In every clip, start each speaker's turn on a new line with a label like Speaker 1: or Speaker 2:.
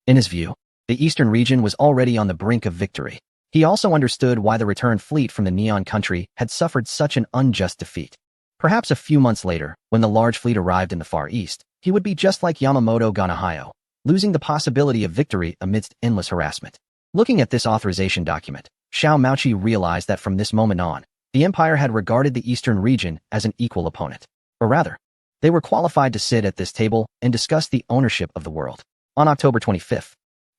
Speaker 1: In his view, the eastern region was already on the brink of victory. He also understood why the return fleet from the Neon country had suffered such an unjust defeat. Perhaps a few months later, when the large fleet arrived in the Far East, he would be just like Yamamoto Ganahayo, losing the possibility of victory amidst endless harassment. Looking at this authorization document, Xiao Maoqi realized that from this moment on, the empire had regarded the eastern region as an equal opponent. Or rather, they were qualified to sit at this table and discuss the ownership of the world. On October 25th,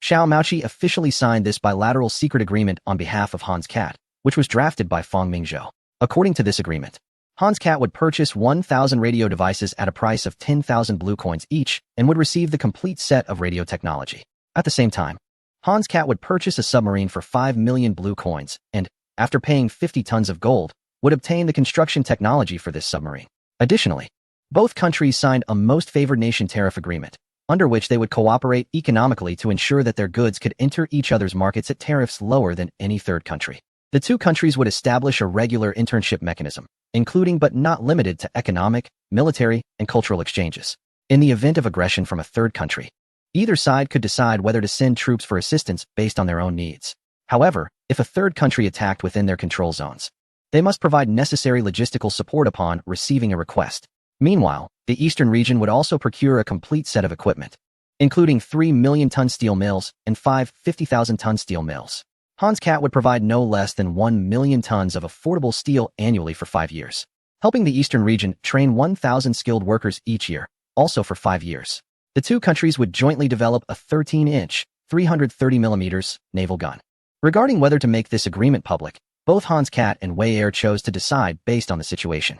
Speaker 1: Xiao Maoqi officially signed this bilateral secret agreement on behalf of Hans Kat, which was drafted by Fang Mingzhou. According to this agreement, Hans Kat would purchase 1,000 radio devices at a price of 10,000 blue coins each and would receive the complete set of radio technology. At the same time, Hans Kat would purchase a submarine for 5 million blue coins and, after paying 50 tons of gold, would obtain the construction technology for this submarine. Additionally, both countries signed a most favored nation tariff agreement, under which they would cooperate economically to ensure that their goods could enter each other's markets at tariffs lower than any third country. The two countries would establish a regular internship mechanism, including but not limited to economic, military, and cultural exchanges. In the event of aggression from a third country, either side could decide whether to send troops for assistance based on their own needs. However, if a third country attacked within their control zones, they must provide necessary logistical support upon receiving a request. Meanwhile, the eastern region would also procure a complete set of equipment, including 3 million-ton steel mills and 5 50,000-ton steel mills. Hans Kat would provide no less than 1 million tons of affordable steel annually for 5 years, helping the eastern region train 1,000 skilled workers each year, also for 5 years. The two countries would jointly develop a 13-inch, 330mm naval gun. Regarding whether to make this agreement public, both Hans Kat and Wei Air chose to decide based on the situation.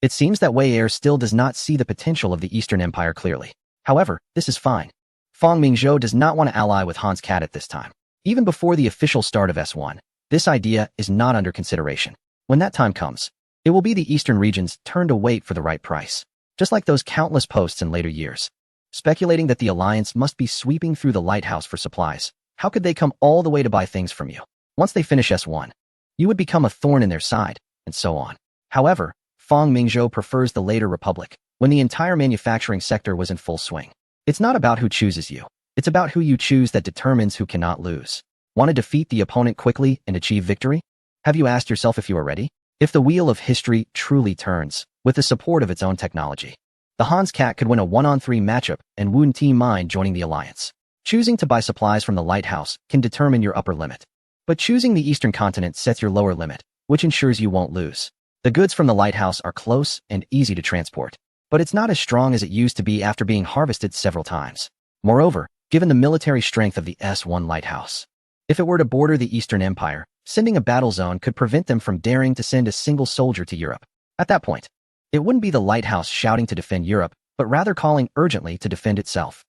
Speaker 1: It seems that Wei Air still does not see the potential of the Eastern Empire clearly. However, this is fine. Fang Mingzhou does not want to ally with Hans Kat at this time. Even before the official start of S1, this idea is not under consideration. When that time comes, it will be the Eastern region's turn to wait for the right price. Just like those countless posts in later years, speculating that the alliance must be sweeping through the lighthouse for supplies. How could they come all the way to buy things from you? Once they finish S1, you would become a thorn in their side, and so on. However, Fang Mingzhou prefers the later republic, when the entire manufacturing sector was in full swing. It's not about who chooses you. It's about who you choose that determines who cannot lose. Want to defeat the opponent quickly and achieve victory? Have you asked yourself if you are ready? If the wheel of history truly turns, with the support of its own technology, the Hans Kat could win a 1-on-3 matchup and Wu Ti Mine joining the alliance. Choosing to buy supplies from the lighthouse can determine your upper limit. But choosing the eastern continent sets your lower limit, which ensures you won't lose. The goods from the lighthouse are close and easy to transport, but it's not as strong as it used to be after being harvested several times. Moreover, given the military strength of the S1 lighthouse, if it were to border the Eastern Empire, sending a battle zone could prevent them from daring to send a single soldier to Europe. At that point, it wouldn't be the lighthouse shouting to defend Europe, but rather calling urgently to defend itself.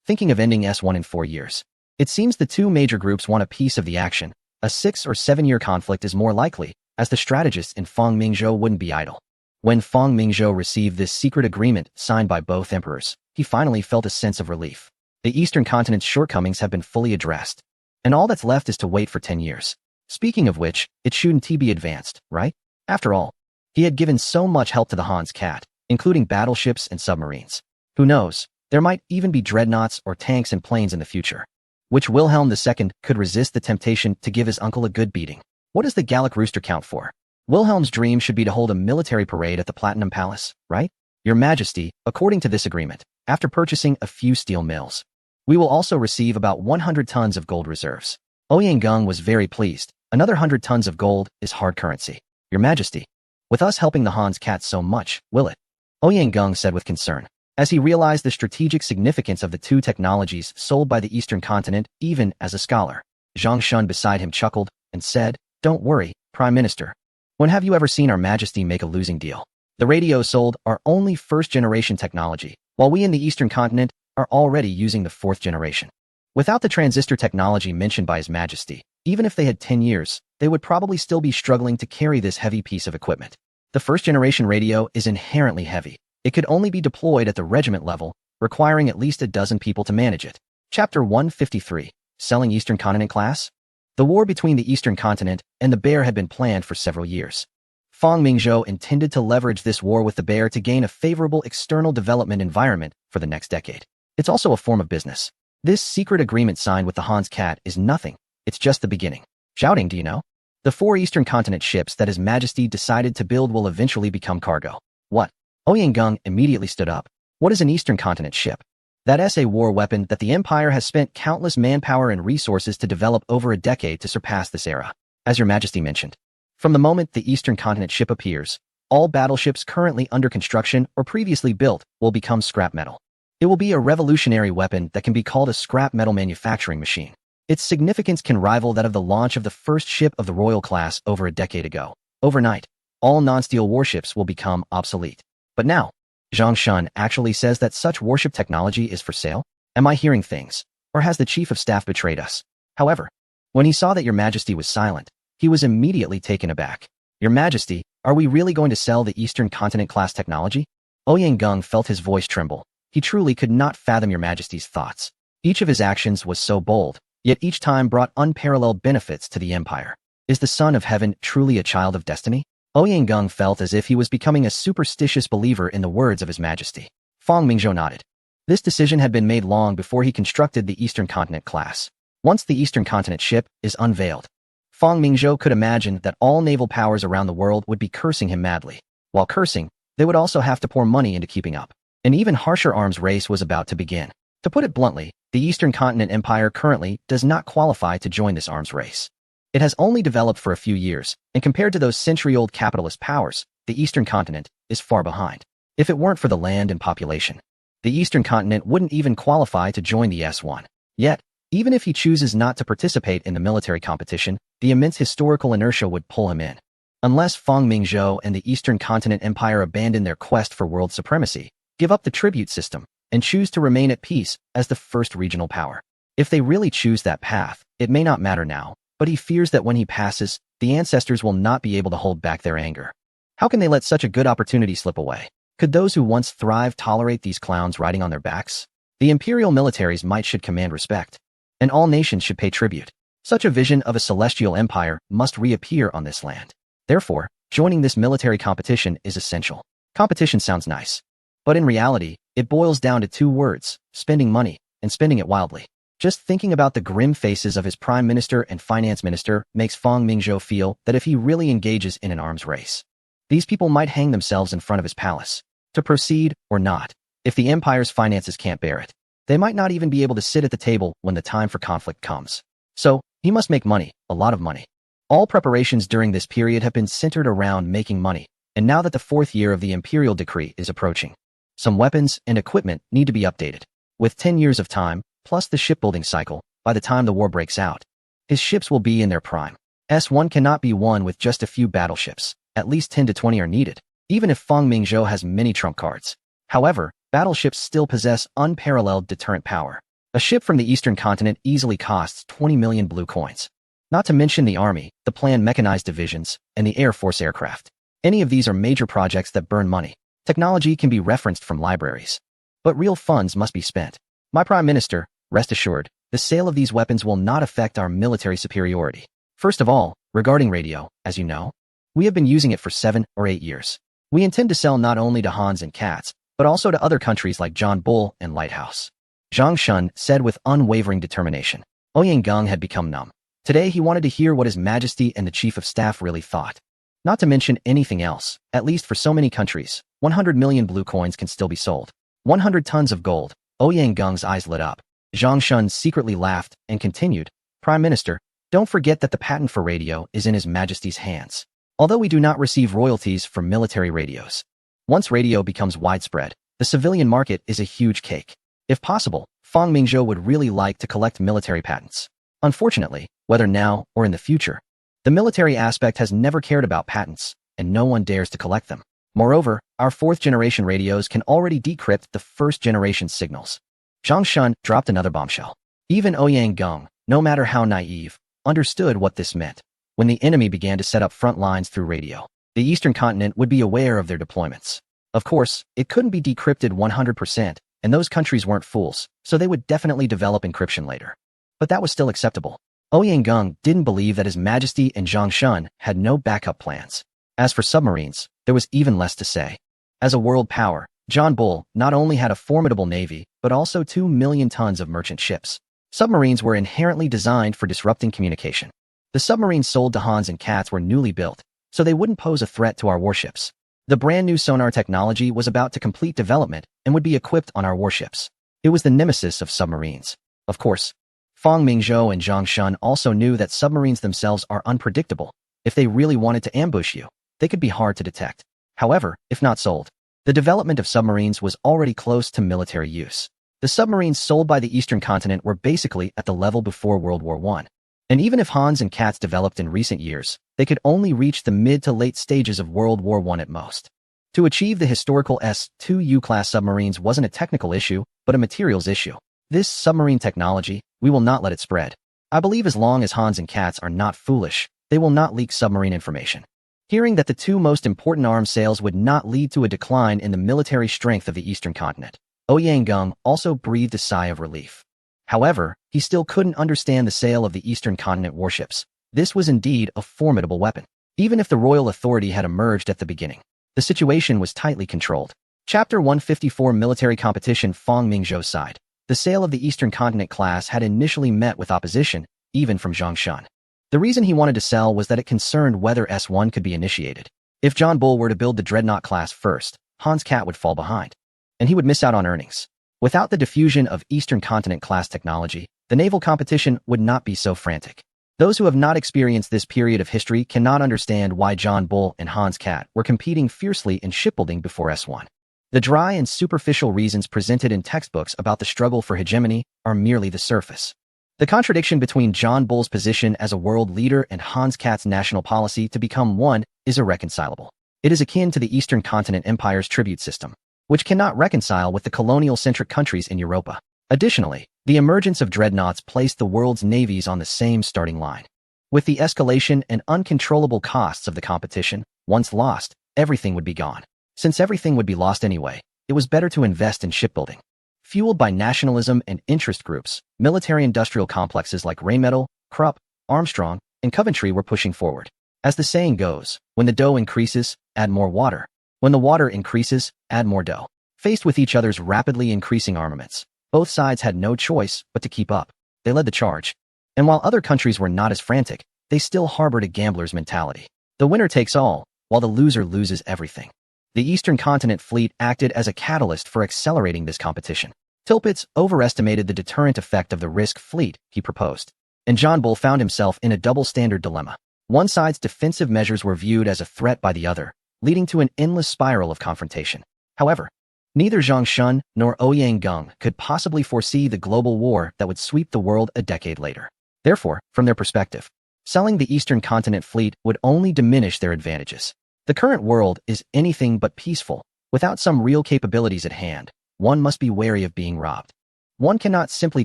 Speaker 1: Thinking of ending S1 in 4 years. It seems the two major groups want a piece of the action. A 6 or 7 year conflict is more likely, as the strategists in Fang Mingzhou wouldn't be idle. When Fang Mingzhou received this secret agreement signed by both emperors, he finally felt a sense of relief. The Eastern continent's shortcomings have been fully addressed, and all that's left is to wait for 10 years. Speaking of which, it shouldn't be advanced, right? After all, he had given so much help to the Hans Kat, including battleships and submarines. Who knows, there might even be dreadnoughts or tanks and planes in the future, which Wilhelm II could resist the temptation to give his uncle a good beating. What does the Gallic rooster count for? Wilhelm's dream should be to hold a military parade at the Platinum Palace, right? Your Majesty, according to this agreement, after purchasing a few steel mills, we will also receive about 100 tons of gold reserves. Ouyang was very pleased. Another 100 tons of gold is hard currency. Your Majesty, with us helping the Hans Kat so much, will it? Ouyang said with concern, as he realized the strategic significance of the two technologies sold by the Eastern continent, even as a scholar. Zhang Shun beside him chuckled and said, "Don't worry, Prime Minister. When have you ever seen Our Majesty make a losing deal? The radios sold are only first-generation technology, while we in the Eastern continent are already using the 4th generation. Without the transistor technology mentioned by His Majesty, even if they had 10 years, they would probably still be struggling to carry this heavy piece of equipment. The first-generation radio is inherently heavy. It could only be deployed at the regiment level, requiring at least a dozen people to manage it." Chapter 153, Selling Eastern Continent Class? The war between the Eastern Continent and the Bear had been planned for several years. Fang Mingzhou intended to leverage this war with the Bear to gain a favorable external development environment for the next decade. It's also a form of business. This secret agreement signed with the Han's cat is nothing. It's just the beginning. Shouting, do you know? The 4 Eastern Continent ships that His Majesty decided to build will eventually become cargo. What? Ouyang immediately stood up. What is an Eastern Continent ship? That is a war weapon that the Empire has spent countless manpower and resources to develop over a decade to surpass this era. As Your Majesty mentioned, from the moment the Eastern Continent ship appears, all battleships currently under construction or previously built will become scrap metal. It will be a revolutionary weapon that can be called a scrap metal manufacturing machine. Its significance can rival that of the launch of the first ship of the Royal class over a decade ago. Overnight, all non-steel warships will become obsolete. But now, Zhang Shun actually says that such warship technology is for sale? Am I hearing things? Or has the Chief of Staff betrayed us? However, when he saw that Your Majesty was silent, he was immediately taken aback. Your Majesty, are we really going to sell the Eastern Continent class technology? Ouyang felt his voice tremble. He truly could not fathom Your Majesty's thoughts. Each of his actions was so bold, yet each time brought unparalleled benefits to the Empire. Is the Son of Heaven truly a child of destiny? Ouyang felt as if he was becoming a superstitious believer in the words of His Majesty. Fang Mingzhou nodded. This decision had been made long before he constructed the Eastern Continent class. Once the Eastern Continent ship is unveiled, Fang Mingzhou could imagine that all naval powers around the world would be cursing him madly. While cursing, they would also have to pour money into keeping up. An even harsher arms race was about to begin. To put it bluntly, the Eastern Continent Empire currently does not qualify to join this arms race. It has only developed for a few years, and compared to those century-old capitalist powers, the Eastern Continent is far behind. If it weren't for the land and population, the Eastern Continent wouldn't even qualify to join the S1. Yet, even if he chooses not to participate in the military competition, the immense historical inertia would pull him in. Unless Fang Mingzhou and the Eastern Continent Empire abandon their quest for world supremacy, give up the tribute system, and choose to remain at peace as the first regional power. If they really choose that path, it may not matter now, but he fears that when he passes, the ancestors will not be able to hold back their anger. How can they let such a good opportunity slip away? Could those who once thrived tolerate these clowns riding on their backs? The imperial militaries might should command respect, and all nations should pay tribute. Such a vision of a celestial empire must reappear on this land. Therefore, joining this military competition is essential. Competition sounds nice, but in reality, it boils down to 2 words: spending money, and spending it wildly. Just thinking about the grim faces of his Prime Minister and Finance Minister makes Fang Mingzhou feel that if he really engages in an arms race, these people might hang themselves in front of his palace. To proceed or not, if the Empire's finances can't bear it, they might not even be able to sit at the table when the time for conflict comes. So, he must make money, a lot of money. All preparations during this period have been centered around making money, and now that the 4th year of the Imperial Decree is approaching, some weapons and equipment need to be updated. With 10 years of time, plus the shipbuilding cycle, by the time the war breaks out, his ships will be in their prime. S1 cannot be won with just a few battleships. At least 10 to 20 are needed, even if Fang Mingzhou has many trump cards. However, battleships still possess unparalleled deterrent power. A ship from the Eastern Continent easily costs 20 million blue coins. Not to mention the Army, the planned mechanized divisions, and the Air Force aircraft. Any of these are major projects that burn money. Technology can be referenced from libraries, but real funds must be spent. My Prime Minister, rest assured, the sale of these weapons will not affect our military superiority. First of all, regarding radio, as you know, we have been using it for 7 or 8 years. We intend to sell not only to Hans and Cats, but also to other countries like John Bull and Lighthouse. Zhang Shun said with unwavering determination. Ouyang had become numb. Today he wanted to hear what His Majesty and the Chief of Staff really thought. Not to mention anything else, at least for so many countries, 100 million blue coins can still be sold. 100 tons of gold. Ouyang's eyes lit up. Zhang Shun secretly laughed and continued, Prime Minister, don't forget that the patent for radio is in His Majesty's hands. Although we do not receive royalties from military radios, once radio becomes widespread, the civilian market is a huge cake. If possible, Fang Mingzhou would really like to collect military patents. Unfortunately, whether now or in the future, the military aspect has never cared about patents, and no one dares to collect them. Moreover, our 4th-generation radios can already decrypt the 1st-generation signals. Zhang Shun dropped another bombshell. Even Ouyang, no matter how naive, understood what this meant. When the enemy began to set up front lines through radio, the Eastern Continent would be aware of their deployments. Of course, it couldn't be decrypted 100%, and those countries weren't fools, so they would definitely develop encryption later. But that was still acceptable. Ouyang didn't believe that His Majesty and Zhang Shun had no backup plans. As for submarines, there was even less to say. As a world power, John Bull not only had a formidable navy, but also 2 million tons of merchant ships. Submarines were inherently designed for disrupting communication. The submarines sold to Hans and Katz were newly built, so they wouldn't pose a threat to our warships. The brand new sonar technology was about to complete development and would be equipped on our warships. It was the nemesis of submarines. Of course, Fang Mingzhou and Zhang Shun also knew that submarines themselves are unpredictable. If they really wanted to ambush you, they could be hard to detect. However, if not sold, the development of submarines was already close to military use. The submarines sold by the Eastern continent were basically at the level before World War I. And even if Hans and Katz developed in recent years, they could only reach the mid to late stages of World War I at most. To achieve the historical S-2U class submarines wasn't a technical issue, but a materials issue. This submarine technology, we will not let it spread. I believe as long as Hans and Katz are not foolish, they will not leak submarine information. Hearing that the two most important arms sales would not lead to a decline in the military strength of the Eastern continent, Ouyang Gung also breathed a sigh of relief. However, he still couldn't understand the sale of the Eastern continent warships. This was indeed a formidable weapon. Even if the royal authority had emerged at the beginning, the situation was tightly controlled. Chapter 154 Military Competition. Fang Mingzhou's side. The sale of the Eastern continent class had initially met with opposition, even from Zhang Shun. The reason he wanted to sell was that it concerned whether S1 could be initiated. If John Bull were to build the Dreadnought class first, Hans Kat would fall behind, and he would miss out on earnings. Without the diffusion of Eastern continent class technology, the naval competition would not be so frantic. Those who have not experienced this period of history cannot understand why John Bull and Hans Kat were competing fiercely in shipbuilding before S1. The dry and superficial reasons presented in textbooks about the struggle for hegemony are merely the surface. The contradiction between John Bull's position as a world leader and Hans Katz's national policy to become one is irreconcilable. It is akin to the Eastern continent empire's tribute system, which cannot reconcile with the colonial-centric countries in Europa. Additionally, the emergence of dreadnoughts placed the world's navies on the same starting line. With the escalation and uncontrollable costs of the competition, once lost, everything would be gone. Since everything would be lost anyway, it was better to invest in shipbuilding. Fueled by nationalism and interest groups, military-industrial complexes like Rheinmetall, Krupp, Armstrong, and Coventry were pushing forward. As the saying goes, when the dough increases, add more water. When the water increases, add more dough. Faced with each other's rapidly increasing armaments, both sides had no choice but to keep up. They led the charge. And while other countries were not as frantic, they still harbored a gambler's mentality. The winner takes all, while the loser loses everything. The Eastern continent fleet acted as a catalyst for accelerating this competition. Tilpitz overestimated the deterrent effect of the risk fleet he proposed, and John Bull found himself in a double-standard dilemma. One side's defensive measures were viewed as a threat by the other, leading to an endless spiral of confrontation. However, neither Zhang Shun nor Ouyang Gung could possibly foresee the global war that would sweep the world a decade later. Therefore, from their perspective, selling the Eastern continent fleet would only diminish their advantages. The current world is anything but peaceful. Without some real capabilities at hand, one must be wary of being robbed. One cannot simply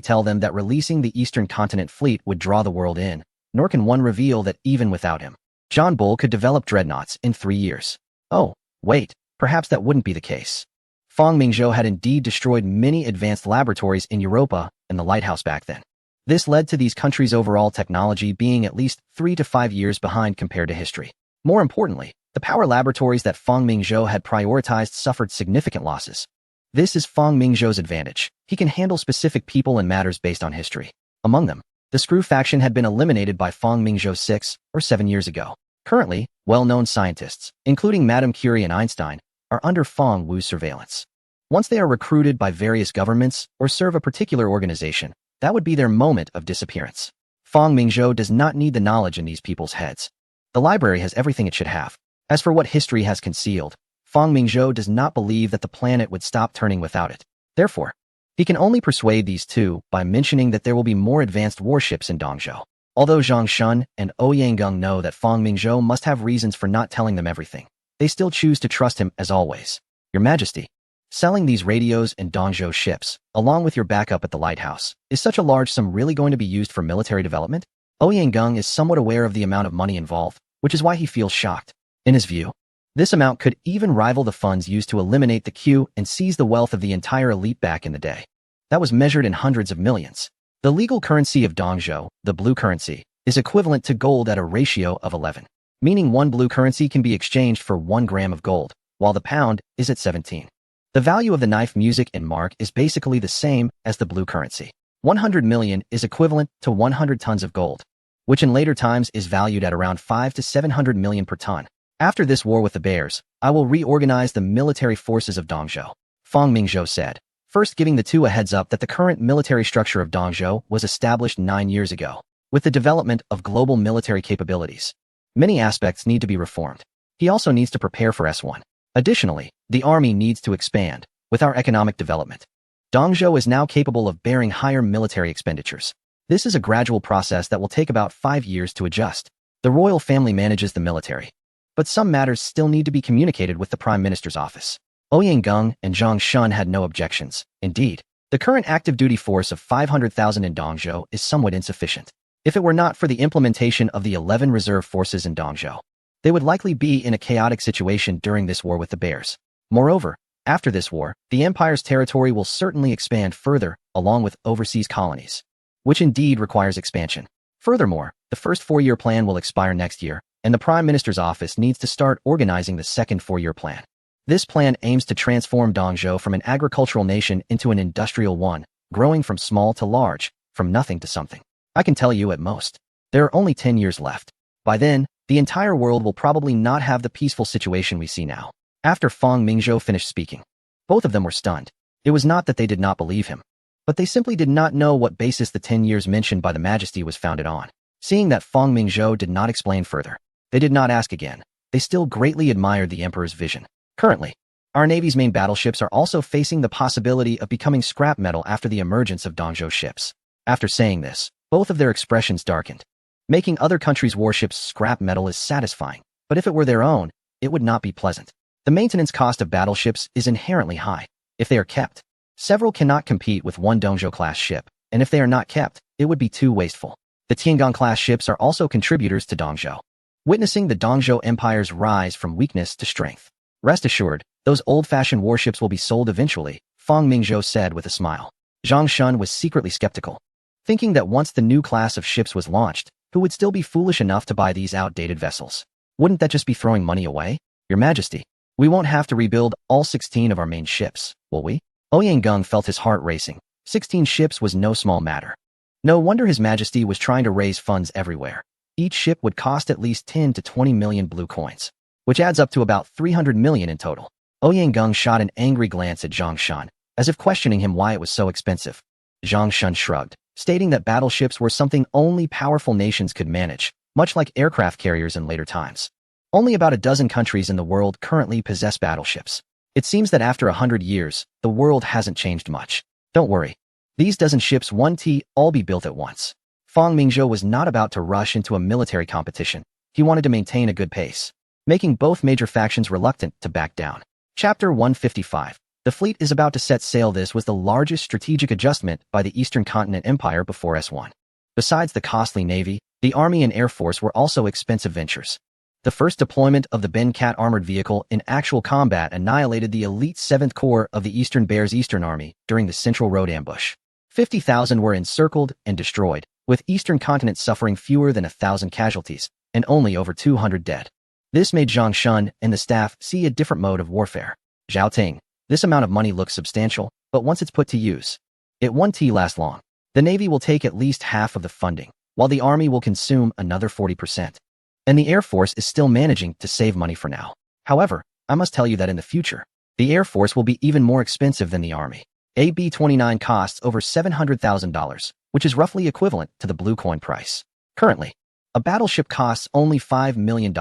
Speaker 1: tell them that releasing the Eastern continent fleet would draw the world in, nor can one reveal that even without him, John Bull could develop dreadnoughts in 3 years. Oh, wait, perhaps that wouldn't be the case. Fang Mingzhou had indeed destroyed many advanced laboratories in Europa and the lighthouse back then. This led to these countries' overall technology being at least 3 to 5 years behind compared to history. More importantly, the power laboratories that Fang Mingzhou had prioritized suffered significant losses. This is Fang Mingzhou's advantage. He can handle specific people and matters based on history. Among them, the Screw faction had been eliminated by Fang Mingzhou 6 or 7 years ago. Currently, well-known scientists, including Madame Curie and Einstein, are under Fang Wu's surveillance. Once they are recruited by various governments or serve a particular organization, that would be their moment of disappearance. Fang Mingzhou does not need the knowledge in these people's heads. The library has everything it should have. As for what history has concealed, Fang Mingzhou does not believe that the planet would stop turning without it. Therefore, he can only persuade these two by mentioning that there will be more advanced warships in Dongzhou. Although Zhang Shun and Ouyang Gung know that Fang Mingzhou must have reasons for not telling them everything, they still choose to trust him as always. Your Majesty, selling these radios and Dongzhou ships, along with your backup at the lighthouse, is such a large sum really going to be used for military development? Ouyang Gung is somewhat aware of the amount of money involved, which is why he feels shocked. In his view, this amount could even rival the funds used to eliminate the Q and seize the wealth of the entire elite back in the day. That was measured in hundreds of millions. The legal currency of Dongzhou, the blue currency, is equivalent to gold at a ratio of 11, meaning one blue currency can be exchanged for 1 gram of gold, while the pound is at 17. The value of the knife, music, and mark is basically the same as the blue currency. 100 million is equivalent to 100 tons of gold, which in later times is valued at around 5 to 700 million per ton. After this war with the bears, I will reorganize the military forces of Dongzhou, Fang Mingzhou said, first giving the two a heads up that the current military structure of Dongzhou was established 9 years ago. With the development of global military capabilities, many aspects need to be reformed. He also needs to prepare for S1. Additionally, the army needs to expand. With our economic development, Dongzhou is now capable of bearing higher military expenditures. This is a gradual process that will take about 5 years to adjust. The royal family manages the military, but some matters still need to be communicated with the Prime Minister's office. Ouyang Gung and Zhang Shun had no objections. Indeed, the current active duty force of 500,000 in Dongzhou is somewhat insufficient. If it were not for the implementation of the 11 reserve forces in Dongzhou, they would likely be in a chaotic situation during this war with the bears. Moreover, after this war, the empire's territory will certainly expand further, along with overseas colonies, which indeed requires expansion. Furthermore, the first 4-year plan will expire next year, and the Prime Minister's office needs to start organizing the second 4-year plan. This plan aims to transform Dongzhou from an agricultural nation into an industrial one, growing from small to large, from nothing to something. I can tell you at most, there are only 10 years left. By then, the entire world will probably not have the peaceful situation we see now. After Fang Mingzhou finished speaking, both of them were stunned. It was not that they did not believe him, but they simply did not know what basis the 10 years mentioned by the Majesty was founded on. Seeing that Fang Mingzhou did not explain further, they did not ask again. They still greatly admired the Emperor's vision. Currently, our Navy's main battleships are also facing the possibility of becoming scrap metal after the emergence of Dongzhou ships. After saying this, both of their expressions darkened. Making other countries' warships scrap metal is satisfying, but if it were their own, it would not be pleasant. The maintenance cost of battleships is inherently high. If they are kept, several cannot compete with one Dongzhou-class ship, and if they are not kept, it would be too wasteful. The Tiangong-class ships are also contributors to Dongzhou, witnessing the Dongzhou Empire's rise from weakness to strength. Rest assured, those old-fashioned warships will be sold eventually, Fang Mingzhou said with a smile. Zhang Shun was secretly skeptical, thinking that once the new class of ships was launched, who would still be foolish enough to buy these outdated vessels? Wouldn't that just be throwing money away? Your Majesty, we won't have to rebuild all 16 of our main ships, will we? Ouyang Gung felt his heart racing. 16 ships was no small matter. No wonder His Majesty was trying to raise funds everywhere. Each ship would cost at least 10 to 20 million blue coins, which adds up to about 300 million in total. Ouyang Gung shot an angry glance at Zhang Shun, as if questioning him why it was so expensive. Zhang Shun shrugged, stating that battleships were something only powerful nations could manage, much like aircraft carriers in later times. Only about a dozen countries in the world currently possess battleships. It seems that after 100 years, the world hasn't changed much. Don't worry. These dozen ships won't all be built at once. Fang Mingzhou was not about to rush into a military competition. He wanted to maintain a good pace, making both major factions reluctant to back down. Chapter 155. The fleet is about to set sail. This was the largest strategic adjustment by the Eastern Continent Empire before S1. Besides the costly navy, the army and air force were also expensive ventures. The first deployment of the Ben-Cat armored vehicle in actual combat annihilated the elite 7th Corps of the Eastern Bears Eastern Army during the Central Road ambush. 50,000 were encircled and destroyed, with Eastern Continent suffering fewer than 1,000 casualties and only over 200 dead. This made Zhang Shun and the staff see a different mode of warfare. Zhao Ting. This amount of money looks substantial, but once it's put to use, it won't last long. The Navy will take at least half of the funding, while the Army will consume another 40%. And the Air Force is still managing to save money for now. However, I must tell you that in the future, the Air Force will be even more expensive than the Army. A B-29 costs over $700,000, which is roughly equivalent to the blue coin price. Currently, a battleship costs only $5 million.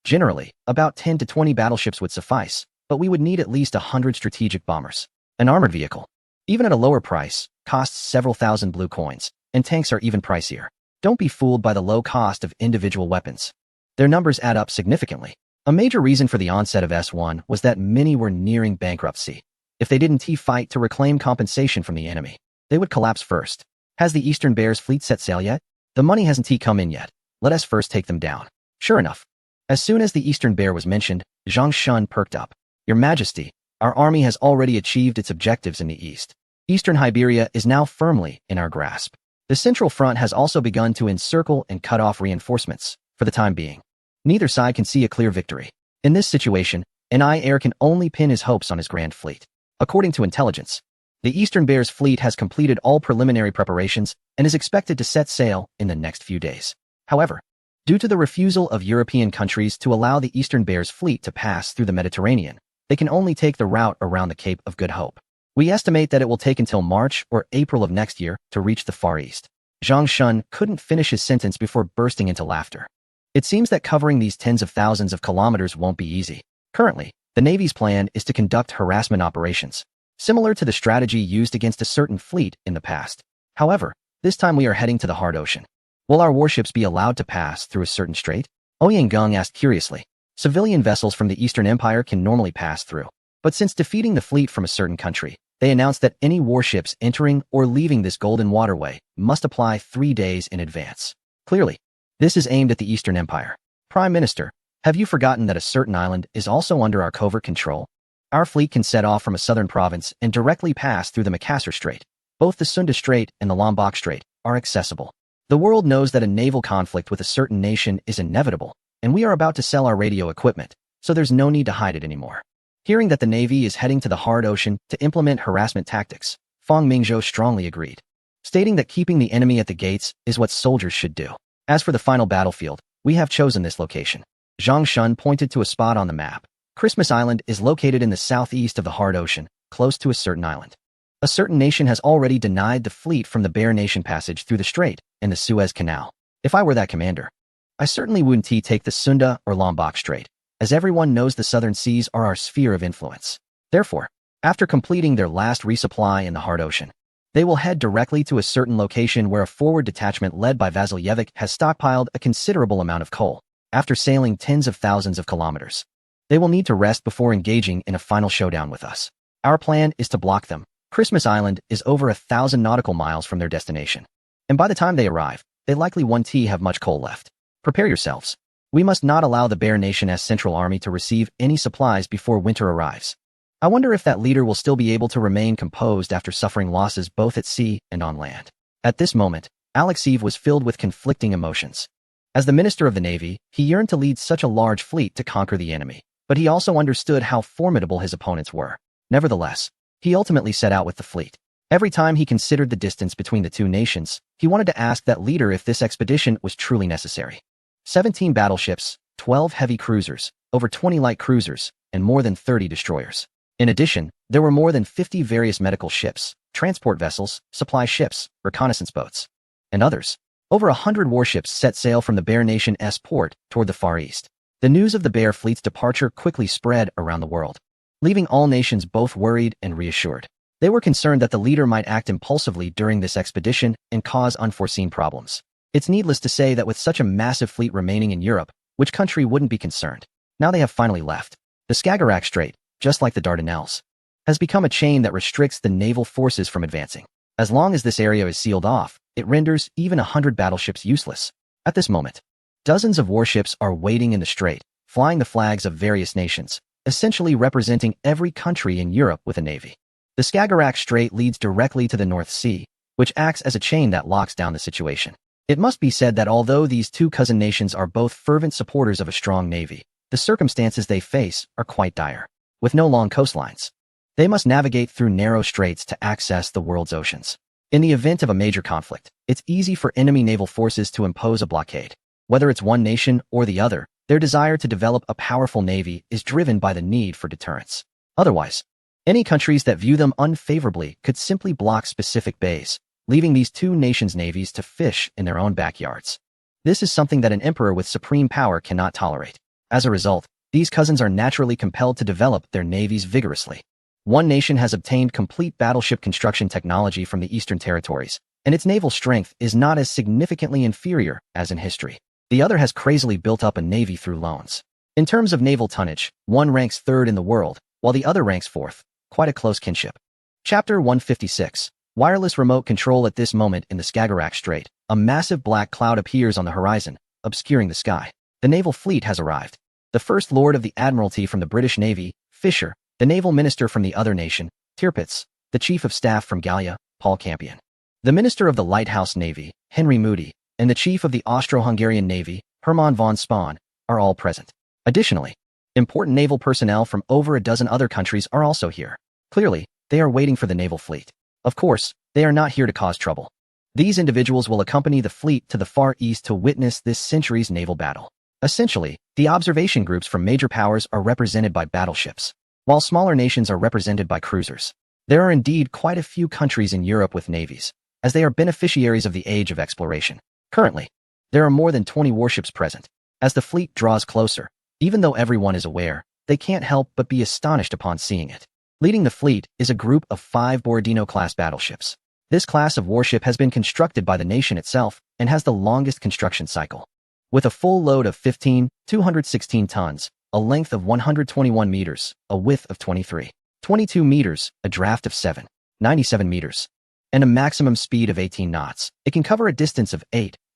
Speaker 1: Generally, about 10 to 20 battleships would suffice, but we would need at least 100 strategic bombers. An armored vehicle, even at a lower price, costs several thousand blue coins, and tanks are even pricier. Don't be fooled by the low cost of individual weapons. Their numbers add up significantly. A major reason for the onset of S1 was that many were nearing bankruptcy. If they didn't fight to reclaim compensation from the enemy, they would collapse first. Has the Eastern Bears fleet set sail yet? The money hasn't come in yet. Let us first take them down. Sure enough. As soon as the Eastern Bear was mentioned, Zhang Shun perked up. Your Majesty, our army has already achieved its objectives in the east. Eastern Iberia is now firmly in our grasp. The Central Front has also begun to encircle and cut off reinforcements, for the time being. Neither side can see a clear victory. In this situation, Ni Air can only pin his hopes on his grand fleet. According to intelligence, the Eastern Bear's fleet has completed all preliminary preparations and is expected to set sail in the next few days. However, due to the refusal of European countries to allow the Eastern Bear's fleet to pass through the Mediterranean, they can only take the route around the Cape of Good Hope. We estimate that it will take until March or April of next year to reach the Far East. Zhang Shun couldn't finish his sentence before bursting into laughter. It seems that covering these tens of thousands of kilometers won't be easy. Currently, the Navy's plan is to conduct harassment operations, similar to the strategy used against a certain fleet in the past. However, this time we are heading to the hard ocean. Will our warships be allowed to pass through a certain strait? Ouyang Gung asked curiously. Civilian vessels from the Eastern Empire can normally pass through, but since defeating the fleet from a certain country, they announced that any warships entering or leaving this golden waterway must apply 3 days in advance. Clearly, this is aimed at the Eastern Empire. Prime Minister, have you forgotten that a certain island is also under our covert control? Our fleet can set off from a southern province and directly pass through the Makassar Strait. Both the Sunda Strait and the Lombok Strait are accessible. The world knows that a naval conflict with a certain nation is inevitable, and we are about to sell our radio equipment, so there's no need to hide it anymore. Hearing that the Navy is heading to the hard ocean to implement harassment tactics, Fang Mingzhou strongly agreed, stating that keeping the enemy at the gates is what soldiers should do. As for the final battlefield, we have chosen this location. Zhang Shun pointed to a spot on the map. Christmas Island is located in the southeast of the hard ocean, close to a certain island. A certain nation has already denied the fleet from the Bear Nation passage through the strait and the Suez Canal. If I were that commander, I certainly wouldn't take the Sunda or Lombok Strait, as everyone knows the southern seas are our sphere of influence. Therefore, after completing their last resupply in the hard ocean, they will head directly to a certain location where a forward detachment led by Vasilyevic has stockpiled a considerable amount of coal. After sailing tens of thousands of kilometers, they will need to rest before engaging in a final showdown with us. Our plan is to block them. Christmas Island is over 1,000 nautical miles from their destination, and by the time they arrive, they likely won't have much coal left. Prepare yourselves. We must not allow the Bear Nation's Central Army to receive any supplies before winter arrives. I wonder if that leader will still be able to remain composed after suffering losses both at sea and on land. At this moment, Alexeyev was filled with conflicting emotions. As the Minister of the Navy, he yearned to lead such a large fleet to conquer the enemy, but he also understood how formidable his opponents were. Nevertheless, he ultimately set out with the fleet. Every time he considered the distance between the two nations, he wanted to ask that leader if this expedition was truly necessary. 17 battleships, 12 heavy cruisers, over 20 light cruisers, and more than 30 destroyers. In addition, there were more than 50 various medical ships, transport vessels, supply ships, reconnaissance boats, and others. Over 100 warships set sail from the Bear Nation's port toward the Far East. The news of the Bear fleet's departure quickly spread around the world, leaving all nations both worried and reassured. They were concerned that the leader might act impulsively during this expedition and cause unforeseen problems. It's needless to say that with such a massive fleet remaining in Europe, which country wouldn't be concerned? Now they have finally left. The Skagerrak Strait, just like the Dardanelles, has become a chain that restricts the naval forces from advancing. As long as this area is sealed off, it renders even 100 battleships useless. At this moment, dozens of warships are waiting in the strait, flying the flags of various nations, essentially representing every country in Europe with a navy. The Skagerrak Strait leads directly to the North Sea, which acts as a chain that locks down the situation. It must be said that although these two cousin nations are both fervent supporters of a strong navy, the circumstances they face are quite dire. With no long coastlines, they must navigate through narrow straits to access the world's oceans. In the event of a major conflict, it's easy for enemy naval forces to impose a blockade. Whether it's one nation or the other, their desire to develop a powerful navy is driven by the need for deterrence. Otherwise, any countries that view them unfavorably could simply block specific bays, leaving these two nations' navies to fish in their own backyards. This is something that an emperor with supreme power cannot tolerate. As a result, these cousins are naturally compelled to develop their navies vigorously. One nation has obtained complete battleship construction technology from the Eastern Territories, and its naval strength is not as significantly inferior as in history. The other has crazily built up a navy through loans. In terms of naval tonnage, one ranks third in the world, while the other ranks fourth. Quite a close kinship. Chapter 156. Wireless remote control. At this moment in the Skagerrak Strait, a massive black cloud appears on the horizon, obscuring the sky. The naval fleet has arrived. The First Lord of the Admiralty from the British Navy, Fisher, the naval minister from the other nation, Tirpitz, the chief of staff from Gallia, Paul Campion, the minister of the Lighthouse Navy, Henry Moody, and the chief of the Austro-Hungarian Navy, Hermann von Spahn, are all present. Additionally, important naval personnel from over a dozen other countries are also here. Clearly, they are waiting for the naval fleet. Of course, they are not here to cause trouble. These individuals will accompany the fleet to the Far East to witness this century's naval battle. Essentially, the observation groups from major powers are represented by battleships, while smaller nations are represented by cruisers. There are indeed quite a few countries in Europe with navies, as they are beneficiaries of the age of exploration. Currently, there are more than 20 warships present. As the fleet draws closer, even though everyone is aware, they can't help but be astonished upon seeing it. Leading the fleet is a group of 5 Borodino-class battleships. This class of warship has been constructed by the nation itself and has the longest construction cycle. With a full load of 216 tons, a length of 121 meters, a width of 22 meters, a draft of 97 meters, and a maximum speed of 18 knots, it can cover a distance of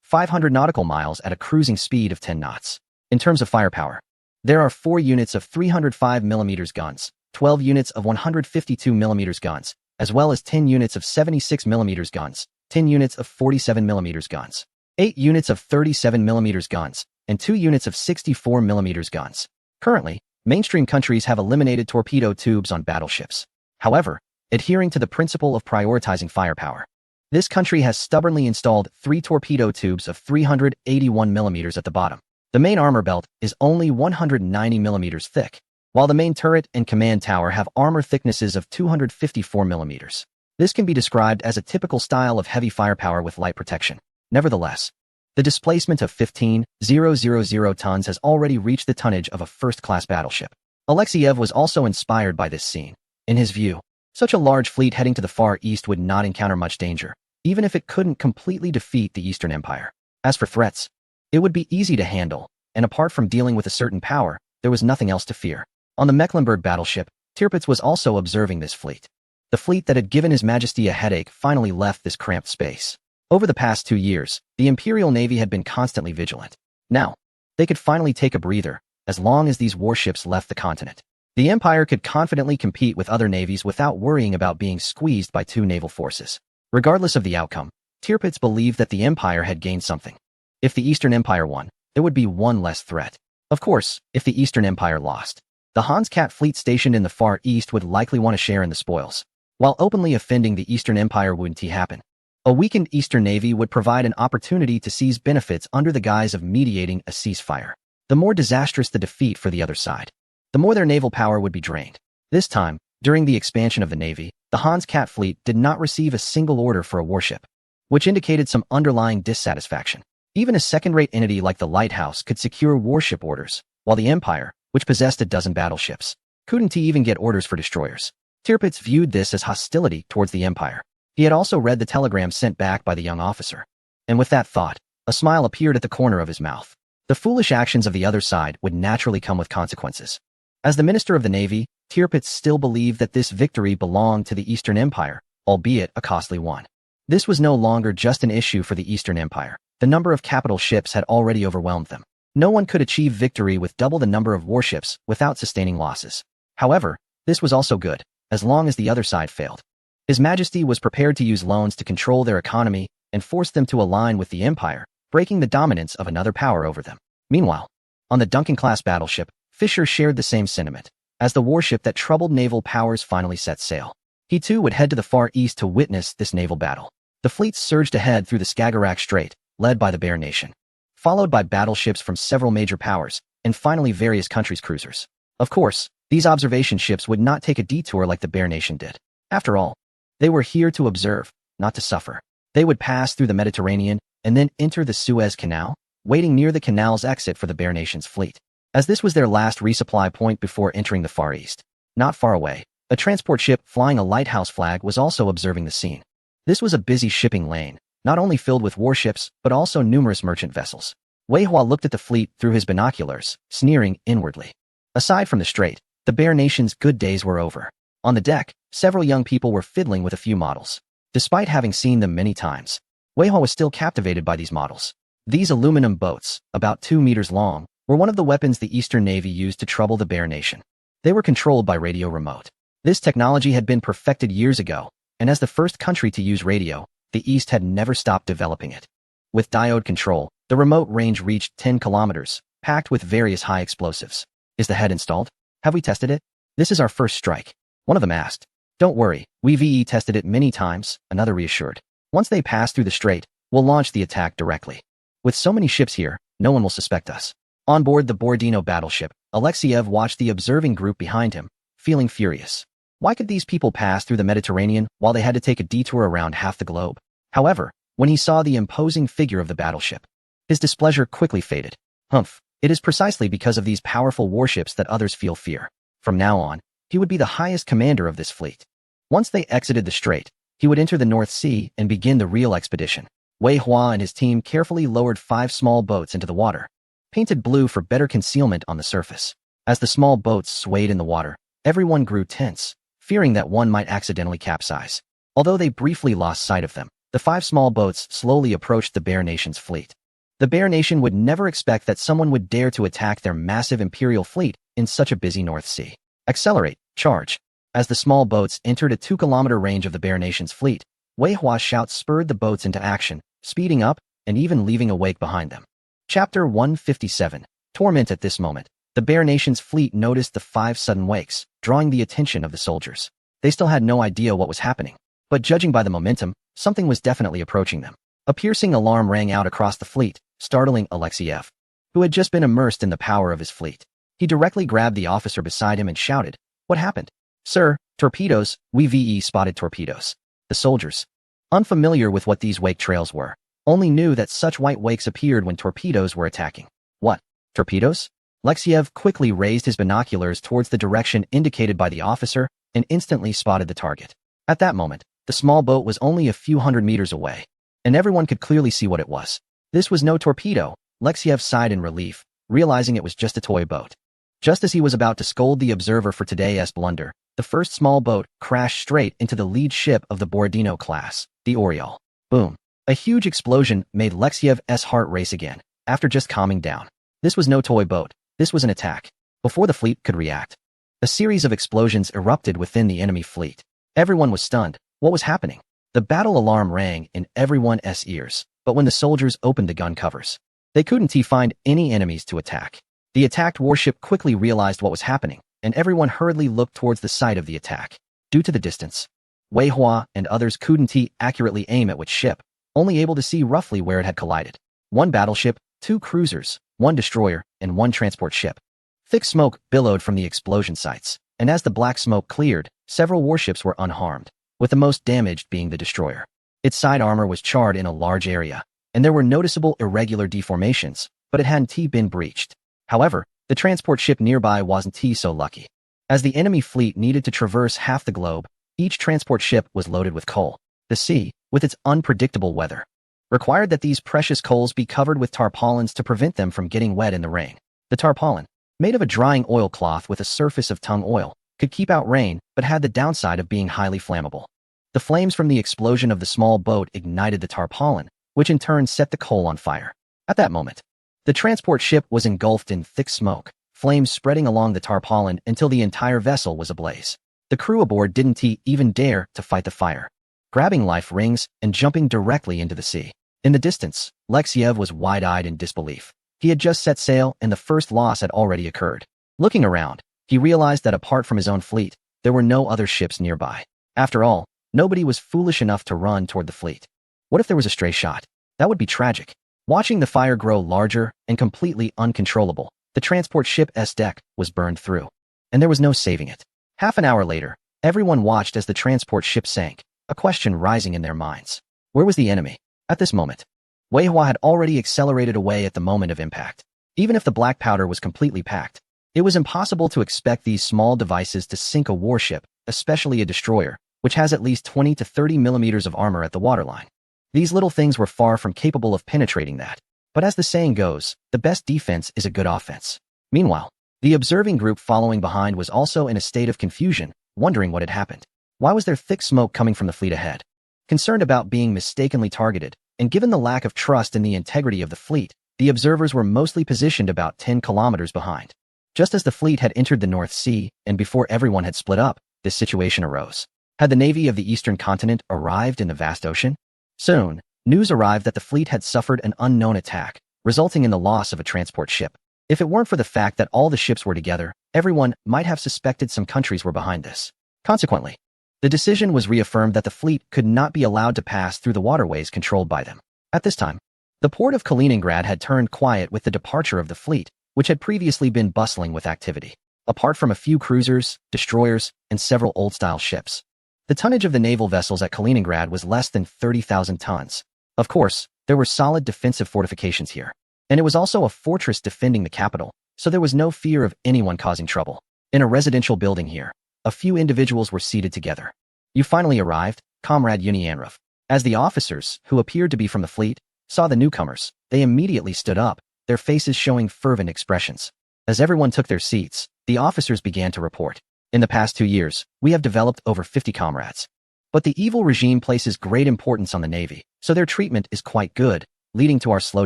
Speaker 1: 500 nautical miles at a cruising speed of 10 knots. In terms of firepower, there are 4 units of 305 mm guns, 12 units of 152 mm guns, as well as 10 units of 76 mm guns, 10 units of 47 mm guns, 8 units of 37 mm guns, and 2 units of 64 mm guns. Currently, mainstream countries have eliminated torpedo tubes on battleships. However, adhering to the principle of prioritizing firepower, this country has stubbornly installed 3 torpedo tubes of 381 mm at the bottom. The main armor belt is only 190 mm thick, while the main turret and command tower have armor thicknesses of 254 mm. This can be described as a typical style of heavy firepower with light protection. Nevertheless, the displacement of 15,000 tons has already reached the tonnage of a first-class battleship. Alexeyev was also inspired by this scene. In his view, such a large fleet heading to the Far East would not encounter much danger, even if it couldn't completely defeat the Eastern Empire. As for threats, it would be easy to handle, and apart from dealing with a certain power, there was nothing else to fear. On the Mecklenburg battleship, Tirpitz was also observing this fleet. The fleet that had given His Majesty a headache finally left this cramped space. Over the past 2 years, the Imperial Navy had been constantly vigilant. Now, they could finally take a breather, as long as these warships left the continent. The Empire could confidently compete with other navies without worrying about being squeezed by 2 naval forces. Regardless of the outcome, Tirpitz believed that the Empire had gained something. If the Eastern Empire won, there would be one less threat. Of course, if the Eastern Empire lost, the Hanskat fleet stationed in the Far East would likely want to share in the spoils. While openly offending the Eastern Empire wouldn't happen, a weakened Eastern Navy would provide an opportunity to seize benefits under the guise of mediating a ceasefire. The more disastrous the defeat for the other side, the more their naval power would be drained. This time, during the expansion of the Navy, the Hanskat fleet did not receive a single order for a warship, which indicated some underlying dissatisfaction. Even a second-rate entity like the Lighthouse could secure warship orders, while the Empire, which possessed a dozen battleships, couldn't even get orders for destroyers. Tirpitz viewed this as hostility towards the Empire. He had also read the telegram sent back by the young officer. And with that thought, a smile appeared at the corner of his mouth. The foolish actions of the other side would naturally come with consequences. As the Minister of the Navy, Tirpitz still believed that this victory belonged to the Eastern Empire, albeit a costly one. This was no longer just an issue for the Eastern Empire. The number of capital ships had already overwhelmed them. No one could achieve victory with double the number of warships without sustaining losses. However, this was also good, as long as the other side failed. His Majesty was prepared to use loans to control their economy and force them to align with the Empire, breaking the dominance of another power over them. Meanwhile, on the Duncan-class battleship, Fisher shared the same sentiment. As the warship that troubled naval powers finally set sail, he too would head to the Far East to witness this naval battle. The fleet surged ahead through the Skagerrak Strait, led by the Bear Nation, followed by battleships from several major powers, and finally various countries' cruisers. Of course, these observation ships would not take a detour like the Bear Nation did. After all, they were here to observe, not to suffer. They would pass through the Mediterranean and then enter the Suez Canal, waiting near the canal's exit for the Bear Nation's fleet, as this was their last resupply point before entering the Far East. Not far away, a transport ship flying a lighthouse flag was also observing the scene. This was a busy shipping lane, not only filled with warships, but also numerous merchant vessels. Wei Hua looked at the fleet through his binoculars, sneering inwardly. Aside from the strait, the Bear Nation's good days were over. On the deck, several young people were fiddling with a few models. Despite having seen them many times, Wei Hua was still captivated by these models. These aluminum boats, about 2 meters long, were one of the weapons the Eastern Navy used to trouble the Bear Nation. They were controlled by radio remote. This technology had been perfected years ago, and as the first country to use radio, the East had never stopped developing it. With diode control, the remote range reached 10 kilometers, packed with various high explosives. Is the head installed? Have we tested it? This is our first strike. One of them asked. Don't worry, we VE tested it many times, another reassured. Once they pass through the strait, we'll launch the attack directly. With so many ships here, no one will suspect us. On board the Borodino battleship, Alexiev watched the observing group behind him, feeling furious. Why could these people pass through the Mediterranean while they had to take a detour around half the globe? However, when he saw the imposing figure of the battleship, his displeasure quickly faded. Humph, it is precisely because of these powerful warships that others feel fear. From now on, he would be the highest commander of this fleet. Once they exited the strait, he would enter the North Sea and begin the real expedition. Wei Hua and his team carefully lowered 5 small boats into the water, painted blue for better concealment on the surface. As the small boats swayed in the water, everyone grew tense, fearing that one might accidentally capsize. Although they briefly lost sight of them, the 5 small boats slowly approached the Bear Nation's fleet. The Bear Nation would never expect that someone would dare to attack their massive imperial fleet in such a busy North Sea. Accelerate, charge. As the small boats entered a 2-kilometer range of the Bear Nation's fleet, Wei Hua's shouts spurred the boats into action, speeding up and even leaving a wake behind them. Chapter 157. Torment. At this moment, the Bear Nation's fleet noticed the 5 sudden wakes, drawing the attention of the soldiers. They still had no idea what was happening, but judging by the momentum, something was definitely approaching them. A piercing alarm rang out across the fleet, startling Alexiev, who had just been immersed in the power of his fleet. He directly grabbed the officer beside him and shouted, "What happened?" "Sir, torpedoes, we VE spotted torpedoes." The soldiers, unfamiliar with what these wake trails were, only knew that such white wakes appeared when torpedoes were attacking. What? Torpedoes? Alexiev quickly raised his binoculars towards the direction indicated by the officer and instantly spotted the target. At that moment, the small boat was only a few hundred meters away, and everyone could clearly see what it was. This was no torpedo. Alexiev sighed in relief, realizing it was just a toy boat. Just as he was about to scold the observer for today's blunder, the first small boat crashed straight into the lead ship of the Borodino class, the Oriole. Boom. A huge explosion made Alexiev's heart race again, after just calming down. This was no toy boat. This was an attack. Before the fleet could react, a series of explosions erupted within the enemy fleet. Everyone was stunned. What was happening? The battle alarm rang in everyone's ears, but when the soldiers opened the gun covers, they couldn't find any enemies to attack. The attacked warship quickly realized what was happening, and everyone hurriedly looked towards the site of the attack. Due to the distance, Wei Hua and others couldn't accurately aim at which ship, only able to see roughly where it had collided. 1 battleship, 2 cruisers, 1 destroyer, and 1 transport ship. Thick smoke billowed from the explosion sites, and as the black smoke cleared, several warships were unharmed, with the most damaged being the destroyer. Its side armor was charred in a large area, and there were noticeable irregular deformations, but it hadn't been breached. However, the transport ship nearby wasn't so lucky. As the enemy fleet needed to traverse half the globe, each transport ship was loaded with coal. The sea, with its unpredictable weather, required that these precious coals be covered with tarpaulins to prevent them from getting wet in the rain. The tarpaulin, made of a drying oilcloth with a surface of tung oil, could keep out rain but had the downside of being highly flammable. The flames from the explosion of the small boat ignited the tarpaulin, which in turn set the coal on fire. At that moment, the transport ship was engulfed in thick smoke, flames spreading along the tarpaulin until the entire vessel was ablaze. The crew aboard didn't even dare to fight the fire, grabbing life rings and jumping directly into the sea. In the distance, Alexiev was wide-eyed in disbelief. He had just set sail and the first loss had already occurred. Looking around, he realized that apart from his own fleet, there were no other ships nearby. After all, nobody was foolish enough to run toward the fleet. What if there was a stray shot? That would be tragic. Watching the fire grow larger and completely uncontrollable, the transport ship's deck was burned through, and there was no saving it. Half an hour later, everyone watched as the transport ship sank, a question rising in their minds. Where was the enemy? At this moment, Wei Hua had already accelerated away at the moment of impact. Even if the black powder was completely packed, it was impossible to expect these small devices to sink a warship, especially a destroyer, which has at least 20 to 30 millimeters of armor at the waterline. These little things were far from capable of penetrating that. But as the saying goes, the best defense is a good offense. Meanwhile, the observing group following behind was also in a state of confusion, wondering what had happened. Why was there thick smoke coming from the fleet ahead? Concerned about being mistakenly targeted, and given the lack of trust in the integrity of the fleet, the observers were mostly positioned about 10 kilometers behind. Just as the fleet had entered the North Sea, and before everyone had split up, this situation arose. Had the navy of the eastern continent arrived in the vast ocean? Soon, news arrived that the fleet had suffered an unknown attack, resulting in the loss of a transport ship. If it weren't for the fact that all the ships were together, everyone might have suspected some countries were behind this. Consequently, The decision was reaffirmed that the fleet could not be allowed to pass through the waterways controlled by them. At this time, the port of Kaliningrad had turned quiet with the departure of the fleet, which had previously been bustling with activity. Apart from a few cruisers, destroyers, and several old-style ships, the tonnage of the naval vessels at Kaliningrad was less than 30,000 tons. Of course, there were solid defensive fortifications here, and it was also a fortress defending the capital, so there was no fear of anyone causing trouble. In a residential building here, a few individuals were seated together. "You finally arrived, Comrade Unianrov." As the officers, who appeared to be from the fleet, saw the newcomers, they immediately stood up, their faces showing fervent expressions. As everyone took their seats, the officers began to report. "In the past 2 years, we have developed over 50 comrades. But the evil regime places great importance on the Navy, so their treatment is quite good, leading to our slow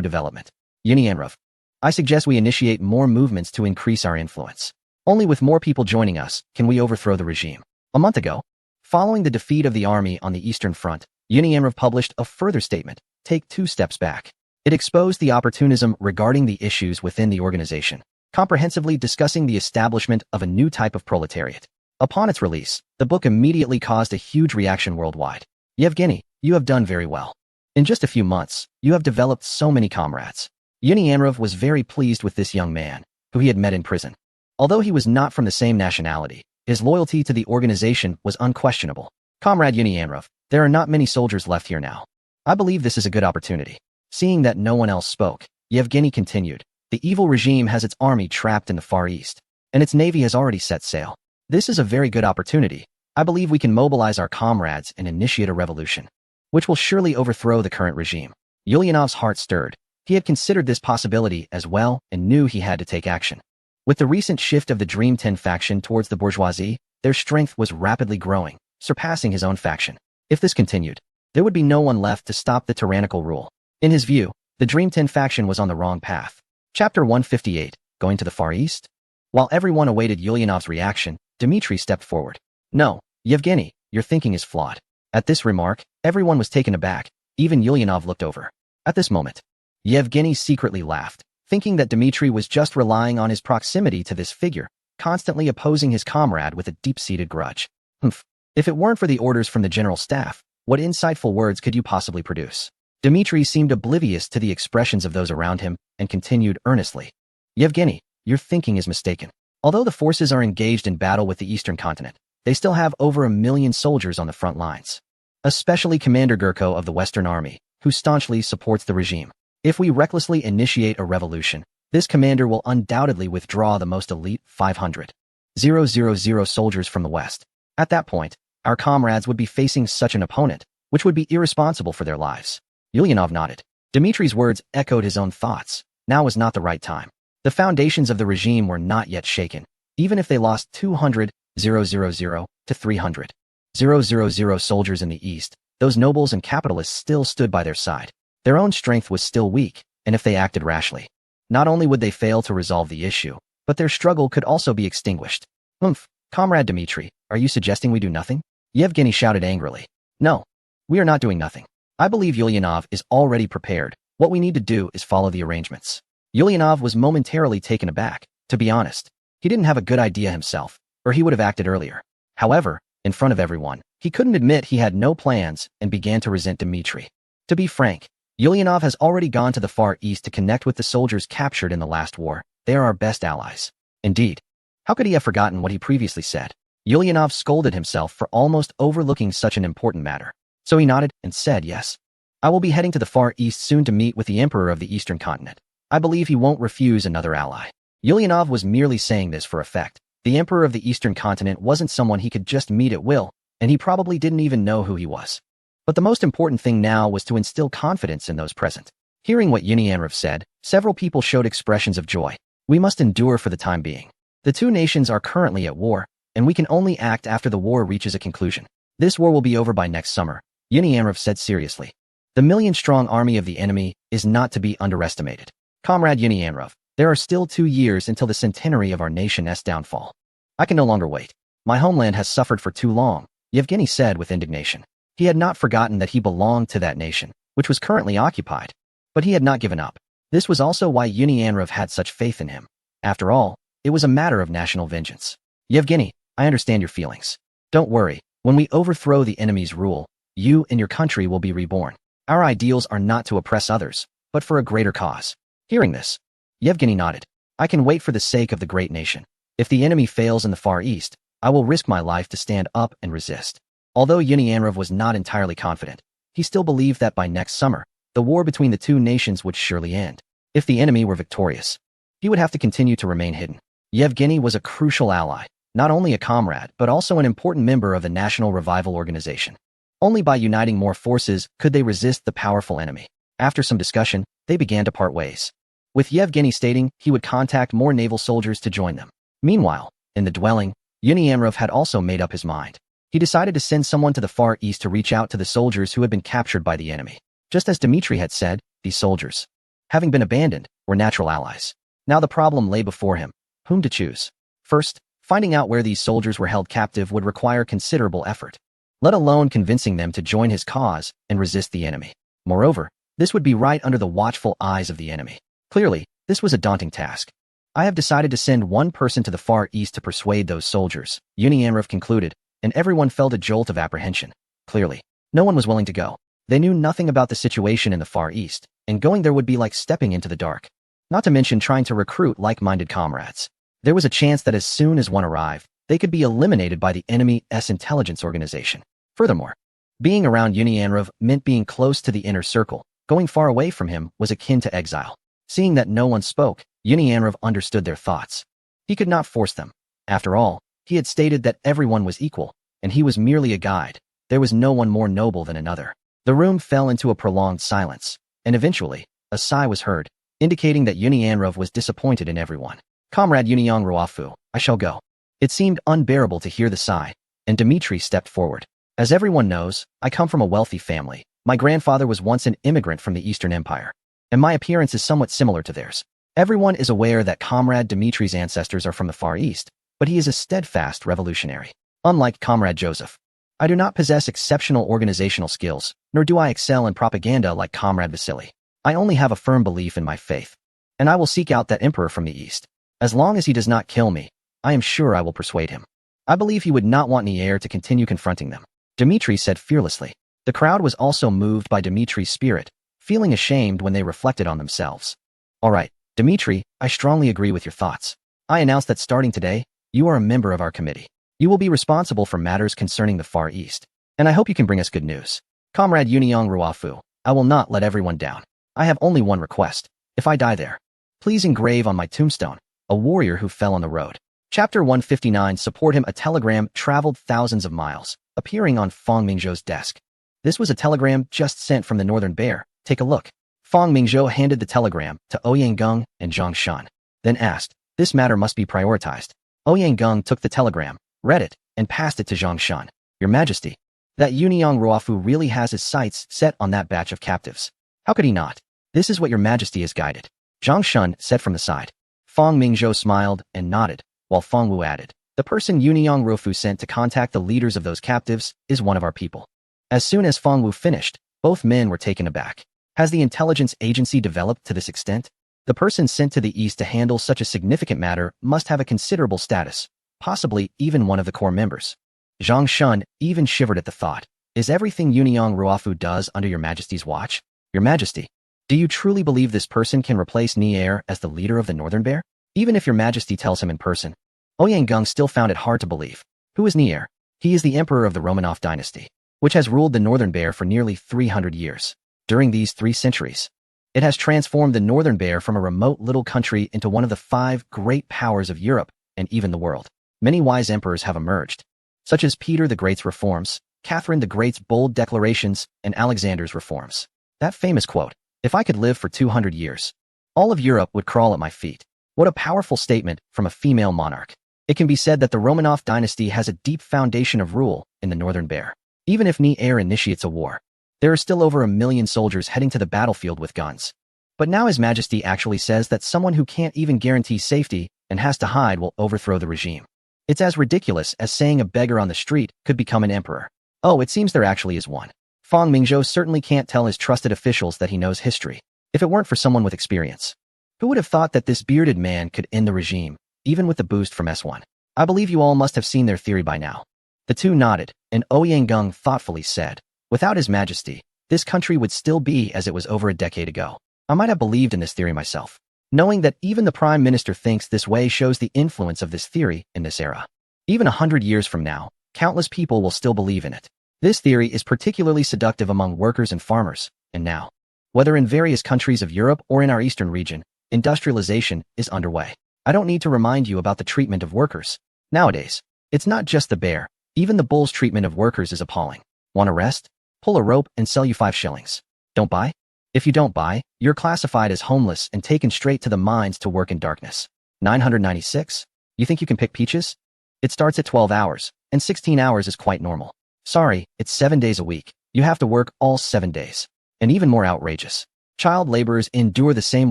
Speaker 1: development. Unianrov, I suggest we initiate more movements to increase our influence. Only with more people joining us can we overthrow the regime." A month ago, following the defeat of the army on the Eastern Front, Unianrov published a further statement, "Take 2 steps back." It exposed the opportunism regarding the issues within the organization, comprehensively discussing the establishment of a new type of proletariat. Upon its release, the book immediately caused a huge reaction worldwide. "Yevgeny, you have done very well. In just a few months, you have developed so many comrades." Unianrov was very pleased with this young man, who he had met in prison. Although he was not from the same nationality, his loyalty to the organization was unquestionable. "Comrade Unianrov, there are not many soldiers left here now. I believe this is a good opportunity." Seeing that no one else spoke, Yevgeny continued, "The evil regime has its army trapped in the Far East, and its navy has already set sail. This is a very good opportunity. I believe we can mobilize our comrades and initiate a revolution, which will surely overthrow the current regime." Ulyanov's heart stirred. He had considered this possibility as well and knew he had to take action. With the recent shift of the Dream 10 faction towards the bourgeoisie, their strength was rapidly growing, surpassing his own faction. If this continued, there would be no one left to stop the tyrannical rule. In his view, the Dream 10 faction was on the wrong path. Chapter 158, Going to the Far East? While everyone awaited Ulyanov's reaction, Dmitry stepped forward. "No, Yevgeny, your thinking is flawed." At this remark, everyone was taken aback. Even Ulyanov looked over. At this moment, Yevgeny secretly laughed, thinking that Dmitry was just relying on his proximity to this figure, constantly opposing his comrade with a deep-seated grudge. "Humph. If it weren't for the orders from the general staff, what insightful words could you possibly produce?" Dmitry seemed oblivious to the expressions of those around him and continued earnestly. "Yevgeny, your thinking is mistaken. Although the forces are engaged in battle with the Eastern continent, they still have over 1 million soldiers on the front lines, especially Commander Gurko of the Western Army, who staunchly supports the regime. If we recklessly initiate a revolution, this commander will undoubtedly withdraw the most elite 500,000 soldiers from the West. At that point, our comrades would be facing such an opponent, which would be irresponsible for their lives." Ulyanov nodded. Dmitry's words echoed his own thoughts. Now was not the right time. The foundations of the regime were not yet shaken, even if they lost 200,000 to 300,000 soldiers in the East. Those nobles and capitalists still stood by their side. Their own strength was still weak, and if they acted rashly, not only would they fail to resolve the issue, but their struggle could also be extinguished. "Humph, Comrade Dmitry, are you suggesting we do nothing?" Yevgeny shouted angrily. "No, we are not doing nothing. I believe Ulyanov is already prepared. What we need to do is follow the arrangements." Ulyanov was momentarily taken aback. To be honest, he didn't have a good idea himself, or he would have acted earlier. However, in front of everyone, he couldn't admit he had no plans and began to resent Dmitry. To be frank, Ulyanov has already gone to the Far East to connect with the soldiers captured in the last war. They are our best allies. Indeed, how could he have forgotten what he previously said? Ulyanov scolded himself for almost overlooking such an important matter. So he nodded and said, "Yes. I will be heading to the Far East soon to meet with the Emperor of the Eastern continent. I believe he won't refuse another ally." Ulyanov was merely saying this for effect. The Emperor of the Eastern continent wasn't someone he could just meet at will, and he probably didn't even know who he was. But the most important thing now was to instill confidence in those present. Hearing what Unianrov said, several people showed expressions of joy. "We must endure for the time being. The two nations are currently at war, and we can only act after the war reaches a conclusion. This war will be over by next summer," Unianrov said seriously. "The million-strong army of the enemy is not to be underestimated. Comrade Unianrov, there are still 2 years until the centenary of our nation's downfall. I can no longer wait. My homeland has suffered for too long," Yevgeny said with indignation. He had not forgotten that he belonged to that nation, which was currently occupied. But he had not given up. This was also why Unianrov had such faith in him. After all, it was a matter of national vengeance. "Yevgeny, I understand your feelings. Don't worry, When we overthrow the enemy's rule, you and your country will be reborn. Our ideals are not to oppress others, but for a greater cause. Hearing this, Yevgeny nodded. I can wait for the sake of the great nation. If the enemy fails in the Far East, I will risk my life to stand up and resist. Although Ulyanov was not entirely confident, he still believed that by next summer, the war between the two nations would surely end. If the enemy were victorious, he would have to continue to remain hidden. Yevgeny was a crucial ally, not only a comrade, but also an important member of the National Revival Organization. Only by uniting more forces could they resist the powerful enemy. After some discussion, they began to part ways, with Yevgeny stating he would contact more naval soldiers to join them. Meanwhile, in the dwelling, Ulyanov had also made up his mind. He decided to send someone to the Far East to reach out to the soldiers who had been captured by the enemy. Just as Dmitri had said, these soldiers, having been abandoned, were natural allies. Now the problem lay before him: whom to choose. First, finding out where these soldiers were held captive would require considerable effort, let alone convincing them to join his cause and resist the enemy. Moreover, this would be right under the watchful eyes of the enemy. Clearly, this was a daunting task. I have decided to send one person to the Far East to persuade those soldiers, Ulyanov concluded, and everyone felt a jolt of apprehension. Clearly, no one was willing to go. They knew nothing about the situation in the Far East, and going there would be like stepping into the dark. Not to mention trying to recruit like-minded comrades. There was a chance that as soon as one arrived, they could be eliminated by the enemy's intelligence organization. Furthermore, being around Ulyanov meant being close to the inner circle. Going far away from him was akin to exile. Seeing that no one spoke, Ulyanov understood their thoughts. He could not force them. After all, he had stated that everyone was equal, and he was merely a guide. There was no one more noble than another. The room fell into a prolonged silence, and eventually, a sigh was heard, indicating that Ulyanov was disappointed in everyone. Comrade Ulyanov, I shall go. It seemed unbearable to hear the sigh, and Dmitri stepped forward. As everyone knows, I come from a wealthy family. My grandfather was once an immigrant from the Eastern Empire, and my appearance is somewhat similar to theirs. Everyone is aware that Comrade Dmitri's ancestors are from the Far East, but he is a steadfast revolutionary. Unlike Comrade Joseph, I do not possess exceptional organizational skills, nor do I excel in propaganda like Comrade Vasily. I only have a firm belief in my faith, and I will seek out that emperor from the East. As long as he does not kill me, I am sure I will persuade him. I believe he would not want Nier to continue confronting them, Dmitri said fearlessly. The crowd was also moved by Dmitri's spirit, feeling ashamed when they reflected on themselves. All right, Dmitri, I strongly agree with your thoughts. I announce that starting today, you are a member of our committee. You will be responsible for matters concerning the Far East, and I hope you can bring us good news. Comrade Ulyanov, I will not let everyone down. I have only one request. If I die there, please engrave on my tombstone, a warrior who fell on the road. Chapter 159. Support him. A telegram traveled thousands of miles, appearing on Fang Mingzhou's desk. This was a telegram just sent from the Northern Bear. Take a look. Fang Mingzhou handed the telegram to Ouyang and Zhang Shan, then asked, this matter must be prioritized. Ouyang took the telegram, read it, and passed it to Zhang Shan. Your Majesty, that Ulyanov really has his sights set on that batch of captives. How could he not? This is what your Majesty has guided. Zhang Shan said from the side. Fang Mingzhou smiled and nodded, while Fang Wu added, the person Ulyanov sent to contact the leaders of those captives is one of our people. As soon as Fang Wu finished, both men were taken aback. Has the intelligence agency developed to this extent? The person sent to the East to handle such a significant matter must have a considerable status, possibly even one of the core members. Zhang Shan even shivered at the thought. Is everything Ulyanov does under your Majesty's watch? Your Majesty, do you truly believe this person can replace Nier as the leader of the Northern Bear? Even if your Majesty tells him in person. Ouyang still found it hard to believe. Who is Nier? He is the emperor of the Romanov dynasty, which has ruled the Northern Bear for nearly 300 years. During these 3 centuries, it has transformed the Northern Bear from a remote little country into one of the 5 great powers of Europe and even the world. Many wise emperors have emerged, such as Peter the Great's reforms, Catherine the Great's bold declarations, and Alexander's reforms. That famous quote, if I could live for 200 years, all of Europe would crawl at my feet. What a powerful statement from a female monarch. It can be said that the Romanov dynasty has a deep foundation of rule in the Northern Bear. Even if Nier initiates a war, there are still over 1 million soldiers heading to the battlefield with guns. But now His Majesty actually says that someone who can't even guarantee safety and has to hide will overthrow the regime. It's as ridiculous as saying a beggar on the street could become an emperor. Oh, it seems there actually is one. Fang Mingzhou certainly can't tell his trusted officials that he knows history, if it weren't for someone with experience. Who would have thought that this bearded man could end the regime, even with the boost from S1? I believe you all must have seen their theory by now. The two nodded, and Ouyang thoughtfully said, "Without His Majesty, this country would still be as it was over a decade ago." I might have believed in this theory myself. Knowing that even the Prime Minister thinks this way shows the influence of this theory in this era. Even 100 years from now, countless people will still believe in it. This theory is particularly seductive among workers and farmers, and now, whether in various countries of Europe or in our eastern region, industrialization is underway. I don't need to remind you about the treatment of workers. Nowadays, it's not just the bear, even the bull's treatment of workers is appalling. Want a rest? Pull a rope and sell you 5 shillings. Don't buy? If you don't buy, you're classified as homeless and taken straight to the mines to work in darkness. 996? You think you can pick peaches? It starts at 12 hours, and 16 hours is quite normal. Sorry, it's 7 days a week. You have to work all 7 days. And even more outrageous, child laborers endure the same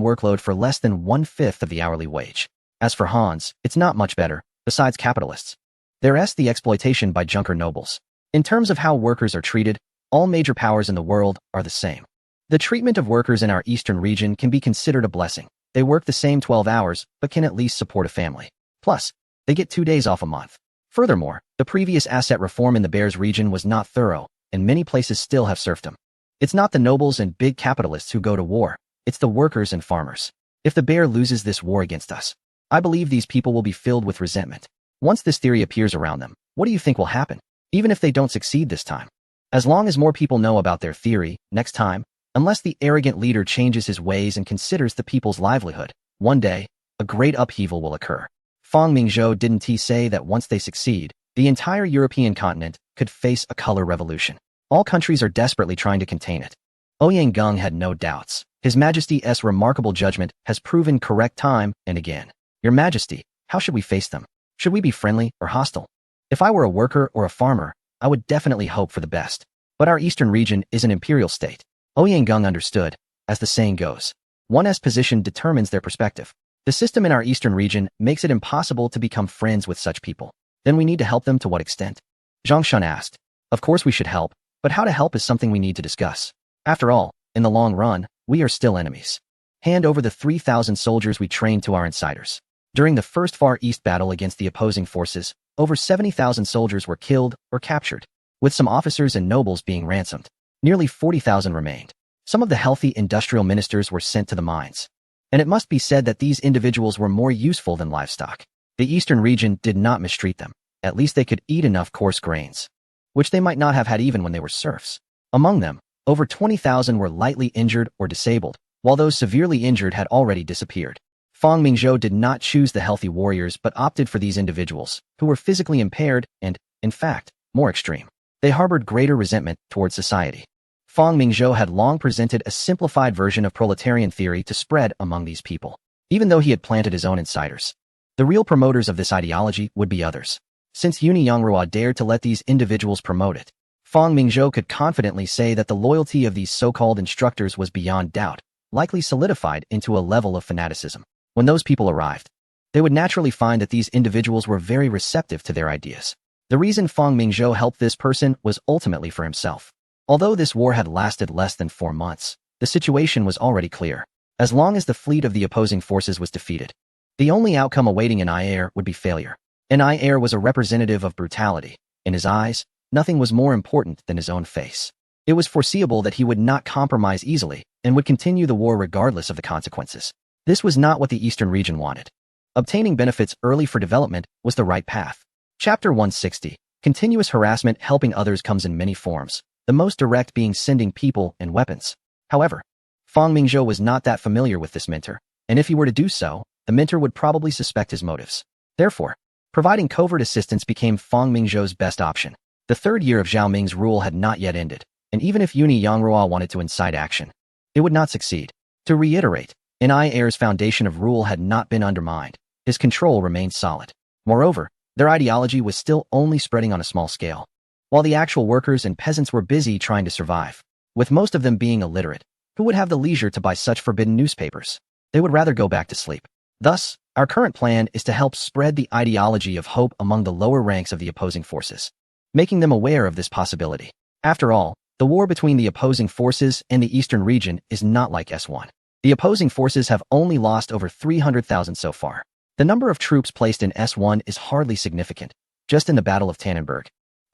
Speaker 1: workload for less than 1/5 of the hourly wage. As for Hans, it's not much better, besides capitalists. There's the exploitation by junker nobles. In terms of how workers are treated, all major powers in the world are the same. The treatment of workers in our eastern region can be considered a blessing. They work the same 12 hours, but can at least support a family. Plus, they get 2 days off a month. Furthermore, the previous asset reform in the Bears region was not thorough, and many places still have serfdom. It's not the nobles and big capitalists who go to war, it's the workers and farmers. If the Bear loses this war against us, I believe these people will be filled with resentment. Once this theory appears around them, what do you think will happen? Even if they don't succeed this time. As long as more people know about their theory, next time, unless the arrogant leader changes his ways and considers the people's livelihood, one day, a great upheaval will occur. Fang Mingzhou didn't he say that once they succeed, the entire European continent could face a color revolution. All countries are desperately trying to contain it. Ouyang had no doubts. His Majesty's remarkable judgment has proven correct time and again. Your Majesty, how should we face them? Should we be friendly or hostile? If I were a worker or a farmer, I would definitely hope for the best. But our eastern region is an imperial state. Ouyang understood, as the saying goes, one's position determines their perspective. The system in our eastern region makes it impossible to become friends with such people. Then we need to help them to what extent? Zhang Shun asked. Of course we should help, but how to help is something we need to discuss. After all, in the long run, we are still enemies. Hand over the 3,000 soldiers we trained to our insiders. During the first Far East battle against the opposing forces, over 70,000 soldiers were killed or captured, with some officers and nobles being ransomed. Nearly 40,000 remained. Some of the healthy industrial ministers were sent to the mines. And it must be said that these individuals were more useful than livestock. The eastern region did not mistreat them. At least they could eat enough coarse grains, which they might not have had even when they were serfs. Among them, over 20,000 were lightly injured or disabled, while those severely injured had already disappeared. Fang Mingzhou did not choose the healthy warriors but opted for these individuals, who were physically impaired and, in fact, more extreme. They harbored greater resentment towards society. Fang Mingzhou had long presented a simplified version of proletarian theory to spread among these people, even though he had planted his own insiders. The real promoters of this ideology would be others. Since Uni Yangrua dared to let these individuals promote it, Fang Mingzhou could confidently say that the loyalty of these so-called instructors was beyond doubt, likely solidified into a level of fanaticism. When those people arrived, they would naturally find that these individuals were very receptive to their ideas. The reason Fang Mingzhou helped this person was ultimately for himself. Although this war had lasted less than 4 months, the situation was already clear. As long as the fleet of the opposing forces was defeated, the only outcome awaiting An would be failure. An was a representative of brutality. In his eyes, nothing was more important than his own face. It was foreseeable that he would not compromise easily and would continue the war regardless of the consequences. This was not what the eastern region wanted. Obtaining benefits early for development was the right path. Chapter 160. Continuous harassment helping others comes in many forms, the most direct being sending people and weapons. However, Fang Mingzhou was not that familiar with this mentor, and if he were to do so, the mentor would probably suspect his motives. Therefore, providing covert assistance became Fang Mingzhou's best option. The 3rd year of Zhao Ming's rule had not yet ended, and even if Uni Yangrua wanted to incite action, it would not succeed. To reiterate, An foundation of rule had not been undermined. His control remained solid. Moreover, their ideology was still only spreading on a small scale, while the actual workers and peasants were busy trying to survive. With most of them being illiterate, who would have the leisure to buy such forbidden newspapers? They would rather go back to sleep. Thus, our current plan is to help spread the ideology of hope among the lower ranks of the opposing forces, making them aware of this possibility. After all, the war between the opposing forces and the eastern region is not like S1. The opposing forces have only lost over 300,000 so far. The number of troops placed in S1 is hardly significant. Just in the Battle of Tannenberg,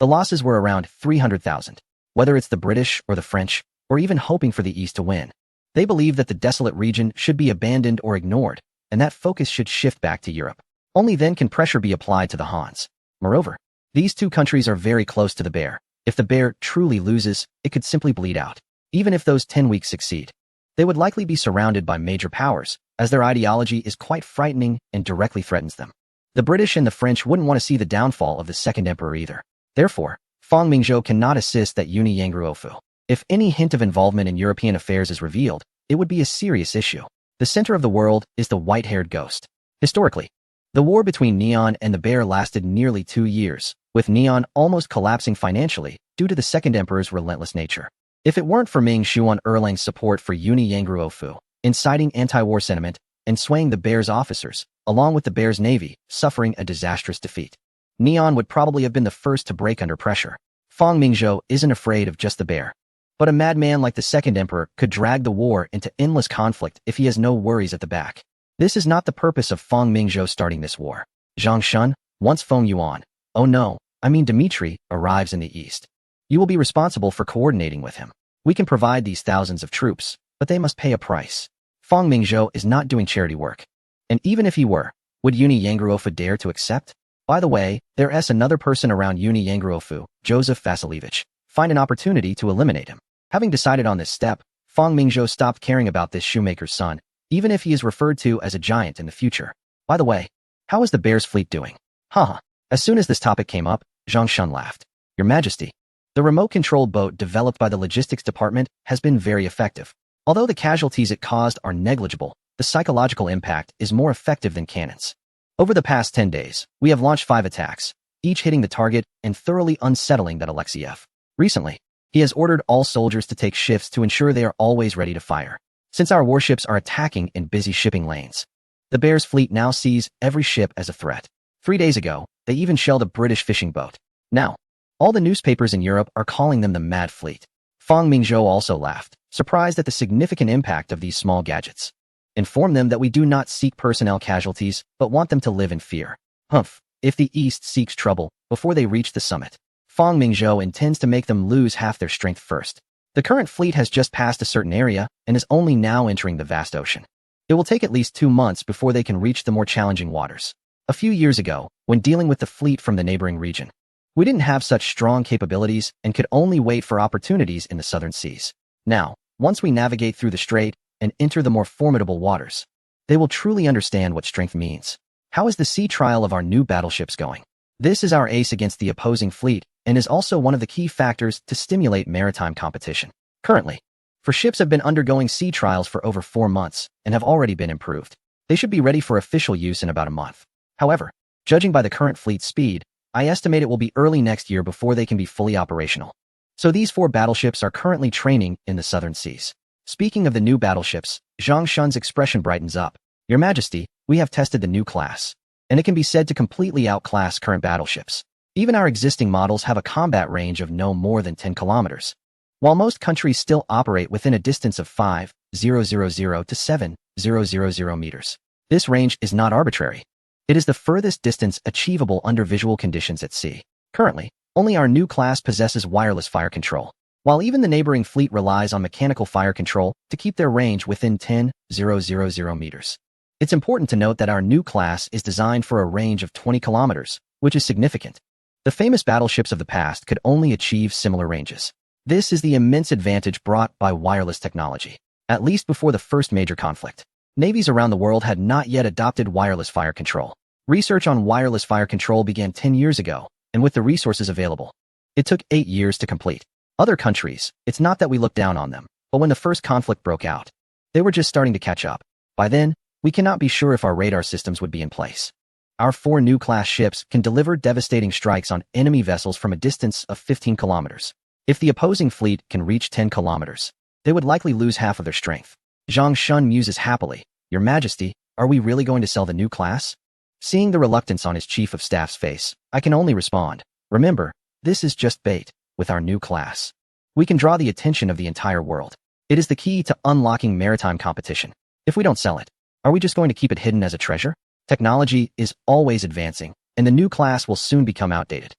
Speaker 1: The losses were around 300,000. Whether it's the British or the French, or even hoping for the East to win, they believe that the desolate region should be abandoned or ignored, and that focus should shift back to Europe. Only then can pressure be applied to the Hans. Moreover, these two countries are very close to the bear. If the bear truly loses, it could simply bleed out. Even if those 10 weeks succeed, they would likely be surrounded by major powers, as their ideology is quite frightening and directly threatens them. The British and the French wouldn't want to see the downfall of the second emperor either. Therefore, Fang Mingzhou cannot assist that Uni Yangruofu. If any hint of involvement in European affairs is revealed, it would be a serious issue. The center of the world is the white-haired ghost. Historically, the war between Neon and the bear lasted nearly 2 years, with Neon almost collapsing financially due to the second emperor's relentless nature. If it weren't for Ming Xuan Erlang's support for Uni Yangruofu, inciting anti-war sentiment and swaying the bear's officers, along with the bear's navy, suffering a disastrous defeat, Neon would probably have been the first to break under pressure. Fang Mingzhou isn't afraid of just the bear. But a madman like the second emperor could drag the war into endless conflict if he has no worries at the back. This is not the purpose of Fang Mingzhou starting this war. Zhang Shun, once Feng Yuan, oh no, I mean Dmitri, arrives in the east. You will be responsible for coordinating with him. We can provide these thousands of troops, but they must pay a price. Fang Mingzhou is not doing charity work. And even if he were, would Uni Yangruofu dare to accept? By the way, there's another person around Uni Yangruofu, Joseph Vasilievich. Find an opportunity to eliminate him. Having decided on this step, Fang Mingzhou stopped caring about this shoemaker's son, even if he is referred to as a giant in the future. By the way, how is the bear's fleet doing? Haha. As soon as this topic came up, Zhang Shun laughed. Your Majesty, the remote-controlled boat developed by the logistics department has been very effective. Although the casualties it caused are negligible, the psychological impact is more effective than cannons. Over the past 10 days, we have launched 5 attacks, each hitting the target and thoroughly unsettling that Alexiev. Recently, he has ordered all soldiers to take shifts to ensure they are always ready to fire. Since our warships are attacking in busy shipping lanes, the bear's fleet now sees every ship as a threat. 3 days ago, they even shelled a British fishing boat. Now, all the newspapers in Europe are calling them the Mad Fleet. Fang Mingzhou also laughed, surprised at the significant impact of these small gadgets. Inform them that we do not seek personnel casualties, but want them to live in fear. Humph, if the East seeks trouble before they reach the summit, Fang Mingzhou intends to make them lose half their strength first. The current fleet has just passed a certain area and is only now entering the vast ocean. It will take at least 2 months before they can reach the more challenging waters. A few years ago, when dealing with the fleet from the neighboring region, we didn't have such strong capabilities and could only wait for opportunities in the southern seas. Now, once we navigate through the strait and enter the more formidable waters, they will truly understand what strength means. How is the sea trial of our new battleships going? This is our ace against the opposing fleet and is also one of the key factors to stimulate maritime competition. Currently, ships have been undergoing sea trials for over 4 months and have already been improved. They should be ready for official use in about a month. However, judging by the current fleet speed, I estimate it will be early next year before they can be fully operational. So these 4 battleships are currently training in the southern seas. Speaking of the new battleships, Zhang Shun's expression brightens up. Your Majesty, we have tested the new class, and it can be said to completely outclass current battleships. Even our existing models have a combat range of no more than 10 kilometers. While most countries still operate within a distance of 5,000 to 7,000 meters. This range is not arbitrary. It is the furthest distance achievable under visual conditions at sea. Currently, only our new class possesses wireless fire control, while even the neighboring fleet relies on mechanical fire control to keep their range within 10,000 meters. It's important to note that our new class is designed for a range of 20 kilometers, which is significant. The famous battleships of the past could only achieve similar ranges. This is the immense advantage brought by wireless technology. At least before the first major conflict, navies around the world had not yet adopted wireless fire control. Research on wireless fire control began 10 years ago, and with the resources available, it took 8 years to complete. Other countries, it's not that we looked down on them, but when the first conflict broke out, they were just starting to catch up. By then, we cannot be sure if our radar systems would be in place. Our 4 new class ships can deliver devastating strikes on enemy vessels from a distance of 15 kilometers. If the opposing fleet can reach 10 kilometers, they would likely lose half of their strength. Zhang Shun muses happily. Your Majesty, are we really going to sell the new class? Seeing the reluctance on his chief of staff's face, I can only respond. Remember, this is just bait. With our new class, we can draw the attention of the entire world. It is the key to unlocking maritime competition. If we don't sell it, are we just going to keep it hidden as a treasure? Technology is always advancing, and the new class will soon become outdated.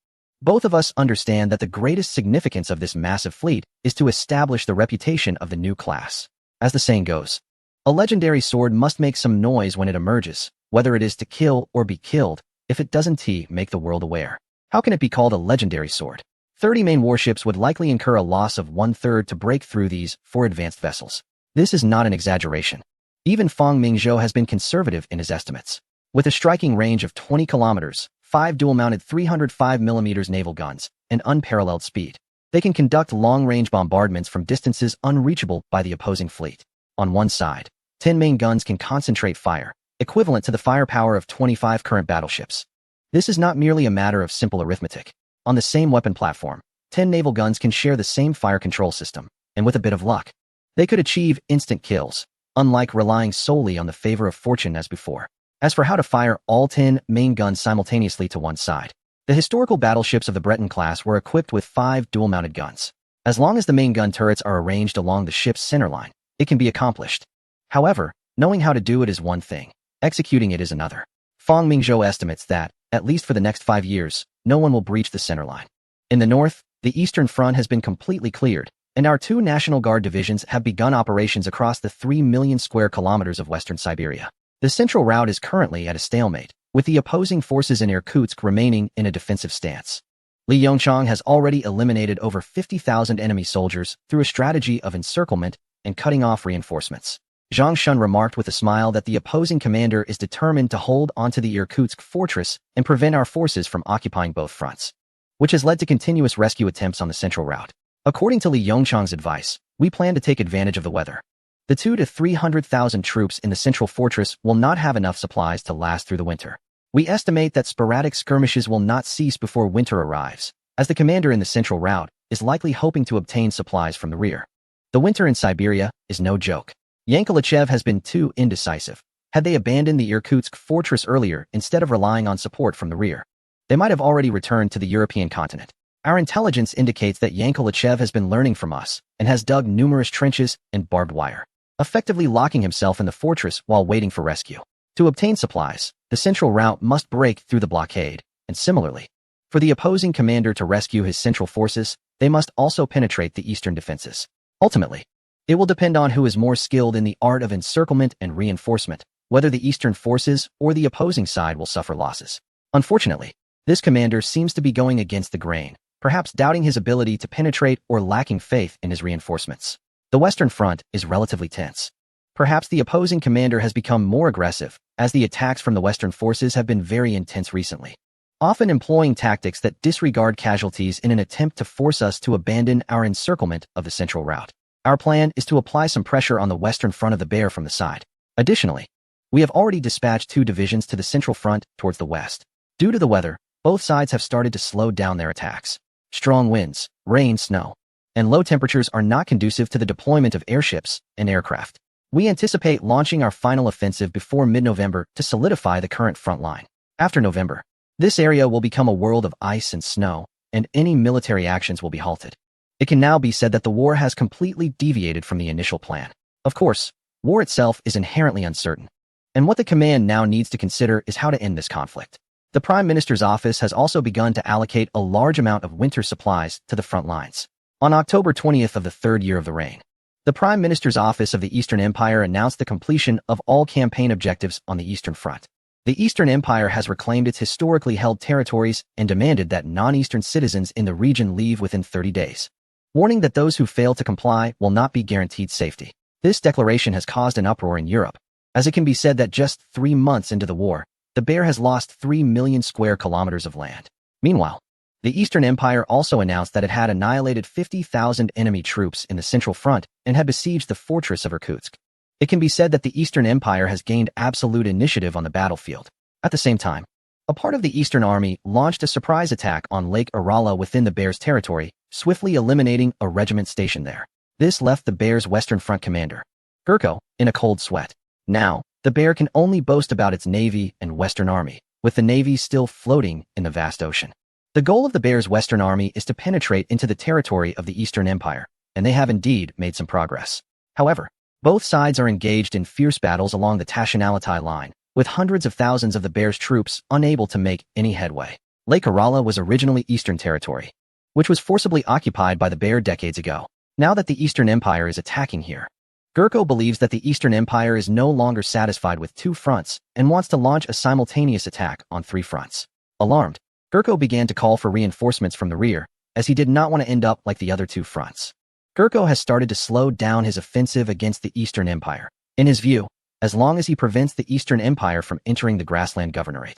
Speaker 1: Both of us understand that the greatest significance of this massive fleet is to establish the reputation of the new class. As the saying goes, a legendary sword must make some noise when it emerges, whether it is to kill or be killed. If it doesn't make the world aware, how can it be called a legendary sword? 30 main warships would likely incur a loss of 1/3 to break through these 4 advanced vessels. This is not an exaggeration. Even Fang Mingzhou has been conservative in his estimates. With a striking range of 20 kilometers, 5 dual-mounted 305mm naval guns, and unparalleled speed, they can conduct long-range bombardments from distances unreachable by the opposing fleet. On one side, 10 main guns can concentrate fire, equivalent to the firepower of 25 current battleships. This is not merely a matter of simple arithmetic. On the same weapon platform, 10 naval guns can share the same fire control system, and with a bit of luck, they could achieve instant kills, unlike relying solely on the favor of fortune as before. As for how to fire all 10 main guns simultaneously to one side, the historical battleships of the Breton class were equipped with 5 dual-mounted guns. As long as the main gun turrets are arranged along the ship's centerline, it can be accomplished. However, knowing how to do it is one thing, executing it is another. Fang Mingzhou estimates that, at least for the next 5 years, no one will breach the centerline. In the north, the eastern front has been completely cleared, and our 2 National Guard divisions have begun operations across the 3 million square kilometers of western Siberia. The central route is currently at a stalemate, with the opposing forces in Irkutsk remaining in a defensive stance. Li Yongchang has already eliminated over 50,000 enemy soldiers through a strategy of encirclement and cutting off reinforcements. Zhang Shun remarked with a smile that the opposing commander is determined to hold onto the Irkutsk fortress and prevent our forces from occupying both fronts, which has led to continuous rescue attempts on the central route. According to Li Yongchang's advice, we plan to take advantage of the weather. The 200,000 to 300,000 troops in the central fortress will not have enough supplies to last through the winter. We estimate that sporadic skirmishes will not cease before winter arrives, as the commander in the central route is likely hoping to obtain supplies from the rear. The winter in Siberia is no joke. Yankelchev has been too indecisive. Had they abandoned the Irkutsk fortress earlier instead of relying on support from the rear, they might have already returned to the European continent. Our intelligence indicates that Yankelchev has been learning from us and has dug numerous trenches and barbed wire, effectively locking himself in the fortress while waiting for rescue. To obtain supplies, the central route must break through the blockade, and similarly, for the opposing commander to rescue his central forces, they must also penetrate the eastern defenses. Ultimately, it will depend on who is more skilled in the art of encirclement and reinforcement, whether the eastern forces or the opposing side will suffer losses. Unfortunately, this commander seems to be going against the grain, perhaps doubting his ability to penetrate or lacking faith in his reinforcements. The Western Front is relatively tense. Perhaps the opposing commander has become more aggressive, as the attacks from the Western forces have been very intense recently, often employing tactics that disregard casualties in an attempt to force us to abandon our encirclement of the central route. Our plan is to apply some pressure on the western front of the bear from the side. Additionally, we have already dispatched 2 divisions to the central front towards the west. Due to the weather, both sides have started to slow down their attacks. Strong winds, rain, snow, and low temperatures are not conducive to the deployment of airships and aircraft. We anticipate launching our final offensive before mid-November to solidify the current front line. After November, this area will become a world of ice and snow, and any military actions will be halted. It can now be said that the war has completely deviated from the initial plan. Of course, war itself is inherently uncertain, and what the command now needs to consider is how to end this conflict. The Prime Minister's office has also begun to allocate a large amount of winter supplies to the front lines. On October 20th of the 3rd year of the reign, the Prime Minister's office of the Eastern Empire announced the completion of all campaign objectives on the Eastern Front. The Eastern Empire has reclaimed its historically held territories and demanded that non-Eastern citizens in the region leave within 30 days. Warning that those who fail to comply will not be guaranteed safety. This declaration has caused an uproar in Europe, as it can be said that just 3 months into the war, the bear has lost 3 million square kilometers of land. Meanwhile, the Eastern Empire also announced that it had annihilated 50,000 enemy troops in the Central Front and had besieged the fortress of Irkutsk. It can be said that the Eastern Empire has gained absolute initiative on the battlefield. At the same time, a part of the Eastern Army launched a surprise attack on Lake Urala within the bear's territory, swiftly eliminating a regiment stationed there. This left the bear's Western Front commander, Gurko, in a cold sweat. Now, the bear can only boast about its navy and Western Army, with the navy still floating in the vast ocean. The goal of the bear's Western Army is to penetrate into the territory of the Eastern Empire, and they have indeed made some progress. However, both sides are engaged in fierce battles along the Tashin-Altai line, with hundreds of thousands of the bear's troops unable to make any headway. Lake Kerala was originally Eastern territory, which was forcibly occupied by the Bear decades ago. Now that the Eastern Empire is attacking here, Gurko believes that the Eastern Empire is no longer satisfied with 2 fronts and wants to launch a simultaneous attack on 3 fronts. Alarmed, Gurko began to call for reinforcements from the rear, as he did not want to end up like the other 2 fronts. Gurko has started to slow down his offensive against the Eastern Empire. In his view, as long as he prevents the Eastern Empire from entering the grassland governorate,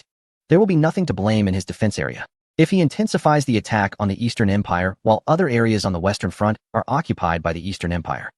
Speaker 1: there will be nothing to blame in his defense area. If he intensifies the attack on the Eastern Empire while other areas on the Western Front are occupied by the Eastern Empire,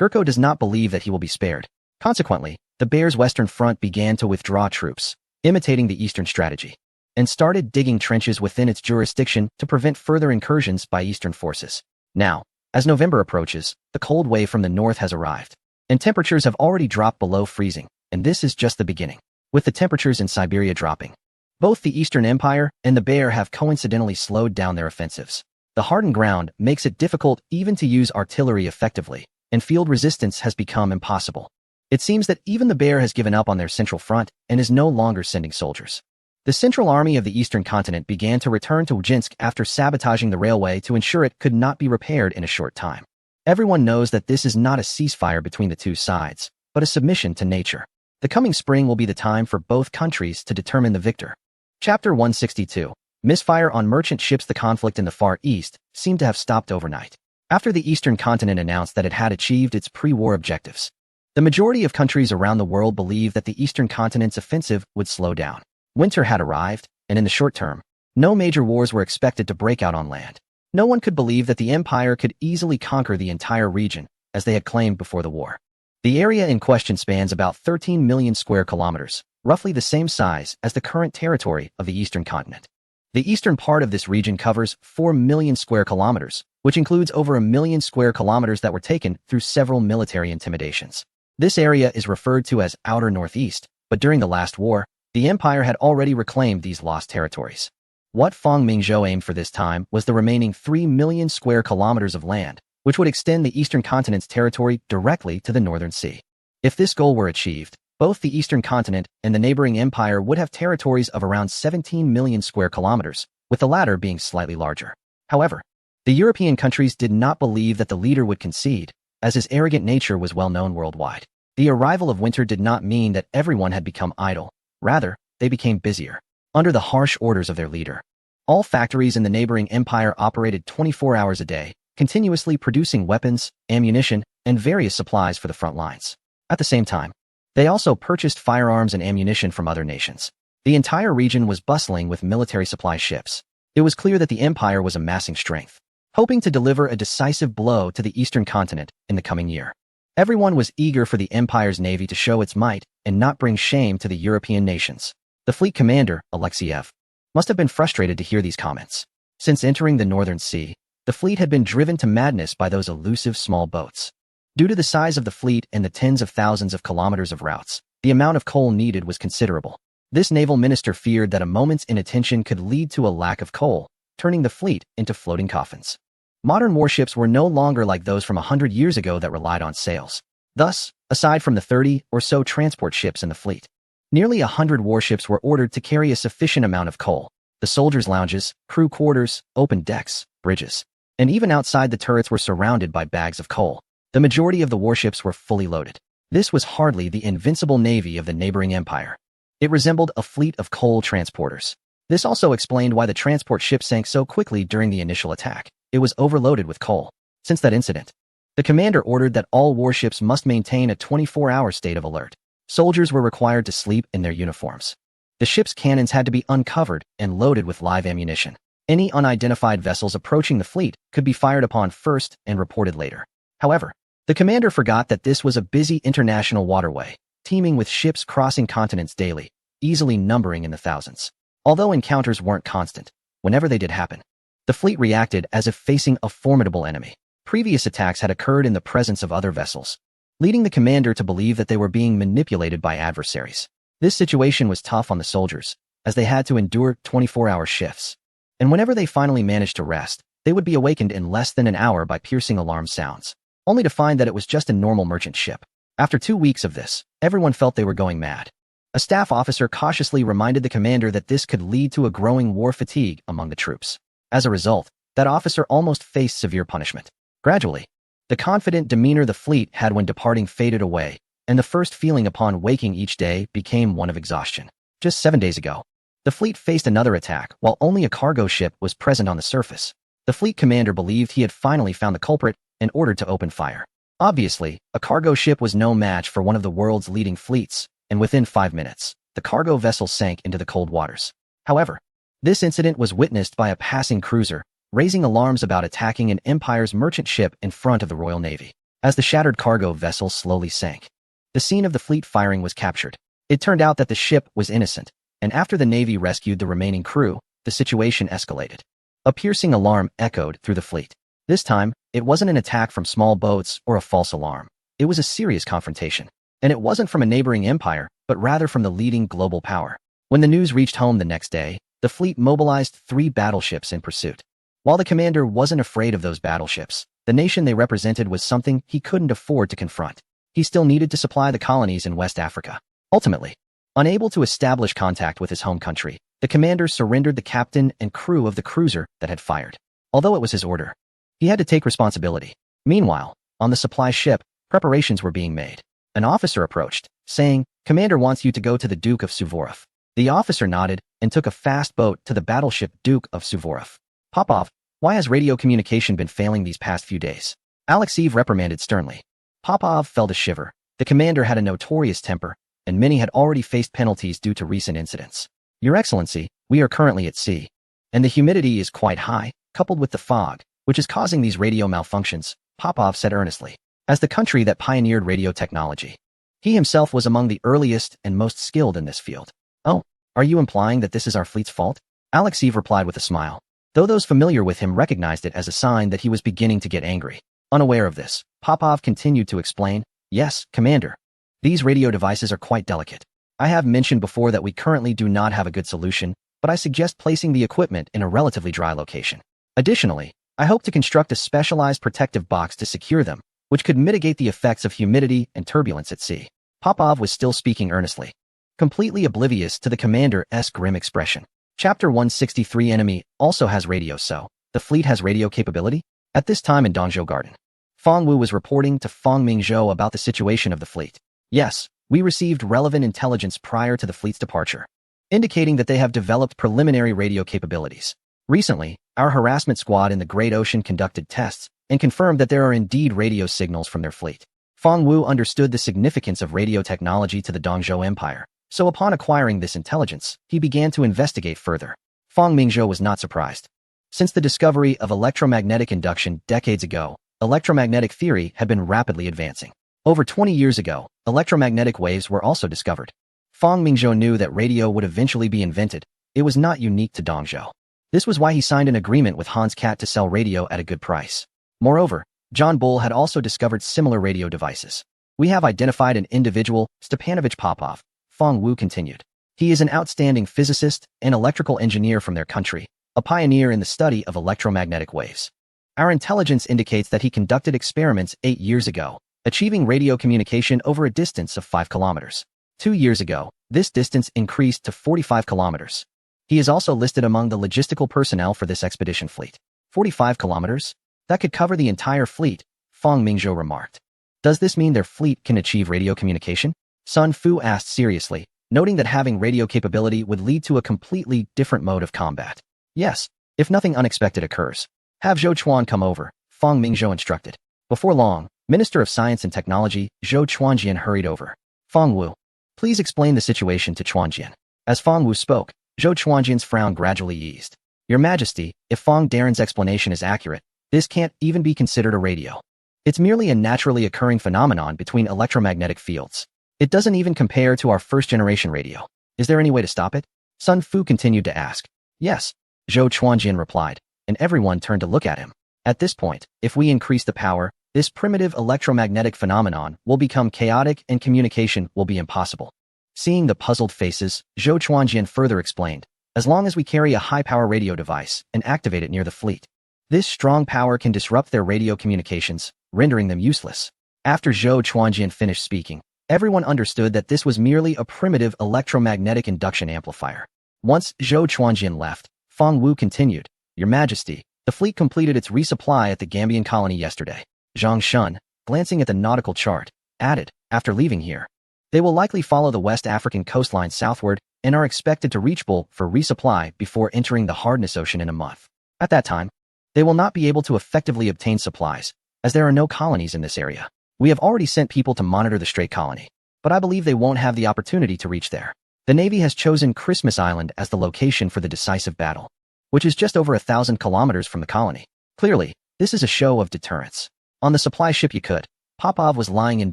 Speaker 1: Gurko does not believe that he will be spared. Consequently, the Bears' Western Front began to withdraw troops, imitating the Eastern strategy, and started digging trenches within its jurisdiction to prevent further incursions by Eastern forces. Now, as November approaches, the cold wave from the north has arrived, and temperatures have already dropped below freezing, and this is just the beginning. With the temperatures in Siberia dropping, both the Eastern Empire and the Bear have coincidentally slowed down their offensives. The hardened ground makes it difficult even to use artillery effectively, and field resistance has become impossible. It seems that even the Bear has given up on their central front and is no longer sending soldiers. The Central Army of the Eastern Continent began to return to Ujinsk after sabotaging the railway to ensure it could not be repaired in a short time. Everyone knows that this is not a ceasefire between the 2 sides, but a submission to nature. The coming spring will be the time for both countries to determine the victor. Chapter 162. Misfire on merchant ships. The conflict in the Far East seemed to have stopped overnight, after the Eastern Continent announced that it had achieved its pre-war objectives. The majority of countries around the world believed that the Eastern Continent's offensive would slow down. Winter had arrived, and in the short term, no major wars were expected to break out on land. No one could believe that the empire could easily conquer the entire region, as they had claimed before the war. The area in question spans about 13 million square kilometers, roughly the same size as the current territory of the Eastern Continent. The eastern part of this region covers 4 million square kilometers, which includes over 1 million square kilometers that were taken through several military intimidations. This area is referred to as Outer Northeast, but during the last war, the empire had already reclaimed these lost territories. What Feng Mingzhou aimed for this time was the remaining 3 million square kilometers of land, which would extend the Eastern Continent's territory directly to the Northern Sea. If this goal were achieved, both the Eastern Continent and the neighboring empire would have territories of around 17 million square kilometers, with the latter being slightly larger. However, the European countries did not believe that the leader would concede, as his arrogant nature was well known worldwide. The arrival of winter did not mean that everyone had become idle. Rather, they became busier, under the harsh orders of their leader. All factories in the neighboring empire operated 24 hours a day, continuously producing weapons, ammunition, and various supplies for the front lines. At the same time, they also purchased firearms and ammunition from other nations. The entire region was bustling with military supply ships. It was clear that the empire was amassing strength, hoping to deliver a decisive blow to the Eastern Continent in the coming year. Everyone was eager for the empire's navy to show its might and not bring shame to the European nations. The fleet commander, Alexeyev, must have been frustrated to hear these comments. Since entering the Northern Sea, the fleet had been driven to madness by those elusive small boats. Due to the size of the fleet and the tens of thousands of kilometers of routes, the amount of coal needed was considerable. This naval minister feared that a moment's inattention could lead to a lack of coal, turning the fleet into floating coffins. Modern warships were no longer like those from 100 years ago that relied on sails. Thus, aside from the 30 or so transport ships in the fleet, nearly 100 warships were ordered to carry a sufficient amount of coal. The soldiers' lounges, crew quarters, open decks, bridges, and even outside the turrets were surrounded by bags of coal. The majority of the warships were fully loaded. This was hardly the invincible navy of the neighboring empire. It resembled a fleet of coal transporters. This also explained why the transport ship sank so quickly during the initial attack. It was overloaded with coal. Since that incident, the commander ordered that all warships must maintain a 24-hour state of alert. Soldiers were required to sleep in their uniforms. The ship's cannons had to be uncovered and loaded with live ammunition. Any unidentified vessels approaching the fleet could be fired upon first and reported later. However, the commander forgot that this was a busy international waterway, teeming with ships crossing continents daily, easily numbering in the thousands. Although encounters weren't constant, whenever they did happen, the fleet reacted as if facing a formidable enemy. Previous attacks had occurred in the presence of other vessels, leading the commander to believe that they were being manipulated by adversaries. This situation was tough on the soldiers, as they had to endure 24-hour shifts. And whenever they finally managed to rest, they would be awakened in less than an hour by piercing alarm sounds, only to find that it was just a normal merchant ship. After 2 weeks of this, everyone felt they were going mad. A staff officer cautiously reminded the commander that this could lead to a growing war fatigue among the troops. As a result, that officer almost faced severe punishment. Gradually, the confident demeanor the fleet had when departing faded away, and the first feeling upon waking each day became one of exhaustion. Just 7 days ago, the fleet faced another attack while only a cargo ship was present on the surface. The fleet commander believed he had finally found the culprit and ordered to open fire. Obviously, a cargo ship was no match for one of the world's leading fleets, and within 5 minutes, the cargo vessel sank into the cold waters. However, this incident was witnessed by a passing cruiser, raising alarms about attacking an Empire's merchant ship in front of the Royal Navy. As the shattered cargo vessel slowly sank, the scene of the fleet firing was captured. It turned out that the ship was innocent, and after the Navy rescued the remaining crew, the situation escalated. A piercing alarm echoed through the fleet. This time, it wasn't an attack from small boats or a false alarm. It was a serious confrontation. And it wasn't from a neighboring empire, but rather from the leading global power. When the news reached home the next day, the fleet mobilized 3 battleships in pursuit. While the commander wasn't afraid of those battleships, the nation they represented was something he couldn't afford to confront. He still needed to supply the colonies in West Africa. Ultimately, unable to establish contact with his home country, the commander surrendered the captain and crew of the cruiser that had fired. Although it was his order, he had to take responsibility. Meanwhile, on the supply ship, preparations were being made. An officer approached, saying, "Commander wants you to go to the Duke of Suvorov." The officer nodded and took a fast boat to the battleship Duke of Suvorov. "Popov, why has radio communication been failing these past few days?" Alexeyev reprimanded sternly. Popov felt a shiver. The commander had a notorious temper, and many had already faced penalties due to recent incidents. "Your Excellency, we are currently at sea, and the humidity is quite high, coupled with the fog, which is causing these radio malfunctions," Popov said earnestly. As the country that pioneered radio technology, he himself was among the earliest and most skilled in this field. "Oh, are you implying that this is our fleet's fault?" Alexeyev replied with a smile, though those familiar with him recognized it as a sign that he was beginning to get angry. Unaware of this, Popov continued to explain, "Yes, Commander. These radio devices are quite delicate. I have mentioned before that we currently do not have a good solution, but I suggest placing the equipment in a relatively dry location. Additionally, I hope to construct a specialized protective box to secure them, which could mitigate the effects of humidity and turbulence at sea." Popov was still speaking earnestly, completely oblivious to the commander's grim expression. Chapter 163 Enemy also has radio, so the fleet has radio capability? At this time in Dongzhou Garden, Fang Wu was reporting to Fang Mingzhou about the situation of the fleet. "Yes, we received relevant intelligence prior to the fleet's departure, indicating that they have developed preliminary radio capabilities. Recently, our harassment squad in the Great Ocean conducted tests and confirmed that there are indeed radio signals from their fleet." Fang Wu understood the significance of radio technology to the Dongzhou Empire, so upon acquiring this intelligence, he began to investigate further. Fang Mingzhou was not surprised. Since the discovery of electromagnetic induction decades ago, electromagnetic theory had been rapidly advancing. Over 20 years ago, electromagnetic waves were also discovered. Fang Mingzhou knew that radio would eventually be invented. It was not unique to Dongzhou. This was why he signed an agreement with Hans Cat to sell radio at a good price. Moreover, John Bull had also discovered similar radio devices. "We have identified an individual, Stepanovich Popov," Fang Wu continued. "He is an outstanding physicist and electrical engineer from their country, a pioneer in the study of electromagnetic waves. Our intelligence indicates that he conducted experiments 8 years ago, achieving radio communication over a distance of 5 kilometers. 2 years ago, this distance increased to 45 kilometers. He is also listed among the logistical personnel for this expedition fleet." 45 kilometers? That could cover the entire fleet, Fang Mingzhou remarked. "Does this mean their fleet can achieve radio communication?" Sun Fu asked seriously, noting that having radio capability would lead to a completely different mode of combat. "Yes, if nothing unexpected occurs. Have Zhou Chuan come over," Fang Mingzhou instructed. Before long, Minister of Science and Technology Zhou Chuanjian hurried over. "Fang Wu, please explain the situation to Chuanjian." As Fang Wu spoke, Zhou Chuanjian's frown gradually eased. "Your Majesty, if Fang Darren's explanation is accurate, this can't even be considered a radio. It's merely a naturally occurring phenomenon between electromagnetic fields. It doesn't even compare to our first-generation radio. Is there any way to stop it?" Sun Fu continued to ask. "Yes," Zhou Chuanjian replied, and everyone turned to look at him. "At this point, if we increase the power, this primitive electromagnetic phenomenon will become chaotic and communication will be impossible." Seeing the puzzled faces, Zhou Chuanjian further explained, "As long as we carry a high-power radio device and activate it near the fleet, this strong power can disrupt their radio communications, rendering them useless." After Zhou Chuanjian finished speaking, Everyone understood that this was merely a primitive electromagnetic induction amplifier. Once Zhou Chuanjian left, Feng Wu continued, "Your Majesty, the fleet completed its resupply at the Gambian colony yesterday." Zhang Shun, glancing at the nautical chart, added, "After leaving here, they will likely follow the West African coastline southward and are expected to reach Bull for resupply before entering the Hardness Ocean in a month. At that time, they will not be able to effectively obtain supplies, as there are no colonies in this area. We have already sent people to monitor the Strait Colony, but I believe they won't have the opportunity to reach there. The Navy has chosen Christmas Island as the location for the decisive battle, which is just over 1,000 kilometers from the colony. Clearly, this is a show of deterrence." On the supply ship Yakut, Popov was lying in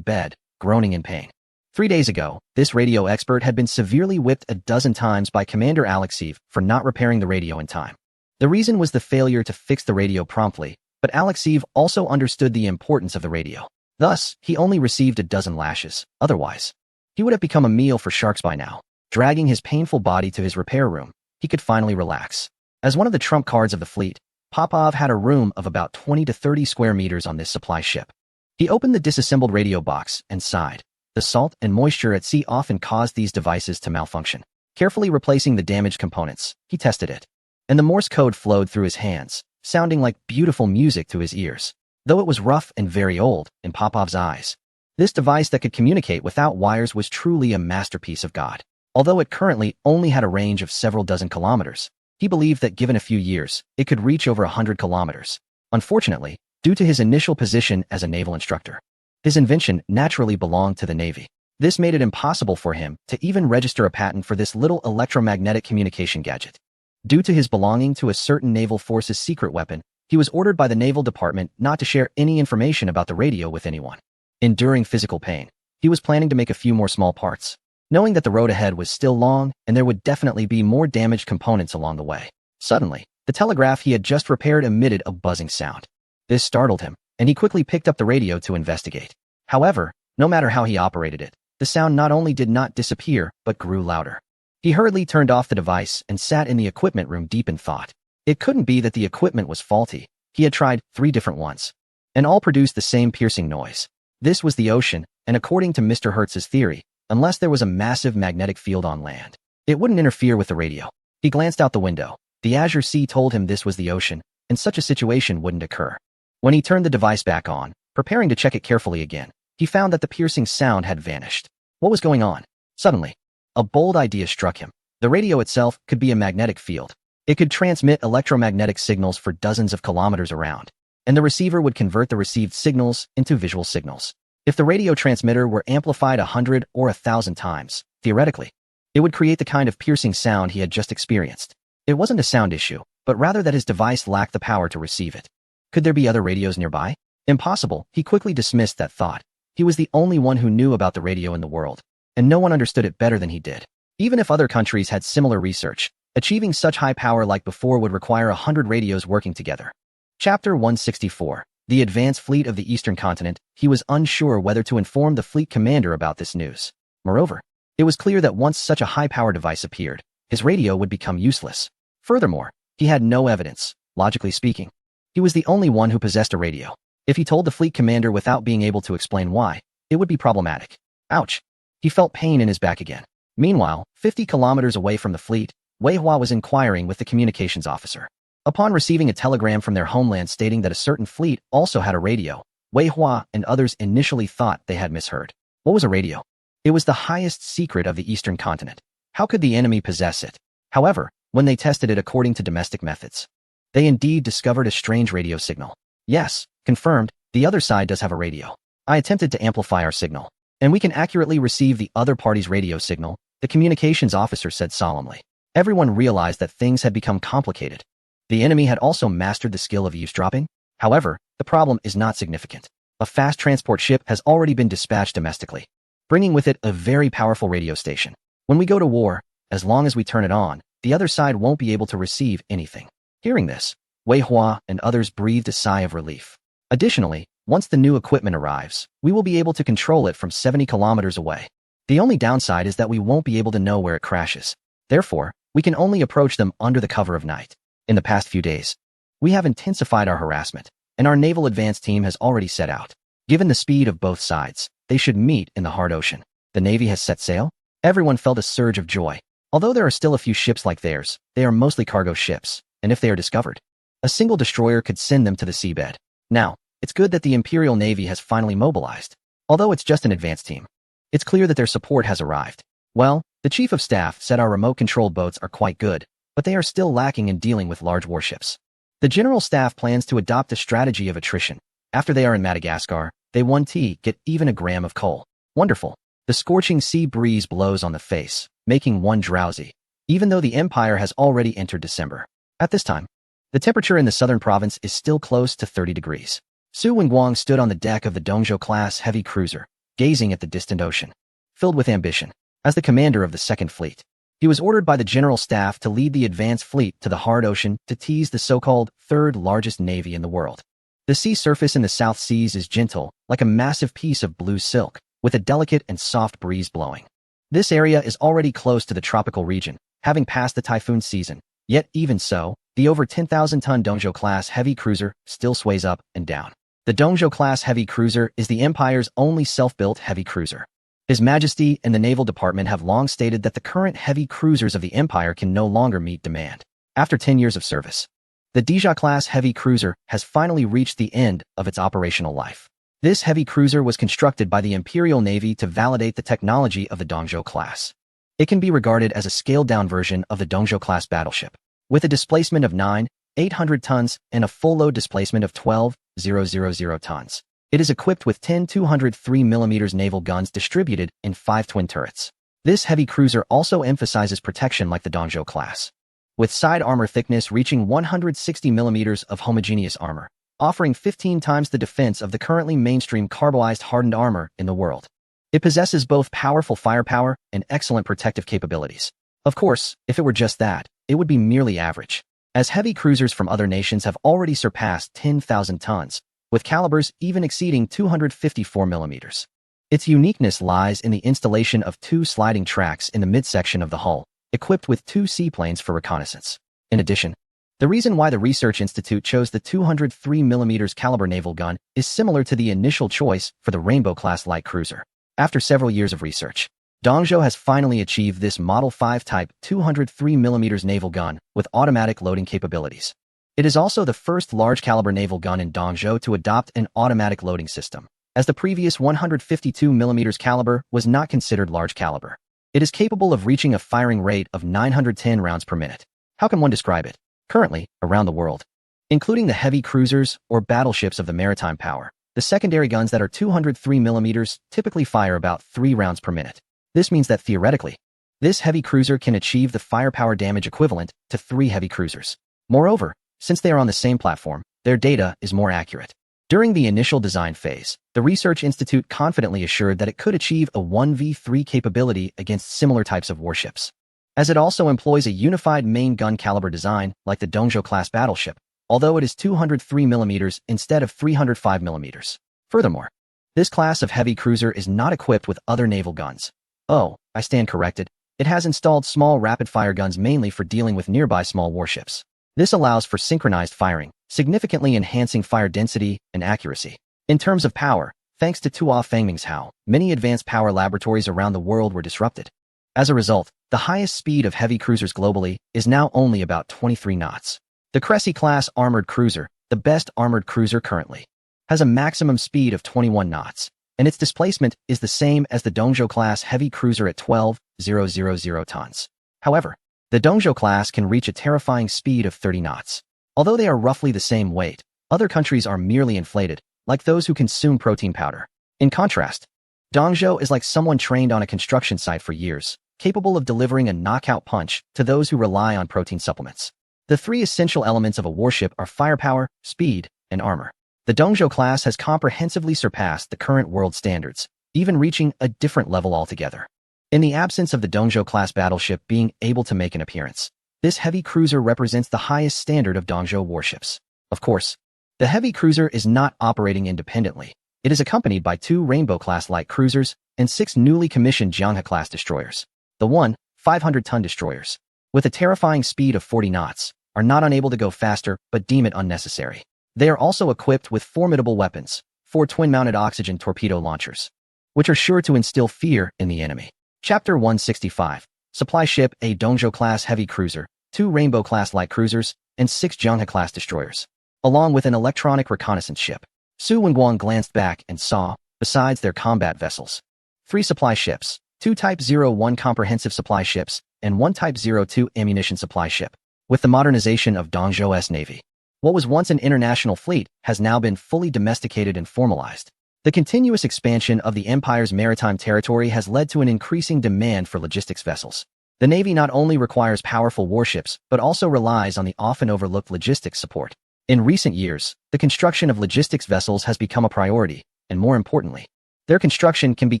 Speaker 1: bed, groaning in pain. 3 days ago, this radio expert had been severely whipped a dozen times by Commander Alexeyev for not repairing the radio in time. The reason was the failure to fix the radio promptly, but Alexeyev also understood the importance of the radio. Thus, he only received a dozen lashes. Otherwise, he would have become a meal for sharks by now. Dragging his painful body to his repair room, he could finally relax. As one of the trump cards of the fleet, Popov had a room of about 20 to 30 square meters on this supply ship. He opened the disassembled radio box and sighed. The salt and moisture at sea often caused these devices to malfunction. Carefully replacing the damaged components, he tested it. And the Morse code flowed through his hands, sounding like beautiful music to his ears. Though it was rough and very old, in Popov's eyes, this device that could communicate without wires was truly a masterpiece of God. Although it currently only had a range of several dozen kilometers, he believed that given a few years, it could reach over 100 kilometers. Unfortunately, due to his initial position as a naval instructor, his invention naturally belonged to the Navy. This made it impossible for him to even register a patent for this little electromagnetic communication gadget. Due to his belonging to a certain naval force's secret weapon, he was ordered by the Naval Department not to share any information about the radio with anyone. Enduring physical pain, he was planning to make a few more small parts, knowing that the road ahead was still long and there would definitely be more damaged components along the way. Suddenly, the telegraph he had just repaired emitted a buzzing sound. This startled him, and he quickly picked up the radio to investigate. However, no matter how he operated it, the sound not only did not disappear, but grew louder. He hurriedly turned off the device and sat in the equipment room deep in thought. It couldn't be that the equipment was faulty. He had tried 3 different ones, and all produced the same piercing noise. This was the ocean, and according to Mr. Hertz's theory, unless there was a massive magnetic field on land, it wouldn't interfere with the radio. He glanced out the window. The azure sea told him this was the ocean, and such a situation wouldn't occur. When he turned the device back on, preparing to check it carefully again, he found that the piercing sound had vanished. What was going on? Suddenly, a bold idea struck him. The radio itself could be a magnetic field. It could transmit electromagnetic signals for dozens of kilometers around, and the receiver would convert the received signals into visual signals. If the radio transmitter were amplified 100 or 1,000 times, theoretically, it would create the kind of piercing sound he had just experienced. It wasn't a sound issue, but rather that his device lacked the power to receive it. Could there be other radios nearby? Impossible. He quickly dismissed that thought. He was the only one who knew about the radio in the world, and no one understood it better than he did. Even if other countries had similar research, achieving such high power like before would require 100 radios working together. Chapter 164. The advanced fleet of the Eastern Continent. He was unsure whether to inform the fleet commander about this news. Moreover, it was clear that once such a high-power device appeared, his radio would become useless. Furthermore, he had no evidence. Logically speaking, he was the only one who possessed a radio. If he told the fleet commander without being able to explain why, it would be problematic. Ouch. He felt pain in his back again. Meanwhile, 50 kilometers away from the fleet, Wei Hua was inquiring with the communications officer. Upon receiving a telegram from their homeland stating that a certain fleet also had a radio, Wei Hua and others initially thought they had misheard. What was a radio? It was the highest secret of the Eastern Continent. How could the enemy possess it? However, when they tested it according to domestic methods, they indeed discovered a strange radio signal. Yes, confirmed, the other side does have a radio. I attempted to amplify our signal, and we can accurately receive the other party's radio signal, the communications officer said solemnly. Everyone realized that things had become complicated. The enemy had also mastered the skill of eavesdropping. However, the problem is not significant. A fast transport ship has already been dispatched domestically, bringing with it a very powerful radio station. When we go to war, as long as we turn it on, the other side won't be able to receive anything. Hearing this, Wei Hua and others breathed a sigh of relief. Additionally, once the new equipment arrives, we will be able to control it from 70 kilometers away. The only downside is that we won't be able to know where it crashes. Therefore, we can only approach them under the cover of night. In the past few days, we have intensified our harassment, and our naval advance team has already set out. Given the speed of both sides, they should meet in the hard ocean. The Navy has set sail? Everyone felt a surge of joy. Although there are still a few ships like theirs, they are mostly cargo ships, and if they are discovered, a single destroyer could send them to the seabed. Now, it's good that the Imperial Navy has finally mobilized. Although it's just an advance team, it's clear that their support has arrived. Well, the Chief of Staff said our remote-controlled boats are quite good, but they are still lacking in dealing with large warships. The General Staff plans to adopt a strategy of attrition. After they are in Madagascar, they won't get even a gram of coal. Wonderful. The scorching sea breeze blows on the face, making one drowsy, even though the Empire has already entered December. At this time, the temperature in the southern province is still close to 30 degrees. Su Wenguang stood on the deck of the Dongzhou-class heavy cruiser, gazing at the distant ocean. Filled with ambition, as the commander of the Second Fleet, he was ordered by the General Staff to lead the advance fleet to the hard ocean to tease the so-called third largest navy in the world. The sea surface in the South Seas is gentle, like a massive piece of blue silk, with a delicate and soft breeze blowing. This area is already close to the tropical region, having passed the typhoon season. Yet even so, the over 10,000-ton Dongzhou-class heavy cruiser still sways up and down. The Dongzhou-class heavy cruiser is the Empire's only self-built heavy cruiser. His Majesty and the Naval Department have long stated that the current heavy cruisers of the Empire can no longer meet demand. After 10 years of service, the Dija-class heavy cruiser has finally reached the end of its operational life. This heavy cruiser was constructed by the Imperial Navy to validate the technology of the Dongzhou class. It can be regarded as a scaled-down version of the Dongzhou class battleship, with a displacement of 9,800 tons and a full load displacement of 12,000 tons. It is equipped with 10 203mm naval guns distributed in 5 twin turrets. This heavy cruiser also emphasizes protection like the Dongzhou class, with side armor thickness reaching 160mm of homogeneous armor, offering 15 times the defense of the currently mainstream carboized hardened armor in the world. It possesses both powerful firepower and excellent protective capabilities. Of course, if it were just that, it would be merely average, as heavy cruisers from other nations have already surpassed 10,000 tons, with calibers even exceeding 254mm. Its uniqueness lies in the installation of 2 sliding tracks in the midsection of the hull, equipped with 2 seaplanes for reconnaissance. In addition, the reason why the Research Institute chose the 203mm caliber naval gun is similar to the initial choice for the Rainbow-class light cruiser. After several years of research, Dongzhou has finally achieved this Model 5 type 203mm naval gun with automatic loading capabilities. It is also the first large-caliber naval gun in Dongzhou to adopt an automatic loading system, as the previous 152mm caliber was not considered large caliber. It is capable of reaching a firing rate of 910 rounds per minute. How can one describe it? Currently, around the world, including the heavy cruisers or battleships of the maritime power, the secondary guns that are 203mm typically fire about 3 rounds per minute. This means that theoretically, this heavy cruiser can achieve the firepower damage equivalent to 3 heavy cruisers. Moreover, since they are on the same platform, their data is more accurate. During the initial design phase, the Research Institute confidently assured that it could achieve a 1v3 capability against similar types of warships, as it also employs a unified main gun caliber design like the Dongzhou-class battleship, although it is 203mm instead of 305mm. Furthermore, this class of heavy cruiser is not equipped with other naval guns. Oh, I stand corrected. It has installed small rapid-fire guns mainly for dealing with nearby small warships. This allows for synchronized firing, significantly enhancing fire density and accuracy. In terms of power, thanks to Tuo Fengming's Hao, many advanced power laboratories around the world were disrupted. As a result, the highest speed of heavy cruisers globally is now only about 23 knots. The Cressy-class armored cruiser, the best armored cruiser currently, has a maximum speed of 21 knots, and its displacement is the same as the Dongzhou-class heavy cruiser at 12,000 tons. However, the Dongzhou class can reach a terrifying speed of 30 knots. Although they are roughly the same weight, other countries are merely inflated, like those who consume protein powder. In contrast, Dongzhou is like someone trained on a construction site for years, capable of delivering a knockout punch to those who rely on protein supplements. The 3 essential elements of a warship are firepower, speed, and armor. The Dongzhou class has comprehensively surpassed the current world standards, even reaching a different level altogether. In the absence of the Dongzhou-class battleship being able to make an appearance, this heavy cruiser represents the highest standard of Dongzhou warships. Of course, the heavy cruiser is not operating independently. It is accompanied by 2 Rainbow-class light cruisers and 6 newly commissioned Jianghe-class destroyers. The 500-ton destroyers, with a terrifying speed of 40 knots, are not unable to go faster but deem it unnecessary. They are also equipped with formidable weapons, 4 twin-mounted oxygen torpedo launchers, which are sure to instill fear in the enemy. Chapter 165. Supply ship: a Dongzhou-class heavy cruiser, 2 Rainbow-class light cruisers, and 6 Zhanghe-class destroyers, along with an electronic reconnaissance ship. Su Wenguang glanced back and saw, besides their combat vessels, 3 supply ships, 2 Type 01 comprehensive supply ships, and 1 Type 02 ammunition supply ship. With the modernization of Dongzhou's navy, what was once an international fleet has now been fully domesticated and formalized. The continuous expansion of the empire's maritime territory has led to an increasing demand for logistics vessels. The Navy not only requires powerful warships, but also relies on the often overlooked logistics support. In recent years, the construction of logistics vessels has become a priority, and more importantly, their construction can be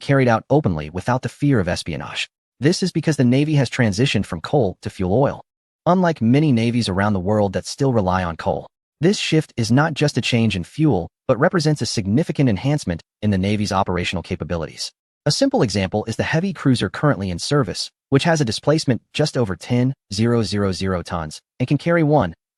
Speaker 1: carried out openly without the fear of espionage. This is because the Navy has transitioned from coal to fuel oil. Unlike many navies around the world that still rely on coal, this shift is not just a change in fuel, but represents a significant enhancement in the Navy's operational capabilities. A simple example is the heavy cruiser currently in service, which has a displacement just over 10,000 tons and can carry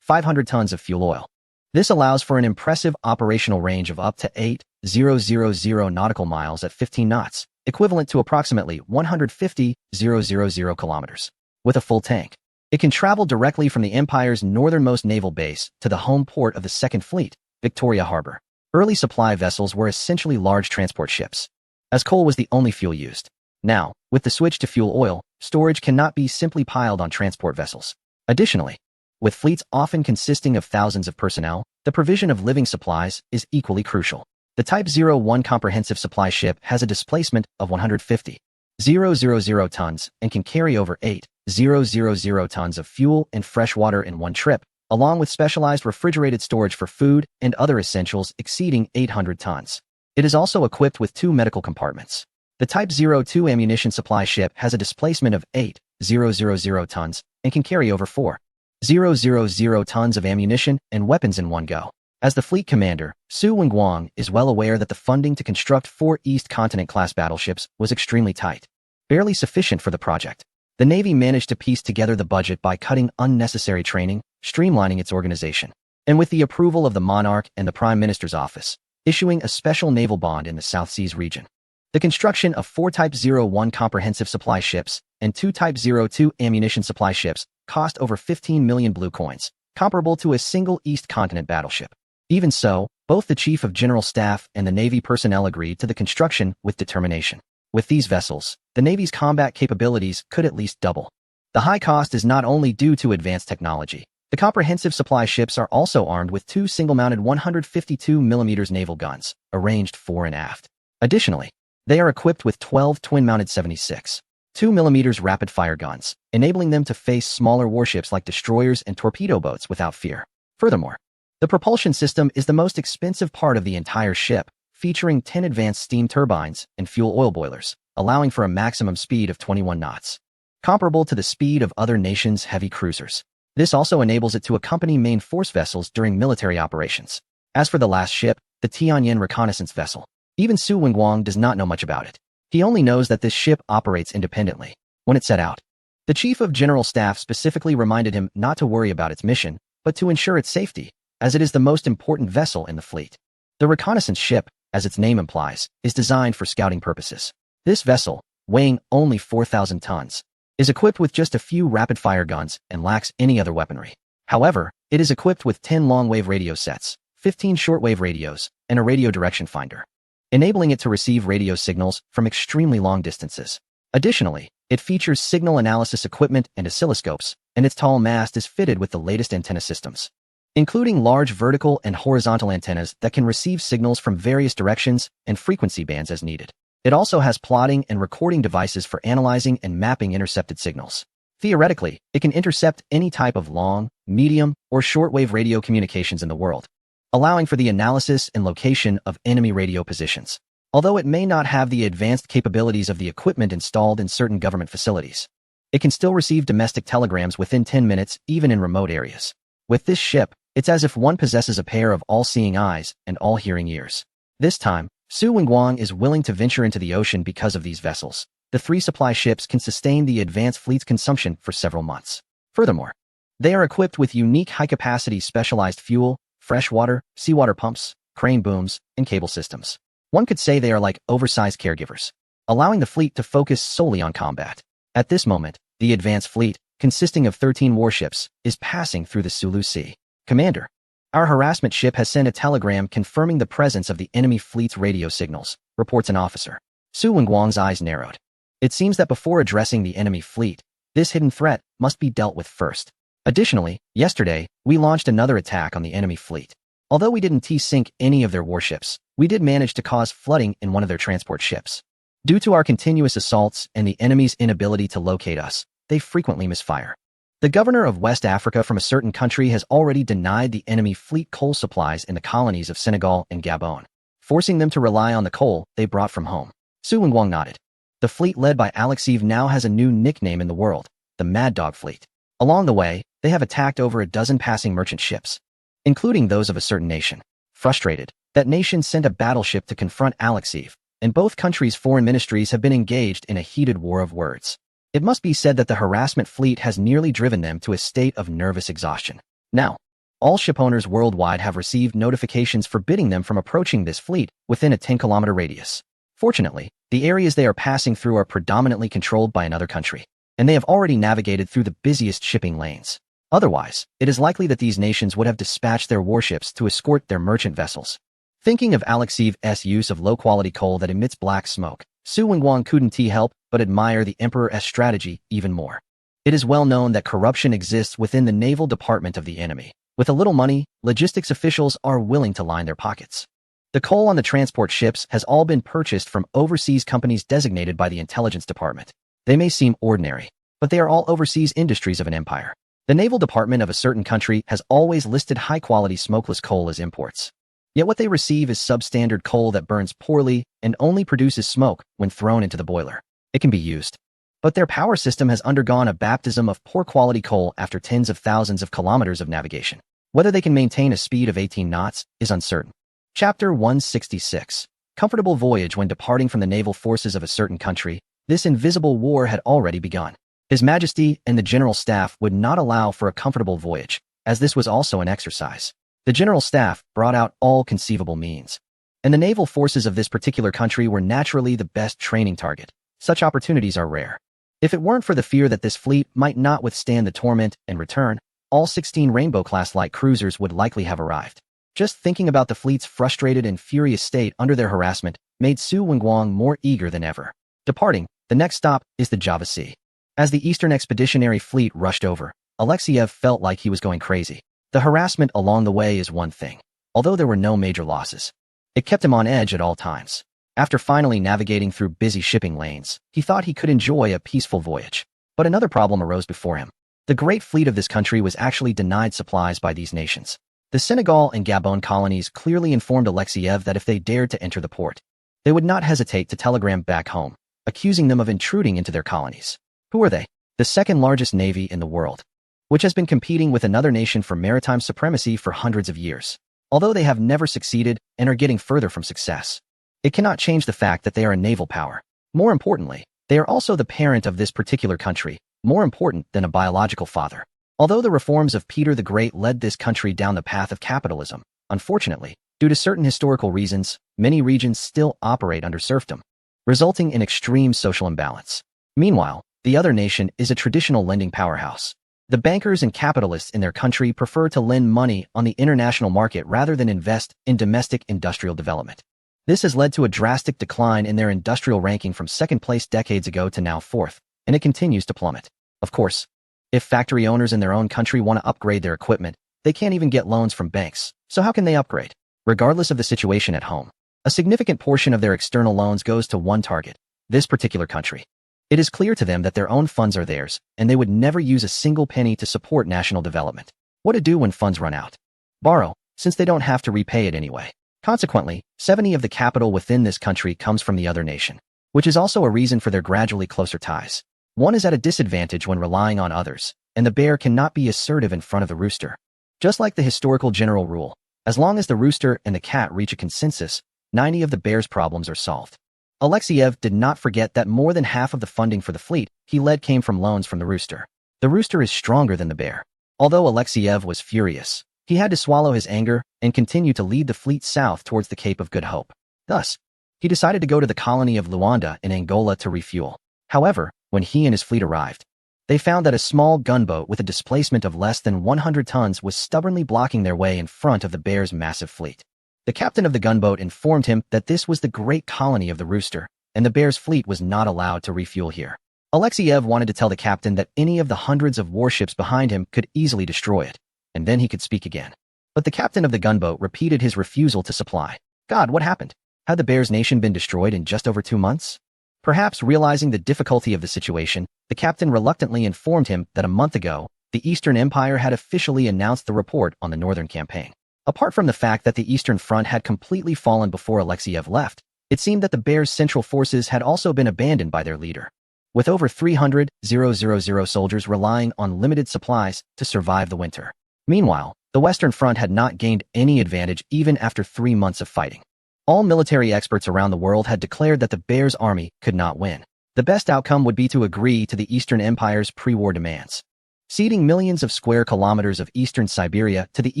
Speaker 1: 500 tons of fuel oil. This allows for an impressive operational range of up to 8,000 nautical miles at 15 knots, equivalent to approximately 150,000 kilometers. With a full tank, it can travel directly from the Empire's northernmost naval base to the home port of the Second Fleet, Victoria Harbor. Early supply vessels were essentially large transport ships, as coal was the only fuel used. Now, with the switch to fuel oil, storage cannot be simply piled on transport vessels. Additionally, with fleets often consisting of thousands of personnel, the provision of living supplies is equally crucial. The Type 01 comprehensive supply ship has a displacement of 150,000 tons and can carry over 8,000 tons of fuel and fresh water in one trip, along with specialized refrigerated storage for food and other essentials exceeding 800 tons. It is also equipped with 2 medical compartments. The Type 02 ammunition supply ship has a displacement of 8,000 tons and can carry over 4,000 tons of ammunition and weapons in one go. As the fleet commander, Su Wenguang is well aware that the funding to construct 4 East Continent-class battleships was extremely tight, barely sufficient for the project. The Navy managed to piece together the budget by cutting unnecessary training, streamlining its organization, and with the approval of the monarch and the Prime Minister's office, issuing a special naval bond in the South Seas region. The construction of 4 Type 01 comprehensive supply ships and 2 Type 02 ammunition supply ships cost over 15 million blue coins, comparable to a single East Continent battleship. Even so, both the Chief of General Staff and the Navy personnel agreed to the construction with determination. With these vessels, the Navy's combat capabilities could at least double. The high cost is not only due to advanced technology. The comprehensive supply ships are also armed with 2 single-mounted 152mm naval guns, arranged fore and aft. Additionally, they are equipped with 12 twin-mounted 76.2mm rapid-fire guns, enabling them to face smaller warships like destroyers and torpedo boats without fear. Furthermore, the propulsion system is the most expensive part of the entire ship, featuring 10 advanced steam turbines and fuel oil boilers, allowing for a maximum speed of 21 knots, comparable to the speed of other nations' heavy cruisers. This also enables it to accompany main force vessels during military operations. As for the last ship, the Tianyan reconnaissance vessel, even Su Wenguang does not know much about it. He only knows that this ship operates independently. When it set out, the Chief of General Staff specifically reminded him not to worry about its mission, but to ensure its safety, as it is the most important vessel in the fleet. The reconnaissance ship, as its name implies, is designed for scouting purposes. This vessel, weighing only 4,000 tons, is equipped with just a few rapid-fire guns and lacks any other weaponry. However, it is equipped with 10 long-wave radio sets, 15 short-wave radios, and a radio direction finder, enabling it to receive radio signals from extremely long distances. Additionally, it features signal analysis equipment and oscilloscopes, and its tall mast is fitted with the latest antenna systems, including large vertical and horizontal antennas that can receive signals from various directions and frequency bands as needed. It also has plotting and recording devices for analyzing and mapping intercepted signals. Theoretically, it can intercept any type of long, medium, or shortwave radio communications in the world, allowing for the analysis and location of enemy radio positions. Although it may not have the advanced capabilities of the equipment installed in certain government facilities, it can still receive domestic telegrams within 10 minutes, even in remote areas. With this ship, it's as if one possesses a pair of all-seeing eyes and all-hearing ears. This time, Su Wenguang is willing to venture into the ocean because of these vessels. The 3 supply ships can sustain the advanced fleet's consumption for several months. Furthermore, they are equipped with unique high-capacity specialized fuel, freshwater, seawater pumps, crane booms, and cable systems. One could say they are like oversized caregivers, allowing the fleet to focus solely on combat. At this moment, the advanced fleet, consisting of 13 warships, is passing through the Sulu Sea. Commander, our harassment ship has sent a telegram confirming the presence of the enemy fleet's radio signals, reports an officer. Su Wenguang's eyes narrowed. It seems that before addressing the enemy fleet, this hidden threat must be dealt with first. Additionally, yesterday, we launched another attack on the enemy fleet. Although we didn't sink any of their warships, we did manage to cause flooding in one of their transport ships. Due to our continuous assaults and the enemy's inability to locate us, they frequently misfire. The governor of West Africa from a certain country has already denied the enemy fleet coal supplies in the colonies of Senegal and Gabon, forcing them to rely on the coal they brought from home. Su Wenguang nodded. The fleet led by Alexev now has a new nickname in the world, the Mad Dog Fleet. Along the way, they have attacked over a dozen passing merchant ships, including those of a certain nation. Frustrated, that nation sent a battleship to confront Alexev, and both countries' foreign ministries have been engaged in a heated war of words. It must be said that the harassment fleet has nearly driven them to a state of nervous exhaustion. Now, all shipowners worldwide have received notifications forbidding them from approaching this fleet within a 10-kilometer radius. Fortunately, the areas they are passing through are predominantly controlled by another country, and they have already navigated through the busiest shipping lanes. Otherwise, it is likely that these nations would have dispatched their warships to escort their merchant vessels. Thinking of Alexev's use of low-quality coal that emits black smoke, Su Wenguang couldn't help but admire the Emperor's strategy even more. It is well known that corruption exists within the naval department of the enemy. With a little money, logistics officials are willing to line their pockets. The coal on the transport ships has all been purchased from overseas companies designated by the intelligence department. They may seem ordinary, but they are all overseas industries of an empire. The naval department of a certain country has always listed high-quality smokeless coal as imports. Yet what they receive is substandard coal that burns poorly and only produces smoke when thrown into the boiler. It can be used, but their power system has undergone a baptism of poor-quality coal after tens of thousands of kilometers of navigation. Whether they can maintain a speed of 18 knots is uncertain. Chapter 166. Comfortable voyage. When departing from the naval forces of a certain country, this invisible war had already begun. His Majesty and the General Staff would not allow for a comfortable voyage, as this was also an exercise. The General Staff brought out all conceivable means, and the naval forces of this particular country were naturally the best training target. Such opportunities are rare. If it weren't for the fear that this fleet might not withstand the torment and return, all 16 Rainbow-class light cruisers would likely have arrived. Just thinking about the fleet's frustrated and furious state under their harassment made Su Wenguang more eager than ever. Departing, the next stop is the Java Sea. As the Eastern Expeditionary Fleet rushed over, Alexev felt like he was going crazy. The harassment along the way is one thing, although there were no major losses. It kept him on edge at all times. After finally navigating through busy shipping lanes, he thought he could enjoy a peaceful voyage. But another problem arose before him. The great fleet of this country was actually denied supplies by these nations. The Senegal and Gabon colonies clearly informed Alexev that if they dared to enter the port, they would not hesitate to telegram back home, accusing them of intruding into their colonies. Who are they? The second largest navy in the world, which has been competing with another nation for maritime supremacy for hundreds of years. Although they have never succeeded and are getting further from success, it cannot change the fact that they are a naval power. More importantly, they are also the parent of this particular country, more important than a biological father. Although the reforms of Peter the Great led this country down the path of capitalism, unfortunately, due to certain historical reasons, many regions still operate under serfdom, resulting in extreme social imbalance. Meanwhile, the other nation is a traditional lending powerhouse. The bankers and capitalists in their country prefer to lend money on the international market rather than invest in domestic industrial development. This has led to a drastic decline in their industrial ranking from second place decades ago to now fourth, and it continues to plummet. Of course, if factory owners in their own country want to upgrade their equipment, they can't even get loans from banks, so how can they upgrade? Regardless of the situation at home, a significant portion of their external loans goes to one target, this particular country. It is clear to them that their own funds are theirs, and they would never use a single penny to support national development. What to do when funds run out? Borrow, since they don't have to repay it anyway. Consequently, 70% of the capital within this country comes from the other nation, which is also a reason for their gradually closer ties. One is at a disadvantage when relying on others, and the bear cannot be assertive in front of the rooster. Just like the historical general rule, as long as the rooster and the cat reach a consensus, 90% of the bear's problems are solved. Alexev did not forget that more than half of the funding for the fleet he led came from loans from the rooster. The rooster is stronger than the bear. Although Alexev was furious, he had to swallow his anger and continue to lead the fleet south towards the Cape of Good Hope. Thus, He decided to go to the colony of Luanda in Angola to refuel. However, when he and his fleet arrived, they found that a small gunboat with a displacement of less than 100 tons was stubbornly blocking their way in front of the Bear's massive fleet. The captain of the gunboat informed him that this was the great colony of the Rooster, and the Bear's fleet was not allowed to refuel here. Alexeyev wanted to tell the captain that any of the hundreds of warships behind him could easily destroy it, and then he could speak again. But the captain of the gunboat repeated his refusal to supply. God, what happened? Had the Bear's nation been destroyed in just over 2 months? Perhaps realizing the difficulty of the situation, the captain reluctantly informed him that a month ago, the Eastern Empire had officially announced the report on the Northern campaign. Apart from the fact that the Eastern Front had completely fallen before Alexeyev left, it seemed that the Bear's central forces had also been abandoned by their leader, with over 300,000 soldiers relying on limited supplies to survive the winter. Meanwhile, the Western Front had not gained any advantage even after 3 months of fighting. All military experts around the world had declared that the Bear's army could not win. The best outcome would be to agree to the Eastern Empire's pre-war demands, ceding millions of square kilometers of eastern Siberia to the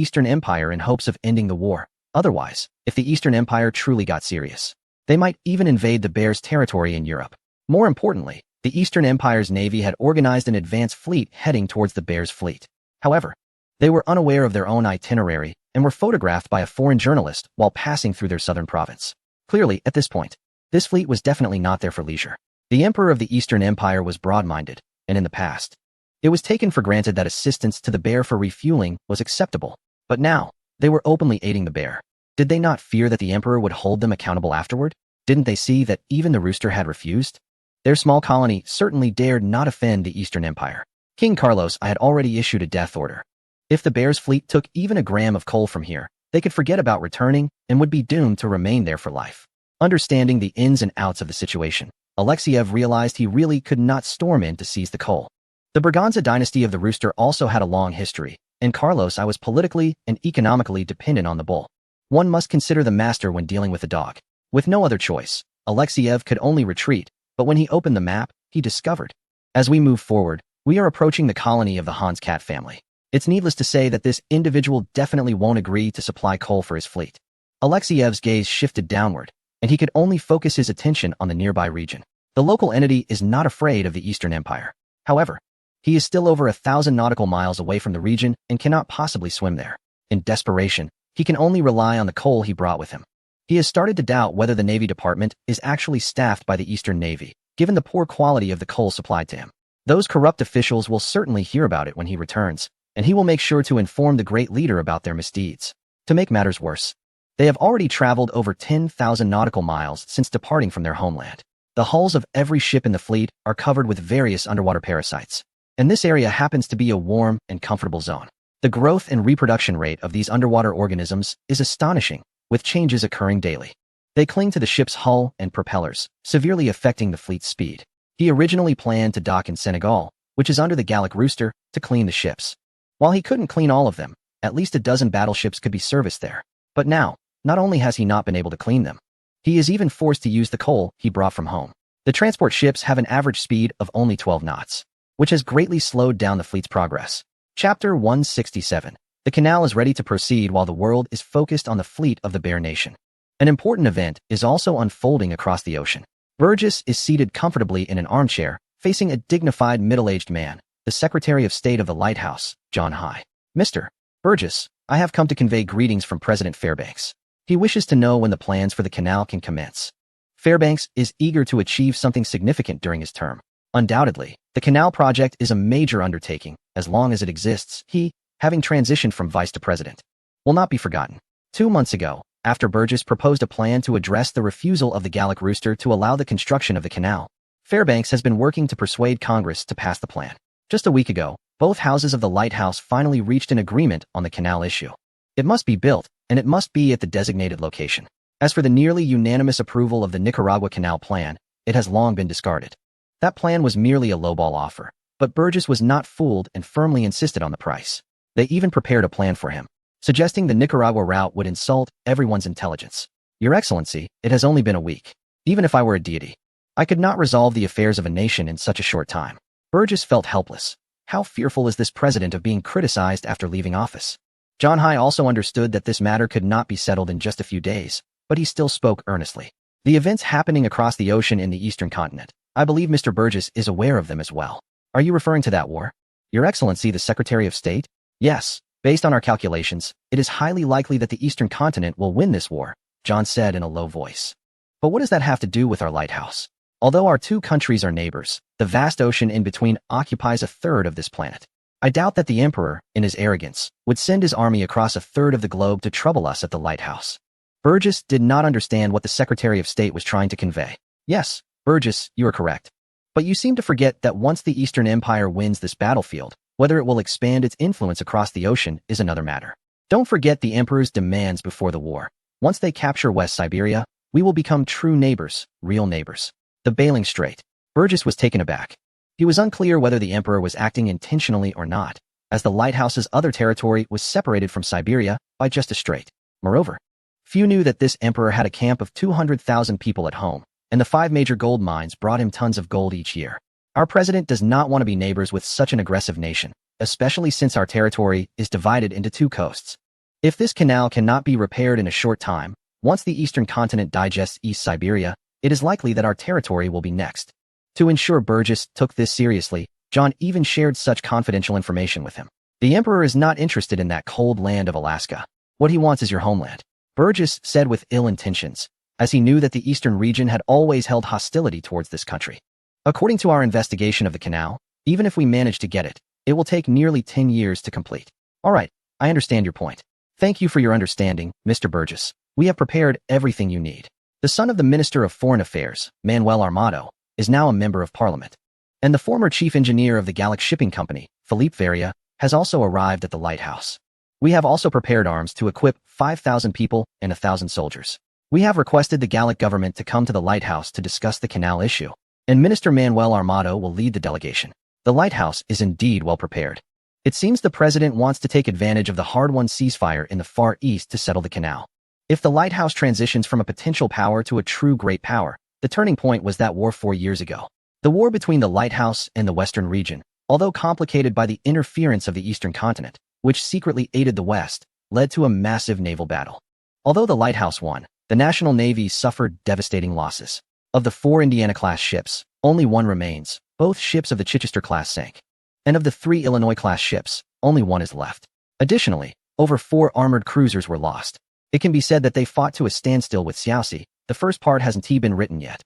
Speaker 1: Eastern Empire in hopes of ending the war. Otherwise, if the Eastern Empire truly got serious, they might even invade the Bear's territory in Europe. More importantly, the Eastern Empire's navy had organized an advance fleet heading towards the Bear's fleet. However, they were unaware of their own itinerary and were photographed by a foreign journalist while passing through their southern province. Clearly, at this point, this fleet was definitely not there for leisure. The emperor of the Eastern Empire was broad-minded, and in the past, it was taken for granted that assistance to the Bear for refueling was acceptable. But now, they were openly aiding the Bear. Did they not fear that the emperor would hold them accountable afterward? Didn't they see that even the Rooster had refused? Their small colony certainly dared not offend the Eastern Empire. King Carlos I had already issued a death order. If the Bear's fleet took even a gram of coal from here, they could forget about returning and would be doomed to remain there for life. Understanding the ins and outs of the situation, Alexeyev realized he really could not storm in to seize the coal. The Braganza dynasty of the Rooster also had a long history, and Carlos I was politically and economically dependent on the bull. One must consider the master when dealing with a dog. With no other choice, Alexeyev could only retreat, but when he opened the map, he discovered. As we move forward, we are approaching the colony of the Hans cat family. It's needless to say that this individual definitely won't agree to supply coal for his fleet. Alexeyev's gaze shifted downward, and he could only focus his attention on the nearby region. The local entity is not afraid of the Eastern Empire. However, he is still over 1,000 nautical miles away from the region and cannot possibly swim there. In desperation, he can only rely on the coal he brought with him. He has started to doubt whether the Navy Department is actually staffed by the Eastern Navy, given the poor quality of the coal supplied to him. Those corrupt officials will certainly hear about it when he returns, and he will make sure to inform the great leader about their misdeeds. To make matters worse, they have already traveled over 10,000 nautical miles since departing from their homeland. The hulls of every ship in the fleet are covered with various underwater parasites, and this area happens to be a warm and comfortable zone. The growth and reproduction rate of these underwater organisms is astonishing, with changes occurring daily. They cling to the ship's hull and propellers, severely affecting the fleet's speed. He originally planned to dock in Senegal, which is under the Gallic Rooster, to clean the ships. While he couldn't clean all of them, at least a dozen battleships could be serviced there. But now, not only has he not been able to clean them, he is even forced to use the coal he brought from home. The transport ships have an average speed of only 12 knots, which has greatly slowed down the fleet's progress. Chapter 167. The canal is ready to proceed while the world is focused on the fleet of the Bear Nation. An important event is also unfolding across the ocean. Burgess is seated comfortably in an armchair, facing a dignified middle-aged man, the Secretary of State of the Lighthouse, John High. Mr. Burgess, I have come to convey greetings from President Fairbanks. He wishes to know when the plans for the canal can commence. Fairbanks is eager to achieve something significant during his term. Undoubtedly, the canal project is a major undertaking. As long as it exists, he, having transitioned from vice to president, will not be forgotten. 2 months ago, after Burgess proposed a plan to address the refusal of the Gallic Rooster to allow the construction of the canal, Fairbanks has been working to persuade Congress to pass the plan. Just a week ago, both houses of the Lighthouse finally reached an agreement on the canal issue. It must be built, and it must be at the designated location. As for the nearly unanimous approval of the Nicaragua Canal plan, it has long been discarded. That plan was merely a lowball offer, but Burgess was not fooled and firmly insisted on the price. They even prepared a plan for him, suggesting the Nicaragua route would insult everyone's intelligence. Your Excellency, it has only been a week. Even if I were a deity, I could not resolve the affairs of a nation in such a short time. Burgess felt helpless. How fearful is this president of being criticized after leaving office? John High also understood that this matter could not be settled in just a few days, but he still spoke earnestly. The events happening across the ocean in the eastern continent. I believe Mr. Burgess is aware of them as well. Are you referring to that war? Your Excellency, the Secretary of State? Yes. Based on our calculations, it is highly likely that the eastern continent will win this war, John said in a low voice. But what does that have to do with our lighthouse? Although our two countries are neighbors, the vast ocean in between occupies a third of this planet. I doubt that the Emperor, in his arrogance, would send his army across a third of the globe to trouble us at the lighthouse. Burgess did not understand what the Secretary of State was trying to convey. Yes, Burgess, you are correct. But you seem to forget that once the Eastern Empire wins this battlefield, whether it will expand its influence across the ocean is another matter. Don't forget the Emperor's demands before the war. Once they capture West Siberia, we will become true neighbors, real neighbors. The Bailing Strait. Burgess was taken aback. He was unclear whether the Emperor was acting intentionally or not, as the lighthouse's other territory was separated from Siberia by just a strait. Moreover, few knew that this Emperor had a camp of 200,000 people at home, and the 5 major gold mines brought him tons of gold each year. Our president does not want to be neighbors with such an aggressive nation, especially since our territory is divided into 2 coasts. If this canal cannot be repaired in a short time, once the eastern continent digests East Siberia, it is likely that our territory will be next. To ensure Burgess took this seriously, John even shared such confidential information with him. The Emperor is not interested in that cold land of Alaska. What he wants is your homeland, Burgess said with ill intentions, as he knew that the eastern region had always held hostility towards this country. According to our investigation of the canal, even if we manage to get it, it will take nearly 10 years to complete. All right, I understand your point. Thank you for your understanding, Mr. Burgess. We have prepared everything you need. The son of the Minister of Foreign Affairs, Manuel Armado, is now a member of Parliament. And the former chief engineer of the Gallic Shipping Company, Philippe Varia, has also arrived at the lighthouse. We have also prepared arms to equip 5,000 people and 1,000 soldiers. We have requested the Gallic government to come to the lighthouse to discuss the canal issue, and Minister Manuel Armado will lead the delegation. The lighthouse is indeed well prepared. It seems the president wants to take advantage of the hard-won ceasefire in the Far East to settle the canal. If the lighthouse transitions from a potential power to a true great power, the turning point was that war 4 years ago. The war between the lighthouse and the Western region, although complicated by the interference of the Eastern continent, which secretly aided the West, led to a massive naval battle. Although the lighthouse won, the National Navy suffered devastating losses. Of the 4 Indiana-class ships, only 1 remains. Both ships of the Chichester class sank. And of the 3 Illinois-class ships, only 1 is left. Additionally, over 4 armored cruisers were lost. It can be said that they fought to a standstill with Siaosi. The first part hasn't been written yet.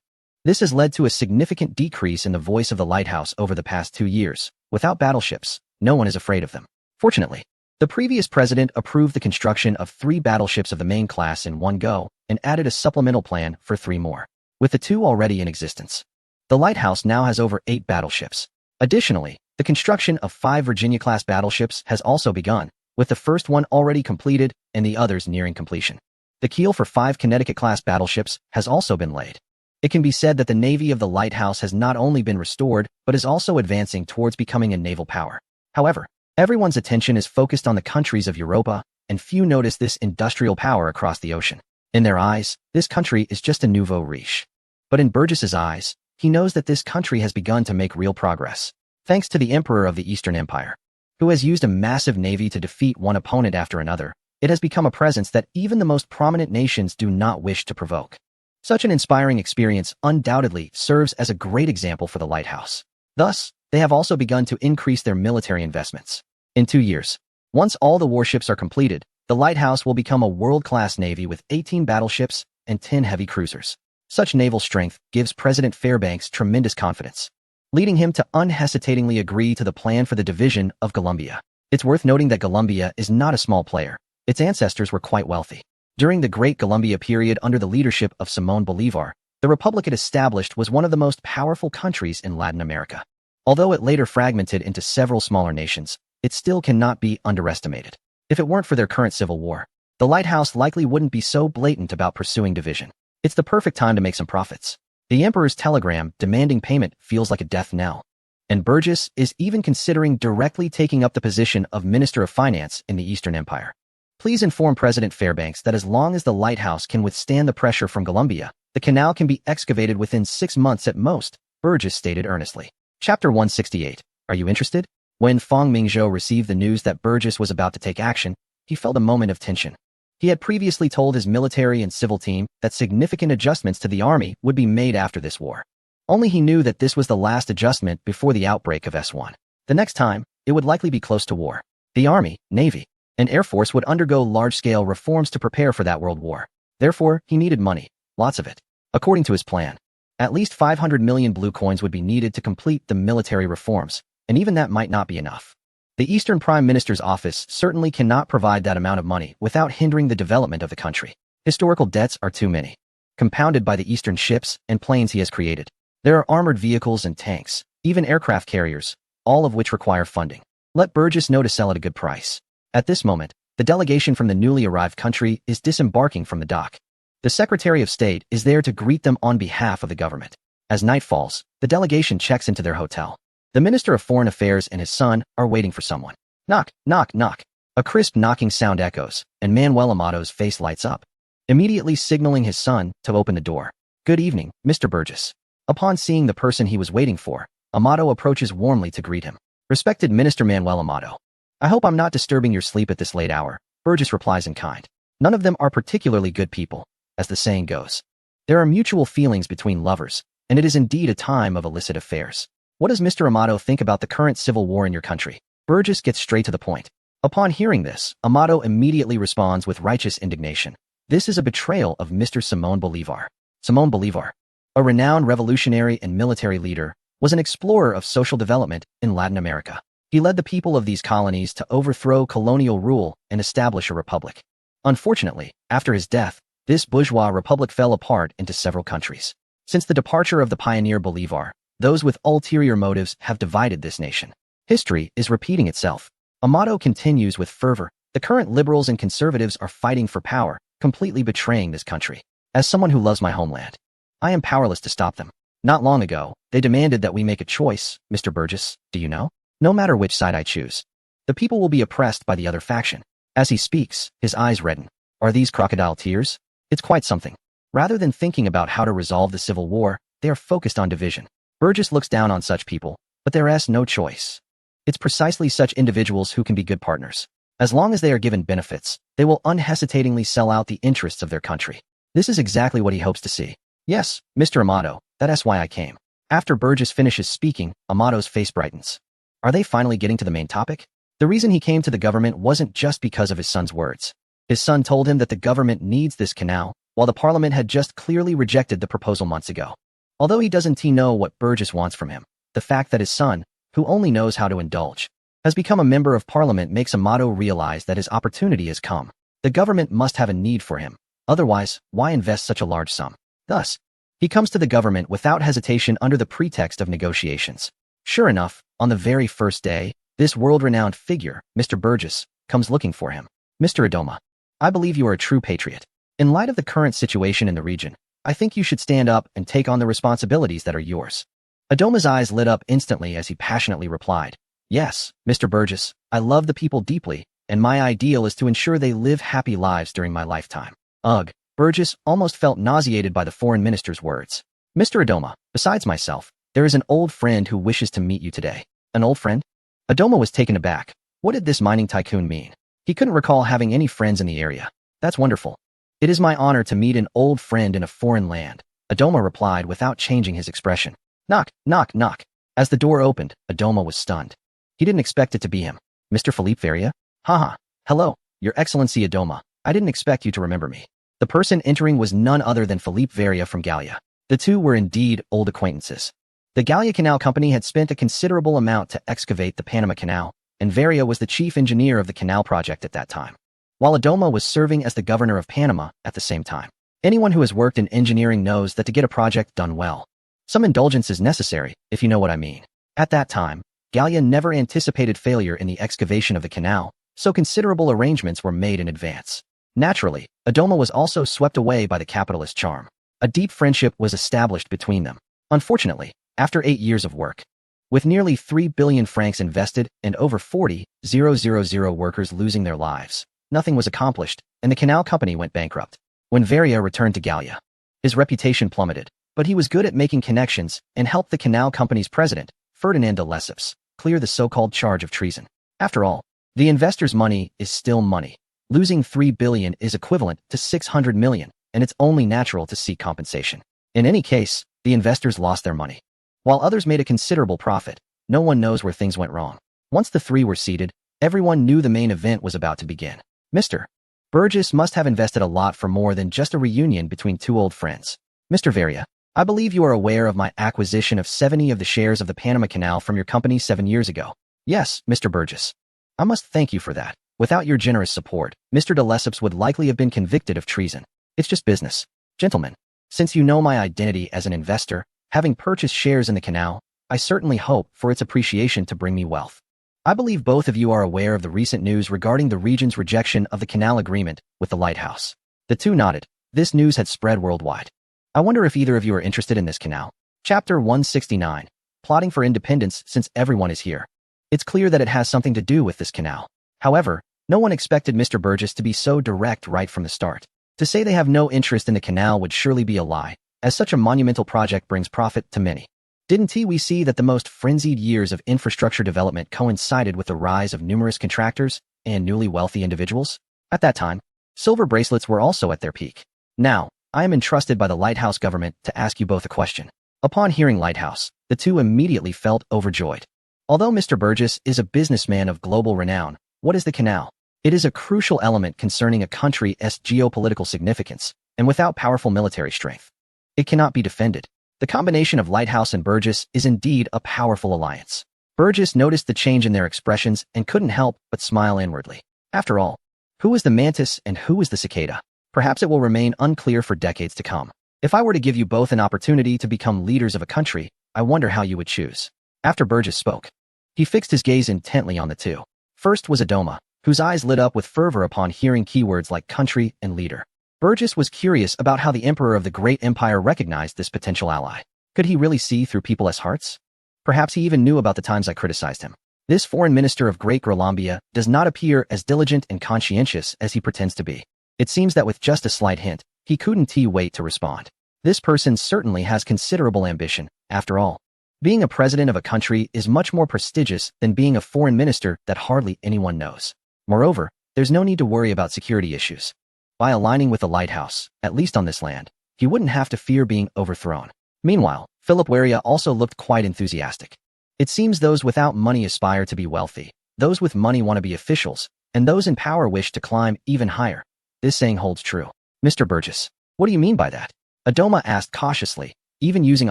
Speaker 1: This has led to a significant decrease in the voice of the lighthouse over the past 2 years. Without battleships, no one is afraid of them. Fortunately, the previous president approved the construction of 3 battleships of the main class in one go and added a supplemental plan for 3 more, with the 2 already in existence. The lighthouse now has over 8 battleships. Additionally, the construction of 5 Virginia-class battleships has also begun, with the first one already completed and the others nearing completion. The keel for 5 Connecticut-class battleships has also been laid. It can be said that the navy of the lighthouse has not only been restored, but is also advancing towards becoming a naval power. However, everyone's attention is focused on the countries of Europa, and few notice this industrial power across the ocean. In their eyes, this country is just a nouveau riche. But in Burgess's eyes, he knows that this country has begun to make real progress, thanks to the Emperor of the Eastern Empire, who has used a massive navy to defeat one opponent after another. It has become a presence that even the most prominent nations do not wish to provoke. Such an inspiring experience undoubtedly serves as a great example for the lighthouse. Thus, they have also begun to increase their military investments. In 2 years, once all the warships are completed, the lighthouse will become a world-class navy with 18 battleships and 10 heavy cruisers. Such naval strength gives President Fairbanks tremendous confidence, leading him to unhesitatingly agree to the plan for the division of Colombia. It's worth noting that Colombia is not a small player. Its ancestors were quite wealthy. During the Great Colombia period under the leadership of Simón Bolívar, the republic it established was one of the most powerful countries in Latin America. Although it later fragmented into several smaller nations, it still cannot be underestimated. If it weren't for their current civil war, the lighthouse likely wouldn't be so blatant about pursuing division. It's the perfect time to make some profits. The Emperor's telegram demanding payment feels like a death knell. And Burgess is even considering directly taking up the position of Minister of Finance in the Eastern Empire. Please inform President Fairbanks that as long as the lighthouse can withstand the pressure from Colombia, the canal can be excavated within 6 months at most, Burgess stated earnestly. Chapter 168. Are you interested? When Fong Mingzhou received the news that Burgess was about to take action, he felt a moment of tension. He had previously told his military and civil team that significant adjustments to the army would be made after this war. Only he knew that this was the last adjustment before the outbreak of S1. The next time, it would likely be close to war. The Army, Navy, and Air Force would undergo large-scale reforms to prepare for that world war. Therefore, he needed money, lots of it. According to his plan, at least 500 million blue coins would be needed to complete the military reforms, and even that might not be enough. The Eastern Prime Minister's office certainly cannot provide that amount of money without hindering the development of the country. Historical debts are too many, compounded by the Eastern ships and planes he has created. There are armored vehicles and tanks, even aircraft carriers, all of which require funding. Let Burgess know to sell at a good price. At this moment, the delegation from the newly arrived country is disembarking from the dock. The Secretary of State is there to greet them on behalf of the government. As night falls, the delegation checks into their hotel. The Minister of Foreign Affairs and his son are waiting for someone. Knock, knock, knock. A crisp knocking sound echoes, and Manuel Amato's face lights up, immediately signaling his son to open the door. Good evening, Mr. Burgess. Upon seeing the person he was waiting for, Amato approaches warmly to greet him. Respected Minister Manuel Amato. I hope I'm not disturbing your sleep at this late hour, Burgess replies in kind. None of them are particularly good people, as the saying goes. There are mutual feelings between lovers, and it is indeed a time of illicit affairs. What does Mr. Amato think about the current civil war in your country? Burgess gets straight to the point. Upon hearing this, Amato immediately responds with righteous indignation. This is a betrayal of Mr. Simón Bolívar. Simón Bolívar, a renowned revolutionary and military leader, was an explorer of social development in Latin America. He led the people of these colonies to overthrow colonial rule and establish a republic. Unfortunately, after his death, this bourgeois republic fell apart into several countries. Since the departure of the pioneer Bolívar, those with ulterior motives have divided this nation. History is repeating itself. Amato continues with fervor. The current liberals and conservatives are fighting for power, completely betraying this country. As someone who loves my homeland, I am powerless to stop them. Not long ago, they demanded that we make a choice, Mr. Burgess, do you know? No matter which side I choose, the people will be oppressed by the other faction. As he speaks, his eyes redden. Are these crocodile tears? It's quite something. Rather than thinking about how to resolve the civil war, they are focused on division. Burgess looks down on such people, but there is no choice. It's precisely such individuals who can be good partners. As long as they are given benefits, they will unhesitatingly sell out the interests of their country. This is exactly what he hopes to see. Yes, Mr. Amato, that's why I came. After Burgess finishes speaking, Amato's face brightens. Are they finally getting to the main topic? The reason he came to the government wasn't just because of his son's words. His son told him that the government needs this canal, while the parliament had just clearly rejected the proposal months ago. Although he doesn't know what Burgess wants from him, the fact that his son, who only knows how to indulge, has become a member of parliament makes Amato realize that his opportunity has come. The government must have a need for him. Otherwise, why invest such a large sum? Thus, he comes to the government without hesitation under the pretext of negotiations. Sure enough, on the very first day, this world-renowned figure, Mr. Burgess, comes looking for him. Mr. Adoma, I believe you are a true patriot. In light of the current situation in the region, I think you should stand up and take on the responsibilities that are yours. Adoma's eyes lit up instantly as he passionately replied, Yes, Mr. Burgess, I love the people deeply, and my ideal is to ensure they live happy lives during my lifetime. Ugh, Burgess almost felt nauseated by the foreign minister's words. Mr. Adoma, besides myself, there is an old friend who wishes to meet you today. An old friend? Adoma was taken aback. What did this mining tycoon mean? He couldn't recall having any friends in the area. That's wonderful. It is my honor to meet an old friend in a foreign land, Adoma replied without changing his expression. Knock, knock, knock. As the door opened, Adoma was stunned. He didn't expect it to be him. Mr. Felipe Varia? Haha. Hello, Your Excellency Adoma. I didn't expect you to remember me. The person entering was none other than Felipe Varia from Gallia. The two were indeed old acquaintances. The Gallia Canal Company had spent a considerable amount to excavate the Panama Canal, and Varia was the chief engineer of the canal project at that time, while Adoma was serving as the governor of Panama at the same time. Anyone who has worked in engineering knows that to get a project done well, some indulgence is necessary, if you know what I mean. At that time, Gallia never anticipated failure in the excavation of the canal, so considerable arrangements were made in advance. Naturally, Adoma was also swept away by the capitalist charm. A deep friendship was established between them. Unfortunately, after 8 years of work, with nearly 3 billion francs invested and over 40,000 workers losing their lives, nothing was accomplished, and the canal company went bankrupt. When Varia returned to Gallia, his reputation plummeted, but he was good at making connections and helped the canal company's president, Ferdinand de Lesseps, clear the so-called charge of treason. After all, the investor's money is still money. Losing 3 billion is equivalent to 600 million, and it's only natural to seek compensation. In any case, the investors lost their money. While others made a considerable profit, no one knows where things went wrong. Once the three were seated, everyone knew the main event was about to begin. Mr. Burgess must have invested a lot for more than just a reunion between two old friends. Mr. Varia, I believe you are aware of my acquisition of 70 of the shares of the Panama Canal from your company 7 years ago. Yes, Mr. Burgess. I must thank you for that. Without your generous support, Mr. de Lesseps would likely have been convicted of treason. It's just business. Gentlemen, since you know my identity as an investor, having purchased shares in the canal, I certainly hope for its appreciation to bring me wealth. I believe both of you are aware of the recent news regarding the region's rejection of the canal agreement with the lighthouse. The two nodded. This news had spread worldwide. I wonder if either of you are interested in this canal. Chapter 169. Plotting for independence since everyone is here. It's clear that it has something to do with this canal. However, no one expected Mr. Burgess to be so direct right from the start. To say they have no interest in the canal would surely be a lie, as such a monumental project brings profit to many. Didn't we see that the most frenzied years of infrastructure development coincided with the rise of numerous contractors and newly wealthy individuals? At that time, silver bracelets were also at their peak. Now, I am entrusted by the Lighthouse government to ask you both a question. Upon hearing Lighthouse, the two immediately felt overjoyed. Although Mr. Burgess is a businessman of global renown, what is the canal? It is a crucial element concerning a country's geopolitical significance, and without powerful military strength, it cannot be defended. The combination of Lighthouse and Burgess is indeed a powerful alliance. Burgess noticed the change in their expressions and couldn't help but smile inwardly. After all, who is the mantis and who is the cicada? Perhaps it will remain unclear for decades to come. If I were to give you both an opportunity to become leaders of a country, I wonder how you would choose. After Burgess spoke, he fixed his gaze intently on the two. First was Adoma, whose eyes lit up with fervor upon hearing keywords like country and leader. Burgess was curious about how the emperor of the great empire recognized this potential ally. Could he really see through people's hearts? Perhaps he even knew about the times I criticized him. This foreign minister of Great Grolambia does not appear as diligent and conscientious as he pretends to be. It seems that with just a slight hint, he couldn't wait to respond. This person certainly has considerable ambition, after all. Being a president of a country is much more prestigious than being a foreign minister that hardly anyone knows. Moreover, there's no need to worry about security issues. By aligning with the lighthouse, at least on this land, he wouldn't have to fear being overthrown. Meanwhile, Philip Waria also looked quite enthusiastic. It seems those without money aspire to be wealthy, those with money want to be officials, and those in power wish to climb even higher. This saying holds true. Mr. Burgess, what do you mean by that? Adoma asked cautiously, even using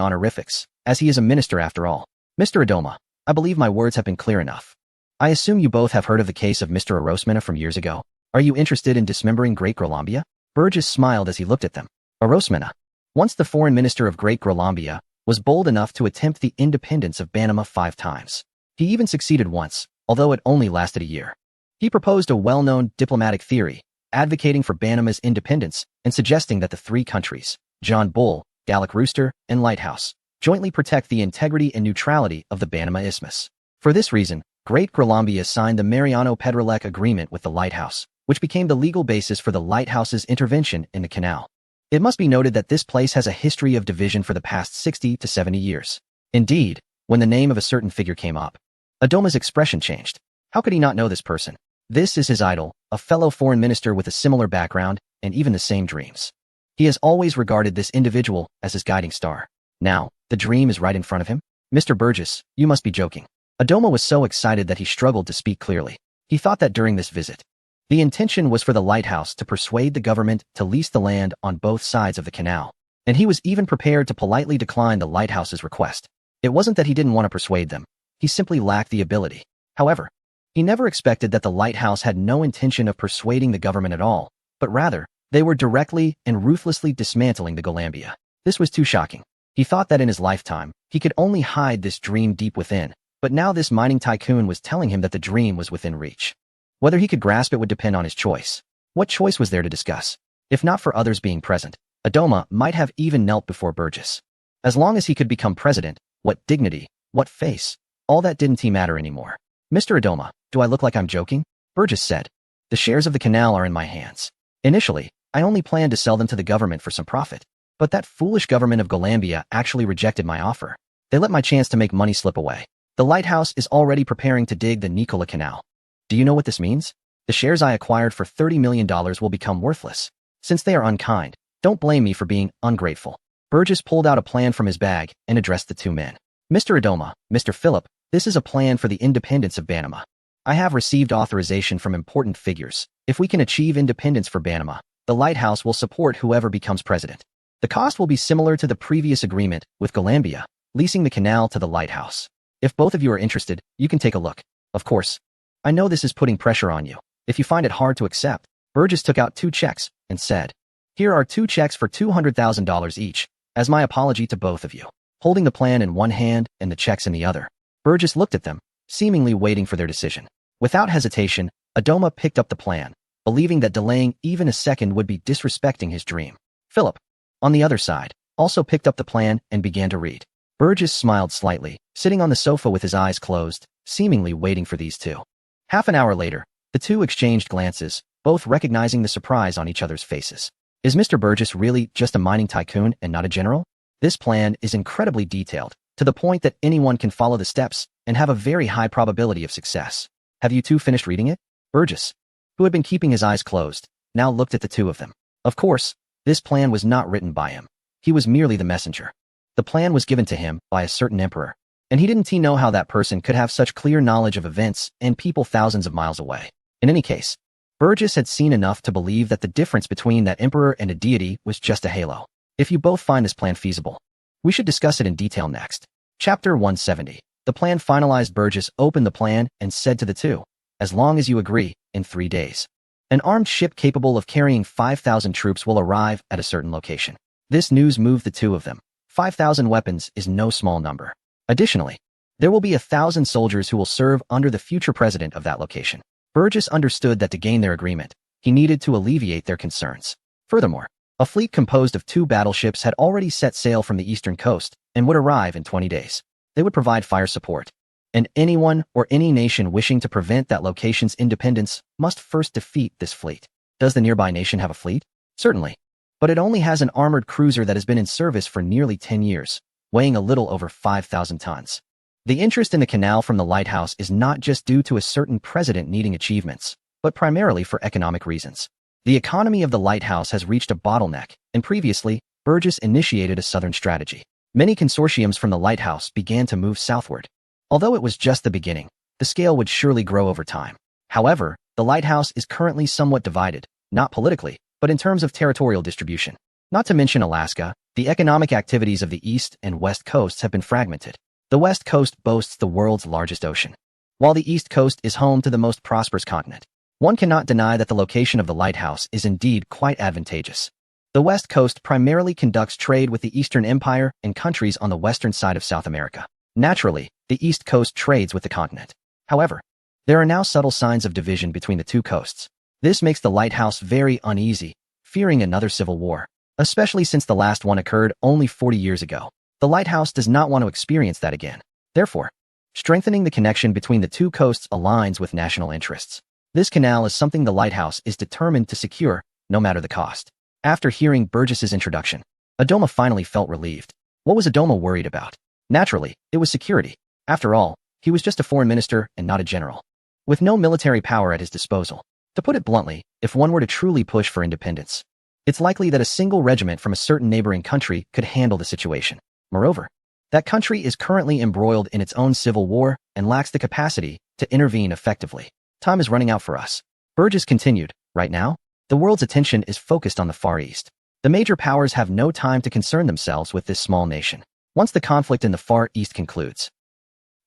Speaker 1: honorifics, as he is a minister after all. Mr. Adoma, I believe my words have been clear enough. I assume you both have heard of the case of Mr. Orosmena from years ago. Are you interested in dismembering Great Grolambia? Burgess smiled as he looked at them. Orosmena, once the foreign minister of Great Grolambia, was bold enough to attempt the independence of Panama 5 times. He even succeeded once, although it only lasted a year. He proposed a well-known diplomatic theory, advocating for Panama's independence and suggesting that the 3 countries, John Bull, Gallic Rooster, and Lighthouse, jointly protect the integrity and neutrality of the Panama Isthmus. For this reason, Great Grolambia signed the Mariano Pedrolec Agreement with the Lighthouse, which became the legal basis for the Lighthouse's intervention in the canal. It must be noted that this place has a history of division for the past 60 to 70 years. Indeed, when the name of a certain figure came up, Adoma's expression changed. How could he not know this person? This is his idol, a fellow foreign minister with a similar background and even the same dreams. He has always regarded this individual as his guiding star. Now, the dream is right in front of him? Mr. Burgess, you must be joking. Adoma was so excited that he struggled to speak clearly. He thought that during this visit, the intention was for the lighthouse to persuade the government to lease the land on both sides of the canal, and he was even prepared to politely decline the lighthouse's request. It wasn't that he didn't want to persuade them, he simply lacked the ability. However, he never expected that the lighthouse had no intention of persuading the government at all, but rather, they were directly and ruthlessly dismantling the Golambia. This was too shocking. He thought that in his lifetime, he could only hide this dream deep within, but now this mining tycoon was telling him that the dream was within reach. Whether he could grasp it would depend on his choice. What choice was there to discuss? If not for others being present, Adoma might have even knelt before Burgess. As long as he could become president, what dignity, what face, all that didn't matter anymore. Mr. Adoma, do I look like I'm joking? Burgess said. The shares of the canal are in my hands. Initially, I only planned to sell them to the government for some profit. But that foolish government of Golambia actually rejected my offer. They let my chance to make money slip away. The lighthouse is already preparing to dig the Nicola Canal. Do you know what this means? The shares I acquired for $30 million will become worthless. Since they are unkind, don't blame me for being ungrateful. Burgess pulled out a plan from his bag and addressed the two men. Mr. Adoma, Mr. Philip, this is a plan for the independence of Banama. I have received authorization from important figures. If we can achieve independence for Banama, the lighthouse will support whoever becomes president. The cost will be similar to the previous agreement with Golambia, leasing the canal to the lighthouse. If both of you are interested, you can take a look. Of course, I know this is putting pressure on you. If you find it hard to accept, Burgess took out 2 checks and said, "Here are 2 checks for $200,000 each, as my apology to both of you." Holding the plan in one hand and the checks in the other, Burgess looked at them, seemingly waiting for their decision. Without hesitation, Adoma picked up the plan, believing that delaying even a second would be disrespecting his dream. Philip, on the other side, also picked up the plan and began to read. Burgess smiled slightly, sitting on the sofa with his eyes closed, seemingly waiting for these two. Half an hour later, the two exchanged glances, both recognizing the surprise on each other's faces. Is Mr. Burgess really just a mining tycoon and not a general? This plan is incredibly detailed, to the point that anyone can follow the steps and have a very high probability of success. Have you two finished reading it? Burgess, who had been keeping his eyes closed, now looked at the two of them. Of course, this plan was not written by him. He was merely the messenger. The plan was given to him by a certain emperor, and he didn't know how that person could have such clear knowledge of events and people thousands of miles away. In any case, Burgess had seen enough to believe that the difference between that emperor and a deity was just a halo. If you both find this plan feasible, we should discuss it in detail next. Chapter 170. The plan finalized. Burgess opened the plan and said to the two, "As long as you agree, in 3 days, an armed ship capable of carrying 5,000 troops will arrive at a certain location." This news moved the two of them. 5,000 weapons is no small number. Additionally, there will be 1,000 soldiers who will serve under the future president of that location. Burgess understood that to gain their agreement, he needed to alleviate their concerns. Furthermore, a fleet composed of 2 battleships had already set sail from the eastern coast and would arrive in 20 days. They would provide fire support, and anyone or any nation wishing to prevent that location's independence must first defeat this fleet. Does the nearby nation have a fleet? Certainly, but it only has an armored cruiser that has been in service for nearly 10 years, weighing a little over 5,000 tons. The interest in the canal from the lighthouse is not just due to a certain president needing achievements, but primarily for economic reasons. The economy of the lighthouse has reached a bottleneck, and previously, Burgess initiated a southern strategy. Many consortiums from the lighthouse began to move southward. Although it was just the beginning, the scale would surely grow over time. However, the lighthouse is currently somewhat divided, not politically, but in terms of territorial distribution. Not to mention Alaska, the economic activities of the east and west coasts have been fragmented. The west coast boasts the world's largest ocean, while the east coast is home to the most prosperous continent. One cannot deny that the location of the lighthouse is indeed quite advantageous. The west coast primarily conducts trade with the Eastern Empire and countries on the western side of South America. Naturally, the east coast trades with the continent. However, there are now subtle signs of division between the two coasts. This makes the lighthouse very uneasy, fearing another civil war, especially since the last one occurred only 40 years ago. The lighthouse does not want to experience that again. Therefore, strengthening the connection between the two coasts aligns with national interests. This canal is something the lighthouse is determined to secure, no matter the cost. After hearing Burgess's introduction, Adoma finally felt relieved. What was Adoma worried about? Naturally, it was security. After all, he was just a foreign minister and not a general, with no military power at his disposal. To put it bluntly, if one were to truly push for independence, it's likely that a single regiment from a certain neighboring country could handle the situation. Moreover, that country is currently embroiled in its own civil war and lacks the capacity to intervene effectively. Time is running out for us. Burgess continued. Right now, the world's attention is focused on the Far East. The major powers have no time to concern themselves with this small nation. Once the conflict in the Far East concludes,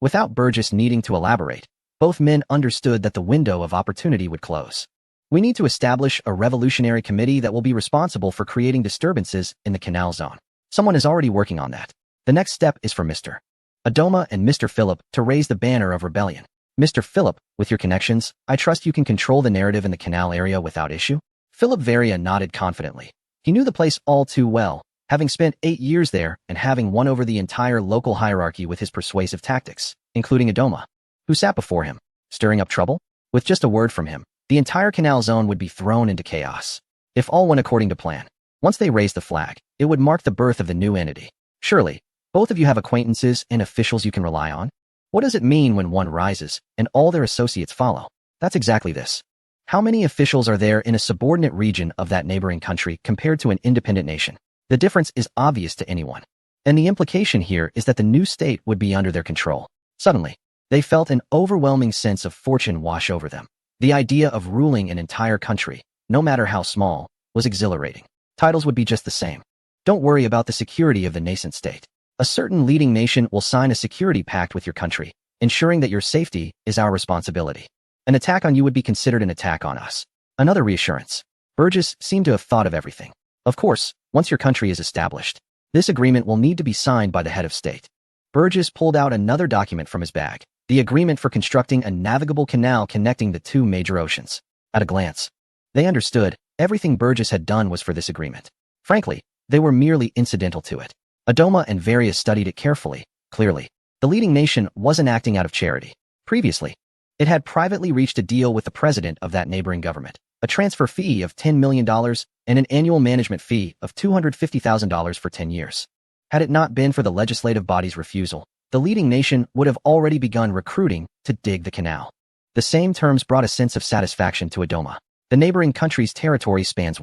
Speaker 1: without Burgess needing to elaborate, both men understood that the window of opportunity would close. We need to establish a revolutionary committee that will be responsible for creating disturbances in the canal zone. Someone is already working on that. The next step is for Mr. Adoma and Mr. Philip to raise the banner of rebellion. Mr. Philip, with your connections, I trust you can control the narrative in the canal area without issue? Philip Varia nodded confidently. He knew the place all too well, having spent 8 years there and having won over the entire local hierarchy with his persuasive tactics, including Adoma, who sat before him, stirring up trouble. With just a word from him, the entire canal zone would be thrown into chaos. If all went according to plan, once they raised the flag, it would mark the birth of the new entity. Surely, both of you have acquaintances and officials you can rely on. What does it mean when one rises and all their associates follow? That's exactly this. How many officials are there in a subordinate region of that neighboring country compared to an independent nation? The difference is obvious to anyone. And the implication here is that the new state would be under their control. Suddenly, they felt an overwhelming sense of fortune wash over them. The idea of ruling an entire country, no matter how small, was exhilarating. Titles would be just the same. Don't worry about the security of the nascent state. A certain leading nation will sign a security pact with your country, ensuring that your safety is our responsibility. An attack on you would be considered an attack on us. Another reassurance. Burgess seemed to have thought of everything. Of course, once your country is established, this agreement will need to be signed by the head of state. Burgess pulled out another document from his bag, the agreement for constructing a navigable canal connecting the two major oceans. At a glance, they understood everything Burgess had done was for this agreement. Frankly, they were merely incidental to it. Adoma and Various studied it carefully. Clearly, the leading nation wasn't acting out of charity. Previously, it had privately reached a deal with the president of that neighboring government, a transfer fee of $10 million and an annual management fee of $250,000 for 10 years. Had it not been for the legislative body's refusal, the leading nation would have already begun recruiting to dig the canal. The same terms brought a sense of satisfaction to Adoma. The neighboring country's territory spans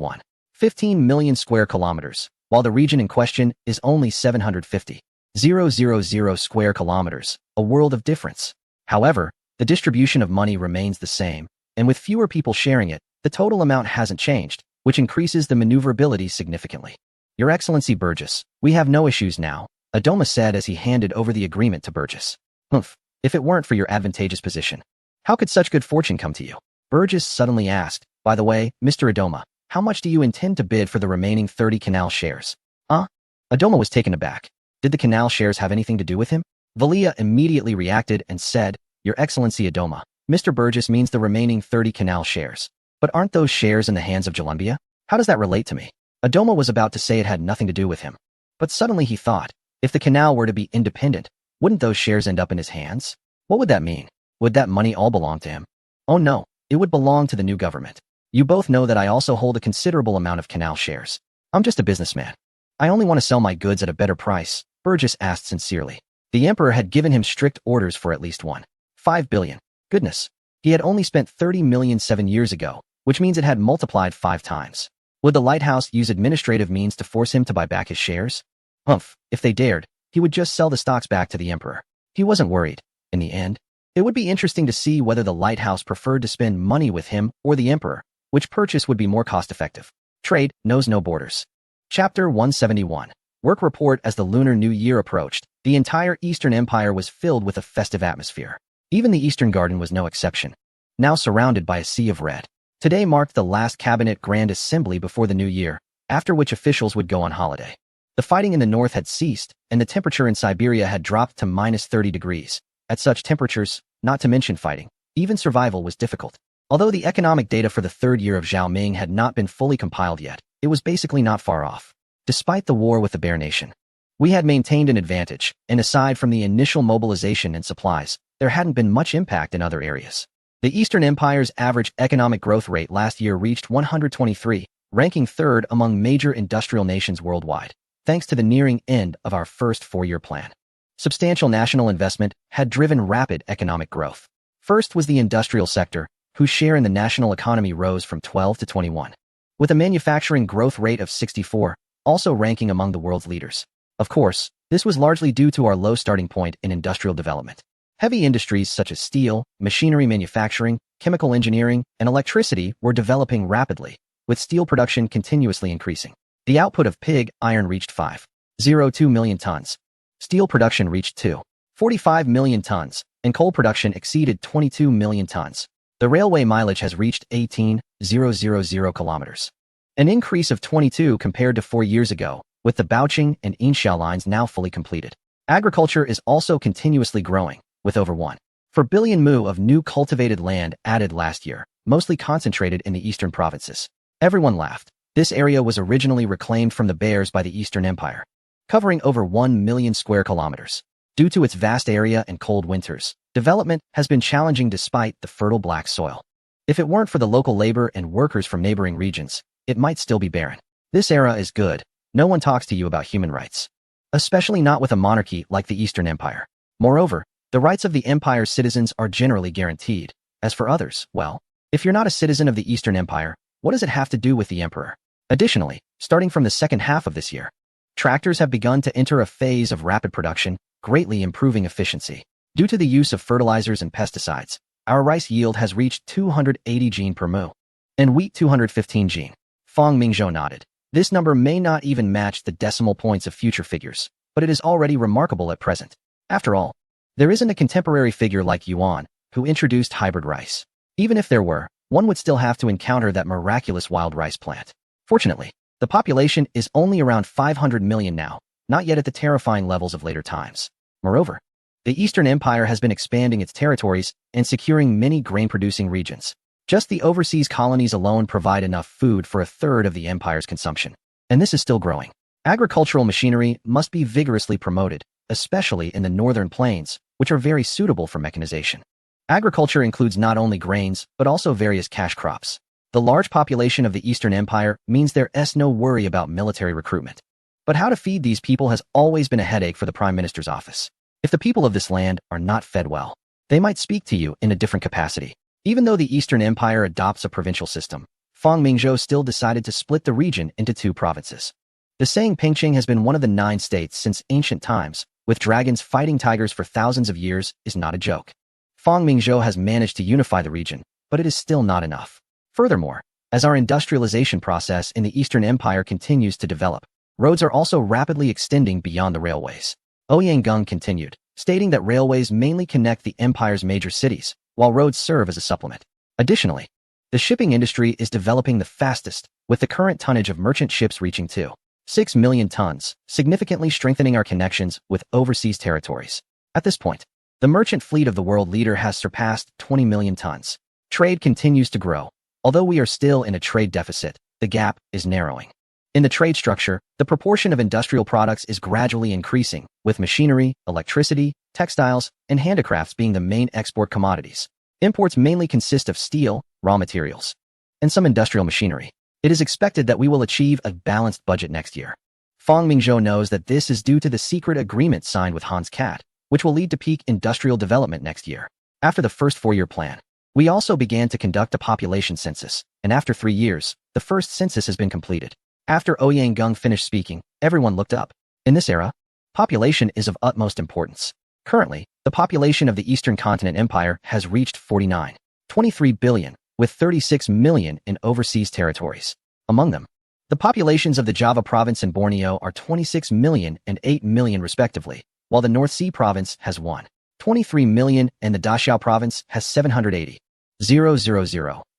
Speaker 1: 15 million square kilometers, while the region in question is only 750,000 square kilometers, a world of difference. However, the distribution of money remains the same, and with fewer people sharing it, the total amount hasn't changed, which increases the maneuverability significantly. Your Excellency Burgess, we have no issues now, Adoma said as he handed over the agreement to Burgess. Humph, if it weren't for your advantageous position, how could such good fortune come to you? Burgess suddenly asked, by the way, Mr. Adoma, how much do you intend to bid for the remaining 30 canal shares? Adoma was taken aback. Did the canal shares have anything to do with him? Valia immediately reacted and said, Your Excellency Adoma, Mr. Burgess means the remaining 30 canal shares. But aren't those shares in the hands of Columbia? How does that relate to me? Adoma was about to say it had nothing to do with him. But suddenly he thought, if the canal were to be independent, wouldn't those shares end up in his hands? What would that mean? Would that money all belong to him? Oh no, it would belong to the new government. You both know that I also hold a considerable amount of canal shares. I'm just a businessman. I only want to sell my goods at a better price, Burgess asked sincerely. The emperor had given him strict orders for at least $5 billion. Goodness, he had only spent $30 million 7 years ago, which means it had multiplied 5 times. Would the lighthouse use administrative means to force him to buy back his shares? Humph, if they dared, he would just sell the stocks back to the emperor. He wasn't worried. In the end, it would be interesting to see whether the lighthouse preferred to spend money with him or the emperor, which purchase would be more cost-effective. Trade knows no borders. Chapter 171. Work report. As the Lunar New Year approached, the entire Eastern Empire was filled with a festive atmosphere. Even the Eastern Garden was no exception, now surrounded by a sea of red. Today marked the last cabinet grand assembly before the new year, after which officials would go on holiday. The fighting in the north had ceased, and the temperature in Siberia had dropped to -30 degrees. At such temperatures, not to mention fighting, even survival was difficult. Although the economic data for the third year of Zhao Ming had not been fully compiled yet, it was basically not far off. Despite the war with the Bear Nation, we had maintained an advantage, and aside from the initial mobilization and supplies, there hadn't been much impact in other areas. The Eastern Empire's average economic growth rate last year reached 123, ranking third among major industrial nations worldwide, thanks to the nearing end of our first 4-year plan. Substantial national investment had driven rapid economic growth. First was the industrial sector, whose share in the national economy rose from 12 to 21, with a manufacturing growth rate of 64, also ranking among the world's leaders. Of course, this was largely due to our low starting point in industrial development. Heavy industries such as steel, machinery manufacturing, chemical engineering, and electricity were developing rapidly, with steel production continuously increasing. The output of pig iron reached 5.02 million tons. Steel production reached 2.45 million tons, and coal production exceeded 22 million tons. The railway mileage has reached 18,000 kilometers, an increase of 22 compared to 4 years ago, with the Baoqing and Inshao lines now fully completed. Agriculture is also continuously growing, with over 1.4 billion mu of new cultivated land added last year, mostly concentrated in the eastern provinces. Everyone laughed. This area was originally reclaimed from the Bears by the Eastern Empire, covering over 1 million square kilometers. Due to its vast area and cold winters, development has been challenging despite the fertile black soil. If it weren't for the local labor and workers from neighboring regions, it might still be barren. This era is good. No one talks to you about human rights, especially not with a monarchy like the Eastern Empire. Moreover, the rights of the empire's citizens are generally guaranteed. As for others, well, If you're not a citizen of the Eastern Empire, what does it have to do with the emperor? Additionally, starting from the second half of this year, tractors have begun to enter a phase of rapid production, greatly improving efficiency. Due to the use of fertilizers and pesticides, our rice yield has reached 280 gene per mu, and wheat 215 gene. Fang Mingzhou nodded. This number may not even match the decimal points of future figures, but it is already remarkable at present. After all, there isn't a contemporary figure like Yuan, who introduced hybrid rice. Even if there were, one would still have to encounter that miraculous wild rice plant. Fortunately, the population is only around 500 million now, not yet at the terrifying levels of later times. Moreover, the Eastern Empire has been expanding its territories and securing many grain-producing regions. Just the overseas colonies alone provide enough food for a third of the empire's consumption. And this is still growing. Agricultural machinery must be vigorously promoted, especially in the northern plains, which are very suitable for mechanization. Agriculture includes not only grains, but also various cash crops. The large population of the Eastern Empire means there's no worry about military recruitment. But how to feed these people has always been a headache for the Prime Minister's office. If the people of this land are not fed well, they might speak to you in a different capacity. Even though the Eastern Empire adopts a provincial system, Fang Mingzhou still decided to split the region into 2 provinces. The saying Pingqing has been one of the 9 states since ancient times, with dragons fighting tigers for thousands of years, is not a joke. Fang Mingzhou has managed to unify the region, but it is still not enough. Furthermore, as our industrialization process in the Eastern Empire continues to develop, roads are also rapidly extending beyond the railways. Ouyang continued, stating that railways mainly connect the empire's major cities, while roads serve as a supplement. Additionally, the shipping industry is developing the fastest, with the current tonnage of merchant ships reaching 2.6 million tons, significantly strengthening our connections with overseas territories. At this point, the merchant fleet of the world leader has surpassed 20 million tons. Trade continues to grow. Although we are still in a trade deficit, the gap is narrowing. In the trade structure, the proportion of industrial products is gradually increasing, with machinery, electricity, textiles, and handicrafts being the main export commodities. Imports mainly consist of steel, raw materials, and some industrial machinery. It is expected that we will achieve a balanced budget next year. Fang Mingzhou knows that this is due to the secret agreement signed with Hans Kat, which will lead to peak industrial development next year. After the first 4-year plan, we also began to conduct a population census, and after 3 years, the first census has been completed. After Ouyang finished speaking, everyone looked up. In this era, population is of utmost importance. Currently, the population of the Eastern Continent Empire has reached 49.23 billion, with 36 million in overseas territories. Among them, the populations of the Java province and Borneo are 26 million and 8 million respectively, while the North Sea province has 1.23 million and the Dachau province has 780,000.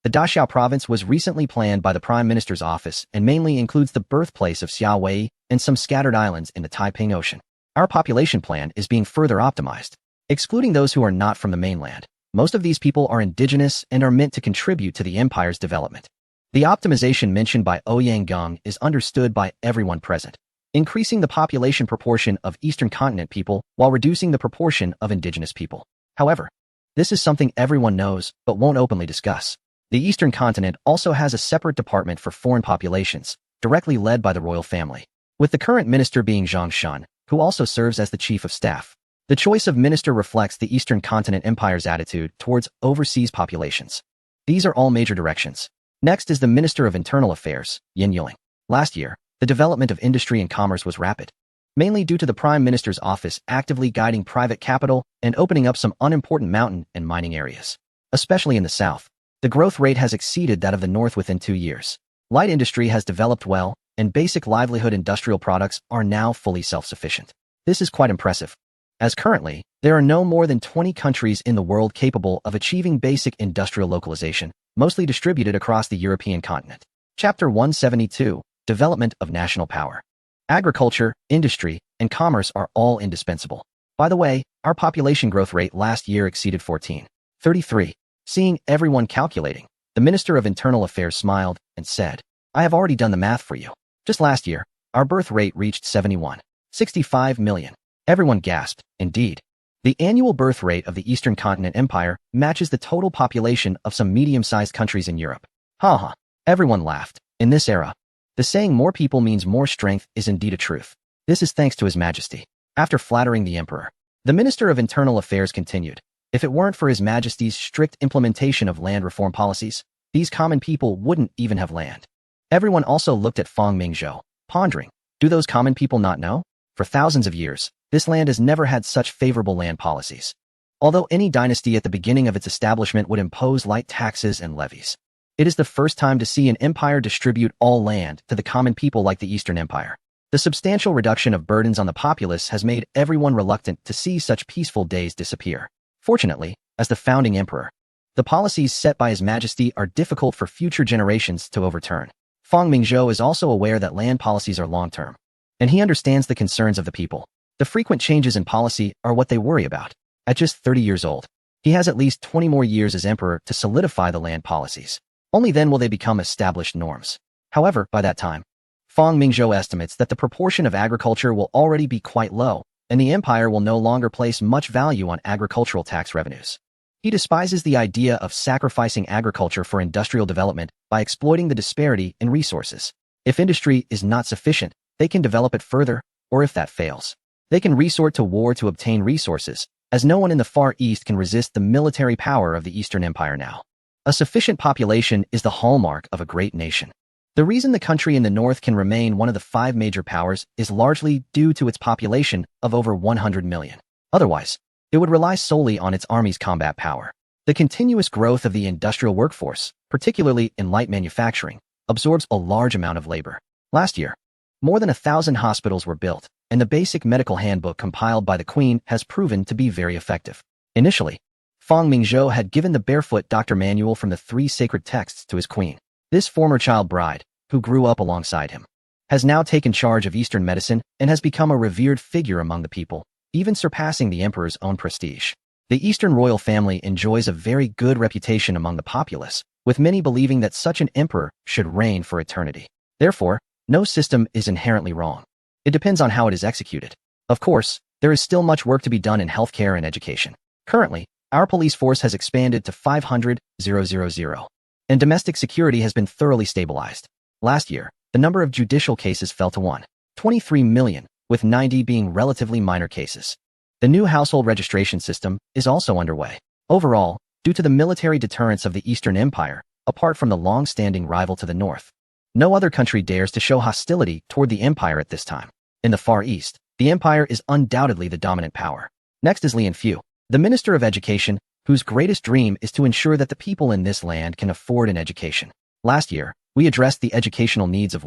Speaker 1: The Dachau province was recently planned by the Prime Minister's office and mainly includes the birthplace of Xia Wei and some scattered islands in the Taiping Ocean. Our population plan is being further optimized. Excluding those who are not from the mainland, most of these people are indigenous and are meant to contribute to the empire's development. The optimization mentioned by Ouyang is understood by everyone present, increasing the population proportion of Eastern Continent people while reducing the proportion of indigenous people. However, this is something everyone knows but won't openly discuss. The Eastern Continent also has a separate department for foreign populations, directly led by the royal family, with the current minister being Zhang Shun, who also serves as the chief of staff. The choice of minister reflects the Eastern Continent Empire's attitude towards overseas populations. These are all major directions. Next is the Minister of Internal Affairs, Yin Yuling. Last year, the development of industry and commerce was rapid, mainly due to the Prime Minister's office actively guiding private capital and opening up some unimportant mountain and mining areas. Especially in the south, the growth rate has exceeded that of the north within 2 years. Light industry has developed well, and basic livelihood industrial products are now fully self-sufficient. This is quite impressive, as currently, there are no more than 20 countries in the world capable of achieving basic industrial localization, mostly distributed across the European continent. Chapter 172, Development of National Power. Agriculture, industry, and commerce are all indispensable. By the way, our population growth rate last year exceeded 14.33. Seeing everyone calculating, the Minister of Internal Affairs smiled and said, "I have already done the math for you. Just last year, our birth rate reached 71.65 million. Everyone gasped. Indeed, the annual birth rate of the Eastern Continent Empire matches the total population of some medium-sized countries in Europe. Ha. Everyone laughed. In this era, the saying more people means more strength is indeed a truth. This is thanks to His Majesty. After flattering the emperor, the Minister of Internal Affairs continued, If it weren't for His Majesty's strict implementation of land reform policies, these common people wouldn't even have land. Everyone also looked at Feng Mingzhou, pondering, do those common people not know? For thousands of years, this land has never had such favorable land policies. Although any dynasty at the beginning of its establishment would impose light taxes and levies, it is the first time to see an empire distribute all land to the common people like the Eastern Empire. The substantial reduction of burdens on the populace has made everyone reluctant to see such peaceful days disappear. Fortunately, as the founding emperor, the policies set by His Majesty are difficult for future generations to overturn. Feng Mingzhou is also aware that land policies are long-term, and he understands the concerns of the people. The frequent changes in policy are what they worry about. At just 30 years old, he has at least 20 more years as emperor to solidify the land policies. Only then will they become established norms. However, by that time, Feng Mingzhou estimates that the proportion of agriculture will already be quite low, and the empire will no longer place much value on agricultural tax revenues. He despises the idea of sacrificing agriculture for industrial development by exploiting the disparity in resources. If industry is not sufficient, they can develop it further, or if that fails, they can resort to war to obtain resources, as no one in the Far East can resist the military power of the Eastern Empire now. A sufficient population is the hallmark of a great nation. The reason the country in the north can remain one of the 5 major powers is largely due to its population of over 100 million. Otherwise, it would rely solely on its army's combat power. The continuous growth of the industrial workforce, particularly in light manufacturing, absorbs a large amount of labor. Last year, more than 1,000 hospitals were built, and the basic medical handbook compiled by the Queen has proven to be very effective. Initially, Feng Mingzhou had given the barefoot doctor manual from the 3 sacred texts to his queen. This former child bride, who grew up alongside him, has now taken charge of Eastern medicine and has become a revered figure among the people, even surpassing the emperor's own prestige. The Eastern royal family enjoys a very good reputation among the populace, with many believing that such an emperor should reign for eternity. Therefore, no system is inherently wrong. It depends on how it is executed. Of course, there is still much work to be done in healthcare and education. Currently, our police force has expanded to 500,000, and domestic security has been thoroughly stabilized. Last year, the number of judicial cases fell to 1.23 million, with 90 being relatively minor cases. The new household registration system is also underway. Overall, due to the military deterrence of the Eastern Empire, apart from the long-standing rival to the north, no other country dares to show hostility toward the empire at this time. In the Far East, the empire is undoubtedly the dominant power. Next is Lian Fu, the Minister of Education, whose greatest dream is to ensure that the people in this land can afford an education. Last year, we addressed the educational needs of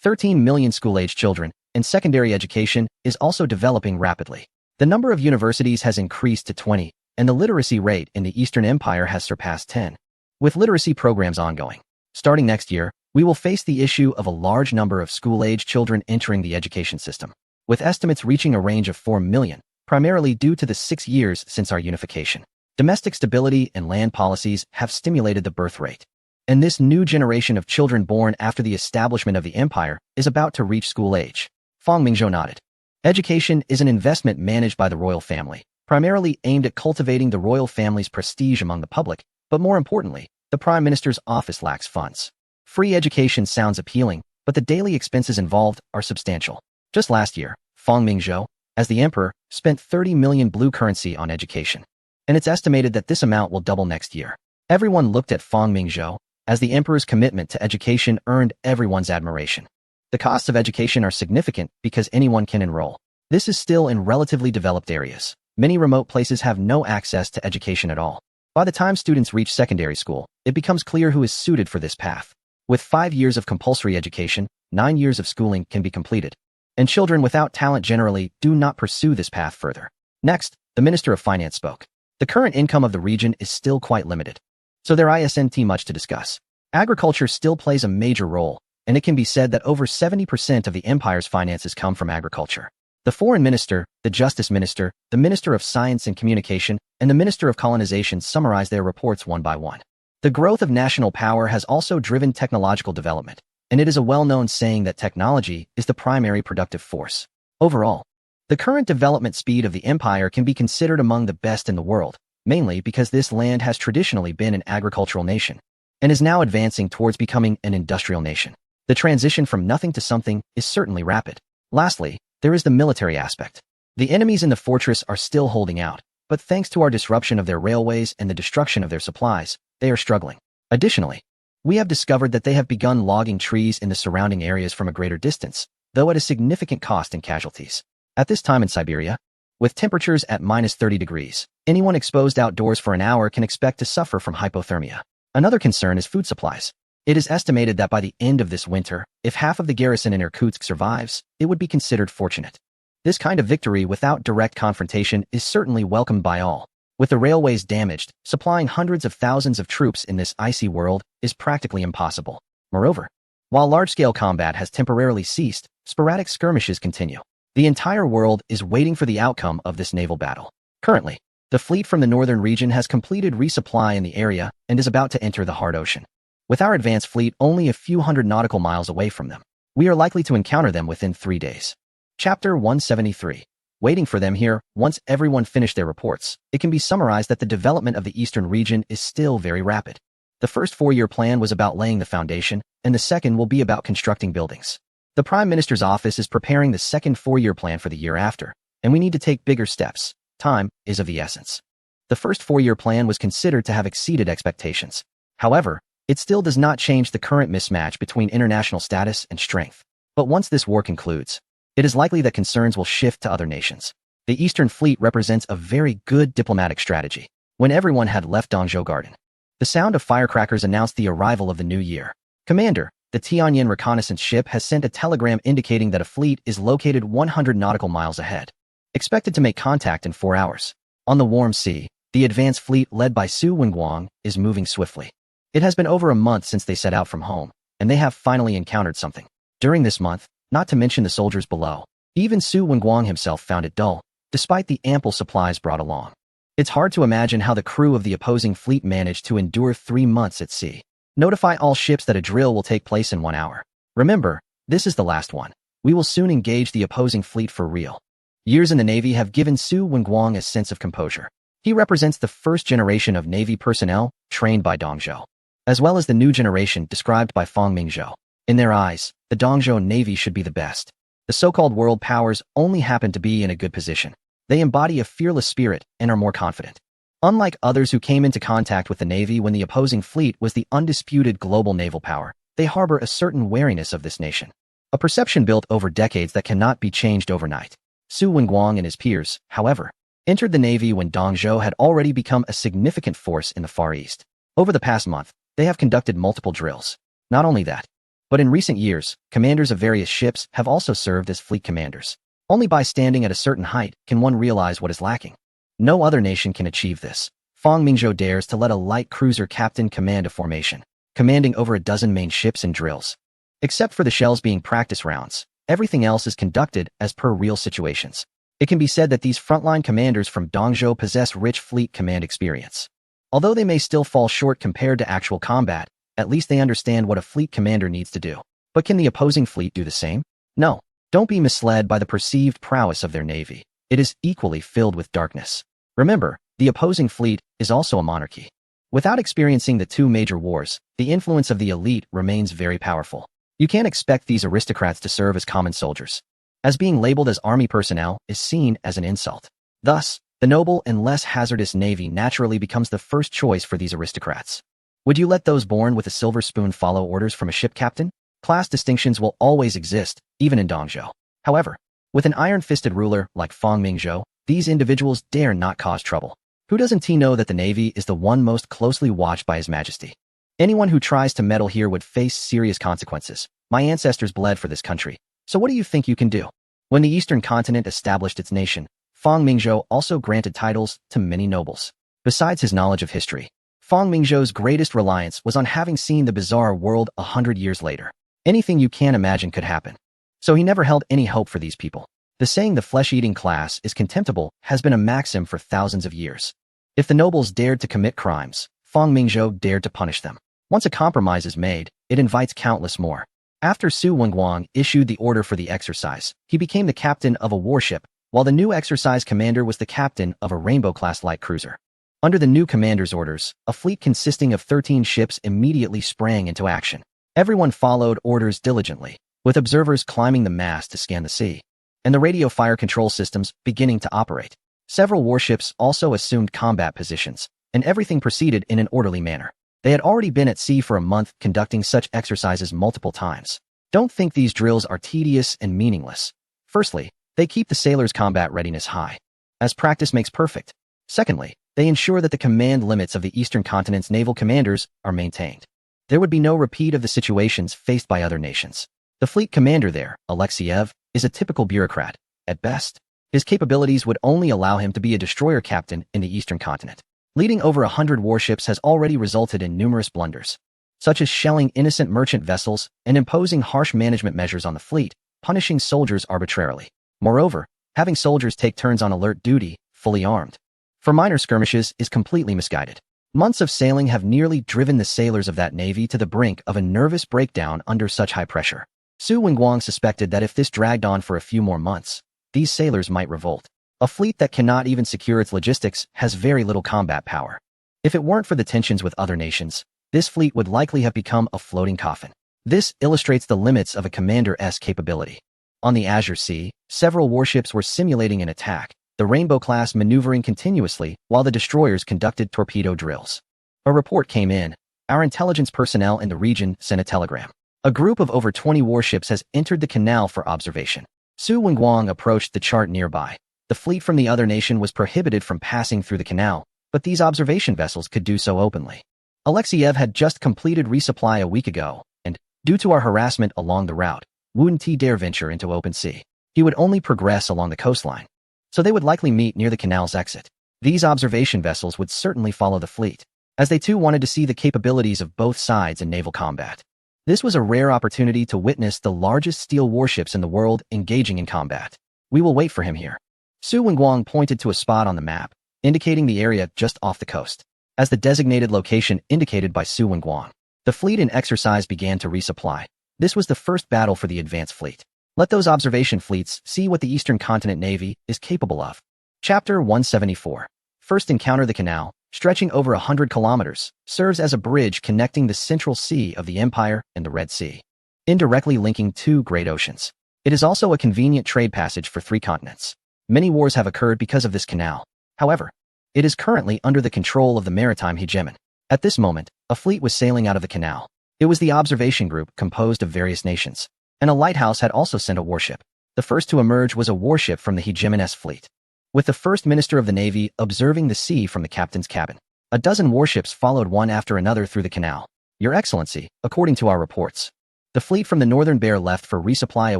Speaker 1: 13 million school-age children, and secondary education is also developing rapidly. The number of universities has increased to 20, and the literacy rate in the Eastern Empire has surpassed 10. With literacy programs ongoing, starting next year, we will face the issue of a large number of school-age children entering the education system, with estimates reaching a range of 4 million, primarily due to the 6 years since our unification. Domestic stability and land policies have stimulated the birth rate, and this new generation of children born after the establishment of the empire is about to reach school age. Feng Mingzhou nodded. Education is an investment managed by the royal family, primarily aimed at cultivating the royal family's prestige among the public, but more importantly, the Prime Minister's office lacks funds. Free education sounds appealing, but the daily expenses involved are substantial. Just last year, Feng Mingzhou, as the emperor, spent 30 million blue currency on education, and it's estimated that this amount will double next year. Everyone looked at Feng Mingzhou, as the emperor's commitment to education earned everyone's admiration. The costs of education are significant because anyone can enroll. This is still in relatively developed areas. Many remote places have no access to education at all. By the time students reach secondary school, it becomes clear who is suited for this path. With 5 years of compulsory education, 9 years of schooling can be completed, and children without talent generally do not pursue this path further. Next, the Minister of Finance spoke. The current income of the region is still quite limited, so there isn't much to discuss. Agriculture still plays a major role, and it can be said that over 70% of the empire's finances come from agriculture. The Foreign Minister, the Justice Minister, the Minister of Science and Communication, and the Minister of Colonization summarize their reports one by one. The growth of national power has also driven technological development, and it is a well-known saying that technology is the primary productive force. Overall, the current development speed of the empire can be considered among the best in the world, mainly because this land has traditionally been an agricultural nation, and is now advancing towards becoming an industrial nation. The transition from nothing to something is certainly rapid. Lastly, there is the military aspect. The enemies in the fortress are still holding out, but thanks to our disruption of their railways and the destruction of their supplies, they are struggling. Additionally, we have discovered that they have begun logging trees in the surrounding areas from a greater distance, though at a significant cost in casualties. At this time in Siberia, with temperatures at -30 degrees, anyone exposed outdoors for an hour can expect to suffer from hypothermia. Another concern is food supplies. It is estimated that by the end of this winter, if half of the garrison in Irkutsk survives, it would be considered fortunate. This kind of victory without direct confrontation is certainly welcomed by all. With the railways damaged, supplying hundreds of thousands of troops in this icy world is practically impossible. Moreover, while large-scale combat has temporarily ceased, sporadic skirmishes continue. The entire world is waiting for the outcome of this naval battle. Currently, the fleet from the northern region has completed resupply in the area and is about to enter the hard ocean. With our advanced fleet only a few hundred nautical miles away from them, we are likely to encounter them within 3 days. Chapter 173. Waiting for them here. Once everyone finished their reports, it can be summarized that the development of the eastern region is still very rapid. The first 4-year plan was about laying the foundation, and the second will be about constructing buildings. The Prime Minister's office is preparing the second 4-year plan for the year after, and we need to take bigger steps. Time is of the essence. The first 4-year plan was considered to have exceeded expectations. However, it still does not change the current mismatch between international status and strength. But once this war concludes, it is likely that concerns will shift to other nations. The Eastern Fleet represents a very good diplomatic strategy. When everyone had left Dongzhou Garden, the sound of firecrackers announced the arrival of the new year. Commander, the Tianyin reconnaissance ship has sent a telegram indicating that a fleet is located 100 nautical miles ahead, expected to make contact in 4 hours. On the warm sea, the advanced fleet led by Su Wenguang is moving swiftly. It has been over a month since they set out from home, and they have finally encountered something. During this month, not to mention the soldiers below, even Su Wenguang himself found it dull, despite the ample supplies brought along. It's hard to imagine how the crew of the opposing fleet managed to endure 3 months at sea. Notify all ships that a drill will take place in 1 hour. Remember, this is the last one. We will soon engage the opposing fleet for real. Years in the Navy have given Su Wenguang a sense of composure. He represents the first generation of Navy personnel trained by Dongzhou, as well as the new generation described by Fang Mingzhou. In their eyes, the Dongzhou Navy should be the best. The so-called world powers only happen to be in a good position. They embody a fearless spirit and are more confident. Unlike others who came into contact with the Navy when the opposing fleet was the undisputed global naval power, they harbor a certain wariness of this nation. A perception built over decades that cannot be changed overnight. Su Wenguang and his peers, however, entered the Navy when Dongzhou had already become a significant force in the Far East. Over the past month, they have conducted multiple drills. Not only that, but in recent years, commanders of various ships have also served as fleet commanders. Only by standing at a certain height can one realize what is lacking. No other nation can achieve this. Fang Mingzhou dares to let a light cruiser captain command a formation, commanding over a dozen main ships in drills. Except for the shells being practice rounds, everything else is conducted as per real situations. It can be said that these frontline commanders from Dongzhou possess rich fleet command experience. Although they may still fall short compared to actual combat, at least they understand what a fleet commander needs to do. But can the opposing fleet do the same? No. Don't be misled by the perceived prowess of their navy. It is equally filled with darkness. Remember, the opposing fleet is also a monarchy. Without experiencing the 2 major wars, the influence of the elite remains very powerful. You can't expect these aristocrats to serve as common soldiers, as being labeled as army personnel is seen as an insult. Thus, the noble and less hazardous navy naturally becomes the first choice for these aristocrats. Would you let those born with a silver spoon follow orders from a ship captain? Class distinctions will always exist, even in Dongzhou. However, with an iron-fisted ruler like Fang Mingzhou, these individuals dare not cause trouble. Who doesn't he know that the Navy is the one most closely watched by His Majesty? Anyone who tries to meddle here would face serious consequences. My ancestors bled for this country, so what do you think you can do? When the Eastern continent established its nation, Fang Mingzhou also granted titles to many nobles. Besides his knowledge of history, Fang Mingzhou's greatest reliance was on having seen the bizarre world 100 years later. Anything you can imagine could happen. So he never held any hope for these people. The saying the flesh-eating class is contemptible has been a maxim for thousands of years. If the nobles dared to commit crimes, Fang Mingzhou dared to punish them. Once a compromise is made, it invites countless more. After Su Wenguang issued the order for the exercise, he became the captain of a warship, while the new exercise commander was the captain of a Rainbow-class light cruiser. Under the new commander's orders, a fleet consisting of 13 ships immediately sprang into action. Everyone followed orders diligently, with observers climbing the mast to scan the sea, and the radio fire control systems beginning to operate. Several warships also assumed combat positions, and everything proceeded in an orderly manner. They had already been at sea for a month conducting such exercises multiple times. Don't think these drills are tedious and meaningless. Firstly, they keep the sailors' combat readiness high, as practice makes perfect. Secondly, they ensure that the command limits of the Eastern Continent's naval commanders are maintained. There would be no repeat of the situations faced by other nations. The fleet commander there, Alexeyev, is a typical bureaucrat, at best. His capabilities would only allow him to be a destroyer captain in the Eastern Continent. Leading over 100 warships has already resulted in numerous blunders, such as shelling innocent merchant vessels and imposing harsh management measures on the fleet, punishing soldiers arbitrarily. Moreover, having soldiers take turns on alert duty, fully armed, for minor skirmishes is completely misguided. Months of sailing have nearly driven the sailors of that navy to the brink of a nervous breakdown under such high pressure. Su Wenguang suspected that if this dragged on for a few more months, these sailors might revolt. A fleet that cannot even secure its logistics has very little combat power. If it weren't for the tensions with other nations, this fleet would likely have become a floating coffin. This illustrates the limits of a commander's capability. On the Azure Sea, several warships were simulating an attack, the Rainbow-class maneuvering continuously while the destroyers conducted torpedo drills. A report came in. Our intelligence personnel in the region sent a telegram. A group of over 20 warships has entered the canal for observation. Su Wenguang approached the chart nearby. The fleet from the other nation was prohibited from passing through the canal, but these observation vessels could do so openly. Alexeyev had just completed resupply a week ago, and, due to our harassment along the route, wouldn't he dare venture into open sea. He would only progress along the coastline, so they would likely meet near the canal's exit. These observation vessels would certainly follow the fleet, as they too wanted to see the capabilities of both sides in naval combat. This was a rare opportunity to witness the largest steel warships in the world engaging in combat. We will wait for him here. Su Wenguang pointed to a spot on the map, indicating the area just off the coast. As the designated location indicated by Su Wenguang, the fleet in exercise began to resupply. This was the first battle for the advanced fleet. Let those observation fleets see what the Eastern Continent Navy is capable of. Chapter 174. First encounter. The canal, stretching over 100 kilometers, serves as a bridge connecting the Central Sea of the Empire and the Red Sea, indirectly linking two great oceans. It is also a convenient trade passage for 3 continents. Many wars have occurred because of this canal. However, it is currently under the control of the maritime hegemon. At this moment, a fleet was sailing out of the canal. It was the observation group composed of various nations, and a lighthouse had also sent a warship. The first to emerge was a warship from the hegemon's fleet, with the first minister of the navy observing the sea from the captain's cabin. A dozen warships followed one after another through the canal. Your Excellency, according to our reports, the fleet from the Northern Bear left for resupply a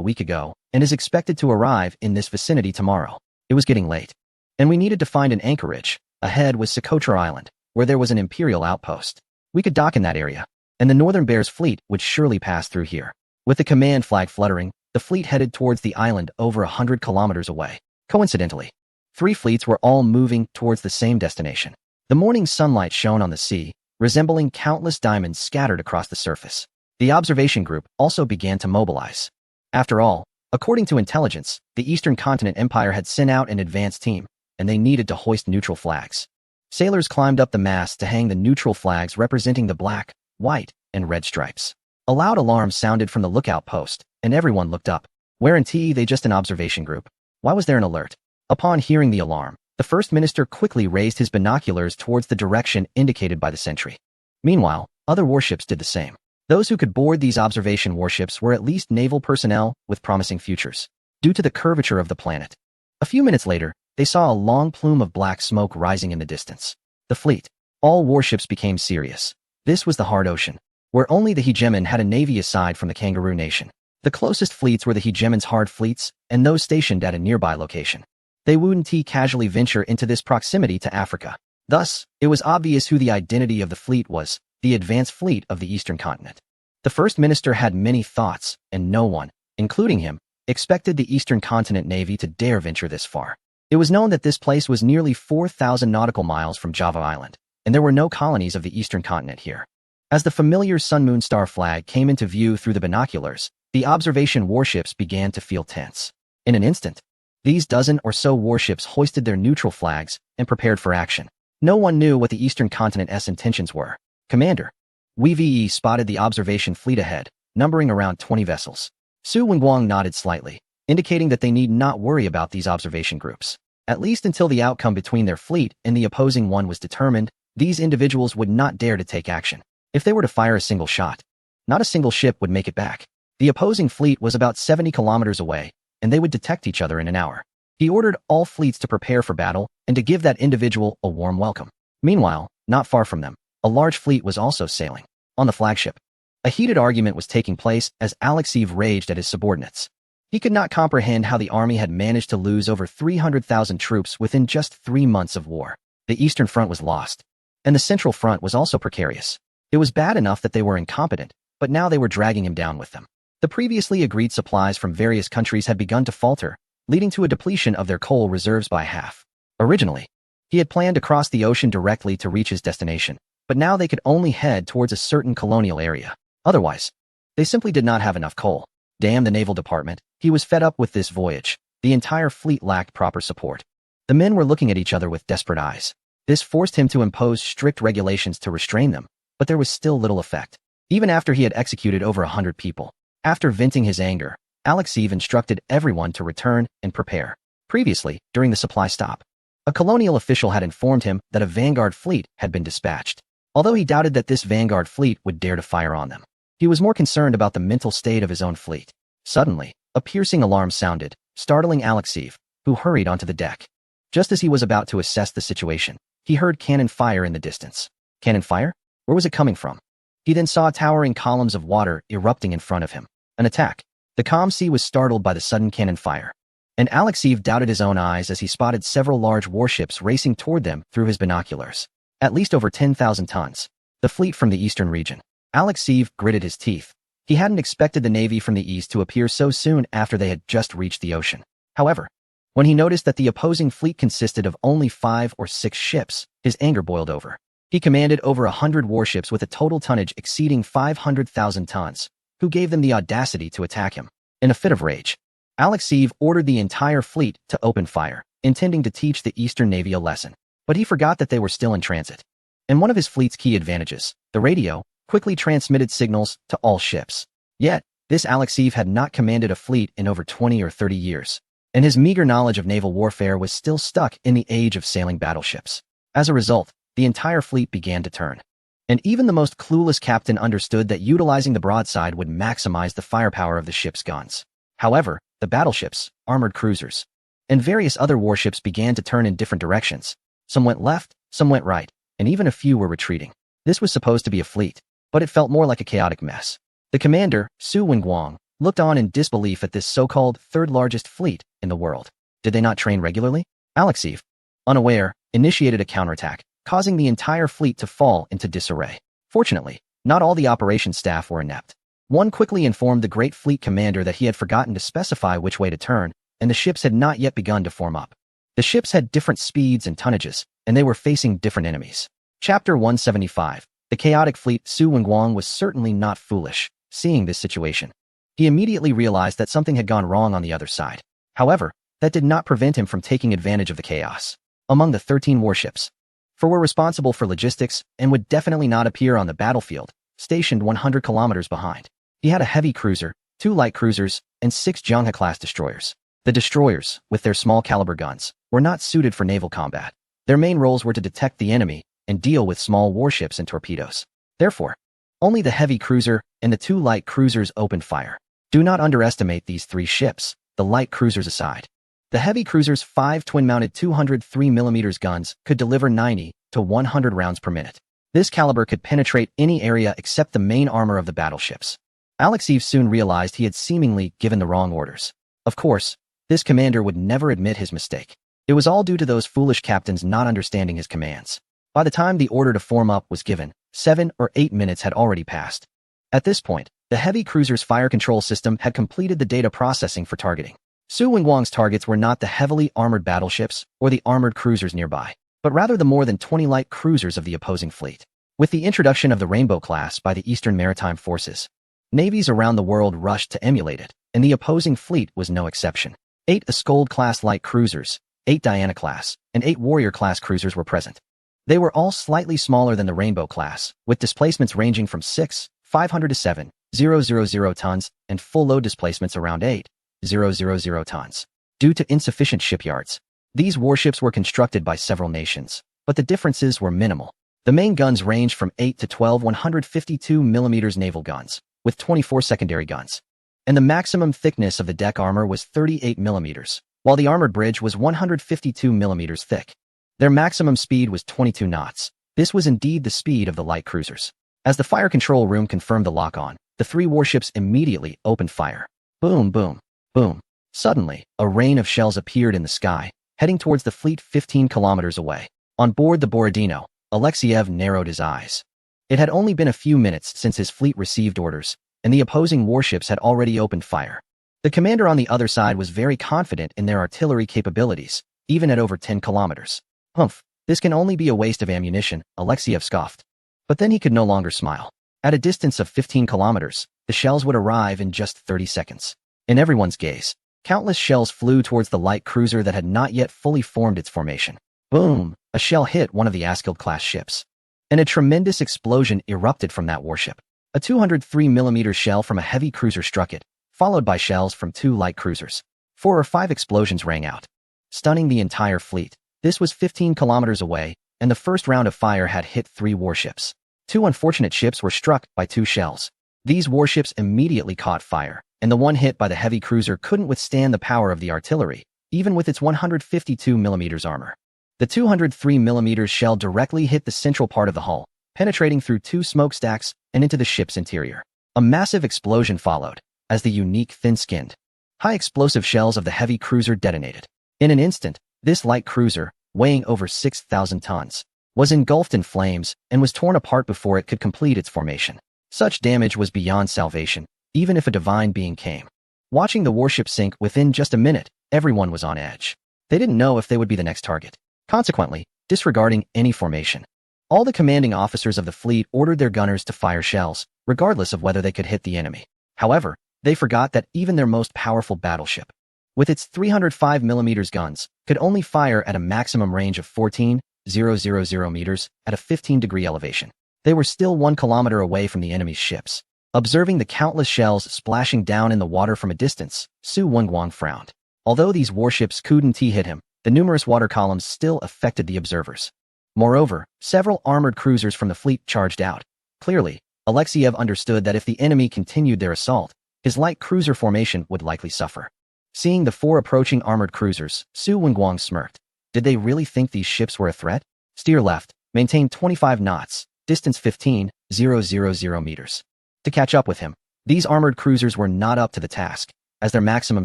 Speaker 1: week ago and is expected to arrive in this vicinity tomorrow. It was getting late, and we needed to find an anchorage. Ahead was Socotra Island, where there was an imperial outpost. We could dock in that area, and the Northern Bear's fleet would surely pass through here. With the command flag fluttering, the fleet headed towards the island over 100 kilometers away. Coincidentally, 3 fleets were all moving towards the same destination. The morning sunlight shone on the sea, resembling countless diamonds scattered across the surface. The observation group also began to mobilize. After all, according to intelligence, the Eastern Continent Empire had sent out an advance team, and they needed to hoist neutral flags. Sailors climbed up the mast to hang the neutral flags representing the black, white, and red stripes. A loud alarm sounded from the lookout post, and everyone looked up. Weren't they just an observation group? Why was there an alert? Upon hearing the alarm, the first minister quickly raised his binoculars towards the direction indicated by the sentry. Meanwhile, other warships did the same. Those who could board these observation warships were at least naval personnel with promising futures, due to the curvature of the planet. A few minutes later, they saw a long plume of black smoke rising in the distance. The fleet. All warships became serious. This was the hard ocean, where only the hegemon had a navy aside from the Kangaroo Nation. The closest fleets were the hegemon's hard fleets and those stationed at a nearby location. They wouldn't casually venture into this proximity to Africa. Thus, it was obvious who the identity of the fleet was, the advanced fleet of the Eastern Continent. The First Minister had many thoughts, and no one, including him, expected the Eastern Continent Navy to dare venture this far. It was known that this place was nearly 4,000 nautical miles from Java Island, and there were no colonies of the Eastern Continent here. As the familiar Sun Moon Star flag came into view through the binoculars, the observation warships began to feel tense. In an instant, these dozen or so warships hoisted their neutral flags and prepared for action. No one knew what the Eastern Continent's intentions were. Commander, we spotted the observation fleet ahead, numbering around 20 vessels. Su Wenguang nodded slightly, indicating that they need not worry about these observation groups. At least until the outcome between their fleet and the opposing one was determined, these individuals would not dare to take action. If they were to fire a single shot, not a single ship would make it back. The opposing fleet was about 70 kilometers away, and they would detect each other in an hour. He ordered all fleets to prepare for battle and to give that individual a warm welcome. Meanwhile, not far from them, a large fleet was also sailing. On the flagship, a heated argument was taking place as Alexeyev raged at his subordinates. He could not comprehend how the army had managed to lose over 300,000 troops within just 3 months of war. The Eastern Front was lost, and the Central Front was also precarious. It was bad enough that they were incompetent, but now they were dragging him down with them. The previously agreed supplies from various countries had begun to falter, leading to a depletion of their coal reserves by half. Originally, he had planned to cross the ocean directly to reach his destination, but now they could only head towards a certain colonial area. Otherwise, they simply did not have enough coal. Damn the Naval Department. He was fed up with this voyage. The entire fleet lacked proper support. The men were looking at each other with desperate eyes. This forced him to impose strict regulations to restrain them, but there was still little effect. Even after he had executed over 100 people. After venting his anger, Alexeyev instructed everyone to return and prepare. Previously, during the supply stop, a colonial official had informed him that a vanguard fleet had been dispatched. Although he doubted that this vanguard fleet would dare to fire on them, he was more concerned about the mental state of his own fleet. Suddenly, a piercing alarm sounded, startling Alexeyev, who hurried onto the deck. Just as he was about to assess the situation, he heard cannon fire in the distance. Cannon fire? Where was it coming from? He then saw towering columns of water erupting in front of him. An attack. The calm sea was startled by the sudden cannon fire, and Alexeyev doubted his own eyes as he spotted several large warships racing toward them through his binoculars. At least over 10,000 tons. The fleet from the eastern region. Alexeyev gritted his teeth. He hadn't expected the navy from the east to appear so soon after they had just reached the ocean. However, when he noticed that the opposing fleet consisted of only 5 or 6 ships, his anger boiled over. He commanded over 100 warships with a total tonnage exceeding 500,000 tons, who gave them the audacity to attack him. In a fit of rage, Alexeyev ordered the entire fleet to open fire, intending to teach the Eastern Navy a lesson. But he forgot that they were still in transit. And one of his fleet's key advantages, the radio, quickly transmitted signals to all ships. Yet, this Alexeyev had not commanded a fleet in over 20 or 30 years, and his meager knowledge of naval warfare was still stuck in the age of sailing battleships. As a result, the entire fleet began to turn. And even the most clueless captain understood that utilizing the broadside would maximize the firepower of the ship's guns. However, the battleships, armored cruisers, and various other warships began to turn in different directions. Some went left, some went right, and even a few were retreating. This was supposed to be a fleet, but it felt more like a chaotic mess. The commander, Su Wenguang, looked on in disbelief at this so-called third-largest fleet in the world. Did they not train regularly? Alexeyev, unaware, initiated a counterattack, causing the entire fleet to fall into disarray. Fortunately, not all the operations staff were inept. One quickly informed the great fleet commander that he had forgotten to specify which way to turn, and the ships had not yet begun to form up. The ships had different speeds and tonnages, and they were facing different enemies. Chapter 175. The chaotic fleet. Su Wenguang was certainly not foolish, seeing this situation. He immediately realized that something had gone wrong on the other side. However, that did not prevent him from taking advantage of the chaos. Among the 13 warships, 4 were responsible for logistics and would definitely not appear on the battlefield, stationed 100 kilometers behind. He had a heavy cruiser, 2 light cruisers, and 6 Zhenghe-class destroyers. The destroyers, with their small caliber guns, were not suited for naval combat. Their main roles were to detect the enemy and deal with small warships and torpedoes. Therefore, only the heavy cruiser and the 2 light cruisers opened fire. Do not underestimate these 3 ships, the light cruisers aside. The heavy cruiser's 5 twin-mounted 203mm guns could deliver 90 to 100 rounds per minute. This caliber could penetrate any area except the main armor of the battleships. Alexeyev soon realized he had seemingly given the wrong orders. Of course, this commander would never admit his mistake. It was all due to those foolish captains not understanding his commands. By the time the order to form up was given, 7 or 8 minutes had already passed. At this point, the heavy cruiser's fire control system had completed the data processing for targeting. Su Wenguang's targets were not the heavily armored battleships or the armored cruisers nearby, but rather the more than 20 light cruisers of the opposing fleet. With the introduction of the Rainbow class by the Eastern Maritime Forces, navies around the world rushed to emulate it, and the opposing fleet was no exception. 8 Escold-class light cruisers, 8 Diana-class, and 8 Warrior-class cruisers were present. They were all slightly smaller than the Rainbow class, with displacements ranging from 6,500 to 7,000 tons, and full load displacements around 8,000 tons. Due to insufficient shipyards, These warships were constructed by several nations, but the differences were minimal. The main guns ranged from 8 to 12 152mm naval guns, with 24 secondary guns. And the maximum thickness of the deck armor was 38mm, while the armored bridge was 152mm thick. Their maximum speed was 22 knots. This was indeed the speed of the light cruisers. As the fire control room confirmed the lock-on, the three warships immediately opened fire. Boom, boom, boom. Suddenly, a rain of shells appeared in the sky, heading towards the fleet 15 kilometers away. On board the Borodino, Alexeyev narrowed his eyes. It had only been a few minutes since his fleet received orders, and the opposing warships had already opened fire. The commander on the other side was very confident in their artillery capabilities, even at over 10 kilometers. Humph, this can only be a waste of ammunition, Alexeyev scoffed. But then he could no longer smile. At a distance of 15 kilometers, the shells would arrive in just 30 seconds. In everyone's gaze, countless shells flew towards the light cruiser that had not yet fully formed its formation. Boom! A shell hit one of the Askild-class ships. And a tremendous explosion erupted from that warship. A 203mm shell from a heavy cruiser struck it, followed by shells from two light cruisers. 4 or 5 explosions rang out, stunning the entire fleet. This was 15 kilometers away, and the first round of fire had hit 3 warships. 2 unfortunate ships were struck by 2 shells. These warships immediately caught fire, and the one hit by the heavy cruiser couldn't withstand the power of the artillery, even with its 152mm armor. The 203mm shell directly hit the central part of the hull, penetrating through 2 smokestacks and into the ship's interior. A massive explosion followed, as the unique thin-skinned, high-explosive shells of the heavy cruiser detonated. In an instant, this light cruiser, weighing over 6,000 tons, was engulfed in flames and was torn apart before it could complete its formation. Such damage was beyond salvation, even if a divine being came. Watching the warship sink within just a minute, everyone was on edge. They didn't know if they would be the next target. Consequently, disregarding any formation, all the commanding officers of the fleet ordered their gunners to fire shells, regardless of whether they could hit the enemy. However, they forgot that even their most powerful battleship, with its 305mm guns, could only fire at a maximum range of 14,000 meters at a 15-degree elevation. They were still 1 kilometer away from the enemy's ships. Observing the countless shells splashing down in the water from a distance, Su Wenguang frowned. Although these warships couldn't hit him, the numerous water columns still affected the observers. Moreover, several armored cruisers from the fleet charged out. Clearly, Alexeyev understood that if the enemy continued their assault, his light cruiser formation would likely suffer. Seeing the 4 approaching armored cruisers, Su Wenguang smirked. Did they really think these ships were a threat? Steer left, maintain 25 knots, distance 15,000 meters. To catch up with him, these armored cruisers were not up to the task, as their maximum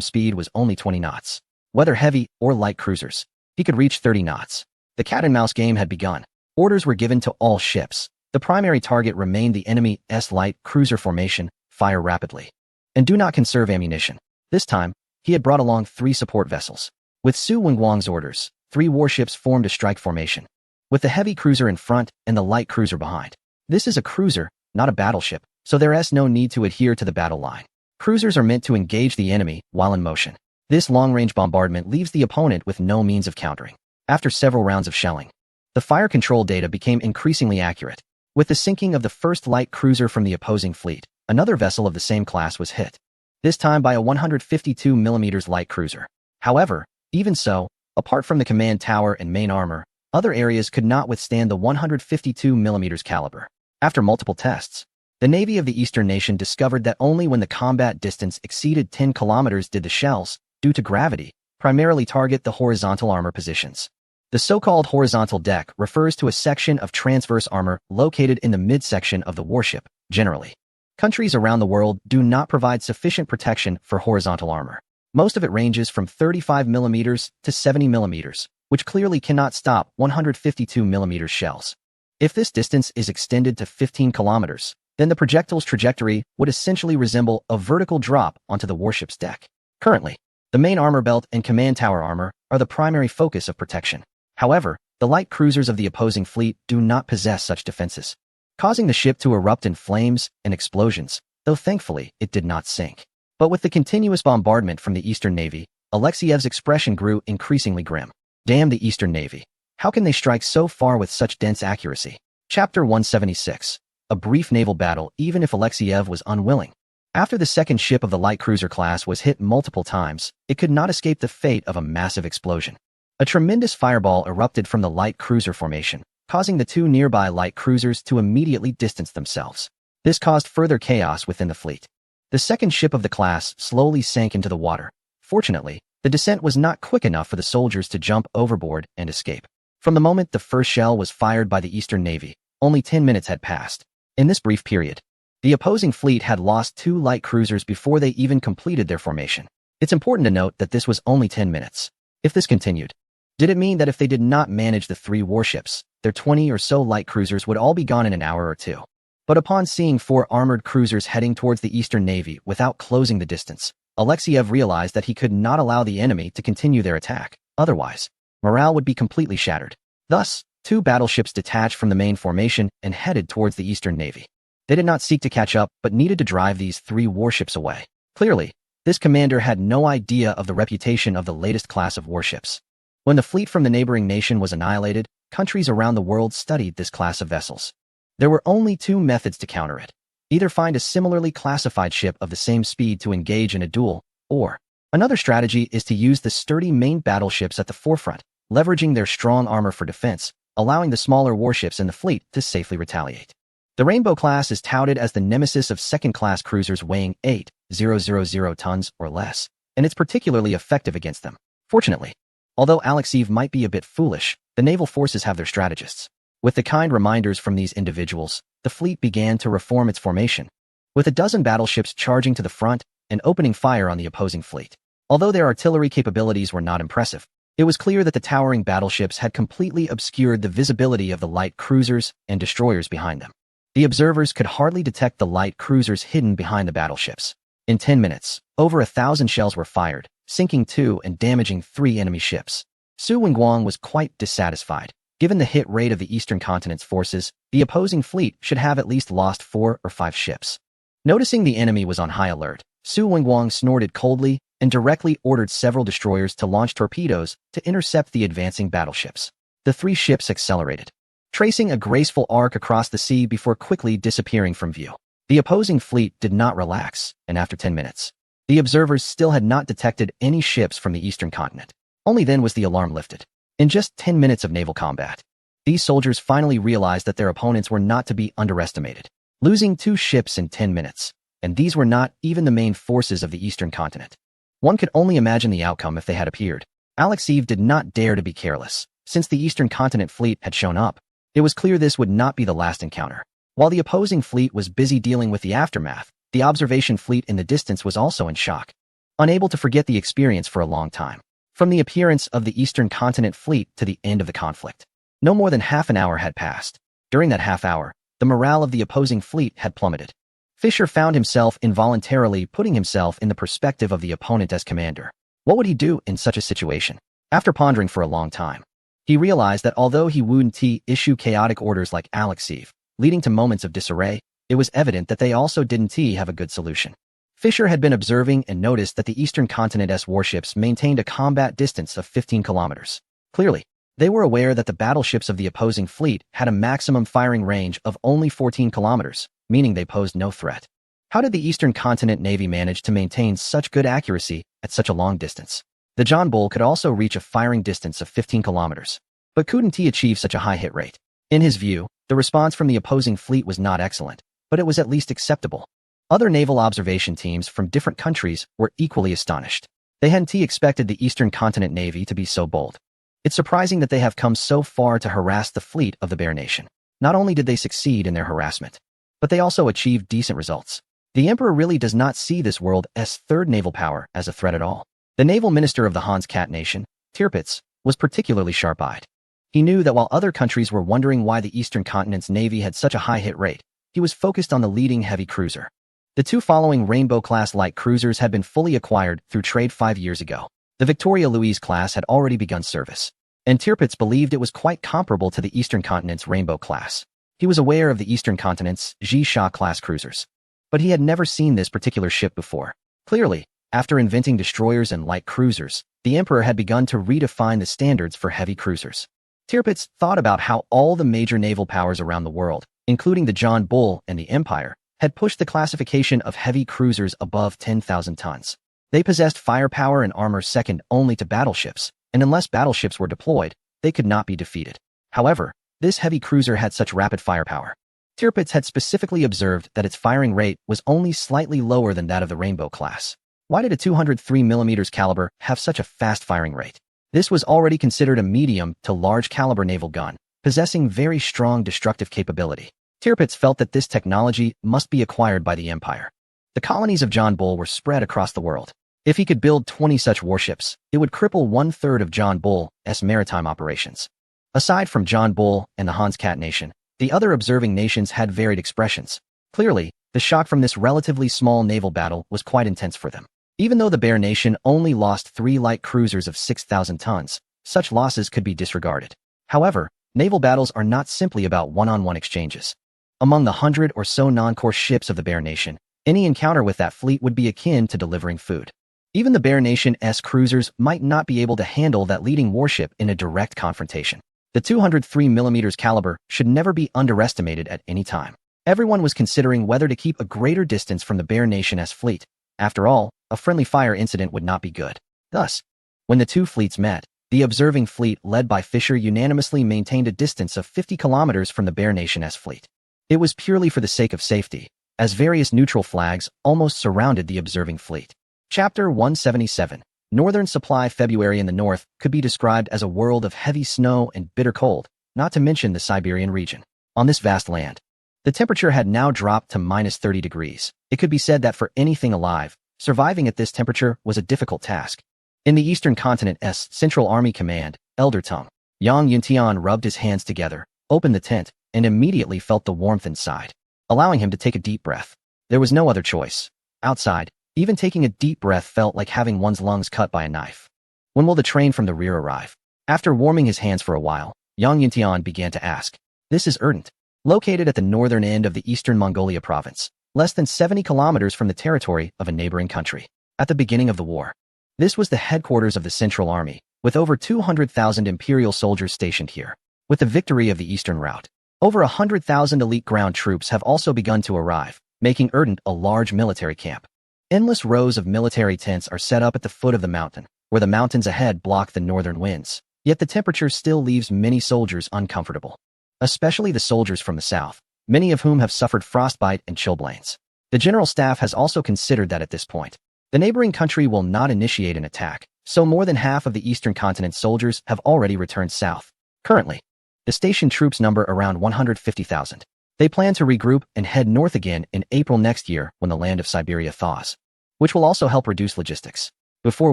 Speaker 1: speed was only 20 knots. Whether heavy or light cruisers, he could reach 30 knots. The cat-and-mouse game had begun. Orders were given to all ships. The primary target remained the enemy's light cruiser formation, fire rapidly. And do not conserve ammunition. This time, he had brought along 3 support vessels. With Su Wenguang's orders, 3 warships formed a strike formation, with the heavy cruiser in front and the light cruiser behind. This is a cruiser, not a battleship, so there is no need to adhere to the battle line. Cruisers are meant to engage the enemy while in motion. This long-range bombardment leaves the opponent with no means of countering. After several rounds of shelling, the fire control data became increasingly accurate. With the sinking of the first light cruiser from the opposing fleet, another vessel of the same class was hit, this time by a 152mm light cruiser. However, even so, apart from the command tower and main armor, other areas could not withstand the 152mm caliber. After multiple tests, the Navy of the Eastern nation discovered that only when the combat distance exceeded 10 kilometers did the shells, due to gravity, primarily target the horizontal armor positions. The so-called horizontal deck refers to a section of transverse armor located in the midsection of the warship. Generally, countries around the world do not provide sufficient protection for horizontal armor. Most of it ranges from 35mm to 70mm, which clearly cannot stop 152mm shells. If this distance is extended to 15 kilometers, then the projectile's trajectory would essentially resemble a vertical drop onto the warship's deck. Currently, the main armor belt and command tower armor are the primary focus of protection. However, the light cruisers of the opposing fleet do not possess such defenses, causing the ship to erupt in flames and explosions, though thankfully it did not sink. But with the continuous bombardment from the Eastern Navy, Alexeyev's expression grew increasingly grim. Damn the Eastern Navy. How can they strike so far with such dense accuracy? Chapter 176. A brief naval battle even if Alexeyev was unwilling. After the second ship of the light cruiser class was hit multiple times, it could not escape the fate of a massive explosion. A tremendous fireball erupted from the light cruiser formation, causing the two nearby light cruisers to immediately distance themselves. This caused further chaos within the fleet. The second ship of the class slowly sank into the water. Fortunately, the descent was not quick enough for the soldiers to jump overboard and escape. From the moment the first shell was fired by the Eastern Navy, only 10 minutes had passed. In this brief period, the opposing fleet had lost 2 light cruisers before they even completed their formation. It's important to note that this was only 10 minutes. If this continued, did it mean that if they did not manage the 3 warships, their 20 or so light cruisers would all be gone in an hour or two? But upon seeing 4 armored cruisers heading towards the Eastern Navy without closing the distance, Alexeyev realized that he could not allow the enemy to continue their attack. Otherwise, morale would be completely shattered. Thus, 2 battleships detached from the main formation and headed towards the Eastern Navy. They did not seek to catch up, but needed to drive these 3 warships away. Clearly, this commander had no idea of the reputation of the latest class of warships. When the fleet from the neighboring nation was annihilated, countries around the world studied this class of vessels. There were only 2 methods to counter it. Either find a similarly classified ship of the same speed to engage in a duel, or another strategy is to use the sturdy main battleships at the forefront, leveraging their strong armor for defense, allowing the smaller warships in the fleet to safely retaliate. The Rainbow class is touted as the nemesis of second-class cruisers weighing 8,000 tons or less, and it's particularly effective against them. Fortunately, although Alexeyev might be a bit foolish, the naval forces have their strategists. With the kind reminders from these individuals, the fleet began to reform its formation, with a dozen battleships charging to the front and opening fire on the opposing fleet. Although their artillery capabilities were not impressive, it was clear that the towering battleships had completely obscured the visibility of the light cruisers and destroyers behind them. The observers could hardly detect the light cruisers hidden behind the battleships. In 10 minutes, over 1,000 shells were fired, sinking 2 and damaging 3 enemy ships. Su Wenguang was quite dissatisfied. Given the hit rate of the Eastern Continent's forces, the opposing fleet should have at least lost 4 or 5 ships. Noticing the enemy was on high alert, Su Wenguang snorted coldly and directly ordered several destroyers to launch torpedoes to intercept the advancing battleships. The 3 ships accelerated, tracing a graceful arc across the sea before quickly disappearing from view. The opposing fleet did not relax, and after 10 minutes, the observers still had not detected any ships from the Eastern Continent. Only then was the alarm lifted. In just 10 minutes of naval combat, these soldiers finally realized that their opponents were not to be underestimated, losing 2 ships in 10 minutes, and these were not even the main forces of the Eastern Continent. One could only imagine the outcome if they had appeared. Alexeyev did not dare to be careless. Since the Eastern Continent fleet had shown up, it was clear this would not be the last encounter. While the opposing fleet was busy dealing with the aftermath, the observation fleet in the distance was also in shock, unable to forget the experience for a long time. From the appearance of the Eastern Continent fleet to the end of the conflict, no more than half an hour had passed. During that half hour, the morale of the opposing fleet had plummeted. Fisher found himself involuntarily putting himself in the perspective of the opponent as commander. What would he do in such a situation? After pondering for a long time, he realized that although he wouldn't issue chaotic orders like Alexeyev, leading to moments of disarray, it was evident that they also didn't have a good solution. Fisher had been observing and noticed that the Eastern Continent's warships maintained a combat distance of 15 kilometers. Clearly, they were aware that the battleships of the opposing fleet had a maximum firing range of only 14 kilometers, meaning they posed no threat. How did the Eastern Continent Navy manage to maintain such good accuracy at such a long distance? The John Bull could also reach a firing distance of 15 kilometers, but couldn't achieve such a high hit rate. In his view, the response from the opposing fleet was not excellent, but it was at least acceptable. Other naval observation teams from different countries were equally astonished. They hadn't expected the Eastern Continent Navy to be so bold. It's surprising that they have come so far to harass the fleet of the Bear Nation. Not only did they succeed in their harassment, but they also achieved decent results. The Emperor really does not see this world's third naval power as a threat at all. The naval minister of the Hans Cat Nation, Tirpitz, was particularly sharp-eyed. He knew that while other countries were wondering why the Eastern Continent's Navy had such a high hit rate, he was focused on the leading heavy cruiser. The 2 following Rainbow-class light cruisers had been fully acquired through trade 5 years ago. The Victoria Louise class had already begun service, and Tirpitz believed it was quite comparable to the Eastern Continent's Rainbow class. He was aware of the Eastern Continent's Ji-Sha class cruisers, but he had never seen this particular ship before. Clearly, after inventing destroyers and light cruisers, the Emperor had begun to redefine the standards for heavy cruisers. Tirpitz thought about how all the major naval powers around the world, including the John Bull and the Empire, had pushed the classification of heavy cruisers above 10,000 tons. They possessed firepower and armor second only to battleships, and unless battleships were deployed, they could not be defeated. However, this heavy cruiser had such rapid firepower. Tirpitz had specifically observed that its firing rate was only slightly lower than that of the Rainbow class. Why did a 203mm caliber have such a fast firing rate? This was already considered a medium to large caliber naval gun, possessing very strong destructive capability. Tirpitz felt that this technology must be acquired by the Empire. The colonies of John Bull were spread across the world. If he could build 20 such warships, it would cripple one-third of John Bull's maritime operations. Aside from John Bull and the Hans Cat Nation, the other observing nations had varied expressions. Clearly, the shock from this relatively small naval battle was quite intense for them. Even though the Bear Nation only lost 3 light cruisers of 6,000 tons, such losses could be disregarded. However, naval battles are not simply about one-on-one exchanges. Among the 100 or so non-core ships of the Bear Nation, any encounter with that fleet would be akin to delivering food. Even the Bear Nation's cruisers might not be able to handle that leading warship in a direct confrontation. The 203mm caliber should never be underestimated at any time. Everyone was considering whether to keep a greater distance from the Bear Nation's fleet. After all, a friendly fire incident would not be good. Thus, when the two fleets met, the observing fleet led by Fisher unanimously maintained a distance of 50 kilometers from the Bear Nation's fleet. It was purely for the sake of safety, as various neutral flags almost surrounded the observing fleet. Chapter 177. Northern Supply. February in the north could be described as a world of heavy snow and bitter cold, not to mention the Siberian region. On this vast land, the temperature had now dropped to minus 30 degrees. It could be said that for anything alive, surviving at this temperature was a difficult task. In the Eastern Continent's Central Army Command, Elder Tung, Yang Yuntian rubbed his hands together, opened the tent, and immediately felt the warmth inside, allowing him to take a deep breath. There was no other choice. Outside, even taking a deep breath felt like having one's lungs cut by a knife. When will the train from the rear arrive? After warming his hands for a while, Yang Yuntian began to ask. This is Erdent, located at the northern end of the Eastern Mongolia province, less than 70 kilometers from the territory of a neighboring country. At the beginning of the war, this was the headquarters of the Central Army, with over 200,000 Imperial soldiers stationed here. With the victory of the Eastern Route, over 100,000 elite ground troops have also begun to arrive, making Erdent a large military camp. Endless rows of military tents are set up at the foot of the mountain, where the mountains ahead block the northern winds. Yet the temperature still leaves many soldiers uncomfortable, especially the soldiers from the south, many of whom have suffered frostbite and chilblains. The General Staff has also considered that at this point, the neighboring country will not initiate an attack, so more than half of the Eastern Continent soldiers have already returned south. Currently, the stationed troops number around 150,000. They plan to regroup and head north again in April next year when the land of Siberia thaws, which will also help reduce logistics. Before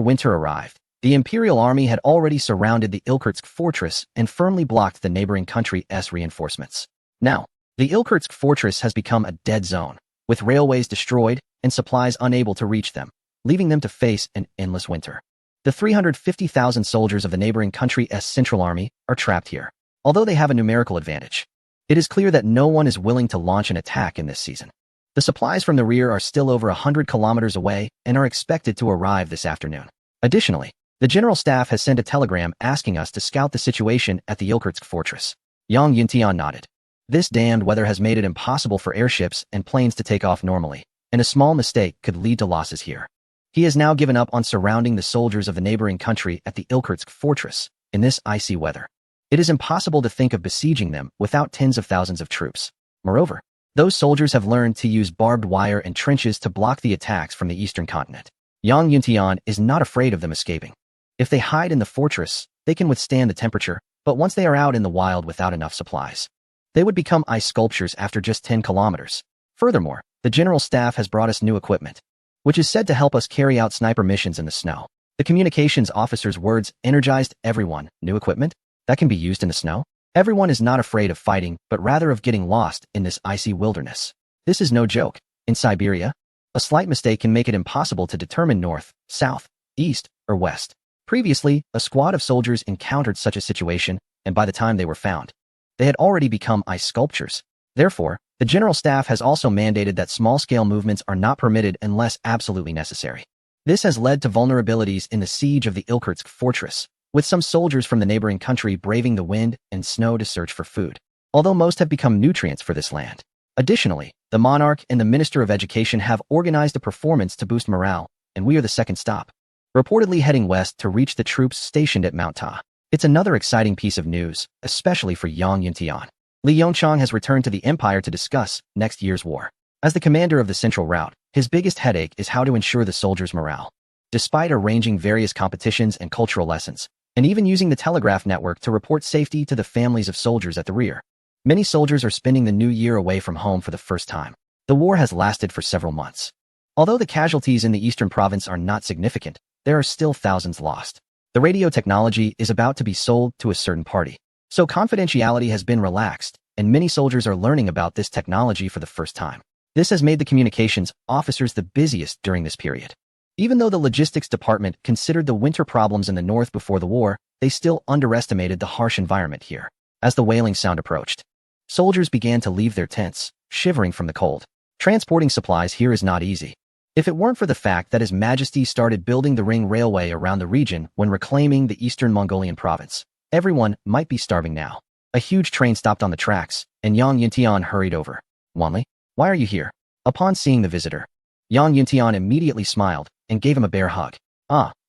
Speaker 1: winter arrived, the Imperial Army had already surrounded the Irkutsk fortress and firmly blocked the neighboring country's reinforcements. Now, the Irkutsk fortress has become a dead zone, with railways destroyed and supplies unable to reach them, leaving them to face an endless winter. The 350,000 soldiers of the neighboring country's Central Army are trapped here. Although they have a numerical advantage, it is clear that no one is willing to launch an attack in this season. The supplies from the rear are still over 100 kilometers away and are expected to arrive this afternoon. Additionally, the General Staff has sent a telegram asking us to scout the situation at the Irkutsk fortress. Yang Yuntian nodded. This damned weather has made it impossible for airships and planes to take off normally, and a small mistake could lead to losses here. He has now given up on surrounding the soldiers of the neighboring country at the Irkutsk fortress in this icy weather. It is impossible to think of besieging them without tens of thousands of troops. Moreover, those soldiers have learned to use barbed wire and trenches to block the attacks from the Eastern Continent. Yang Yuntian is not afraid of them escaping. If they hide in the fortress, they can withstand the temperature, but once they are out in the wild without enough supplies, they would become ice sculptures after just 10 kilometers. Furthermore, the General Staff has brought us new equipment, which is said to help us carry out sniper missions in the snow. The communications officer's words energized everyone. New equipment? That can be used in the snow? Everyone is not afraid of fighting, but rather of getting lost in this icy wilderness. This is no joke. In Siberia, a slight mistake can make it impossible to determine north, south, east, or west. Previously, a squad of soldiers encountered such a situation, and by the time they were found, they had already become ice sculptures. Therefore, the General Staff has also mandated that small-scale movements are not permitted unless absolutely necessary. This has led to vulnerabilities in the siege of the Irkutsk fortress, with some soldiers from the neighboring country braving the wind and snow to search for food, although most have become nutrients for this land. Additionally, the monarch and the Minister of Education have organized a performance to boost morale, and we are the second stop. reportedly heading west to reach the troops stationed at Mount Ta. It's another exciting piece of news, especially for Yang Yuntian. Li Yongchang has returned to the empire to discuss next year's war. As the commander of the Central Route, his biggest headache is how to ensure the soldiers' morale. Despite arranging various competitions and cultural lessons, and even using the telegraph network to report safety to the families of soldiers at the rear, many soldiers are spending the new year away from home for the first time. The war has lasted for several months. Although the casualties in the eastern province are not significant, there are still thousands lost. The radio technology is about to be sold to a certain party, so confidentiality has been relaxed, and many soldiers are learning about this technology for the first time. This has made the communications officers the busiest during this period. Even though the logistics department considered the winter problems in the north before the war, they still underestimated the harsh environment here. As the wailing sound approached, soldiers began to leave their tents, shivering from the cold. Transporting supplies here is not easy. If it weren't for the fact that His Majesty started building the ring railway around the region when reclaiming the eastern Mongolian province, everyone might be starving now. A huge train stopped on the tracks, and Yang Yuntian hurried over. Wanli, why are you here? Upon seeing the visitor, Yang Yuntian immediately smiled and gave him a bear hug.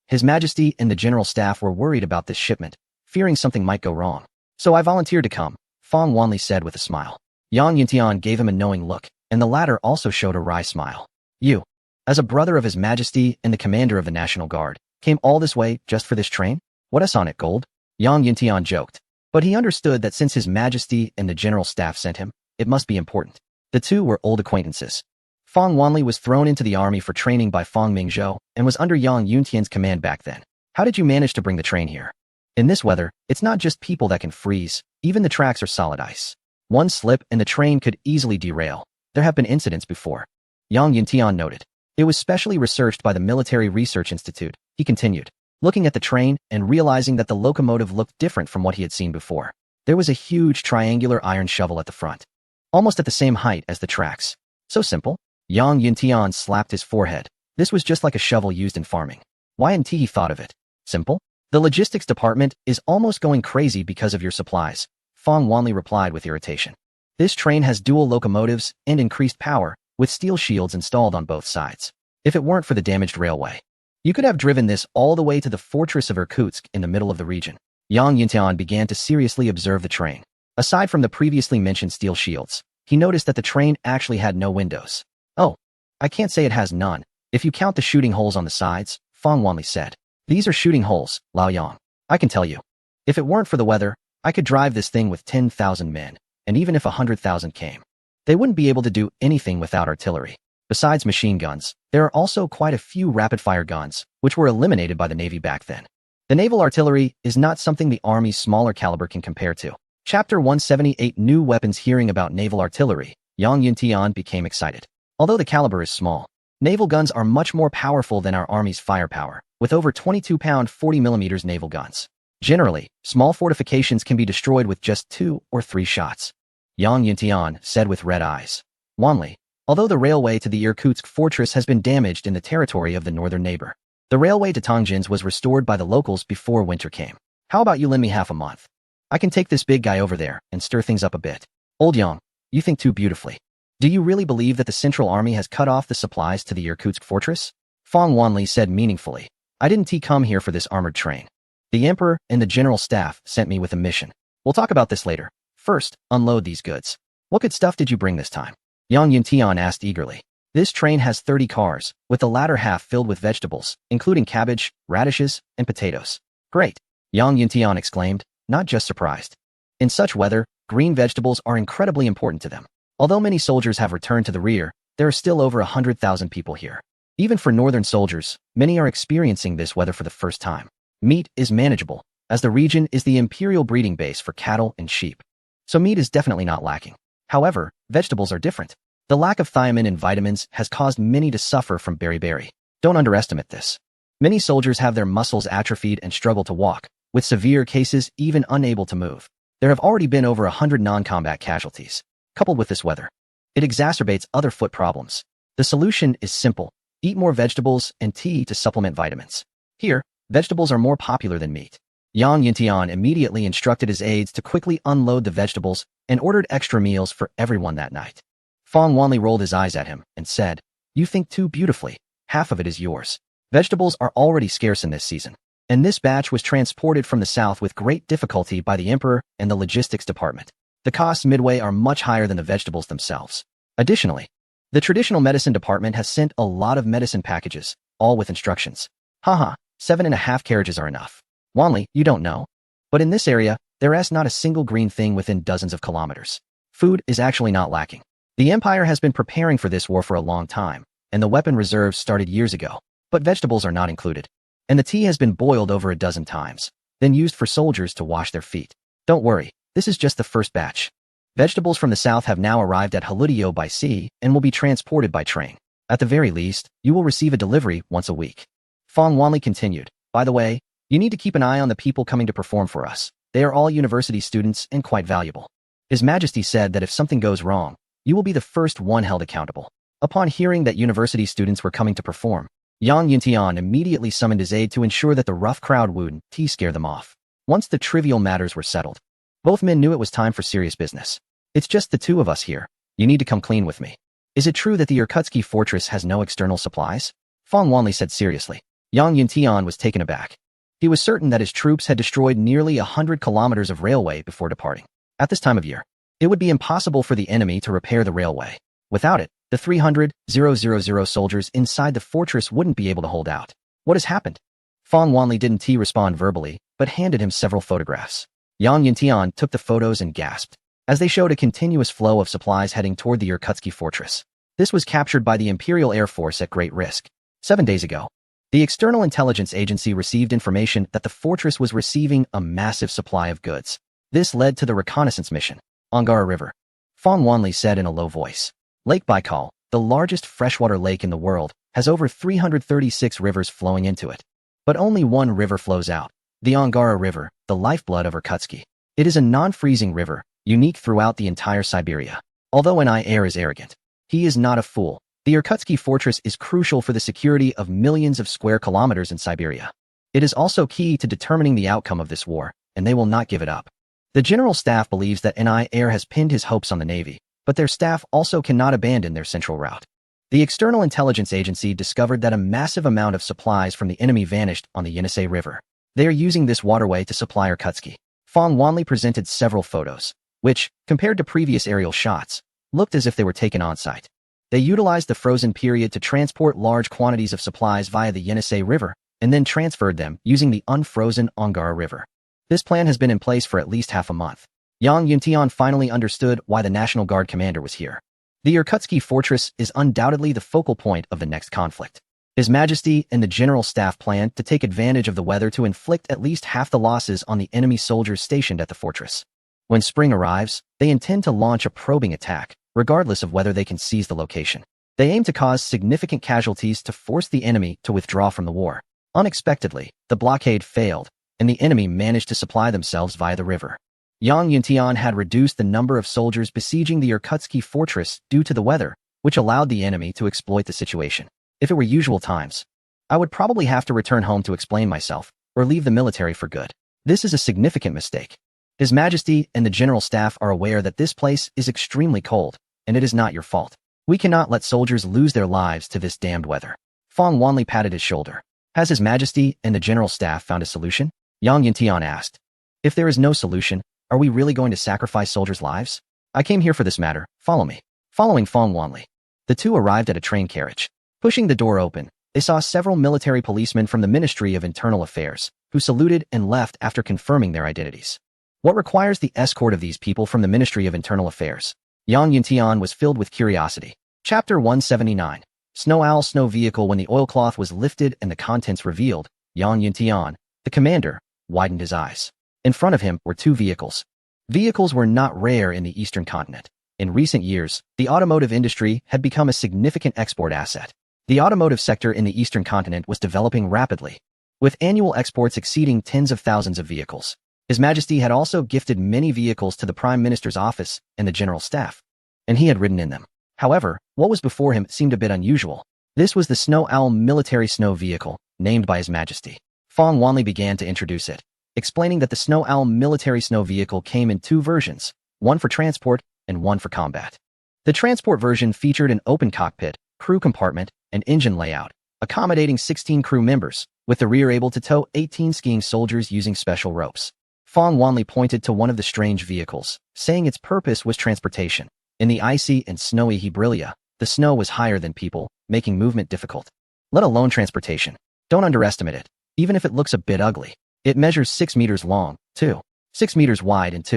Speaker 1: His Majesty and the general staff were worried about this shipment, fearing something might go wrong. So I volunteered to come, Fong Wanli said with a smile. Yang Yuntian gave him a knowing look, and the latter also showed a wry smile. You, as a brother of His Majesty and the commander of the National Guard, came all this way just for this train? What is on it, gold? Yang Yuntian joked. But he understood that since His Majesty and the general staff sent him, it must be important. The two were old acquaintances. Fong Wanli was thrown into the army for training by Fong Mingzhou and was under Yang Yuntian's command back then. How did you manage to bring the train here? In this weather, it's not just people that can freeze, even the tracks are solid ice. One slip and the train could easily derail. There have been incidents before. Yang Yuntian noted. It was specially researched by the Military Research Institute, he continued, looking at the train and realizing that the locomotive looked different from what he had seen before. There was a huge triangular iron shovel at the front, almost at the same height as the tracks. So simple? Yang Yuntian slapped his forehead. This was just like a shovel used in farming. Why hadn't he thought of it? Simple? The logistics department is almost going crazy because of your supplies, Fong Wanli replied with irritation. This train has dual locomotives and increased power, with steel shields installed on both sides. If it weren't for the damaged railway, you could have driven this all the way to the fortress of Irkutsk in the middle of the region. Yang Yuntian began to seriously observe the train. Aside from the previously mentioned steel shields, he noticed that the train actually had no windows. Oh, I can't say it has none, if you count the shooting holes on the sides, Fong Wanli said. These are shooting holes, Lao Yang. I can tell you. If it weren't for the weather, I could drive this thing with 10,000 men, and even if 100,000 came, they wouldn't be able to do anything without artillery. Besides machine guns, there are also quite a few rapid-fire guns, which were eliminated by the Navy back then. The naval artillery is not something the Army's smaller caliber can compare to. Chapter 178 New Weapons. Hearing about naval artillery, Yang Yuntian became excited. Although the caliber is small, naval guns are much more powerful than our Army's firepower, with over 22-pound 40mm naval guns. Generally, small fortifications can be destroyed with just 2 or 3 shots. Yang Yuntian said with red eyes. Wanli, although the railway to the Irkutsk fortress has been damaged in the territory of the northern neighbor, the railway to Tongjin's was restored by the locals before winter came. How about you lend me half a month? I can take this big guy over there and stir things up a bit. Old Yang, you think too beautifully. Do you really believe that the Central Army has cut off the supplies to the Irkutsk fortress? Fong Wanli said meaningfully. I didn't come here for this armored train. The Emperor and the General Staff sent me with a mission. We'll talk about this later. First, unload these goods. What good stuff did you bring this time? Yang Yuntian asked eagerly. This train has 30 cars, with the latter half filled with vegetables, including cabbage, radishes, and potatoes. Great! Yang Yuntian exclaimed, not just surprised. In such weather, green vegetables are incredibly important to them. Although many soldiers have returned to the rear, there are still over 100,000 people here. Even for northern soldiers, many are experiencing this weather for the first time. Meat is manageable, as the region is the imperial breeding base for cattle and sheep. So meat is definitely not lacking. However, vegetables are different. The lack of thiamine and vitamins has caused many to suffer from beriberi. Don't underestimate this. Many soldiers have their muscles atrophied and struggle to walk, with severe cases even unable to move. There have already been over 100 non-combat casualties. Coupled with this weather, it exacerbates other foot problems. The solution is simple. Eat more vegetables and tea to supplement vitamins. Here, vegetables are more popular than meat. Yang Yuntian immediately instructed his aides to quickly unload the vegetables and ordered extra meals for everyone that night. Fong Wanli rolled his eyes at him and said, You think too beautifully. Half of it is yours. Vegetables are already scarce in this season, and this batch was transported from the south with great difficulty by the emperor and the logistics department. The costs midway are much higher than the vegetables themselves. Additionally, the traditional medicine department has sent a lot of medicine packages, all with instructions. Haha, 7.5 carriages are enough. Wanli, you don't know. But in this area, there is not a single green thing within dozens of kilometers. Food is actually not lacking. The Empire has been preparing for this war for a long time, and the weapon reserves started years ago. But vegetables are not included. And the tea has been boiled over a dozen times, then used for soldiers to wash their feet. Don't worry, this is just the first batch. Vegetables from the south have now arrived at Haludio by sea and will be transported by train. At the very least, you will receive a delivery once a week. Fong Wanli continued. By the way, you need to keep an eye on the people coming to perform for us. They are all university students and quite valuable. His Majesty said that if something goes wrong, you will be the first one held accountable. Upon hearing that university students were coming to perform, Yang Yuntian immediately summoned his aide to ensure that the rough crowd wouldn't scare them off. Once the trivial matters were settled, both men knew it was time for serious business. It's just the two of us here. You need to come clean with me. Is it true that the Irkutsky fortress has no external supplies? Fong Wanli said seriously. Yang Yuntian was taken aback. He was certain that his troops had destroyed nearly 100 kilometers of railway before departing. At this time of year, it would be impossible for the enemy to repair the railway. Without it, the 300,000 soldiers inside the fortress wouldn't be able to hold out. What has happened? Fong Wanli didn't respond verbally, but handed him several photographs. Yang Yuntian took the photos and gasped, as they showed a continuous flow of supplies heading toward the Irkutsky fortress. This was captured by the Imperial Air Force at great risk. 7 days ago, the External Intelligence Agency received information that the fortress was receiving a massive supply of goods. This led to the reconnaissance mission. Angara River. Fong Wanli said in a low voice. Lake Baikal, the largest freshwater lake in the world, has over 336 rivers flowing into it. But only one river flows out, the Angara River, the lifeblood of Irkutsky. It is a non-freezing river, unique throughout the entire Siberia. Although Ni Air is arrogant, he is not a fool. The Irkutsky fortress is crucial for the security of millions of square kilometers in Siberia. It is also key to determining the outcome of this war, and they will not give it up. The General Staff believes that Ni Air has pinned his hopes on the Navy, but their staff also cannot abandon their central route. The External Intelligence Agency discovered that a massive amount of supplies from the enemy vanished on the Yenisei River. They are using this waterway to supply Irkutsky. Fong Wanli presented several photos, which, compared to previous aerial shots, looked as if they were taken on-site. They utilized the frozen period to transport large quantities of supplies via the Yenisei River, and then transferred them using the unfrozen Angara River. This plan has been in place for at least half a month. Yang Yuntian finally understood why the National Guard commander was here. The Irkutsky fortress is undoubtedly the focal point of the next conflict. His Majesty and the General Staff planned to take advantage of the weather to inflict at least half the losses on the enemy soldiers stationed at the fortress. When spring arrives, they intend to launch a probing attack, regardless of whether they can seize the location. They aim to cause significant casualties to force the enemy to withdraw from the war. Unexpectedly, the blockade failed, and the enemy managed to supply themselves via the river. Yang Yuntian had reduced the number of soldiers besieging the Irkutsky fortress due to the weather, which allowed the enemy to exploit the situation. If it were usual times, I would probably have to return home to explain myself, or leave the military for good. This is a significant mistake. His Majesty and the General Staff are aware that this place is extremely cold, and it is not your fault. We cannot let soldiers lose their lives to this damned weather. Fong Wanli patted his shoulder. Has His Majesty and the General Staff found a solution? Yang Yuntian asked. If there is no solution, are we really going to sacrifice soldiers' lives? I came here for this matter. Follow me. Following Fong Wanli, the two arrived at a train carriage. Pushing the door open, they saw several military policemen from the Ministry of Internal Affairs, who saluted and left after confirming their identities. What requires the escort of these people from the Ministry of Internal Affairs? Yang Yuntian was filled with curiosity. Chapter 179. Snow Owl Snow Vehicle. When the oilcloth was lifted and the contents revealed, Yang Yuntian, the commander, widened his eyes. In front of him were two vehicles. Vehicles were not rare in the Eastern continent. In recent years, the automotive industry had become a significant export asset. The automotive sector in the Eastern continent was developing rapidly, with annual exports exceeding tens of thousands of vehicles. His Majesty had also gifted many vehicles to the Prime Minister's office and the General Staff, and he had ridden in them. However, what was before him seemed a bit unusual. This was the Snow Owl military snow vehicle, named by His Majesty. Fong Wanli began to introduce it, explaining that the Snow Owl military snow vehicle came in two versions, one for transport and one for combat. The transport version featured an open cockpit, crew compartment, and engine layout, accommodating 16 crew members, with the rear able to tow 18 skiing soldiers using special ropes. Fong Wanli pointed to one of the strange vehicles, saying its purpose was transportation. In the icy and snowy Hebrilia, the snow was higher than people, making movement difficult. Let alone transportation. Don't underestimate it, even if it looks a bit ugly. It measures 6 meters long, 6 meters wide and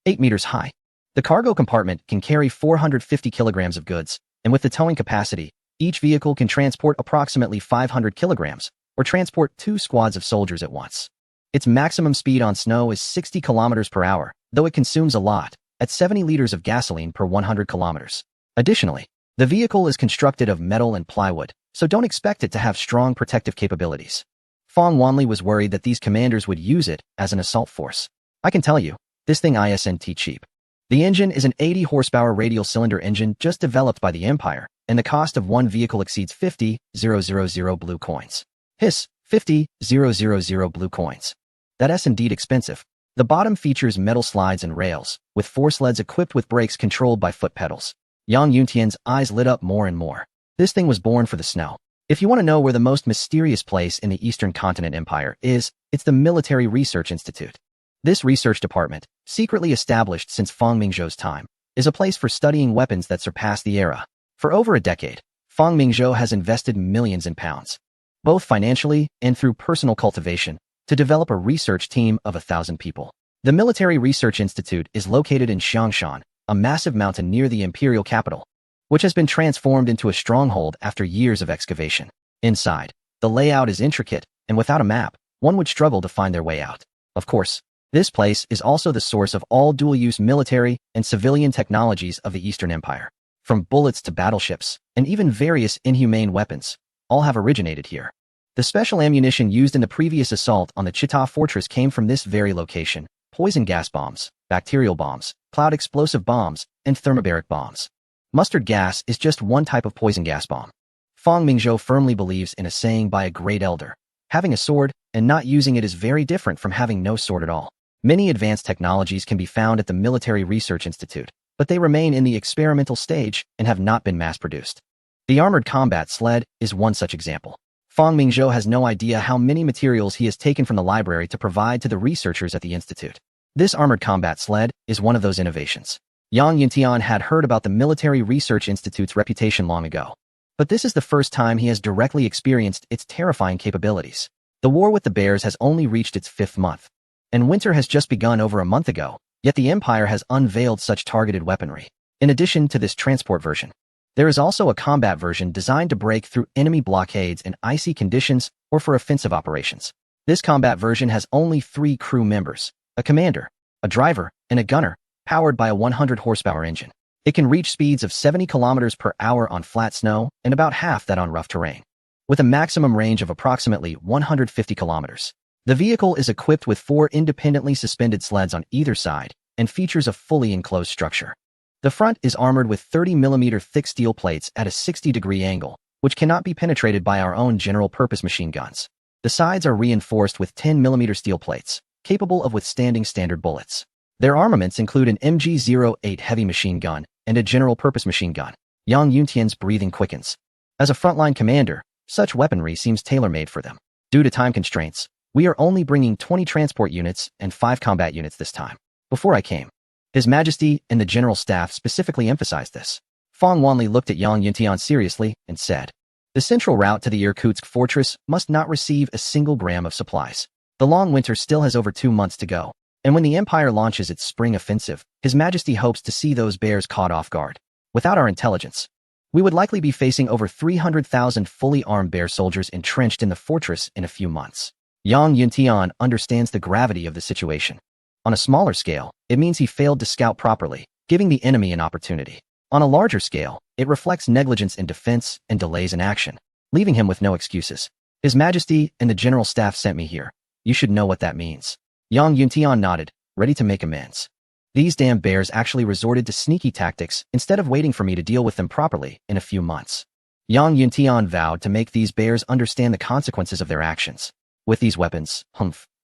Speaker 1: 8 meters high. The cargo compartment can carry 450 kilograms of goods, and with the towing capacity, each vehicle can transport approximately 500 kilograms, or transport 2 squads of soldiers at once. Its maximum speed on snow is 60 kilometers per hour, though it consumes a lot, at 70 liters of gasoline per 100 kilometers. Additionally, the vehicle is constructed of metal and plywood, so don't expect it to have strong protective capabilities. Fong Wanli was worried that these commanders would use it as an assault force. I can tell you, this thing isn't cheap. The engine is an 80 horsepower radial cylinder engine just developed by the Empire, and the cost of one vehicle exceeds 50,000 blue coins. 50,000 blue coins. That's indeed expensive. The bottom features metal slides and rails, with 4 sleds equipped with brakes controlled by foot pedals. Yang Yuntian's eyes lit up more and more. This thing was born for the snow. If you want to know where the most mysterious place in the Eastern Continent Empire is, it's the Military Research Institute. This research department, secretly established since Fang Mingzhou's time, is a place for studying weapons that surpass the era. For over a decade, Fang Mingzhou has invested millions in pounds, both financially and through personal cultivation, to develop a research team of 1,000 people. The Military Research Institute is located in Xiangshan, a massive mountain near the imperial capital, which has been transformed into a stronghold after years of excavation. Inside, the layout is intricate, and without a map, one would struggle to find their way out. Of course, this place is also the source of all dual-use military and civilian technologies of the Eastern Empire. From bullets to battleships, and even various inhumane weapons, all have originated here. The special ammunition used in the previous assault on the Chita fortress came from this very location: poison gas bombs, bacterial bombs, cloud explosive bombs, and thermobaric bombs. Mustard gas is just one type of poison gas bomb. Fang Mingzhou firmly believes in a saying by a great elder: having a sword and not using it is very different from having no sword at all. Many advanced technologies can be found at the Military Research Institute, but they remain in the experimental stage and have not been mass-produced. The armored combat sled is one such example. Fang Mingzhou has no idea how many materials he has taken from the library to provide to the researchers at the institute. This armored combat sled is one of those innovations. Yang Yuntian had heard about the Military Research Institute's reputation long ago, but this is the first time he has directly experienced its terrifying capabilities. The war with the bears has only reached its 5th month, and winter has just begun over a month ago, yet the Empire has unveiled such targeted weaponry. In addition to this transport version, there is also a combat version designed to break through enemy blockades in icy conditions or for offensive operations. This combat version has only 3 crew members: a commander, a driver, and a gunner, powered by a 100 horsepower engine. It can reach speeds of 70 kilometers per hour on flat snow and about half that on rough terrain, with a maximum range of approximately 150 kilometers. The vehicle is equipped with 4 independently suspended sleds on either side and features a fully enclosed structure. The front is armored with 30mm thick steel plates at a 60-degree angle, which cannot be penetrated by our own general-purpose machine guns. The sides are reinforced with 10mm steel plates, capable of withstanding standard bullets. Their armaments include an MG-08 heavy machine gun and a general-purpose machine gun. Yang Yuntian's breathing quickens. As a frontline commander, such weaponry seems tailor-made for them. Due to time constraints, we are only bringing 20 transport units and 5 combat units this time. Before I came, His Majesty and the General Staff specifically emphasized this. Fang Wanli looked at Yang Yuntian seriously and said, "The central route to the Irkutsk fortress must not receive a single gram of supplies. The long winter still has over 2 months to go, and when the Empire launches its spring offensive, His Majesty hopes to see those bears caught off guard. Without our intelligence, we would likely be facing over 300,000 fully armed bear soldiers entrenched in the fortress in a few months." Yang Yuntian understands the gravity of the situation. On a smaller scale, it means he failed to scout properly, giving the enemy an opportunity. On a larger scale, it reflects negligence in defense and delays in action, leaving him with no excuses. "His Majesty and the General Staff sent me here. You should know what that means." Yang Yuntian nodded, ready to make amends. These damn bears actually resorted to sneaky tactics instead of waiting for me to deal with them properly in a few months. Yang Yuntian vowed to make these bears understand the consequences of their actions. With these weapons,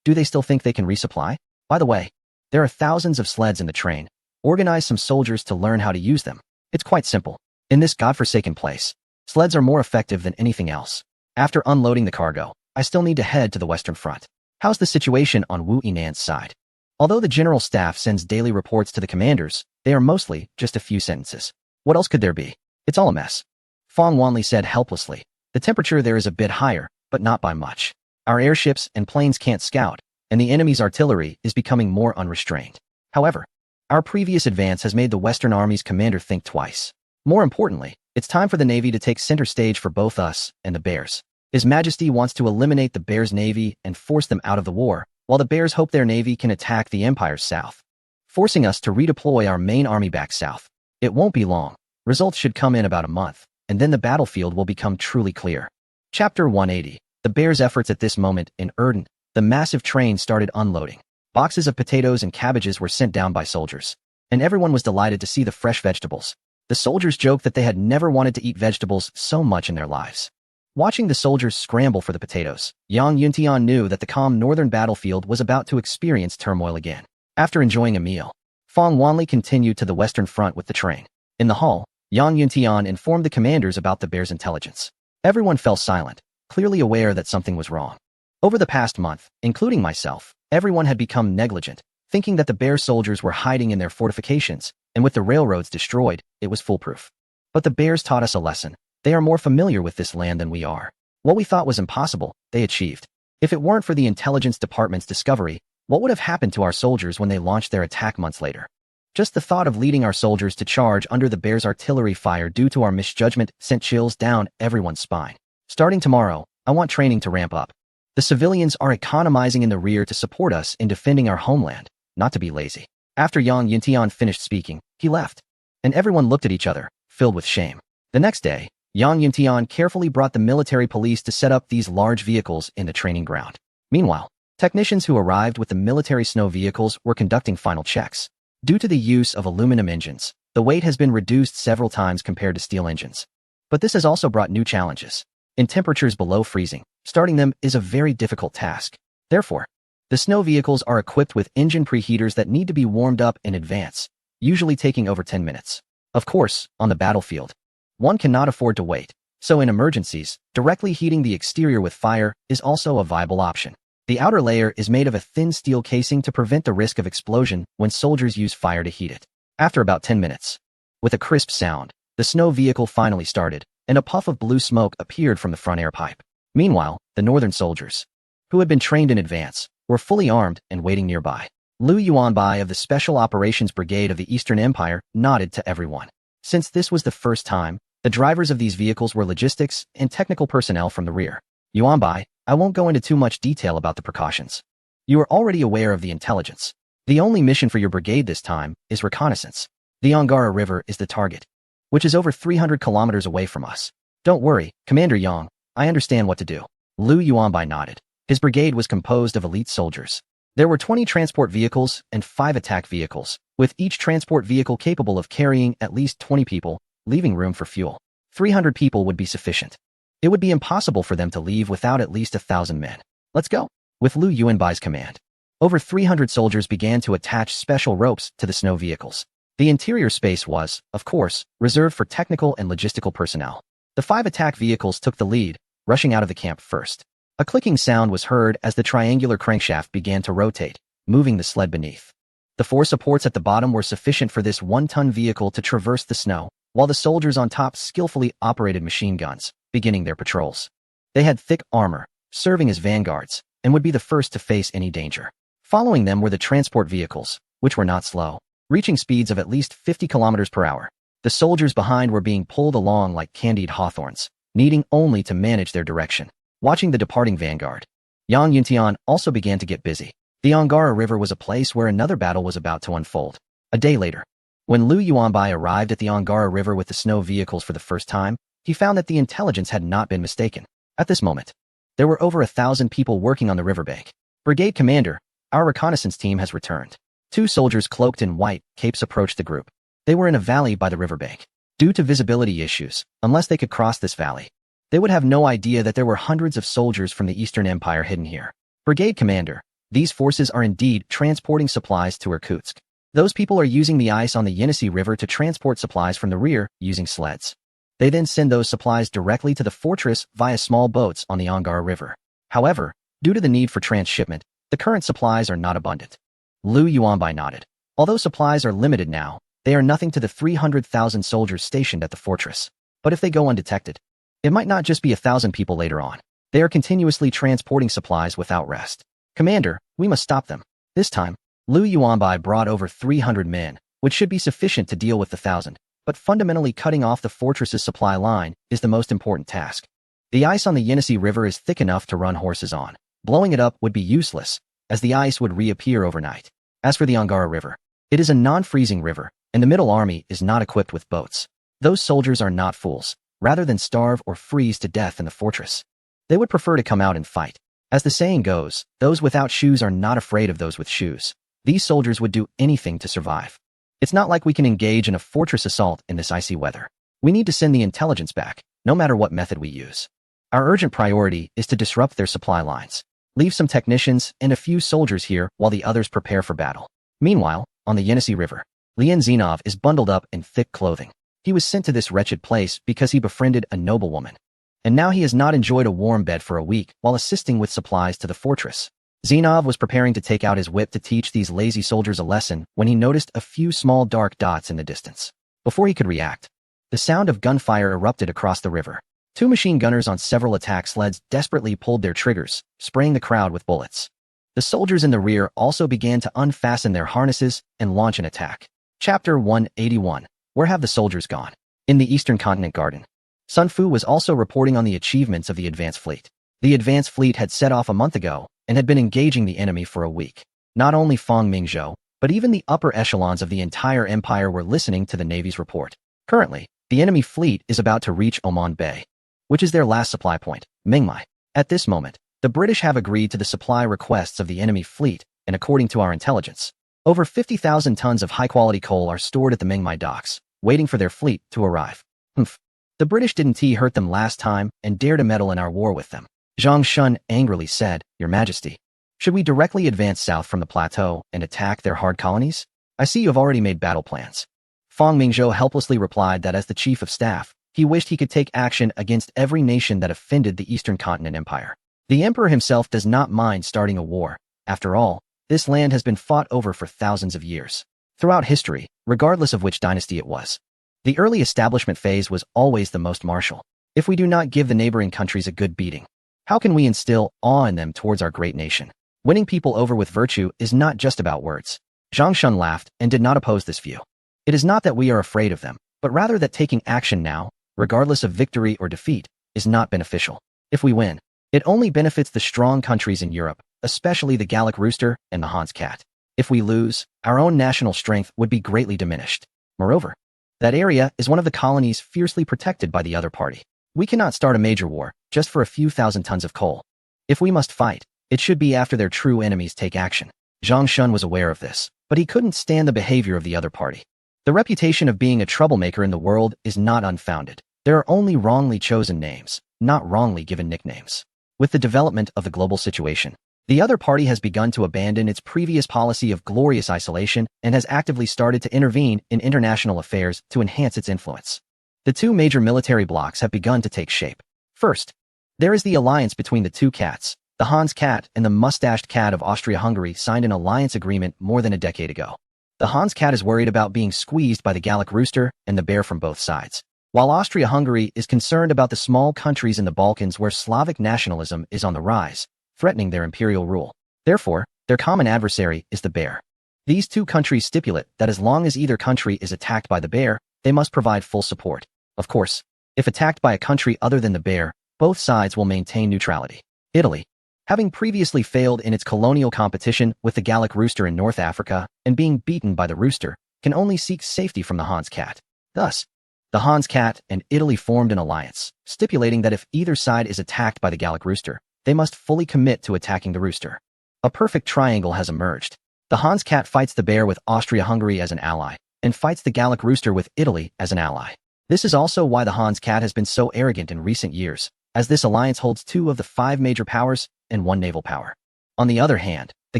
Speaker 1: do they still think they can resupply? By the way, there are thousands of sleds in the train. Organize some soldiers to learn how to use them. It's quite simple. In this godforsaken place, sleds are more effective than anything else. After unloading the cargo, I still need to head to the Western Front. How's the situation on Wu Yinan's side? Although the general staff sends daily reports to the commanders, they are mostly just a few sentences. What else could there be? It's all a mess. Fong Wanli said helplessly. The temperature there is a bit higher, but not by much. Our airships and planes can't scout, and the enemy's artillery is becoming more unrestrained. However, our previous advance has made the Western Army's commander think twice. More importantly, it's time for the Navy to take center stage for both us and the Bears. His Majesty wants to eliminate the Bears' Navy and force them out of the war, while the Bears hope their Navy can attack the Empire's south, forcing us to redeploy our main army back south. It won't be long. Results should come in about a month, and then the battlefield will become truly clear. Chapter 180. The Bears' efforts at this moment in Erden. The massive train started unloading. Boxes of potatoes and cabbages were sent down by soldiers, and everyone was delighted to see the fresh vegetables. The soldiers joked that they had never wanted to eat vegetables so much in their lives. Watching the soldiers scramble for the potatoes, Yang Yuntian knew that the calm northern battlefield was about to experience turmoil again. After enjoying a meal, Fong Wanli continued to the Western Front with the train. In the hall, Yang Yuntian informed the commanders about the Bears' intelligence. Everyone fell silent, clearly aware that something was wrong. Over the past month, including myself, everyone had become negligent, thinking that the Bear soldiers were hiding in their fortifications, and with the railroads destroyed, it was foolproof. But the Bears taught us a lesson. They are more familiar with this land than we are. What we thought was impossible, they achieved. If it weren't for the intelligence department's discovery, what would have happened to our soldiers when they launched their attack months later? Just the thought of leading our soldiers to charge under the Bears' artillery fire due to our misjudgment sent chills down everyone's spine. Starting tomorrow, I want training to ramp up. The civilians are economizing in the rear to support us in defending our homeland, not to be lazy. After Yang Yuntian finished speaking, he left, and everyone looked at each other, filled with shame. The next day, Yang Yuntian carefully brought the military police to set up these large vehicles in the training ground. Meanwhile, technicians who arrived with the military snow vehicles were conducting final checks. Due to the use of aluminum engines, the weight has been reduced several times compared to steel engines. But this has also brought new challenges. In temperatures below freezing, starting them is a very difficult task. Therefore, the snow vehicles are equipped with engine preheaters that need to be warmed up in advance, usually taking over 10 minutes. Of course, on the battlefield, one cannot afford to wait, so in emergencies, directly heating the exterior with fire is also a viable option. The outer layer is made of a thin steel casing to prevent the risk of explosion when soldiers use fire to heat it. After about 10 minutes, with a crisp sound, the snow vehicle finally started, and a puff of blue smoke appeared from the front air pipe. Meanwhile, the northern soldiers, who had been trained in advance, were fully armed and waiting nearby. Liu Yuanbai of the Special Operations Brigade of the Eastern Empire nodded to everyone. Since this was the first time, the drivers of these vehicles were logistics and technical personnel from the rear. Yuanbai, I won't go into too much detail about the precautions. You are already aware of the intelligence. The only mission for your brigade this time is reconnaissance. The Angara River is the target, which is over 300 kilometers away from us. Don't worry, Commander Yang, I understand what to do. Liu Yuanbai nodded. His brigade was composed of elite soldiers. There were 20 transport vehicles and 5 attack vehicles, with each transport vehicle capable of carrying at least 20 people, leaving room for fuel. 300 people would be sufficient. It would be impossible for them to leave without at least 1,000 men. Let's go. With Liu Yuanbai's command, over 300 soldiers began to attach special ropes to the snow vehicles. The interior space was, of course, reserved for technical and logistical personnel. The 5 attack vehicles took the lead, rushing out of the camp first. A clicking sound was heard as the triangular crankshaft began to rotate, moving the sled beneath. The 4 supports at the bottom were sufficient for this 1-ton vehicle to traverse the snow, while the soldiers on top skillfully operated machine guns, beginning their patrols. They had thick armor, serving as vanguards, and would be the first to face any danger. Following them were the transport vehicles, which were not slow, reaching speeds of at least 50 kilometers per hour. The soldiers behind were being pulled along like candied hawthorns, needing only to manage their direction. Watching the departing vanguard, Yang Yuntian also began to get busy. The Angara River was a place where another battle was about to unfold. A day later, when Liu Yuanbai arrived at the Angara River with the snow vehicles for the first time, he found that the intelligence had not been mistaken. At this moment, there were over 1,000 people working on the riverbank. Brigade Commander, our reconnaissance team has returned. 2 soldiers cloaked in white capes approached the group. They were in a valley by the riverbank. Due to visibility issues, unless they could cross this valley, they would have no idea that there were hundreds of soldiers from the Eastern Empire hidden here. Brigade Commander, these forces are indeed transporting supplies to Irkutsk. Those people are using the ice on the Yenisei River to transport supplies from the rear, using sleds. They then send those supplies directly to the fortress via small boats on the Angara River. However, due to the need for transshipment, the current supplies are not abundant. Liu Yuanbai nodded. Although supplies are limited now, they are nothing to the 300,000 soldiers stationed at the fortress. But if they go undetected, it might not just be 1,000 people later on. They are continuously transporting supplies without rest. Commander, we must stop them. This time, Liu Yuanbai brought over 300 men, which should be sufficient to deal with the 1,000, but fundamentally cutting off the fortress's supply line is the most important task. The ice on the Yenisei River is thick enough to run horses on. Blowing it up would be useless, as the ice would reappear overnight. As for the Angara River, it is a non-freezing river, and the Middle Army is not equipped with boats. Those soldiers are not fools. Rather than starve or freeze to death in the fortress, they would prefer to come out and fight. As the saying goes, those without shoes are not afraid of those with shoes. These soldiers would do anything to survive. It's not like we can engage in a fortress assault in this icy weather. We need to send the intelligence back, no matter what method we use. Our urgent priority is to disrupt their supply lines. Leave some technicians and a few soldiers here while the others prepare for battle. Meanwhile, on the Yenisei River, Lian Zinov is bundled up in thick clothing. He was sent to this wretched place because he befriended a noblewoman. And now he has not enjoyed a warm bed for a week while assisting with supplies to the fortress. Zinov was preparing to take out his whip to teach these lazy soldiers a lesson when he noticed a few small dark dots in the distance. Before he could react, the sound of gunfire erupted across the river. Two machine gunners on several attack sleds desperately pulled their triggers, spraying the crowd with bullets. The soldiers in the rear also began to unfasten their harnesses and launch an attack. Chapter 181. Where have the soldiers gone? In the Eastern Continent Garden, Sun Fu was also reporting on the achievements of the advanced fleet. The advanced fleet had set off a month ago and had been engaging the enemy for a week. Not only Fang Mingzhou, but even the upper echelons of the entire empire were listening to the Navy's report. Currently, the enemy fleet is about to reach Oman Bay, which is their last supply point, Mingmai. At this moment, the British have agreed to the supply requests of the enemy fleet, and according to our intelligence, over 50,000 tons of high-quality coal are stored at the Mingmai docks, waiting for their fleet to arrive. Humph. The British didn't hurt them last time and dare to meddle in our war with them. Zhang Shun angrily said, Your Majesty, should we directly advance south from the plateau and attack their hard colonies? I see you have already made battle plans. Fang Mingzhou helplessly replied that as the chief of staff, he wished he could take action against every nation that offended the Eastern Continent Empire. The emperor himself does not mind starting a war. After all, this land has been fought over for thousands of years. Throughout history, regardless of which dynasty it was, the early establishment phase was always the most martial. If we do not give the neighboring countries a good beating, how can we instill awe in them towards our great nation? Winning people over with virtue is not just about words. Zhang Shun laughed and did not oppose this view. It is not that we are afraid of them, but rather that taking action now, regardless of victory or defeat, is not beneficial. If we win, it only benefits the strong countries in Europe, especially the Gallic rooster and the Hans cat. If we lose, our own national strength would be greatly diminished. Moreover, that area is one of the colonies fiercely protected by the other party. We cannot start a major war just for a few thousand tons of coal. If we must fight, it should be after their true enemies take action. Zhang Shun was aware of this, but he couldn't stand the behavior of the other party. The reputation of being a troublemaker in the world is not unfounded. There are only wrongly chosen names, not wrongly given nicknames. With the development of the global situation, the other party has begun to abandon its previous policy of glorious isolation and has actively started to intervene in international affairs to enhance its influence. The two major military blocs have begun to take shape. First, there is the alliance between the two cats. The Hans cat and the mustached cat of Austria-Hungary signed an alliance agreement more than a decade ago. The Hans cat is worried about being squeezed by the Gallic rooster and the bear from both sides, while Austria-Hungary is concerned about the small countries in the Balkans where Slavic nationalism is on the rise, threatening their imperial rule. Therefore, their common adversary is the bear. These two countries stipulate that as long as either country is attacked by the bear, they must provide full support. Of course, if attacked by a country other than the bear, both sides will maintain neutrality. Italy, having previously failed in its colonial competition with the Gallic rooster in North Africa and being beaten by the rooster, can only seek safety from the Hans cat. Thus, the Hans cat and Italy formed an alliance, stipulating that if either side is attacked by the Gallic rooster, they must fully commit to attacking the rooster. A perfect triangle has emerged. The Hans cat fights the bear with Austria-Hungary as an ally, and fights the Gallic rooster with Italy as an ally. This is also why the Hans cat has been so arrogant in recent years, as this alliance holds 2 of the 5 major powers and 1 naval power. On the other hand, the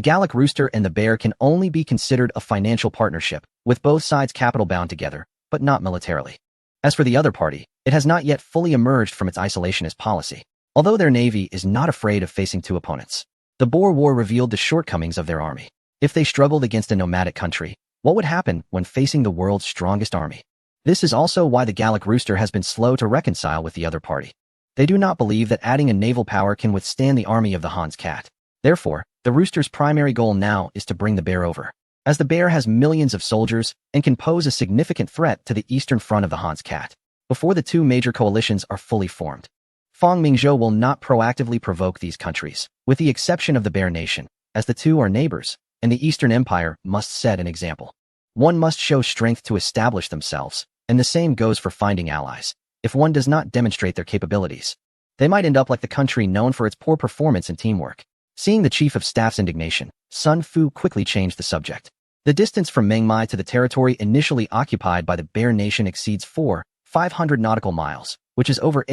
Speaker 1: Gallic rooster and the bear can only be considered a financial partnership, with both sides capital bound together, but not militarily. As for the other party, It has not yet fully emerged from its isolationist policy, although their navy is not afraid of facing two opponents. The Boer War revealed the shortcomings of their army. If they struggled against a nomadic country, what would happen when facing the world's strongest army? This is also why the Gallic Rooster has been slow to reconcile with the other party. They do not believe that adding a naval power can withstand the army of the Hans Cat. Therefore, the Rooster's primary goal now is to bring the Bear over, as the Bear has millions of soldiers and can pose a significant threat to the eastern front of the Hans Cat, before the two major coalitions are fully formed. Fang Mingzhou will not proactively provoke these countries, with the exception of the Bear Nation, as the two are neighbors, and the Eastern Empire must set an example. One must show strength to establish themselves, and the same goes for finding allies. If one does not demonstrate their capabilities, they might end up like the country known for its poor performance and teamwork. Seeing the chief of staff's indignation, Sun Fu quickly changed the subject. The distance from Mengmai to the territory initially occupied by the Bear Nation exceeds 500 nautical miles, which is over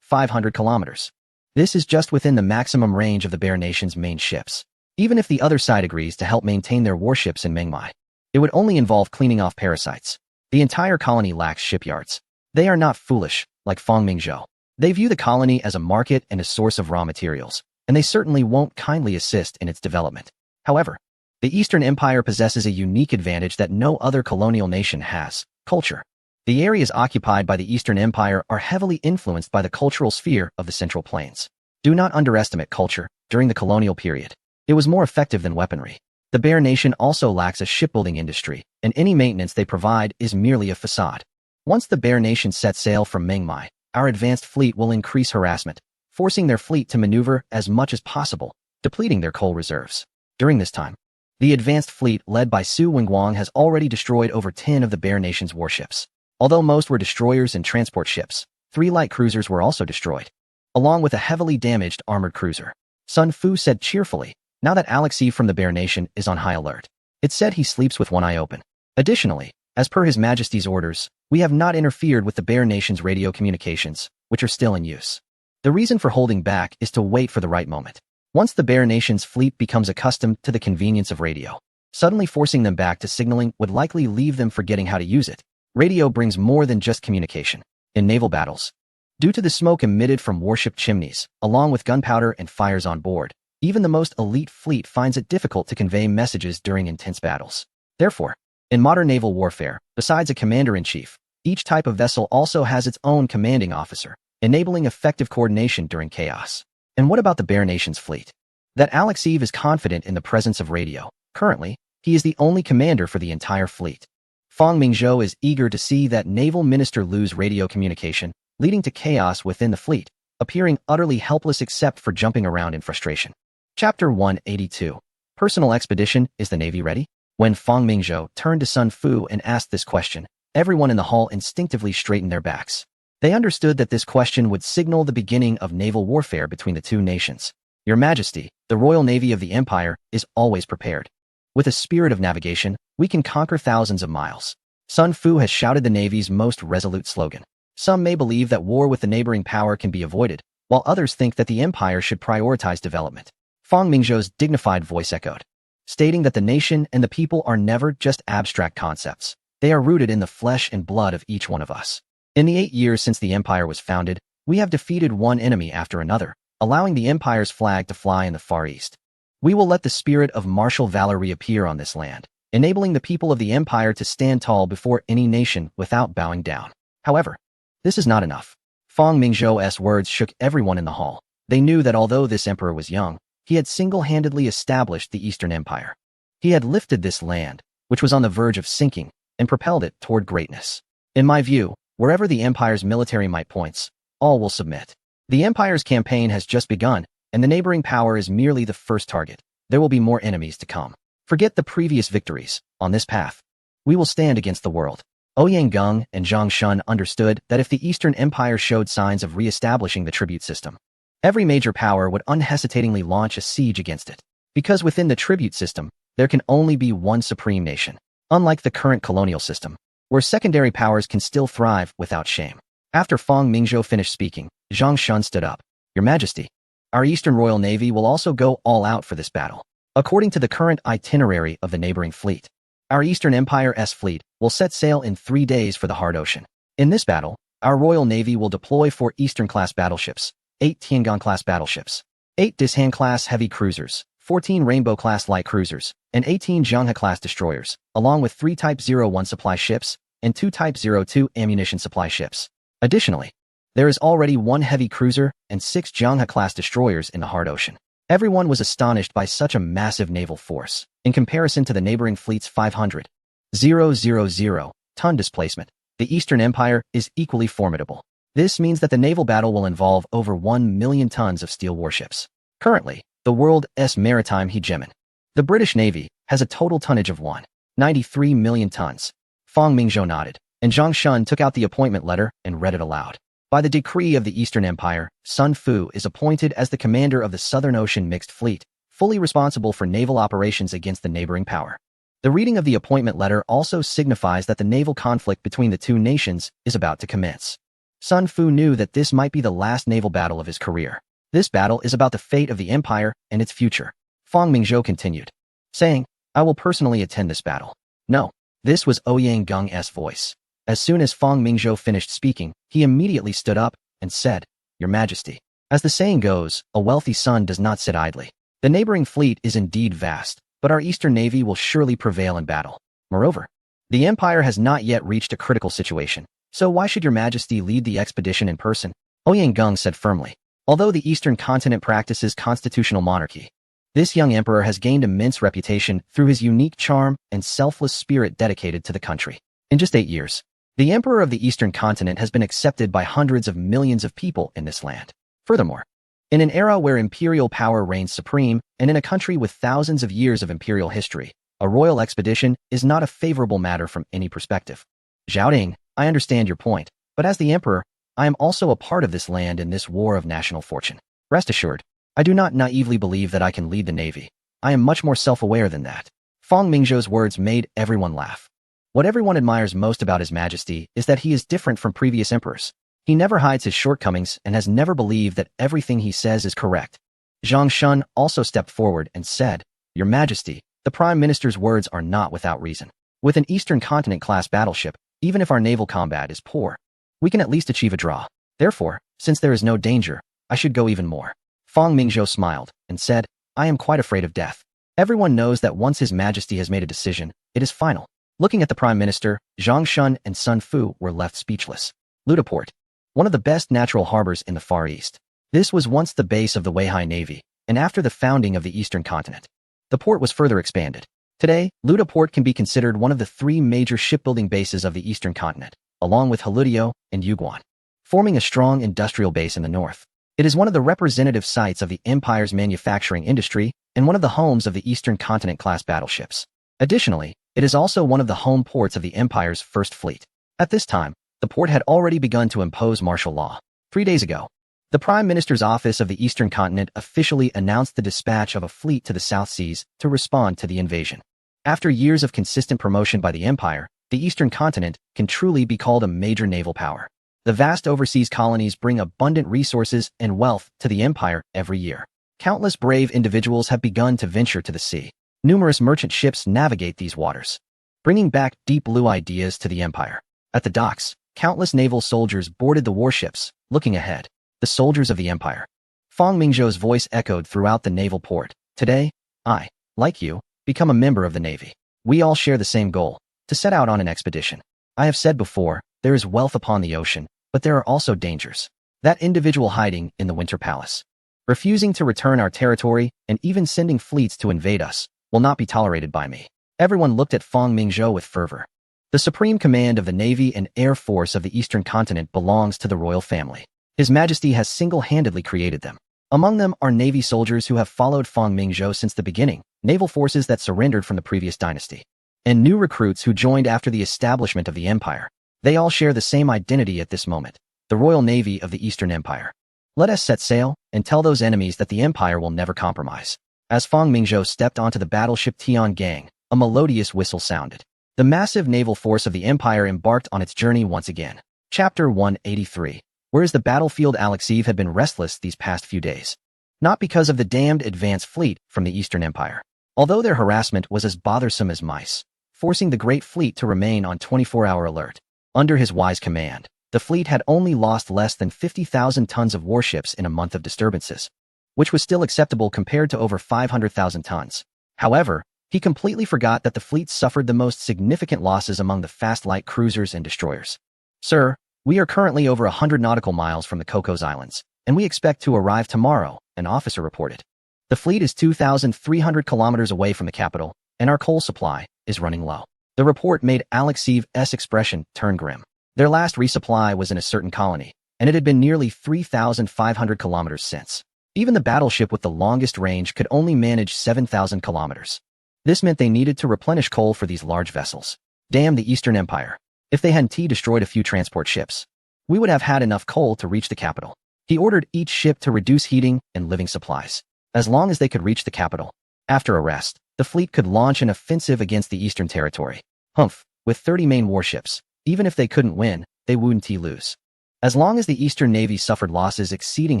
Speaker 1: 500 kilometers. This is just within the maximum range of the Bear Nation's main ships. Even if the other side agrees to help maintain their warships in Mengmai, it would only involve cleaning off parasites. The entire colony lacks shipyards. They are not foolish, like Fang Mingzhou. They view the colony as a market and a source of raw materials, and they certainly won't kindly assist in its development. However, the Eastern Empire possesses a unique advantage that no other colonial nation has: culture. The areas occupied by the Eastern Empire are heavily influenced by the cultural sphere of the Central Plains. Do not underestimate culture. During the colonial period, it was more effective than weaponry. The Bear Nation also lacks a shipbuilding industry, and any maintenance they provide is merely a facade. Once the Bear Nation sets sail from Mengmai, our advanced fleet will increase harassment, forcing their fleet to maneuver as much as possible, depleting their coal reserves. During this time, the advanced fleet led by Su Wingguang has already destroyed over 10 of the Bear Nation's warships. Although most were destroyers and transport ships, 3 light cruisers were also destroyed, along with a heavily damaged armored cruiser. Sun Fu said cheerfully, now that Alexei from the Bear Nation is on high alert. It said he sleeps with one eye open. Additionally, as per His Majesty's orders, we have not interfered with the Bear Nation's radio communications, which are still in use. The reason for holding back is to wait for the right moment. Once the Bear Nation's fleet becomes accustomed to the convenience of radio, suddenly forcing them back to signaling would likely leave them forgetting how to use it. Radio brings more than just communication. In naval battles, due to the smoke emitted from warship chimneys, along with gunpowder and fires on board, even the most elite fleet finds it difficult to convey messages during intense battles. Therefore, in modern naval warfare, besides a commander-in-chief, each type of vessel also has its own commanding officer, enabling effective coordination during chaos. And what about the Bear Nation's fleet? That Alexei is confident in the presence of radio. Currently, he is the only commander for the entire fleet. Fang Mingzhou is eager to see that naval minister lose radio communication, leading to chaos within the fleet, appearing utterly helpless except for jumping around in frustration. Chapter 182. Personal Expedition. Is the Navy ready? When Fang Mingzhou turned to Sun Fu and asked this question, everyone in the hall instinctively straightened their backs. They understood that this question would signal the beginning of naval warfare between the two nations. Your Majesty, the Royal Navy of the Empire is always prepared. With a spirit of navigation, we can conquer thousands of miles. Sun Fu has shouted the Navy's most resolute slogan. Some may believe that war with the neighboring power can be avoided, while others think that the Empire should prioritize development. Fang Mingzhou's dignified voice echoed, stating that the nation and the people are never just abstract concepts. They are rooted in the flesh and blood of each one of us. In the 8 years since the Empire was founded, we have defeated one enemy after another, allowing the Empire's flag to fly in the Far East. We will let the spirit of martial valor reappear on this land, enabling the people of the Empire to stand tall before any nation without bowing down. However, this is not enough. Fang Mingzhou's words shook everyone in the hall. They knew that although this emperor was young, he had single-handedly established the Eastern Empire. He had lifted this land, which was on the verge of sinking, and propelled it toward greatness. In my view, wherever the Empire's military might points, all will submit. The Empire's campaign has just begun, and the neighboring power is merely the first target. There will be more enemies to come. Forget the previous victories. On this path, we will stand against the world. Ouyang Gung and Zhang Shun understood that if the Eastern Empire showed signs of re-establishing the tribute system, every major power would unhesitatingly launch a siege against it. Because within the tribute system, there can only be one supreme nation, unlike the current colonial system, where secondary powers can still thrive without shame. After Fang Mingzhou finished speaking, Zhang Shun stood up. Your Majesty, our Eastern Royal Navy will also go all out for this battle. According to the current itinerary of the neighboring fleet, our Eastern Empire's fleet will set sail in 3 days for the Hard Ocean. In this battle, Our Royal Navy will deploy 4 Eastern-class battleships, 8 Tiangong-class battleships, 8 Dishan-class heavy cruisers, 14 Rainbow-class light cruisers, and 18 Zhanghe-class destroyers, along with 3 Type 01 supply ships and 2 Type 02 ammunition supply ships. Additionally, there is already 1 heavy cruiser and 6 Zhanghe-class destroyers in the hard ocean. Everyone was astonished by such a massive naval force, in comparison to the neighboring fleet's 500,000-ton displacement. The Eastern Empire is equally formidable. This means that the naval battle will involve over 1 million tons of steel warships. Currently, the world's maritime hegemon, the British Navy, has a total tonnage of 193 million tons. Fang Mingzhou nodded, and Zhang Shun took out the appointment letter and read it aloud. By the decree of the Eastern Empire, Sun Fu is appointed as the commander of the Southern Ocean Mixed Fleet, fully responsible for naval operations against the neighboring power. The reading of the appointment letter also signifies that the naval conflict between the two nations is about to commence. Sun Fu knew that this might be the last naval battle of his career. This battle is about the fate of the empire and its future. Fang Mingzhou continued, saying, I will personally attend this battle. No. This was Ouyang Geng's voice. As soon as Fang Mingzhou finished speaking, he immediately stood up and said, Your Majesty. As the saying goes, a wealthy son does not sit idly. The neighboring fleet is indeed vast, but our Eastern Navy will surely prevail in battle. Moreover, the Empire has not yet reached a critical situation, so why should Your Majesty lead the expedition in person? Ouyang Geng said firmly. Although the Eastern continent practices constitutional monarchy, this young emperor has gained immense reputation through his unique charm and selfless spirit dedicated to the country. In just 8 years, the emperor of the Eastern continent has been accepted by hundreds of millions of people in this land. Furthermore, in an era where imperial power reigns supreme and in a country with thousands of years of imperial history, a royal expedition is not a favorable matter from any perspective. Zhaoding, I understand your point, but as the emperor, I am also a part of this land in this war of national fortune. Rest assured, I do not naively believe that I can lead the navy. I am much more self-aware than that. Fang Mingzhou's words made everyone laugh. What everyone admires most about His Majesty is that he is different from previous emperors. He never hides his shortcomings and has never believed that everything he says is correct. Zhang Shun also stepped forward and said, Your Majesty, the Prime Minister's words are not without reason. With an Eastern Continent-class battleship, even if our naval combat is poor, we can at least achieve a draw. Therefore, since there is no danger, I should go even more. Fang Mingzhou smiled and said, I am quite afraid of death. Everyone knows that once His Majesty has made a decision, it is final. Looking at the Prime Minister, Zhang Shun and Sun Fu were left speechless. Ludaport, one of the best natural harbors in the Far East. This was once the base of the Weihai Navy, and after the founding of the Eastern continent, the port was further expanded. Today, Ludaport can be considered one of the 3 major shipbuilding bases of the Eastern continent, along with Haludio and Yuguan, forming a strong industrial base in the north. It is one of the representative sites of the Empire's manufacturing industry and one of the homes of the Eastern Continent-class battleships. Additionally, it is also one of the home ports of the Empire's First Fleet. At this time, the port had already begun to impose martial law. 3 days ago, the Prime Minister's Office of the Eastern Continent officially announced the dispatch of a fleet to the South Seas to respond to the invasion. After years of consistent promotion by the Empire, the Eastern Continent can truly be called a major naval power. The vast overseas colonies bring abundant resources and wealth to the Empire every year. Countless brave individuals have begun to venture to the sea. Numerous merchant ships navigate these waters, bringing back deep blue ideas to the Empire. At the docks, countless naval soldiers boarded the warships, looking ahead. The soldiers of the Empire. Fang Mingzhou's voice echoed throughout the naval port. Today, I, like you, become a member of the Navy. We all share the same goal, to set out on an expedition. I have said before, there is wealth upon the ocean, but there are also dangers. That individual hiding in the Winter Palace, refusing to return our territory and even sending fleets to invade us, will not be tolerated by me. Everyone looked at Fang Mingzhou with fervor. The supreme command of the Navy and Air Force of the Eastern Continent belongs to the royal family. His Majesty has single-handedly created them. Among them are Navy soldiers who have followed Fang Mingzhou since the beginning, naval forces that surrendered from the previous dynasty, and new recruits who joined after the establishment of the Empire. They all share the same identity at this moment, the Royal Navy of the Eastern Empire. Let us set sail and tell those enemies that the Empire will never compromise. As Fang Mingzhou stepped onto the battleship Tiangong, a melodious whistle sounded. The massive naval force of the Empire embarked on its journey once again. Chapter 183. Whereas the battlefield Alexev had been restless these past few days. Not because of the damned advance fleet from the Eastern Empire. Although their harassment was as bothersome as mice, forcing the great fleet to remain on 24-hour alert. Under his wise command, the fleet had only lost less than 50,000 tons of warships in a month of disturbances, which was still acceptable compared to over 500,000 tons. However, he completely forgot that the fleet suffered the most significant losses among the fast light cruisers and destroyers. Sir, we are currently over 100 nautical miles from the Cocos Islands, and we expect to arrive tomorrow, an officer reported. The fleet is 2,300 kilometers away from the capital, and our coal supply is running low. The report made Alexeyev's expression turn grim. Their last resupply was in a certain colony, and it had been nearly 3,500 kilometers since. Even the battleship with the longest range could only manage 7,000 kilometers. This meant they needed to replenish coal for these large vessels. Damn the Eastern Empire. If they hadn't destroyed a few transport ships, we would have had enough coal to reach the capital. He ordered each ship to reduce heating and living supplies, as long as they could reach the capital. After a rest, the fleet could launch an offensive against the Eastern Territory. Humph, with 30 main warships, even if they couldn't win, they wouldn't lose. As long as the Eastern Navy suffered losses exceeding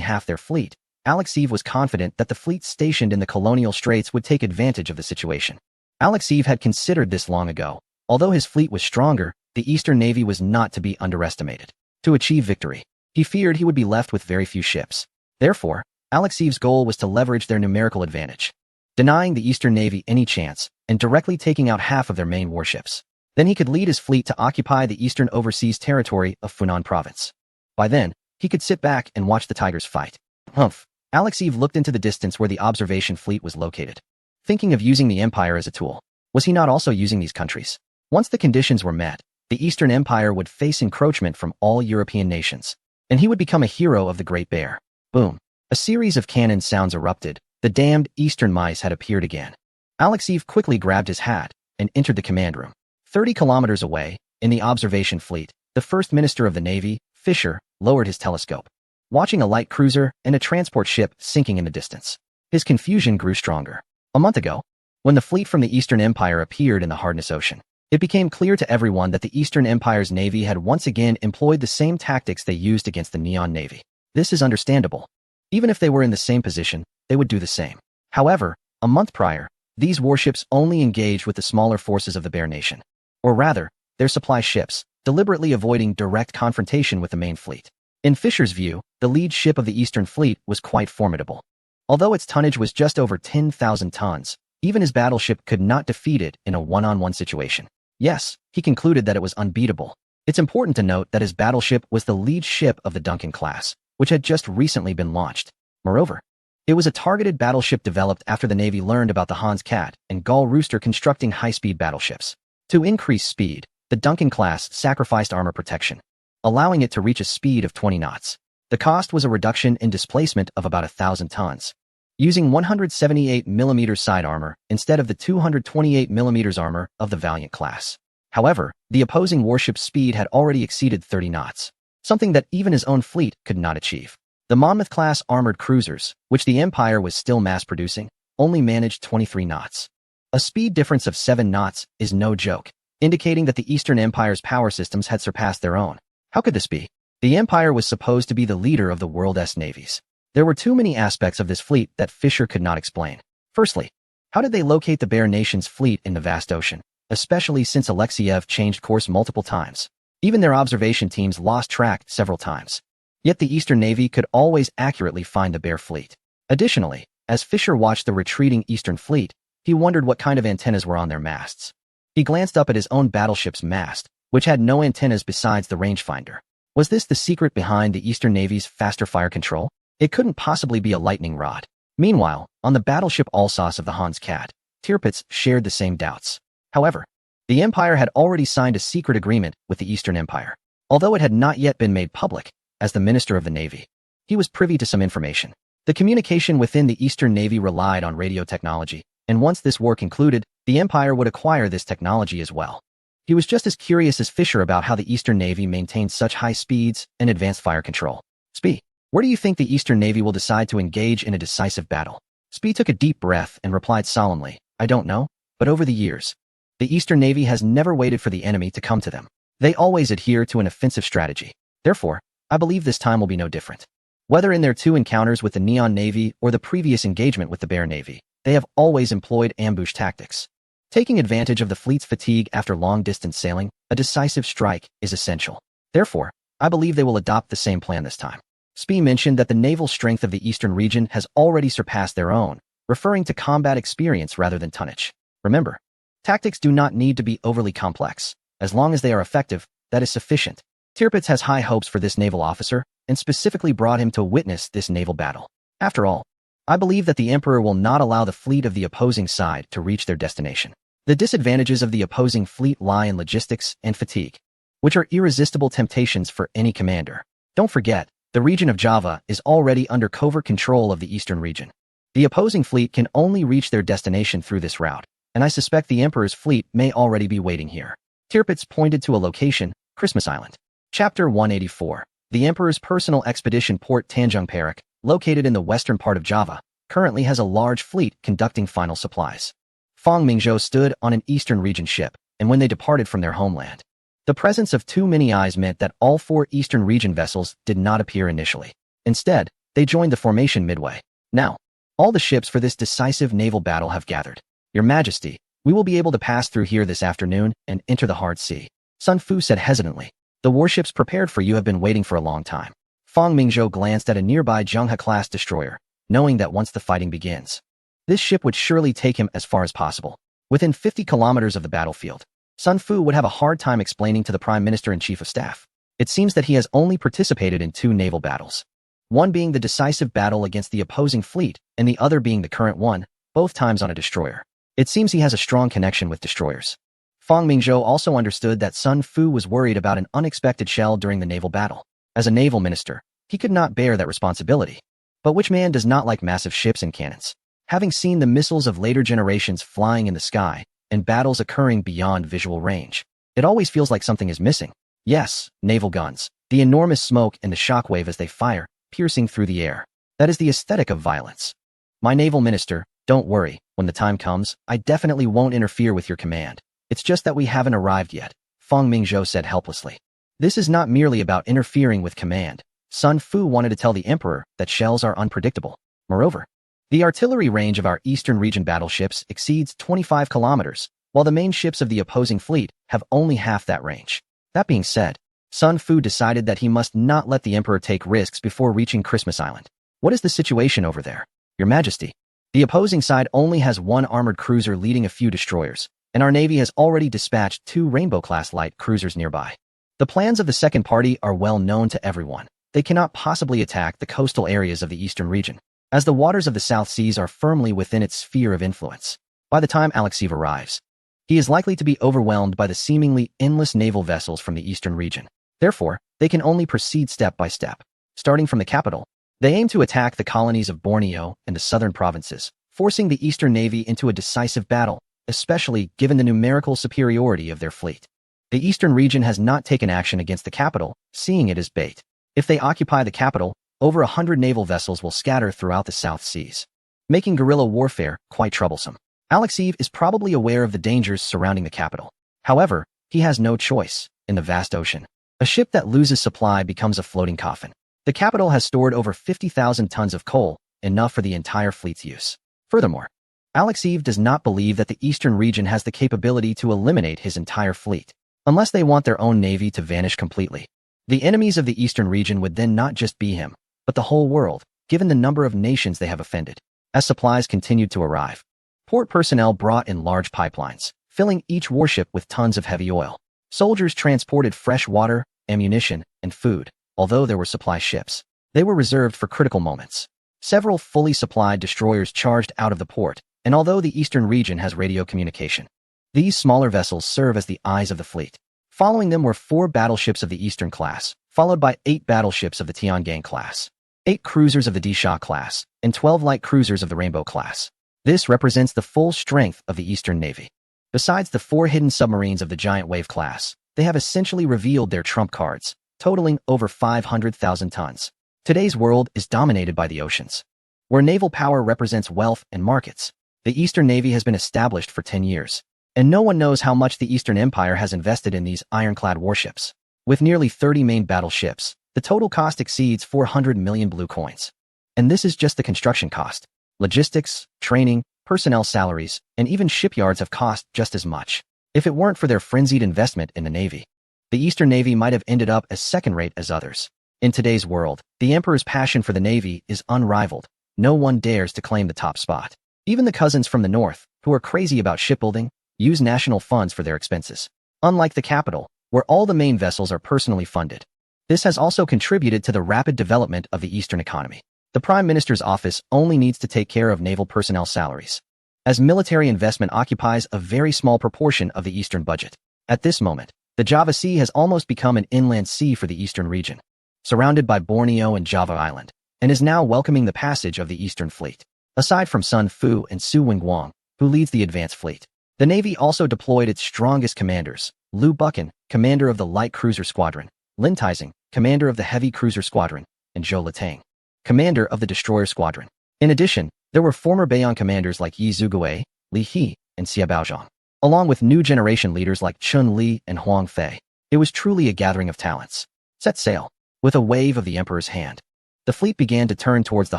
Speaker 1: half their fleet, Alexeyev was confident that the fleet stationed in the colonial straits would take advantage of the situation. Alexeyev had considered this long ago. Although his fleet was stronger, the Eastern Navy was not to be underestimated. To achieve victory, he feared he would be left with very few ships. Therefore, Alexeyev's goal was to leverage their numerical advantage, denying the Eastern Navy any chance and directly taking out half of their main warships. Then he could lead his fleet to occupy the eastern overseas territory of Funan province. By then, he could sit back and watch the tigers fight. Humph. Alexeyev looked into the distance where the observation fleet was located. Thinking of using the Empire as a tool, was he not also using these countries? Once the conditions were met, the Eastern Empire would face encroachment from all European nations, and he would become a hero of the Great Bear. Boom. A series of cannon sounds erupted. The damned Eastern mice had appeared again. Alexeyev quickly grabbed his hat and entered the command room. 30 kilometers away, in the observation fleet, the First Minister of the Navy, Fisher, lowered his telescope, watching a light cruiser and a transport ship sinking in the distance. His confusion grew stronger. A month ago, when the fleet from the Eastern Empire appeared in the Hardness Ocean, it became clear to everyone that the Eastern Empire's navy had once again employed the same tactics they used against the Neon Navy. This is understandable. Even if they were in the same position, they would do the same. However, a month prior, these warships only engaged with the smaller forces of the Bear Nation. Or rather, their supply ships, deliberately avoiding direct confrontation with the main fleet. In Fisher's view, the lead ship of the Eastern Fleet was quite formidable. Although its tonnage was just over 10,000 tons, even his battleship could not defeat it in a one-on-one situation. Yes, he concluded that it was unbeatable. It's important to note that his battleship was the lead ship of the Duncan class, which had just recently been launched. Moreover, it was a targeted battleship developed after the Navy learned about the Hans Cat and Gull Rooster constructing high-speed battleships. To increase speed, the Duncan class sacrificed armor protection, allowing it to reach a speed of 20 knots. The cost was a reduction in displacement of about 1,000 tons, using 178mm side armor instead of the 228mm armor of the Valiant class. However, the opposing warship's speed had already exceeded 30 knots, something that even his own fleet could not achieve. The Monmouth-class armored cruisers, which the Empire was still mass-producing, only managed 23 knots. A speed difference of 7 knots is no joke, indicating that the Eastern Empire's power systems had surpassed their own. How could this be? The Empire was supposed to be the leader of the world's navies. There were too many aspects of this fleet that Fisher could not explain. Firstly, how did they locate the Bear Nation's fleet in the vast ocean, especially since Alexeyev changed course multiple times? Even their observation teams lost track several times. Yet the Eastern Navy could always accurately find the Bear fleet. Additionally, as Fisher watched the retreating Eastern Fleet, he wondered what kind of antennas were on their masts. He glanced up at his own battleship's mast, which had no antennas besides the rangefinder. Was this the secret behind the Eastern Navy's faster fire control? It couldn't possibly be a lightning rod. Meanwhile, on the battleship Alsace of the Hans Cat, Tirpitz shared the same doubts. However, the Empire had already signed a secret agreement with the Eastern Empire. Although it had not yet been made public, as the Minister of the Navy, he was privy to some information. The communication within the Eastern Navy relied on radio technology, and once this war concluded, the Empire would acquire this technology as well. He was just as curious as Fisher about how the Eastern Navy maintained such high speeds and advanced fire control. Spee, where do you think the Eastern Navy will decide to engage in a decisive battle? Spee took a deep breath and replied solemnly, I don't know, but over the years, the Eastern Navy has never waited for the enemy to come to them. They always adhere to an offensive strategy. Therefore, I believe this time will be no different. Whether in their 2 encounters with the Neon Navy or the previous engagement with the Bear Navy, they have always employed ambush tactics. Taking advantage of the fleet's fatigue after long-distance sailing, a decisive strike is essential. Therefore, I believe they will adopt the same plan this time. Spee mentioned that the naval strength of the eastern region has already surpassed their own, referring to combat experience rather than tonnage. Remember, tactics do not need to be overly complex. As long as they are effective, that is sufficient. Tirpitz has high hopes for this naval officer and specifically brought him to witness this naval battle. After all, I believe that the Emperor will not allow the fleet of the opposing side to reach their destination. The disadvantages of the opposing fleet lie in logistics and fatigue, which are irresistible temptations for any commander. Don't forget, the region of Java is already under covert control of the eastern region. The opposing fleet can only reach their destination through this route, and I suspect the Emperor's fleet may already be waiting here. Tirpitz pointed to a location, Christmas Island. Chapter 184. The Emperor's personal expedition port Tanjung Perak, located in the western part of Java, currently has a large fleet conducting final supplies. Fang Mingzhou stood on an eastern region ship, and when they departed from their homeland, the presence of too many eyes meant that all 4 eastern region vessels did not appear initially. Instead, they joined the formation midway. Now, all the ships for this decisive naval battle have gathered. Your Majesty, we will be able to pass through here this afternoon and enter the hard sea. Sun Fu said hesitantly. The warships prepared for you have been waiting for a long time. Fang Mingzhou glanced at a nearby Zhenghe-class destroyer, knowing that once the fighting begins, this ship would surely take him as far as possible. Within 50 kilometers of the battlefield, Sun Fu would have a hard time explaining to the Prime Minister and Chief of Staff. It seems that he has only participated in 2 naval battles, one being the decisive battle against the opposing fleet and the other being the current one, both times on a destroyer. It seems he has a strong connection with destroyers. Fang Mingzhou also understood that Sun Fu was worried about an unexpected shell during the naval battle. As a naval minister, he could not bear that responsibility. But which man does not like massive ships and cannons? Having seen the missiles of later generations flying in the sky and battles occurring beyond visual range, it always feels like something is missing. Yes, naval guns, the enormous smoke and the shockwave as they fire, piercing through the air. That is the aesthetic of violence. My naval minister, don't worry, when the time comes, I definitely won't interfere with your command. It's just that we haven't arrived yet, Fang Mingzhou said helplessly. This is not merely about interfering with command. Sun Fu wanted to tell the Emperor that shells are unpredictable. Moreover, the artillery range of our eastern region battleships exceeds 25 kilometers, while the main ships of the opposing fleet have only half that range. That being said, Sun Fu decided that he must not let the Emperor take risks before reaching Christmas Island. What is the situation over there, Your Majesty? The opposing side only has 1 armored cruiser leading a few destroyers, and our Navy has already dispatched 2 Rainbow-class light cruisers nearby. The plans of the second party are well known to everyone. They cannot possibly attack the coastal areas of the eastern region, as the waters of the South Seas are firmly within its sphere of influence. By the time Alexeyev arrives, he is likely to be overwhelmed by the seemingly endless naval vessels from the eastern region. Therefore, they can only proceed step by step. Starting from the capital, they aim to attack the colonies of Borneo and the southern provinces, forcing the Eastern Navy into a decisive battle, especially given the numerical superiority of their fleet. The Eastern region has not taken action against the capital, seeing it as bait. If they occupy the capital, over 100 naval vessels will scatter throughout the South Seas, making guerrilla warfare quite troublesome. Alexeyev is probably aware of the dangers surrounding the capital. However, he has no choice. In the vast ocean, a ship that loses supply becomes a floating coffin. The capital has stored over 50,000 tons of coal, enough for the entire fleet's use. Furthermore, Alexeyev does not believe that the eastern region has the capability to eliminate his entire fleet, unless they want their own navy to vanish completely. The enemies of the eastern region would then not just be him, but the whole world, given the number of nations they have offended. As supplies continued to arrive, port personnel brought in large pipelines, filling each warship with tons of heavy oil. Soldiers transported fresh water, ammunition, and food. Although there were supply ships, they were reserved for critical moments. Several fully supplied destroyers charged out of the port, and although the eastern region has radio communication, these smaller vessels serve as the eyes of the fleet. Following them were 4 battleships of the Eastern class, followed by 8 battleships of the Tiangang class, 8 cruisers of the Disha class, and 12 light cruisers of the Rainbow class. This represents the full strength of the Eastern Navy. Besides the 4 hidden submarines of the Giant Wave class, they have essentially revealed their trump cards, totaling over 500,000 tons. Today's world is dominated by the oceans, where naval power represents wealth and markets. The Eastern Navy has been established for 10 years, and no one knows how much the Eastern Empire has invested in these ironclad warships. With nearly 30 main battleships, the total cost exceeds 400 million blue coins. And this is just the construction cost. Logistics, training, personnel salaries, and even shipyards have cost just as much. If it weren't for their frenzied investment in the Navy, the Eastern Navy might have ended up as second-rate as others. In today's world, the Emperor's passion for the Navy is unrivaled. No one dares to claim the top spot. Even the cousins from the north, who are crazy about shipbuilding, use national funds for their expenses. Unlike the capital, where all the main vessels are personally funded. This has also contributed to the rapid development of the Eastern economy. The Prime Minister's office only needs to take care of naval personnel salaries, as military investment occupies a very small proportion of the Eastern budget. At this moment, the Java Sea has almost become an inland sea for the Eastern region, surrounded by Borneo and Java Island, and is now welcoming the passage of the Eastern Fleet. Aside from Sun Fu and Su Wingguang, who leads the advanced fleet, the Navy also deployed its strongest commanders: Liu Buchan, commander of the light cruiser squadron; Lin Taizing, commander of the heavy cruiser squadron; and Zhou Letang, commander of the destroyer squadron. In addition, there were former Baiyang commanders like Yi Zhuguo, Li He, and Xia Baozhang, along with new generation leaders like Chun Li and Huang Fei. It was truly a gathering of talents. Set sail. With a wave of the Emperor's hand, the fleet began to turn towards the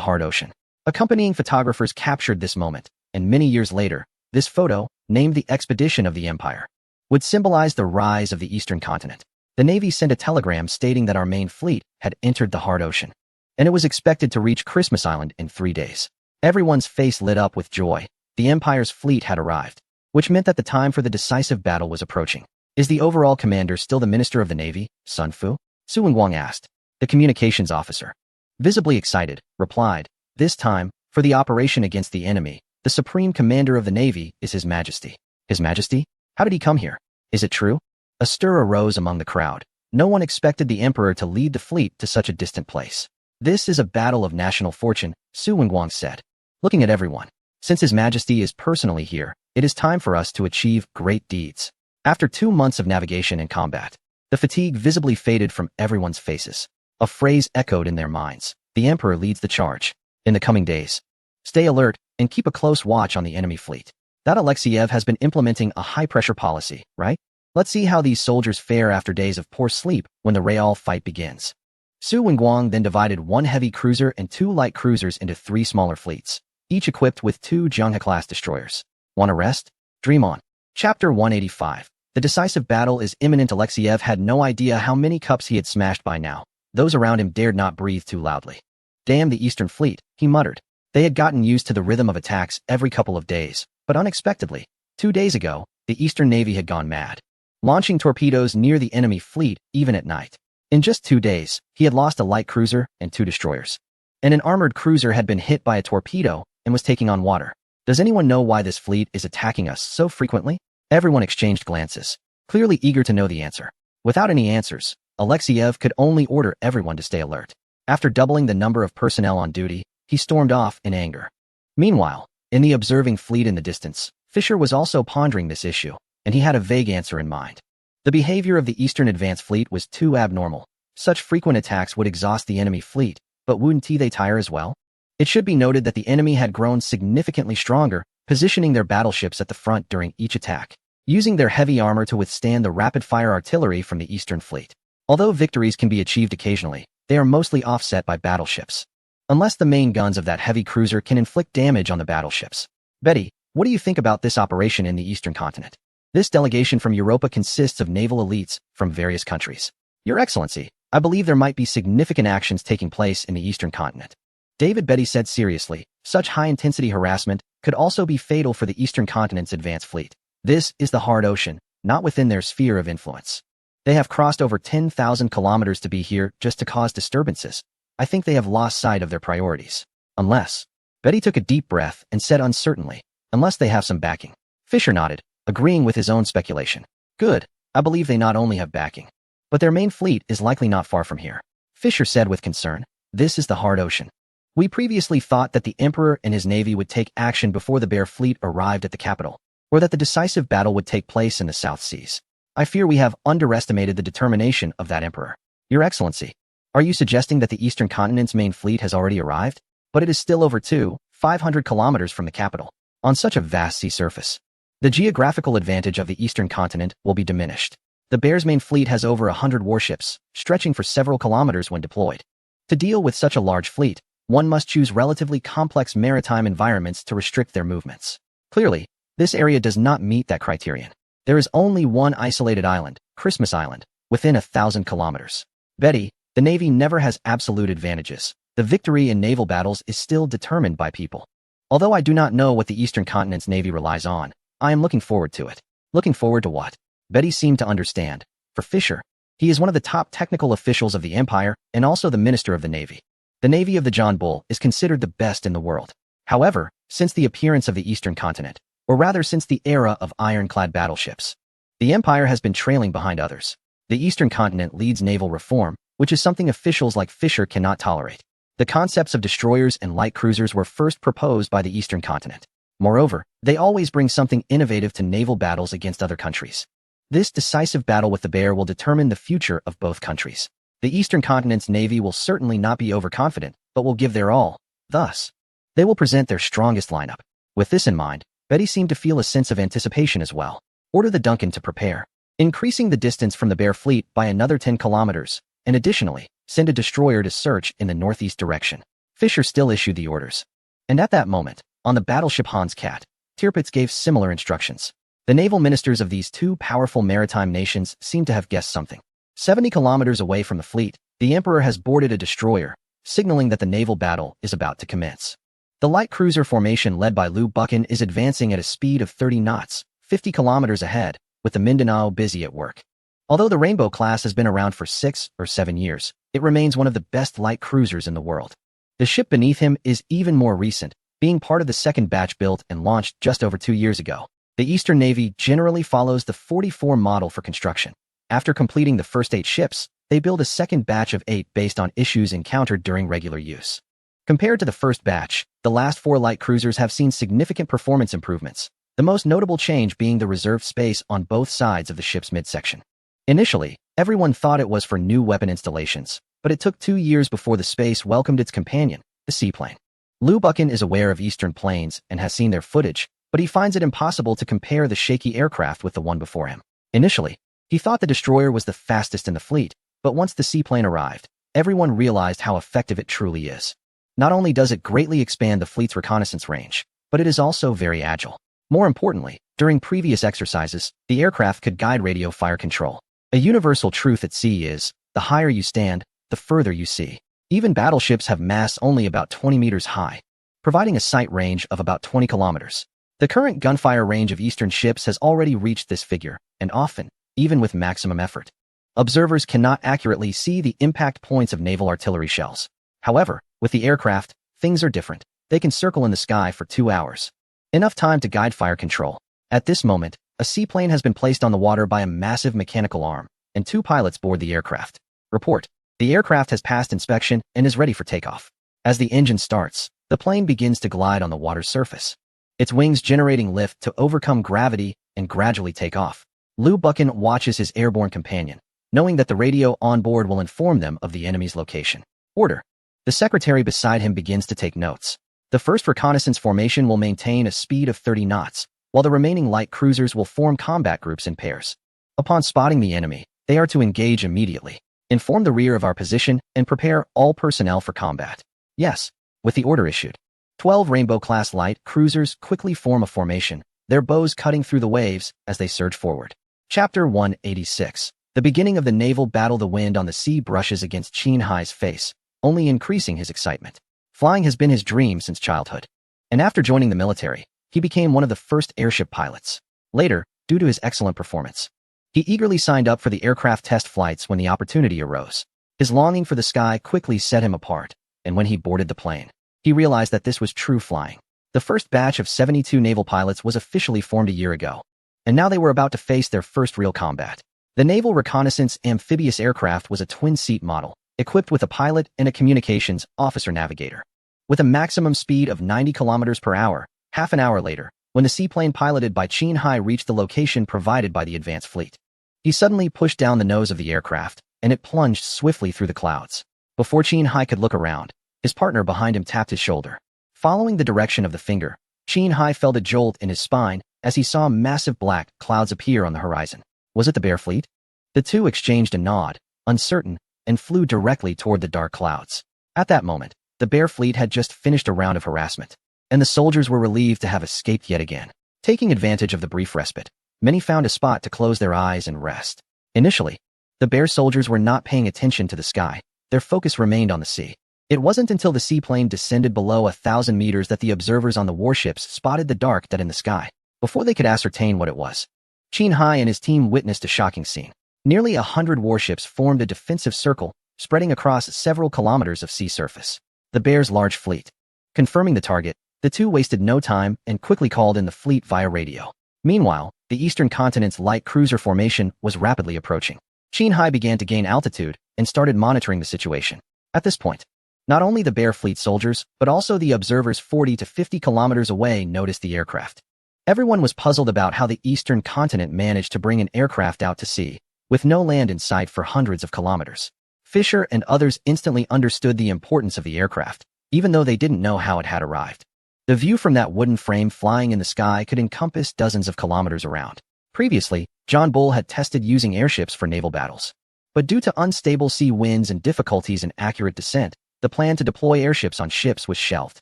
Speaker 1: hard ocean. Accompanying photographers captured this moment, and many years later, this photo, named the Expedition of the Empire, would symbolize the rise of the Eastern continent. The Navy sent a telegram stating that our main fleet had entered the hard ocean, and it was expected to reach Christmas Island in 3 days. Everyone's face lit up with joy. The Empire's fleet had arrived, which meant that the time for the decisive battle was approaching. Is the overall commander still the Minister of the Navy, Sun Fu? Su Wingguang asked. The communications officer, visibly excited, replied, "This time, for the operation against the enemy, the Supreme Commander of the Navy is His Majesty." His Majesty? How did he come here? Is it true? A stir arose among the crowd. No one expected the Emperor to lead the fleet to such a distant place. This is a battle of national fortune, Su Wingguang said, looking at everyone. Since His Majesty is personally here, it is time for us to achieve great deeds. After 2 months of navigation and combat, the fatigue visibly faded from everyone's faces. A phrase echoed in their minds: the Emperor leads the charge. In the coming days, stay alert and keep a close watch on the enemy fleet. That Alexeyev has been implementing a high-pressure policy, right? Let's see how these soldiers fare after days of poor sleep when the real fight begins. Su Wingguang then divided 1 heavy cruiser and 2 light cruisers into 3 smaller fleets, each equipped with 2 Zhenghe-class destroyers. Want a rest? Dream on. Chapter 185. The decisive battle is imminent. Alexeyev had no idea how many cups he had smashed by now. Those around him dared not breathe too loudly. Damn the Eastern Fleet, he muttered. They had gotten used to the rhythm of attacks every couple of days, but unexpectedly, 2 days ago, the Eastern Navy had gone mad, launching torpedoes near the enemy fleet even at night. In just 2 days, he had lost a light cruiser and 2 destroyers, and an armored cruiser had been hit by a torpedo and was taking on water. Does anyone know why this fleet is attacking us so frequently? Everyone exchanged glances, clearly eager to know the answer. Without any answers, Alexeyev could only order everyone to stay alert. After doubling the number of personnel on duty, he stormed off in anger. Meanwhile, in the observing fleet in the distance, Fisher was also pondering this issue, and he had a vague answer in mind. The behavior of the Eastern Advance Fleet was too abnormal. Such frequent attacks would exhaust the enemy fleet, but wouldn't they tire as well? It should be noted that the enemy had grown significantly stronger, positioning their battleships at the front during each attack, using their heavy armor to withstand the rapid-fire artillery from the Eastern Fleet. Although victories can be achieved occasionally, they are mostly offset by battleships, unless the main guns of that heavy cruiser can inflict damage on the battleships. Betty, what do you think about this operation in the Eastern continent? This delegation from Europa consists of naval elites from various countries. Your Excellency, I believe there might be significant actions taking place in the Eastern continent. David Betty said seriously, such high-intensity harassment could also be fatal for the Eastern continent's advanced fleet. This is the hard ocean, not within their sphere of influence. They have crossed over 10,000 kilometers to be here just to cause disturbances. I think they have lost sight of their priorities. Unless. Betty took a deep breath and said uncertainly, unless they have some backing. Fisher nodded, agreeing with his own speculation. Good, I believe they not only have backing, but their main fleet is likely not far from here. Fisher said with concern, this is the hard ocean. We previously thought that the Emperor and his navy would take action before the Bear Fleet arrived at the capital, or that the decisive battle would take place in the South Seas. I fear we have underestimated the determination of that Emperor. Your Excellency, are you suggesting that the Eastern continent's main fleet has already arrived? But it is still over 500 kilometers from the capital, on such a vast sea surface. The geographical advantage of the Eastern continent will be diminished. The Bear's main fleet has over 100 warships, stretching for several kilometers when deployed. To deal with such a large fleet, one must choose relatively complex maritime environments to restrict their movements. Clearly, this area does not meet that criterion. There is only one isolated island, Christmas Island, within 1,000 kilometers. Betty, the Navy never has absolute advantages. The victory in naval battles is still determined by people. Although I do not know what the Eastern Continent's Navy relies on, I am looking forward to it. Looking forward to what? Betty seemed to understand. For Fisher, he is one of the top technical officials of the Empire and also the Minister of the Navy. The Navy of the John Bull is considered the best in the world. However, since the appearance of the Eastern Continent, or rather since the era of ironclad battleships, the Empire has been trailing behind others. The Eastern Continent leads naval reform, which is something officials like Fisher cannot tolerate. The concepts of destroyers and light cruisers were first proposed by the Eastern Continent. Moreover, they always bring something innovative to naval battles against other countries. This decisive battle with the bear will determine the future of both countries. The Eastern Continent's Navy will certainly not be overconfident, but will give their all. Thus, they will present their strongest lineup. With this in mind, Betty seemed to feel a sense of anticipation as well. Order the Duncan to prepare, increasing the distance from the Bear fleet by another 10 kilometers, and additionally, send a destroyer to search in the northeast direction. Fisher still issued the orders. And at that moment, on the battleship Hans Cat, Tirpitz gave similar instructions. The naval ministers of these two powerful maritime nations seem to have guessed something. 70 kilometers away from the fleet, the Emperor has boarded a destroyer, signaling that the naval battle is about to commence. The light cruiser formation led by Lou Buchan is advancing at a speed of 30 knots, 50 kilometers ahead, with the Mindanao busy at work. Although the Rainbow class has been around for 6 or 7 years, it remains one of the best light cruisers in the world. The ship beneath him is even more recent, being part of the second batch built and launched just over 2 years ago. The Eastern Navy generally follows the 44 model for construction. After completing the first 8 ships, they build a second batch of 8 based on issues encountered during regular use. Compared to the first batch, the last 4 light cruisers have seen significant performance improvements, the most notable change being the reserved space on both sides of the ship's midsection. Initially, everyone thought it was for new weapon installations, but it took 2 years before the space welcomed its companion, the seaplane. Lou Buchan is aware of Eastern planes and has seen their footage, but he finds it impossible to compare the shaky aircraft with the one before him. Initially, he thought the destroyer was the fastest in the fleet, but once the seaplane arrived, everyone realized how effective it truly is. Not only does it greatly expand the fleet's reconnaissance range, but it is also very agile. More importantly, during previous exercises, the aircraft could guide radio fire control. A universal truth at sea is, the higher you stand, the further you see. Even battleships have masts only about 20 meters high, providing a sight range of about 20 kilometers. The current gunfire range of Eastern ships has already reached this figure, and often, even with maximum effort, observers cannot accurately see the impact points of naval artillery shells. However, with the aircraft, things are different. They can circle in the sky for 2 hours. Enough time to guide fire control. At this moment, a seaplane has been placed on the water by a massive mechanical arm, and 2 pilots board the aircraft. Report: the aircraft has passed inspection and is ready for takeoff. As the engine starts, the plane begins to glide on the water's surface, its wings generating lift to overcome gravity and gradually take off. Lou Buchan watches his airborne companion, knowing that the radio on board will inform them of the enemy's location. Order: the secretary beside him begins to take notes. The first reconnaissance formation will maintain a speed of 30 knots, while the remaining light cruisers will form combat groups in pairs. Upon spotting the enemy, they are to engage immediately, inform the rear of our position, and prepare all personnel for combat. Yes, with the order issued, 12 Rainbow-class light cruisers quickly form a formation, their bows cutting through the waves as they surge forward. Chapter 186. The beginning of the naval battle. The wind on the sea brushes against Chin Hai's face, only increasing his excitement. Flying has been his dream since childhood, and after joining the military, he became one of the first airship pilots. Later, due to his excellent performance, he eagerly signed up for the aircraft test flights when the opportunity arose. His longing for the sky quickly set him apart, and when he boarded the plane, he realized that this was true flying. The first batch of 72 naval pilots was officially formed a year ago, and now they were about to face their first real combat. The Naval Reconnaissance Amphibious Aircraft was a twin-seat model, equipped with a pilot and a communications officer-navigator. With a maximum speed of 90 kilometers per hour, half an hour later, when the seaplane piloted by Chin Hai reached the location provided by the advanced fleet, he suddenly pushed down the nose of the aircraft, and it plunged swiftly through the clouds. Before Chin Hai could look around, his partner behind him tapped his shoulder. Following the direction of the finger, Chin Hai felt a jolt in his spine as he saw massive black clouds appear on the horizon. Was it the Bear fleet? The two exchanged a nod, uncertain, and flew directly toward the dark clouds. At that moment, the Bear fleet had just finished a round of harassment, and the soldiers were relieved to have escaped yet again. Taking advantage of the brief respite, many found a spot to close their eyes and rest. Initially, The Bear soldiers were not paying attention to the sky. Their focus remained on the sea. It wasn't until the seaplane descended below 1,000 meters that the observers on the warships spotted the dark dot in the sky. Before they could ascertain what it was, Qin Hai and his team witnessed a shocking scene. Nearly 100 warships formed a defensive circle, spreading across several kilometers of sea surface. The Bear's large fleet. Confirming the target, the two wasted no time and quickly called in the fleet via radio. Meanwhile, the eastern continent's light cruiser formation was rapidly approaching. Qin Hai began to gain altitude and started monitoring the situation. At this point, not only the Bear fleet soldiers, but also the observers 40 to 50 kilometers away noticed the aircraft. Everyone was puzzled about how the eastern continent managed to bring an aircraft out to sea, with no land in sight for hundreds of kilometers. Fisher and others instantly understood the importance of the aircraft, even though they didn't know how it had arrived. The view from that wooden frame flying in the sky could encompass dozens of kilometers around. Previously, John Bull had tested using airships for naval battles. But due to unstable sea winds and difficulties in accurate descent, the plan to deploy airships on ships was shelved.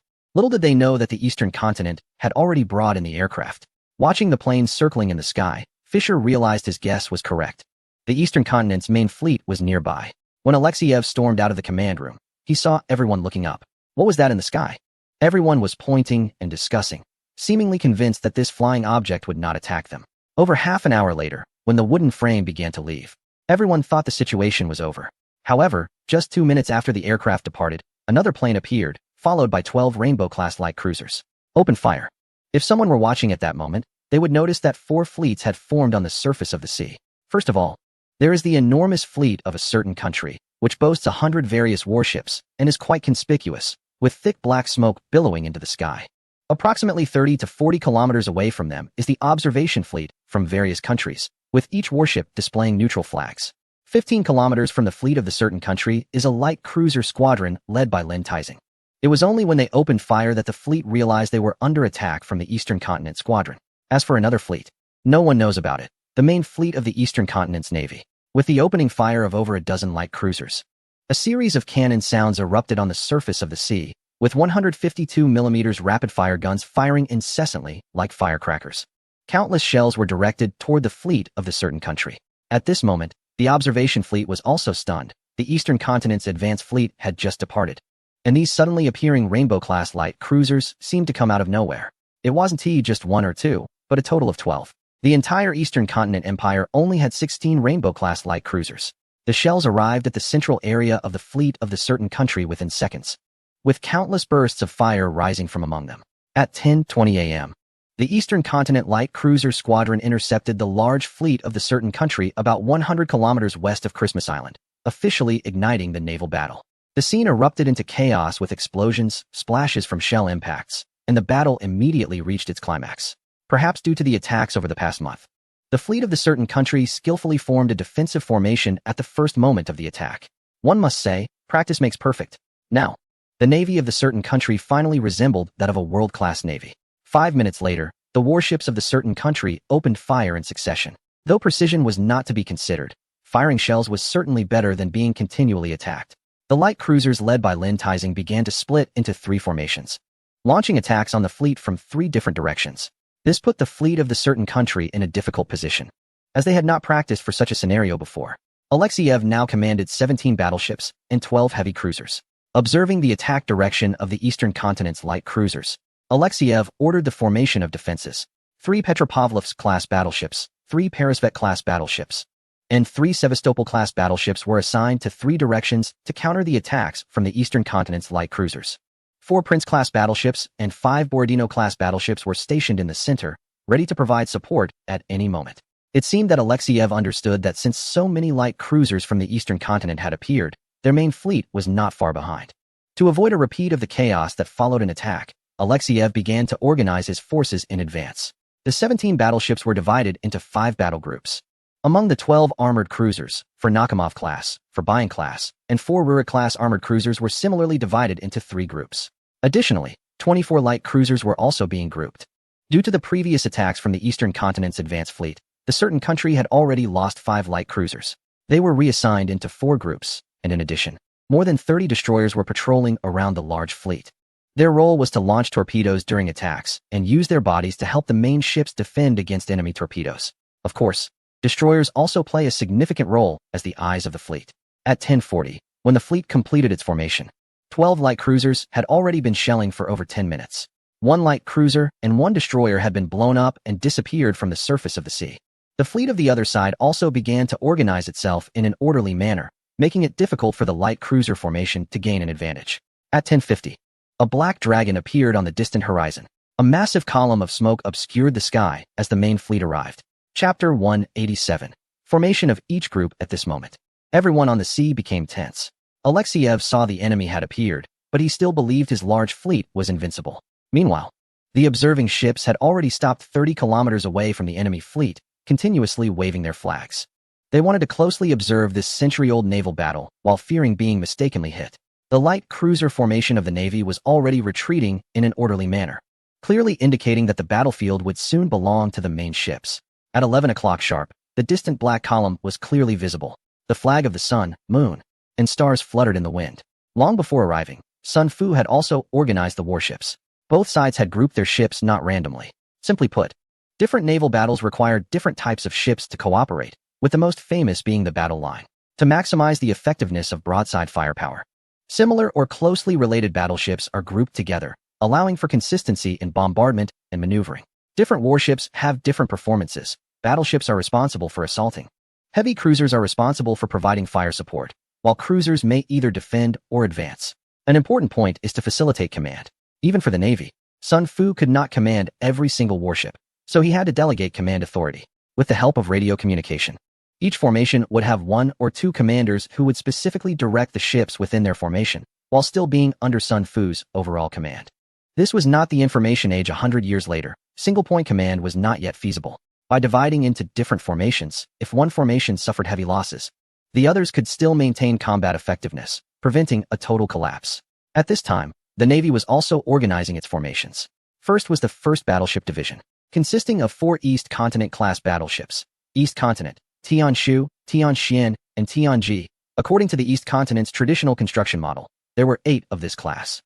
Speaker 1: Little did they know that the eastern continent had already brought in the aircraft. Watching the planes circling in the sky, Fisher realized his guess was correct. The eastern continent's main fleet was nearby. When Alexeyev stormed out of the command room, he saw everyone looking up. What was that in the sky? Everyone was pointing and discussing, seemingly convinced that this flying object would not attack them. Over half an hour later, when the wooden frame began to leave, everyone thought the situation was over. However, just 2 minutes after the aircraft departed, another plane appeared, followed by 12 Rainbow-class light cruisers. Open fire. If someone were watching at that moment, they would notice that 4 fleets had formed on the surface of the sea. First of all, there is the enormous fleet of a certain country, which boasts 100 various warships and is quite conspicuous, with thick black smoke billowing into the sky. Approximately 30 to 40 kilometers away from them is the observation fleet from various countries, with each warship displaying neutral flags. 15 kilometers from the fleet of the certain country is a light cruiser squadron led by Lin Taizing. It was only when they opened fire that the fleet realized they were under attack from the Eastern Continent Squadron. As for another fleet, no one knows about it, the main fleet of the Eastern Continent's Navy, with the opening fire of over a dozen light cruisers. A series of cannon sounds erupted on the surface of the sea, with 152mm rapid-fire guns firing incessantly like firecrackers. Countless shells were directed toward the fleet of the certain country. At this moment, the observation fleet was also stunned. The Eastern Continent's advanced fleet had just departed, and these suddenly appearing Rainbow-class light cruisers seemed to come out of nowhere. It wasn't just 1 or 2, but a total of 12. The entire Eastern Continent Empire only had 16 Rainbow-class light cruisers. The shells arrived at the central area of the fleet of the certain country within seconds, with countless bursts of fire rising from among them. At 10:20 a.m., the Eastern Continent Light Cruiser Squadron intercepted the large fleet of the certain country about 100 kilometers west of Christmas Island, officially igniting the naval battle. The scene erupted into chaos with explosions, splashes from shell impacts, and the battle immediately reached its climax. Perhaps due to the attacks over the past month, the fleet of the certain country skillfully formed a defensive formation at the first moment of the attack. One must say, practice makes perfect. Now, the navy of the certain country finally resembled that of a world-class navy. 5 minutes later, the warships of the certain country opened fire in succession. Though precision was not to be considered, firing shells was certainly better than being continually attacked. The light cruisers led by Lin Taizing began to split into 3 formations, launching attacks on the fleet from 3 different directions. This put the fleet of the certain country in a difficult position, as they had not practiced for such a scenario before. Alexeyev now commanded 17 battleships and 12 heavy cruisers. Observing the attack direction of the Eastern Continent's light cruisers, Alexeyev ordered the formation of defenses. 3 Petropavlovsk-class battleships, 3 Peresvet-class battleships, and 3 Sevastopol-class battleships were assigned to 3 directions to counter the attacks from the Eastern Continent's light cruisers. 4 Prince-class battleships and 5 Borodino-class battleships were stationed in the center, ready to provide support at any moment. It seemed that Alexeyev understood that since so many light cruisers from the Eastern Continent had appeared, their main fleet was not far behind. To avoid a repeat of the chaos that followed an attack, Alexeyev began to organize his forces in advance. The 17 battleships were divided into 5 battle groups. Among the 12 armored cruisers, 4 Nakhimov-class, 4 Bayan-class, and 4 Rurik-class armored cruisers were similarly divided into 3 groups. Additionally, 24 light cruisers were also being grouped. Due to the previous attacks from the Eastern Continent's advanced fleet, the certain country had already lost 5 light cruisers. They were reassigned into 4 groups, and in addition, more than 30 destroyers were patrolling around the large fleet. Their role was to launch torpedoes during attacks and use their bodies to help the main ships defend against enemy torpedoes. Of course, Destroyers also play a significant role as the eyes of the fleet. At 10:40, when the fleet completed its formation, 12 light cruisers had already been shelling for over 10 minutes. One light cruiser and one destroyer had been blown up and disappeared from the surface of the sea. The fleet of the other side also began to organize itself in an orderly manner, making it difficult for the light cruiser formation to gain an advantage. At 10:50, a black dragon appeared on the distant horizon. A massive column of smoke obscured the sky as the main fleet arrived. Chapter 187. Formation of each group at this moment. Everyone on the sea became tense. Alexeyev saw the enemy had appeared, but he still believed his large fleet was invincible. Meanwhile, the observing ships had already stopped 30 kilometers away from the enemy fleet, continuously waving their flags. They wanted to closely observe this century-old naval battle while fearing being mistakenly hit. The light cruiser formation of the Navy was already retreating in an orderly manner, clearly indicating that the battlefield would soon belong to the main ships. At 11 o'clock sharp, the distant black column was clearly visible. The flag of the sun, moon, and stars fluttered in the wind. Long before arriving, Sun Fu had also organized the warships. Both sides had grouped their ships not randomly. Simply put, different naval battles required different types of ships to cooperate, with the most famous being the battle line, to maximize the effectiveness of broadside firepower. Similar or closely related battleships are grouped together, allowing for consistency in bombardment and maneuvering. Different warships have different performances. Battleships are responsible for assaulting. Heavy cruisers are responsible for providing fire support, while cruisers may either defend or advance. An important point is to facilitate command. Even for the Navy, Sun Fu could not command every single warship, so he had to delegate command authority. With the help of radio communication, each formation would have one or two commanders who would specifically direct the ships within their formation, while still being under Sun Fu's overall command. This was not the information age 100 years later. Single-point command was not yet feasible. By dividing into different formations, if one formation suffered heavy losses, the others could still maintain combat effectiveness, preventing a total collapse. At this time, the Navy was also organizing its formations. First was the 1st Battleship Division, consisting of 4 East Continent-class battleships: East Continent, Tianshu, Tianxian, and Tianji. According to the East Continent's traditional construction model, there were 8 of this class.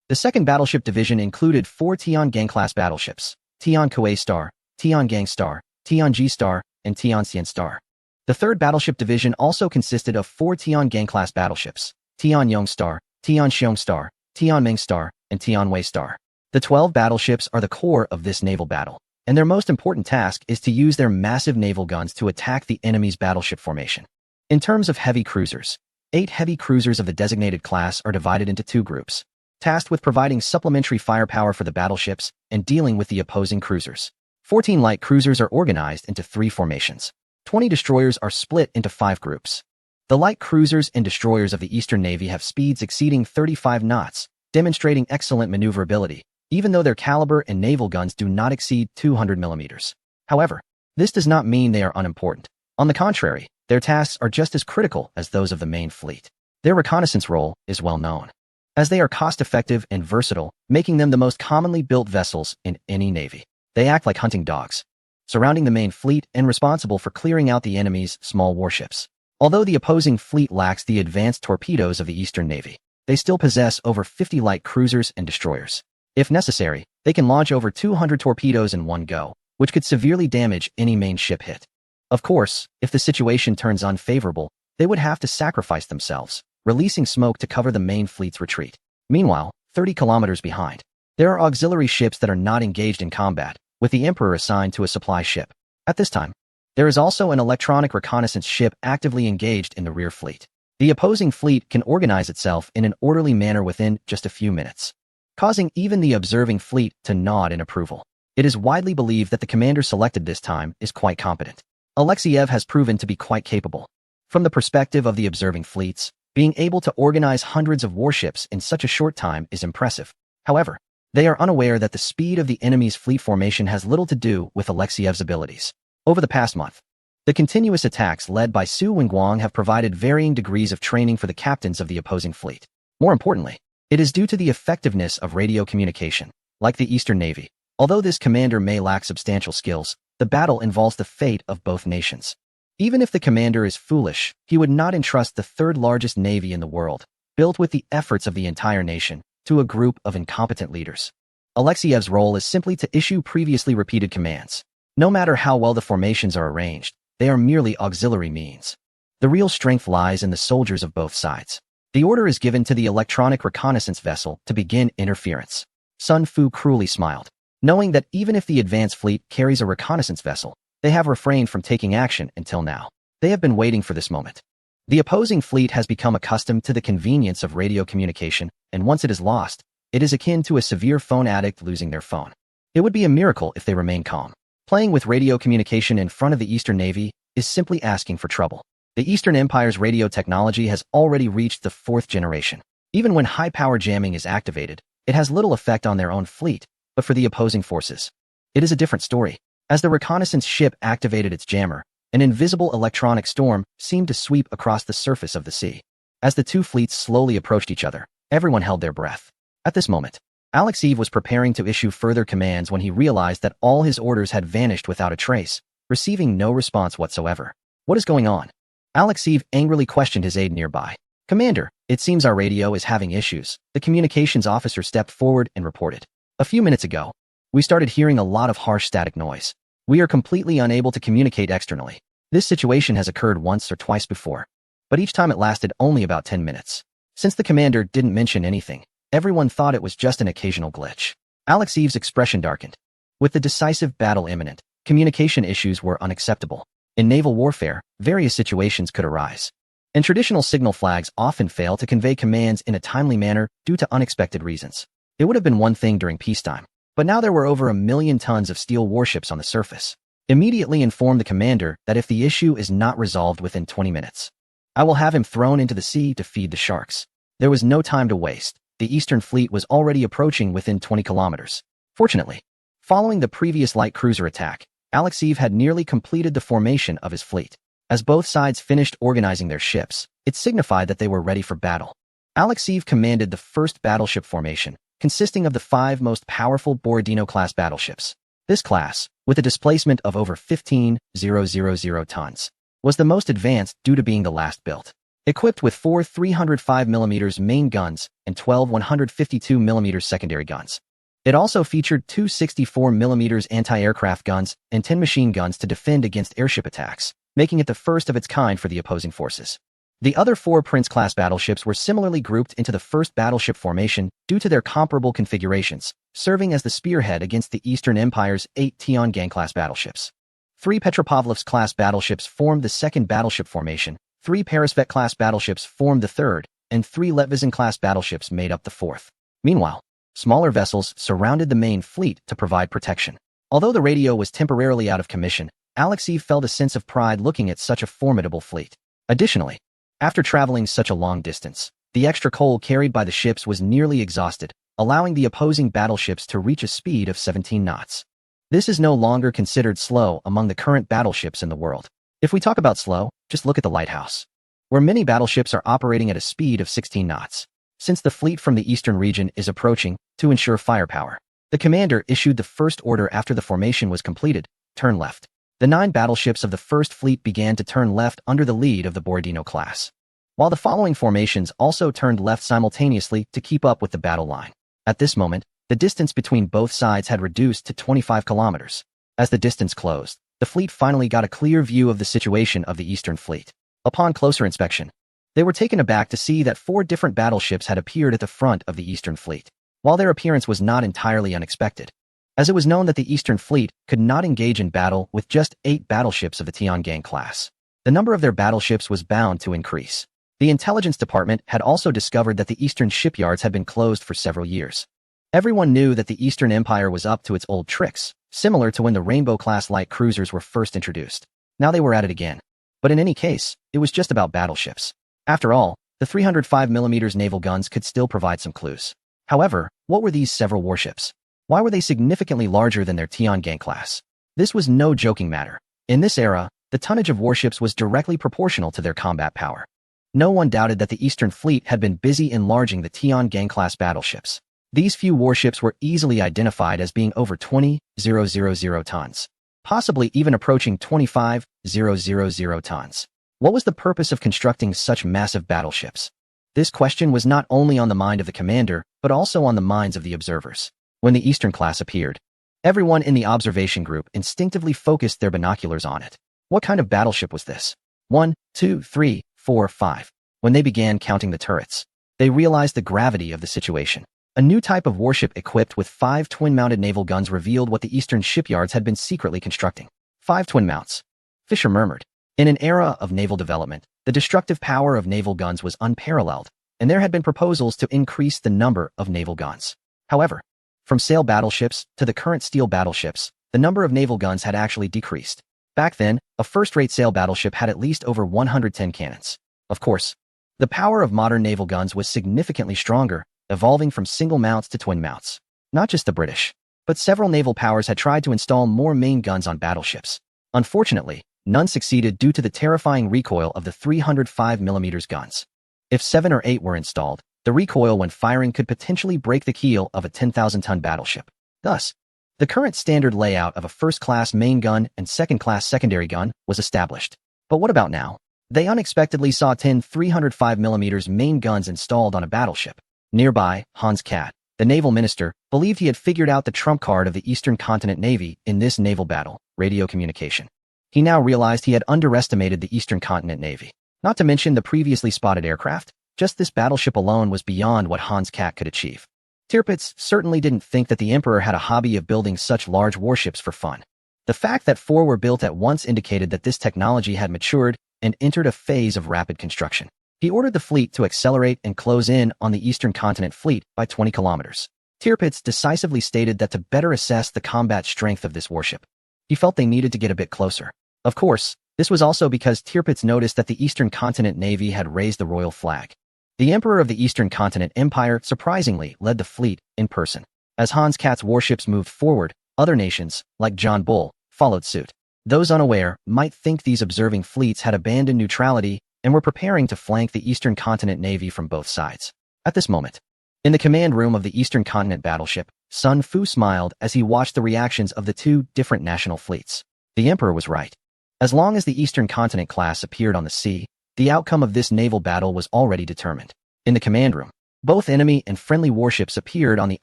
Speaker 1: The 2nd Battleship Division included 4 Tiangang-class battleships: Tian Kuei Star, Tiangang Star, Tianji Star, and Tianxian Star. The 3rd Battleship Division also consisted of 4 Tiangang-class battleships: Tianyong Star, Tianxiong Star, Tianming Star, and Tianwei Star. The 12 battleships are the core of this naval battle, and their most important task is to use their massive naval guns to attack the enemy's battleship formation. In terms of heavy cruisers, 8 heavy cruisers of the designated class are divided into 2 groups, tasked with providing supplementary firepower for the battleships and dealing with the opposing cruisers. 14 light cruisers are organized into 3 formations. 20 destroyers are split into 5 groups. The light cruisers and destroyers of the Eastern Navy have speeds exceeding 35 knots, demonstrating excellent maneuverability, even though their caliber and naval guns do not exceed 200 millimeters. However, this does not mean they are unimportant. On the contrary, their tasks are just as critical as those of the main fleet. Their reconnaissance role is well known, as they are cost-effective and versatile, making them the most commonly built vessels in any navy. They act like hunting dogs, surrounding the main fleet and responsible for clearing out the enemy's small warships. Although the opposing fleet lacks the advanced torpedoes of the Eastern Navy, they still possess over 50 light cruisers and destroyers. If necessary, they can launch over 200 torpedoes in one go, which could severely damage any main ship hit. Of course, if the situation turns unfavorable, they would have to sacrifice themselves, releasing smoke to cover the main fleet's retreat. Meanwhile, 30 kilometers behind, there are auxiliary ships that are not engaged in combat, with the Emperor assigned to a supply ship. At this time, there is also an electronic reconnaissance ship actively engaged in the rear fleet. The opposing fleet can organize itself in an orderly manner within just a few minutes, causing even the observing fleet to nod in approval. It is widely believed that the commander selected this time is quite competent. Alexeyev has proven to be quite capable. From the perspective of the observing fleets, being able to organize hundreds of warships in such a short time is impressive. However, they are unaware that the speed of the enemy's fleet formation has little to do with Alexeyev's abilities. Over the past month, the continuous attacks led by Su Wenguang have provided varying degrees of training for the captains of the opposing fleet. More importantly, it is due to the effectiveness of radio communication. Like the Eastern Navy, although this commander may lack substantial skills, the battle involves the fate of both nations. Even if the commander is foolish, he would not entrust the 3rd largest navy in the world, built with the efforts of the entire nation, to a group of incompetent leaders. Alexeyev's role is simply to issue previously repeated commands. No matter how well the formations are arranged, they are merely auxiliary means. The real strength lies in the soldiers of both sides. The order is given to the electronic reconnaissance vessel to begin interference. Sun Fu cruelly smiled, knowing that even if the advance fleet carries a reconnaissance vessel, they have refrained from taking action until now. They have been waiting for this moment. The opposing fleet has become accustomed to the convenience of radio communication, and once it is lost, it is akin to a severe phone addict losing their phone. It would be a miracle if they remain calm. Playing with radio communication in front of the Eastern Navy is simply asking for trouble. The Eastern Empire's radio technology has already reached the 4th generation. Even when high-power jamming is activated, it has little effect on their own fleet, but for the opposing forces, it is a different story. As the reconnaissance ship activated its jammer, an invisible electronic storm seemed to sweep across the surface of the sea. As the two fleets slowly approached each other, everyone held their breath. At this moment, Alexeyev was preparing to issue further commands when he realized that all his orders had vanished without a trace, receiving no response whatsoever. What is going on? Alexeyev angrily questioned his aide nearby. Commander, it seems our radio is having issues. The communications officer stepped forward and reported. A few minutes ago, we started hearing a lot of harsh static noise. We are completely unable to communicate externally. This situation has occurred once or twice before, but each time it lasted only about 10 minutes. Since the commander didn't mention anything, everyone thought it was just an occasional glitch. Alexeyev's expression darkened. With the decisive battle imminent, communication issues were unacceptable. In naval warfare, various situations could arise, and traditional signal flags often fail to convey commands in a timely manner due to unexpected reasons. It would have been one thing during peacetime, but now there were over 1 million tons of steel warships on the surface. Immediately inform the commander that if the issue is not resolved within 20 minutes, I will have him thrown into the sea to feed the sharks. There was no time to waste. The Eastern Fleet was already approaching within 20 kilometers. Fortunately, following the previous light cruiser attack, Alexeyev had nearly completed the formation of his fleet. As both sides finished organizing their ships, it signified that they were ready for battle. Alexeyev commanded the first battleship formation, consisting of the 5 most powerful Borodino-class battleships. This class, with a displacement of over 15,000 tons, was the most advanced due to being the last built. Equipped with 4 305mm main guns and 12 152mm secondary guns. It also featured 2 64mm anti-aircraft guns and 10 machine guns to defend against airship attacks, making it the first of its kind for the opposing forces. The other 4 Prince-class battleships were similarly grouped into the first battleship formation due to their comparable configurations, serving as the spearhead against the Eastern Empire's 8 Tiangang-class battleships. 3 Petropavlovsk-class battleships formed the second battleship formation, 3 Peresvet-class battleships formed the third, and 3 Letvizin-class battleships made up the fourth. Meanwhile, smaller vessels surrounded the main fleet to provide protection. Although the radio was temporarily out of commission, Alexeyev felt a sense of pride looking at such a formidable fleet. Additionally, after traveling such a long distance, the extra coal carried by the ships was nearly exhausted, allowing the opposing battleships to reach a speed of 17 knots. This is no longer considered slow among the current battleships in the world. If we talk about slow, just look at the Lighthouse, where many battleships are operating at a speed of 16 knots. Since the fleet from the eastern region is approaching, to ensure firepower, the commander issued the first order after the formation was completed: turn left. The 9 battleships of the first fleet began to turn left under the lead of the Borodino class, while the following formations also turned left simultaneously to keep up with the battle line. At this moment, the distance between both sides had reduced to 25 kilometers. As the distance closed, the fleet finally got a clear view of the situation of the Eastern Fleet. Upon closer inspection, they were taken aback to see that 4 different battleships had appeared at the front of the Eastern Fleet. While their appearance was not entirely unexpected, as it was known that the Eastern Fleet could not engage in battle with just 8 battleships of the Tiangang class. The number of their battleships was bound to increase. The intelligence department had also discovered that the eastern shipyards had been closed for several years. Everyone knew that the Eastern Empire was up to its old tricks, similar to when the Rainbow-class light cruisers were first introduced. Now they were at it again. But in any case, it was just about battleships. After all, the 305mm naval guns could still provide some clues. However, what were these several warships? Why were they significantly larger than their Tiangang class? This was no joking matter. In this era, the tonnage of warships was directly proportional to their combat power. No one doubted that the Eastern Fleet had been busy enlarging the Tiangang-class battleships. These few warships were easily identified as being over 20,000 tons, possibly even approaching 25,000 tons. What was the purpose of constructing such massive battleships? This question was not only on the mind of the commander, but also on the minds of the observers. When the Eastern class appeared, everyone in the observation group instinctively focused their binoculars on it. What kind of battleship was this? 1, 2, 3, 4, 5. When they began counting the turrets, they realized the gravity of the situation. A new type of warship equipped with 5 twin-mounted naval guns revealed what the Eastern shipyards had been secretly constructing. 5 twin mounts. Fisher murmured. In an era of naval development, the destructive power of naval guns was unparalleled, and there had been proposals to increase the number of naval guns. However, from sail battleships to the current steel battleships, the number of naval guns had actually decreased. Back then, a first-rate sail battleship had at least over 110 cannons. Of course, the power of modern naval guns was significantly stronger, evolving from single mounts to twin mounts. Not just the British, but several naval powers had tried to install more main guns on battleships. Unfortunately, none succeeded due to the terrifying recoil of the 305mm guns. If 7 or 8 were installed, the recoil when firing could potentially break the keel of a 10,000-ton battleship. Thus, the current standard layout of a first-class main gun and second-class secondary gun was established. But what about now? They unexpectedly saw 10 305mm main guns installed on a battleship. Nearby, Hans Katt, the naval minister, believed he had figured out the trump card of the Eastern Continent Navy in this naval battle, radio communication. He now realized he had underestimated the Eastern Continent Navy. Not to mention the previously spotted aircraft, just this battleship alone was beyond what Hans Katt could achieve. Tirpitz certainly didn't think that the Emperor had a hobby of building such large warships for fun. The fact that 4 were built at once indicated that this technology had matured and entered a phase of rapid construction. He ordered the fleet to accelerate and close in on the Eastern Continent fleet by 20 kilometers. Tirpitz decisively stated that to better assess the combat strength of this warship, he felt they needed to get a bit closer. Of course, this was also because Tirpitz noticed that the Eastern Continent Navy had raised the royal flag. The Emperor of the Eastern Continent Empire surprisingly led the fleet in person. As Hans Katt's warships moved forward, other nations, like John Bull, followed suit. Those unaware might think these observing fleets had abandoned neutrality and were preparing to flank the Eastern Continent Navy from both sides. At this moment, in the command room of the Eastern Continent battleship, Sun Fu smiled as he watched the reactions of the 2 different national fleets. The Emperor was right. As long as the Eastern Continent class appeared on the sea, the outcome of this naval battle was already determined. In the command room, both enemy and friendly warships appeared on the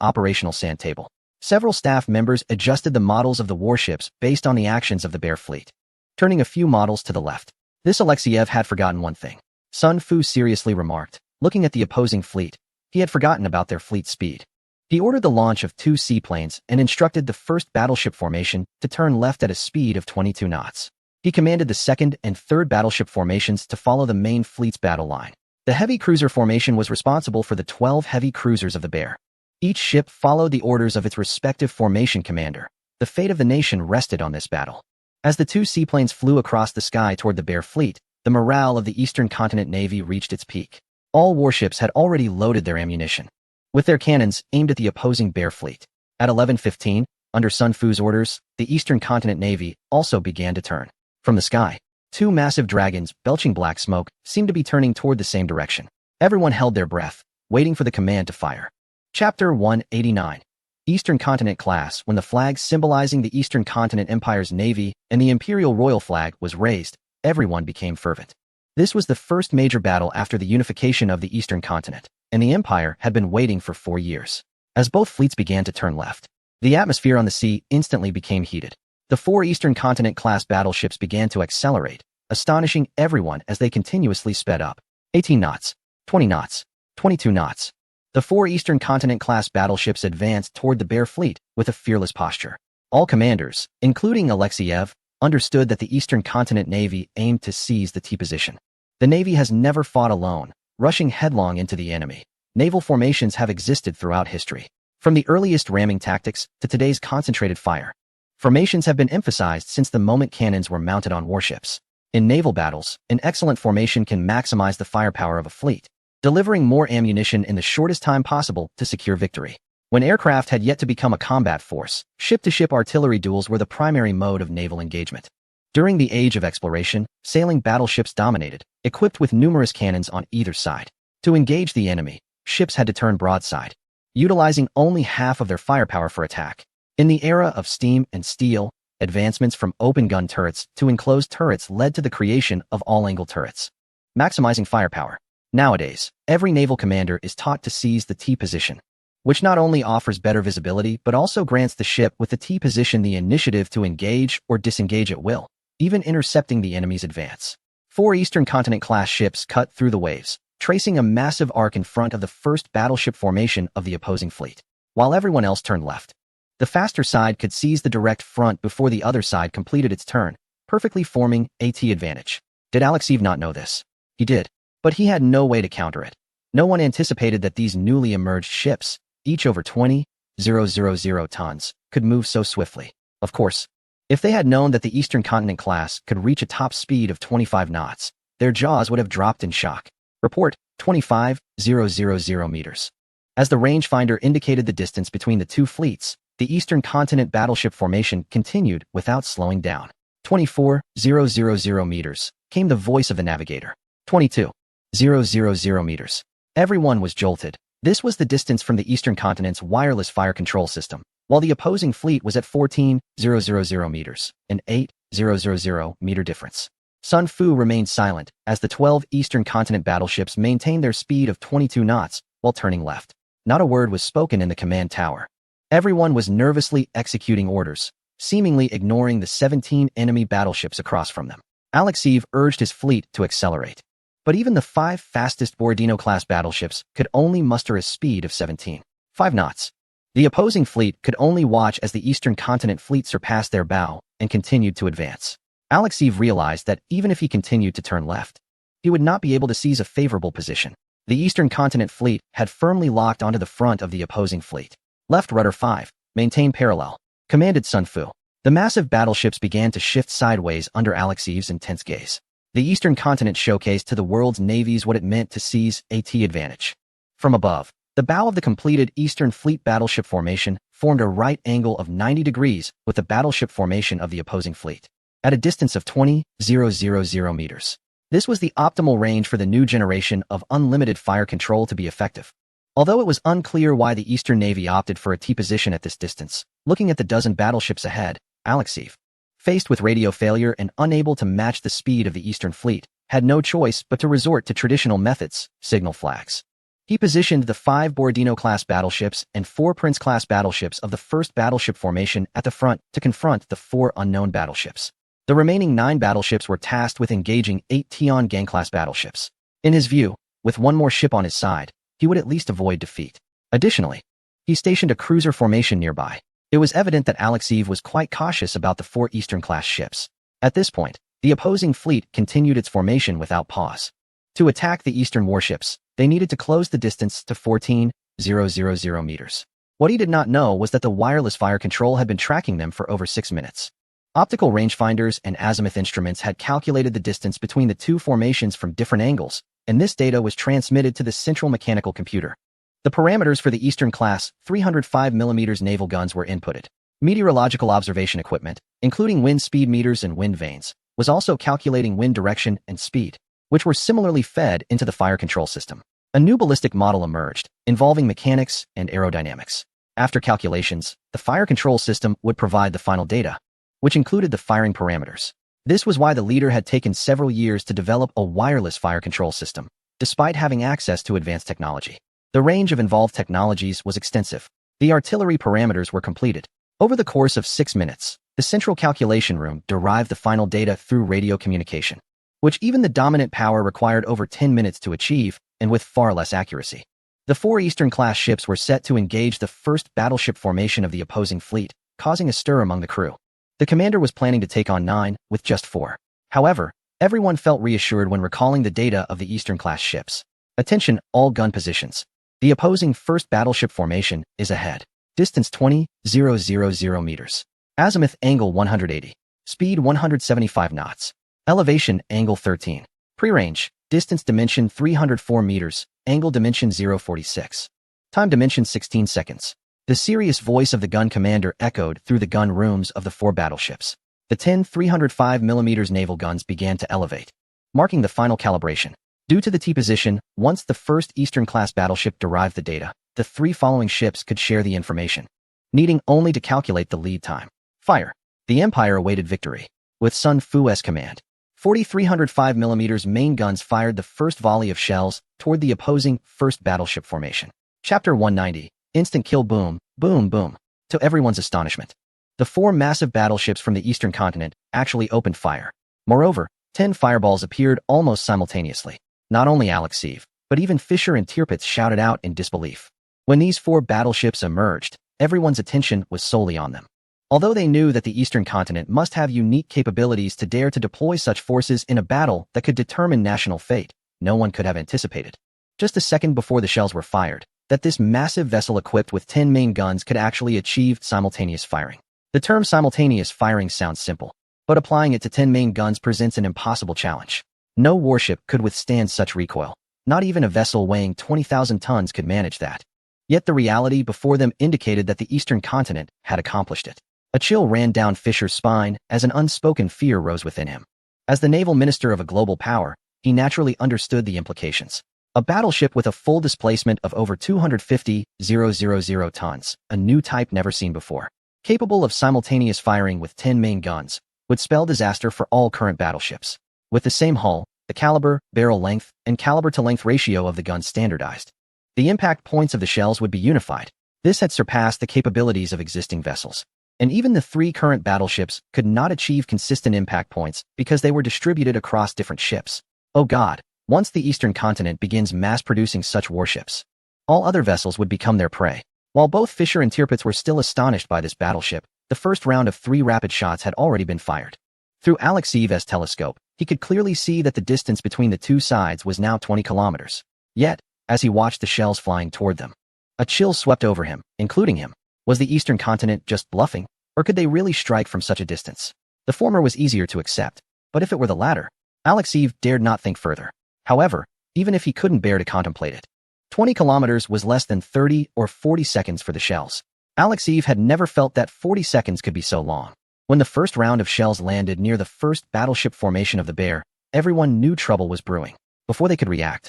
Speaker 1: operational sand table. Several staff members adjusted the models of the warships based on the actions of the Bear fleet. Turning a few models to the left, this Alexeyev had forgotten one thing. Sun Fu seriously remarked, looking at the opposing fleet. He had forgotten about their fleet speed. He ordered the launch of 2 seaplanes and instructed the first battleship formation to turn left at a speed of 22 knots. He commanded the second and third battleship formations to follow the main fleet's battle line. The heavy cruiser formation was responsible for the 12 heavy cruisers of the Bear. Each ship followed the orders of its respective formation commander. The fate of the nation rested on this battle. As the 2 seaplanes flew across the sky toward the Bear fleet, the morale of the Eastern Continent Navy reached its peak. All warships had already loaded their ammunition, with their cannons aimed at the opposing Bear fleet. At 11:15, under Sun Fu's orders, the Eastern Continent Navy also began to turn. From the sky, 2 massive dragons, belching black smoke, seemed to be turning toward the same direction. Everyone held their breath, waiting for the command to fire. Chapter 189. Eastern Continent Class. When the flag symbolizing the Eastern Continent Empire's navy and the Imperial Royal Flag was raised, everyone became fervent. This was the first major battle after the unification of the Eastern Continent, and the Empire had been waiting for 4 years. As both fleets began to turn left, the atmosphere on the sea instantly became heated. The 4 Eastern Continent-class battleships began to accelerate, astonishing everyone as they continuously sped up. 18 knots, 20 knots, 22 knots. The 4 Eastern Continent-class battleships advanced toward the Bear fleet with a fearless posture. All commanders, including Alexeyev, understood that the Eastern Continent Navy aimed to seize the T position. The Navy has never fought alone, rushing headlong into the enemy. Naval formations have existed throughout history. From the earliest ramming tactics to today's concentrated fire, formations have been emphasized since the moment cannons were mounted on warships. In naval battles, an excellent formation can maximize the firepower of a fleet, delivering more ammunition in the shortest time possible to secure victory. When aircraft had yet to become a combat force, ship-to-ship artillery duels were the primary mode of naval engagement. During the age of exploration, sailing battleships dominated, equipped with numerous cannons on either side. To engage the enemy, ships had to turn broadside, utilizing only half of their firepower for attack. In the era of steam and steel, advancements from open-gun turrets to enclosed turrets led to the creation of all-angle turrets, maximizing firepower. Nowadays, every naval commander is taught to seize the T position, which not only offers better visibility but also grants the ship with the T position the initiative to engage or disengage at will. even intercepting the enemy's advance. 4 Eastern Continent-class ships cut through the waves, tracing a massive arc in front of the first battleship formation of the opposing fleet, while everyone else turned left. The faster side could seize the direct front before the other side completed its turn, perfectly forming AT advantage. Did Alexeyev not know this? He did, but he had no way to counter it. No one anticipated that these newly emerged ships, each over 20,000 tons, could move so swiftly. Of course, if they had known that the Eastern Continent class could reach a top speed of 25 knots, their jaws would have dropped in shock. Report, 25,000 meters. As the rangefinder indicated the distance between the two fleets, the Eastern Continent battleship formation continued without slowing down. 24,000 meters, came the voice of the navigator. 22,000 meters. Everyone was jolted. This was the distance from the Eastern Continent's wireless fire control system, while the opposing fleet was at 14,000 meters, an 8,000 meter difference. Sun Fu remained silent as the 12 Eastern Continent battleships maintained their speed of 22 knots while turning left. Not a word was spoken in the command tower. Everyone was nervously executing orders, seemingly ignoring the 17 enemy battleships across from them. Alexeyev urged his fleet to accelerate. But even the 5 fastest Borodino-class battleships could only muster a speed of 17.5 knots. The opposing fleet could only watch as the Eastern Continent fleet surpassed their bow and continued to advance. Alexeyev realized that even if he continued to turn left, he would not be able to seize a favorable position. The Eastern Continent fleet had firmly locked onto the front of the opposing fleet. Left rudder 5, maintain parallel, commanded Sun Fu. The massive battleships began to shift sideways under Alexeyev's intense gaze. The Eastern Continent showcased to the world's navies what it meant to seize AT advantage. From above, the bow of the completed Eastern Fleet battleship formation formed a right angle of 90 degrees with the battleship formation of the opposing fleet, at a distance of 20,000 meters. This was the optimal range for the new generation of unlimited fire control to be effective. Although it was unclear why the Eastern Navy opted for a T position at this distance, looking at the dozen battleships ahead, Alexeyev, faced with radio failure and unable to match the speed of the Eastern Fleet, had no choice but to resort to traditional methods, signal flags. He positioned the 5 Borodino-class battleships and 4 Prince-class battleships of the first battleship formation at the front to confront the 4 unknown battleships. The remaining 9 battleships were tasked with engaging 8 Tian-Gang-class battleships. In his view, with one more ship on his side, he would at least avoid defeat. Additionally, he stationed a cruiser formation nearby. It was evident that Alexeyev was quite cautious about the 4 Eastern-class ships. At this point, the opposing fleet continued its formation without pause. To attack the Eastern warships, they needed to close the distance to 14,000 meters. What he did not know was that the wireless fire control had been tracking them for over 6 minutes. Optical rangefinders and azimuth instruments had calculated the distance between the two formations from different angles, and this data was transmitted to the central mechanical computer. The parameters for the Eastern-class 305mm naval guns were inputted. Meteorological observation equipment, including wind speed meters and wind vanes, was also calculating wind direction and speed, which were similarly fed into the fire control system. A new ballistic model emerged, involving mechanics and aerodynamics. After calculations, the fire control system would provide the final data, which included the firing parameters. This was why the leader had taken several years to develop a wireless fire control system, despite having access to advanced technology. The range of involved technologies was extensive. The artillery parameters were completed. Over the course of 6 minutes, the central calculation room derived the final data through radio communication, which even the dominant power required over 10 minutes to achieve, and with far less accuracy. The 4 Eastern-class ships were set to engage the first battleship formation of the opposing fleet, causing a stir among the crew. The commander was planning to take on 9 with just 4. However, everyone felt reassured when recalling the data of the Eastern-class ships. Attention, all gun positions. The opposing first battleship formation is ahead. Distance 20,000 meters. Azimuth angle 180. Speed 175 knots. Elevation angle 13. Pre-range. Distance dimension 304 meters. Angle dimension 046. Time dimension 16 seconds. The serious voice of the gun commander echoed through the gun rooms of the 4 battleships. The 10 305mm naval guns began to elevate, marking the final calibration. Due to the T-position, once the first Eastern-class battleship derived the data, the 3 following ships could share the information, needing only to calculate the lead time. Fire. The Empire awaited victory. With Sun Fu's command, 40 305mm main guns fired the first volley of shells toward the opposing first battleship formation. Chapter 190. Instant kill boom, boom, boom. To everyone's astonishment, The 4 massive battleships from the eastern continent actually opened fire. Moreover, 10 fireballs appeared almost simultaneously. Not only Alexeyev, but even Fisher and Tirpitz shouted out in disbelief. When these 4 battleships emerged, everyone's attention was solely on them. Although they knew that the eastern continent must have unique capabilities to dare to deploy such forces in a battle that could determine national fate, no one could have anticipated, just a second before the shells were fired, that this massive vessel equipped with 10 main guns could actually achieve simultaneous firing. The term simultaneous firing sounds simple, but applying it to 10 main guns presents an impossible challenge. No warship could withstand such recoil. Not even a vessel weighing 20,000 tons could manage that. Yet the reality before them indicated that the eastern continent had accomplished it. A chill ran down Fisher's spine as an unspoken fear rose within him. As the naval minister of a global power, he naturally understood the implications. A battleship with a full displacement of over 250,000 tons, a new type never seen before, capable of simultaneous firing with 10 main guns, would spell disaster for all current battleships. With the same hull, the caliber, barrel length, and caliber-to-length ratio of the guns standardized, the impact points of the shells would be unified. This had surpassed the capabilities of existing vessels. And even the 3 current battleships could not achieve consistent impact points because they were distributed across different ships. Oh God, once the eastern continent begins mass-producing such warships, all other vessels would become their prey. While both Fisher and Tirpitz were still astonished by this battleship, the first round of 3 rapid shots had already been fired. Through Alexeyev's telescope, he could clearly see that the distance between the 2 sides was now 20 kilometers. Yet, as he watched the shells flying toward them, a chill swept over him, including him. Was the eastern continent just bluffing, or could they really strike from such a distance? The former was easier to accept, but if it were the latter, Alexeyev dared not think further. However, even if he couldn't bear to contemplate it, 20 kilometers was less than 30 or 40 seconds for the shells. Alexeyev had never felt that 40 seconds could be so long. When the first round of shells landed near the first battleship formation of the Bear, everyone knew trouble was brewing. Before they could react,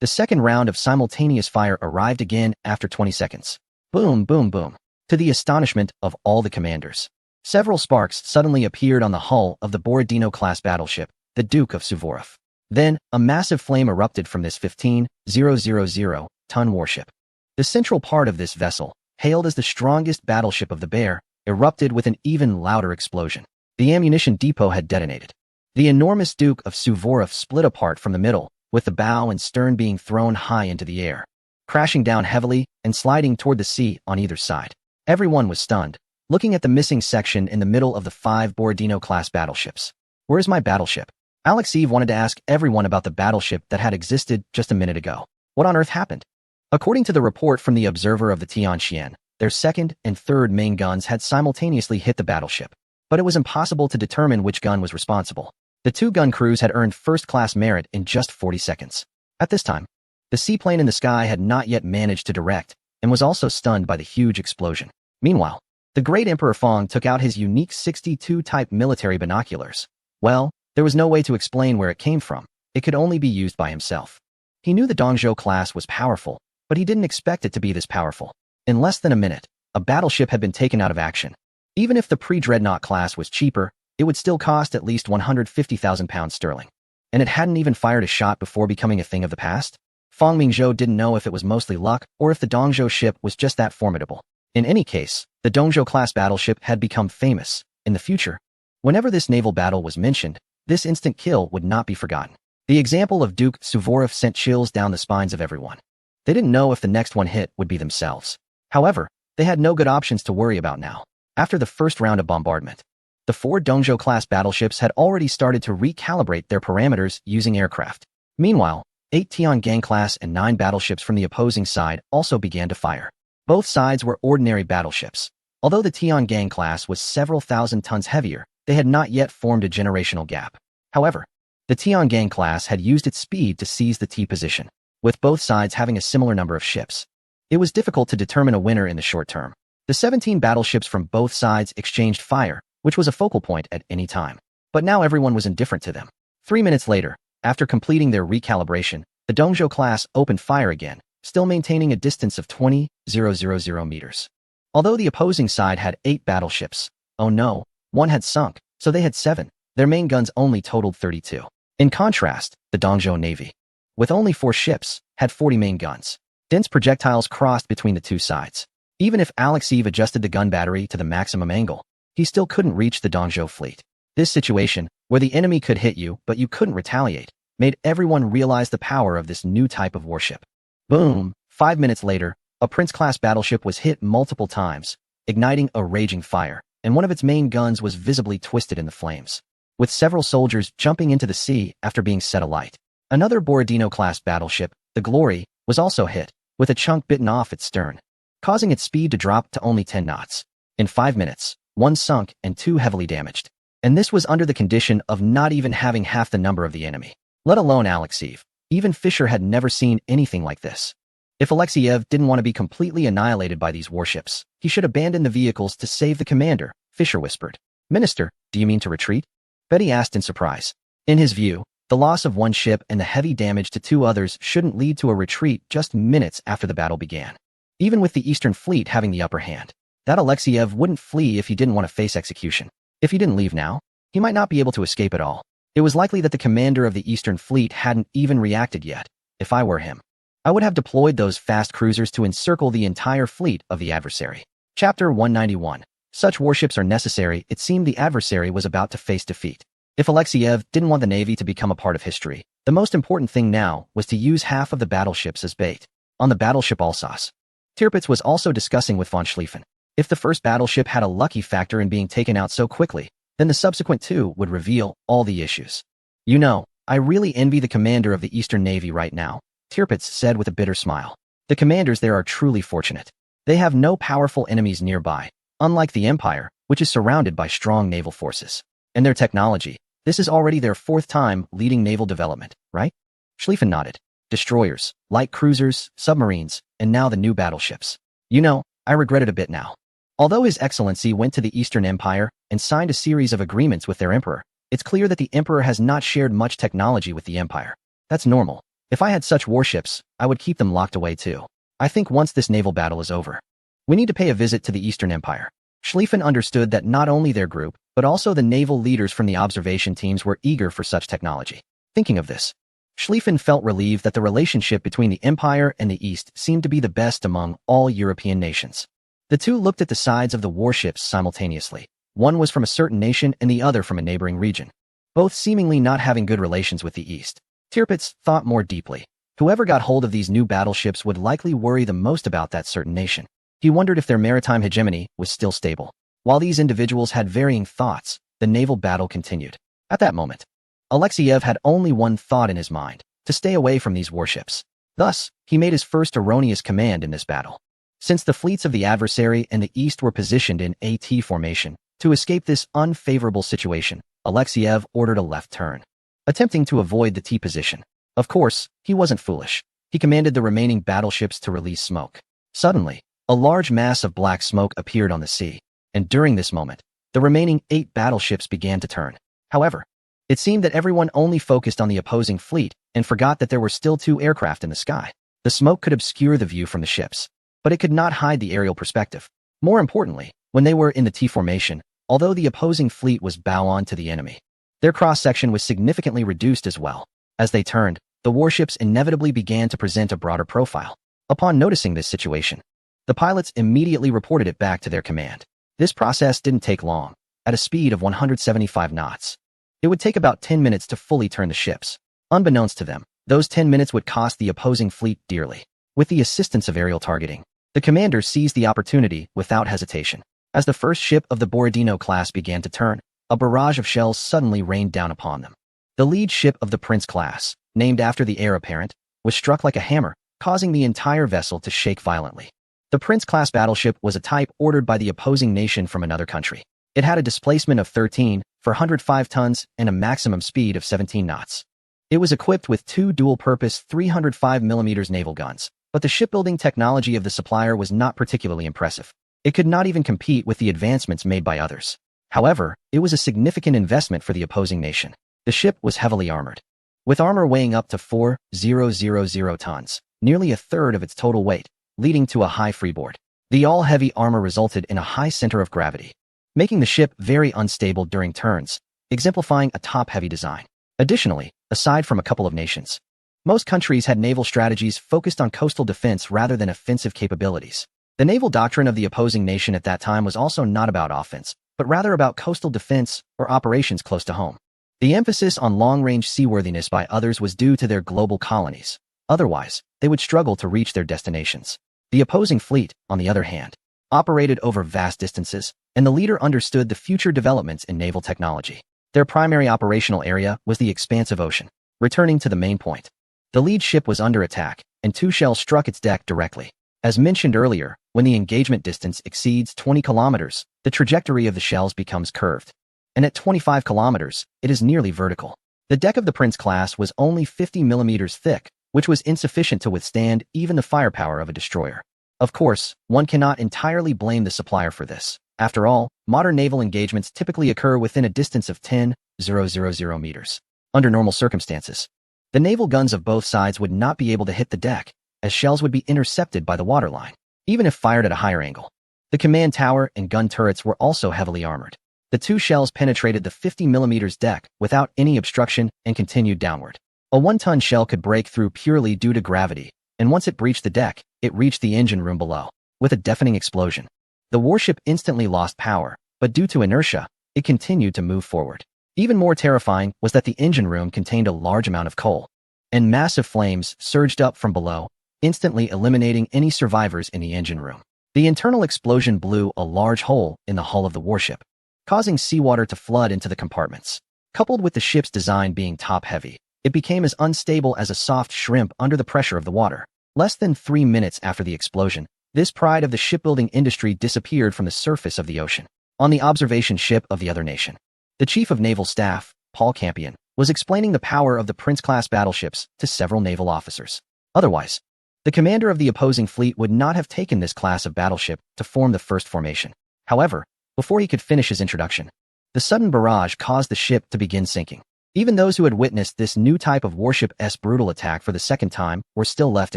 Speaker 1: the second round of simultaneous fire arrived again after 20 seconds. Boom, boom, boom. To the astonishment of all the commanders, several sparks suddenly appeared on the hull of the Borodino-class battleship, the Duke of Suvorov. Then, a massive flame erupted from this 15,000-ton warship. The central part of this vessel, hailed as the strongest battleship of the Bear, erupted with an even louder explosion. The ammunition depot had detonated. The enormous Duke of Suvorov split apart from the middle, with the bow and stern being thrown high into the air, crashing down heavily and sliding toward the sea on either side. Everyone was stunned, looking at the missing section in the middle of the 5 Borodino-class battleships. Where's my battleship? Alexeyev wanted to ask everyone about the battleship that had existed just a minute ago. What on earth happened? According to the report from the observer of the Tianxian, their second and third main guns had simultaneously hit the battleship, but it was impossible to determine which gun was responsible. The 2 gun crews had earned first-class merit in just 40 seconds. At this time, the seaplane in the sky had not yet managed to direct, and was also stunned by the huge explosion. Meanwhile, the great Emperor Fong took out his unique 62-type military binoculars. Well, there was no way to explain where it came from. It could only be used by himself. He knew the Dongzhou class was powerful, but he didn't expect it to be this powerful. In less than a minute, a battleship had been taken out of action. Even if the pre-dreadnought class was cheaper, it would still cost at least 150,000 pounds sterling. And it hadn't even fired a shot before becoming a thing of the past? Fong Mingzhou didn't know if it was mostly luck or if the Dongzhou ship was just that formidable. In any case, the Dongzhou-class battleship had become famous. In the future, whenever this naval battle was mentioned, this instant kill would not be forgotten. The example of Duke Suvorov sent chills down the spines of everyone. They didn't know if the next one hit would be themselves. However, they had no good options to worry about now. After the first round of bombardment, the 4 Dongzhou-class battleships had already started to recalibrate their parameters using aircraft. Meanwhile, 8 Tiangang-class and 9 battleships from the opposing side also began to fire. Both sides were ordinary battleships. Although the Tiangang-class was several thousand tons heavier, they had not yet formed a generational gap. However, the Tiangang-class had used its speed to seize the T position, with both sides having a similar number of ships. It was difficult to determine a winner in the short term. The 17 battleships from both sides exchanged fire, which was a focal point at any time. But now everyone was indifferent to them. 3 minutes later, after completing their recalibration, the Dongzhou class opened fire again, still maintaining a distance of 20,000 meters. Although the opposing side had 8 battleships, oh no, one had sunk, so they had 7. Their main guns only totaled 32. In contrast, the Dongzhou Navy, with only 4 ships, had 40 main guns. Dense projectiles crossed between the 2 sides. Even if Alexeyev adjusted the gun battery to the maximum angle, he still couldn't reach the Dongzhou fleet. This situation, where the enemy could hit you but you couldn't retaliate, made everyone realize the power of this new type of warship. Boom! 5 minutes later, a Prince-class battleship was hit multiple times, igniting a raging fire, and one of its main guns was visibly twisted in the flames, with several soldiers jumping into the sea after being set alight. Another Borodino-class battleship, the Glory, was also hit, with a chunk bitten off its stern, causing its speed to drop to only 10 knots. In 5 minutes, one sunk and two heavily damaged. And this was under the condition of not even having half the number of the enemy, let alone Alexeyev. Even Fisher had never seen anything like this. If Alexeyev didn't want to be completely annihilated by these warships, he should abandon the vehicles to save the commander, Fisher whispered. Minister, do you mean to retreat? Betty asked in surprise. In his view, the loss of one ship and the heavy damage to two others shouldn't lead to a retreat just minutes after the battle began. Even with the Eastern Fleet having the upper hand, that Alexeyev wouldn't flee if he didn't want to face execution. If he didn't leave now, he might not be able to escape at all. It was likely that the commander of the Eastern Fleet hadn't even reacted yet. If I were him, I would have deployed those fast cruisers to encircle the entire fleet of the adversary. Chapter 191. Such warships are necessary. It seemed the adversary was about to face defeat. If Alexeyev didn't want the Navy to become a part of history, the most important thing now was to use half of the battleships as bait. On the battleship Alsace, Tirpitz was also discussing with von Schlieffen. If the first battleship had a lucky factor in being taken out so quickly, then the subsequent two would reveal all the issues. You know, I really envy the commander of the Eastern Navy right now, Tirpitz said with a bitter smile. The commanders there are truly fortunate. They have no powerful enemies nearby, unlike the Empire, which is surrounded by strong naval forces. And their technology, this is already their 4th time leading naval development, right? Schlieffen nodded. Destroyers, light cruisers, submarines, and now the new battleships. You know, I regret it a bit now. Although His Excellency went to the Eastern Empire and signed a series of agreements with their emperor, it's clear that the emperor has not shared much technology with the empire. That's normal. If I had such warships, I would keep them locked away too. I think once this naval battle is over, we need to pay a visit to the Eastern Empire. Schlieffen understood that not only their group, but also the naval leaders from the observation teams were eager for such technology. Thinking of this, Schlieffen felt relieved that the relationship between the Empire and the East seemed to be the best among all European nations. The two looked at the sides of the warships simultaneously. One was from a certain nation and the other from a neighboring region, both seemingly not having good relations with the East. Tirpitz thought more deeply. Whoever got hold of these new battleships would likely worry the most about that certain nation. He wondered if their maritime hegemony was still stable. While these individuals had varying thoughts, the naval battle continued. At that moment, Alexeyev had only one thought in his mind: to stay away from these warships. Thus, he made his first erroneous command in this battle. Since the fleets of the adversary and the East were positioned in a T formation, to escape this unfavorable situation, Alexeyev ordered a left turn, attempting to avoid the T position. Of course, he wasn't foolish. He commanded the remaining battleships to release smoke. Suddenly, a large mass of black smoke appeared on the sea, and during this moment, the remaining 8 battleships began to turn. However, it seemed that everyone only focused on the opposing fleet and forgot that there were still 2 aircraft in the sky. The smoke could obscure the view from the ships, but it could not hide the aerial perspective. More importantly, when they were in the T formation, although the opposing fleet was bow on to the enemy, their cross-section was significantly reduced as well. As they turned, the warships inevitably began to present a broader profile. Upon noticing this situation, the pilots immediately reported it back to their command. This process didn't take long. At a speed of 175 knots, it would take about 10 minutes to fully turn the ships. Unbeknownst to them, those 10 minutes would cost the opposing fleet dearly. With the assistance of aerial targeting, the commander seized the opportunity without hesitation. As the first ship of the Borodino class began to turn, a barrage of shells suddenly rained down upon them. The lead ship of the Prince class, named after the heir apparent, was struck like a hammer, causing the entire vessel to shake violently. The Prince-class battleship was a type ordered by the opposing nation from another country. It had a displacement of 13 for 105 tons and a maximum speed of 17 knots. It was equipped with 2 dual-purpose 305mm naval guns, but the shipbuilding technology of the supplier was not particularly impressive. It could not even compete with the advancements made by others. However, it was a significant investment for the opposing nation. The ship was heavily armored, with armor weighing up to 4,000 tons, nearly a third of its total weight, leading to a high freeboard. The all-heavy armor resulted in a high center of gravity, making the ship very unstable during turns, exemplifying a top-heavy design. Additionally, aside from a couple of nations, most countries had naval strategies focused on coastal defense rather than offensive capabilities. The naval doctrine of the opposing nation at that time was also not about offense, but rather about coastal defense or operations close to home. The emphasis on long-range seaworthiness by others was due to their global colonies. Otherwise, they would struggle to reach their destinations. The opposing fleet, on the other hand, operated over vast distances, and the leader understood the future developments in naval technology. Their primary operational area was the expansive ocean. Returning to the main point, the lead ship was under attack, and 2 shells struck its deck directly. As mentioned earlier, when the engagement distance exceeds 20 kilometers, the trajectory of the shells becomes curved. And at 25 kilometers, it is nearly vertical. The deck of the Prince class was only 50 millimeters thick, which was insufficient to withstand even the firepower of a destroyer. Of course, one cannot entirely blame the supplier for this. After all, modern naval engagements typically occur within a distance of 10,000 meters. Under normal circumstances, the naval guns of both sides would not be able to hit the deck, as shells would be intercepted by the waterline, even if fired at a higher angle. The command tower and gun turrets were also heavily armored. The 2 shells penetrated the 50 millimeters deck without any obstruction and continued downward. A 1-ton shell could break through purely due to gravity, and once it breached the deck, it reached the engine room below. With a deafening explosion, the warship instantly lost power, but due to inertia, it continued to move forward. Even more terrifying was that the engine room contained a large amount of coal, and massive flames surged up from below, instantly eliminating any survivors in the engine room. The internal explosion blew a large hole in the hull of the warship, causing seawater to flood into the compartments. Coupled with the ship's design being top-heavy, it became as unstable as a soft shrimp under the pressure of the water. Less than 3 minutes after the explosion, this pride of the shipbuilding industry disappeared from the surface of the ocean. On the observation ship of the other nation, the Chief of Naval Staff, Paul Campion, was explaining the power of the Prince-class battleships to several naval officers. Otherwise, the commander of the opposing fleet would not have taken this class of battleship to form the first formation. However, before he could finish his introduction, the sudden barrage caused the ship to begin sinking. Even those who had witnessed this new type of warship's brutal attack for the second time were still left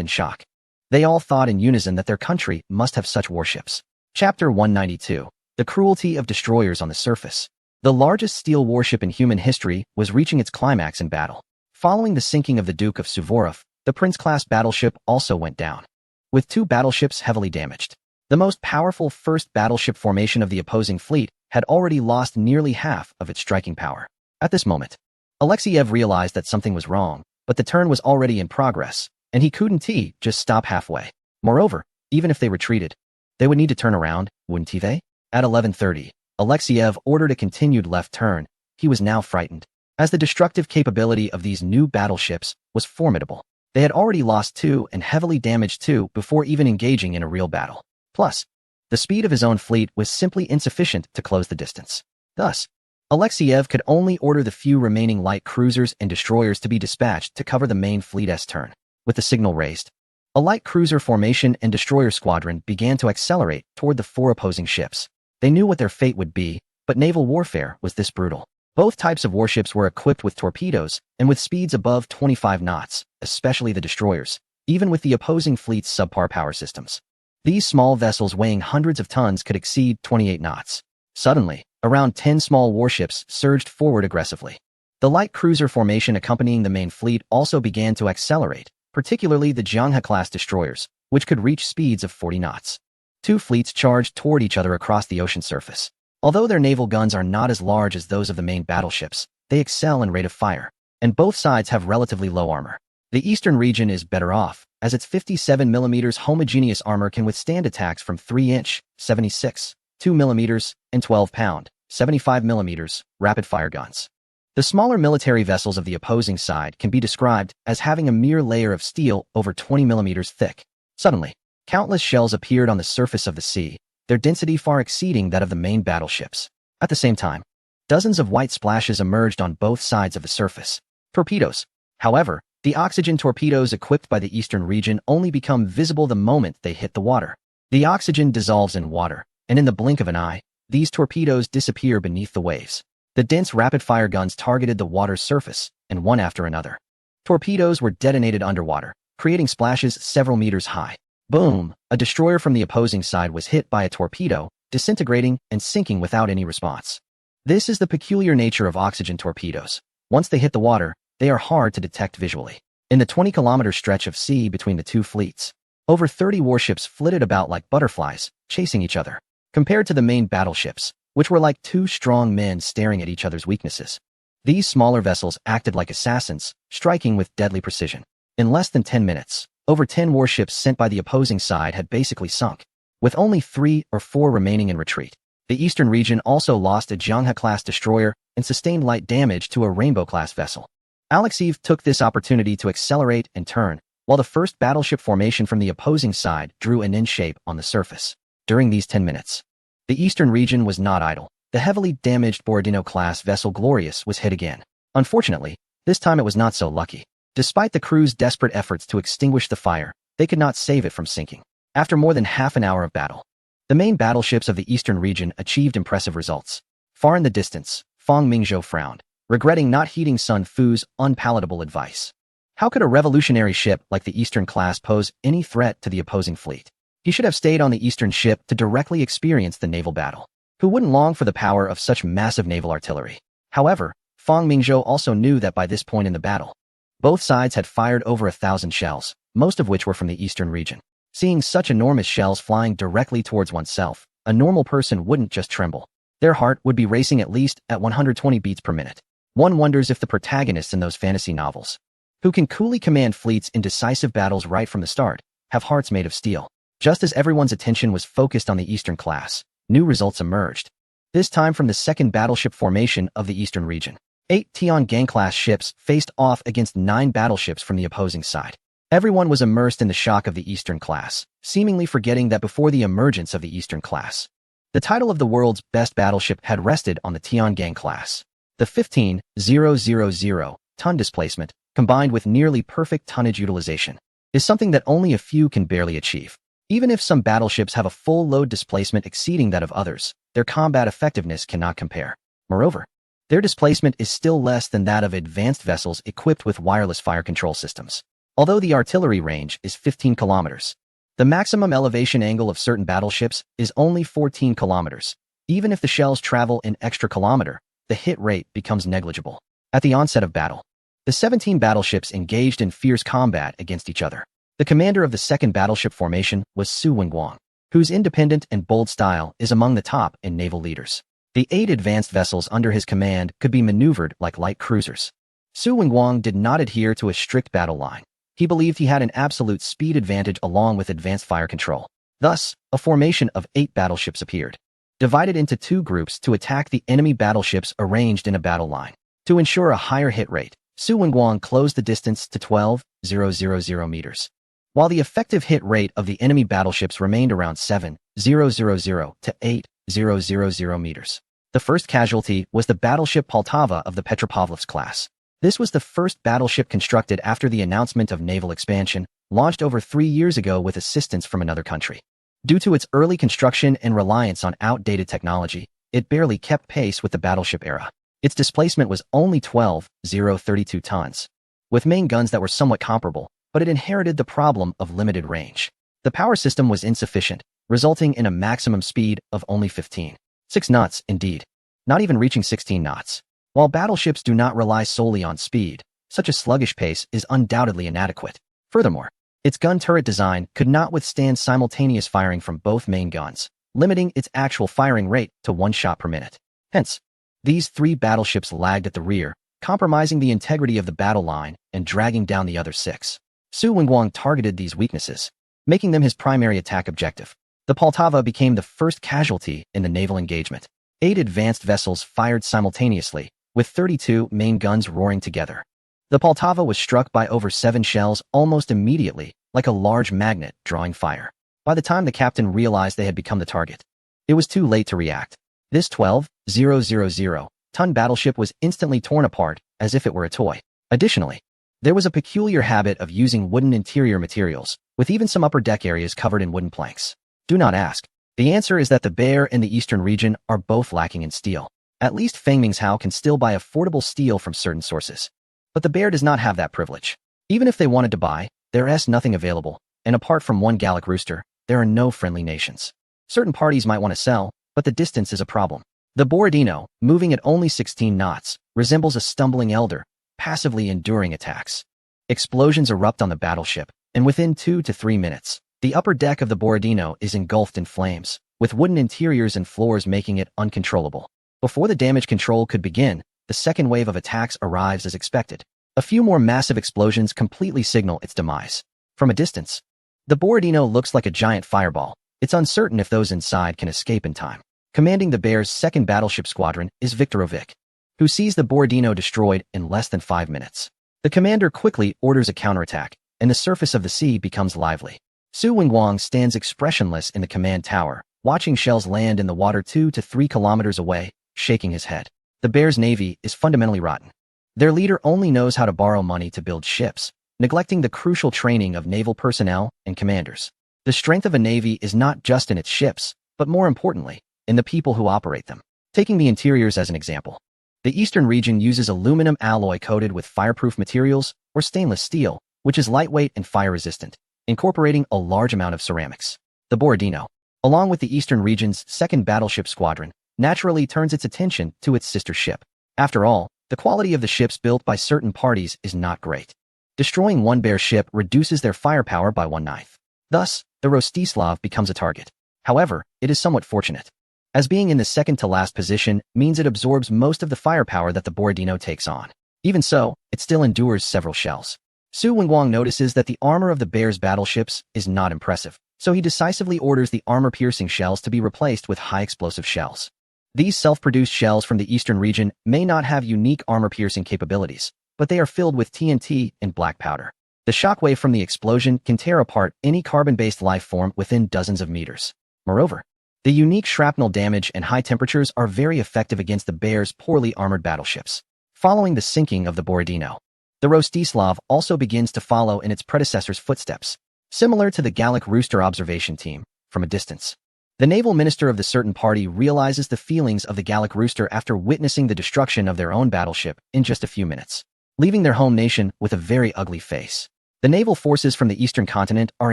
Speaker 1: in shock. They all thought in unison that their country must have such warships. Chapter 192. The Cruelty of Destroyers on the Surface. The largest steel warship in human history was reaching its climax in battle. Following the sinking of the Duke of Suvorov, the Prince-class battleship also went down, with 2 battleships heavily damaged. The most powerful first battleship formation of the opposing fleet had already lost nearly half of its striking power. At this moment, Alexeyev realized that something was wrong, but the turn was already in progress, and he couldn't just stop halfway. Moreover, even if they retreated, they would need to turn around, wouldn't they? At 11:30, Alexeyev ordered a continued left turn. He was now frightened, as the destructive capability of these new battleships was formidable. They had already lost 2 and heavily damaged 2 before even engaging in a real battle. Plus, the speed of his own fleet was simply insufficient to close the distance. Thus, Alexeyev could only order the few remaining light cruisers and destroyers to be dispatched to cover the main fleet's turn. With the signal raised, a light cruiser formation and destroyer squadron began to accelerate toward the 4 opposing ships. They knew what their fate would be, but naval warfare was this brutal. Both types of warships were equipped with torpedoes and with speeds above 25 knots, especially the destroyers, even with the opposing fleet's subpar power systems. These small vessels weighing hundreds of tons could exceed 28 knots. Suddenly, around 10 small warships surged forward aggressively. The light cruiser formation accompanying the main fleet also began to accelerate, particularly the Jianghe-class destroyers, which could reach speeds of 40 knots. 2 fleets charged toward each other across the ocean surface. Although their naval guns are not as large as those of the main battleships, they excel in rate of fire, and both sides have relatively low armor. The eastern region is better off, as its 57 mm homogeneous armor can withstand attacks from 3-inch, 76, 2 mm, and 12-pound, 75 mm, rapid-fire guns. The smaller military vessels of the opposing side can be described as having a mere layer of steel over 20 mm thick. Suddenly, countless shells appeared on the surface of the sea, their density far exceeding that of the main battleships. At the same time, dozens of white splashes emerged on both sides of the surface. Torpedoes. However, the oxygen torpedoes equipped by the eastern region only become visible the moment they hit the water. The oxygen dissolves in water, and in the blink of an eye, these torpedoes disappear beneath the waves. The dense rapid-fire guns targeted the water's surface, and one after another. Torpedoes were detonated underwater, creating splashes several meters high. Boom! A destroyer from the opposing side was hit by a torpedo, disintegrating and sinking without any response. This is the peculiar nature of oxygen torpedoes. Once they hit the water, they are hard to detect visually. In the 20-kilometer stretch of sea between the 2 fleets, over 30 warships flitted about like butterflies, chasing each other. Compared to the main battleships, which were like two strong men staring at each other's weaknesses. These smaller vessels acted like assassins, striking with deadly precision. In less than 10 minutes, over 10 warships sent by the opposing side had basically sunk, with only 3 or 4 remaining in retreat. The eastern region also lost a Jianghe-class destroyer and sustained light damage to a Rainbow-class vessel. Alexeyev took this opportunity to accelerate and turn, while the first battleship formation from the opposing side drew an N shape on the surface. During these 10 minutes, the eastern region was not idle. The heavily damaged Borodino-class vessel Glorious was hit again. Unfortunately, this time it was not so lucky. Despite the crew's desperate efforts to extinguish the fire, they could not save it from sinking. After more than half an hour of battle, the main battleships of the eastern region achieved impressive results. Far in the distance, Fang Mingzhou frowned, regretting not heeding Sun Fu's unpalatable advice. How could a revolutionary ship like the Eastern class pose any threat to the opposing fleet? He should have stayed on the Eastern ship to directly experience the naval battle. Who wouldn't long for the power of such massive naval artillery? However, Fang Mingzhou also knew that by this point in the battle, both sides had fired over 1,000 shells, most of which were from the Eastern region. Seeing such enormous shells flying directly towards oneself, a normal person wouldn't just tremble. Their heart would be racing at least at 120 beats per minute. One wonders if the protagonists in those fantasy novels, who can coolly command fleets in decisive battles right from the start, have hearts made of steel. Just as everyone's attention was focused on the Eastern class, new results emerged. This time from the second battleship formation of the Eastern region. 8 Tiangang-class ships faced off against 9 battleships from the opposing side. Everyone was immersed in the shock of the Eastern class, seemingly forgetting that before the emergence of the Eastern class, the title of the world's best battleship had rested on the Tiangang class. The 15,000-ton displacement, combined with nearly perfect tonnage utilization, is something that only a few can barely achieve. Even if some battleships have a full load displacement exceeding that of others, their combat effectiveness cannot compare. Moreover, their displacement is still less than that of advanced vessels equipped with wireless fire control systems. Although the artillery range is 15 kilometers, the maximum elevation angle of certain battleships is only 14 kilometers. Even if the shells travel an extra kilometer, the hit rate becomes negligible. At the onset of battle, the 17 battleships engaged in fierce combat against each other. The commander of the second battleship formation was Su Wenguang, whose independent and bold style is among the top in naval leaders. The 8 advanced vessels under his command could be maneuvered like light cruisers. Su Wenguang did not adhere to a strict battle line. He believed he had an absolute speed advantage along with advanced fire control. Thus, a formation of 8 battleships appeared, divided into 2 groups to attack the enemy battleships arranged in a battle line. To ensure a higher hit rate, Su Wenguang closed the distance to 12,000 meters, while the effective hit rate of the enemy battleships remained around 7,000 to 8,000 meters. The first casualty was the battleship Poltava of the Petropavlovsk class. This was the first battleship constructed after the announcement of naval expansion, launched over 3 years ago with assistance from another country. Due to its early construction and reliance on outdated technology, it barely kept pace with the battleship era. Its displacement was only 12,032 tons, with main guns that were somewhat comparable, but it inherited the problem of limited range. The power system was insufficient, resulting in a maximum speed of only 15.6 knots indeed, not even reaching 16 knots. While battleships do not rely solely on speed, such a sluggish pace is undoubtedly inadequate. Furthermore, its gun turret design could not withstand simultaneous firing from both main guns, limiting its actual firing rate to 1 shot per minute. Hence, these 3 battleships lagged at the rear, compromising the integrity of the battle line and dragging down the other 6. Su Wenguang targeted these weaknesses, making them his primary attack objective. The Poltava became the first casualty in the naval engagement. 8 advanced vessels fired simultaneously, with 32 main guns roaring together. The Poltava was struck by over 7 shells almost immediately, like a large magnet drawing fire. By the time the captain realized they had become the target, it was too late to react. This 12,000-ton battleship was instantly torn apart as if it were a toy. Additionally, there was a peculiar habit of using wooden interior materials, with even some upper deck areas covered in wooden planks. Do not ask. The answer is that the Bear and the Eastern region are both lacking in steel. At least Feng Mingzhou can still buy affordable steel from certain sources. But the Bear does not have that privilege. Even if they wanted to buy, there is nothing available, and apart from one Gallic rooster, there are no friendly nations. Certain parties might want to sell, but the distance is a problem. The Borodino, moving at only 16 knots, resembles a stumbling elder, passively enduring attacks. Explosions erupt on the battleship, and within 2 to 3 minutes, the upper deck of the Borodino is engulfed in flames. with wooden interiors and floors making it uncontrollable. Before the damage control could begin, the second wave of attacks arrives as expected. A few more massive explosions completely signal its demise. From a distance, the Borodino looks like a giant fireball. It's uncertain if those inside can escape in time. Commanding the Bear's second battleship squadron is Viktorovic, who sees the Borodino destroyed in less than 5 minutes. The commander quickly orders a counterattack, and the surface of the sea becomes lively. Su Wingguang stands expressionless in the command tower, watching shells land in the water 2 to 3 kilometers away, shaking his head. The Bear's navy is fundamentally rotten. Their leader only knows how to borrow money to build ships, neglecting the crucial training of naval personnel and commanders. The strength of a navy is not just in its ships, but more importantly, in the people who operate them. Taking the interiors as an example, the eastern region uses aluminum alloy coated with fireproof materials or stainless steel, which is lightweight and fire-resistant, incorporating a large amount of ceramics. The Borodino, along with the eastern region's second battleship squadron, naturally turns its attention to its sister ship. After all, the quality of the ships built by certain parties is not great. Destroying one Bear ship reduces their firepower by 1/9. Thus, the Rostislav becomes a target. However, it is somewhat fortunate, as being in the second-to-last position means it absorbs most of the firepower that the Borodino takes on. Even so, it still endures several shells. Su Wingguang notices that the armor of the Bear's battleships is not impressive, so he decisively orders the armor-piercing shells to be replaced with high-explosive shells. These self-produced shells from the eastern region may not have unique armor-piercing capabilities, but they are filled with TNT and black powder. The shockwave from the explosion can tear apart any carbon-based life form within dozens of meters. Moreover, the unique shrapnel damage and high temperatures are very effective against the Bear's poorly armored battleships. Following the sinking of the Borodino, the Rostislav also begins to follow in its predecessor's footsteps, similar to the Gallic Rooster observation team, from a distance. The naval minister of the certain party realizes the feelings of the Gallic Rooster after witnessing the destruction of their own battleship in just a few minutes, leaving their home nation with a very ugly face. The naval forces from the eastern continent are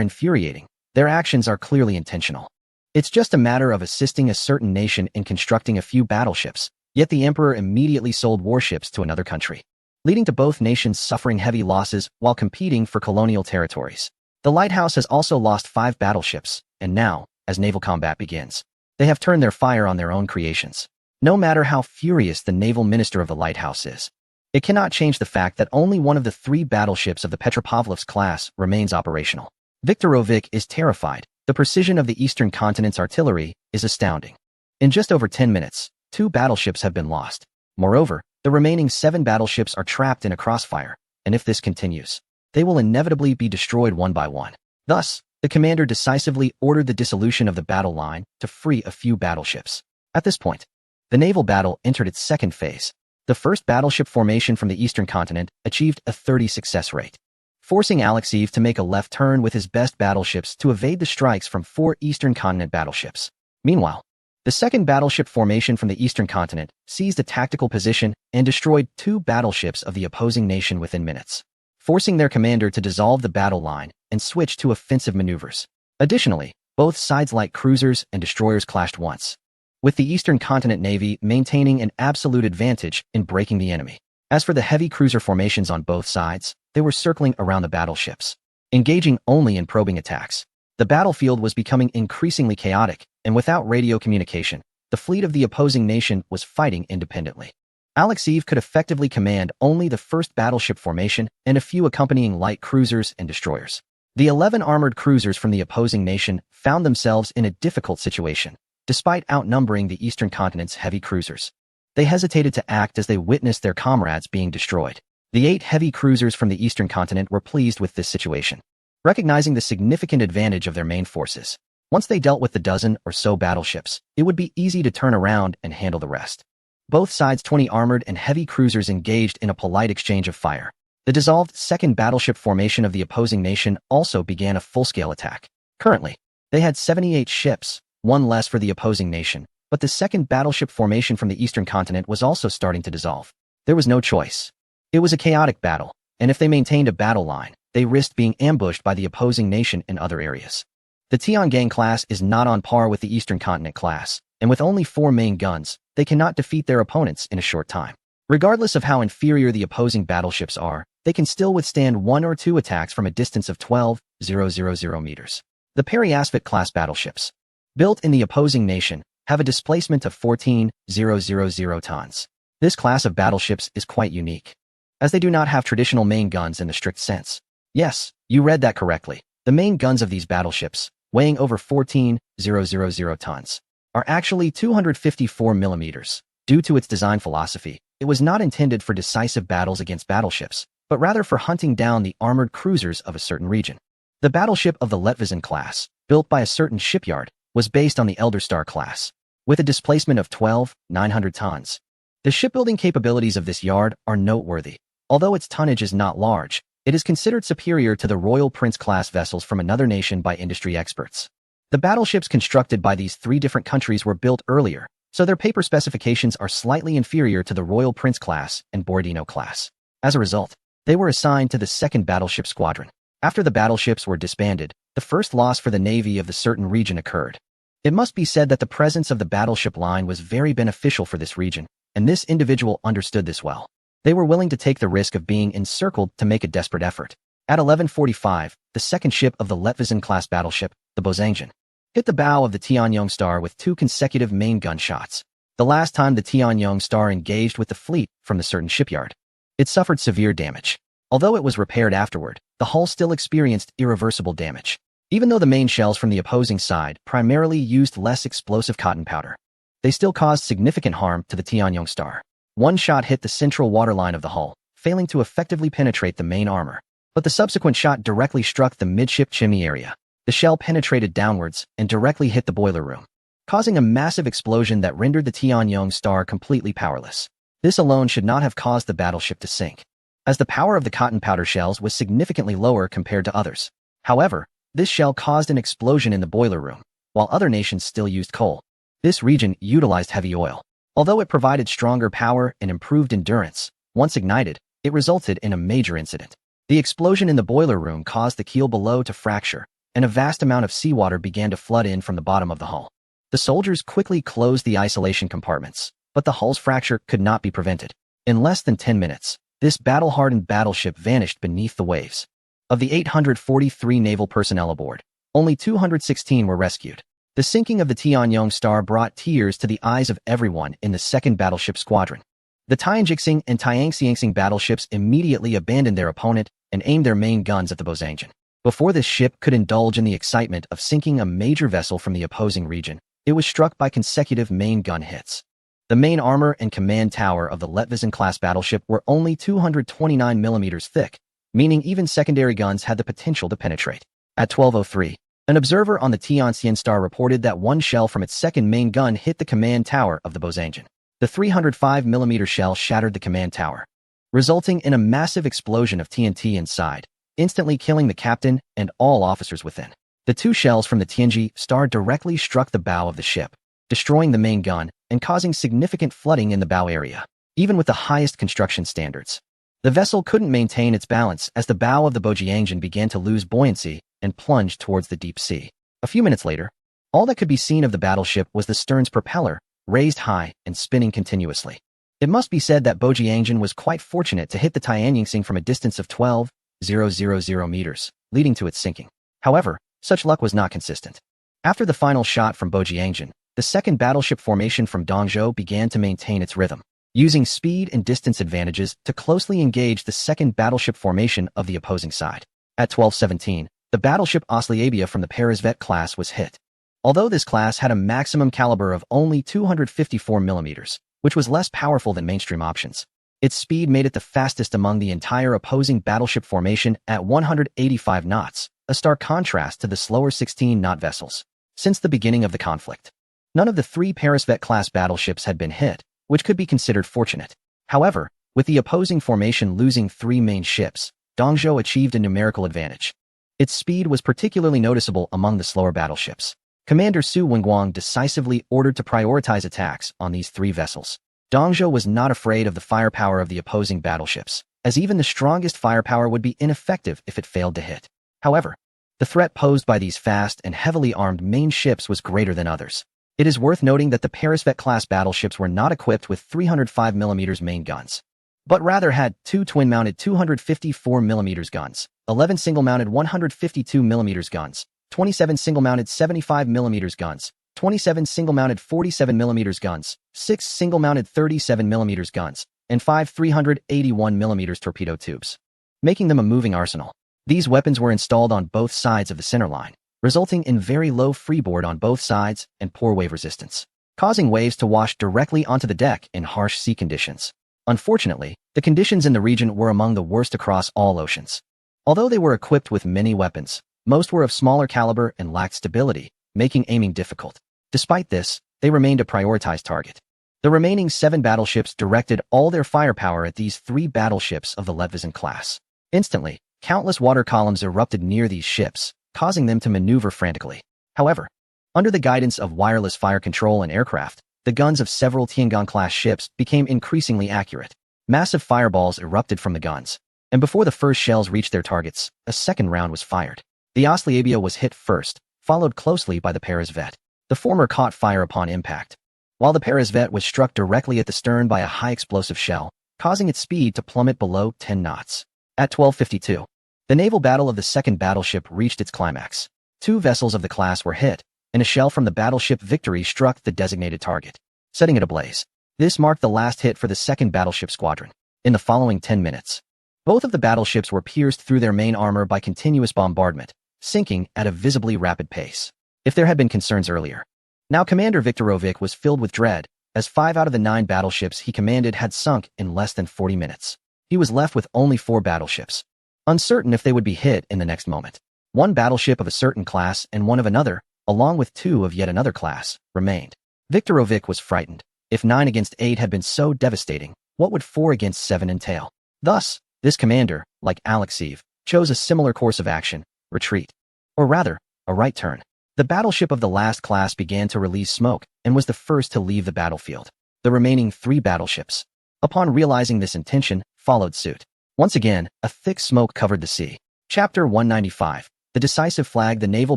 Speaker 1: infuriating. Their actions are clearly intentional. It's just a matter of assisting a certain nation in constructing a few battleships, yet the emperor immediately sold warships to another country, leading to both nations suffering heavy losses while competing for colonial territories. The lighthouse has also lost 5 battleships, and now, as naval combat begins, they have turned their fire on their own creations. No matter how furious the naval minister of the lighthouse is, it cannot change the fact that only one of the 3 battleships of the Petropavlovsk class remains operational. Viktorovic is terrified. The precision of the eastern continent's artillery is astounding. In just over 10 minutes, 2 battleships have been lost. Moreover, the remaining 7 battleships are trapped in a crossfire, and if this continues, they will inevitably be destroyed one by one. Thus, the commander decisively ordered the dissolution of the battle line to free a few battleships. At this point, the naval battle entered its second phase. The first battleship formation from the eastern continent achieved a 30% success rate, forcing Alexeyev to make a left turn with his best battleships to evade the strikes from 4 eastern continent battleships. Meanwhile, the second battleship formation from the eastern continent seized a tactical position and destroyed 2 battleships of the opposing nation within minutes, forcing their commander to dissolve the battle line and switch to offensive maneuvers. Additionally, both sides' light cruisers and destroyers clashed once, with the eastern continent navy maintaining an absolute advantage in breaking the enemy. As for the heavy cruiser formations on both sides, they were circling around the battleships, engaging only in probing attacks. The battlefield was becoming increasingly chaotic, and without radio communication, the fleet of the opposing nation was fighting independently. Alexeyev could effectively command only the first battleship formation and a few accompanying light cruisers and destroyers. The 11 armored cruisers from the opposing nation found themselves in a difficult situation. Despite outnumbering the eastern continent's heavy cruisers, they hesitated to act as they witnessed their comrades being destroyed. The 8 heavy cruisers from the eastern continent were pleased with this situation, recognizing the significant advantage of their main forces. Once they dealt with the dozen or so battleships, it would be easy to turn around and handle the rest. Both sides' 20 armored and heavy cruisers engaged in a polite exchange of fire. The dissolved second battleship formation of the opposing nation also began a full-scale attack. Currently, they had 78 ships, 1 less for the opposing nation, but the second battleship formation from the eastern continent was also starting to dissolve. There was no choice. It was a chaotic battle, and if they maintained a battle line, they risked being ambushed by the opposing nation in other areas. The Tiangang class is not on par with the eastern continent class, and with only 4 main guns, they cannot defeat their opponents in a short time. Regardless of how inferior the opposing battleships are, they can still withstand 1 or 2 attacks from a distance of 12,000 meters. The Pereasvit class battleships, built in the opposing nation, have a displacement of 14,000 tons. This class of battleships is quite unique, as they do not have traditional main guns in the strict sense. Yes, you read that correctly. The main guns of these battleships, weighing over 14,000 tons, are actually 254 millimeters. Due to its design philosophy, it was not intended for decisive battles against battleships, but rather for hunting down the armored cruisers of a certain region. The battleship of the Letvizin class, built by a certain shipyard, was based on the Elder Star class, with a displacement of 12,900 tons. The shipbuilding capabilities of this yard are noteworthy. Although its tonnage is not large, it is considered superior to the Royal Prince-class vessels from another nation by industry experts. The battleships constructed by these three different countries were built earlier, so their paper specifications are slightly inferior to the Royal Prince class and Borodino class. As a result, they were assigned to the 2nd Battleship Squadron. After the battleships were disbanded, the first loss for the navy of the certain region occurred. It must be said that the presence of the battleship line was very beneficial for this region, and this individual understood this well. They were willing to take the risk of being encircled to make a desperate effort. At 11:45, the second ship of the Letvizin-class battleship, the Bozangin, hit the bow of the Tianyong Star with 2 consecutive main gun shots. The last time the Tianyong Star engaged with the fleet from the certain shipyard, it suffered severe damage. Although it was repaired afterward, the hull still experienced irreversible damage. Even though the main shells from the opposing side primarily used less explosive cotton powder, they still caused significant harm to the Tianyong Star. One shot hit the central waterline of the hull, failing to effectively penetrate the main armor, but the subsequent shot directly struck the midship chimney area. The shell penetrated downwards and directly hit the boiler room, causing a massive explosion that rendered the Tianyong Star completely powerless. This alone should not have caused the battleship to sink, as the power of the cotton powder shells was significantly lower compared to others. However, this shell caused an explosion in the boiler room, while other nations still used coal. This region utilized heavy oil. Although it provided stronger power and improved endurance, once ignited, it resulted in a major incident. The explosion in the boiler room caused the keel below to fracture, and a vast amount of seawater began to flood in from the bottom of the hull. The soldiers quickly closed the isolation compartments, but the hull's fracture could not be prevented. In less than 10 minutes, this battle-hardened battleship vanished beneath the waves. Of the 843 naval personnel aboard, only 216 were rescued. The sinking of the Tianyong Star brought tears to the eyes of everyone in the 2nd Battleship Squadron. The Tianjixing and Tiangxiangxing battleships immediately abandoned their opponent and aimed their main guns at the Bozangin. Before this ship could indulge in the excitement of sinking a major vessel from the opposing region, it was struck by consecutive main gun hits. The main armor and command tower of the Letvizin-class battleship were only 229 millimeters thick, meaning even secondary guns had the potential to penetrate. At 12:03, an observer on the Tianxian Star reported that one shell from its second main gun hit the command tower of the Bozangin. The 305mm shell shattered the command tower, resulting in a massive explosion of TNT inside, instantly killing the captain and all officers within. The 2 shells from the Tianji Star directly struck the bow of the ship, destroying the main gun and causing significant flooding in the bow area. Even with the highest construction standards, the vessel couldn't maintain its balance as the bow of the Bozangin began to lose buoyancy and plunged towards the deep sea. A few minutes later, all that could be seen of the battleship was the stern's propeller, raised high and spinning continuously. It must be said that Bozangin was quite fortunate to hit the Tianjixing from a distance of 12,000 meters, leading to its sinking. However, such luck was not consistent. After the final shot from Bozangin, the 2nd battleship formation from Dongzhou began to maintain its rhythm, using speed and distance advantages to closely engage the 2nd battleship formation of the opposing side. At 12:17, the battleship Osliabia from the Peresvet class was hit. Although this class had a maximum caliber of only 254 millimeters, which was less powerful than mainstream options, its speed made it the fastest among the entire opposing battleship formation at 185 knots, a stark contrast to the slower 16-knot vessels. Since the beginning of the conflict, none of the 3 Peresvet-class battleships had been hit, which could be considered fortunate. However, with the opposing formation losing 3 main ships, Dongzhou achieved a numerical advantage. Its speed was particularly noticeable among the slower battleships. Commander Su Wenguang decisively ordered to prioritize attacks on these 3 vessels. Dongzhou was not afraid of the firepower of the opposing battleships, as even the strongest firepower would be ineffective if it failed to hit. However, the threat posed by these fast and heavily armed main ships was greater than others. It is worth noting that the Peresvet-class battleships were not equipped with 305mm main guns, but rather had 2 twin-mounted 254mm guns, 11 single-mounted 152mm guns, 27 single-mounted 75mm guns, 27 single-mounted 47mm guns, 6 single-mounted 37mm guns, and 5 381mm torpedo tubes, making them a moving arsenal. These weapons were installed on both sides of the center line, resulting in very low freeboard on both sides and poor wave resistance, causing waves to wash directly onto the deck in harsh sea conditions. Unfortunately, the conditions in the region were among the worst across all oceans. Although they were equipped with many weapons, most were of smaller caliber and lacked stability, making aiming difficult. Despite this, they remained a prioritized target. The remaining 7 battleships directed all their firepower at these 3 battleships of the Leviathan class. Instantly, countless water columns erupted near these ships, causing them to maneuver frantically. However, under the guidance of wireless fire control and aircraft, the guns of several Tiangong-class ships became increasingly accurate. Massive fireballs erupted from the guns, and before the first shells reached their targets, a second round was fired. The Oslabia was hit first, followed closely by the Peresvet. The former caught fire upon impact, while the Peresvet was struck directly at the stern by a high-explosive shell, causing its speed to plummet below 10 knots. At 12:52, the naval battle of the second battleship reached its climax. 2 vessels of the class were hit, and a shell from the battleship Victory struck the designated target, setting it ablaze. This marked the last hit for the second battleship squadron. In the following 10 minutes, both of the battleships were pierced through their main armor by continuous bombardment, sinking at a visibly rapid pace. If there had been concerns earlier, now Commander Viktorovic was filled with dread, as 5 out of the 9 battleships he commanded had sunk in less than 40 minutes. He was left with only 4 battleships, uncertain if they would be hit in the next moment. 1 battleship of a certain class and 1 of another, along with 2 of yet another class, remained. Viktorovic was frightened. If 9 against 8 had been so devastating, what would 4 against 7 entail? Thus, this commander, like Alexeyev, chose a similar course of action: retreat. Or rather, a right turn. The battleship of the last class began to release smoke and was the first to leave the battlefield. The remaining 3 battleships, upon realizing this intention, followed suit. Once again, a thick smoke covered the sea. Chapter 195. The decisive flag. The naval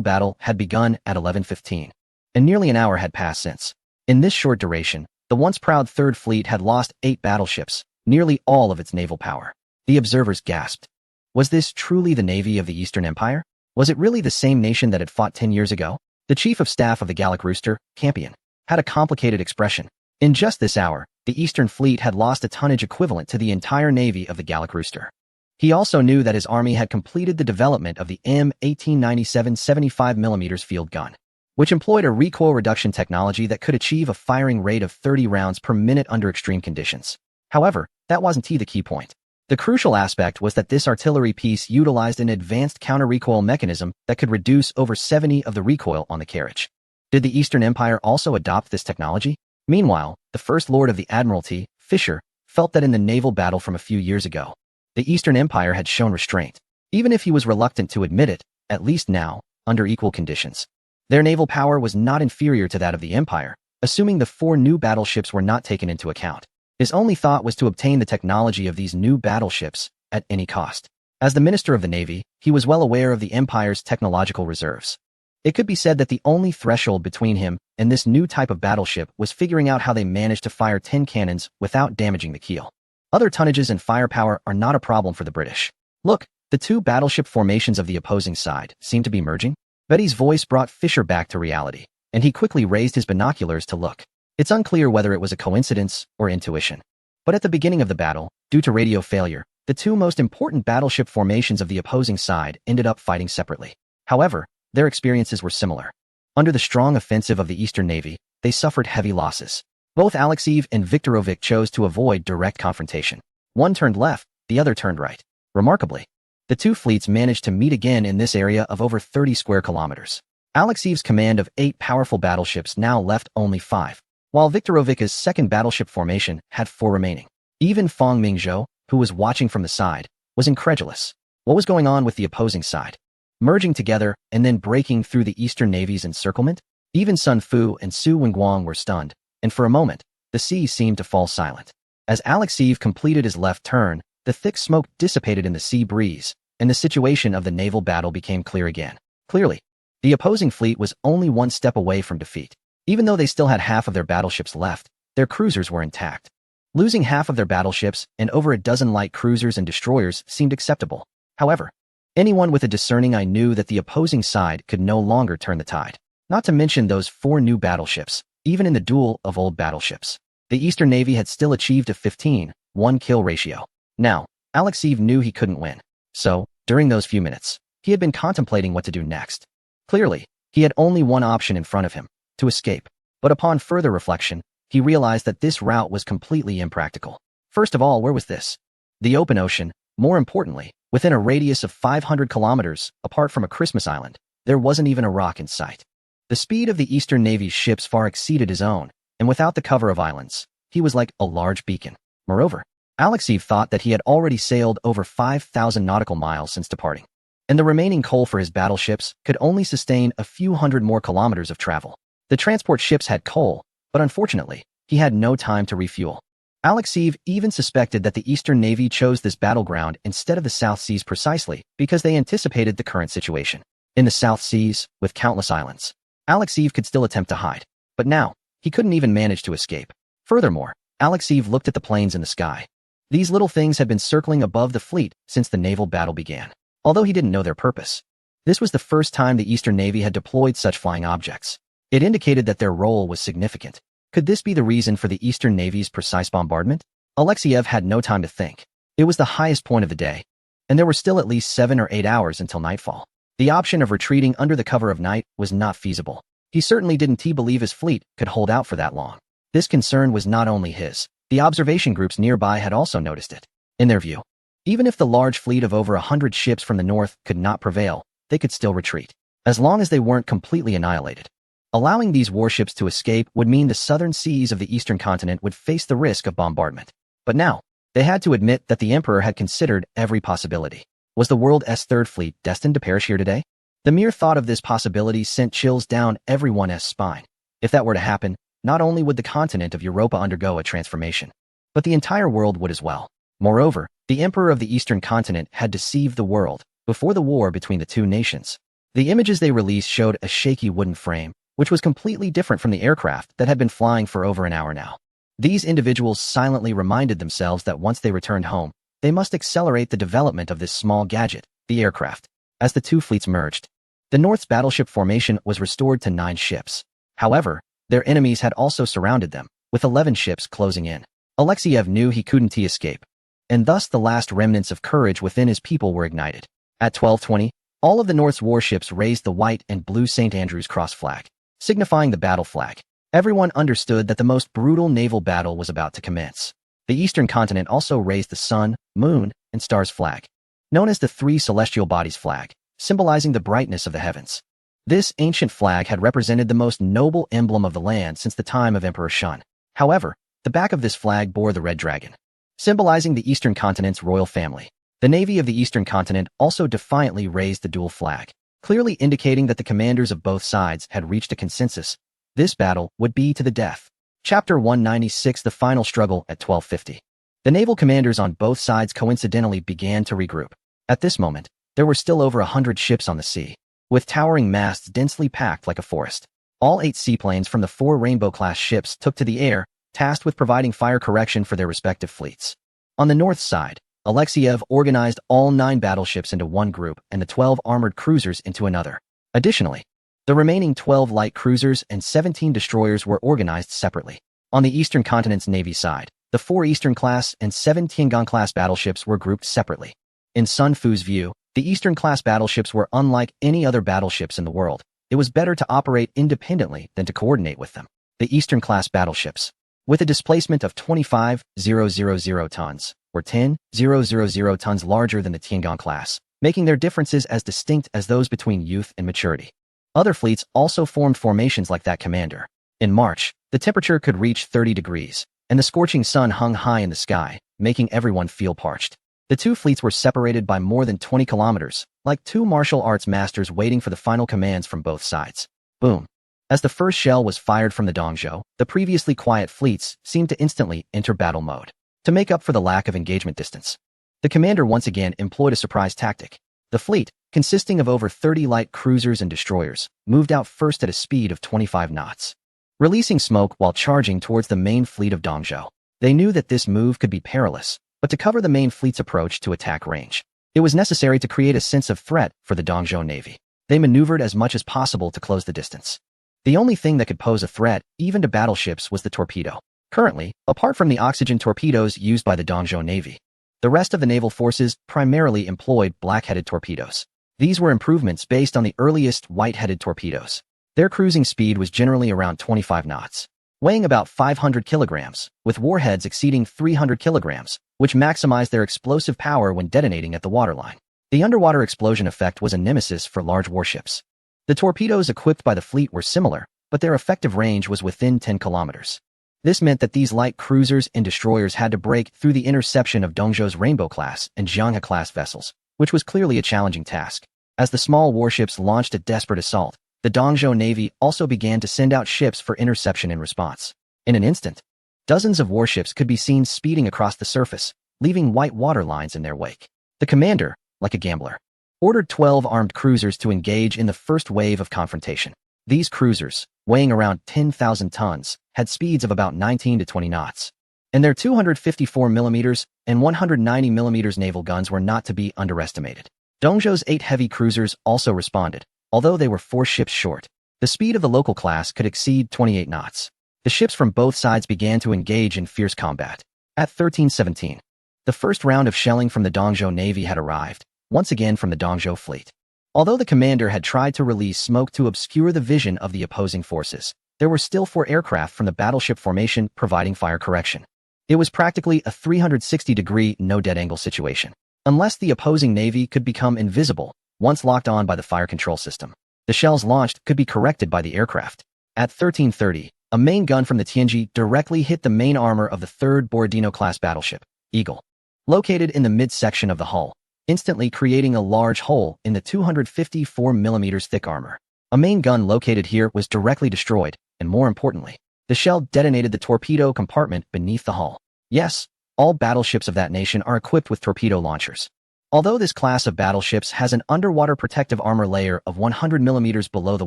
Speaker 1: battle had begun at 11:15, and nearly an hour had passed since. In this short duration, the once proud Third Fleet had lost 8 battleships, nearly all of its naval power. The observers gasped. Was this truly the navy of the Eastern Empire? Was it really the same nation that had fought 10 years ago? The chief of staff of the Gallic Rooster, Campion, had a complicated expression. In just this hour, the Eastern Fleet had lost a tonnage equivalent to the entire navy of the Gallic Rooster. He also knew that his army had completed the development of the M1897 75mm field gun, which employed a recoil reduction technology that could achieve a firing rate of 30 rounds per minute under extreme conditions. However, that wasn't the key point. The crucial aspect was that this artillery piece utilized an advanced counter-recoil mechanism that could reduce over 70 of the recoil on the carriage. Did the Eastern Empire also adopt this technology? Meanwhile, the First Lord of the Admiralty, Fisher, felt that in the naval battle from a few years ago, the Eastern Empire had shown restraint. Even if he was reluctant to admit it, at least now, under equal conditions, their naval power was not inferior to that of the Empire, assuming the 4 new battleships were not taken into account. His only thought was to obtain the technology of these new battleships at any cost. As the Minister of the Navy, he was well aware of the Empire's technological reserves. It could be said that the only threshold between him and this new type of battleship was figuring out how they managed to fire 10 cannons without damaging the keel. Other tonnages and firepower are not a problem for the British. Look, the 2 battleship formations of the opposing side seem to be merging. Betty's voice brought Fisher back to reality, and he quickly raised his binoculars to look. It's unclear whether it was a coincidence or intuition, but at the beginning of the battle, due to radio failure, the 2 most important battleship formations of the opposing side ended up fighting separately. However, their experiences were similar. Under the strong offensive of the Eastern Navy, they suffered heavy losses. Both Alexeyev and Viktorovic chose to avoid direct confrontation. One turned left, the other turned right. Remarkably, the 2 fleets managed to meet again in this area of over 30 square kilometers. Alexeyev's command of 8 powerful battleships now left only 5, while Viktorovic's second battleship formation had 4 remaining. Even Fong Mingzhou, who was watching from the side, was incredulous. What was going on with the opposing side? Merging together and then breaking through the Eastern Navy's encirclement? Even Sun Fu and Su Wenguang were stunned, and for a moment, the sea seemed to fall silent. As Alexeyev completed his left turn, the thick smoke dissipated in the sea breeze, and the situation of the naval battle became clear again. Clearly, the opposing fleet was only one step away from defeat. Even though they still had half of their battleships left, their cruisers were intact. Losing half of their battleships and over a dozen light cruisers and destroyers seemed acceptable. However, anyone with a discerning eye knew that the opposing side could no longer turn the tide. Not to mention those 4 new battleships, even in the duel of old battleships. The Eastern Navy had still achieved a 15-1 kill ratio. Now, Alexeyev knew he couldn't win. So, during those few minutes, he had been contemplating what to do next. Clearly, he had only one option in front of him, to escape. But upon further reflection, he realized that this route was completely impractical. First of all, where was this? The open ocean. More importantly, within a radius of 500 kilometers, apart from a Christmas island, there wasn't even a rock in sight. The speed of the Eastern Navy's ships far exceeded his own, and without the cover of islands, he was like a large beacon. Moreover, Alexeyev thought that he had already sailed over 5,000 nautical miles since departing, and the remaining coal for his battleships could only sustain a few hundred more kilometers of travel. The transport ships had coal, but unfortunately, he had no time to refuel. Alexeyev even suspected that the Eastern Navy chose this battleground instead of the South Seas precisely because they anticipated the current situation. In the South Seas, with countless islands, Alexeyev could still attempt to hide, but now, he couldn't even manage to escape. Furthermore, Alexeyev looked at the planes in the sky. These little things had been circling above the fleet since the naval battle began, although he didn't know their purpose. This was the first time the Eastern Navy had deployed such flying objects. It indicated that their role was significant. Could this be the reason for the Eastern Navy's precise bombardment? Alexeyev had no time to think. It was the highest point of the day, and there were still at least 7 or 8 hours until nightfall. The option of retreating under the cover of night was not feasible. He certainly didn't believe his fleet could hold out for that long. This concern was not only his. The observation groups nearby had also noticed it. In their view, even if the large fleet of over 100 ships from the north could not prevail, they could still retreat, as long as they weren't completely annihilated. Allowing these warships to escape would mean the southern seas of the eastern continent would face the risk of bombardment. But now, they had to admit that the Emperor had considered every possibility. Was the world's Third Fleet destined to perish here today? The mere thought of this possibility sent chills down everyone's spine. If that were to happen, not only would the continent of Europa undergo a transformation, but the entire world would as well. Moreover, the Emperor of the Eastern Continent had deceived the world before the war between the two nations. The images they released showed a shaky wooden frame, which was completely different from the aircraft that had been flying for over an hour now. These individuals silently reminded themselves that once they returned home, they must accelerate the development of this small gadget, the aircraft. As the two fleets merged, the North's battleship formation was restored to 9 ships. However, their enemies had also surrounded them, with 11 ships closing in. Alexeyev knew he couldn't escape, and thus the last remnants of courage within his people were ignited. At 12:20, all of the North's warships raised the white and blue St. Andrew's cross flag, signifying the battle flag. Everyone understood that the most brutal naval battle was about to commence. The Eastern Continent also raised the sun, moon, and stars flag, known as the 3 celestial bodies flag, symbolizing the brightness of the heavens. This ancient flag had represented the most noble emblem of the land since the time of Emperor Shun. However, the back of this flag bore the red dragon, symbolizing the Eastern Continent's royal family. The Navy of the Eastern Continent also defiantly raised the dual flag, clearly indicating that the commanders of both sides had reached a consensus. This battle would be to the death. Chapter 196: The Final Struggle. At 12:50. The naval commanders on both sides coincidentally began to regroup. At this moment, there were still over 100 ships on the sea, with towering masts densely packed like a forest. All 8 seaplanes from the 4 Rainbow-class ships took to the air, tasked with providing fire correction for their respective fleets. On the north side, Alexeyev organized all 9 battleships into one group and the 12 armored cruisers into another. Additionally, the remaining 12 light cruisers and 17 destroyers were organized separately. On the Eastern Continent's Navy side, the 4 Eastern-class and 7 Tiangong-class battleships were grouped separately. In Sun Fu's view, the Eastern-class battleships were unlike any other battleships in the world. It was better to operate independently than to coordinate with them. The Eastern-class battleships, with a displacement of 25,000 tons, were 10,000 tons larger than the Tiangong class, making their differences as distinct as those between youth and maturity. Other fleets also formed formations like that commander. In March, the temperature could reach 30 degrees, and the scorching sun hung high in the sky, making everyone feel parched. The two fleets were separated by more than 20 kilometers, like 2 martial arts masters waiting for the final commands from both sides. Boom. As the first shell was fired from the Dongzhou, the previously quiet fleets seemed to instantly enter battle mode. To make up for the lack of engagement distance, the commander once again employed a surprise tactic. The fleet, consisting of over 30 light cruisers and destroyers, moved out first at a speed of 25 knots, releasing smoke while charging towards the main fleet of Dongzhou. They knew that this move could be perilous, but to cover the main fleet's approach to attack range, it was necessary to create a sense of threat for the Dongzhou Navy. They maneuvered as much as possible to close the distance. The only thing that could pose a threat, even to battleships, was the torpedo. Currently, apart from the oxygen torpedoes used by the Dongzhou Navy, the rest of the naval forces primarily employed black-headed torpedoes. These were improvements based on the earliest white-headed torpedoes. Their cruising speed was generally around 25 knots, weighing about 500 kilograms, with warheads exceeding 300 kilograms, which maximized their explosive power when detonating at the waterline. The underwater explosion effect was a nemesis for large warships. The torpedoes equipped by the fleet were similar, but their effective range was within 10 kilometers. This meant that these light cruisers and destroyers had to break through the interception of Dongzhou's Rainbow-class and Jianghe-class vessels, which was clearly a challenging task. As the small warships launched a desperate assault, the Dongzhou Navy also began to send out ships for interception in response. In an instant, dozens of warships could be seen speeding across the surface, leaving white water lines in their wake. The commander, like a gambler, ordered 12 armed cruisers to engage in the first wave of confrontation. These cruisers, weighing around 10,000 tons, had speeds of about 19 to 20 knots. And their 254mm and 190mm naval guns were not to be underestimated. Dongzhou's 8 heavy cruisers also responded, although they were 4 ships short. The speed of the local class could exceed 28 knots. The ships from both sides began to engage in fierce combat. At 13:17, the first round of shelling from the Dongzhou Navy had arrived, once again from the Dongzhou fleet. Although the commander had tried to release smoke to obscure the vision of the opposing forces, there were still 4 aircraft from the battleship formation providing fire correction. It was practically a 360-degree no-dead-angle situation. Unless the opposing navy could become invisible, once locked on by the fire control system, the shells launched could be corrected by the aircraft. At 13:30, a main gun from the Tianji directly hit the main armor of the 3rd Borodino-class battleship, Eagle, located in the midsection of the hull, instantly creating a large hole in the 254mm thick armor. A main gun located here was directly destroyed, and more importantly, the shell detonated the torpedo compartment beneath the hull. Yes, all battleships of that nation are equipped with torpedo launchers. Although this class of battleships has an underwater protective armor layer of 100mm below the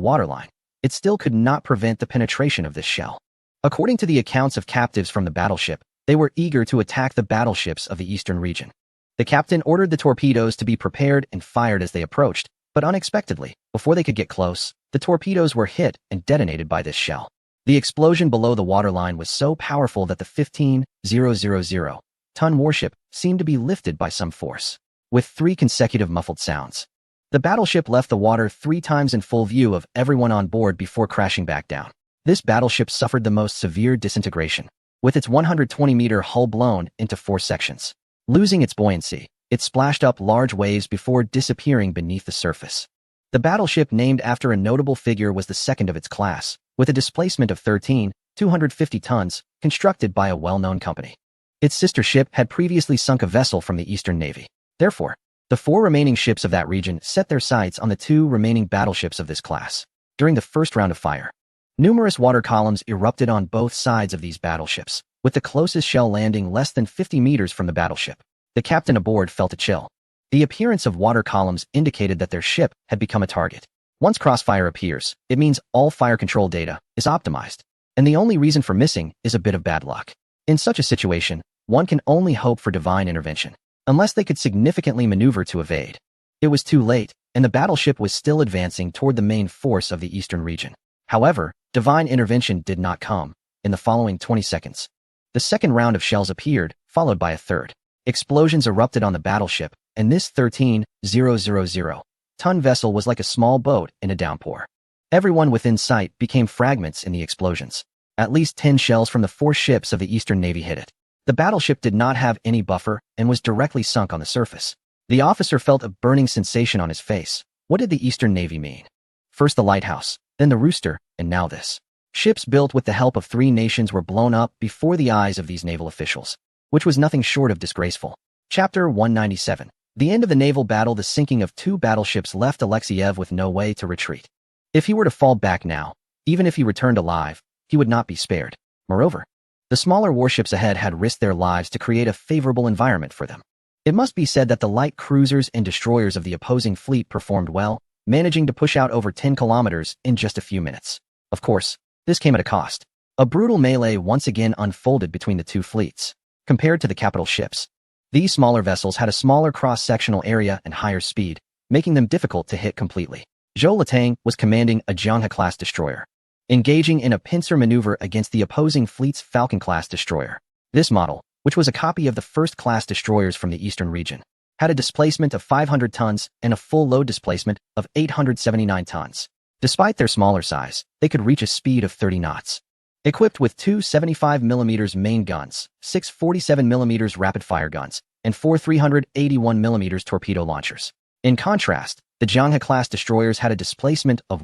Speaker 1: waterline, it still could not prevent the penetration of this shell. According to the accounts of captives from the battleship, they were eager to attack the battleships of the eastern region. The captain ordered the torpedoes to be prepared and fired as they approached, but unexpectedly, before they could get close, the torpedoes were hit and detonated by this shell. The explosion below the waterline was so powerful that the 15,000-ton warship seemed to be lifted by some force. With 3 consecutive muffled sounds, the battleship left the water 3 times in full view of everyone on board before crashing back down. This battleship suffered the most severe disintegration, with its 120-meter hull blown into 4 sections. Losing its buoyancy, it splashed up large waves before disappearing beneath the surface. The battleship named after a notable figure was the second of its class, with a displacement of 13,250 tons, constructed by a well-known company. Its sister ship had previously sunk a vessel from the Eastern Navy. Therefore, the 4 remaining ships of that region set their sights on the 2 remaining battleships of this class. During the first round of fire, numerous water columns erupted on both sides of these battleships, with the closest shell landing less than 50 meters from the battleship. The captain aboard felt a chill. The appearance of water columns indicated that their ship had become a target. Once crossfire appears, it means all fire control data is optimized, and the only reason for missing is a bit of bad luck. In such a situation, one can only hope for divine intervention, unless they could significantly maneuver to evade. It was too late, and the battleship was still advancing toward the main force of the eastern region. However, divine intervention did not come. In the following 20 seconds, the second round of shells appeared, followed by a third. Explosions erupted on the battleship, and this 13,000-ton vessel was like a small boat in a downpour. Everyone within sight became fragments in the explosions. At least 10 shells from the 4 ships of the Eastern Navy hit it. The battleship did not have any buffer and was directly sunk on the surface. The officer felt a burning sensation on his face. What did the Eastern Navy mean? First the lighthouse, then the rooster, and now this. Ships built with the help of 3 nations were blown up before the eyes of these naval officials, which was nothing short of disgraceful. Chapter 197. The end of the naval battle. The sinking of 2 battleships left Alexeyev with no way to retreat. If he were to fall back now, even if he returned alive, he would not be spared. Moreover, the smaller warships ahead had risked their lives to create a favorable environment for them. It must be said that the light cruisers and destroyers of the opposing fleet performed well, managing to push out over 10 kilometers in just a few minutes. Of course, this came at a cost. A brutal melee once again unfolded between the 2 fleets. Compared to the capital ships, these smaller vessels had a smaller cross-sectional area and higher speed, making them difficult to hit completely. Zhou Letang was commanding a Jianghe-class destroyer. engaging in a pincer maneuver against the opposing fleet's Falcon-class destroyer. This model, which was a copy of the first-class destroyers from the eastern region, had a displacement of 500 tons and a full load displacement of 879 tons. Despite their smaller size, they could reach a speed of 30 knots. Equipped with two 75mm main guns, six 47mm rapid-fire guns, and four 381mm torpedo launchers. In contrast, the Jianghe-class destroyers had a displacement of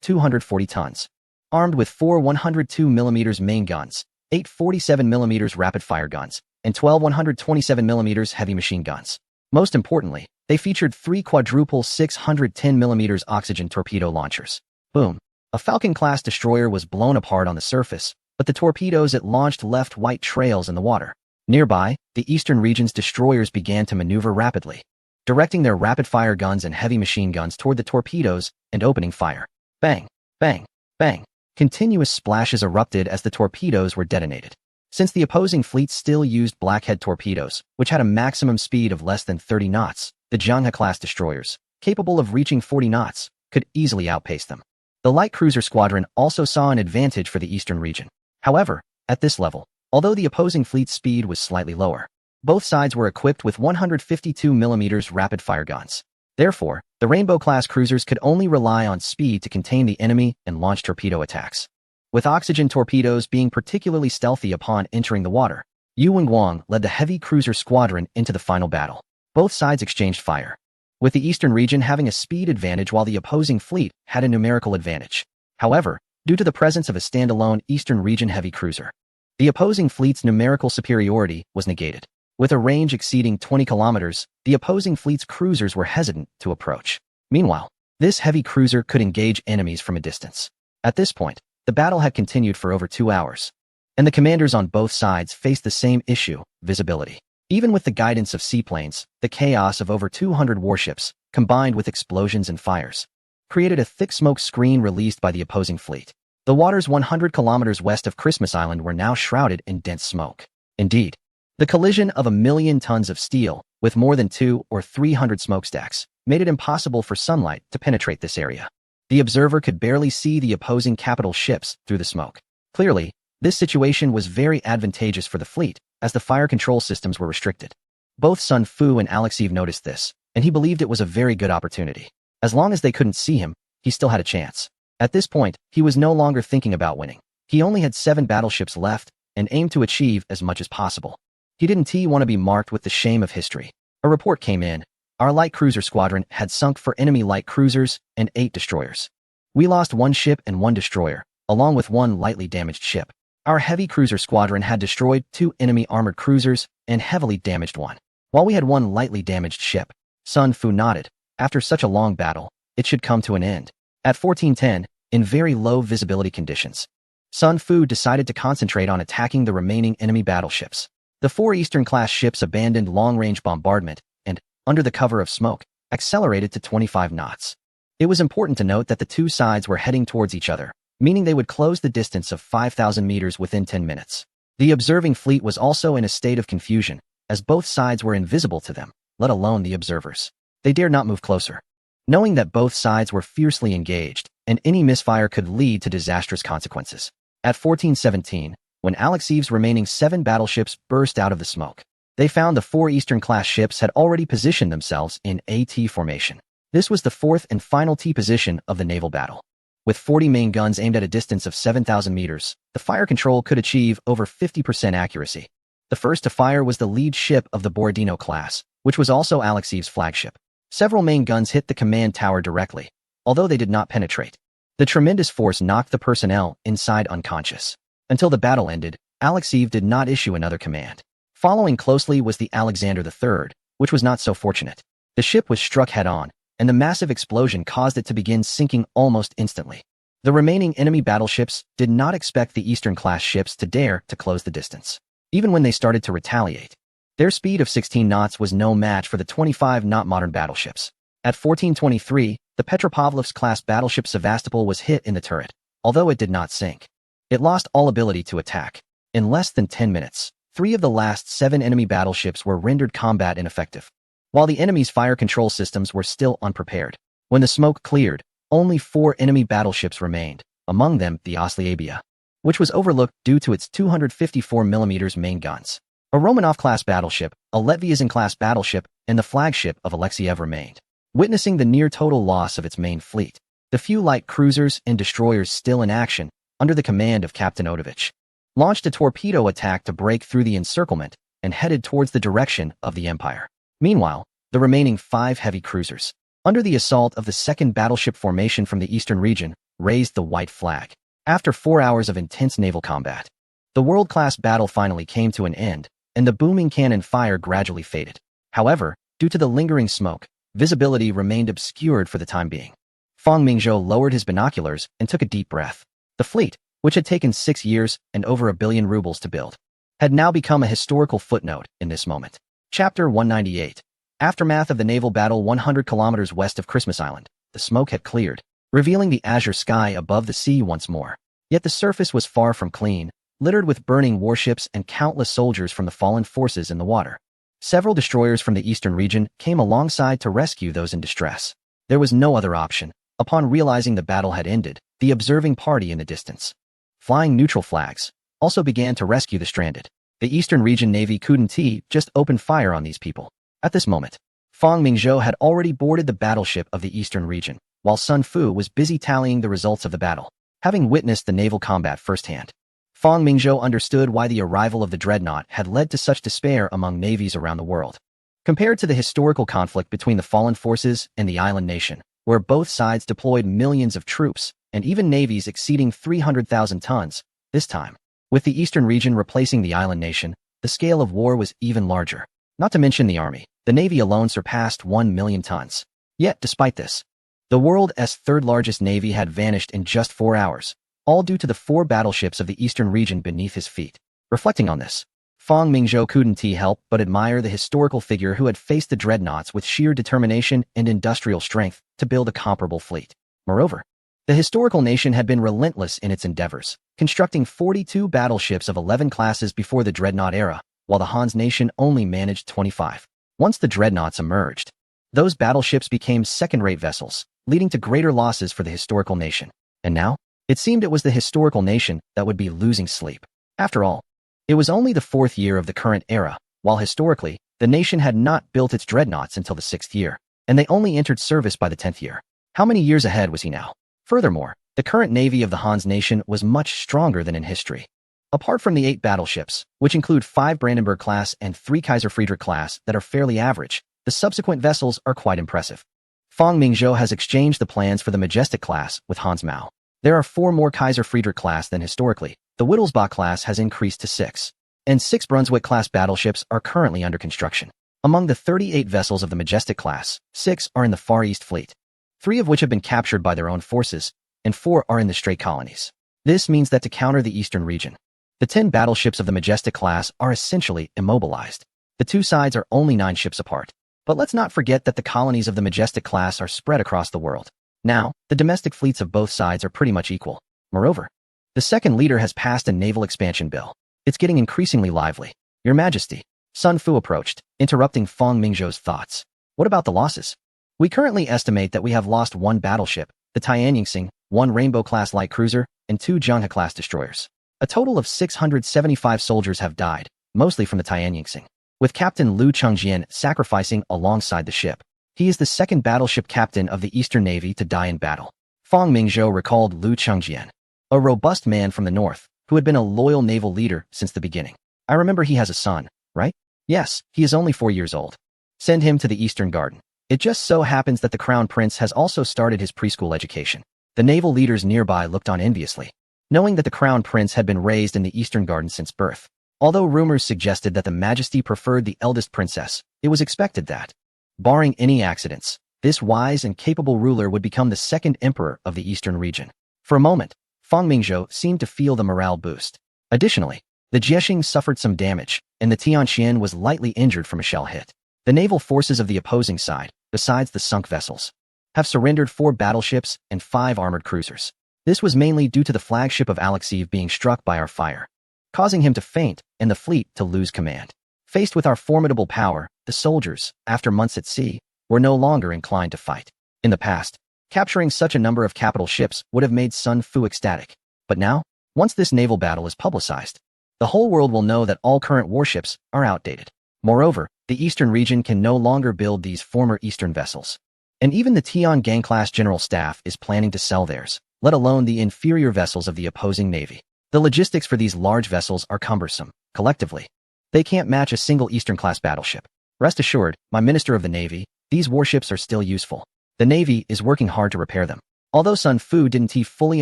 Speaker 1: 240 tons. Armed with four 102mm main guns, eight 47mm rapid-fire guns, and 12 127mm heavy machine guns. Most importantly, they featured three quadruple 610mm oxygen torpedo launchers. Boom! A Falcon-class destroyer was blown apart on the surface, but the torpedoes it launched left white trails in the water. Nearby, the eastern region's destroyers began to maneuver rapidly, directing their rapid-fire guns and heavy machine guns toward the torpedoes and opening fire. Bang! Bang! Bang! Continuous splashes erupted as the torpedoes were detonated. Since the opposing fleet still used blackhead torpedoes, which had a maximum speed of less than 30 knots, the Jianghe-class destroyers, capable of reaching 40 knots, could easily outpace them. The light cruiser squadron also saw an advantage for the eastern region. However, at this level, although the opposing fleet's speed was slightly lower, both sides were equipped with 152mm rapid-fire guns. Therefore, the Rainbow-class cruisers could only rely on speed to contain the enemy and launch torpedo attacks. With oxygen torpedoes being particularly stealthy upon entering the water, Yu Wenguang led the heavy cruiser squadron into the final battle. Both sides exchanged fire, with the eastern region having a speed advantage while the opposing fleet had a numerical advantage. However, due to the presence of a standalone eastern region heavy cruiser, the opposing fleet's numerical superiority was negated. With a range exceeding 20 kilometers, the opposing fleet's cruisers were hesitant to approach. Meanwhile, this heavy cruiser could engage enemies from a distance. At this point, the battle had continued for over 2 hours, and the commanders on both sides faced the same issue, visibility. Even with the guidance of seaplanes, the chaos of over 200 warships, combined with explosions and fires, created a thick smoke screen released by the opposing fleet. The waters 100 kilometers west of Christmas Island were now shrouded in dense smoke. Indeed, the collision of 1,000,000 tons of steel, with more than 200 or 300 smokestacks, made it impossible for sunlight to penetrate this area. The observer could barely see the opposing capital ships through the smoke. Clearly, this situation was very advantageous for the fleet, as the fire control systems were restricted. Both Sun Fu and Alexeyev noticed this, and he believed it was a very good opportunity. As long as they couldn't see him, he still had a chance. At this point, he was no longer thinking about winning. He only had 7 battleships left, and aimed to achieve as much as possible. He didn't want to be marked with the shame of history. A report came in. Our light cruiser squadron had sunk 4 enemy light cruisers and 8 destroyers. We lost 1 ship and 1 destroyer, along with 1 lightly damaged ship. Our heavy cruiser squadron had destroyed 2 enemy armored cruisers and heavily damaged 1, while we had 1 lightly damaged ship. Sun Fu nodded. After such a long battle, it should come to an end. At 1410, in very low visibility conditions, Sun Fu decided to concentrate on attacking the remaining enemy battleships. The 4 Eastern-class ships abandoned long-range bombardment and, under the cover of smoke, accelerated to 25 knots. It was important to note that the 2 sides were heading towards each other, meaning they would close the distance of 5,000 meters within 10 minutes. The observing fleet was also in a state of confusion, as both sides were invisible to them, let alone the observers. They dared not move closer, knowing that both sides were fiercely engaged, and any misfire could lead to disastrous consequences. At 1417, when Alexeyev's remaining 7 battleships burst out of the smoke, they found the 4 Eastern-class ships had already positioned themselves in a T formation. This was the 4th and final T position of the naval battle. With 40 main guns aimed at a distance of 7,000 meters, the fire control could achieve over 50% accuracy. The first to fire was the lead ship of the Borodino class, which was also Alexeyev's flagship. Several main guns hit the command tower directly, although they did not penetrate. The tremendous force knocked the personnel inside unconscious. Until the battle ended, Alexeyev did not issue another command. Following closely was the Alexander III, which was not so fortunate. The ship was struck head-on, and the massive explosion caused it to begin sinking almost instantly. The remaining enemy battleships did not expect the Eastern-class ships to dare to close the distance. Even when they started to retaliate, their speed of 16 knots was no match for the 25-knot modern battleships. At 1423, the Petropavlovsk-class battleship Sevastopol was hit in the turret, although it did not sink. It lost all ability to attack. In less than 10 minutes, 3 of the last 7 enemy battleships were rendered combat ineffective, while the enemy's fire control systems were still unprepared. When the smoke cleared, only 4 enemy battleships remained. among them the Osliabia, which was overlooked due to its 254mm main guns. A Romanov-class battleship, a Leviathan-class battleship, and the flagship of Alexiev remained, witnessing the near-total loss of its main fleet. The few light cruisers and destroyers still in action, under the command of Captain Odovich, launched a torpedo attack to break through the encirclement and headed towards the direction of the Empire. Meanwhile, the remaining 5 heavy cruisers, under the assault of the 2nd Battleship Formation from the Eastern region, raised the white flag. After 4 hours of intense naval combat, the world-class battle finally came to an end, and the booming cannon fire gradually faded. However, due to the lingering smoke, visibility remained obscured for the time being. Fang Mingzhou lowered his binoculars and took a deep breath. The fleet, which had taken 6 years and over 1 billion rubles to build, had now become a historical footnote in this moment. Chapter 198. Aftermath of the naval battle 100 kilometers west of Christmas Island. The smoke had cleared, revealing the azure sky above the sea once more. Yet the surface was far from clean, littered with burning warships and countless soldiers from the fallen forces in the water. Several destroyers from the eastern region came alongside to rescue those in distress. There was no other option. Upon realizing the battle had ended, the observing party in the distance, flying neutral flags, also began to rescue the stranded. The Eastern Region Navy couldn't just open fire on these people. At this moment, Fang Mingzhou had already boarded the battleship of the Eastern Region, while Sun Fu was busy tallying the results of the battle. Having witnessed the naval combat firsthand, Fang Mingzhou understood why the arrival of the dreadnought had led to such despair among navies around the world. Compared to the historical conflict between the fallen forces and the island nation, where both sides deployed millions of troops, and even navies exceeding 300,000 tons, this time, with the Eastern Region replacing the island nation, the scale of war was even larger. Not to mention the army, the navy alone surpassed 1 million tons. Yet, despite this, the world's third-largest navy had vanished in just 4 hours, all due to the 4 battleships of the Eastern Region beneath his feet. Reflecting on this, Fang Mingzhou couldn't help but admire the historical figure who had faced the dreadnoughts with sheer determination and industrial strength to build a comparable fleet. Moreover, the historical nation had been relentless in its endeavors, constructing 42 battleships of 11 classes before the dreadnought era, while the Han's nation only managed 25. Once the dreadnoughts emerged, those battleships became second-rate vessels, leading to greater losses for the historical nation. And now, it seemed it was the historical nation that would be losing sleep. After all, it was only the 4th year of the current era, while historically, the nation had not built its dreadnoughts until the 6th year, and they only entered service by the 10th year. How many years ahead was he now? Furthermore, the current navy of the Han's nation was much stronger than in history. Apart from the 8 battleships, which include 5 Brandenburg-class and 3 Kaiser Friedrich-class that are fairly average, the subsequent vessels are quite impressive. Fang Mingzhou has exchanged the plans for the Majestic-class with Hans Mao. There are 4 more Kaiser Friedrich-class than historically. The Wittelsbach-class has increased to 6, and 6 Brunswick-class battleships are currently under construction. Among the 38 vessels of the Majestic-class, 6 are in the Far East Fleet, 3 of which have been captured by their own forces, and 4 are in the Strait Colonies. This means that to counter the Eastern region, the 10 battleships of the Majestic-class are essentially immobilized. The 2 sides are only 9 ships apart. But let's not forget that the colonies of the Majestic-class are spread across the world. Now, the domestic fleets of both sides are pretty much equal. Moreover, the second leader has passed a naval expansion bill. It's getting increasingly lively. Your Majesty, Sun Fu approached, interrupting Fang Mingzhou's thoughts. What about the losses? We currently estimate that we have lost 1 battleship, the Tianyingxing, 1 Rainbow-class light cruiser, and 2 Zhenghe-class destroyers. A total of 675 soldiers have died, mostly from the Tianyingxing, with Captain Liu Chengjian sacrificing alongside the ship. He is the 2nd battleship captain of the Eastern Navy to die in battle. Fang Mingzhou recalled Liu Chengjian, a robust man from the north, who had been a loyal naval leader since the beginning. I remember he has a son, right? Yes, he is only 4 years old. Send him to the Eastern Garden. It just so happens that the Crown Prince has also started his preschool education. The naval leaders nearby looked on enviously, knowing that the Crown Prince had been raised in the Eastern Garden since birth. Although rumors suggested that the Majesty preferred the eldest princess, it was expected that, barring any accidents, this wise and capable ruler would become the 2nd emperor of the Eastern region. For a moment, Fang Mingzhou seemed to feel the morale boost. Additionally, the Jiexing suffered some damage, and the Tianqian was lightly injured from a shell hit. The naval forces of the opposing side, besides the sunk vessels, have surrendered 4 battleships and 5 armored cruisers. This was mainly due to the flagship of Alexiev being struck by our fire, causing him to faint and the fleet to lose command. Faced with our formidable power, the soldiers, after months at sea, were no longer inclined to fight. In the past, Capturing such a number of capital ships would have made Sun Fu ecstatic. But now, once this naval battle is publicized, the whole world will know that all current warships are outdated. Moreover, the Eastern region can no longer build these former Eastern vessels. And even the Tian-Gang-class General Staff is planning to sell theirs, let alone the inferior vessels of the opposing navy. The logistics for these large vessels are cumbersome. Collectively, they can't match a single Eastern-class battleship. Rest assured, my Minister of the Navy, these warships are still useful. The Navy is working hard to repair them. Although Sun Fu didn't fully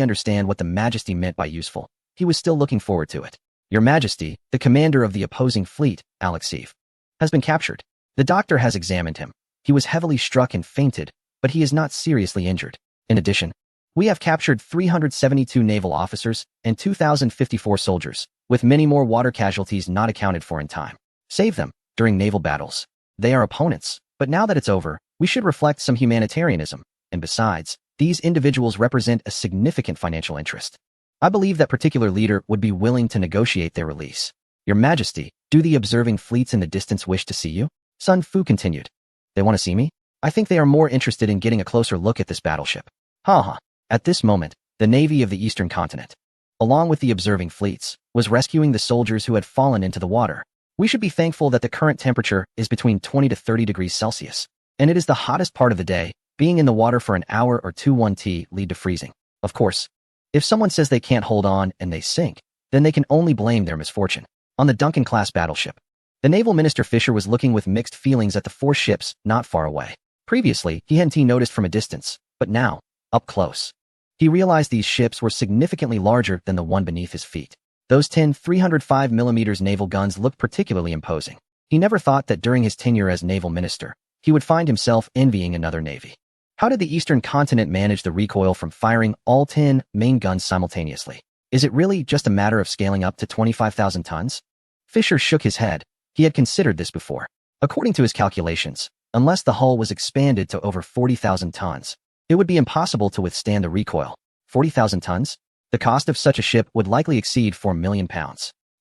Speaker 1: understand what the Majesty meant by useful, he was still looking forward to it. Your Majesty, the commander of the opposing fleet, Alexeyev, has been captured. The doctor has examined him. He was heavily struck and fainted, but he is not seriously injured. In addition, we have captured 372 naval officers and 2,054 soldiers, with many more water casualties not accounted for in time. Save them during naval battles. They are opponents, but now that it's over, we should reflect some humanitarianism, and besides, these individuals represent a significant financial interest. I believe that particular leader would be willing to negotiate their release. Your Majesty, do the observing fleets in the distance wish to see you? Sun Fu continued. They want to see me? I think they are more interested in getting a closer look at this battleship. Ha. At this moment, the Navy of the Eastern continent, along with the observing fleets, was rescuing the soldiers who had fallen into the water. We should be thankful that the current temperature is between 20 to 30 degrees Celsius, and it is the hottest part of the day. Being in the water for an hour or two won't lead to freezing. Of course, if someone says they can't hold on and they sink, then they can only blame their misfortune. On the Duncan-class battleship, the Naval Minister Fisher was looking with mixed feelings at the 4 ships not far away. Previously, he hadn't noticed from a distance, but now, up close, he realized these ships were significantly larger than the one beneath his feet. Those 10 305mm naval guns looked particularly imposing. He never thought that during his tenure as naval minister, he would find himself envying another navy. How did the Eastern continent manage the recoil from firing all 10 main guns simultaneously? Is it really just a matter of scaling up to 25,000 tons? Fisher shook his head. He had considered this before. According to his calculations, unless the hull was expanded to over 40,000 tons, it would be impossible to withstand the recoil. 40,000 tons? The cost of such a ship would likely exceed £4 million.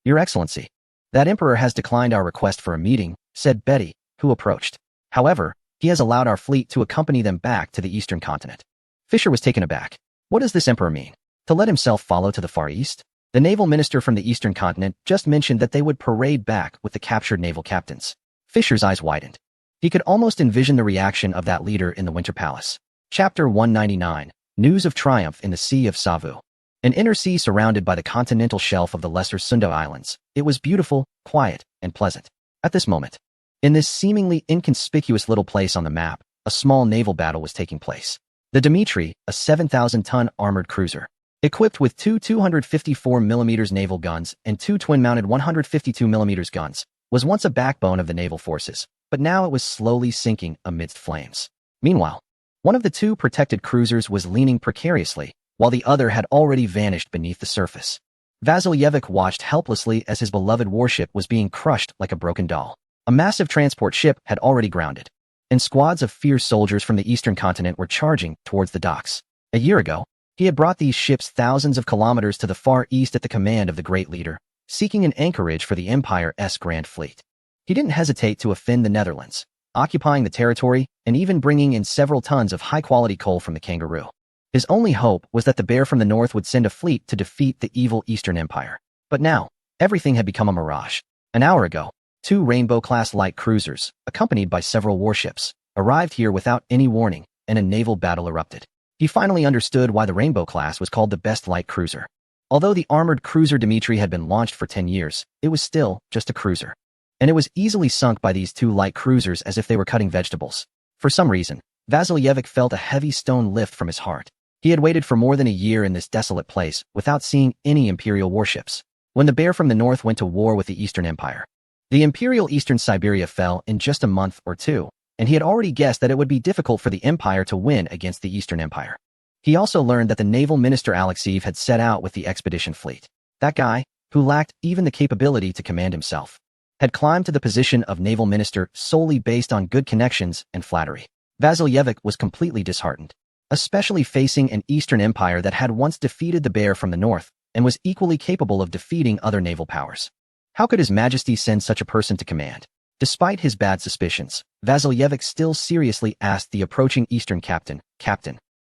Speaker 1: Your Excellency, that emperor has declined our request for a meeting, said Betty, who approached. However, he has allowed our fleet to accompany them back to the Eastern continent. Fisher was taken aback. What does this emperor mean? To let himself follow to the Far East? The naval minister from the Eastern continent just mentioned that they would parade back with the captured naval captains. Fisher's eyes widened. He could almost envision the reaction of that leader in the Winter Palace. Chapter 199, News of Triumph in the Sea of Savu. An inner sea surrounded by the continental shelf of the Lesser Sunda Islands. It was beautiful, quiet, and pleasant. At this moment, in this seemingly inconspicuous little place on the map, a small naval battle was taking place. The Dmitry, a 7,000-ton armored cruiser, equipped with 2 254mm naval guns and 2 twin-mounted 152mm guns, was once a backbone of the naval forces, but now it was slowly sinking amidst flames. Meanwhile, one of the 2 protected cruisers was leaning precariously, while the other had already vanished beneath the surface. Vasilyevich watched helplessly as his beloved warship was being crushed like a broken doll. A massive transport ship had already grounded, and squads of fierce soldiers from the Eastern continent were charging towards the docks. A year ago, he had brought these ships thousands of kilometers to the Far East at the command of the great leader, seeking an anchorage for the Empire's Grand Fleet. He didn't hesitate to offend the Netherlands, occupying the territory and even bringing in several tons of high-quality coal from the Kangaroo. His only hope was that the Bear from the North would send a fleet to defeat the evil Eastern Empire. But now, everything had become a mirage. An hour ago, 2 Rainbow-class light cruisers, accompanied by several warships, arrived here without any warning, and a naval battle erupted. He finally understood why the Rainbow-class was called the best light cruiser. Although the armored cruiser Dmitry had been launched for 10 years, it was still just a cruiser. And it was easily sunk by these 2 light cruisers as if they were cutting vegetables. For some reason, Vasilyevich felt a heavy stone lift from his heart. He had waited for more than a year in this desolate place without seeing any Imperial warships. When the Bear from the North went to war with the Eastern Empire, the Imperial Eastern Siberia fell in just a month or 2, and he had already guessed that it would be difficult for the Empire to win against the Eastern Empire. He also learned that the naval minister Alexeyev had set out with the expedition fleet. That guy, who lacked even the capability to command himself, had climbed to the position of naval minister solely based on good connections and flattery. Vasilyevich was completely disheartened, especially facing an Eastern Empire that had once defeated the Bear from the North and was equally capable of defeating other naval powers. How could His Majesty send such a person to command? Despite his bad suspicions, Vasilyevich still seriously asked the approaching Eastern captain,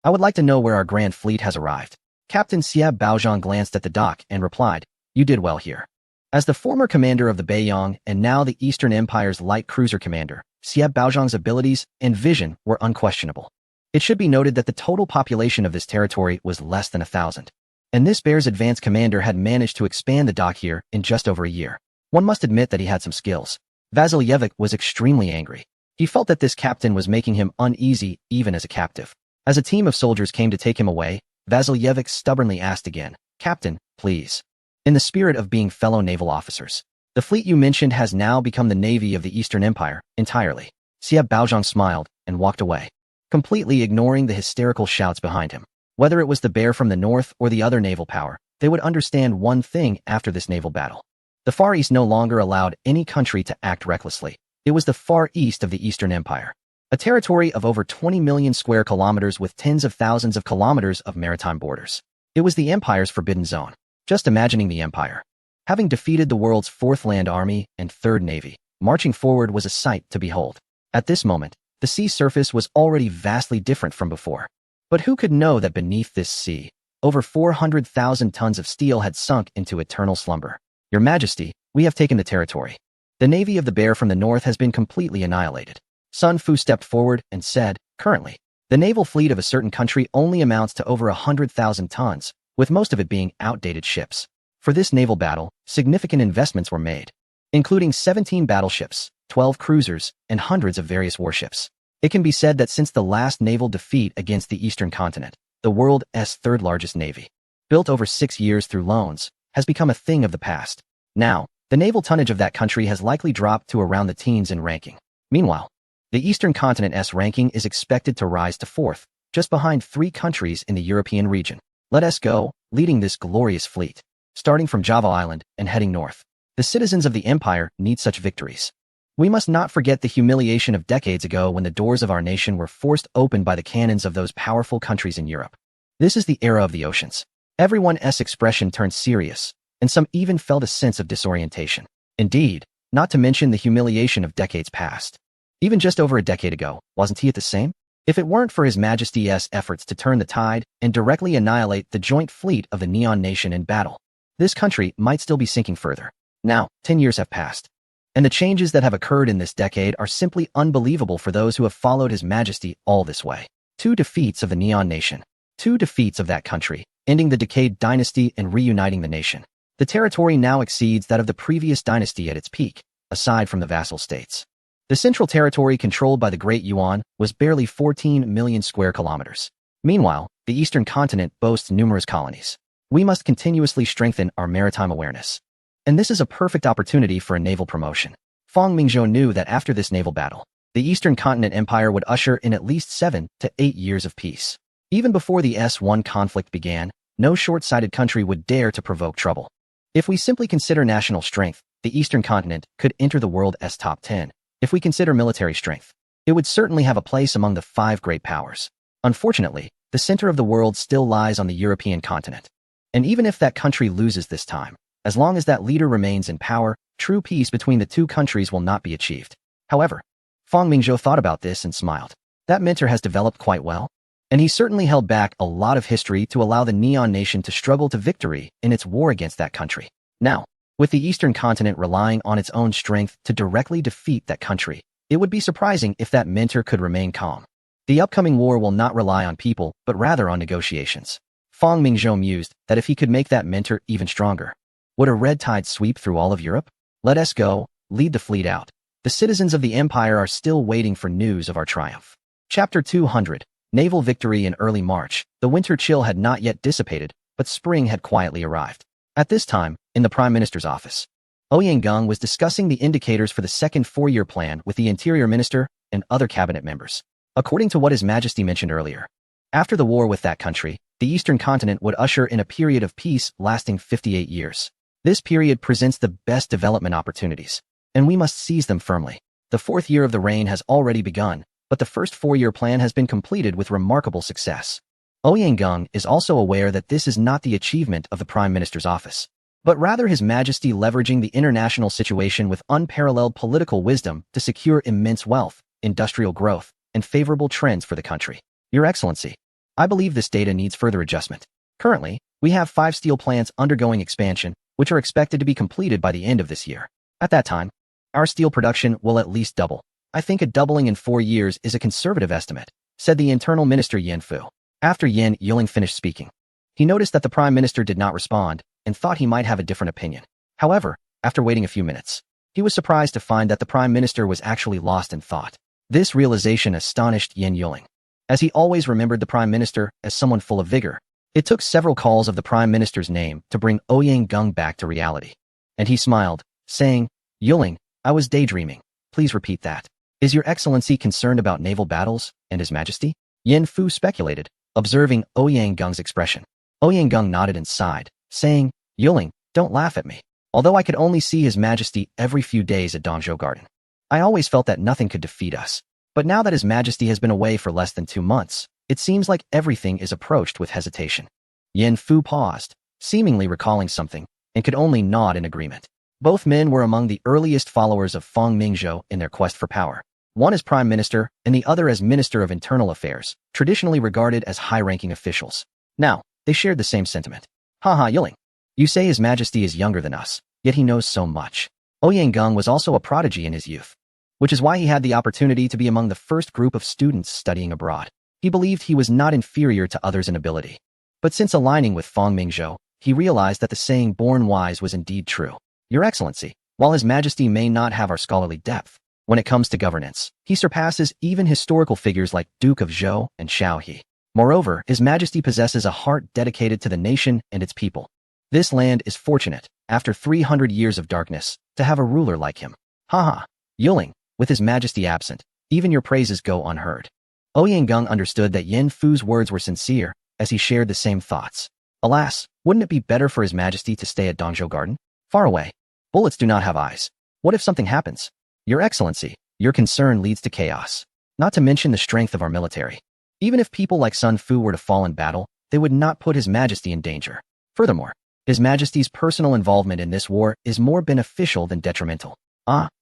Speaker 1: I would like to know where our grand fleet has arrived. Captain Xiao Baozhang glanced at the dock and replied, "You did well here." As the former commander of the Beiyang and now the Eastern Empire's light cruiser commander, Xiao Baozhang's abilities and vision were unquestionable. It should be noted that the total population of this territory was less than 1,000. And this bear's advanced commander had managed to expand the dock here in just over a year. One must admit that he had some skills. Vasilyevic was extremely angry. He felt that this captain was making him uneasy even as a captive. As a team of soldiers came to take him away, Vasilyevic stubbornly asked again, "Captain, please." In the spirit of being fellow naval officers, the fleet you mentioned has now become the navy of the Eastern Empire, entirely. Xiao Baozhang smiled and walked away, completely ignoring the hysterical shouts behind him. Whether it was the bear from the north or the other naval power, they would understand one thing after this naval battle. The Far East no longer allowed any country to act recklessly. It was the Far East of the Eastern Empire, a territory of over 20 million square kilometers with tens of thousands of kilometers of maritime borders. It was the Empire's forbidden zone. Just imagining the Empire, having defeated the world's 4th Land Army and 3rd Navy, marching forward was a sight to behold. At this moment, the sea surface was already vastly different from before. But who could know that beneath this sea, over 400,000 tons of steel had sunk into eternal slumber? Your Majesty, we have taken the territory. The navy of the bear from the north has been completely annihilated. Sun Fu stepped forward and said, "Currently, the naval fleet of a certain country only amounts to over 100,000 tons, with most of it being outdated ships. For this naval battle, significant investments were made, including 17 battleships, 12 cruisers, and hundreds of various warships. It can be said that since the last naval defeat against the Eastern continent, the world's 3rd largest navy, built over 6 years through loans, has become a thing of the past. Now, the naval tonnage of that country has likely dropped to around the teens in ranking. Meanwhile, the Eastern continent's ranking is expected to rise to 4th, just behind 3 countries in the European region. Let us go, leading this glorious fleet, starting from Java Island and heading north. The citizens of the Empire need such victories. We must not forget the humiliation of decades ago when the doors of our nation were forced open by the cannons of those powerful countries in Europe. This is the era of the oceans. Everyone's expression turned serious, and some even felt a sense of disorientation. Indeed, not to mention the humiliation of decades past. Even just over a decade ago, wasn't he at the same? If it weren't for His Majesty's efforts to turn the tide and directly annihilate the joint fleet of the Neon Nation in battle, this country might still be sinking further. Now, 10 years have passed, and the changes that have occurred in this decade are simply unbelievable for those who have followed His Majesty all this way. 2 defeats of the Neon Nation. 2 defeats of that country, ending the decayed dynasty and reuniting the nation. The territory now exceeds that of the previous dynasty at its peak, aside from the vassal states. The central territory controlled by the Great Yuan was barely 14 million square kilometers. Meanwhile, the Eastern continent boasts numerous colonies. We must continuously strengthen our maritime awareness. And this is a perfect opportunity for a naval promotion. Fang Mingzhou knew that after this naval battle, the Eastern Continent Empire would usher in at least 7 to 8 years of peace. Even before the S1 conflict began, no short-sighted country would dare to provoke trouble. If we simply consider national strength, the Eastern continent could enter the world's top 10. If we consider military strength, it would certainly have a place among the 5 great powers. Unfortunately, the center of the world still lies on the European continent. And even if that country loses this time, as long as that leader remains in power, true peace between the 2 countries will not be achieved. However, Fang Mingzhou thought about this and smiled. That mentor has developed quite well, and he certainly held back a lot of history to allow the Neon Nation to struggle to victory in its war against that country. Now, with the Eastern continent relying on its own strength to directly defeat that country, it would be surprising if that mentor could remain calm. The upcoming war will not rely on people, but rather on negotiations. Fang Mingzhou mused that if he could make that mentor even stronger, would a red tide sweep through all of Europe? Let us go, lead the fleet out. The citizens of the Empire are still waiting for news of our triumph. Chapter 200. Naval Victory in early March. The winter chill had not yet dissipated, but spring had quietly arrived. At this time, in the Prime Minister's office, Ouyang Geng was discussing the indicators for the second 4-year plan with the Interior Minister and other cabinet members. According to what His Majesty mentioned earlier, after the war with that country, the Eastern continent would usher in a period of peace lasting 58 years. This period presents the best development opportunities, and we must seize them firmly. The 4th year of the reign has already begun, but the first 4-year plan has been completed with remarkable success. Ouyang Geng is also aware that this is not the achievement of the Prime Minister's office, but rather His Majesty leveraging the international situation with unparalleled political wisdom to secure immense wealth, industrial growth, and favorable trends for the country. Your Excellency, I believe this data needs further adjustment. Currently, we have 5 steel plants undergoing expansion, which are expected to be completed by the end of this year. At that time, our steel production will at least double. I think a doubling in 4 years is a conservative estimate, said the Internal Minister Yen Fu. After Yen Yiling finished speaking, he noticed that the Prime Minister did not respond and thought he might have a different opinion. However, after waiting a few minutes, he was surprised to find that the Prime Minister was actually lost in thought. This realization astonished Yen Yiling, as he always remembered the Prime Minister as someone full of vigor. It took several calls of the Prime Minister's name to bring Ouyang Gung back to reality. And he smiled, saying, "Yiling, I was daydreaming. Please repeat that. Is Your Excellency concerned about naval battles and His Majesty?" Yen Fu speculated, observing Ouyang Gung's expression. Ouyang Gung nodded and sighed, saying, "Yiling, don't laugh at me. Although I could only see His Majesty every few days at Dongzhou Garden, I always felt that nothing could defeat us. But now that His Majesty has been away for less than 2 months, it seems like everything is approached with hesitation." Yen Fu paused, seemingly recalling something, and could only nod in agreement. Both men were among the earliest followers of Feng Mingzhou in their quest for power. One as Prime Minister and the other as Minister of Internal Affairs, traditionally regarded as high-ranking officials. Now, they shared the same sentiment. "Haha, Yiling. You say His Majesty is younger than us, yet he knows so much." Ouyang Gung was also a prodigy in his youth, which is why he had the opportunity to be among the first group of students studying abroad. He believed he was not inferior to others in ability. But since aligning with Feng Mingzhou, he realized that the saying "born wise" was indeed true. Your Excellency, while His Majesty may not have our scholarly depth, when it comes to governance, he surpasses even historical figures like Duke of Zhou and Xiao He. Moreover, His Majesty possesses a heart dedicated to the nation and its people. This land is fortunate, after 300 years of darkness, to have a ruler like him. Haha, Yiling, with His Majesty absent, even your praises go unheard. Ouyang Gung understood that Yen Fu's words were sincere, as he shared the same thoughts. Alas, wouldn't it be better for His Majesty to stay at Dongzhou Garden? Far away. Bullets do not have eyes. What if something happens? Your Excellency, your concern leads to chaos. Not to mention the strength of our military. Even if people like Sun Fu were to fall in battle, they would not put His Majesty in danger. Furthermore, His Majesty's personal involvement in this war is more beneficial than detrimental.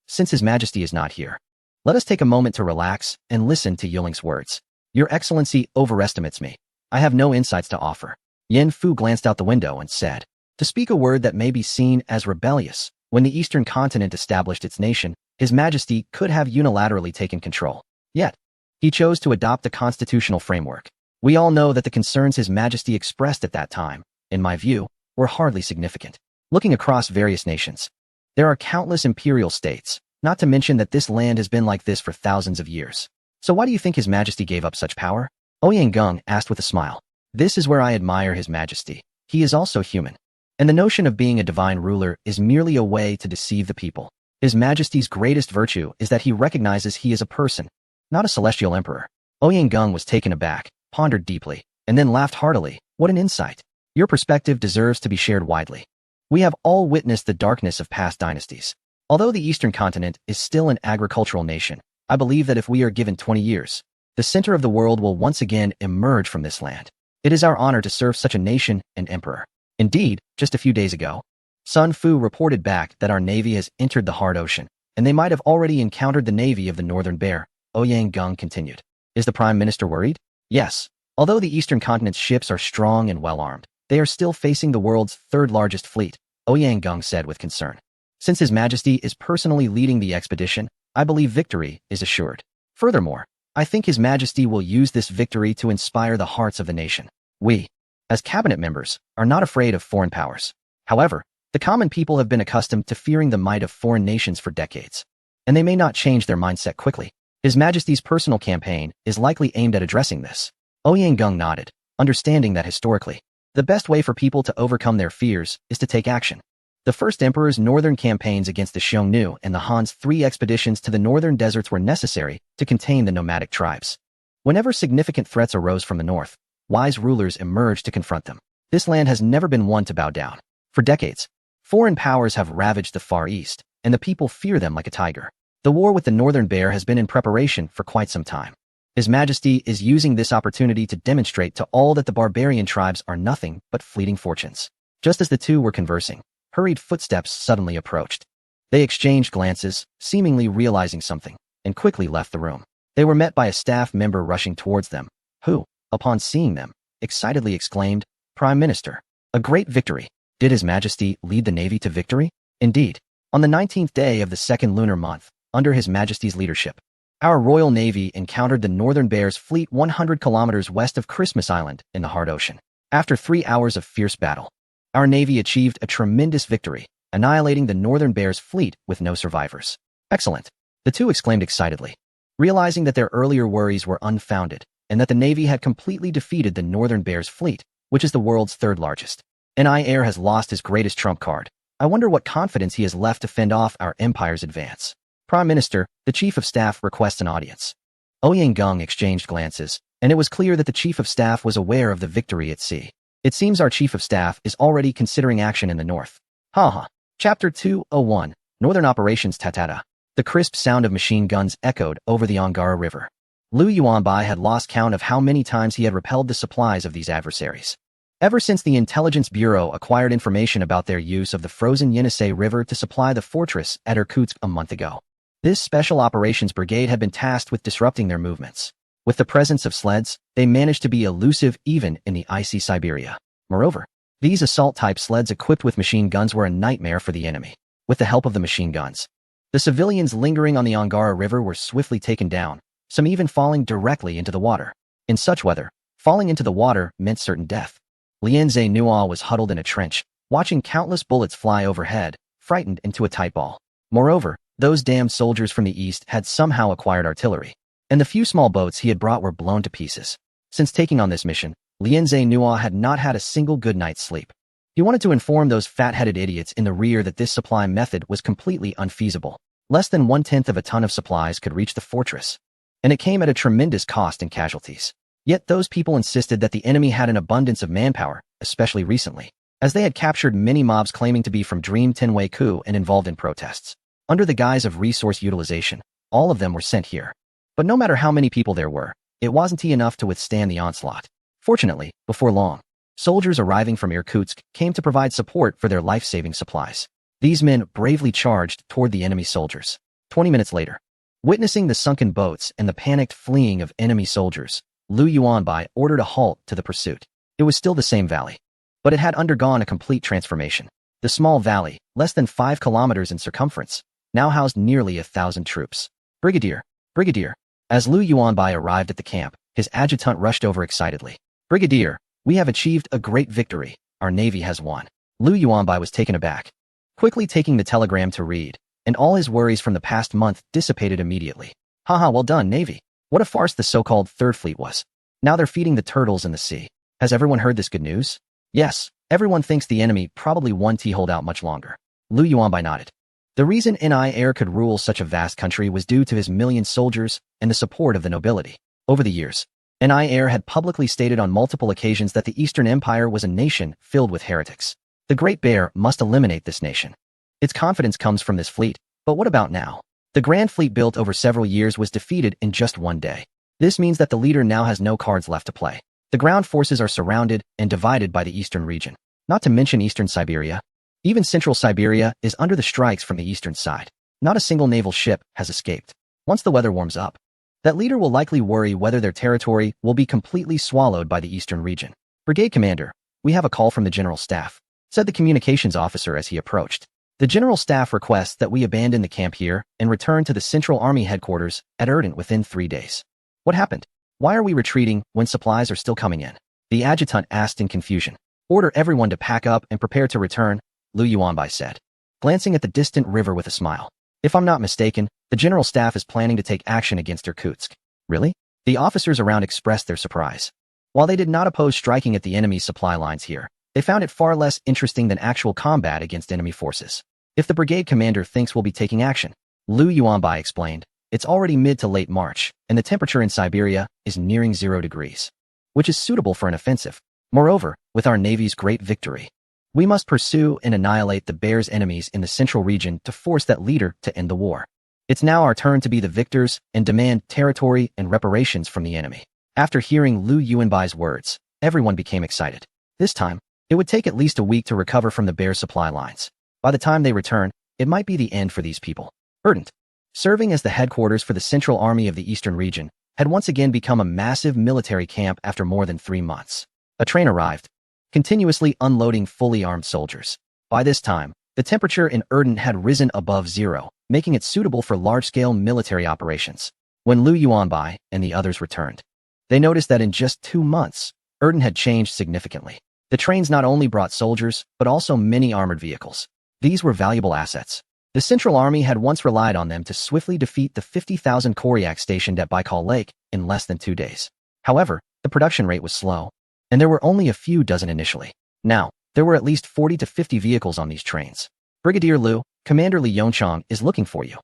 Speaker 1: Since His Majesty is not here, let us take a moment to relax and listen to Yiling's words. Your Excellency overestimates me. I have no insights to offer. Yen Fu glanced out the window and said, to speak a word that may be seen as rebellious, when the Eastern continent established its nation, His Majesty could have unilaterally taken control. Yet, he chose to adopt a constitutional framework. We all know that the concerns His Majesty expressed at that time, in my view, were hardly significant. Looking across various nations, there are countless imperial states, not to mention that this land has been like this for thousands of years. So why do you think His Majesty gave up such power? Ouyang Gung asked with a smile. This is where I admire His Majesty. He is also human. And the notion of being a divine ruler is merely a way to deceive the people. His Majesty's greatest virtue is that he recognizes he is a person, not a celestial emperor. Ouyang Gung was taken aback, pondered deeply, and then laughed heartily. What an insight. Your perspective deserves to be shared widely. We have all witnessed the darkness of past dynasties. Although the Eastern continent is still an agricultural nation, I believe that if we are given 20 years, the center of the world will once again emerge from this land. It is our honor to serve such a nation and emperor. Indeed, just a few days ago, Sun Fu reported back that our navy has entered the hard ocean, and they might have already encountered the navy of the Northern Bear. Ouyang Gung continued. Is the Prime Minister worried? Yes. Although the Eastern continent's ships are strong and well-armed, they are still facing the world's third-largest fleet, Ouyang Gung said with concern. Since His Majesty is personally leading the expedition, I believe victory is assured. Furthermore, I think His Majesty will use this victory to inspire the hearts of the nation. We, as cabinet members, are not afraid of foreign powers. However, the common people have been accustomed to fearing the might of foreign nations for decades, and they may not change their mindset quickly. His Majesty's personal campaign is likely aimed at addressing this. Ouyang Gung nodded, understanding that historically, the best way for people to overcome their fears is to take action. The first emperor's northern campaigns against the Xiongnu and the Han's 3 expeditions to the northern deserts were necessary to contain the nomadic tribes. Whenever significant threats arose from the north, wise rulers emerged to confront them. This land has never been one to bow down. For decades, foreign powers have ravaged the Far East, and the people fear them like a tiger. The war with the Northern Bear has been in preparation for quite some time. His Majesty is using this opportunity to demonstrate to all that the barbarian tribes are nothing but fleeting fortunes. Just as the two were conversing, hurried footsteps suddenly approached. They exchanged glances, seemingly realizing something, and quickly left the room. They were met by a staff member rushing towards them. Who? upon seeing them, excitedly exclaimed, "Prime Minister, a great victory! Did His Majesty lead the Navy to victory?" Indeed, on the 19th day of the second lunar month, under His Majesty's leadership, our Royal Navy encountered the Northern Bears Fleet 100 kilometers west of Christmas Island in the hard ocean. After 3 hours of fierce battle, our Navy achieved a tremendous victory, annihilating the Northern Bears Fleet with no survivors. Excellent, the two exclaimed excitedly, realizing that their earlier worries were unfounded and that the Navy had completely defeated the Northern Bears Fleet, which is the world's third largest. NI Air has lost his greatest trump card. I wonder what confidence he has left to fend off our empire's advance. Prime Minister, the Chief of Staff requests an audience. Ouyang Gung exchanged glances, and it was clear that the Chief of Staff was aware of the victory at sea. It seems our Chief of Staff is already considering action in the north. Haha. Chapter 201, Northern Operations Tatata. The crisp sound of machine guns echoed over the Angara River. Liu Yuanbai had lost count of how many times he had repelled the supplies of these adversaries. Ever since the Intelligence Bureau acquired information about their use of the frozen Yenisei River to supply the fortress at Irkutsk a month ago, this Special Operations Brigade had been tasked with disrupting their movements. With the presence of sleds, they managed to be elusive even in the icy Siberia. Moreover, these assault-type sleds equipped with machine guns were a nightmare for the enemy. With the help of the machine guns, the civilians lingering on the Angara River were swiftly taken down, some even falling directly into the water. In such weather, falling into the water meant certain death. Lianze Nua was huddled in a trench, watching countless bullets fly overhead, frightened into a tight ball. Moreover, those damned soldiers from the east had somehow acquired artillery, and the few small boats he had brought were blown to pieces. Since taking on this mission, Lianze Nua had not had a single good night's sleep. He wanted to inform those fat-headed idiots in the rear that this supply method was completely unfeasible. Less than 1/10 of a ton of supplies could reach the fortress, and it came at a tremendous cost in casualties. Yet those people insisted that the enemy had an abundance of manpower, especially recently, as they had captured many mobs claiming to be from Dream Tenwei Coup and involved in protests. Under the guise of resource utilization, all of them were sent here. But no matter how many people there were, it wasn't enough to withstand the onslaught. Fortunately, before long, soldiers arriving from Irkutsk came to provide support for their life-saving supplies. These men bravely charged toward the enemy soldiers. 20 minutes later, witnessing the sunken boats and the panicked fleeing of enemy soldiers, Liu Yuanbai ordered a halt to the pursuit. It was still the same valley, but it had undergone a complete transformation. The small valley, less than 5 kilometers in circumference, now housed nearly 1,000 troops. Brigadier! Brigadier! As Liu Yuanbai arrived at the camp, his adjutant rushed over excitedly. Brigadier, we have achieved a great victory. Our Navy has won. Liu Yuanbai was taken aback, quickly taking the telegram to read, and all his worries from the past month dissipated immediately. Haha, well done, Navy. What a farce the so-called Third Fleet was. Now they're feeding the turtles in the sea. Has everyone heard this good news? Yes, everyone thinks the enemy probably won't hold out much longer. Liu Yuanbai nodded. The reason NI Air could rule such a vast country was due to his million soldiers and the support of the nobility. Over the years, NI Air had publicly stated on multiple occasions that the Eastern Empire was a nation filled with heretics. The Great Bear must eliminate this nation. Its confidence comes from this fleet, but what about now? The Grand Fleet built over several years was defeated in just one day. This means that the leader now has no cards left to play. The ground forces are surrounded and divided by the eastern region, not to mention eastern Siberia. Even central Siberia is under the strikes from the eastern side. Not a single naval ship has escaped. Once the weather warms up, that leader will likely worry whether their territory will be completely swallowed by the eastern region. Brigade Commander, we have a call from the General Staff, said the communications officer as he approached. The General Staff requests that we abandon the camp here and return to the Central Army headquarters at Erden within 3 days. What happened? Why are we retreating when supplies are still coming in? The adjutant asked in confusion. Order everyone to pack up and prepare to return, Liu Yuanbai said, glancing at the distant river with a smile. If I'm not mistaken, the General Staff is planning to take action against Irkutsk. Really? The officers around expressed their surprise. While they did not oppose striking at the enemy's supply lines here, they found it far less interesting than actual combat against enemy forces. If the brigade commander thinks we'll be taking action, Liu Yuanbai explained, it's already mid to late March, and the temperature in Siberia is nearing 0 degrees, which is suitable for an offensive. Moreover, with our Navy's great victory, we must pursue and annihilate the Bears' enemies in the central region to force that leader to end the war. It's now our turn to be the victors and demand territory and reparations from the enemy. After hearing Liu Yuanbai's words, everyone became excited. This time, it would take at least a week to recover from the Bears' supply lines. By the time they return, it might be the end for these people. Erdent, serving as the headquarters for the Central Army of the Eastern region, had once again become a massive military camp after more than 3 months. A train arrived, continuously unloading fully armed soldiers. By this time, the temperature in Erden had risen above zero, making it suitable for large-scale military operations. When Liu Yuanbai and the others returned, they noticed that in just 2 months, Erden had changed significantly. The trains not only brought soldiers, but also many armored vehicles. These were valuable assets. The Central Army had once relied on them to swiftly defeat the 50,000 Koryak stationed at Baikal Lake in less than 2 days. However, the production rate was slow, and there were only a few dozen initially. Now, there were at least 40 to 50 vehicles on these trains. Brigadier Liu, Commander Li Yongchang is looking for you.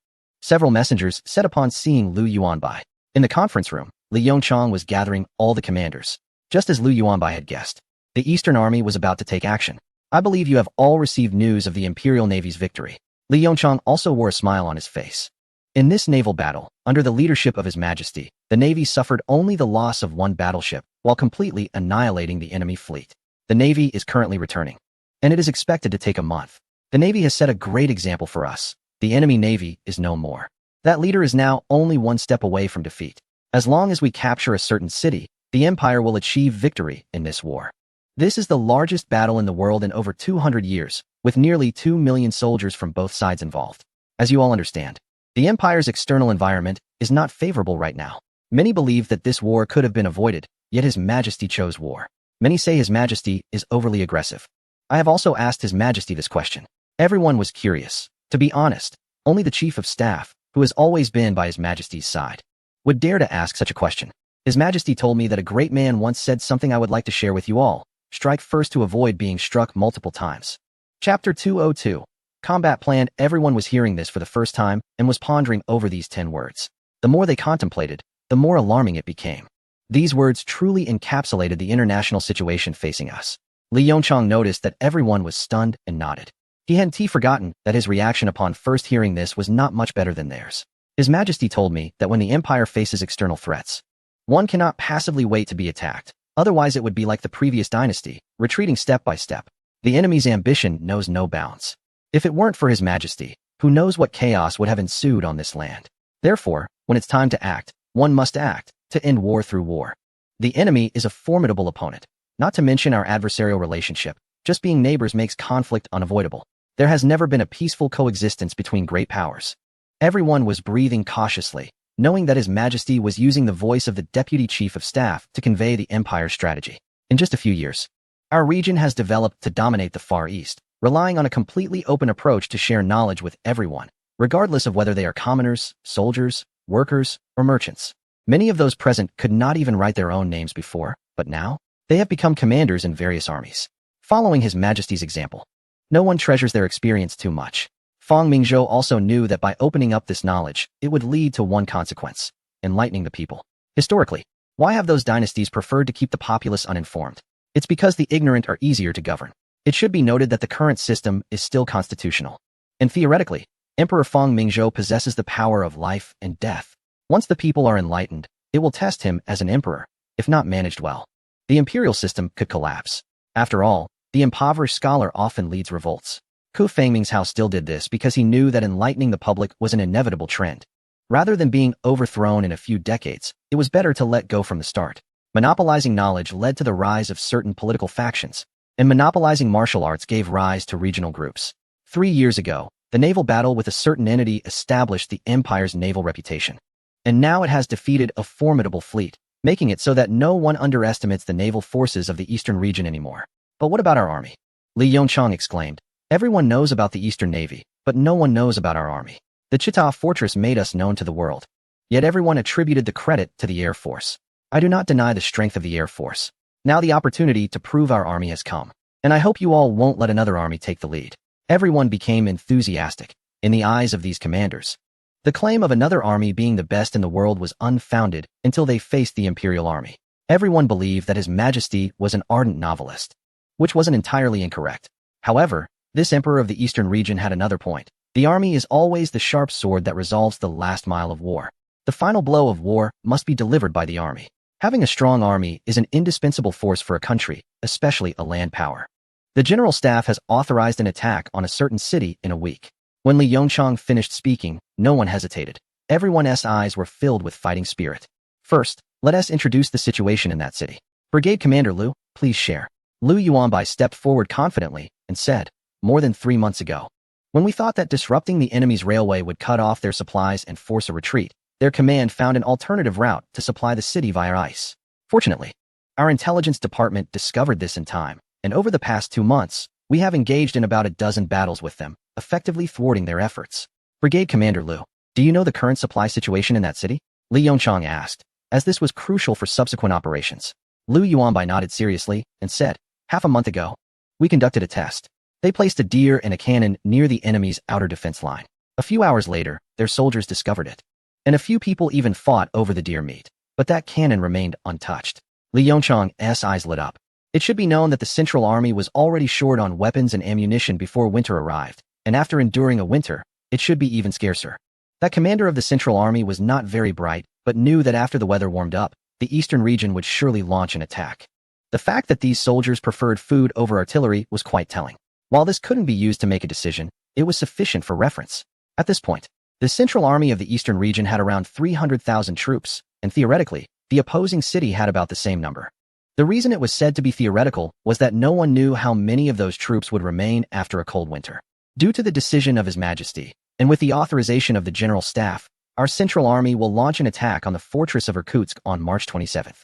Speaker 1: Several messengers said upon seeing Liu Yuanbai. In the conference room, Li Yongchang was gathering all the commanders. Just as Liu Yuanbai had guessed, the Eastern Army was about to take action. I believe you have all received news of the Imperial Navy's victory. Li Yongchang also wore a smile on his face. In this naval battle, under the leadership of His Majesty, the Navy suffered only the loss of 1 battleship while completely annihilating the enemy fleet. The Navy is currently returning, and it is expected to take a month. The Navy has set a great example for us. The enemy Navy is no more. That leader is now only 1 step away from defeat. As long as we capture a certain city, the Empire will achieve victory in this war. This is the largest battle in the world in over 200 years, with nearly 2 million soldiers from both sides involved. As you all understand, the Empire's external environment is not favorable right now. Many believe that this war could have been avoided, yet His Majesty chose war. Many say His Majesty is overly aggressive. I have also asked His Majesty this question. Everyone was curious. To be honest, only the Chief of Staff, who has always been by His Majesty's side, would dare to ask such a question. His Majesty told me that a great man once said something I would like to share with you all. Strike first to avoid being struck multiple times. Chapter 202. Combat Plan. Everyone was hearing this for the first time and was pondering over these 10 words. The more they contemplated, the more alarming it became. These words truly encapsulated the international situation facing us. Li Yongchang noticed that everyone was stunned and nodded. He hadn't forgotten that his reaction upon first hearing this was not much better than theirs. His Majesty told me that when the Empire faces external threats, one cannot passively wait to be attacked. Otherwise it would be like the previous dynasty, retreating step by step. The enemy's ambition knows no bounds. If it weren't for His Majesty, who knows what chaos would have ensued on this land. Therefore, when it's time to act, one must act, to end war through war. The enemy is a formidable opponent, not to mention our adversarial relationship. Just being neighbors makes conflict unavoidable. There has never been a peaceful coexistence between great powers. Everyone was breathing cautiously, knowing that His Majesty was using the voice of the Deputy Chief of Staff to convey the Empire's strategy. In just a few years, our region has developed to dominate the Far East, relying on a completely open approach to share knowledge with everyone, regardless of whether they are commoners, soldiers, workers, or merchants. Many of those present could not even write their own names before, but now, they have become commanders in various armies. Following His Majesty's example, no one treasures their experience too much. Fang Mingzhou also knew that by opening up this knowledge, it would lead to one consequence: enlightening the people. Historically, why have those dynasties preferred to keep the populace uninformed? It's because the ignorant are easier to govern. It should be noted that the current system is still constitutional. And theoretically, Emperor Fang Mingzhou possesses the power of life and death. Once the people are enlightened, it will test him as an emperor, if not managed well. The imperial system could collapse. After all, the impoverished scholar often leads revolts. Ku Fengming's house still did this because he knew that enlightening the public was an inevitable trend. Rather than being overthrown in a few decades, it was better to let go from the start. Monopolizing knowledge led to the rise of certain political factions, and monopolizing martial arts gave rise to regional groups. 3 years ago, the naval battle with a certain entity established the Empire's naval reputation. And now it has defeated a formidable fleet, making it so that no one underestimates the naval forces of the Eastern region anymore. But what about our army? Li Yongchang exclaimed. Everyone knows about the Eastern Navy, but no one knows about our army. The Chita Fortress made us known to the world. Yet everyone attributed the credit to the Air Force. I do not deny the strength of the Air Force. Now the opportunity to prove our army has come. And I hope you all won't let another army take the lead. Everyone became enthusiastic. In the eyes of these commanders, the claim of another army being the best in the world was unfounded until they faced the Imperial Army. Everyone believed that His Majesty was an ardent novelist, which wasn't entirely incorrect. However, this emperor of the Eastern region had another point. The army is always the sharp sword that resolves the last mile of war. The final blow of war must be delivered by the army. Having a strong army is an indispensable force for a country, especially a land power. The General Staff has authorized an attack on a certain city in a week. When Li Yongchang finished speaking, no one hesitated. Everyone's eyes were filled with fighting spirit. First, let us introduce the situation in that city. Brigade Commander Liu, please share. Liu Yuanbai stepped forward confidently and said, more than 3 months ago, when we thought that disrupting the enemy's railway would cut off their supplies and force a retreat, their command found an alternative route to supply the city via ice. Fortunately, our intelligence department discovered this in time, and over the past 2 months, we have engaged in about a dozen battles with them, effectively thwarting their efforts. Brigade Commander Liu, do you know the current supply situation in that city? Li Yongchang asked, as this was crucial for subsequent operations. Liu Yuanbai nodded seriously and said, half a month ago, we conducted a test. They placed a deer and a cannon near the enemy's outer defense line. A few hours later, their soldiers discovered it. And a few people even fought over the deer meat. But that cannon remained untouched. Li Yongchang's eyes lit up. It should be known that the Central Army was already short on weapons and ammunition before winter arrived, and after enduring a winter, it should be even scarcer. That commander of the Central Army was not very bright, but knew that after the weather warmed up, the eastern region would surely launch an attack. The fact that these soldiers preferred food over artillery was quite telling. While this couldn't be used to make a decision, it was sufficient for reference. At this point, the Central Army of the eastern region had around 300,000 troops, and theoretically, the opposing city had about the same number. The reason it was said to be theoretical was that no one knew how many of those troops would remain after a cold winter. Due to the decision of His Majesty, and with the authorization of the General Staff, our Central Army will launch an attack on the fortress of Irkutsk on March 27th.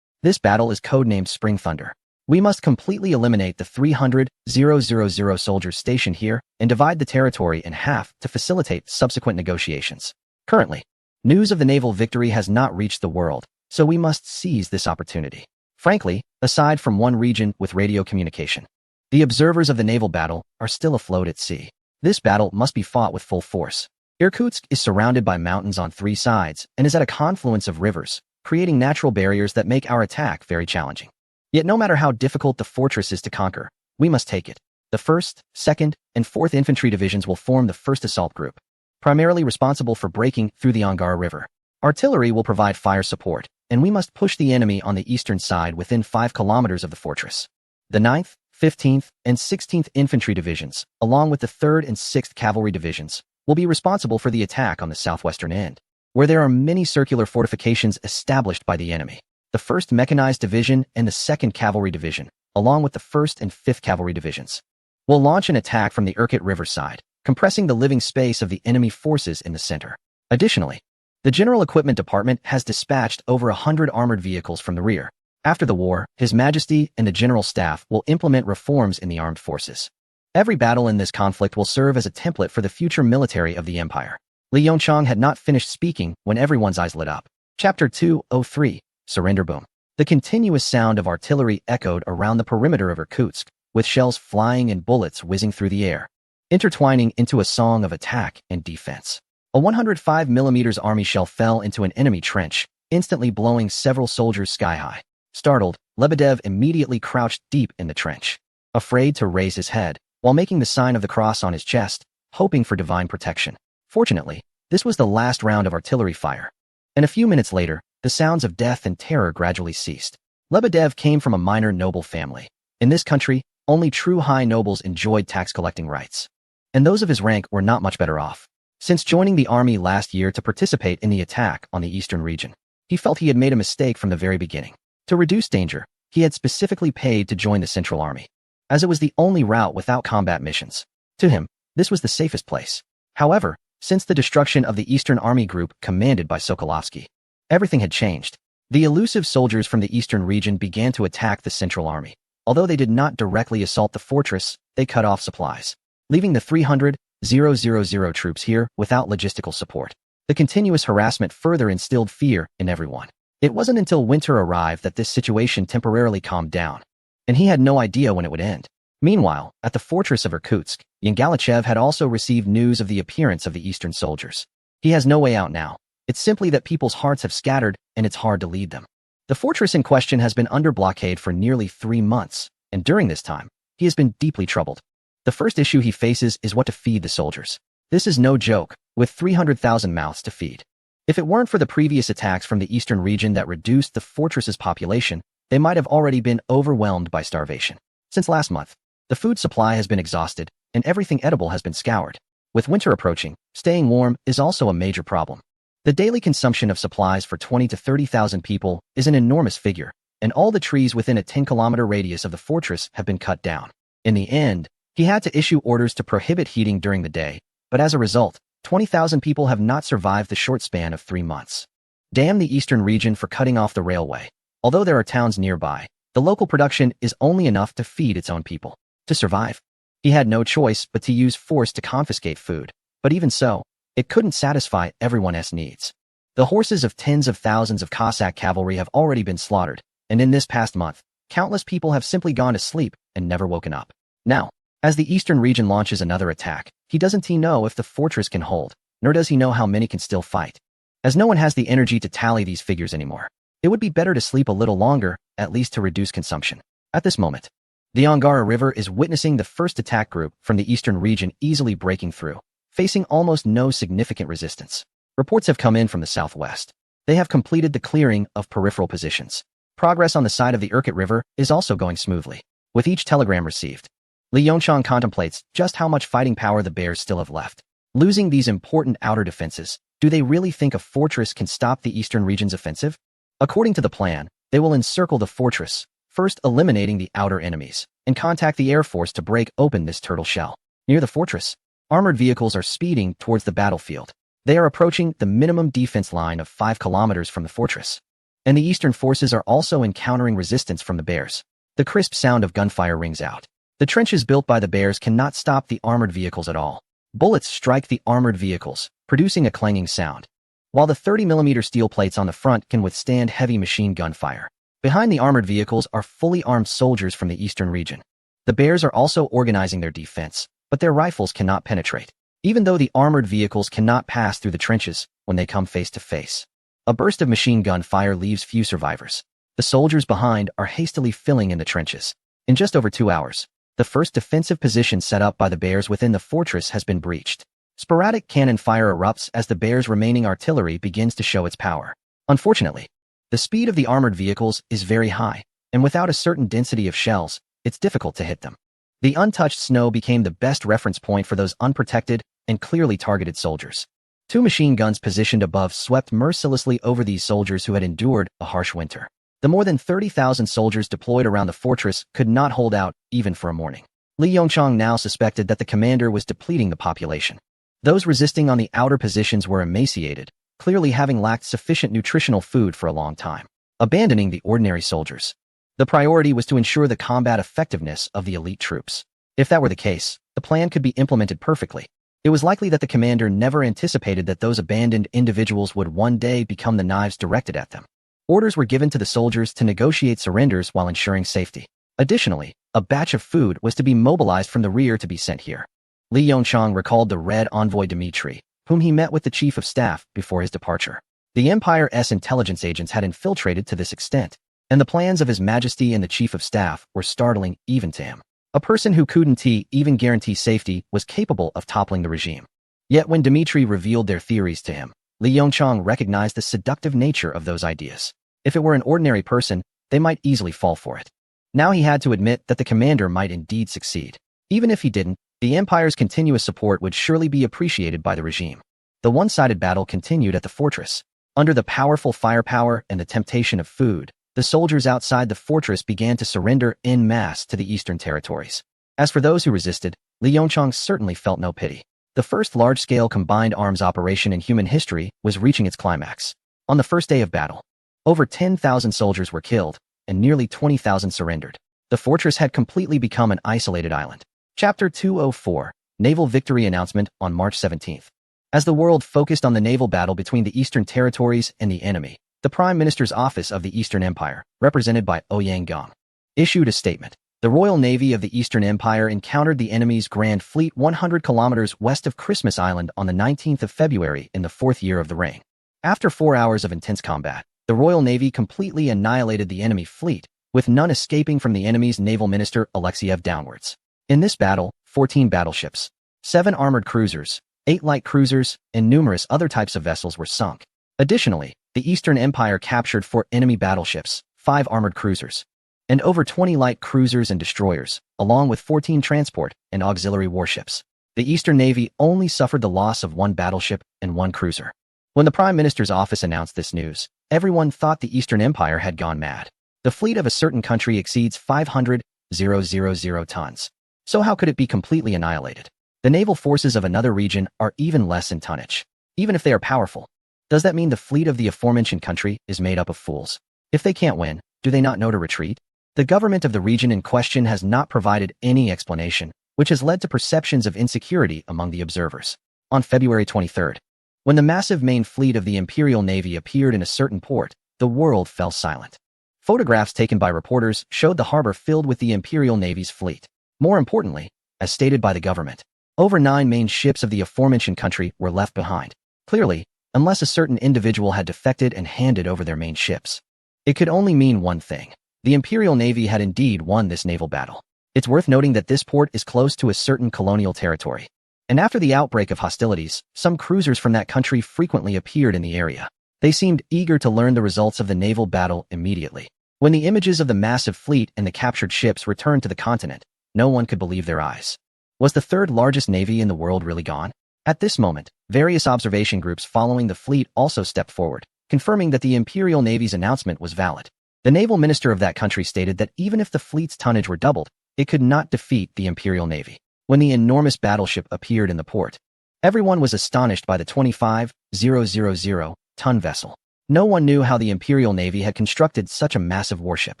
Speaker 1: This battle is codenamed Spring Thunder. We must completely eliminate the 300,000 soldiers stationed here and divide the territory in half to facilitate subsequent negotiations. Currently, news of the naval victory has not reached the world, so we must seize this opportunity. Frankly, aside from one region with radio communication, the observers of the naval battle are still afloat at sea. This battle must be fought with full force. Irkutsk is surrounded by mountains on 3 sides and is at a confluence of rivers, creating natural barriers that make our attack very challenging. Yet no matter how difficult the fortress is to conquer, we must take it. The 1st, 2nd, and 4th Infantry Divisions will form the 1st Assault Group, primarily responsible for breaking through the Angara River. Artillery will provide fire support, and we must push the enemy on the eastern side within 5 kilometers of the fortress. The 9th, 15th, and 16th Infantry Divisions, along with the 3rd and 6th Cavalry Divisions, will be responsible for the attack on the southwestern end, where there are many circular fortifications established by the enemy. The 1st Mechanized Division and the 2nd Cavalry Division, along with the 1st and 5th Cavalry Divisions, will launch an attack from the Irkut River side, compressing the living space of the enemy forces in the center. Additionally, the General Equipment Department has dispatched over 100 armored vehicles from the rear. After the war, His Majesty and the General Staff will implement reforms in the armed forces. Every battle in this conflict will serve as a template for the future military of the empire. Li Yongchang had not finished speaking when everyone's eyes lit up. Chapter 203, Surrender Boom. The continuous sound of artillery echoed around the perimeter of Irkutsk, with shells flying and bullets whizzing through the air, intertwining into a song of attack and defense. A 105mm army shell fell into an enemy trench, instantly blowing several soldiers sky high. Startled, Lebedev immediately crouched deep in the trench, afraid to raise his head, while making the sign of the cross on his chest, hoping for divine protection. Fortunately, this was the last round of artillery fire, and a few minutes later, the sounds of death and terror gradually ceased. Lebedev came from a minor noble family. In this country, only true high nobles enjoyed tax-collecting rights, and those of his rank were not much better off. Since joining the army last year to participate in the attack on the eastern region, he felt he had made a mistake from the very beginning. To reduce danger, he had specifically paid to join the Central Army, as it was the only route without combat missions. To him, this was the safest place. However, since the destruction of the Eastern Army Group commanded by Sokolovsky, everything had changed. The elusive soldiers from the eastern region began to attack the Central Army. Although they did not directly assault the fortress, they cut off supplies, leaving the 300,000 troops here without logistical support. The continuous harassment further instilled fear in everyone. It wasn't until winter arrived that this situation temporarily calmed down, and he had no idea when it would end. Meanwhile, at the fortress of Irkutsk, Yangalichev had also received news of the appearance of the eastern soldiers. He has no way out now. It's simply that people's hearts have scattered, and it's hard to lead them. The fortress in question has been under blockade for nearly 3 months, and during this time, he has been deeply troubled. The first issue he faces is what to feed the soldiers. This is no joke, with 300,000 mouths to feed. If it weren't for the previous attacks from the eastern region that reduced the fortress's population, they might have already been overwhelmed by starvation. Since last month, the food supply has been exhausted, and everything edible has been scoured. With winter approaching, staying warm is also a major problem. The daily consumption of supplies for 20 to 30,000 people is an enormous figure, and all the trees within a 10-kilometer radius of the fortress have been cut down. In the end, he had to issue orders to prohibit heating during the day, but as a result, 20,000 people have not survived the short span of 3 months. Damn the eastern region for cutting off the railway. Although there are towns nearby, the local production is only enough to feed its own people. To survive, he had no choice but to use force to confiscate food, but even so, it couldn't satisfy everyone's needs. The horses of tens of thousands of Cossack cavalry have already been slaughtered, and in this past month, countless people have simply gone to sleep and never woken up. Now, as the eastern region launches another attack, he doesn't know if the fortress can hold, nor does he know how many can still fight. As no one has the energy to tally these figures anymore, it would be better to sleep a little longer, at least to reduce consumption. At this moment, the Angara River is witnessing the first attack group from the eastern region easily breaking through, facing almost no significant resistance. Reports have come in from the southwest. They have completed the clearing of peripheral positions. Progress on the side of the Irkut River is also going smoothly. With each telegram received, Li Yongchang contemplates just how much fighting power the bears still have left. Losing these important outer defenses, do they really think a fortress can stop the eastern region's offensive? According to the plan, they will encircle the fortress, first eliminating the outer enemies, and contact the Air Force to break open this turtle shell. Near the fortress, armored vehicles are speeding towards the battlefield. They are approaching the minimum defense line of 5 kilometers from the fortress. And the eastern forces are also encountering resistance from the bears. The crisp sound of gunfire rings out. The trenches built by the bears cannot stop the armored vehicles at all. Bullets strike the armored vehicles, producing a clanging sound, while the 30mm steel plates on the front can withstand heavy machine gun fire. Behind the armored vehicles are fully armed soldiers from the eastern region. The bears are also organizing their defense, but their rifles cannot penetrate, even though the armored vehicles cannot pass through the trenches when they come face to face. A burst of machine gun fire leaves few survivors. The soldiers behind are hastily filling in the trenches. In just over 2 hours, the first defensive position set up by the bears within the fortress has been breached. Sporadic cannon fire erupts as the bears' remaining artillery begins to show its power. Unfortunately, the speed of the armored vehicles is very high, and without a certain density of shells, it's difficult to hit them. The untouched snow became the best reference point for those unprotected and clearly targeted soldiers. 2 machine guns positioned above swept mercilessly over these soldiers who had endured a harsh winter. The more than 30,000 soldiers deployed around the fortress could not hold out even for a morning. Li Yongchang now suspected that the commander was depleting the population. Those resisting on the outer positions were emaciated, clearly having lacked sufficient nutritional food for a long time, abandoning the ordinary soldiers. The priority was to ensure the combat effectiveness of the elite troops. If that were the case, the plan could be implemented perfectly. It was likely that the commander never anticipated that those abandoned individuals would one day become the knives directed at them. Orders were given to the soldiers to negotiate surrenders while ensuring safety. Additionally, a batch of food was to be mobilized from the rear to be sent here. Li Yongchang recalled the Red Envoy Dmitry, whom he met with the chief of staff before his departure. The Empire's intelligence agents had infiltrated to this extent, and the plans of His Majesty and the chief of staff were startling even to him. A person who couldn't even guarantee safety was capable of toppling the regime. Yet when Dmitry revealed their theories to him, Li Yongchang recognized the seductive nature of those ideas. If it were an ordinary person, they might easily fall for it. Now he had to admit that the commander might indeed succeed. Even if he didn't, the Empire's continuous support would surely be appreciated by the regime. The one-sided battle continued at the fortress. Under the powerful firepower and the temptation of food, the soldiers outside the fortress began to surrender en masse to the eastern territories. As for those who resisted, Li Yongchang certainly felt no pity. The first large-scale combined arms operation in human history was reaching its climax. On the first day of battle, over 10,000 soldiers were killed, and nearly 20,000 surrendered. The fortress had completely become an isolated island. Chapter 204, Naval Victory Announcement on March 17th. As the world focused on the naval battle between the Eastern Territories and the enemy, the Prime Minister's Office of the Eastern Empire, represented by Ouyang Gong, issued a statement. The Royal Navy of the Eastern Empire encountered the enemy's Grand Fleet 100 kilometers west of Christmas Island on the 19th of February in the 4th year of the reign. After 4 hours of intense combat, the Royal Navy completely annihilated the enemy fleet, with none escaping from the enemy's naval minister Alexiev downwards. In this battle, 14 battleships, 7 armored cruisers, 8 light cruisers, and numerous other types of vessels were sunk. Additionally, the Eastern Empire captured 4 enemy battleships, 5 armored cruisers, and over 20 light cruisers and destroyers, along with 14 transport and auxiliary warships. The Eastern Navy only suffered the loss of 1 battleship and 1 cruiser. When the Prime Minister's office announced this news, everyone thought the Eastern Empire had gone mad. The fleet of a certain country exceeds 500,000 tons. So how could it be completely annihilated? The naval forces of another region are even less in tonnage. Even if they are powerful, does that mean the fleet of the aforementioned country is made up of fools? If they can't win, do they not know to retreat? The government of the region in question has not provided any explanation, which has led to perceptions of insecurity among the observers. On February 23rd, when the massive main fleet of the Imperial Navy appeared in a certain port, the world fell silent. Photographs taken by reporters showed the harbor filled with the Imperial Navy's fleet. More importantly, as stated by the government, over 9 main ships of the aforementioned country were left behind. Clearly, unless a certain individual had defected and handed over their main ships. It could only mean one thing. The Imperial Navy had indeed won this naval battle. It's worth noting that this port is close to a certain colonial territory. And after the outbreak of hostilities, some cruisers from that country frequently appeared in the area. They seemed eager to learn the results of the naval battle immediately. When the images of the massive fleet and the captured ships returned to the continent, no one could believe their eyes. Was the third largest navy in the world really gone? At this moment, various observation groups following the fleet also stepped forward, confirming that the Imperial Navy's announcement was valid. The naval minister of that country stated that even if the fleet's tonnage were doubled, it could not defeat the Imperial Navy. When the enormous battleship appeared in the port, everyone was astonished by the 25,000-ton vessel. No one knew how the Imperial Navy had constructed such a massive warship.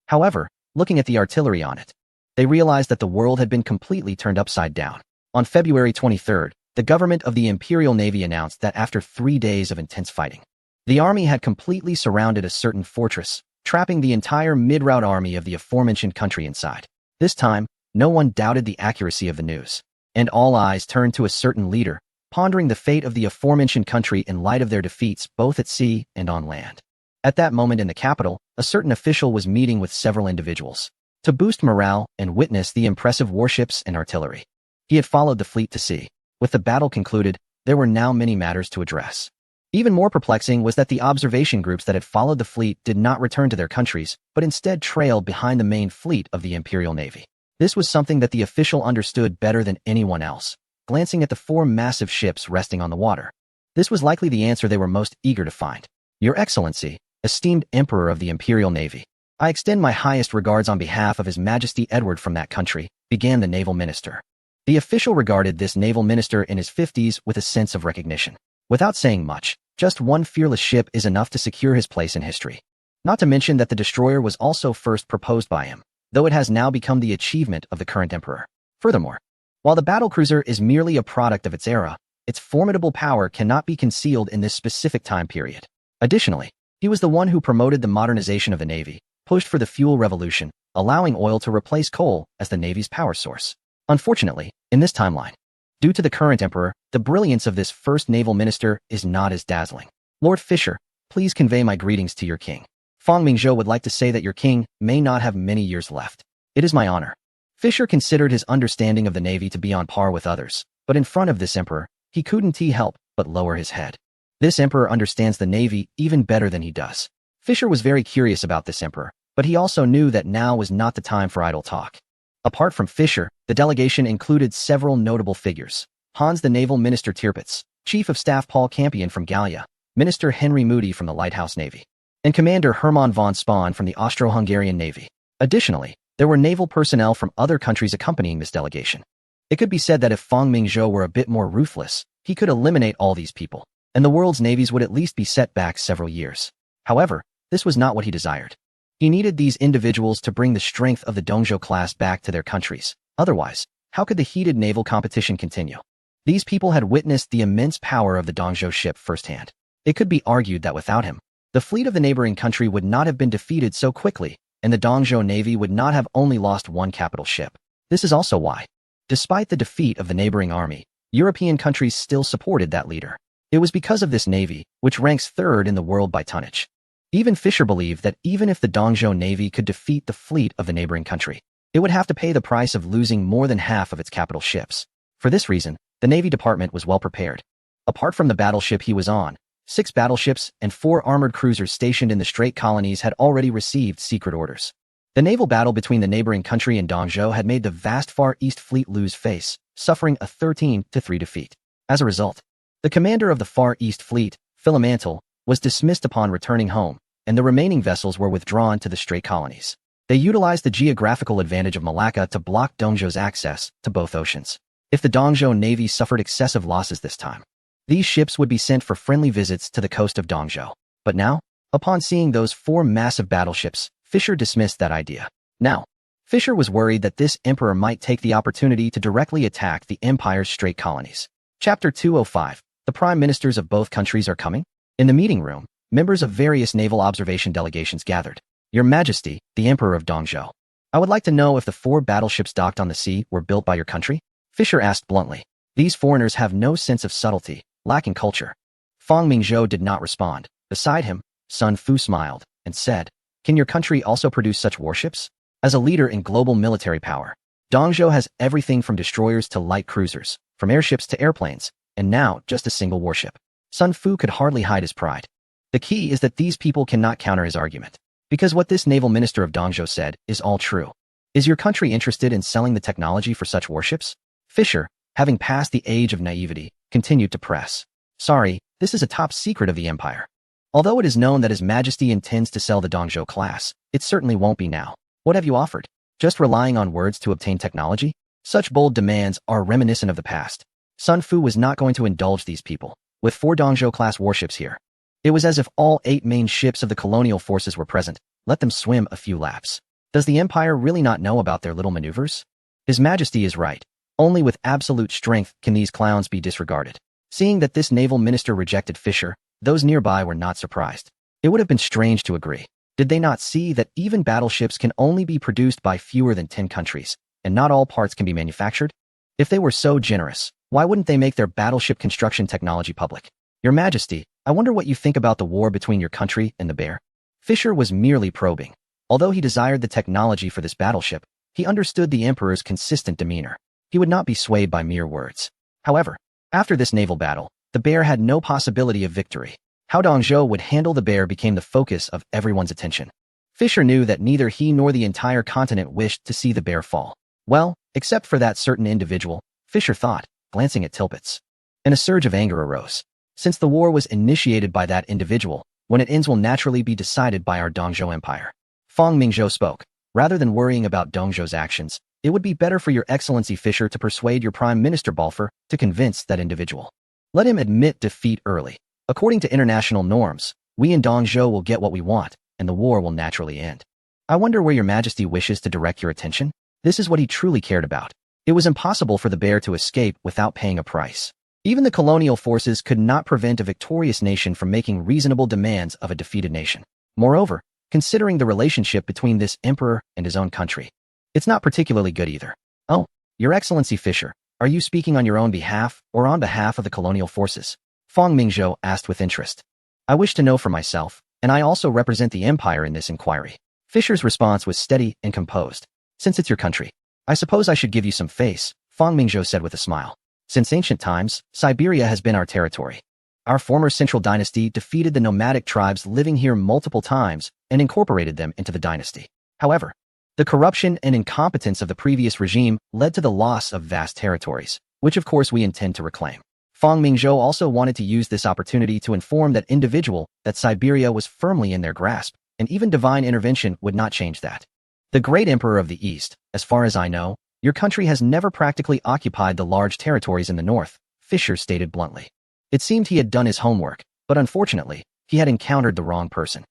Speaker 1: However, looking at the artillery on it, they realized that the world had been completely turned upside down. On February 23rd, the government of the Imperial Navy announced that after 3 days of intense fighting, the army had completely surrounded a certain fortress, trapping the entire mid-route army of the aforementioned country inside. This time, no one doubted the accuracy of the news, and all eyes turned to a certain leader, pondering the fate of the aforementioned country in light of their defeats both at sea and on land. At that moment in the capital, a certain official was meeting with several individuals to boost morale and witness the impressive warships and artillery. He had followed the fleet to sea. With the battle concluded, there were now many matters to address. Even more perplexing was that the observation groups that had followed the fleet did not return to their countries, but instead trailed behind the main fleet of the Imperial Navy. This was something that the official understood better than anyone else, glancing at the 4 massive ships resting on the water. This was likely the answer they were most eager to find. Your Excellency, esteemed Emperor of the Imperial Navy, I extend my highest regards on behalf of His Majesty Edward from that country, began the naval minister. The official regarded this naval minister in his 50s with a sense of recognition. Without saying much, just one fearless ship is enough to secure his place in history. Not to mention that the destroyer was also first proposed by him, though it has now become the achievement of the current emperor. Furthermore, while the battlecruiser is merely a product of its era, its formidable power cannot be concealed in this specific time period. Additionally, he was the one who promoted the modernization of the Navy, pushed for the fuel revolution, allowing oil to replace coal as the Navy's power source. Unfortunately, in this timeline, due to the current emperor, the brilliance of this first naval minister is not as dazzling. Lord Fisher, please convey my greetings to your king. Fang Mingzhou would like to say that your king may not have many years left. It is my honor. Fisher considered his understanding of the Navy to be on par with others, but in front of this emperor, he couldn't help but lower his head. This emperor understands the Navy even better than he does. Fisher was very curious about this emperor, but he also knew that now was not the time for idle talk. Apart from Fisher, the delegation included several notable figures. Hans the Naval Minister Tirpitz, Chief of Staff Paul Campion from Gallia, Minister Henry Moody from the Lighthouse Navy, and Commander Hermann von Spahn from the Austro-Hungarian Navy. Additionally, there were naval personnel from other countries accompanying this delegation. It could be said that if Fang Mingzhou were a bit more ruthless, he could eliminate all these people, and the world's navies would at least be set back several years. However, this was not what he desired. He needed these individuals to bring the strength of the Dongzhou class back to their countries. Otherwise, how could the heated naval competition continue? These people had witnessed the immense power of the Dongzhou ship firsthand. It could be argued that without him, the fleet of the neighboring country would not have been defeated so quickly, and the Dongzhou Navy would not have only lost one capital ship. This is also why, despite the defeat of the neighboring army, European countries still supported that leader. It was because of this navy, which ranks 3rd in the world by tonnage. Even Fisher believed that even if the Dongzhou Navy could defeat the fleet of the neighboring country, it would have to pay the price of losing more than half of its capital ships. For this reason, the Navy Department was well prepared. Apart from the battleship he was on, 6 battleships and 4 armored cruisers stationed in the Strait Colonies had already received secret orders. The naval battle between the neighboring country and Dongzhou had made the vast Far East Fleet lose face, suffering a 13-3 defeat. As a result, the commander of the Far East Fleet, Philomantle, was dismissed upon returning home, and the remaining vessels were withdrawn to the Strait colonies. They utilized the geographical advantage of Malacca to block Dongzhou's access to both oceans. If the Dongzhou Navy suffered excessive losses this time, these ships would be sent for friendly visits to the coast of Dongzhou. But now, upon seeing those 4 massive battleships, Fisher dismissed that idea. Now, Fisher was worried that this emperor might take the opportunity to directly attack the empire's Strait colonies. Chapter 205. The prime ministers of both countries are coming? In the meeting room, members of various naval observation delegations gathered. Your Majesty, the Emperor of Dongzhou, I would like to know if the 4 battleships docked on the sea were built by your country? Fisher asked bluntly. These foreigners have no sense of subtlety, lacking culture. Fang Mingzhou did not respond. Beside him, Sun Fu smiled and said, Can your country also produce such warships? As a leader in global military power, Dongzhou has everything from destroyers to light cruisers, from airships to airplanes, and now just a single warship. Sun Fu could hardly hide his pride. The key is that these people cannot counter his argument, because what this naval minister of Dongzhou said is all true. Is your country interested in selling the technology for such warships? Fisher, having passed the age of naivety, continued to press. Sorry, this is a top secret of the Empire. Although it is known that His Majesty intends to sell the Dongzhou class, it certainly won't be now. What have you offered? Just relying on words to obtain technology? Such bold demands are reminiscent of the past. Sun Fu was not going to indulge these people. With 4 Dongzhou-class warships here, it was as if all 8 main ships of the colonial forces were present. Let them swim a few laps. Does the Empire really not know about their little maneuvers? His Majesty is right. Only with absolute strength can these clowns be disregarded. Seeing that this naval minister rejected Fisher, those nearby were not surprised. It would have been strange to agree. Did they not see that even battleships can only be produced by fewer than 10 countries, and not all parts can be manufactured? If they were so generous, why wouldn't they make their battleship construction technology public? Your Majesty, I wonder what you think about the war between your country and the bear? Fisher was merely probing. Although he desired the technology for this battleship, he understood the Emperor's consistent demeanor. He would not be swayed by mere words. However, after this naval battle, the bear had no possibility of victory. How Dongzhou would handle the bear became the focus of everyone's attention. Fisher knew that neither he nor the entire continent wished to see the bear fall. Well, except for that certain individual, Fisher thought, glancing at Tilpitz. And a surge of anger arose. Since the war was initiated by that individual, when it ends will naturally be decided by our Dongzhou Empire. Fang Mingzhou spoke. Rather than worrying about Dongzhou's actions, it would be better for your Excellency Fisher to persuade your Prime Minister Balfour to convince that individual. Let him admit defeat early. According to international norms, we in Dongzhou will get what we want, and the war will naturally end. I wonder where your Majesty wishes to direct your attention? This is what he truly cared about. It was impossible for the bear to escape without paying a price. Even the colonial forces could not prevent a victorious nation from making reasonable demands of a defeated nation. Moreover, considering the relationship between this emperor and his own country, it's not particularly good either. Oh, Your Excellency Fisher, are you speaking on your own behalf or on behalf of the colonial forces? Fang Mingzhou asked with interest. I wish to know for myself, and I also represent the Empire in this inquiry. Fisher's response was steady and composed. Since it's your country, I suppose I should give you some face, Fang Mingzhou said with a smile. Since ancient times, Siberia has been our territory. Our former central dynasty defeated the nomadic tribes living here multiple times and incorporated them into the dynasty. However, the corruption and incompetence of the previous regime led to the loss of vast territories, which of course we intend to reclaim. Fang Mingzhou also wanted to use this opportunity to inform that individual that Siberia was firmly in their grasp, and even divine intervention would not change that. The great emperor of the East, as far as I know, your country has never practically occupied the large territories in the north, Fisher stated bluntly. It seemed he had done his homework, but unfortunately, he had encountered the wrong person.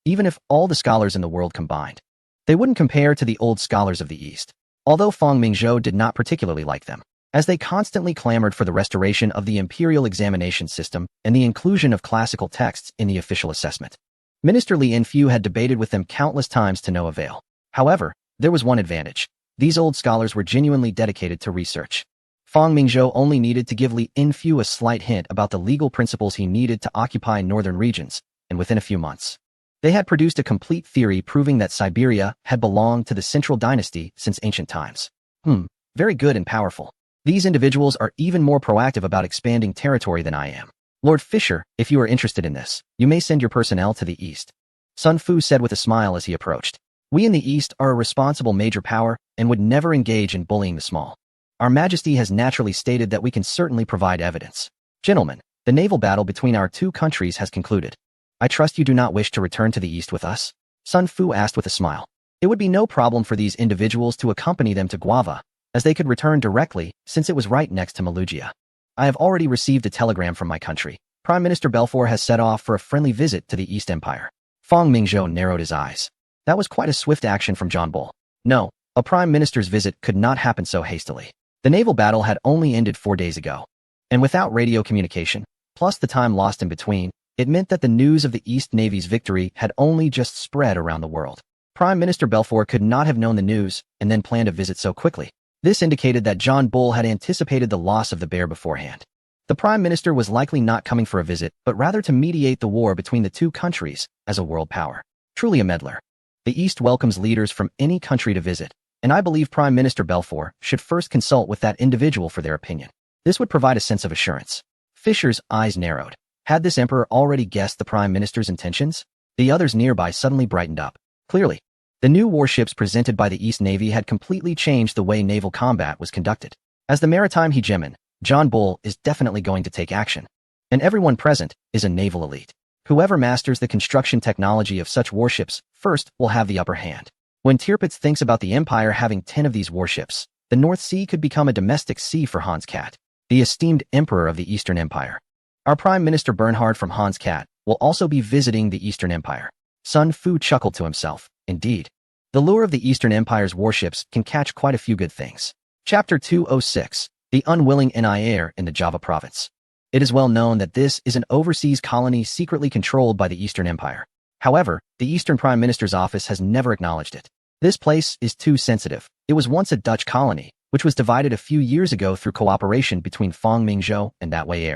Speaker 1: Even if all the scholars in the world combined, they wouldn't compare to the old scholars of the East. Although Fang Mingzhou did not particularly like them, as they constantly clamored for the restoration of the imperial examination system and the inclusion of classical texts in the official assessment. Minister Li Enfu had debated with them countless times to no avail. However, there was one advantage. These old scholars were genuinely dedicated to research. Fang Mingzhou only needed to give Li Enfu a slight hint about the legal principles he needed to occupy northern regions, and within a few months, they had produced a complete theory proving that Siberia had belonged to the central dynasty since ancient times. Very good and powerful. These individuals are even more proactive about expanding territory than I am. Lord Fisher, if you are interested in this, you may send your personnel to the east. Sun Fu said with a smile as he approached. We in the east are a responsible major power and would never engage in bullying the small. Our Majesty has naturally stated that we can certainly provide evidence. Gentlemen, The naval battle between our two countries has concluded. I trust you do not wish to return to the east with us? Sun Fu asked with a smile. It would be no problem for these individuals to accompany them to Guava, as they could return directly since it was right next to Malugia. I have already received a telegram from my country. Prime Minister Belfour has set off for a friendly visit to the East Empire. Fang Mingzhou narrowed his eyes. That was quite a swift action from John Bull. No, a prime minister's visit could not happen so hastily. The naval battle had only ended 4 days ago. And without radio communication, plus the time lost in between, it meant that the news of the East Navy's victory had only just spread around the world. Prime Minister Belfour could not have known the news and then planned a visit so quickly. This indicated that John Bull had anticipated the loss of the bear beforehand. The Prime Minister was likely not coming for a visit, but rather to mediate the war between the two countries as a world power. Truly a meddler. The East welcomes leaders from any country to visit, and I believe Prime Minister Belfour should first consult with that individual for their opinion. This would provide a sense of assurance. Fisher's eyes narrowed. Had this emperor already guessed the Prime Minister's intentions? The others nearby suddenly brightened up. Clearly, the new warships presented by the East Navy had completely changed the way naval combat was conducted. As the maritime hegemon, John Bull is definitely going to take action. And everyone present is a naval elite. Whoever masters the construction technology of such warships first will have the upper hand. When Tirpitz thinks about the Empire having 10 of these warships, the North Sea could become a domestic sea for Hans Kat, the esteemed emperor of the Eastern Empire. Our Prime Minister Bernhard from Hans Kat will also be visiting the Eastern Empire. Sun Fu chuckled to himself. Indeed, the lure of the Eastern Empire's warships can catch quite a few good things. Chapter 206, The Unwilling Nir in the Java Province. It is well known that this is an overseas colony secretly controlled by the Eastern Empire. However, the Eastern Prime Minister's office has never acknowledged it. This place is too sensitive. It was once a Dutch colony, which was divided a few years ago through cooperation between Fang Mingzhou and that Wei.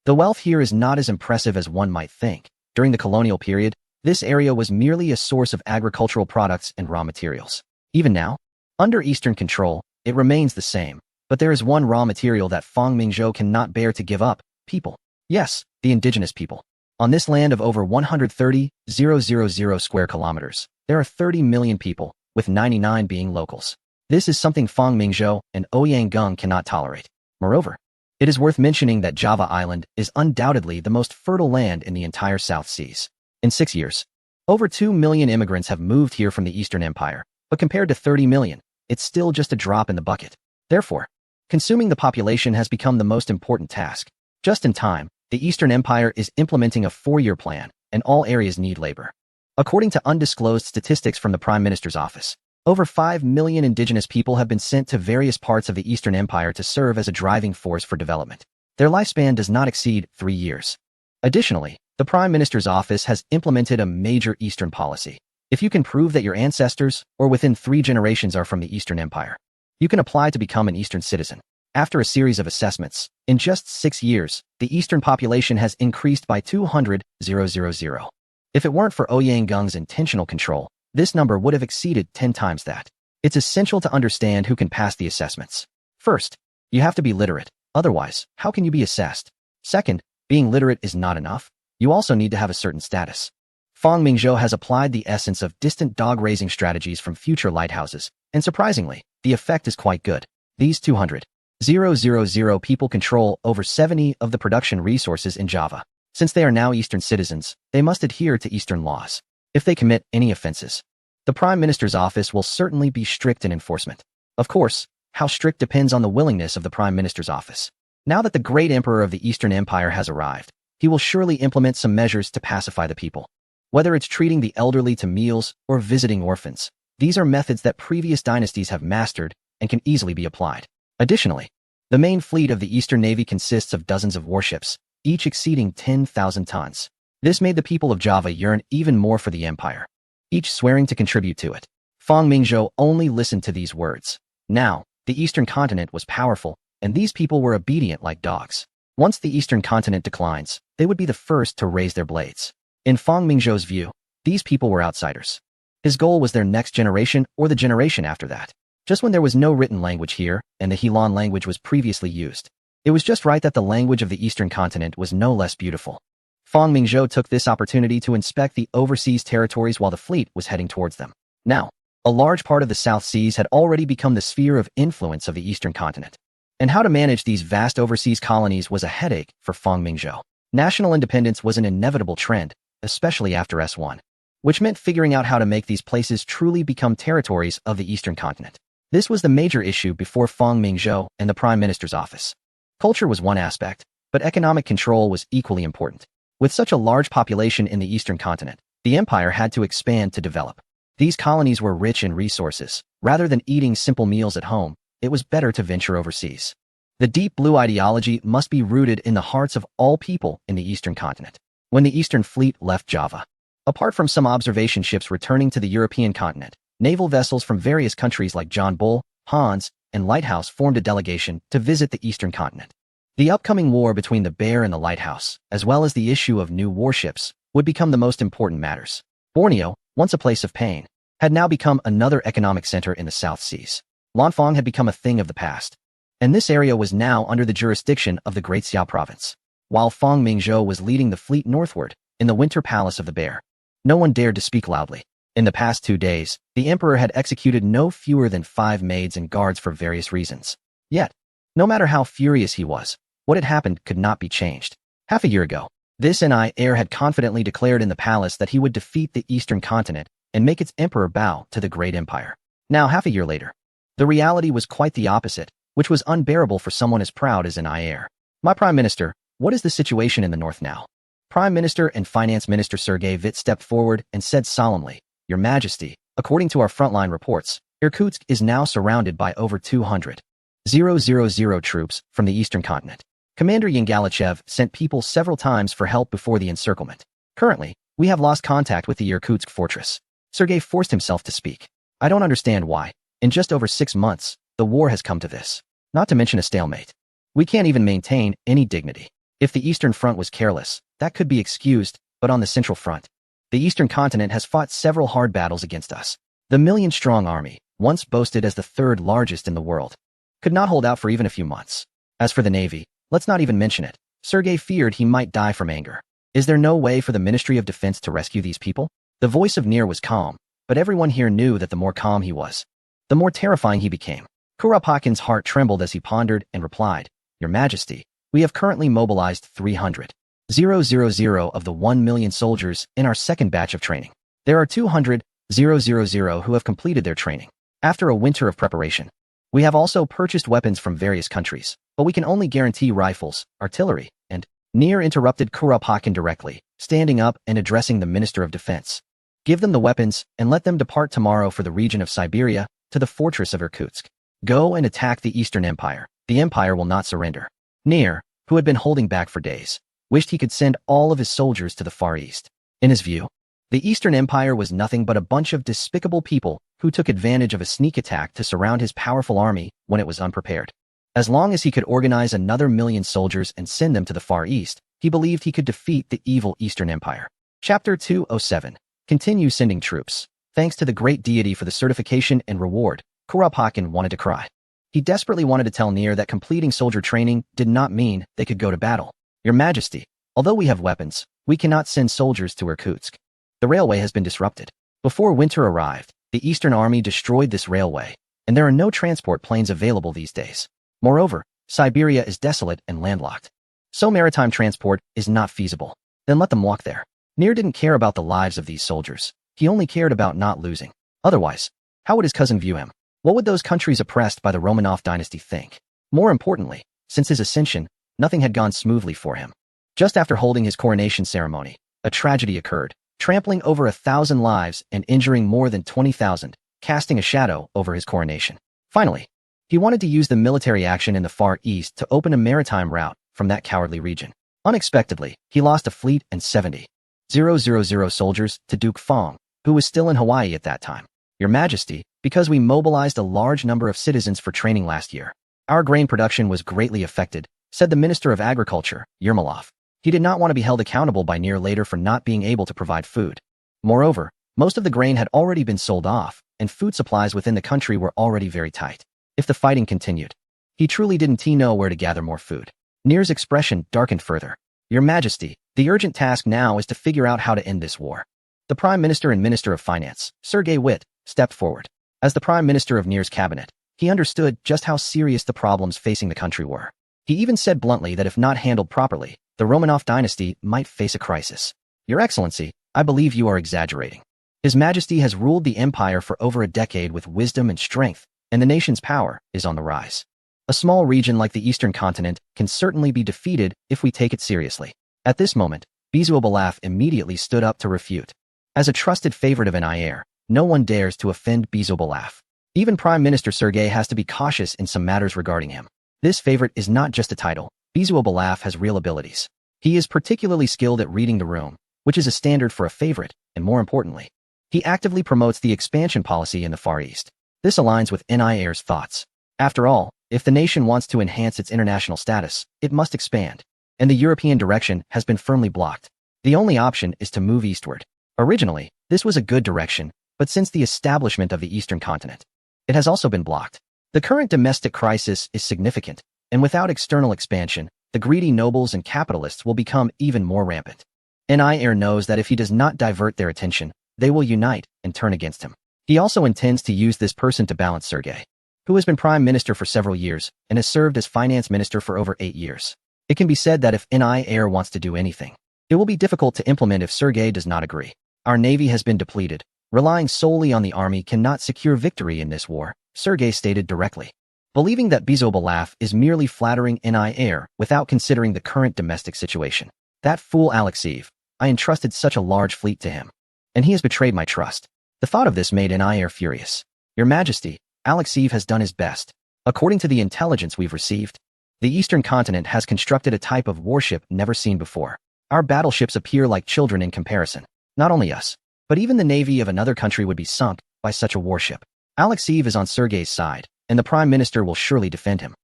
Speaker 1: The wealth here is not as impressive as one might think. During the colonial period, this area was merely a source of agricultural products and raw materials. Even now, under Eastern control, it remains the same, but there is one raw material that Fang Mingzhou cannot bear to give up: people. Yes, the indigenous people. On this land of over 130,000 square kilometers, there are 30 million people, with 99 being locals. This is something Fang Mingzhou and Ouyang Gung cannot tolerate. Moreover, it is worth mentioning that Java Island is undoubtedly the most fertile land in the entire South Seas. In 6 years, over 2 million immigrants have moved here from the Eastern Empire, but compared to 30 million, it's still just a drop in the bucket. Therefore, consuming the population has become the most important task. Just in time, the Eastern Empire is implementing a 4-year plan, and all areas need labor. According to undisclosed statistics from the Prime Minister's office, over 5 million indigenous people have been sent to various parts of the Eastern Empire to serve as a driving force for development. Their lifespan does not exceed 3 years. Additionally, the Prime Minister's office has implemented a major Eastern policy. If you can prove that your ancestors, or within 3 generations, are from the Eastern Empire, you can apply to become an Eastern citizen. After a series of assessments, in just 6 years, the Eastern population has increased by 200,000. If it weren't for Ouyang Gung's intentional control, this number would have exceeded 10 times that. It's essential to understand who can pass the assessments. First, you have to be literate. Otherwise, how can you be assessed? Second, being literate is not enough. You also need to have a certain status. Fang Mingzhou has applied the essence of distant dog-raising strategies from future lighthouses, and surprisingly, the effect is quite good. These 200,000 people control over 70 of the production resources in Java. Since they are now Eastern citizens, they must adhere to Eastern laws. If they commit any offenses, the Prime Minister's office will certainly be strict in enforcement. Of course, how strict depends on the willingness of the Prime Minister's office. Now that the great emperor of the Eastern Empire has arrived, he will surely implement some measures to pacify the people. Whether it's treating the elderly to meals or visiting orphans, these are methods that previous dynasties have mastered and can easily be applied. Additionally, the main fleet of the Eastern Navy consists of dozens of warships, each exceeding 10,000 tons. This made the people of Java yearn even more for the empire, each swearing to contribute to it. Fang Mingzhou only listened to these words. Now, the Eastern continent was powerful, and these people were obedient like dogs. Once the Eastern continent declines, they would be the first to raise their blades. In Fang Mingzhou's view, these people were outsiders. His goal was their next generation or the generation after that. Just when there was no written language here, and the Helan language was previously used, it was just right that the language of the Eastern continent was no less beautiful. Fang Mingzhou took this opportunity to inspect the overseas territories while the fleet was heading towards them. Now, a large part of the South Seas had already become the sphere of influence of the Eastern continent. And how to manage these vast overseas colonies was a headache for Fang Mingzhou. National independence was an inevitable trend, especially after S1, which meant figuring out how to make these places truly become territories of the Eastern continent. This was the major issue before Fang Mingzhou and the Prime Minister's office. Culture was one aspect, but economic control was equally important. With such a large population in the Eastern continent, the empire had to expand to develop. These colonies were rich in resources. Rather than eating simple meals at home, it was better to venture overseas. The deep blue ideology must be rooted in the hearts of all people in the Eastern continent. When the Eastern Fleet left Java, apart from some observation ships returning to the European continent, naval vessels from various countries like John Bull, Hans, and Lighthouse formed a delegation to visit the Eastern continent. The upcoming war between the Bear and the Lighthouse, as well as the issue of new warships, would become the most important matters. Borneo, once a place of pain, had now become another economic center in the South Seas. Lanfang had become a thing of the past, and this area was now under the jurisdiction of the Great Xiao province. While Fang Mingzhou was leading the fleet northward, in the winter palace of the Bear, no one dared to speak loudly. In the past 2 days, the emperor had executed no fewer than 5 maids and guards for various reasons. Yet, no matter how furious he was, what had happened could not be changed. Half a year ago, this heir had confidently declared in the palace that he would defeat the Eastern continent and make its emperor bow to the great empire. Now, half a year later, the reality was quite the opposite, which was unbearable for someone as proud as an heir. My Prime Minister, what is the situation in the north now? Prime Minister and Finance Minister Sergei Vit stepped forward and said solemnly, Your Majesty, according to our frontline reports, Irkutsk is now surrounded by over 200,000 troops from the Eastern continent. Commander Yangalichev sent people several times for help before the encirclement. Currently, we have lost contact with the Irkutsk fortress. Sergei forced himself to speak. I don't understand why. In just over 6 months, the war has come to this. Not to mention a stalemate. We can't even maintain any dignity. If the Eastern Front was careless, that could be excused, but on the Central Front, the Eastern continent has fought several hard battles against us. The million-strong army, once boasted as the 3rd largest in the world, could not hold out for even a few months. As for the Navy, let's not even mention it. Sergei feared he might die from anger. Is there no way for the Ministry of Defense to rescue these people? The voice of Nir was calm, but everyone here knew that the more calm he was, the more terrifying he became. Kuropatkin's heart trembled as he pondered and replied, Your Majesty, we have currently mobilized 300,000 of the 1 million soldiers in our 2nd batch of training. There are 200,000 who have completed their training. After a winter of preparation, we have also purchased weapons from various countries, but we can only guarantee rifles, artillery, and Nir interrupted Kuropatkin directly, standing up and addressing the Minister of Defense. Give them the weapons and let them depart tomorrow for the region of Siberia to the fortress of Irkutsk. Go and attack the Eastern Empire. The empire will not surrender. Nir, who had been holding back for days, wished he could send all of his soldiers to the Far East. In his view, the Eastern Empire was nothing but a bunch of despicable people who took advantage of a sneak attack to surround his powerful army when it was unprepared. As long as he could organize another 1,000,000 soldiers and send them to the Far East, he believed he could defeat the evil Eastern Empire. Chapter 207. Continue sending troops. Thanks to the great deity for the certification and reward, Kuropatkin wanted to cry. He desperately wanted to tell Nir that completing soldier training did not mean they could go to battle. Your Majesty, although we have weapons, we cannot send soldiers to Irkutsk. The railway has been disrupted. Before winter arrived, the Eastern Army destroyed this railway, and there are no transport planes available these days. Moreover, Siberia is desolate and landlocked. So maritime transport is not feasible. Then let them walk there. Nir didn't care about the lives of these soldiers. He only cared about not losing. Otherwise, how would his cousin view him? What would those countries oppressed by the Romanov dynasty think? More importantly, since his ascension, nothing had gone smoothly for him. Just after holding his coronation ceremony, a tragedy occurred, trampling over 1,000 lives and injuring more than 20,000, casting a shadow over his coronation. Finally, he wanted to use the military action in the Far East to open a maritime route from that cowardly region. Unexpectedly, he lost a fleet and 70,000 soldiers to Duke Fang, who was still in Hawaii at that time. Your Majesty, because we mobilized a large number of citizens for training last year, our grain production was greatly affected, said the Minister of Agriculture, Yermolov. He did not want to be held accountable by Nir later for not being able to provide food. Moreover, most of the grain had already been sold off, and food supplies within the country were already very tight. If the fighting continued, he truly didn't know where to gather more food. Nir's expression darkened further. Your Majesty, the urgent task now is to figure out how to end this war. The Prime Minister and Minister of Finance, Sergei Witt, stepped forward. As the Prime Minister of Nir's cabinet, He understood just how serious the problems facing the country were. He even said bluntly that if not handled properly, the Romanov dynasty might face a crisis. Your Excellency, I believe you are exaggerating. His Majesty has ruled the empire for over a decade with wisdom and strength, and the nation's power is on the rise. A small region like the Eastern continent can certainly be defeated if we take it seriously. At this moment, Bezuobalaf immediately stood up to refute. As a trusted favorite of Nair, no one dares to offend Bezuobalaf. Even Prime Minister Sergei has to be cautious in some matters regarding him. This favorite is not just a title. Bezuobalaf has real abilities. He is particularly skilled at reading the room, which is a standard for a favorite, and more importantly, he actively promotes the expansion policy in the Far East. This aligns with Nair's thoughts. After all, if the nation wants to enhance its international status, it must expand, and the European direction has been firmly blocked. The only option is to move eastward. Originally, this was a good direction, but since the establishment of the Eastern continent, it has also been blocked. The current domestic crisis is significant, and without external expansion, the greedy nobles and capitalists will become even more rampant. Nair knows that if he does not divert their attention, they will unite and turn against him. He also intends to use this person to balance Sergei, who has been prime minister for several years and has served as finance minister for over 8 years. It can be said that if Nair wants to do anything, it will be difficult to implement if Sergei does not agree. Our navy has been depleted. Relying solely on the army cannot secure victory in this war, Sergei stated directly. Believing that Bezuobalaf is merely flattering Nair without considering the current domestic situation. That fool Alexeyev, I entrusted such a large fleet to him, and he has betrayed my trust. The thought of this made Nair furious. Your Majesty, Alexeyev has done his best. According to the intelligence we've received, the Eastern continent has constructed a type of warship never seen before. Our battleships appear like children in comparison. Not only us, but even the navy of another country would be sunk by such a warship. Alexeyev is on Sergei's side, and the Prime Minister will surely defend him.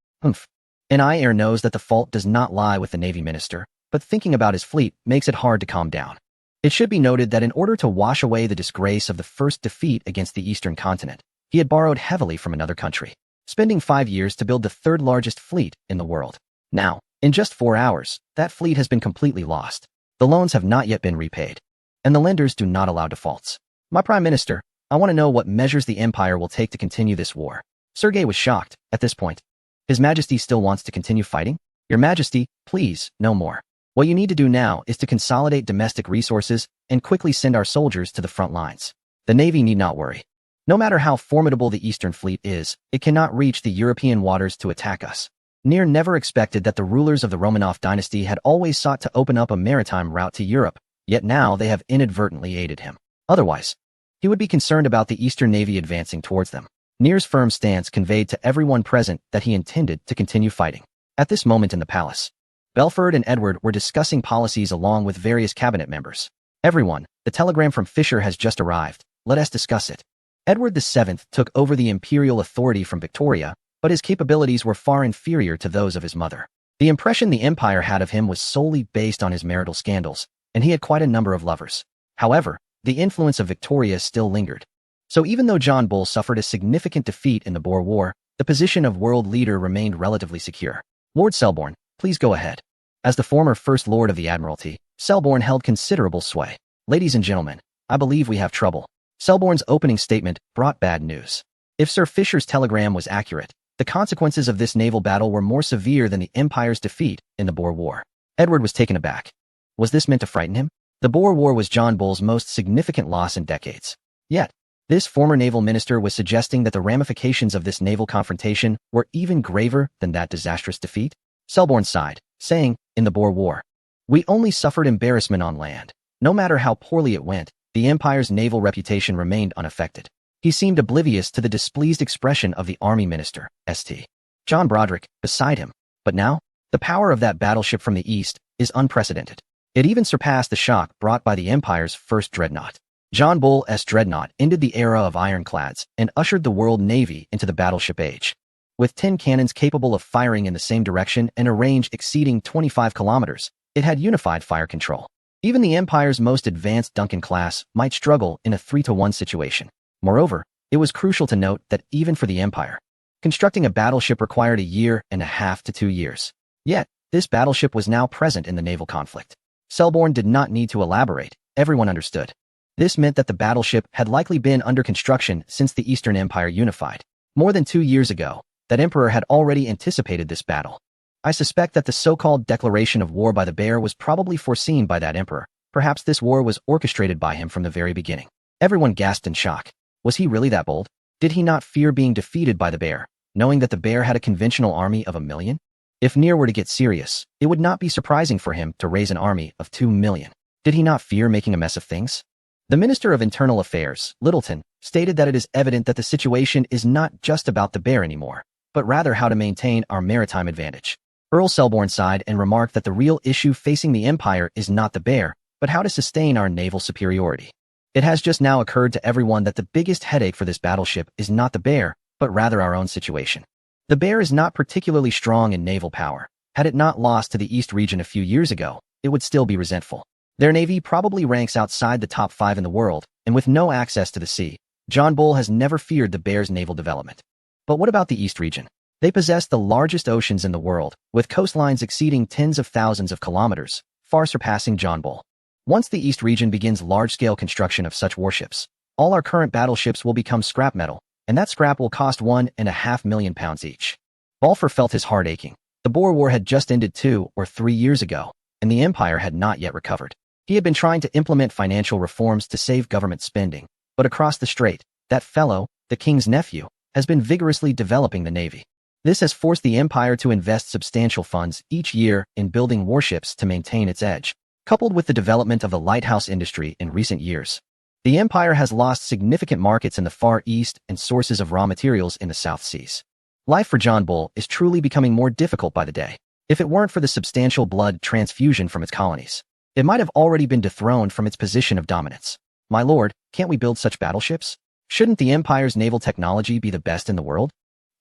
Speaker 1: Nair knows that the fault does not lie with the Navy Minister, but thinking about his fleet makes it hard to calm down. It should be noted that in order to wash away the disgrace of the first defeat against the Eastern continent, he had borrowed heavily from another country, spending 5 years to build the third largest fleet in the world. Now, in just 4 hours, that fleet has been completely lost. The loans have not yet been repaid, and the lenders do not allow defaults. My Prime Minister, I want to know what measures the Empire will take to continue this war. Sergei was shocked at this point. His Majesty still wants to continue fighting? Your Majesty, please, no more. What you need to do now is to consolidate domestic resources and quickly send our soldiers to the front lines. The Navy need not worry. No matter how formidable the Eastern Fleet is, it cannot reach the European waters to attack us. Nair never expected that the rulers of the Romanov dynasty had always sought to open up a maritime route to Europe, yet now they have inadvertently aided him. Otherwise, he would be concerned about the Eastern Navy advancing towards them. Nair's firm stance conveyed to everyone present that he intended to continue fighting. At this moment in the palace, Belford and Edward were discussing policies along with various cabinet members. Everyone, the telegram from Fisher has just arrived. Let us discuss it. Edward VII took over the imperial authority from Victoria, but his capabilities were far inferior to those of his mother. The impression the empire had of him was solely based on his marital scandals, and he had quite a number of lovers. However, the influence of Victoria still lingered. So even though John Bull suffered a significant defeat in the Boer War, the position of world leader remained relatively secure. Lord Selborne, please go ahead. As the former First Lord of the Admiralty, Selborne held considerable sway. Ladies and gentlemen, I believe we have trouble. Selborne's opening statement brought bad news. If Sir Fisher's telegram was accurate, the consequences of this naval battle were more severe than the Empire's defeat in the Boer War. Edward was taken aback. Was this meant to frighten him? The Boer War was John Bull's most significant loss in decades. Yet, this former naval minister was suggesting that the ramifications of this naval confrontation were even graver than that disastrous defeat. Selborne sighed, saying, in the Boer War, we only suffered embarrassment on land. No matter how poorly it went, the Empire's naval reputation remained unaffected. He seemed oblivious to the displeased expression of the army minister, St. John Broderick, beside him. But now, the power of that battleship from the east is unprecedented. It even surpassed the shock brought by the Empire's first dreadnought. John Bull's dreadnought ended the era of ironclads and ushered the world navy into the battleship age. With 10 cannons capable of firing in the same direction and a range exceeding 25 kilometers, it had unified fire control. Even the Empire's most advanced Duncan class might struggle in a 3-to-1 situation. Moreover, it was crucial to note that even for the Empire, constructing a battleship required 1.5 to 2 years. Yet, this battleship was now present in the naval conflict. Selborne did not need to elaborate. Everyone understood. This meant that the battleship had likely been under construction since the Eastern Empire unified. More than 2 years ago, that emperor had already anticipated this battle. I suspect that the so-called declaration of war by the bear was probably foreseen by that emperor. Perhaps this war was orchestrated by him from the very beginning. Everyone gasped in shock. Was he really that bold? Did he not fear being defeated by the bear, knowing that the bear had a conventional army of 1 million? If Near were to get serious, it would not be surprising for him to raise an army of 2 million. Did he not fear making a mess of things? The Minister of Internal Affairs, Littleton, stated that it is evident that the situation is not just about the bear anymore, but rather how to maintain our maritime advantage. Earl Selborne sighed and remarked that the real issue facing the Empire is not the bear, but how to sustain our naval superiority. It has just now occurred to everyone that the biggest headache for this battleship is not the bear, but rather our own situation. The bear is not particularly strong in naval power. Had it not lost to the East region a few years ago, it would still be resentful. Their navy probably ranks outside the top 5 in the world, and with no access to the sea, John Bull has never feared the bear's naval development. But what about the East region? They possess the largest oceans in the world, with coastlines exceeding tens of thousands of kilometers, far surpassing John Bull. Once the East region begins large-scale construction of such warships, all our current battleships will become scrap metal, and that scrap will cost £1.5 million each. Balfour felt his heart aching. The Boer War had just ended 2 or 3 years ago, and the Empire had not yet recovered. He had been trying to implement financial reforms to save government spending, but across the strait, that fellow, the king's nephew, has been vigorously developing the navy. This has forced the Empire to invest substantial funds each year in building warships to maintain its edge. Coupled with the development of the lighthouse industry in recent years, the Empire has lost significant markets in the Far East and sources of raw materials in the South Seas. Life for John Bull is truly becoming more difficult by the day. If it weren't for the substantial blood transfusion from its colonies, it might have already been dethroned from its position of dominance. My lord, can't we build such battleships? Shouldn't the Empire's naval technology be the best in the world?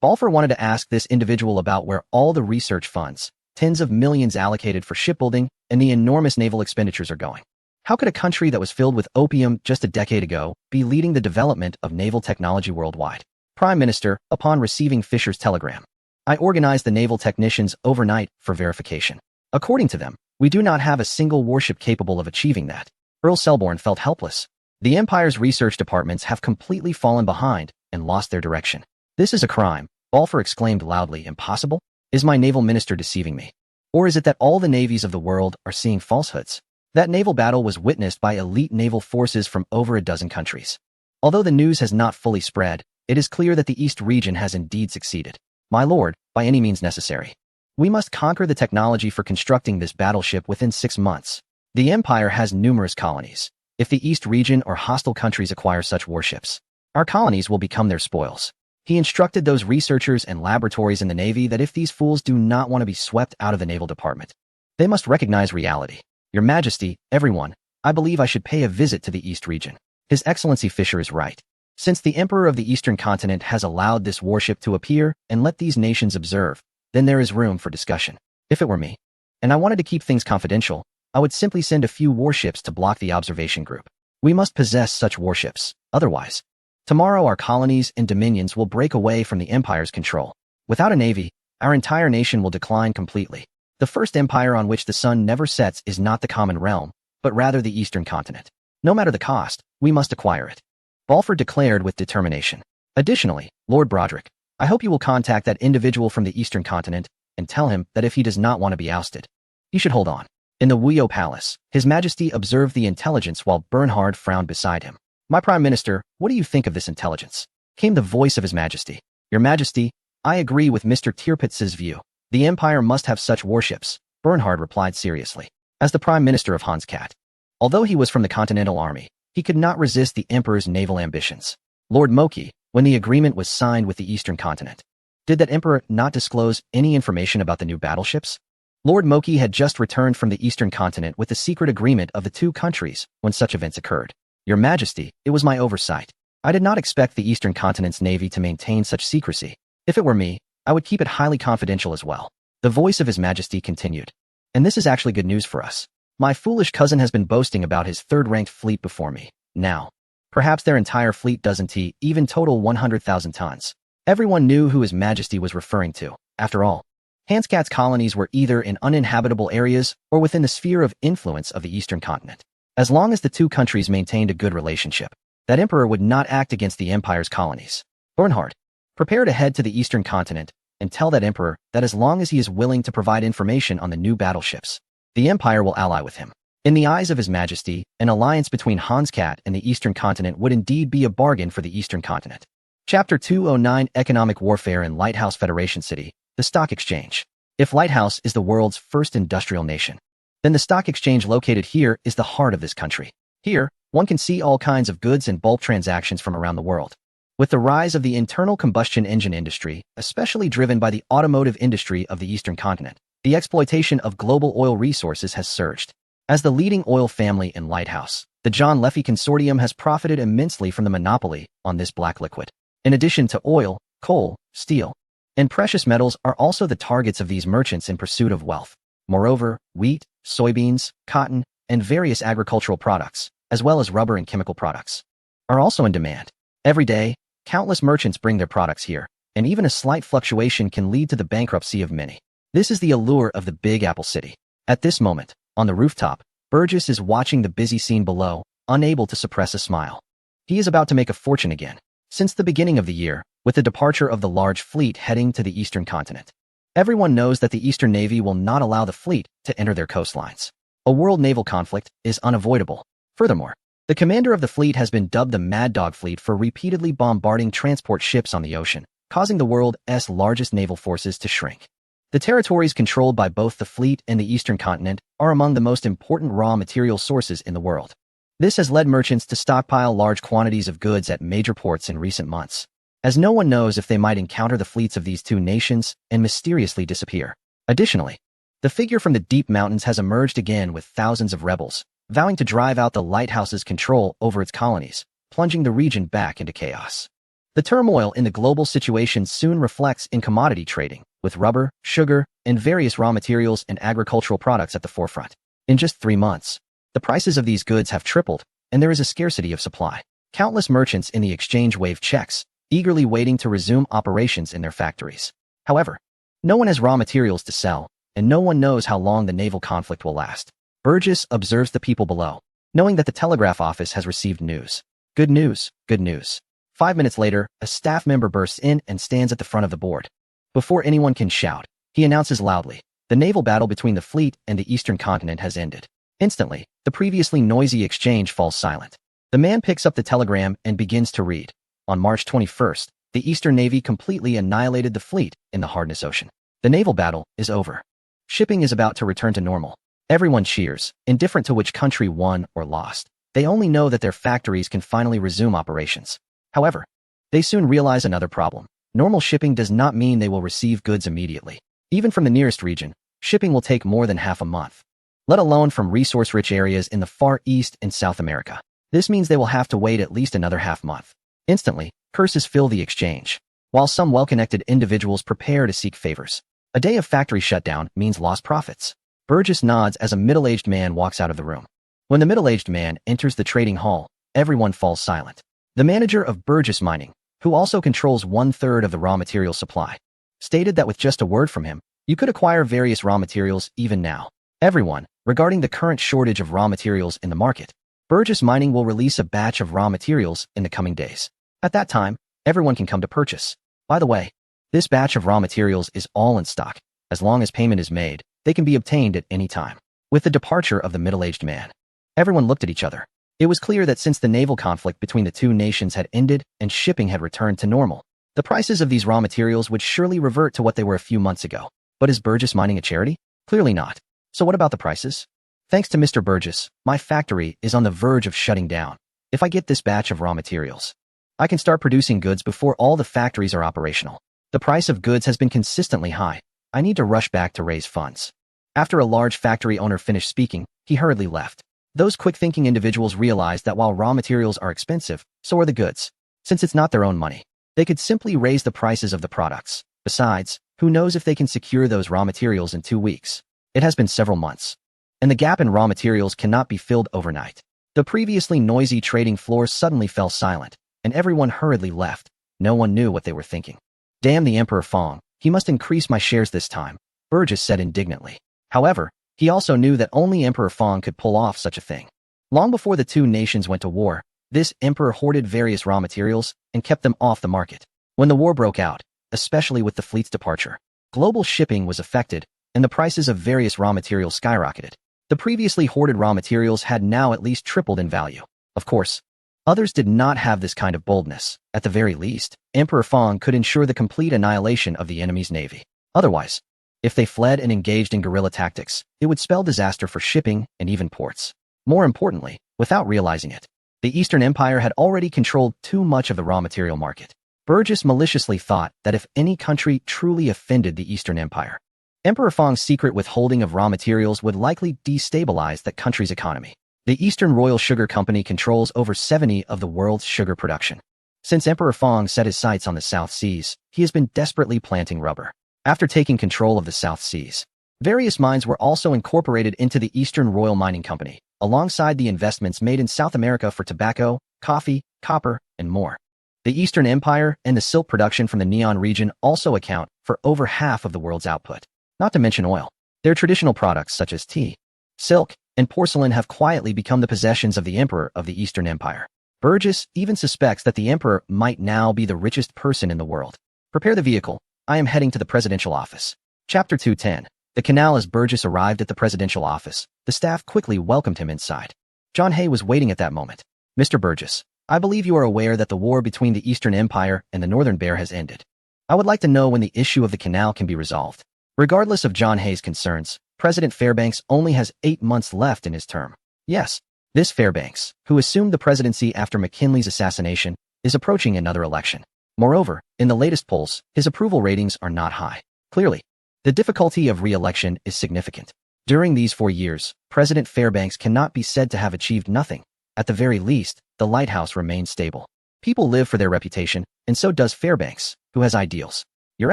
Speaker 1: Balfour wanted to ask this individual about where all the research funds, tens of millions allocated for shipbuilding, and the enormous naval expenditures are going. How could a country that was filled with opium just a decade ago be leading the development of naval technology worldwide? Prime Minister, upon receiving Fisher's telegram, I organized the naval technicians overnight for verification. According to them, we do not have a single warship capable of achieving that. Earl Selborne felt helpless. The Empire's research departments have completely fallen behind and lost their direction. This is a crime, Balfour exclaimed loudly. Impossible? Is my naval minister deceiving me? Or is it that all the navies of the world are seeing falsehoods? That naval battle was witnessed by elite naval forces from over a dozen countries. Although the news has not fully spread, it is clear that the East region has indeed succeeded. My lord, by any means necessary. We must conquer the technology for constructing this battleship within 6 months. The Empire has numerous colonies. If the East region or hostile countries acquire such warships, our colonies will become their spoils. He instructed those researchers and laboratories in the Navy that if these fools do not want to be swept out of the Naval Department, they must recognize reality. Your Majesty, everyone, I believe I should pay a visit to the East region. His Excellency Fisher is right. Since the Emperor of the Eastern Continent has allowed this warship to appear and let these nations observe, then there is room for discussion. If it were me, and I wanted to keep things confidential, I would simply send a few warships to block the observation group. We must possess such warships, otherwise, tomorrow our colonies and dominions will break away from the Empire's control. Without a navy, our entire nation will decline completely. The first empire on which the sun never sets is not the common realm, but rather the Eastern Continent. No matter the cost, we must acquire it. Balfour declared with determination. Additionally, Lord Broderick, I hope you will contact that individual from the Eastern Continent and tell him that if he does not want to be ousted, he should hold on. In the Wuyo Palace, His Majesty observed the intelligence while Bernhard frowned beside him. My Prime Minister, what do you think of this intelligence? Came the voice of His Majesty. Your Majesty, I agree with Mr. Tirpitz's view. The Empire must have such warships, Bernhard replied seriously. As the Prime Minister of Hanskat, although he was from the Continental Army, he could not resist the Emperor's naval ambitions. Lord Moki, when the agreement was signed with the Eastern Continent, did that Emperor not disclose any information about the new battleships? Lord Moki had just returned from the Eastern Continent with the secret agreement of the two countries when such events occurred. Your Majesty, it was my oversight. I did not expect the Eastern Continent's navy to maintain such secrecy. If it were me, I would keep it highly confidential as well. The voice of His Majesty continued. And this is actually good news for us. My foolish cousin has been boasting about his third-ranked fleet before me. Now, perhaps their entire fleet doesn't even total 100,000 tons. Everyone knew who His Majesty was referring to. After all, Hanskat's colonies were either in uninhabitable areas or within the sphere of influence of the Eastern Continent. As long as the two countries maintained a good relationship, that emperor would not act against the Empire's colonies. Bernhard, Prepare to head to the eastern continent and tell that emperor that as long as he is willing to provide information on the new battleships, the empire will ally with him. In the eyes of His Majesty, an alliance between Hanscat and the eastern continent would indeed be a bargain for the eastern continent. Chapter 209 Economic Warfare in Lighthouse Federation City, the Stock Exchange. If Lighthouse is the world's first industrial nation, then the stock exchange located here is the heart of this country. Here, one can see all kinds of goods and bulk transactions from around the world. With the rise of the internal combustion engine industry, especially driven by the automotive industry of the eastern continent, the exploitation of global oil resources has surged. As the leading oil family in Lighthouse, the John Leffey Consortium has profited immensely from the monopoly on this black liquid. In addition to oil, coal, steel, and precious metals are also the targets of these merchants in pursuit of wealth. Moreover, wheat, soybeans, cotton, and various agricultural products, as well as rubber and chemical products, are also in demand. Every day, countless merchants bring their products here, and even a slight fluctuation can lead to the bankruptcy of many. This is the allure of the Big Apple City. At this moment, on the rooftop, Burgess is watching the busy scene below, unable to suppress a smile. He is about to make a fortune again. Since the beginning of the year, with the departure of the large fleet heading to the eastern continent, everyone knows that the Eastern Navy will not allow the fleet to enter their coastlines. A world naval conflict is unavoidable. Furthermore, the commander of the fleet has been dubbed the Mad Dog Fleet for repeatedly bombarding transport ships on the ocean, causing the world's largest naval forces to shrink. The territories controlled by both the fleet and the eastern continent are among the most important raw material sources in the world. This has led merchants to stockpile large quantities of goods at major ports in recent months, as no one knows if they might encounter the fleets of these two nations and mysteriously disappear. Additionally, the figure from the deep mountains has emerged again with thousands of rebels, vowing to drive out the lighthouse's control over its colonies, plunging the region back into chaos. The turmoil in the global situation soon reflects in commodity trading, with rubber, sugar, and various raw materials and agricultural products at the forefront. In just 3 months, the prices of these goods have tripled, and there is a scarcity of supply. Countless merchants in the exchange wave checks, eagerly waiting to resume operations in their factories. However, no one has raw materials to sell, and no one knows how long the naval conflict will last. Burgess observes the people below, knowing that the telegraph office has received news. Good news, good news. 5 minutes later, a staff member bursts in and stands at the front of the board. Before anyone can shout, he announces loudly, the naval battle between the fleet and the eastern continent has ended. Instantly, the previously noisy exchange falls silent. The man picks up the telegram and begins to read. On March 21st, the Eastern Navy completely annihilated the fleet in the Hardness Ocean. The naval battle is over. Shipping is about to return to normal. Everyone cheers, indifferent to which country won or lost. They only know that their factories can finally resume operations. However, they soon realize another problem. Normal shipping does not mean they will receive goods immediately. Even from the nearest region, shipping will take more than half a month, let alone from resource-rich areas in the Far East and South America. This means they will have to wait at least another half month. Instantly, curses fill the exchange, while some well-connected individuals prepare to seek favors. A day of factory shutdown means lost profits. Burgess nods as a middle-aged man walks out of the room. When the middle-aged man enters the trading hall, everyone falls silent. The manager of Burgess Mining, who also controls 1/3 of the raw material supply, stated that with just a word from him, you could acquire various raw materials even now. Everyone, regarding the current shortage of raw materials in the market, Burgess Mining will release a batch of raw materials in the coming days. At that time, everyone can come to purchase. By the way, this batch of raw materials is all in stock. As long as payment is made, they can be obtained at any time. With the departure of the middle-aged man, everyone looked at each other. It was clear that since the naval conflict between the two nations had ended and shipping had returned to normal, the prices of these raw materials would surely revert to what they were a few months ago. But is Burgess Mining a charity? Clearly not. So what about the prices? Thanks to Mr. Burgess, my factory is on the verge of shutting down. If I get this batch of raw materials, I can start producing goods before all the factories are operational. The price of goods has been consistently high. I need to rush back to raise funds. After a large factory owner finished speaking, he hurriedly left. Those quick-thinking individuals realized that while raw materials are expensive, so are the goods. Since it's not their own money, they could simply raise the prices of the products. Besides, who knows if they can secure those raw materials in 2 weeks? It has been several months, and the gap in raw materials cannot be filled overnight. The previously noisy trading floor suddenly fell silent, and everyone hurriedly left. No one knew what they were thinking. Damn the Emperor Fong, he must increase my shares this time, Burgess said indignantly. However, he also knew that only Emperor Fong could pull off such a thing. Long before the two nations went to war, this emperor hoarded various raw materials and kept them off the market. When the war broke out, especially with the fleet's departure, global shipping was affected, and the prices of various raw materials skyrocketed. The previously hoarded raw materials had now at least tripled in value. Of course, others did not have this kind of boldness. At the very least, Emperor Fong could ensure the complete annihilation of the enemy's navy. Otherwise, if they fled and engaged in guerrilla tactics, it would spell disaster for shipping and even ports. More importantly, without realizing it, the Eastern Empire had already controlled too much of the raw material market. Burgess maliciously thought that if any country truly offended the Eastern Empire, Emperor Fong's secret withholding of raw materials would likely destabilize that country's economy. The Eastern Royal Sugar Company controls over 70% of the world's sugar production. Since Emperor Fong set his sights on the South Seas, he has been desperately planting rubber. After taking control of the South Seas, various mines were also incorporated into the Eastern Royal Mining Company, alongside the investments made in South America for tobacco, coffee, copper, and more. The Eastern Empire and the silk production from the Neon region also account for over half of the world's output. Not to mention oil. Their traditional products such as tea, silk, and porcelain have quietly become the possessions of the Emperor of the Eastern Empire. Burgess even suspects that the Emperor might now be the richest person in the world. Prepare the vehicle. I am heading to the presidential office. Chapter 210. The canal. As Burgess arrived at the presidential office, the staff quickly welcomed him inside. John Hay was waiting at that moment. Mr. Burgess, I believe you are aware that the war between the Eastern Empire and the Northern Bear has ended. I would like to know when the issue of the canal can be resolved. Regardless of John Hay's concerns, President Fairbanks only has 8 months left in his term. Yes, this Fairbanks, who assumed the presidency after McKinley's assassination, is approaching another election. Moreover, in the latest polls, his approval ratings are not high. Clearly, the difficulty of re-election is significant. During these 4 years, President Fairbanks cannot be said to have achieved nothing. At the very least, the lighthouse remains stable. People live for their reputation, and so does Fairbanks, who has ideals. Your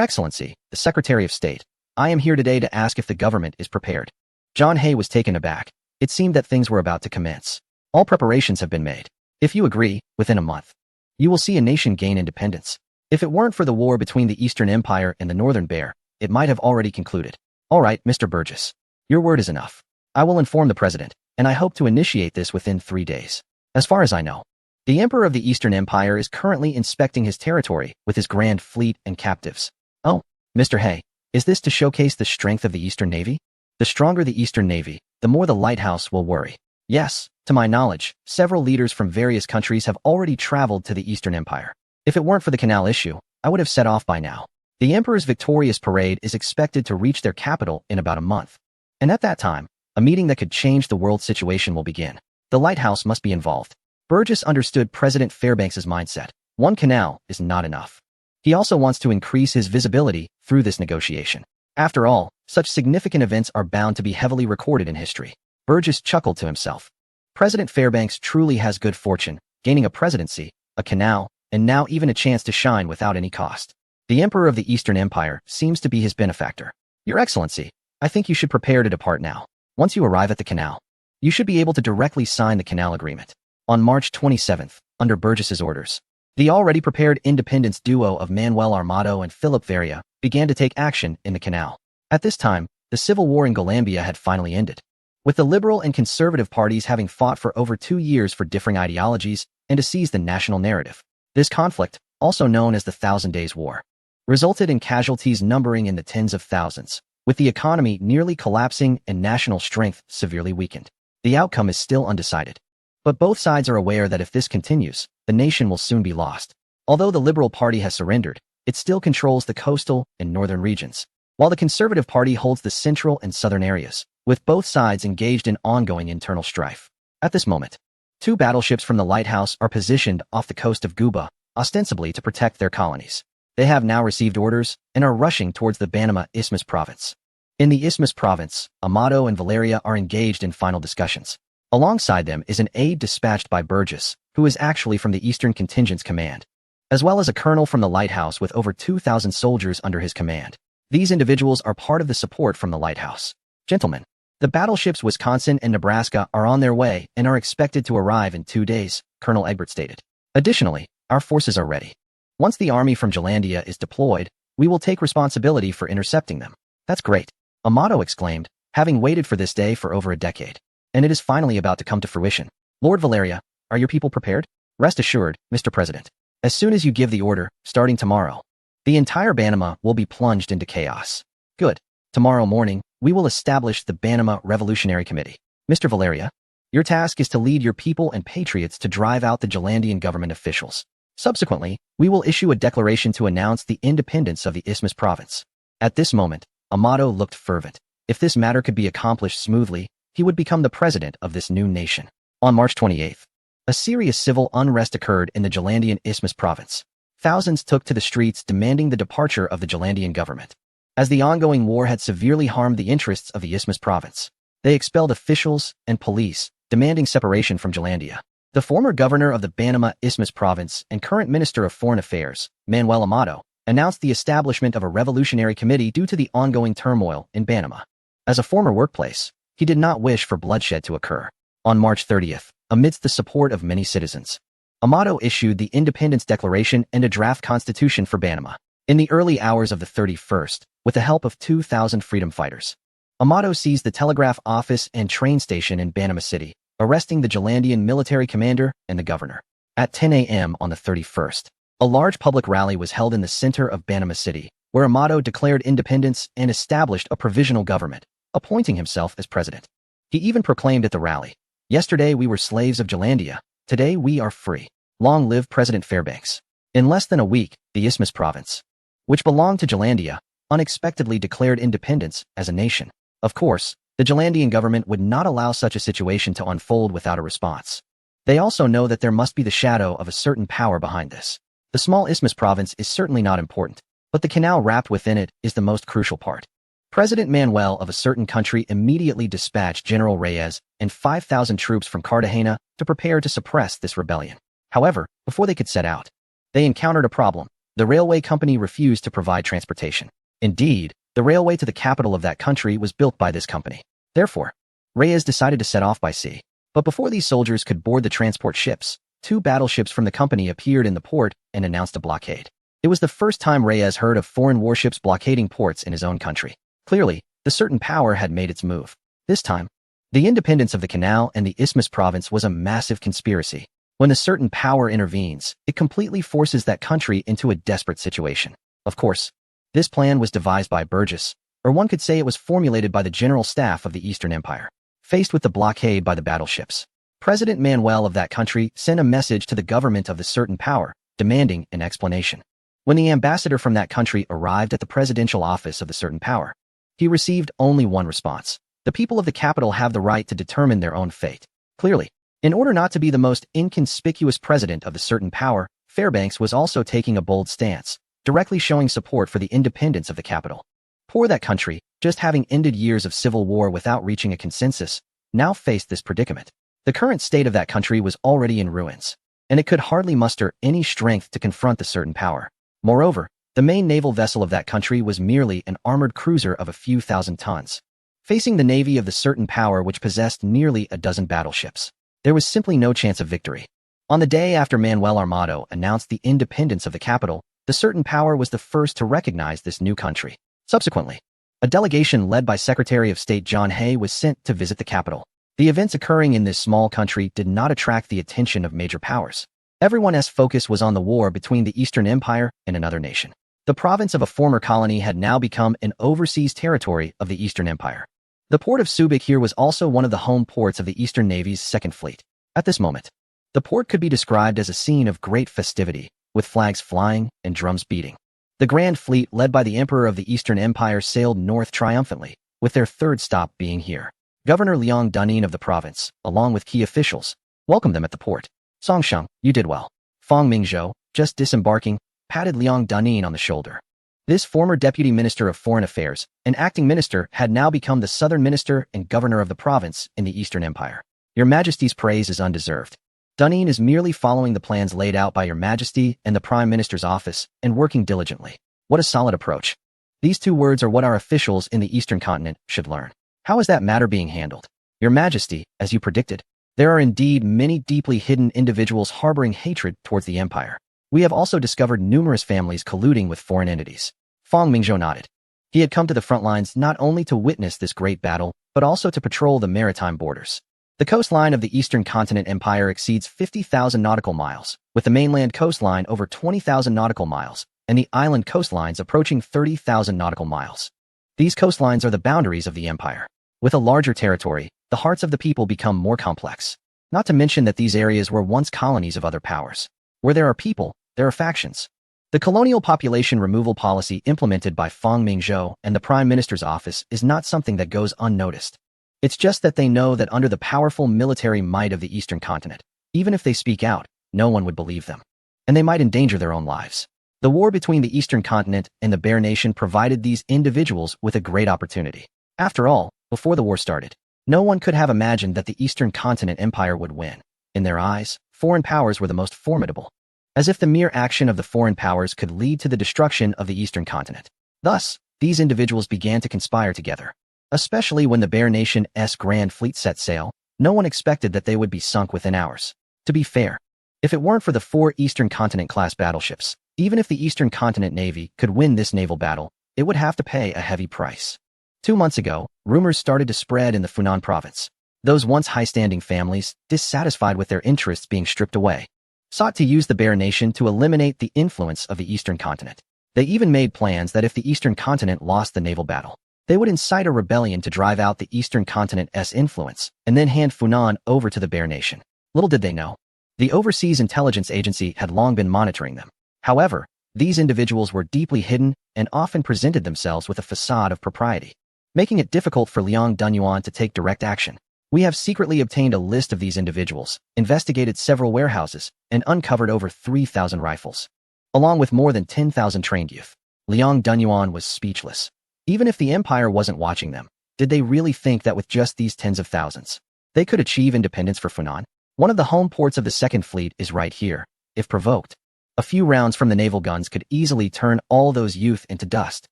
Speaker 1: Excellency, the Secretary of State, I am here today to ask if the government is prepared. John Hay was taken aback. It seemed that things were about to commence. All preparations have been made. If you agree, within a month, you will see a nation gain independence. If it weren't for the war between the Eastern Empire and the Northern Bear, it might have already concluded. All right, Mr. Burgess. Your word is enough. I will inform the president, and I hope to initiate this within 3 days. As far as I know, the Emperor of the Eastern Empire is currently inspecting his territory with his grand fleet and captives. Oh, Mr. Hay, is this to showcase the strength of the Eastern Navy? The stronger the Eastern Navy, the more the lighthouse will worry. Yes, to my knowledge, several leaders from various countries have already traveled to the Eastern Empire. If it weren't for the canal issue, I would have set off by now. The Emperor's victorious parade is expected to reach their capital in about a month. And at that time, a meeting that could change the world situation will begin. The lighthouse must be involved. Burgess understood President Fairbanks's mindset. One canal is not enough. He also wants to increase his visibility through this negotiation. After all, such significant events are bound to be heavily recorded in history. Burgess chuckled to himself. President Fairbanks truly has good fortune, gaining a presidency, a canal, and now even a chance to shine without any cost. The Emperor of the Eastern Empire seems to be his benefactor. Your Excellency, I think you should prepare to depart now. Once you arrive at the canal, you should be able to directly sign the canal agreement. On March 27th, under Burgess's orders, the already prepared independence duo of Manuel Armado and Philip Veria began to take action in the canal. At this time, the civil war in Gambia had finally ended, with the liberal and conservative parties having fought for over 2 years for differing ideologies and to seize the national narrative. This conflict, also known as the Thousand Days War, resulted in casualties numbering in the tens of thousands, with the economy nearly collapsing and national strength severely weakened. The outcome is still undecided. But both sides are aware that if this continues, the nation will soon be lost. Although the Liberal Party has surrendered, it still controls the coastal and northern regions, while the Conservative Party holds the central and southern areas, with both sides engaged in ongoing internal strife. At this moment, 2 battleships from the lighthouse are positioned off the coast of Cuba, ostensibly to protect their colonies. They have now received orders and are rushing towards the Banama Isthmus province. In the Isthmus province, Amado and Valeria are engaged in final discussions. Alongside them is an aide dispatched by Burgess, who is actually from the Eastern Contingent's command, as well as a colonel from the lighthouse with over 2,000 soldiers under his command. These individuals are part of the support from the lighthouse. Gentlemen, the battleships Wisconsin and Nebraska are on their way and are expected to arrive in 2 days, Colonel Egbert stated. Additionally, our forces are ready. Once the army from Jalandia is deployed, we will take responsibility for intercepting them. That's great, Amado exclaimed, having waited for this day for over a decade. And it is finally about to come to fruition. Lord Valeria, are your people prepared? Rest assured, Mr. President. As soon as you give the order, starting tomorrow, the entire Banama will be plunged into chaos. Good. Tomorrow morning, we will establish the Banama Revolutionary Committee. Mr. Valeria, your task is to lead your people and patriots to drive out the Jalandian government officials. Subsequently, we will issue a declaration to announce the independence of the Isthmus province. At this moment, Amado looked fervent. If this matter could be accomplished smoothly, he would become the president of this new nation. On March 28th, a serious civil unrest occurred in the Jalandian Isthmus province. Thousands took to the streets demanding the departure of the Jalandian government. As the ongoing war had severely harmed the interests of the Isthmus province, they expelled officials and police, demanding separation from Jalandia. The former governor of the Banama Isthmus province and current Minister of Foreign Affairs, Manuel Amado, announced the establishment of a revolutionary committee due to the ongoing turmoil in Banama. As a former workplace, he did not wish for bloodshed to occur. On March 30th, amidst the support of many citizens, Amado issued the Independence Declaration and a draft constitution for Banama. In the early hours of the 31st, with the help of 2,000 freedom fighters, Amado seized the telegraph office and train station in Banama City, arresting the Jalandian military commander and the governor. At 10 a.m. on the 31st, a large public rally was held in the center of Banama City, where Amado declared independence and established a provisional government, appointing himself as president. He even proclaimed at the rally, "Yesterday we were slaves of Jalandia, today we are free. Long live President Fairbanks." In less than a week, the Isthmus province, which belonged to Jalandia, unexpectedly declared independence as a nation. Of course, the Jalandian government would not allow such a situation to unfold without a response. They also know that there must be the shadow of a certain power behind this. The small Isthmus province is certainly not important, but the canal wrapped within it is the most crucial part. President Manuel of a certain country immediately dispatched General Reyes and 5,000 troops from Cartagena to prepare to suppress this rebellion. However, before they could set out, they encountered a problem. The railway company refused to provide transportation. Indeed, the railway to the capital of that country was built by this company. Therefore, Reyes decided to set off by sea. But before these soldiers could board the transport ships, 2 battleships from the company appeared in the port and announced a blockade. It was the first time Reyes heard of foreign warships blockading ports in his own country. Clearly, the certain power had made its move. This time, the independence of the canal and the Isthmus province was a massive conspiracy. When the certain power intervenes, it completely forces that country into a desperate situation. Of course, this plan was devised by Burgess, or one could say it was formulated by the general staff of the Eastern Empire. Faced with the blockade by the battleships, President Manuel of that country sent a message to the government of the certain power, demanding an explanation. When the ambassador from that country arrived at the presidential office of the certain power, he received only one response. The people of the capital have the right to determine their own fate. Clearly, in order not to be the most inconspicuous president of the certain power, Fairbanks was also taking a bold stance, directly showing support for the independence of the capital. Poor that country, just having ended years of civil war without reaching a consensus, now faced this predicament. The current state of that country was already in ruins, and it could hardly muster any strength to confront the certain power. Moreover, the main naval vessel of that country was merely an armored cruiser of a few thousand tons. Facing the navy of the certain power which possessed nearly a dozen battleships, there was simply no chance of victory. On the day after Manuel Armado announced the independence of the capital, the certain power was the first to recognize this new country. Subsequently, a delegation led by Secretary of State John Hay was sent to visit the capital. The events occurring in this small country did not attract the attention of major powers. Everyone's focus was on the war between the Eastern Empire and another nation. The province of a former colony had now become an overseas territory of the Eastern Empire. The port of Subic here was also one of the home ports of the Eastern Navy's Second Fleet. At this moment, the port could be described as a scene of great festivity, with flags flying and drums beating. The Grand Fleet, led by the Emperor of the Eastern Empire, sailed north triumphantly, with their third stop being here. Governor Liang Dunin of the province, along with key officials, welcomed them at the port. "Songsheng, you did well." Fong Mingzhou, just disembarking, patted Liang Dunin on the shoulder. This former deputy minister of foreign affairs, and acting minister, had now become the southern minister and governor of the province in the Eastern Empire. "Your Majesty's praise is undeserved. Dunin is merely following the plans laid out by Your Majesty and the Prime Minister's office and working diligently." What a solid approach. These 2 words are what our officials in the Eastern continent should learn. How is that matter being handled? Your Majesty, as you predicted, there are indeed many deeply hidden individuals harboring hatred towards the empire. We have also discovered numerous families colluding with foreign entities. Fong Mingzhou nodded. He had come to the front lines not only to witness this great battle, but also to patrol the maritime borders. The coastline of the Eastern Continent Empire exceeds 50,000 nautical miles, with the mainland coastline over 20,000 nautical miles, and the island coastlines approaching 30,000 nautical miles. These coastlines are the boundaries of the empire. With a larger territory, the hearts of the people become more complex. Not to mention that these areas were once colonies of other powers. Where there are people, there are factions. The colonial population removal policy implemented by Fang Mingzhou and the Prime Minister's office is not something that goes unnoticed. It's just that they know that under the powerful military might of the Eastern Continent, even if they speak out, no one would believe them. And they might endanger their own lives. The war between the Eastern Continent and the Bear Nation provided these individuals with a great opportunity. After all, before the war started, no one could have imagined that the Eastern Continent Empire would win. In their eyes, foreign powers were the most formidable. As if the mere action of the foreign powers could lead to the destruction of the Eastern Continent. Thus, these individuals began to conspire together. Especially when the Bear Nation's Grand Fleet set sail, no one expected that they would be sunk within hours. To be fair, if it weren't for the 4 Eastern Continent-class battleships, even if the Eastern Continent Navy could win this naval battle, it would have to pay a heavy price. 2 months ago, rumors started to spread in the Funan province. Those once high-standing families, dissatisfied with their interests being stripped away, sought to use the Bear Nation to eliminate the influence of the Eastern Continent. They even made plans that if the Eastern Continent lost the naval battle, they would incite a rebellion to drive out the Eastern Continent's influence and then hand Funan over to the Bear Nation. Little did they know, the Overseas Intelligence Agency had long been monitoring them. However, these individuals were deeply hidden and often presented themselves with a facade of propriety, making it difficult for Liang Dunyuan to take direct action. We have secretly obtained a list of these individuals, investigated several warehouses, and uncovered over 3,000 rifles, along with more than 10,000 trained youth. Liang Dunyuan was speechless. Even if the empire wasn't watching them, did they really think that with just these tens of thousands, they could achieve independence for Funan? One of the home ports of the Second Fleet is right here. If provoked, a few rounds from the naval guns could easily turn all those youth into dust.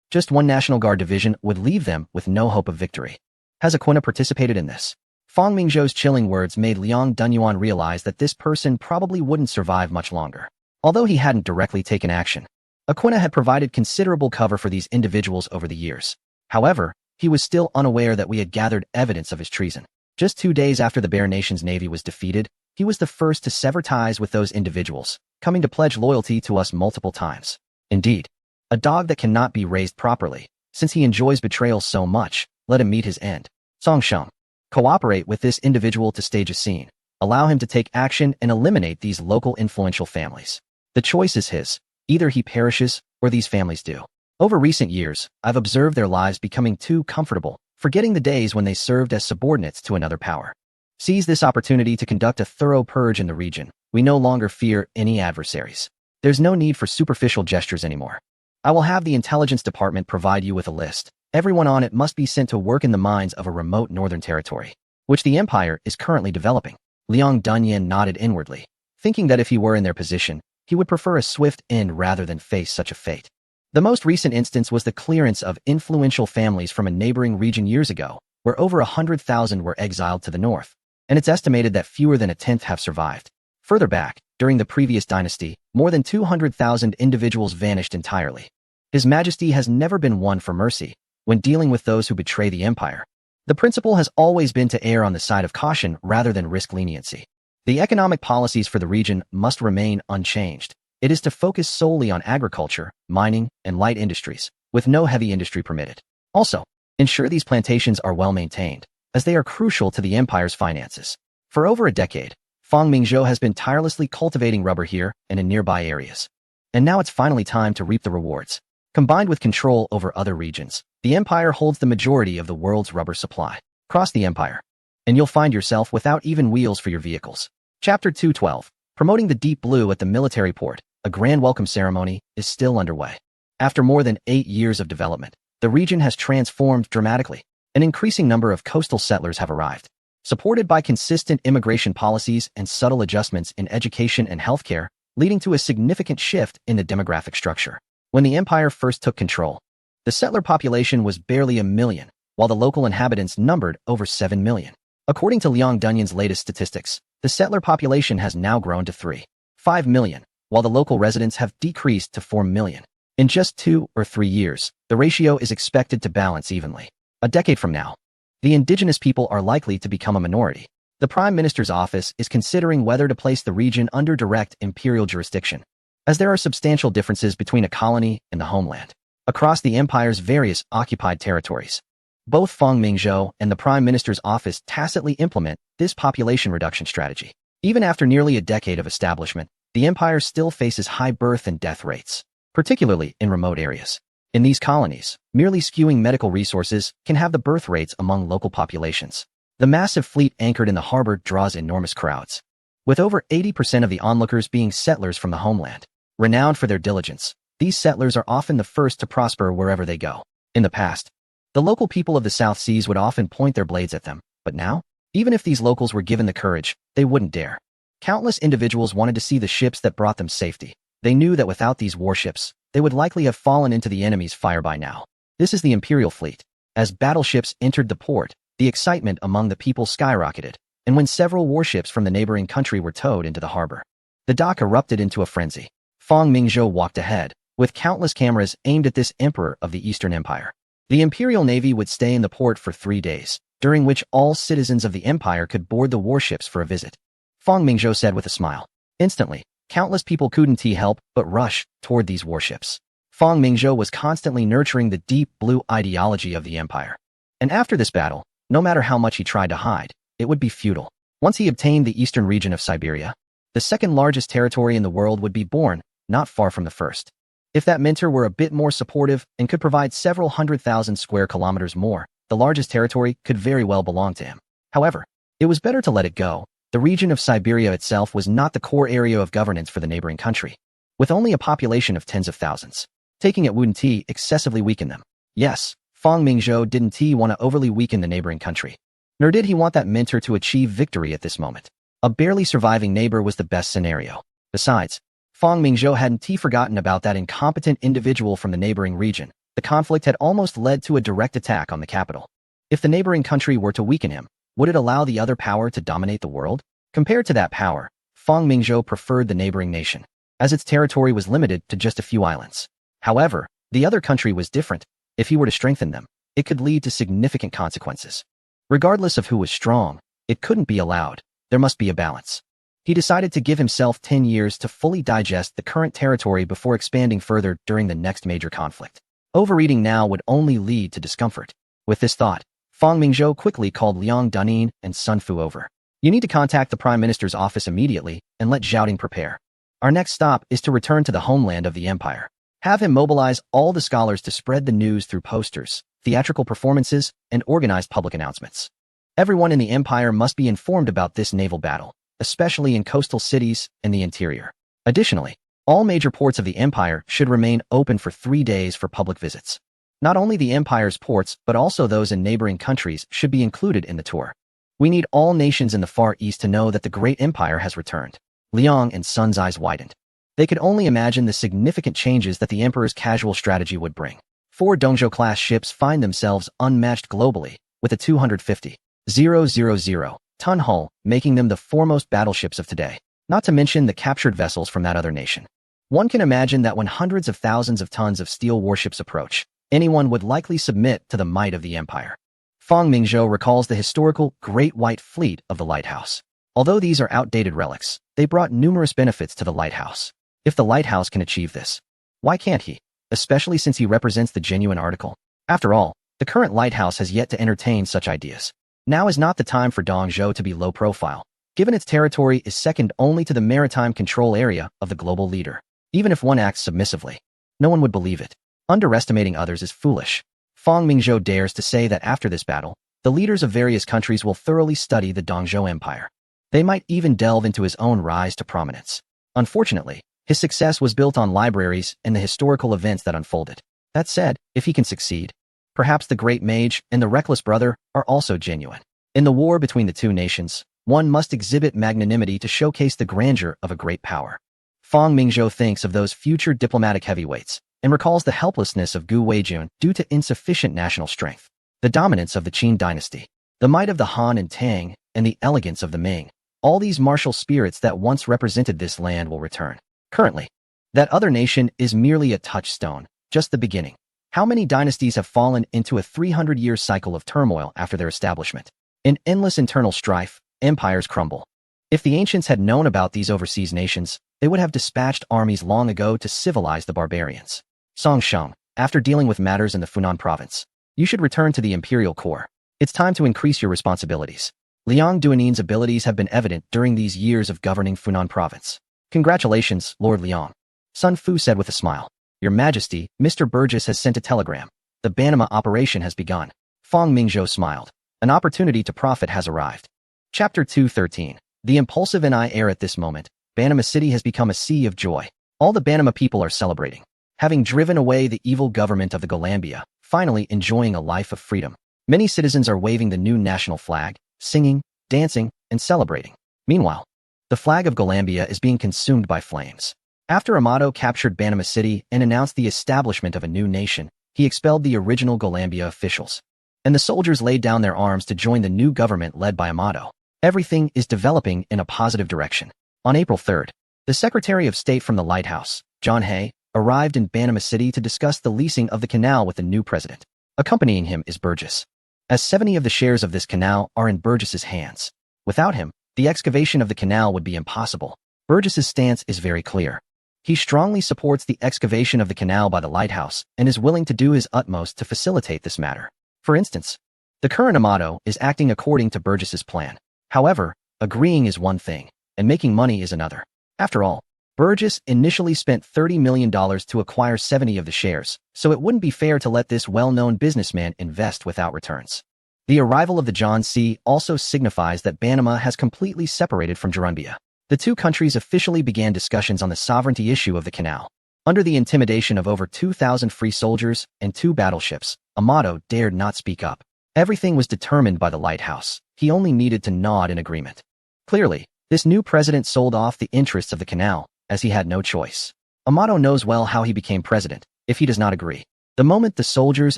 Speaker 1: Just one National Guard division would leave them with no hope of victory. Has Aquina participated in this? Fang Mingzhou's chilling words made Liang Dunyuan realize that this person probably wouldn't survive much longer. Although he hadn't directly taken action, Aquina had provided considerable cover for these individuals over the years. However, he was still unaware that we had gathered evidence of his treason. Just 2 days after the Bear Nation's navy was defeated, he was the first to sever ties with those individuals, coming to pledge loyalty to us multiple times. Indeed, a dog that cannot be raised properly, since he enjoys betrayal so much, let him meet his end. Song Sheng. Cooperate with this individual to stage a scene. Allow him to take action and eliminate these local influential families. The choice is his. Either he perishes, or these families do. Over recent years, I've observed their lives becoming too comfortable, forgetting the days when they served as subordinates to another power. Seize this opportunity to conduct a thorough purge in the region. We no longer fear any adversaries. There's no need for superficial gestures anymore. I will have the intelligence department provide you with a list. Everyone on it must be sent to work in the mines of a remote northern territory, which the empire is currently developing. Liang Dunyuan nodded inwardly, thinking that if he were in their position, he would prefer a swift end rather than face such a fate. The most recent instance was the clearance of influential families from a neighboring region years ago, where over 100,000 were exiled to the north, and it's estimated that fewer than a tenth have survived. Further back, during the previous dynasty, more than 200,000 individuals vanished entirely. His Majesty has never been one for mercy when dealing with those who betray the empire. The principle has always been to err on the side of caution rather than risk leniency. The economic policies for the region must remain unchanged. It is to focus solely on agriculture, mining, and light industries, with no heavy industry permitted. Also, ensure these plantations are well maintained, as they are crucial to the empire's finances. For over a decade, Fang Mingzhou has been tirelessly cultivating rubber here and in nearby areas. And now it's finally time to reap the rewards. Combined with control over other regions, the empire holds the majority of the world's rubber supply. Cross the empire, and you'll find yourself without even wheels for your vehicles. Chapter 212. Promoting the Deep Blue at the military port. A grand welcome ceremony is still underway. After more than 8 years of development, the region has transformed dramatically. An increasing number of coastal settlers have arrived. Supported by consistent immigration policies and subtle adjustments in education and healthcare, leading to a significant shift in the demographic structure. When the empire first took control, the settler population was barely 1 million, while the local inhabitants numbered over 7 million. According to Liang Dunyuan's latest statistics, the settler population has now grown to 3.5 million, while the local residents have decreased to 4 million. In just 2 or 3 years, the ratio is expected to balance evenly. A decade from now, the indigenous people are likely to become a minority. The Prime Minister's office is considering whether to place the region under direct imperial jurisdiction, as there are substantial differences between a colony and the homeland. Across the empire's various occupied territories, both Feng Mingzhou and the Prime Minister's office tacitly implement this population reduction strategy. Even after nearly a decade of establishment, the empire still faces high birth and death rates, particularly in remote areas. In these colonies, merely skewing medical resources can have the birth rates among local populations. The massive fleet anchored in the harbor draws enormous crowds, with over 80% of the onlookers being settlers from the homeland. Renowned for their diligence, these settlers are often the first to prosper wherever they go. In the past, the local people of the South Seas would often point their blades at them, but now, even if these locals were given the courage, they wouldn't dare. Countless individuals wanted to see the ships that brought them safety. They knew that without these warships, they would likely have fallen into the enemy's fire by now. This is the Imperial fleet. As battleships entered the port, the excitement among the people skyrocketed, and when several warships from the neighboring country were towed into the harbor, the dock erupted into a frenzy. Feng Mingzhou walked ahead, with countless cameras aimed at this emperor of the Eastern Empire. The Imperial Navy would stay in the port for 3 days, during which all citizens of the empire could board the warships for a visit. Feng Mingzhou said with a smile. Instantly, countless people couldn't help but rush toward these warships. Feng Mingzhou was constantly nurturing the deep blue ideology of the empire. And after this battle, no matter how much he tried to hide, it would be futile. Once he obtained the eastern region of Siberia, the second largest territory in the world would be born, not far from the first. If that mentor were a bit more supportive and could provide several 100,000 square kilometers more, the largest territory could very well belong to him. However, it was better to let it go. The region of Siberia itself was not the core area of governance for the neighboring country, with only a population of tens of thousands. Taking it wouldn't excessively weaken them. Yes, Feng Mingzhou didn't want to overly weaken the neighboring country, nor did he want that mentor to achieve victory at this moment. A barely surviving neighbor was the best scenario. Besides, Feng Mingzhou hadn't forgotten about that incompetent individual from the neighboring region. The conflict had almost led to a direct attack on the capital. If the neighboring country were to weaken him, would it allow the other power to dominate the world? Compared to that power, Feng Mingzhou preferred the neighboring nation, as its territory was limited to just a few islands. However, the other country was different. If he were to strengthen them, it could lead to significant consequences. Regardless of who was strong, it couldn't be allowed. There must be a balance. He decided to give himself 10 years to fully digest the current territory before expanding further during the next major conflict. Overeating now would only lead to discomfort. With this thought, Feng Mingzhou quickly called Liang Dunin and Sun Fu over. You need to contact the Prime Minister's office immediately and let Zhao Ding prepare. Our next stop is to return to the homeland of the empire. Have him mobilize all the scholars to spread the news through posters, theatrical performances, and organized public announcements. Everyone in the empire must be informed about this naval battle, especially in coastal cities and the interior. Additionally, all major ports of the empire should remain open for 3 days for public visits. Not only the empire's ports, but also those in neighboring countries should be included in the tour. We need all nations in the Far East to know that the great empire has returned. Liang and Sun's eyes widened. They could only imagine the significant changes that the emperor's casual strategy would bring. 4 Dongzhou-class ships find themselves unmatched globally, with a 250,000-ton hull, making them the foremost battleships of today, not to mention the captured vessels from that other nation. One can imagine that when hundreds of thousands of tons of steel warships approach, anyone would likely submit to the might of the empire. Feng Mingzhou recalls the historical Great White Fleet of the lighthouse. Although these are outdated relics, they brought numerous benefits to the lighthouse. If the lighthouse can achieve this, why can't he? Especially since he represents the genuine article. After all, the current lighthouse has yet to entertain such ideas. Now is not the time for Dongzhou to be low profile, given its territory is second only to the maritime control area of the global leader. Even if one acts submissively, no one would believe it. Underestimating others is foolish. Feng Mingzhou dares to say that after this battle, the leaders of various countries will thoroughly study the Dongzhou Empire. They might even delve into his own rise to prominence. Unfortunately, his success was built on libraries and the historical events that unfolded. That said, if he can succeed, perhaps the Great Mage and the Reckless Brother are also genuine. In the war between the two nations, one must exhibit magnanimity to showcase the grandeur of a great power. Feng Mingzhou thinks of those future diplomatic heavyweights and recalls the helplessness of Gu Weijun due to insufficient national strength, the dominance of the Qin dynasty, the might of the Han and Tang, and the elegance of the Ming. All these martial spirits that once represented this land will return. Currently, that other nation is merely a touchstone, just the beginning. How many dynasties have fallen into a 300-year cycle of turmoil after their establishment? In endless internal strife, empires crumble. If the ancients had known about these overseas nations, they would have dispatched armies long ago to civilize the barbarians. Song Sheng, after dealing with matters in the Funan province, you should return to the imperial core. It's time to increase your responsibilities. Liang Duanin's abilities have been evident during these years of governing Funan province. Congratulations, Lord Liang. Sun Fu said with a smile. Your Majesty, Mr. Burgess has sent a telegram. The Banama operation has begun. Fong Mingzhou smiled. An opportunity to profit has arrived. Chapter 213. The impulsive and I air at this moment. Banama City has become a sea of joy. All the Banama people are celebrating. Having driven away the evil government of the Golambia, finally enjoying a life of freedom. Many citizens are waving the new national flag, singing, dancing, and celebrating. Meanwhile, the flag of Golambia is being consumed by flames. After Amato captured Banama City and announced the establishment of a new nation, he expelled the original Golambia officials. And the soldiers laid down their arms to join the new government led by Amato. Everything is developing in a positive direction. On April 3rd, the Secretary of State from the Lighthouse, John Hay, arrived in Banama City to discuss the leasing of the canal with the new president. Accompanying him is Burgess, as 70 of the shares of this canal are in Burgess's hands. Without him, the excavation of the canal would be impossible. Burgess's stance is very clear. He strongly supports the excavation of the canal by the lighthouse and is willing to do his utmost to facilitate this matter. For instance, the current Amato is acting according to Burgess's plan. However, agreeing is one thing, and making money is another. After all, Burgess initially spent $30 million to acquire 70 of the shares, so it wouldn't be fair to let this well-known businessman invest without returns. The arrival of the John C. also signifies that Banama has completely separated from Jurumbia. The two countries officially began discussions on the sovereignty issue of the canal. Under the intimidation of over 2,000 free soldiers and 2 battleships, Amato dared not speak up. Everything was determined by the lighthouse. He only needed to nod in agreement. Clearly, this new president sold off the interests of the canal, as he had no choice. Amato knows well how he became president, if he does not agree. The moment the soldiers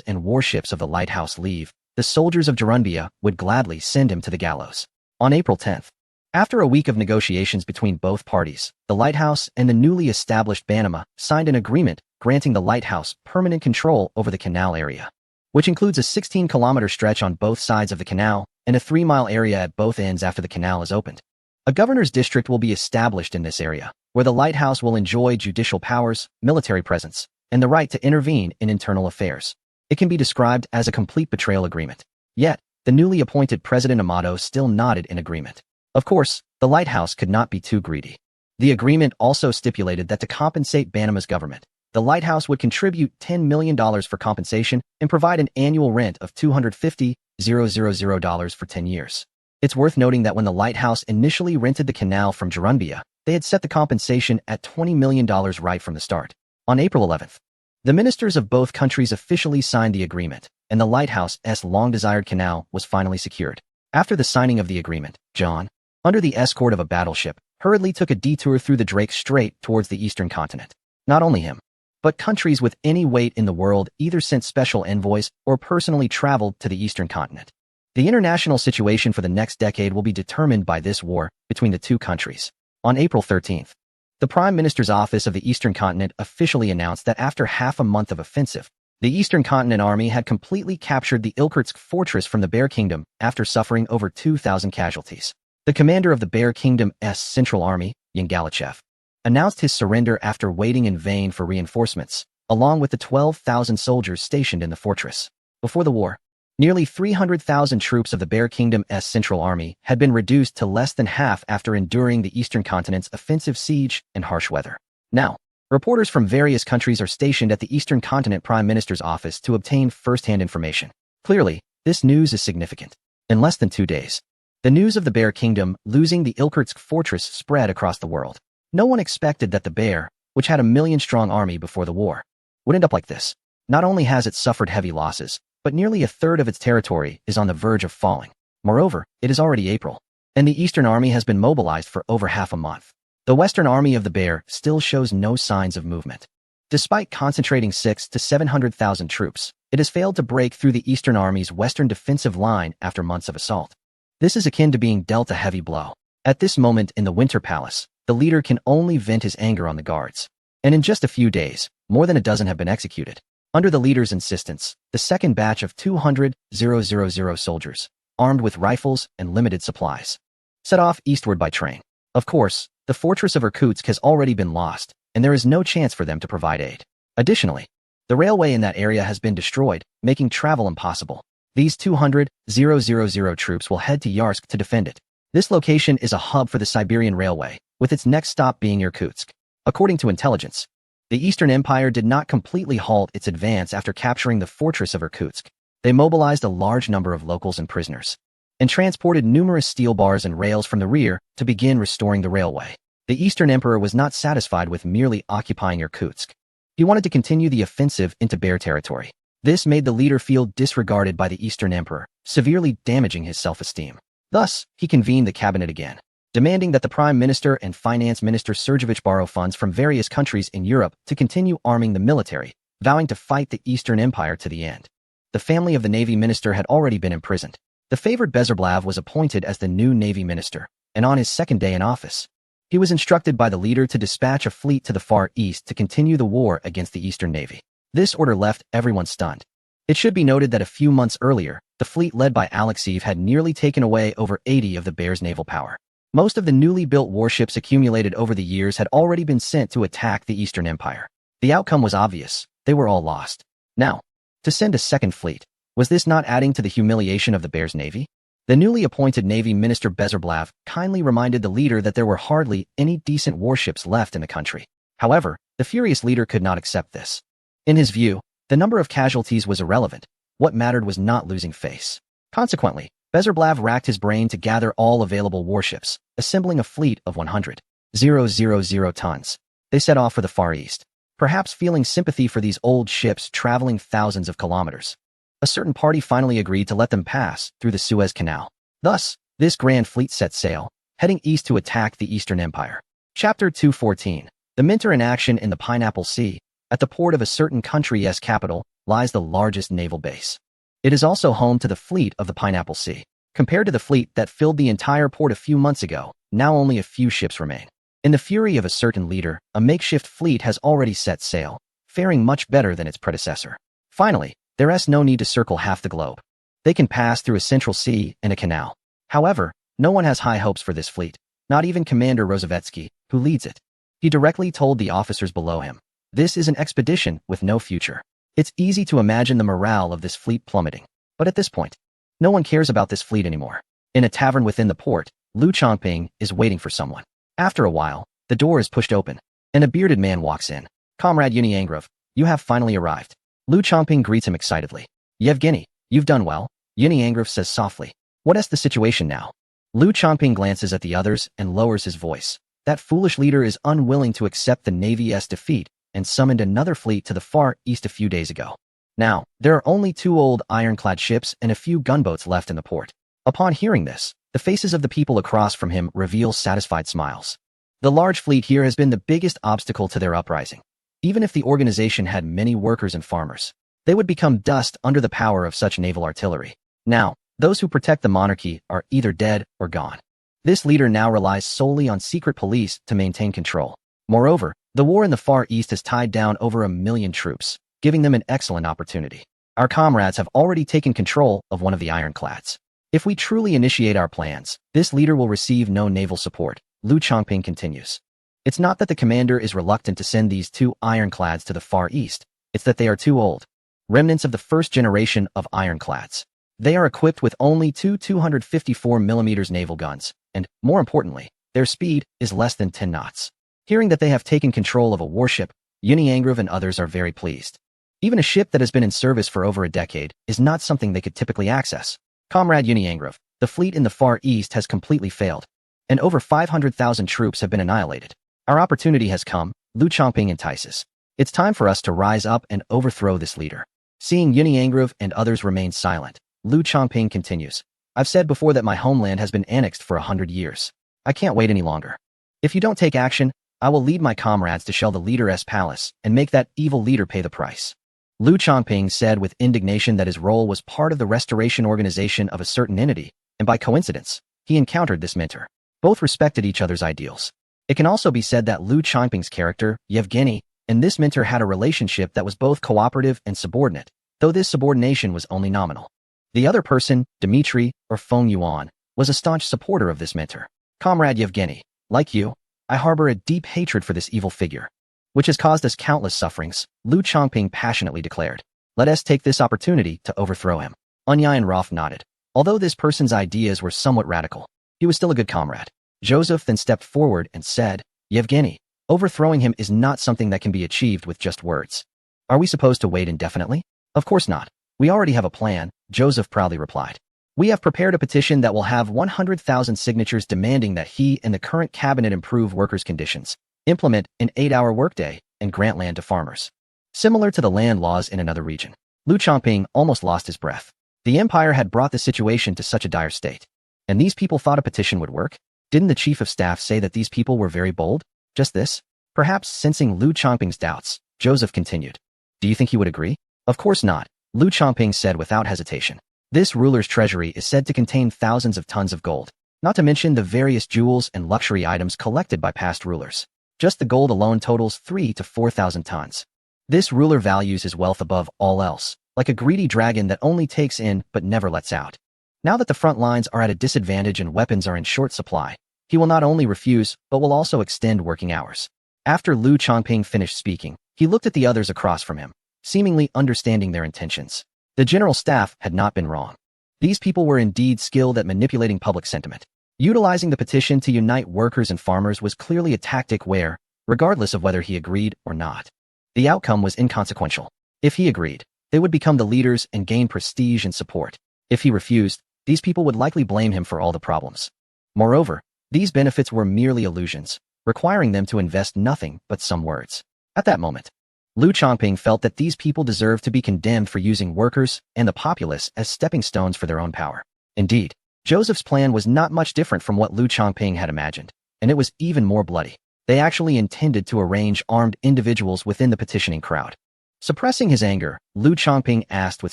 Speaker 1: and warships of the lighthouse leave, the soldiers of Jurumbia would gladly send him to the gallows. On April 10th, after a week of negotiations between both parties, the lighthouse and the newly established Banama signed an agreement granting the lighthouse permanent control over the canal area, which includes a 16-kilometer stretch on both sides of the canal and a 3-mile area at both ends after the canal is opened. A governor's district will be established in this area, where the lighthouse will enjoy judicial powers, military presence, and the right to intervene in internal affairs. It can be described as a complete betrayal agreement. Yet, the newly appointed President Amato still nodded in agreement. Of course, the lighthouse could not be too greedy. The agreement also stipulated that to compensate Banama's government, the lighthouse would contribute $10 million for compensation and provide an annual rent of $250,000 for 10 years. It's worth noting that when the lighthouse initially rented the canal from Jurumbia, they had set the compensation at $20 million right from the start. On April 11th, the ministers of both countries officially signed the agreement, and the lighthouse's long-desired canal was finally secured. After the signing of the agreement, John, under the escort of a battleship, hurriedly took a detour through the Drake Strait towards the eastern continent. Not only him, but countries with any weight in the world either sent special envoys or personally traveled to the eastern continent. The international situation for the next decade will be determined by this war between the two countries. On April 13th, the Prime Minister's Office of the Eastern Continent officially announced that after half a month of offensive, the Eastern Continent Army had completely captured the Irkutsk fortress from the Bear Kingdom after suffering over 2,000 casualties. The commander of the Bear Kingdom's Central Army, Yangalichev, announced his surrender after waiting in vain for reinforcements, along with the 12,000 soldiers stationed in the fortress. Before the war, nearly 300,000 troops of the Bear Kingdom's Central Army had been reduced to less than half after enduring the Eastern Continent's offensive siege and harsh weather. Now, reporters from various countries are stationed at the Eastern Continent Prime Minister's office to obtain first-hand information. Clearly, this news is significant. In less than 2 days, the news of the Bear Kingdom losing the Irkutsk fortress spread across the world. No one expected that the Bear, which had a million-strong army before the war, would end up like this. Not only has it suffered heavy losses, but nearly a third of its territory is on the verge of falling. Moreover, it is already April, and the Eastern Army has been mobilized for over half a month. The Western Army of the Bear still shows no signs of movement. Despite concentrating 600,000 to 700,000 troops, it has failed to break through the Eastern Army's western defensive line after months of assault. This is akin to being dealt a heavy blow. At this moment in the Winter Palace, the leader can only vent his anger on the guards. And in just a few days, more than a dozen have been executed. Under the leader's insistence, the second batch of 200,000 soldiers, armed with rifles and limited supplies, set off eastward by train. Of course, the fortress of Irkutsk has already been lost, and there is no chance for them to provide aid. Additionally, the railway in that area has been destroyed, making travel impossible. These 200,000 troops will head to Yarsk to defend it. This location is a hub for the Siberian Railway, with its next stop being Irkutsk. According to intelligence, the Eastern Empire did not completely halt its advance after capturing the fortress of Irkutsk. They mobilized a large number of locals and prisoners, and transported numerous steel bars and rails from the rear to begin restoring the railway. The Eastern Emperor was not satisfied with merely occupying Irkutsk. He wanted to continue the offensive into Bear territory. This made the leader feel disregarded by the Eastern Emperor, severely damaging his self-esteem. Thus, he convened the cabinet again, demanding that the Prime Minister and Finance Minister Sergeyevich borrow funds from various countries in Europe to continue arming the military, vowing to fight the Eastern Empire to the end. The family of the Navy Minister had already been imprisoned. The favored Bezherblav was appointed as the new Navy Minister, and on his second day in office, he was instructed by the leader to dispatch a fleet to the Far East to continue the war against the Eastern Navy. This order left everyone stunned. It should be noted that a few months earlier, the fleet led by Alexeyev had nearly taken away over 80 of the Bear's naval power. Most of the newly built warships accumulated over the years had already been sent to attack the Eastern Empire. The outcome was obvious. They were all lost. Now, to send a second fleet, was this not adding to the humiliation of the Bear's navy? The newly appointed Navy Minister Bezherblav kindly reminded the leader that there were hardly any decent warships left in the country. However, the furious leader could not accept this. In his view, the number of casualties was irrelevant. What mattered was not losing face. Consequently, Bezherblav racked his brain to gather all available warships, assembling a fleet of 100,000 tons. They set off for the Far East, perhaps feeling sympathy for these old ships traveling thousands of kilometers. A certain party finally agreed to let them pass through the Suez Canal. Thus, this grand fleet set sail, heading east to attack the Eastern Empire. Chapter 214. The Minter in action in the Pineapple Sea. At the port of a certain country's capital lies the largest naval base. It is also home to the fleet of the Pineapple Sea. Compared to the fleet that filled the entire port a few months ago, now only a few ships remain. In the fury of a certain leader, a makeshift fleet has already set sail, faring much better than its predecessor. Finally, there is no need to circle half the globe. They can pass through a central sea and a canal. However, no one has high hopes for this fleet, not even Commander Rozavetsky, who leads it. He directly told the officers below him, "This is an expedition with no future." It's easy to imagine the morale of this fleet plummeting. But at this point, no one cares about this fleet anymore. In a tavern within the port, Liu Chongping is waiting for someone. After a while, the door is pushed open, and a bearded man walks in. "Comrade Uniangrov, you have finally arrived." Liu Chongping greets him excitedly. "Yevgeny, you've done well," Uniangrov says softly. "What is the situation now?" Liu Chongping glances at the others and lowers his voice. That foolish leader is unwilling to accept the Navy's defeat and summoned another fleet to the Far East a few days ago. Now, there are only 2 old ironclad ships and a few gunboats left in the port. Upon hearing this, the faces of the people across from him reveal satisfied smiles. The large fleet here has been the biggest obstacle to their uprising. Even if the organization had many workers and farmers, they would become dust under the power of such naval artillery. Now, those who protect the monarchy are either dead or gone. This leader now relies solely on secret police to maintain control. Moreover, the war in the Far East has tied down over 1 million troops, giving them an excellent opportunity. Our comrades have already taken control of one of the ironclads. If we truly initiate our plans, this leader will receive no naval support, Liu Chongping continues. It's not that the commander is reluctant to send these 2 ironclads to the Far East, it's that they are too old. Remnants of the first generation of ironclads. They are equipped with only 2 254mm naval guns, and, more importantly, their speed is less than 10 knots. Hearing that they have taken control of a warship, Uniangrov and others are very pleased. Even a ship that has been in service for over a decade is not something they could typically access. "Comrade Uniangrov, the fleet in the Far East has completely failed, and over 500,000 troops have been annihilated. Our opportunity has come," Liu Chongping entices. "It's time for us to rise up and overthrow this leader." Seeing Uniangrov and others remain silent, Liu Chongping continues. "I've said before that my homeland has been annexed for 100 years. I can't wait any longer. If you don't take action, I will lead my comrades to shell the leader's palace and make that evil leader pay the price." Liu Chongping said with indignation that his role was part of the restoration organization of a certain entity, and by coincidence, he encountered this mentor. Both respected each other's ideals. It can also be said that Liu Chongping's character, Yevgeny, and this mentor had a relationship that was both cooperative and subordinate, though this subordination was only nominal. The other person, Dmitry, or Feng Yuan, was a staunch supporter of this mentor. Comrade Yevgeny, like you, I harbor a deep hatred for this evil figure, which has caused us countless sufferings, Lu Chongping passionately declared. Let us take this opportunity to overthrow him. Onyayan Roth nodded. Although this person's ideas were somewhat radical, he was still a good comrade. Joseph then stepped forward and said, Yevgeny, overthrowing him is not something that can be achieved with just words. Are we supposed to wait indefinitely? Of course not. We already have a plan, Joseph proudly replied. We have prepared a petition that will have 100,000 signatures demanding that he and the current cabinet improve workers' conditions, implement an 8-hour workday, and grant land to farmers. Similar to the land laws in another region. Lu Chongping almost lost his breath. The empire had brought the situation to such a dire state. And these people thought a petition would work? Didn't the chief of staff say that these people were very bold? Just this? Perhaps sensing Lu Chongping's doubts, Joseph continued. Do you think he would agree? Of course not, Lu Chongping said without hesitation. This ruler's treasury is said to contain thousands of tons of gold, not to mention the various jewels and luxury items collected by past rulers. Just the gold alone totals 3,000 to 4,000 tons. This ruler values his wealth above all else, like a greedy dragon that only takes in but never lets out. Now that the front lines are at a disadvantage and weapons are in short supply, he will not only refuse but will also extend working hours. After Lu Chongping finished speaking, he looked at the others across from him, seemingly understanding their intentions. The general staff had not been wrong. These people were indeed skilled at manipulating public sentiment. Utilizing the petition to unite workers and farmers was clearly a tactic where, regardless of whether he agreed or not, the outcome was inconsequential. If he agreed, they would become the leaders and gain prestige and support. If he refused, these people would likely blame him for all the problems. Moreover, these benefits were merely illusions, requiring them to invest nothing but some words. At that moment, Lu Chongping felt that these people deserved to be condemned for using workers and the populace as stepping stones for their own power. Indeed, Joseph's plan was not much different from what Lu Chongping had imagined, and it was even more bloody. They actually intended to arrange armed individuals within the petitioning crowd. Suppressing his anger, Lu Chongping asked with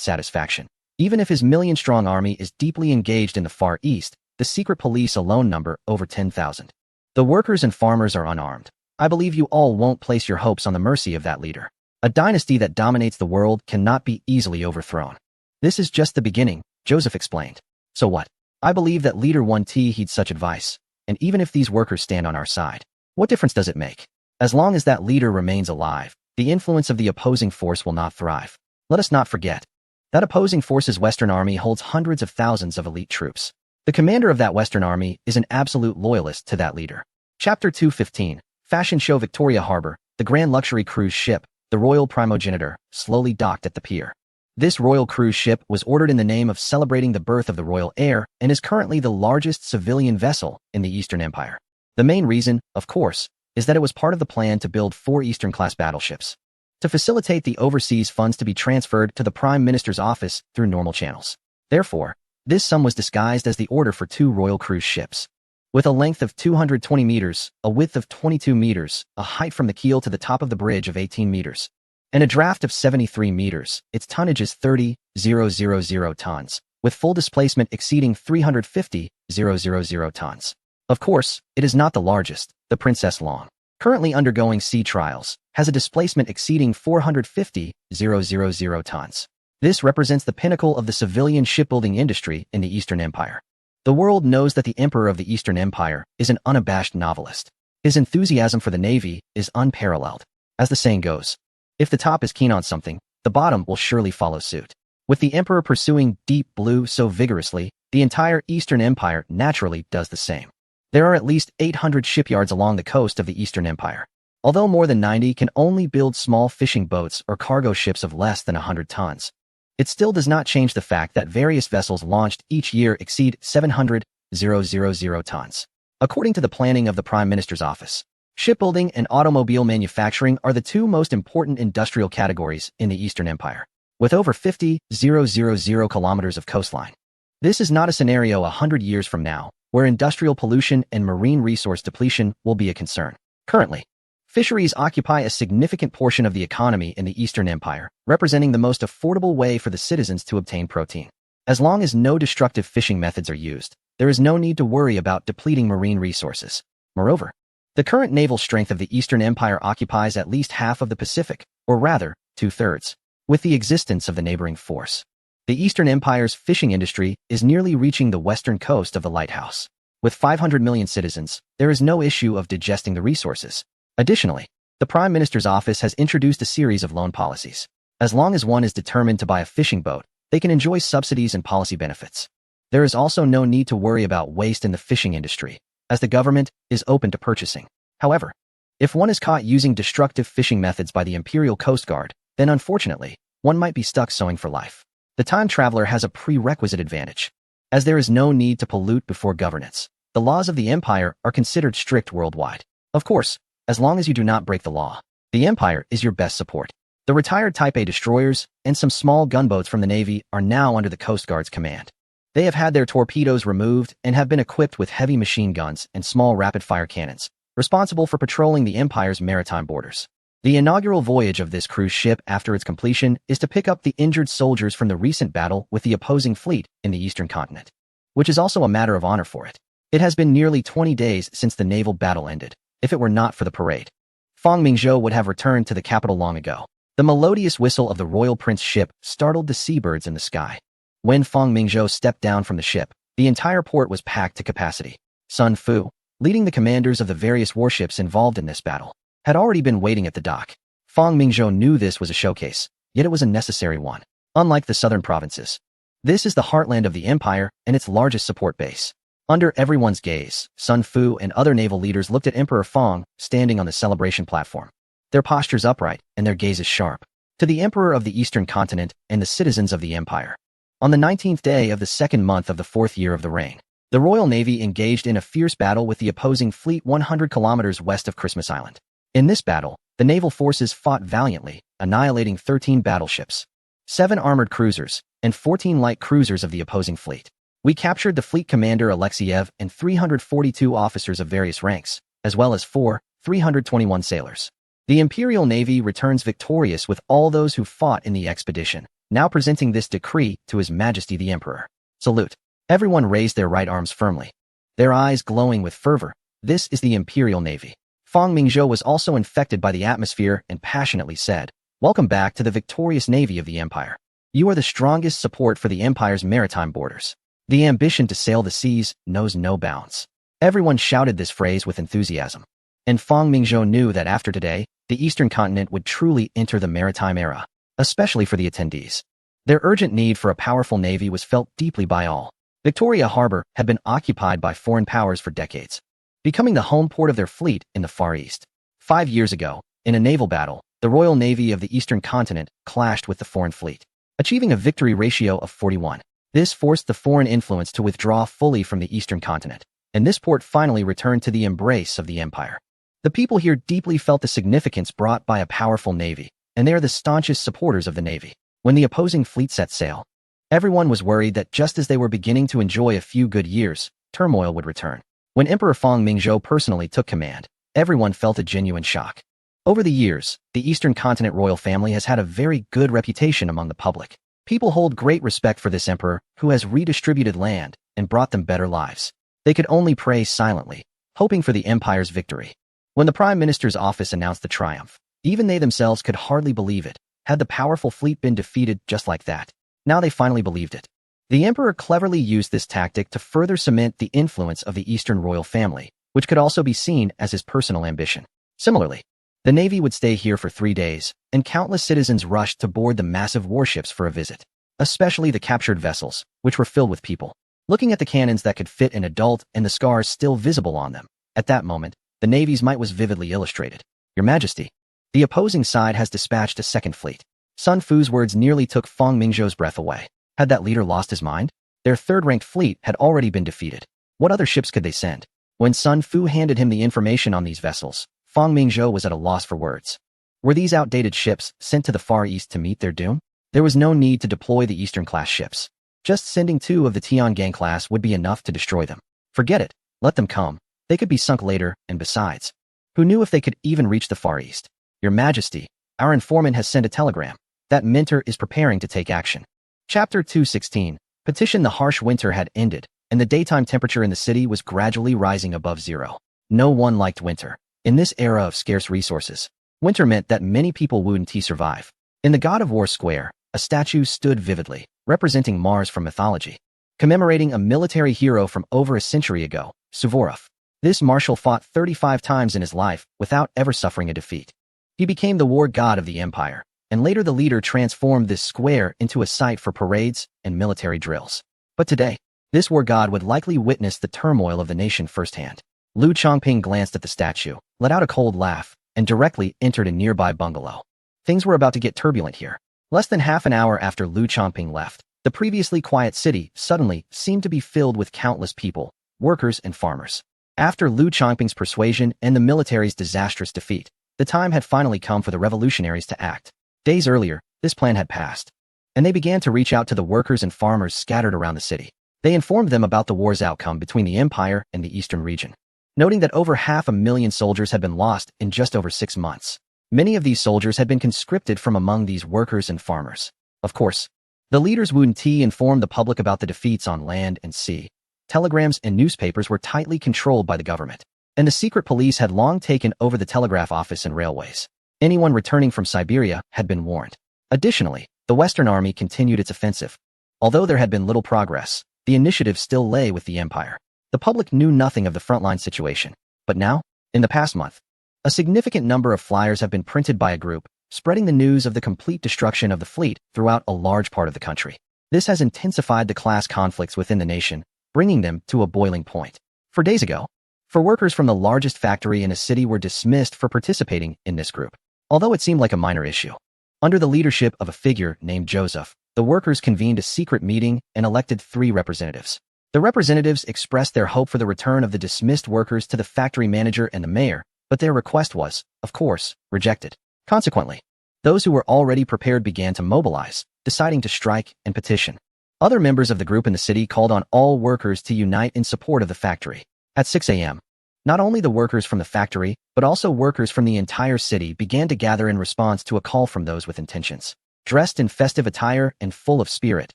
Speaker 1: satisfaction, even if his million-strong army is deeply engaged in the Far East, the secret police alone number over 10,000. The workers and farmers are unarmed. I believe you all won't place your hopes on the mercy of that leader. A dynasty that dominates the world cannot be easily overthrown. This is just the beginning, Joseph explained. So what? I believe that Leader 1T heeds such advice, and even if these workers stand on our side, what difference does it make? As long as that leader remains alive, the influence of the opposing force will not thrive. Let us not forget that opposing force's Western army holds hundreds of thousands of elite troops. The commander of that Western army is an absolute loyalist to that leader. Chapter 215, Fashion Show. Victoria Harbor, the grand luxury cruise ship, the Royal Primogenitor, slowly docked at the pier. This royal cruise ship was ordered in the name of celebrating the birth of the royal heir and is currently the largest civilian vessel in the Eastern Empire. The main reason, of course, is that it was part of the plan to build 4 Eastern-class battleships to facilitate the overseas funds to be transferred to the Prime Minister's office through normal channels. Therefore, this sum was disguised as the order for 2 royal cruise ships. With a length of 220 meters, a width of 22 meters, a height from the keel to the top of the bridge of 18 meters, and a draft of 73 meters, its tonnage is 30,000 tons, with full displacement exceeding 350,000 tons. Of course, it is not the largest. The Princess Long, currently undergoing sea trials, has a displacement exceeding 450,000 tons. This represents the pinnacle of the civilian shipbuilding industry in the Eastern Empire. The world knows that the Emperor of the Eastern Empire is an unabashed novelist. His enthusiasm for the Navy is unparalleled. As the saying goes, if the top is keen on something, the bottom will surely follow suit. With the Emperor pursuing deep blue so vigorously, the entire Eastern Empire naturally does the same. There are at least 800 shipyards along the coast of the Eastern Empire. Although more than 90 can only build small fishing boats or cargo ships of less than 100 tons, it still does not change the fact that various vessels launched each year exceed 700,000 tons. According to the planning of the Prime Minister's office, shipbuilding and automobile manufacturing are the 2 most important industrial categories in the Eastern Empire, with over 50,000 kilometers of coastline. This is not a scenario 100 years from now, where industrial pollution and marine resource depletion will be a concern. Currently, fisheries occupy a significant portion of the economy in the Eastern Empire, representing the most affordable way for the citizens to obtain protein. As long as no destructive fishing methods are used, there is no need to worry about depleting marine resources. Moreover, the current naval strength of the Eastern Empire occupies at least half of the Pacific, or rather, 2/3, with the existence of the neighboring force. The Eastern Empire's fishing industry is nearly reaching the western coast of the lighthouse. With 500 million citizens, there is no issue of digesting the resources. Additionally, the Prime Minister's office has introduced a series of loan policies. As long as one is determined to buy a fishing boat, they can enjoy subsidies and policy benefits. There is also no need to worry about waste in the fishing industry, as the government is open to purchasing. However, if one is caught using destructive fishing methods by the Imperial Coast Guard, then unfortunately, one might be stuck sewing for life. The time traveler has a prerequisite advantage. As there is no need to pollute before governance, the laws of the Empire are considered strict worldwide. Of course, as long as you do not break the law, the Empire is your best support. The retired Type A destroyers and some small gunboats from the Navy are now under the Coast Guard's command. They have had their torpedoes removed and have been equipped with heavy machine guns and small rapid-fire cannons, responsible for patrolling the Empire's maritime borders. The inaugural voyage of this cruise ship after its completion is to pick up the injured soldiers from the recent battle with the opposing fleet in the eastern continent, which is also a matter of honor for it. It has been nearly 20 days since the naval battle ended. If it were not for the parade, Feng Mingzhou would have returned to the capital long ago. The melodious whistle of the Royal Prince ship startled the seabirds in the sky. When Feng Mingzhou stepped down from the ship, the entire port was packed to capacity. Sun Fu, leading the commanders of the various warships involved in this battle, had already been waiting at the dock. Feng Mingzhou knew this was a showcase, yet it was a necessary one. Unlike the southern provinces, this is the heartland of the Empire and its largest support base. Under everyone's gaze, Sun Fu and other naval leaders looked at Emperor Feng standing on the celebration platform. Their postures upright and their gazes sharp. To the Emperor of the Eastern Continent and the citizens of the Empire. On the 19th day of the second month of the 4th year of the reign, the Royal Navy engaged in a fierce battle with the opposing fleet 100 kilometers west of Christmas Island. In this battle, the naval forces fought valiantly, annihilating 13 battleships, 7 armored cruisers, and 14 light cruisers of the opposing fleet. We captured the fleet commander Alexiev and 342 officers of various ranks, as well as 321 sailors. The Imperial Navy returns victorious with all those who fought in the expedition, now presenting this decree to His Majesty the Emperor. Salute. Everyone raised their right arms firmly, their eyes glowing with fervor. This is the Imperial Navy. Feng Mingzhou was also infected by the atmosphere and passionately said, "Welcome back to the victorious Navy of the Empire. You are the strongest support for the Empire's maritime borders. The ambition to sail the seas knows no bounds." Everyone shouted this phrase with enthusiasm. And Feng Mingzhou knew that after today, the Eastern Continent would truly enter the maritime era, especially for the attendees. Their urgent need for a powerful navy was felt deeply by all. Victoria Harbor had been occupied by foreign powers for decades, becoming the home port of their fleet in the Far East. 5 years ago, in a naval battle, the Royal Navy of the Eastern Continent clashed with the foreign fleet, achieving a victory ratio of 41. This forced the foreign influence to withdraw fully from the Eastern Continent, and this port finally returned to the embrace of the Empire. The people here deeply felt the significance brought by a powerful navy, and they are the staunchest supporters of the navy. When the opposing fleet set sail, everyone was worried that just as they were beginning to enjoy a few good years, turmoil would return. When Emperor Feng Mingzhou personally took command, everyone felt a genuine shock. Over the years, the Eastern Continent royal family has had a very good reputation among the public. People hold great respect for this emperor who has redistributed land and brought them better lives. They could only pray silently, hoping for the empire's victory. When the Prime Minister's office announced the triumph, even they themselves could hardly believe it. Had the powerful fleet been defeated just like that? Now they finally believed it. The emperor cleverly used this tactic to further cement the influence of the Eastern royal family, which could also be seen as his personal ambition. Similarly, the navy would stay here for 3 days, and countless citizens rushed to board the massive warships for a visit, especially the captured vessels, which were filled with people. Looking at the cannons that could fit an adult and the scars still visible on them, at that moment, the navy's might was vividly illustrated. "Your Majesty, the opposing side has dispatched a second fleet." Sun Fu's words nearly took Feng Mingzhou's breath away. Had that leader lost his mind? Their third-ranked fleet had already been defeated. What other ships could they send? When Sun Fu handed him the information on these vessels, Feng Mingzhou was at a loss for words. Were these outdated ships sent to the Far East to meet their doom? There was no need to deploy the Eastern-class ships. Just sending 2 of the Tiangang class would be enough to destroy them. Forget it. Let them come. They could be sunk later, and besides, who knew if they could even reach the Far East? "Your Majesty, our informant has sent a telegram. That mentor is preparing to take action." Chapter 216. Petition. The harsh winter had ended, and the daytime temperature in the city was gradually rising above zero. No one liked winter. In this era of scarce resources, winter meant that many people wouldn't survive. In the God of War Square, a statue stood vividly, representing Mars from mythology, commemorating a military hero from over a century ago, Suvorov. This marshal fought 35 times in his life without ever suffering a defeat. He became the war god of the empire, and later the leader transformed this square into a site for parades and military drills. But today, this war god would likely witness the turmoil of the nation firsthand. Liu Chongping glanced at the statue, let out a cold laugh, and directly entered a nearby bungalow. Things were about to get turbulent here. Less than half an hour after Liu Chongping left, the previously quiet city suddenly seemed to be filled with countless people, workers and farmers. After Liu Chongping's persuasion and the military's disastrous defeat, the time had finally come for the revolutionaries to act. Days earlier, this plan had passed, and they began to reach out to the workers and farmers scattered around the city. They informed them about the war's outcome between the empire and the eastern region, noting that over 500,000 soldiers had been lost in just over 6 months. Many of these soldiers had been conscripted from among these workers and farmers. Of course, the leaders Wu Ti informed the public about the defeats on land and sea. Telegrams and newspapers were tightly controlled by the government, and the secret police had long taken over the telegraph office and railways. Anyone returning from Siberia had been warned. Additionally, the Western Army continued its offensive. Although there had been little progress, the initiative still lay with the empire. The public knew nothing of the frontline situation. But now, in the past month, a significant number of flyers have been printed by a group, spreading the news of the complete destruction of the fleet throughout a large part of the country. This has intensified the class conflicts within the nation, bringing them to a boiling point. For workers from the largest factory in a city were dismissed for participating in this group, although it seemed like a minor issue. Under the leadership of a figure named Joseph, the workers convened a secret meeting and elected 3 representatives. The representatives expressed their hope for the return of the dismissed workers to the factory manager and the mayor, but their request was, of course, rejected. Consequently, those who were already prepared began to mobilize, deciding to strike and petition. Other members of the group in the city called on all workers to unite in support of the factory. At 6 a.m., not only the workers from the factory, but also workers from the entire city began to gather in response to a call from those with intentions. Dressed in festive attire and full of spirit,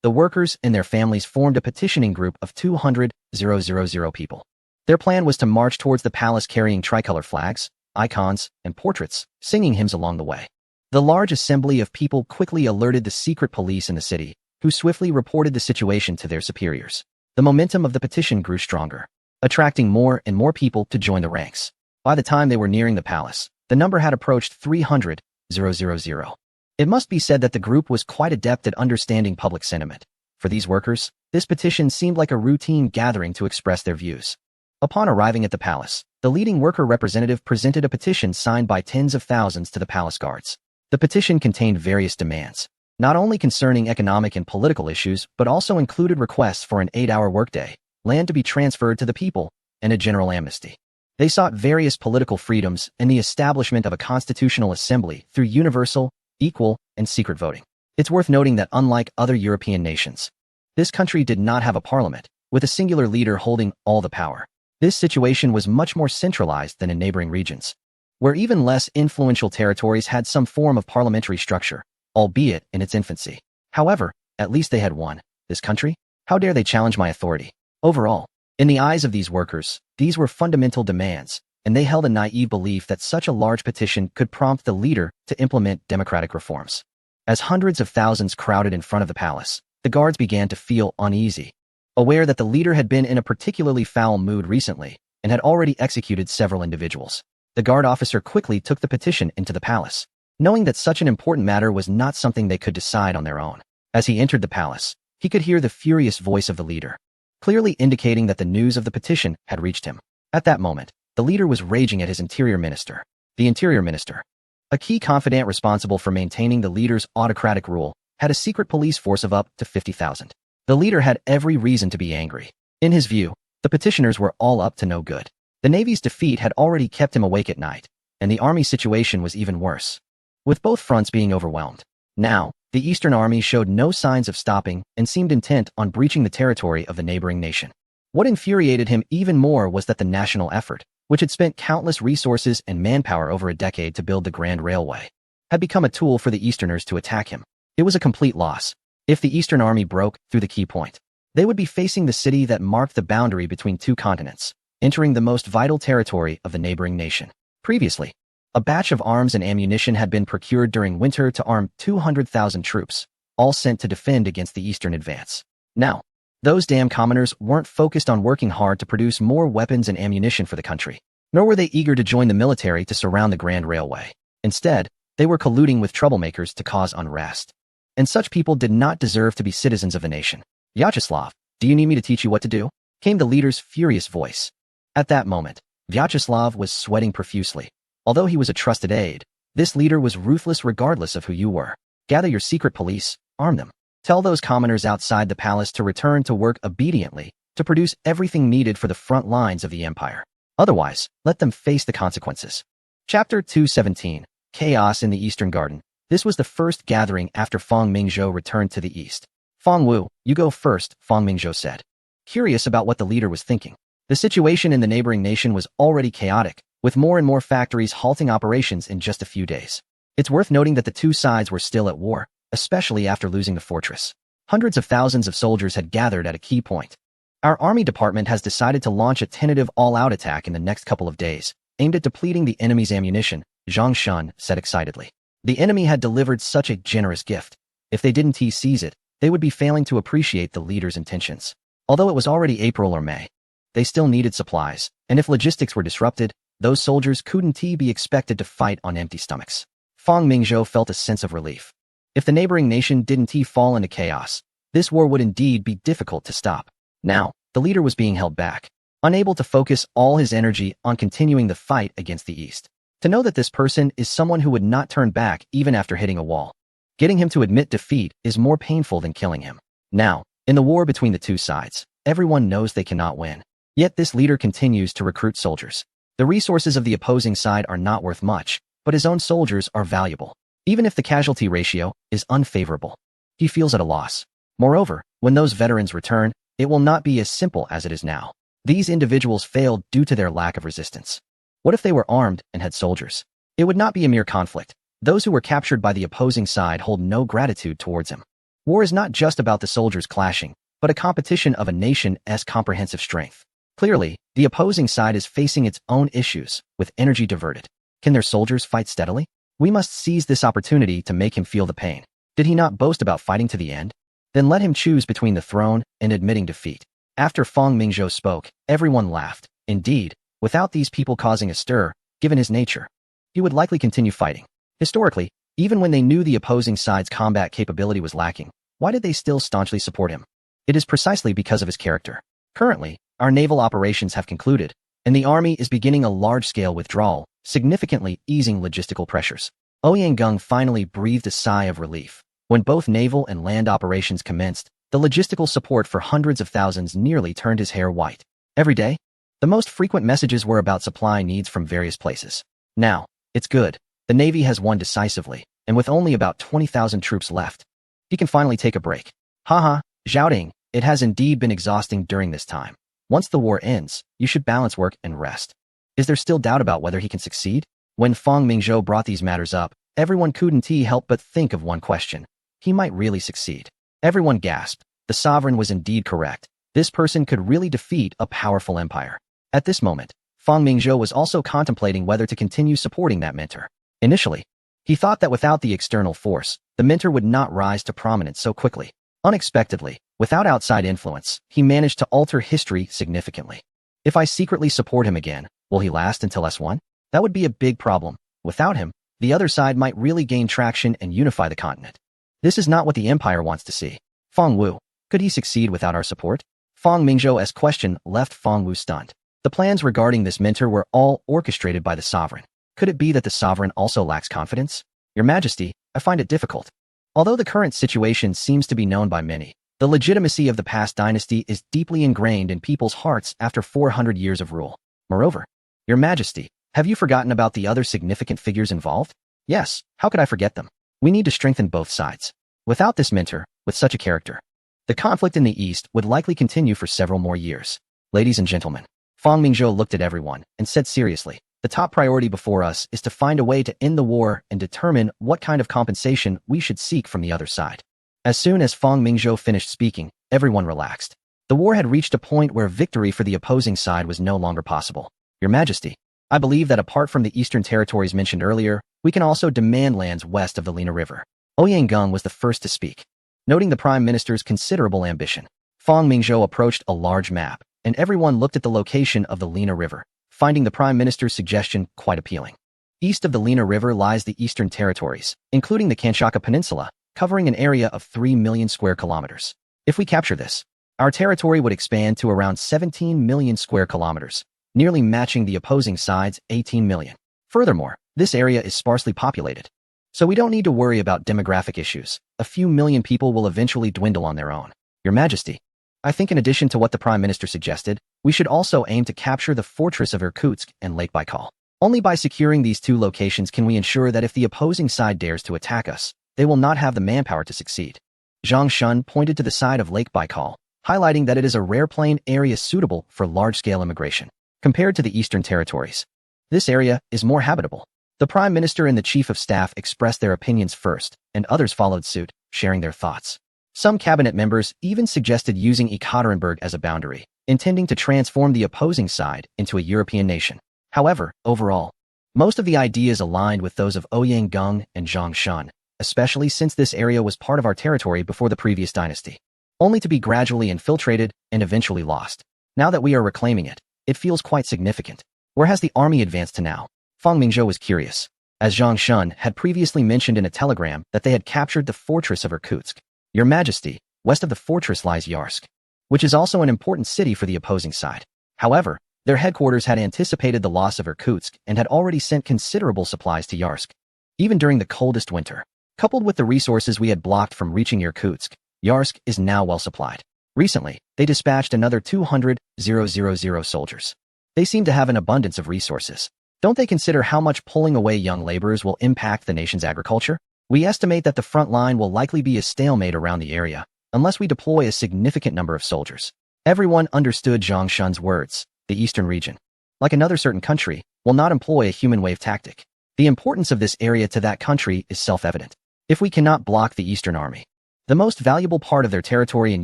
Speaker 1: the workers and their families formed a petitioning group of 200,000 people. Their plan was to march towards the palace carrying tricolor flags, icons, and portraits, singing hymns along the way. The large assembly of people quickly alerted the secret police in the city, who swiftly reported the situation to their superiors. The momentum of the petition grew stronger, attracting more and more people to join the ranks. By the time they were nearing the palace, the number had approached 300,000. It must be said that the group was quite adept at understanding public sentiment. For these workers, this petition seemed like a routine gathering to express their views. Upon arriving at the palace, the leading worker representative presented a petition signed by tens of thousands to the palace guards. The petition contained various demands, not only concerning economic and political issues, but also included requests for an 8-hour workday, land to be transferred to the people, and a general amnesty. They sought various political freedoms and the establishment of a constitutional assembly through universal, equal, and secret voting. It's worth noting that unlike other European nations, this country did not have a parliament, with a singular leader holding all the power. This situation was much more centralized than in neighboring regions, where even less influential territories had some form of parliamentary structure, albeit in its infancy. However, at least they had one. This country? How dare they challenge my authority? Overall, in the eyes of these workers, these were fundamental demands, and they held a naive belief that such a large petition could prompt the leader to implement democratic reforms. As hundreds of thousands crowded in front of the palace, the guards began to feel uneasy, aware that the leader had been in a particularly foul mood recently and had already executed several individuals. The guard officer quickly took the petition into the palace, knowing that such an important matter was not something they could decide on their own. As he entered the palace, he could hear the furious voice of the leader, clearly indicating that the news of the petition had reached him. At that moment, the leader was raging at his interior minister. The interior minister, a key confidant responsible for maintaining the leader's autocratic rule, had a secret police force of up to 50,000. The leader had every reason to be angry. In his view, the petitioners were all up to no good. The Navy's defeat had already kept him awake at night, and the Army's situation was even worse, with both fronts being overwhelmed. Now, the Eastern Army showed no signs of stopping and seemed intent on breaching the territory of the neighboring nation. What infuriated him even more was that the national effort, which had spent countless resources and manpower over a decade to build the Grand Railway, had become a tool for the Easterners to attack him. It was a complete loss. If the Eastern Army broke through the key point, they would be facing the city that marked the boundary between two continents, entering the most vital territory of the neighboring nation. Previously, a batch of arms and ammunition had been procured during winter to arm 200,000 troops, all sent to defend against the eastern advance. Now, those damn commoners weren't focused on working hard to produce more weapons and ammunition for the country, nor were they eager to join the military to surround the Grand Railway. Instead, they were colluding with troublemakers to cause unrest. And such people did not deserve to be citizens of the nation. Vyacheslav, do you need me to teach you what to do? Came the leader's furious voice. At that moment, Vyacheslav was sweating profusely. Although he was a trusted aide, this leader was ruthless regardless of who you were. Gather your secret police, arm them. Tell those commoners outside the palace to return to work obediently, to produce everything needed for the front lines of the empire. Otherwise, let them face the consequences. Chapter 217, Chaos in the Eastern Garden. This was the first gathering after Feng Mingzhou returned to the east. Feng Wu, you go first, Feng Mingzhou said. Curious about what the leader was thinking. The situation in the neighboring nation was already chaotic, with more and more factories halting operations in just a few days. It's worth noting that the two sides were still at war, especially after losing the fortress. Hundreds of thousands of soldiers had gathered at a key point. Our army department has decided to launch a tentative all-out attack in the next couple of days, aimed at depleting the enemy's ammunition, Zhang Shun said excitedly. The enemy had delivered such a generous gift. If they didn't seize it, they would be failing to appreciate the leader's intentions. Although it was already April or May, they still needed supplies, and if logistics were disrupted, those soldiers couldn't be expected to fight on empty stomachs. Feng Mingzhou felt a sense of relief. If the neighboring nation didn't fall into chaos, this war would indeed be difficult to stop. Now, the leader was being held back, unable to focus all his energy on continuing the fight against the East. To know that this person is someone who would not turn back even after hitting a wall. Getting him to admit defeat is more painful than killing him. Now, in the war between the two sides, everyone knows they cannot win. Yet this leader continues to recruit soldiers. The resources of the opposing side are not worth much, but his own soldiers are valuable, even if the casualty ratio is unfavorable. He feels at a loss. Moreover, when those veterans return, it will not be as simple as it is now. These individuals failed due to their lack of resistance. What if they were armed and had soldiers? It would not be a mere conflict. Those who were captured by the opposing side hold no gratitude towards him. War is not just about the soldiers clashing, but a competition of a nation's comprehensive strength. Clearly, the opposing side is facing its own issues, with energy diverted. Can their soldiers fight steadily? We must seize this opportunity to make him feel the pain. Did he not boast about fighting to the end? Then let him choose between the throne and admitting defeat. After Feng Mingzhou spoke, everyone laughed. Indeed, without these people causing a stir, given his nature, he would likely continue fighting. Historically, even when they knew the opposing side's combat capability was lacking, why did they still staunchly support him? It is precisely because of his character. Currently, our naval operations have concluded, and the army is beginning a large-scale withdrawal, significantly easing logistical pressures. Ouyang finally breathed a sigh of relief. When both naval and land operations commenced, the logistical support for hundreds of thousands nearly turned his hair white. Every day, the most frequent messages were about supply needs from various places. Now, it's good. The Navy has won decisively, and with only about 20,000 troops left, he can finally take a break. Haha, Zhaoding, it has indeed been exhausting during this time. Once the war ends, you should balance work and rest. Is there still doubt about whether he can succeed? When Feng Mingzhou brought these matters up, everyone couldn't help but think of one question. He might really succeed. Everyone gasped. The sovereign was indeed correct. This person could really defeat a powerful empire. At this moment, Feng Mingzhou was also contemplating whether to continue supporting that mentor. Initially, he thought that without the external force, the mentor would not rise to prominence so quickly. Unexpectedly, without outside influence, he managed to alter history significantly. If I secretly support him again, will he last until S1? That would be a big problem. Without him, the other side might really gain traction and unify the continent. This is not what the empire wants to see. Feng Wu, could he succeed without our support? Feng Mingzhou's question left Feng Wu stunned. The plans regarding this mentor were all orchestrated by the sovereign. Could it be that the sovereign also lacks confidence? Your Majesty, I find it difficult. Although the current situation seems to be known by many, the legitimacy of the past dynasty is deeply ingrained in people's hearts after 400 years of rule. Moreover, Your Majesty, have you forgotten about the other significant figures involved? Yes, how could I forget them? We need to strengthen both sides. Without this mentor, with such a character, the conflict in the East would likely continue for several more years. Ladies and gentlemen, Feng Mingzhou looked at everyone and said seriously, the top priority before us is to find a way to end the war and determine what kind of compensation we should seek from the other side. As soon as Feng Mingzhou finished speaking, everyone relaxed. The war had reached a point where victory for the opposing side was no longer possible. Your Majesty, I believe that apart from the eastern territories mentioned earlier, we can also demand lands west of the Lena River. Ouyang was the first to speak. Noting the prime minister's considerable ambition, Fang Mingzhou approached a large map, and everyone looked at the location of the Lena River, finding the prime minister's suggestion quite appealing. East of the Lena River lies the Eastern Territories, including the Kamchatka Peninsula, covering an area of 3 million square kilometers. If we capture this, our territory would expand to around 17 million square kilometers, nearly matching the opposing side's 18 million. Furthermore, this area is sparsely populated, so we don't need to worry about demographic issues. A few million people will eventually dwindle on their own. Your Majesty, I think in addition to what the Prime Minister suggested, we should also aim to capture the fortress of Irkutsk and Lake Baikal. Only by securing these two locations can we ensure that if the opposing side dares to attack us, they will not have the manpower to succeed. Zhang Shun pointed to the side of Lake Baikal, highlighting that it is a rare plain area suitable for large-scale immigration. Compared to the Eastern Territories, this area is more habitable. The Prime Minister and the Chief of Staff expressed their opinions first, and others followed suit, sharing their thoughts. Some cabinet members even suggested using Ekaterinburg as a boundary, intending to transform the opposing side into a European nation. However, overall, most of the ideas aligned with those of Ouyang Gung and Zhang Shun, especially since this area was part of our territory before the previous dynasty, only to be gradually infiltrated and eventually lost. Now that we are reclaiming it, it feels quite significant. Where has the army advanced to now? Fang Mingzhou was curious, as Zhang Shun had previously mentioned in a telegram that they had captured the fortress of Irkutsk. Your Majesty, west of the fortress lies Yarsk, which is also an important city for the opposing side. However, their headquarters had anticipated the loss of Irkutsk and had already sent considerable supplies to Yarsk. Even during the coldest winter, coupled with the resources we had blocked from reaching Irkutsk, Yarsk is now well supplied. Recently, they dispatched another 200,000 soldiers. They seem to have an abundance of resources. Don't they consider how much pulling away young laborers will impact the nation's agriculture? We estimate that the front line will likely be a stalemate around the area, unless we deploy a significant number of soldiers. Everyone understood Zhang Shun's words. The eastern region, like another certain country, will not employ a human wave tactic. The importance of this area to that country is self-evident. If we cannot block the Eastern Army, the most valuable part of their territory in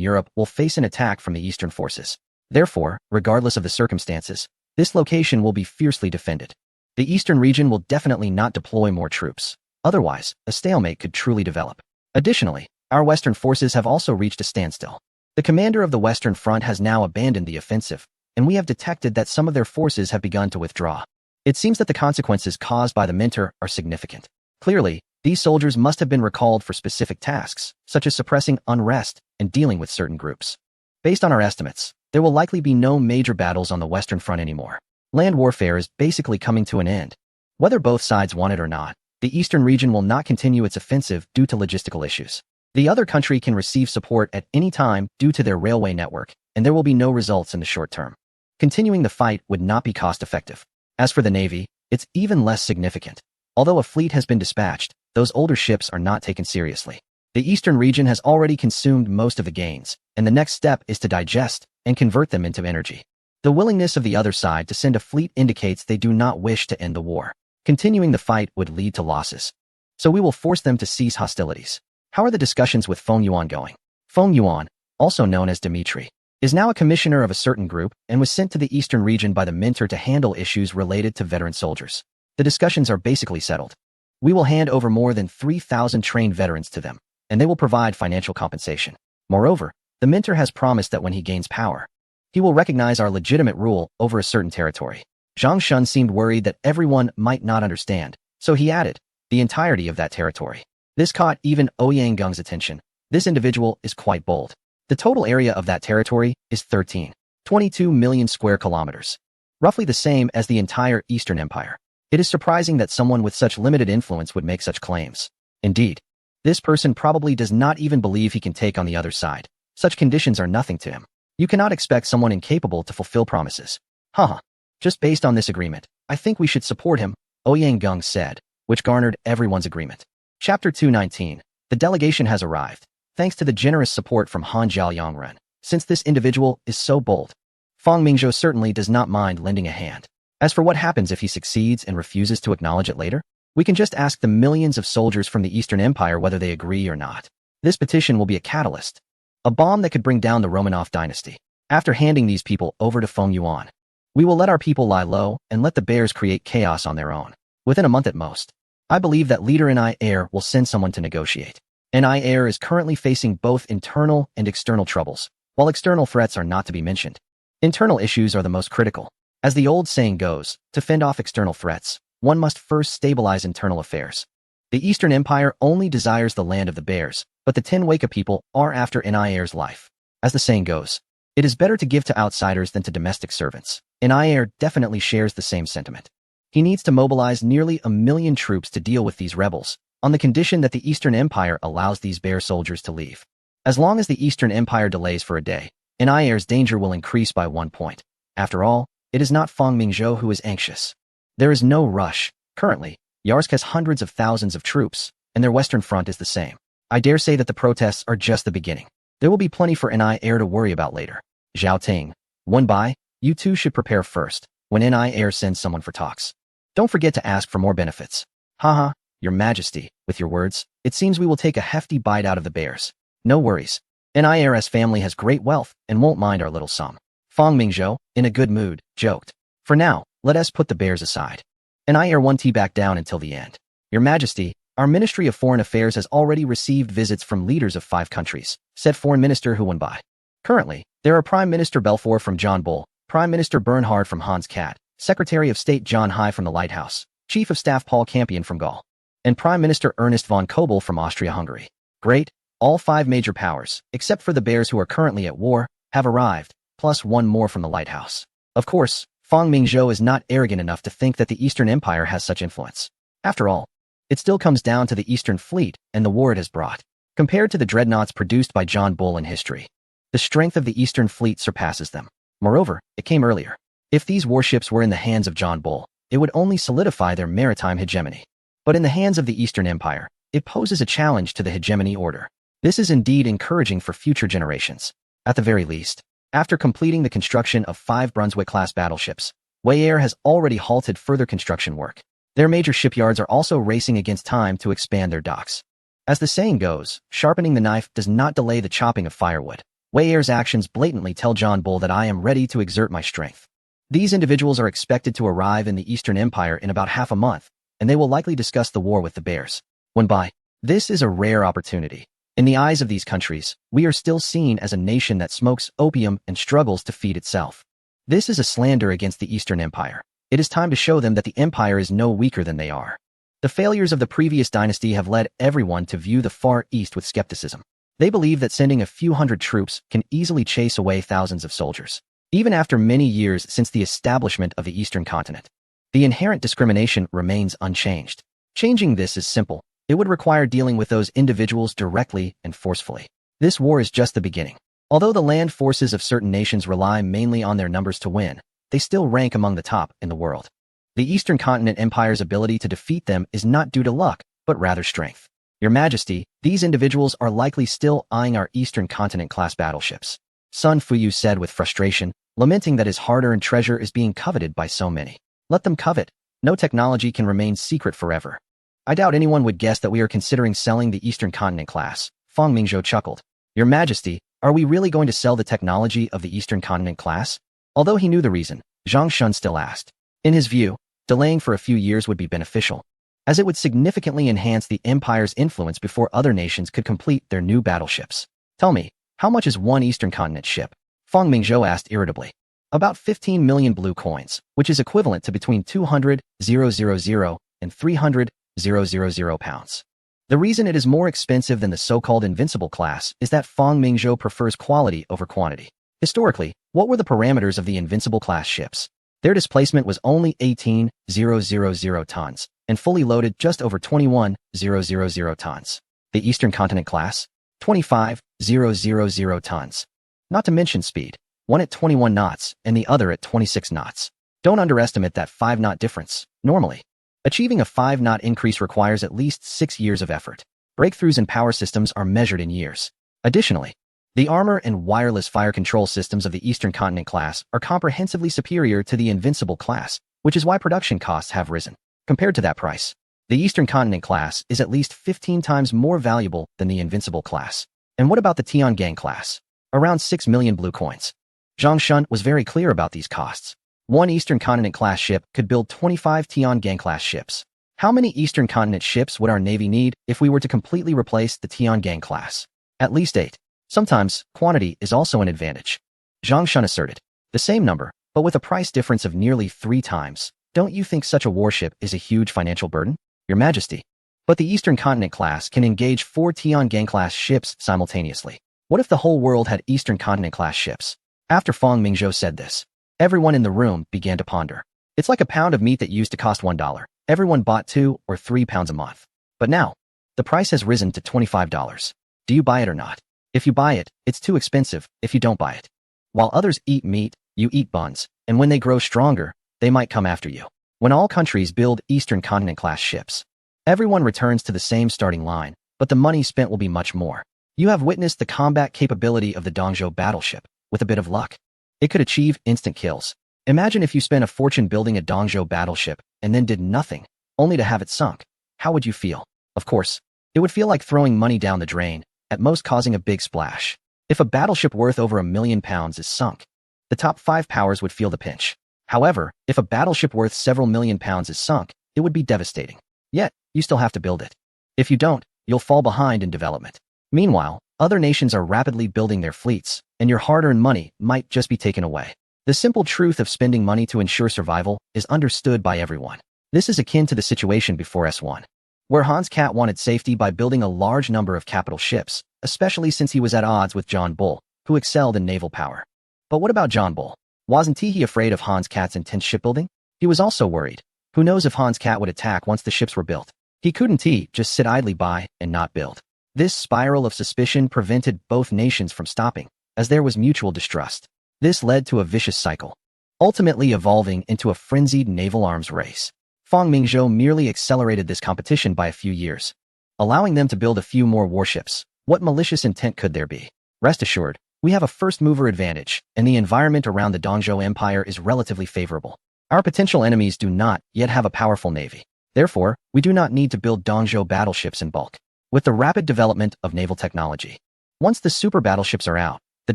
Speaker 1: Europe will face an attack from the Eastern forces. Therefore, regardless of the circumstances, this location will be fiercely defended. The Eastern region will definitely not deploy more troops. Otherwise, a stalemate could truly develop. Additionally, our Western forces have also reached a standstill. The commander of the Western Front has now abandoned the offensive, and we have detected that some of their forces have begun to withdraw. It seems that the consequences caused by the mentor are significant. Clearly, these soldiers must have been recalled for specific tasks, such as suppressing unrest and dealing with certain groups. Based on our estimates, there will likely be no major battles on the Western Front anymore. Land warfare is basically coming to an end. Whether both sides want it or not, the Eastern region will not continue its offensive due to logistical issues. The other country can receive support at any time due to their railway network, and there will be no results in the short term. Continuing the fight would not be cost-effective. As for the Navy, it's even less significant. Although a fleet has been dispatched, those older ships are not taken seriously. The Eastern region has already consumed most of the gains, and the next step is to digest and convert them into energy. The willingness of the other side to send a fleet indicates they do not wish to end the war. Continuing the fight would lead to losses. So we will force them to cease hostilities. How are the discussions with Feng Yuan going? Feng Yuan, also known as Dmitry, is now a commissioner of a certain group and was sent to the Eastern region by the mentor to handle issues related to veteran soldiers. The discussions are basically settled. We will hand over more than 3,000 trained veterans to them, and they will provide financial compensation. Moreover, the mentor has promised that when he gains power, he will recognize our legitimate rule over a certain territory. Zhang Shun seemed worried that everyone might not understand, so he added, the entirety of that territory. This caught even Ouyang Gung's attention. This individual is quite bold. The total area of that territory is 13.22 million square kilometers, roughly the same as the entire Eastern Empire. It is surprising that someone with such limited influence would make such claims. Indeed, this person probably does not even believe he can take on the other side. Such conditions are nothing to him. You cannot expect someone incapable to fulfill promises. Haha. Just based on this agreement, I think we should support him, Ouyang Gung said, which garnered everyone's agreement. Chapter 219. The delegation has arrived, thanks to the generous support from Han Zhao Yongren. Since this individual is so bold, Fang Mingzhou certainly does not mind lending a hand. As for what happens if he succeeds and refuses to acknowledge it later, we can just ask the millions of soldiers from the Eastern Empire whether they agree or not. This petition will be a catalyst, a bomb that could bring down the Romanov dynasty. After handing these people over to Feng Yuan, we will let our people lie low and let the bears create chaos on their own. Within a month at most, I believe that leader and I heir will send someone to negotiate. NI Air is currently facing both internal and external troubles, while external threats are not to be mentioned. Internal issues are the most critical. As the old saying goes, to fend off external threats, one must first stabilize internal affairs. The Eastern Empire only desires the land of the bears, but the Tenwaka people are after NI Air's life. As the saying goes, it is better to give to outsiders than to domestic servants. NI Air definitely shares the same sentiment. He needs to mobilize nearly 1 million troops to deal with these rebels, on the condition that the Eastern Empire allows these bear soldiers to leave. As long as the Eastern Empire delays for a day, NI Air's danger will increase by 1 point. After all, it is not Fang Mingzhou who is anxious. There is no rush. Currently, Yarsk has hundreds of thousands of troops, and their western front is the same. I dare say that the protests are just the beginning. There will be plenty for NI Air to worry about later. Zhao Ting, Wenbai, you two should prepare first, when NI Air sends someone for talks. Don't forget to ask for more benefits. Haha, Your Majesty, with your words, it seems we will take a hefty bite out of the bears. No worries. NI Air's family has great wealth and won't mind our little sum. Fang Mingzhou, in a good mood, joked. For now, let us put the bears aside. NI Air won't back down until the end. Your Majesty, our Ministry of Foreign Affairs has already received visits from leaders of 5 countries, said Foreign Minister Hu Wenbai. Currently, there are Prime Minister Belfour from John Bull, Prime Minister Bernhard from Hans Kat, Secretary of State John Hai from the Lighthouse, Chief of Staff Paul Campion from Gaul, and Prime Minister Ernest von Kobel from Austria-Hungary. Great, all 5 major powers, except for the bears who are currently at war, have arrived, plus 1 more from the Lighthouse. Of course, Fang Mingzhou is not arrogant enough to think that the Eastern Empire has such influence. After all, it still comes down to the Eastern Fleet and the war it has brought. Compared to the dreadnoughts produced by John Bull in history, the strength of the Eastern Fleet surpasses them. Moreover, it came earlier. If these warships were in the hands of John Bull, it would only solidify their maritime hegemony. But in the hands of the Eastern Empire, it poses a challenge to the hegemony order. This is indeed encouraging for future generations. At the very least, after completing the construction of 5 Brunswick-class battleships, Wei Air has already halted further construction work. Their major shipyards are also racing against time to expand their docks. As the saying goes, sharpening the knife does not delay the chopping of firewood. Wei Air's actions blatantly tell John Bull that I am ready to exert my strength. These individuals are expected to arrive in the Eastern Empire in about half a month, and they will likely discuss the war with the bears. Wenbai, this is a rare opportunity. In the eyes of these countries, we are still seen as a nation that smokes opium and struggles to feed itself. This is a slander against the Eastern Empire. It is time to show them that the empire is no weaker than they are. The failures of the previous dynasty have led everyone to view the Far East with skepticism. They believe that sending a few hundred troops can easily chase away thousands of soldiers. Even after many years since the establishment of the Eastern continent, the inherent discrimination remains unchanged. Changing this is simple. It would require dealing with those individuals directly and forcefully. This war is just the beginning. Although the land forces of certain nations rely mainly on their numbers to win, they still rank among the top in the world. The Eastern Continent Empire's ability to defeat them is not due to luck, but rather strength. Your Majesty, these individuals are likely still eyeing our Eastern Continent-class battleships. Sun Fuyu said with frustration, lamenting that his hard-earned treasure is being coveted by so many. Let them covet. No technology can remain secret forever. I doubt anyone would guess that we are considering selling the Eastern Continent class. Fang Mingzhou chuckled. Your Majesty, are we really going to sell the technology of the Eastern Continent class? Although he knew the reason, Zhang Shun still asked. In his view, delaying for a few years would be beneficial, as it would significantly enhance the Empire's influence before other nations could complete their new battleships. Tell me, how much is one Eastern Continent ship? Fang Mingzhou asked irritably. About 15 million blue coins, which is equivalent to between 200,000 and 300,000 pounds. The reason it is more expensive than the so-called invincible class is that Fang Mingzhou prefers quality over quantity. Historically, what were the parameters of the invincible class ships? Their displacement was only 18,000 tons, and fully loaded just over 21,000 tons. The Eastern Continent class? 25,000 tons. Not to mention speed, one at 21 knots and the other at 26 knots. Don't underestimate that 5-knot difference. Normally, achieving a 5-knot increase requires at least 6 years of effort. Breakthroughs in power systems are measured in years. Additionally, the armor and wireless fire control systems of the Eastern Continent class are comprehensively superior to the Invincible class, which is why production costs have risen. Compared to that price, the Eastern Continent class is at least 15 times more valuable than the Invincible class. And what about the Tiangang class? Around 6 million blue coins. Zhang Shun was very clear about these costs. One Eastern Continent class ship could build 25 Tiangang class ships. How many Eastern Continent ships would our Navy need if we were to completely replace the Tiangang class? At least 8. Sometimes, quantity is also an advantage. Zhang Shun asserted. The same number, but with a price difference of nearly 3 times. Don't you think such a warship is a huge financial burden? Your Majesty. But the Eastern Continent class can engage 4 Tiangang-class ships simultaneously. What if the whole world had Eastern Continent-class ships? After Fang Mingzhou said this, everyone in the room began to ponder. It's like a pound of meat that used to cost $1. Everyone bought 2 or 3 pounds a month. But now, the price has risen to $25. Do you buy it or not? If you buy it, it's too expensive if you don't buy it. While others eat meat, you eat buns, and when they grow stronger, they might come after you. When all countries build Eastern Continent-class ships, everyone returns to the same starting line, but the money spent will be much more. You have witnessed the combat capability of the Dongzhou battleship. With a bit of luck, it could achieve instant kills. Imagine if you spent a fortune building a Dongzhou battleship and then did nothing, only to have it sunk. How would you feel? Of course, it would feel like throwing money down the drain, at most causing a big splash. If a battleship worth over £1 million is sunk, the top 5 powers would feel the pinch. However, if a battleship worth several £1 million is sunk, it would be devastating. Yet, you still have to build it. If you don't, you'll fall behind in development. Meanwhile, other nations are rapidly building their fleets, and your hard-earned money might just be taken away. The simple truth of spending money to ensure survival is understood by everyone. This is akin to the situation before S1, where Hans Cat wanted safety by building a large number of capital ships, especially since he was at odds with John Bull, who excelled in naval power. But what about John Bull? Wasn't he afraid of Hans Cat's intense shipbuilding? He was also worried. Who knows if Hans Cat would attack once the ships were built? He couldn't just sit idly by and not build. This spiral of suspicion prevented both nations from stopping, as there was mutual distrust. This led to a vicious cycle, ultimately evolving into a frenzied naval arms race. Fang Mingzhou merely accelerated this competition by a few years, allowing them to build a few more warships. What malicious intent could there be? Rest assured, we have a first-mover advantage, and the environment around the Dongzhou Empire is relatively favorable. Our potential enemies do not yet have a powerful navy. Therefore, we do not need to build Dongzhou battleships in bulk. With the rapid development of naval technology, once the super battleships are out, the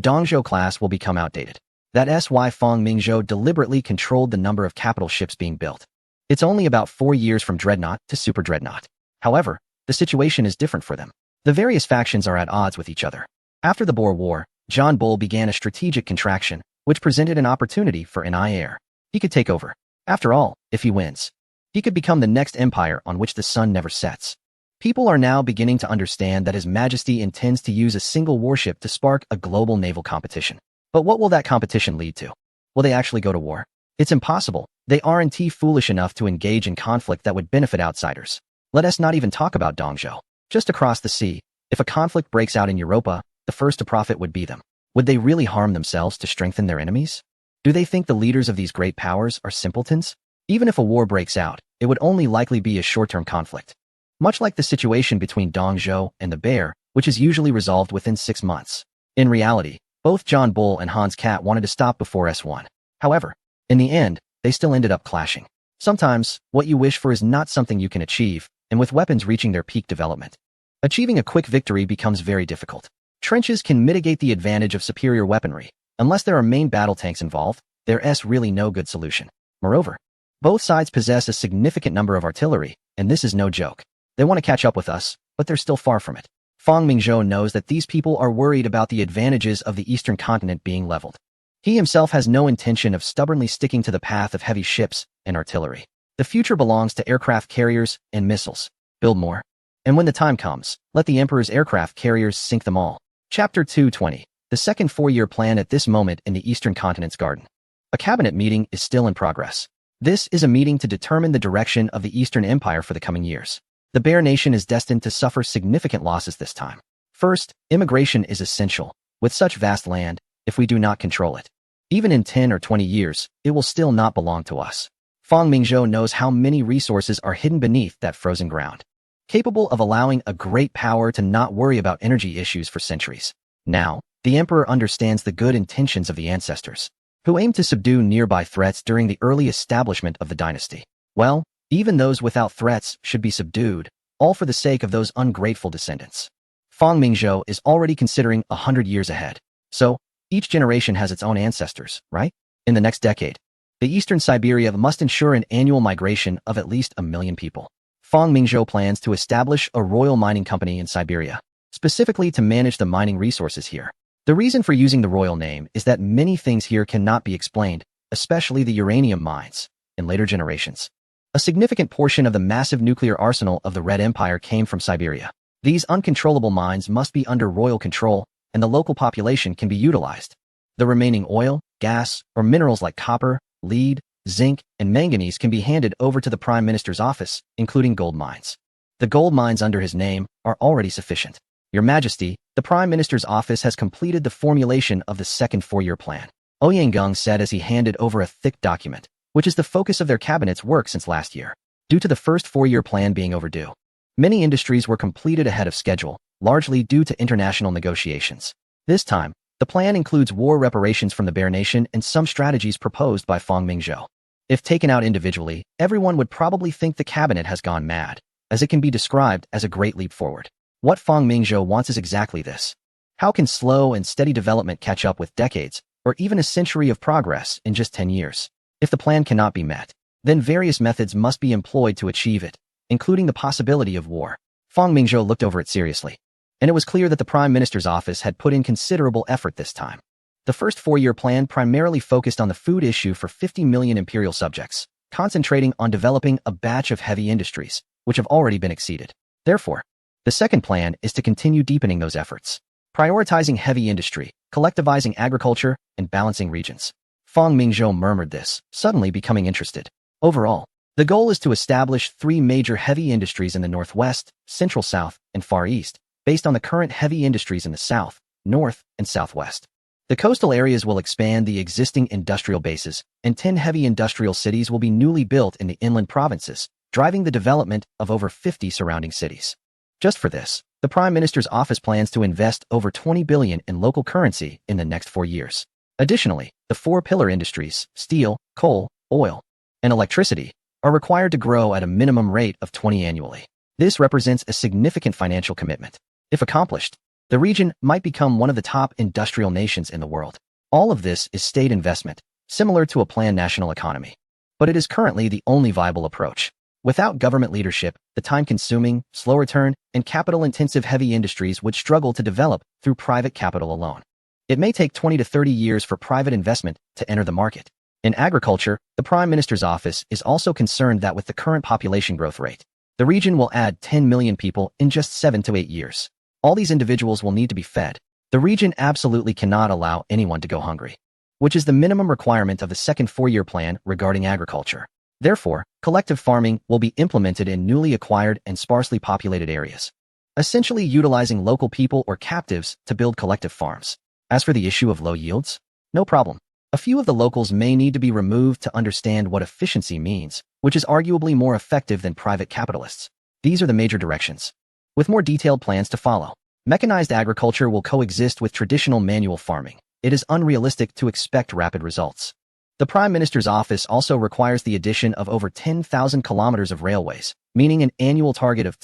Speaker 1: Dongzhou class will become outdated. That's why Fang Mingzhou deliberately controlled the number of capital ships being built. It's only about 4 years from dreadnought to super dreadnought. However, the situation is different for them. The various factions are at odds with each other. After the Boer War, John Bull began a strategic contraction, which presented an opportunity for Ni Air. He could take over. After all, if he wins, he could become the next empire on which the sun never sets. People are now beginning to understand that His Majesty intends to use a single warship to spark a global naval competition. But what will that competition lead to? Will they actually go to war? It's impossible. They aren't foolish enough to engage in conflict that would benefit outsiders. Let us not even talk about Dongzhou. Just across the sea, if a conflict breaks out in Europa, the first to profit would be them. Would they really harm themselves to strengthen their enemies? Do they think the leaders of these great powers are simpletons? Even if a war breaks out, it would only likely be a short-term conflict. Much like the situation between Dongzhou and the Bear, which is usually resolved within 6 months. In reality, both John Bull and Hans Cat wanted to stop before S1. However, in the end, they still ended up clashing. Sometimes, what you wish for is not something you can achieve, and with weapons reaching their peak development, achieving a quick victory becomes very difficult. Trenches can mitigate the advantage of superior weaponry. Unless there are main battle tanks involved, there's really no good solution. Moreover, both sides possess a significant number of artillery, and this is no joke. They want to catch up with us, but they're still far from it. Fang Mingzhou knows that these people are worried about the advantages of the Eastern Continent being leveled. He himself has no intention of stubbornly sticking to the path of heavy ships and artillery. The future belongs to aircraft carriers and missiles. Build more. And when the time comes, let the Emperor's aircraft carriers sink them all. Chapter 220. The second 4-year plan at this moment in the Eastern Continent's garden. A cabinet meeting is still in progress. This is a meeting to determine the direction of the Eastern Empire for the coming years. The Bear Nation is destined to suffer significant losses this time. First, immigration is essential. With such vast land, if we do not control it, even in 10 or 20 years, it will still not belong to us. Fang Mingzhou knows how many resources are hidden beneath that frozen ground, capable of allowing a great power to not worry about energy issues for centuries. Now, the Emperor understands the good intentions of the ancestors, who aimed to subdue nearby threats during the early establishment of the dynasty. Well, even those without threats should be subdued, all for the sake of those ungrateful descendants. Fang Mingzhou is already considering 100 years ahead. So, each generation has its own ancestors, right? In the next decade, the Eastern Siberia must ensure an annual migration of at least 1 million people. Fang Mingzhou plans to establish a royal mining company in Siberia, specifically to manage the mining resources here. The reason for using the royal name is that many things here cannot be explained, especially the uranium mines, in later generations. A significant portion of the massive nuclear arsenal of the Red Empire came from Siberia. These uncontrollable mines must be under royal control, and the local population can be utilized. The remaining oil, gas, or minerals like copper, lead, zinc, and manganese can be handed over to the Prime Minister's office, including gold mines. The gold mines under his name are already sufficient. Your Majesty, the Prime Minister's office has completed the formulation of the second four-year plan, Ouyang said as he handed over a thick document, which is the focus of their cabinet's work since last year. Due to the first four-year plan being overdue, many industries were completed ahead of schedule, largely due to international negotiations. This time, the plan includes war reparations from the Bear Nation and some strategies proposed by Fang Mingzhou. If taken out individually, everyone would probably think the cabinet has gone mad, as it can be described as a great leap forward. What Fang Mingzhou wants is exactly this. How can slow and steady development catch up with decades, or even a century of progress in just 10 years? If the plan cannot be met, then various methods must be employed to achieve it, including the possibility of war. Fang Mingzhou looked over it seriously, and it was clear that the Prime Minister's office had put in considerable effort this time. The first four-year plan primarily focused on the food issue for 50 million imperial subjects, concentrating on developing a batch of heavy industries, which have already been exceeded. Therefore, the second plan is to continue deepening those efforts, prioritizing heavy industry, collectivizing agriculture, and balancing regions. Fang Mingzhou murmured this, suddenly becoming interested. Overall, the goal is to establish three major heavy industries in the Northwest, Central South, and Far East, based on the current heavy industries in the South, North, and Southwest. The coastal areas will expand the existing industrial bases, and 10 heavy industrial cities will be newly built in the inland provinces, driving the development of over 50 surrounding cities. Just for this, the Prime Minister's office plans to invest over 20 billion in local currency in the next 4 years. Additionally, the four pillar industries, steel, coal, oil, and electricity, are required to grow at a minimum rate of 20 annually. This represents a significant financial commitment. If accomplished, the region might become one of the top industrial nations in the world. All of this is state investment, similar to a planned national economy. But it is currently the only viable approach. Without government leadership, the time-consuming, slow-return, and capital-intensive heavy industries would struggle to develop through private capital alone. It may take 20 to 30 years for private investment to enter the market. In agriculture, the Prime Minister's office is also concerned that with the current population growth rate, the region will add 10 million people in just 7 to 8 years. All these individuals will need to be fed. The region absolutely cannot allow anyone to go hungry, which is the minimum requirement of the second four-year plan regarding agriculture. Therefore, collective farming will be implemented in newly acquired and sparsely populated areas, essentially utilizing local people or captives to build collective farms. As for the issue of low yields, no problem. A few of the locals may need to be removed to understand what efficiency means, which is arguably more effective than private capitalists. These are the major directions, with more detailed plans to follow. Mechanized agriculture will coexist with traditional manual farming. It is unrealistic to expect rapid results. The Prime Minister's office also requires the addition of over 10,000 kilometers of railways, meaning an annual target of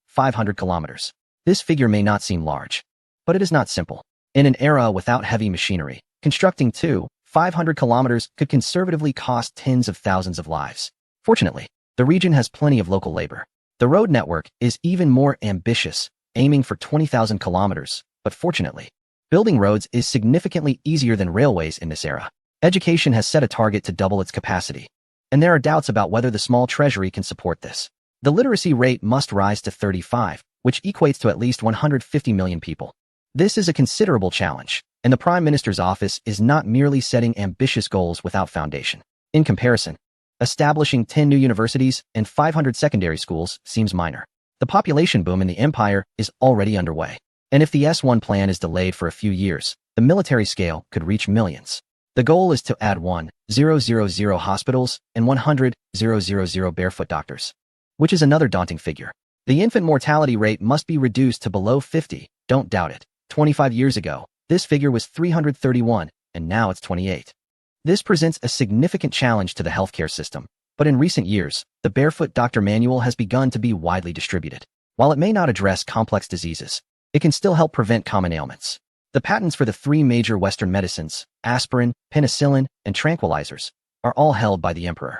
Speaker 1: 500 kilometers. This figure may not seem large, but it is not simple. In an era without heavy machinery, constructing 500 kilometers could conservatively cost tens of thousands of lives. Fortunately, the region has plenty of local labor. The road network is even more ambitious, aiming for 20,000 kilometers, but fortunately, building roads is significantly easier than railways in this era. Education has set a target to double its capacity, and there are doubts about whether the small treasury can support this. The literacy rate must rise to 35, which equates to at least 150 million people. This is a considerable challenge, and the Prime Minister's office is not merely setting ambitious goals without foundation. In comparison, establishing 10 new universities and 500 secondary schools seems minor. The population boom in the empire is already underway, and if the S1 plan is delayed for a few years, the military scale could reach millions. The goal is to add 1,000 hospitals and 100,000 barefoot doctors, which is another daunting figure. The infant mortality rate must be reduced to below 50, don't doubt it. 25 years ago, this figure was 331, and now it's 28. This presents a significant challenge to the healthcare system, but in recent years, the Barefoot Doctor Manual has begun to be widely distributed. While it may not address complex diseases, it can still help prevent common ailments. The patents for the three major Western medicines, aspirin, penicillin, and tranquilizers, are all held by the emperor.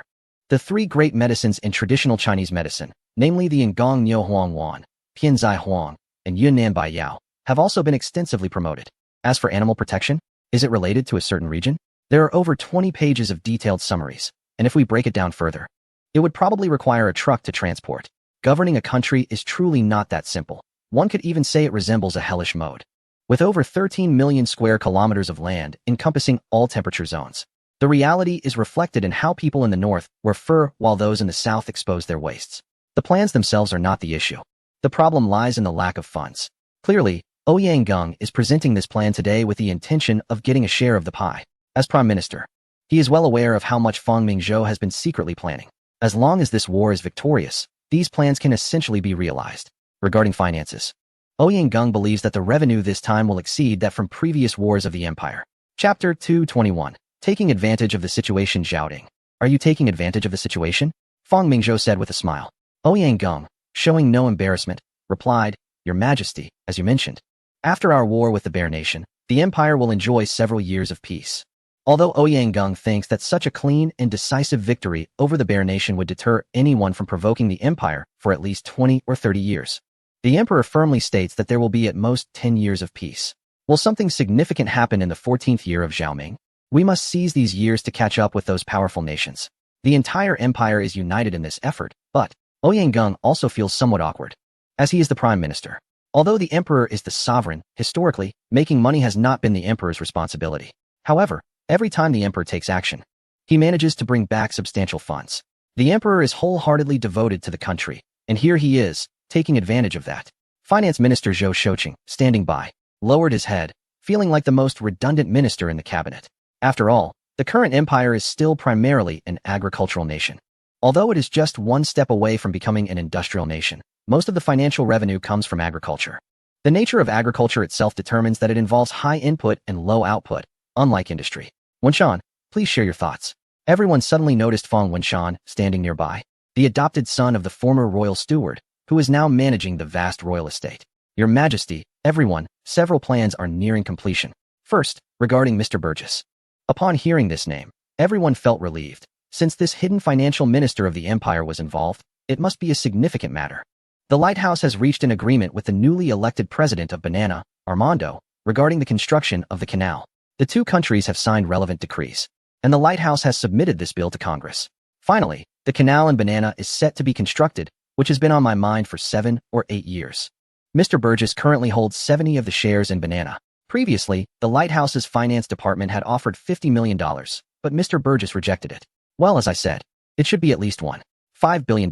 Speaker 1: The three great medicines in traditional Chinese medicine, namely the Ngong Niu Huang Wan, Pianzai Huang, and Yunnan Bai Yao, have also been extensively promoted. As for animal protection, is it related to a certain region? There are over 20 pages of detailed summaries, and if we break it down further, it would probably require a truck to transport. Governing a country is truly not that simple. One could even say it resembles a hellish mode. With over 13 million square kilometers of land encompassing all temperature zones, the reality is reflected in how people in the north wear fur while those in the south expose their waists. The plans themselves are not the issue. The problem lies in the lack of funds. Clearly, Ouyang Gung is presenting this plan today with the intention of getting a share of the pie. As Prime Minister, he is well aware of how much Fang Mingzhou has been secretly planning. As long as this war is victorious, these plans can essentially be realized. Regarding finances, Ouyang Gung believes that the revenue this time will exceed that from previous wars of the empire. Chapter 221. Taking advantage of the situation. Zhaoding. Are you taking advantage of the situation? Fang Mingzhou said with a smile. Ouyang Gung, showing no embarrassment, replied, Your Majesty, as you mentioned, after our war with the Bear Nation, the empire will enjoy several years of peace. Although Ouyang Gung thinks that such a clean and decisive victory over the Bear Nation would deter anyone from provoking the empire for at least 20 or 30 years, the emperor firmly states that there will be at most 10 years of peace. Will something significant happen in the 14th year of Zhaoming? We must seize these years to catch up with those powerful nations. The entire empire is united in this effort, but Ouyang Gung also feels somewhat awkward, as he is the prime minister. Although the emperor is the sovereign, historically, making money has not been the emperor's responsibility. However, every time the emperor takes action, he manages to bring back substantial funds. The emperor is wholeheartedly devoted to the country, and here he is, taking advantage of that. Finance Minister Zhou Shouqing, standing by, lowered his head, feeling like the most redundant minister in the cabinet. After all, the current empire is still primarily an agricultural nation. Although it is just one step away from becoming an industrial nation, most of the financial revenue comes from agriculture. The nature of agriculture itself determines that it involves high input and low output, unlike industry. Wenshan, please share your thoughts. Everyone suddenly noticed Fang Wenshan standing nearby, the adopted son of the former royal steward, who is now managing the vast royal estate. Your Majesty, everyone, several plans are nearing completion. First, regarding Mr. Burgess. Upon hearing this name, everyone felt relieved. Since this hidden financial minister of the empire was involved, it must be a significant matter. The lighthouse has reached an agreement with the newly elected president of Banana, Armando, regarding the construction of the canal. The two countries have signed relevant decrees, and the lighthouse has submitted this bill to Congress. Finally, the canal in Banana is set to be constructed, which has been on my mind for 7 or 8 years. Mr. Burgess currently holds 70 of the shares in Banana. Previously, the lighthouse's finance department had offered $50 million, but Mr. Burgess rejected it. Well, as I said, it should be at least $5 billion.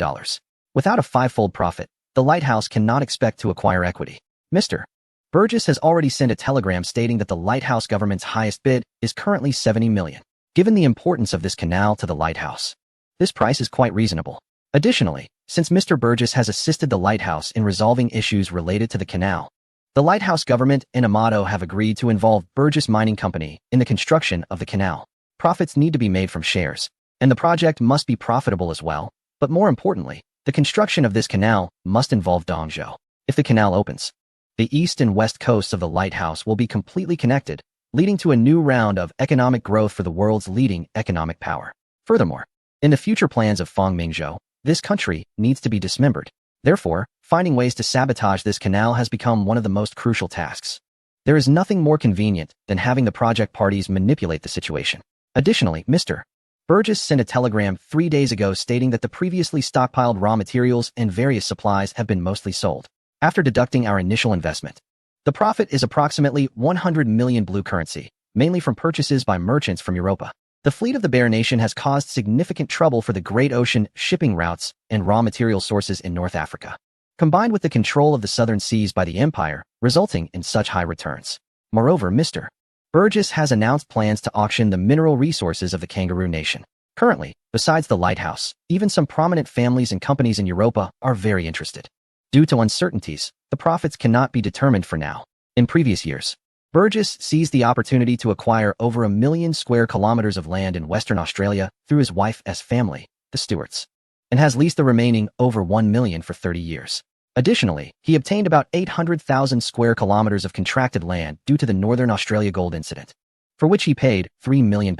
Speaker 1: Without a five-fold profit, the lighthouse cannot expect to acquire equity. Mr. Burgess has already sent a telegram stating that the lighthouse government's highest bid is currently $70 million. Given the importance of this canal to the lighthouse, this price is quite reasonable. Additionally, since Mr. Burgess has assisted the lighthouse in resolving issues related to the canal, the lighthouse government and Amato have agreed to involve Burgess Mining Company in the construction of the canal. Profits need to be made from shares, and the project must be profitable as well, but more importantly, the construction of this canal must involve Dongzhou. If the canal opens, the east and west coasts of the lighthouse will be completely connected, leading to a new round of economic growth for the world's leading economic power. Furthermore, in the future plans of Fang Mingzhou, this country needs to be dismembered. Therefore, finding ways to sabotage this canal has become one of the most crucial tasks. There is nothing more convenient than having the project parties manipulate the situation. Additionally, Mr. Burgess sent a telegram 3 days ago stating that the previously stockpiled raw materials and various supplies have been mostly sold. After deducting our initial investment, the profit is approximately 100 million blue currency, mainly from purchases by merchants from Europa. The fleet of the Bear Nation has caused significant trouble for the Great Ocean shipping routes and raw material sources in North Africa, combined with the control of the southern seas by the empire, resulting in such high returns. Moreover, Mr. Burgess has announced plans to auction the mineral resources of the Kangaroo Nation. Currently, besides the lighthouse, even some prominent families and companies in Europa are very interested. Due to uncertainties, the profits cannot be determined for now. In previous years, Burgess seized the opportunity to acquire over 1 million square kilometers of land in Western Australia through his wife's family, the Stewarts, and has leased the remaining over 1 million for 30 years. Additionally, he obtained about 800,000 square kilometers of contracted land due to the Northern Australia gold incident, for which he paid £3 million.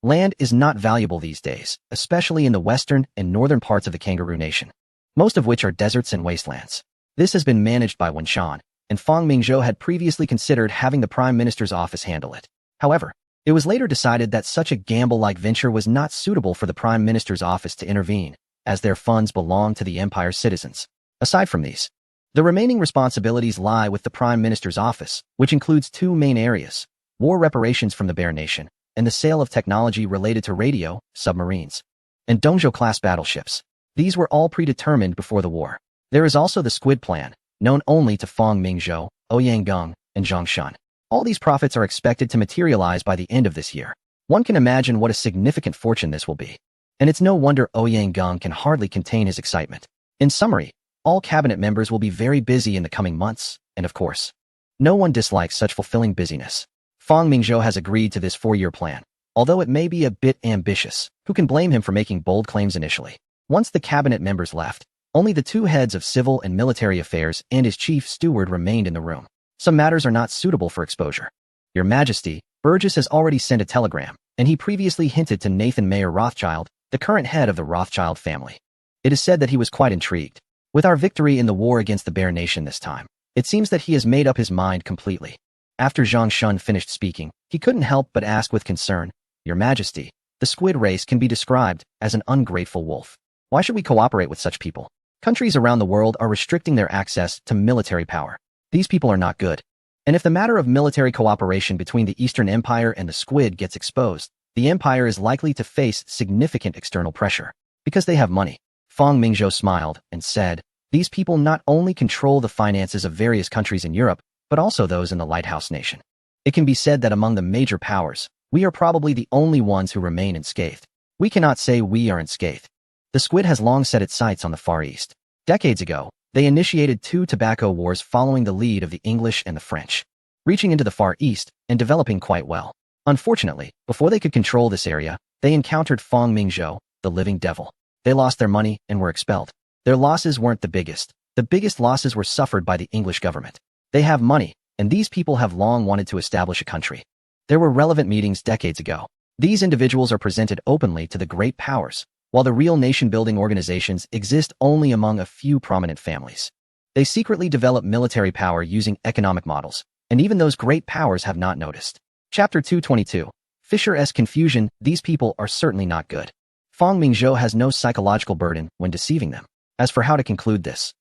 Speaker 1: Land is not valuable these days, especially in the western and northern parts of the Kangaroo Nation, most of which are deserts and wastelands. This has been managed by Wen Shan, and Fang Mingzhou had previously considered having the Prime Minister's office handle it. However, it was later decided that such a gamble-like venture was not suitable for the Prime Minister's office to intervene, as their funds belong to the Empire's citizens. Aside from these, the remaining responsibilities lie with the Prime Minister's office, which includes two main areas: war reparations from the Bear Nation, and the sale of technology related to radio, submarines, and Dongzhou-class battleships. These were all predetermined before the war. There is also the Squid Plan, known only to Fang Mingzhou, Ouyang Geng, and Zhang Shun. All these profits are expected to materialize by the end of this year. One can imagine what a significant fortune this will be. And it's no wonder Ouyang Geng can hardly contain his excitement. In summary, all cabinet members will be very busy in the coming months, and of course, no one dislikes such fulfilling busyness. Fang Mingzhou has agreed to this 4-year plan, although it may be a bit ambitious. Who can blame him for making bold claims initially? Once the cabinet members left, only the two heads of civil and military affairs and his chief steward remained in the room. Some matters are not suitable for exposure. Your Majesty, Burgess has already sent a telegram, and he previously hinted to Nathan Mayer Rothschild, the current head of the Rothschild family. It is said that he was quite intrigued. With our victory in the war against the Bear Nation this time, it seems that he has made up his mind completely. After Zhang Shun finished speaking, he couldn't help but ask with concern, Your Majesty, the squid race can be described as an ungrateful wolf. Why should we cooperate with such people? Countries around the world are restricting their access to military power. These people are not good. And if the matter of military cooperation between the Eastern Empire and the squid gets exposed, the empire is likely to face significant external pressure. Because they have money. Fang Mingzhou smiled and said, These people not only control the finances of various countries in Europe, but also those in the Lighthouse Nation. It can be said that among the major powers, we are probably the only ones who remain unscathed. We cannot say we are unscathed. The squid has long set its sights on the Far East. Decades ago, they initiated 2 tobacco wars following the lead of the English and the French, reaching into the Far East and developing quite well. Unfortunately, before they could control this area, they encountered Fang Mingzhou, the living devil. They lost their money and were expelled. Their losses weren't the biggest. The biggest losses were suffered by the English government. They have money, and these people have long wanted to establish a country. There were relevant meetings decades ago. These individuals are presented openly to the great powers, while the real nation-building organizations exist only among a few prominent families. They secretly develop military power using economic models, and even those great powers have not noticed. Chapter 222. Fisher's confusion. These people are certainly not good. Fang Mingzhou has no psychological burden when deceiving them. As for how to conclude this,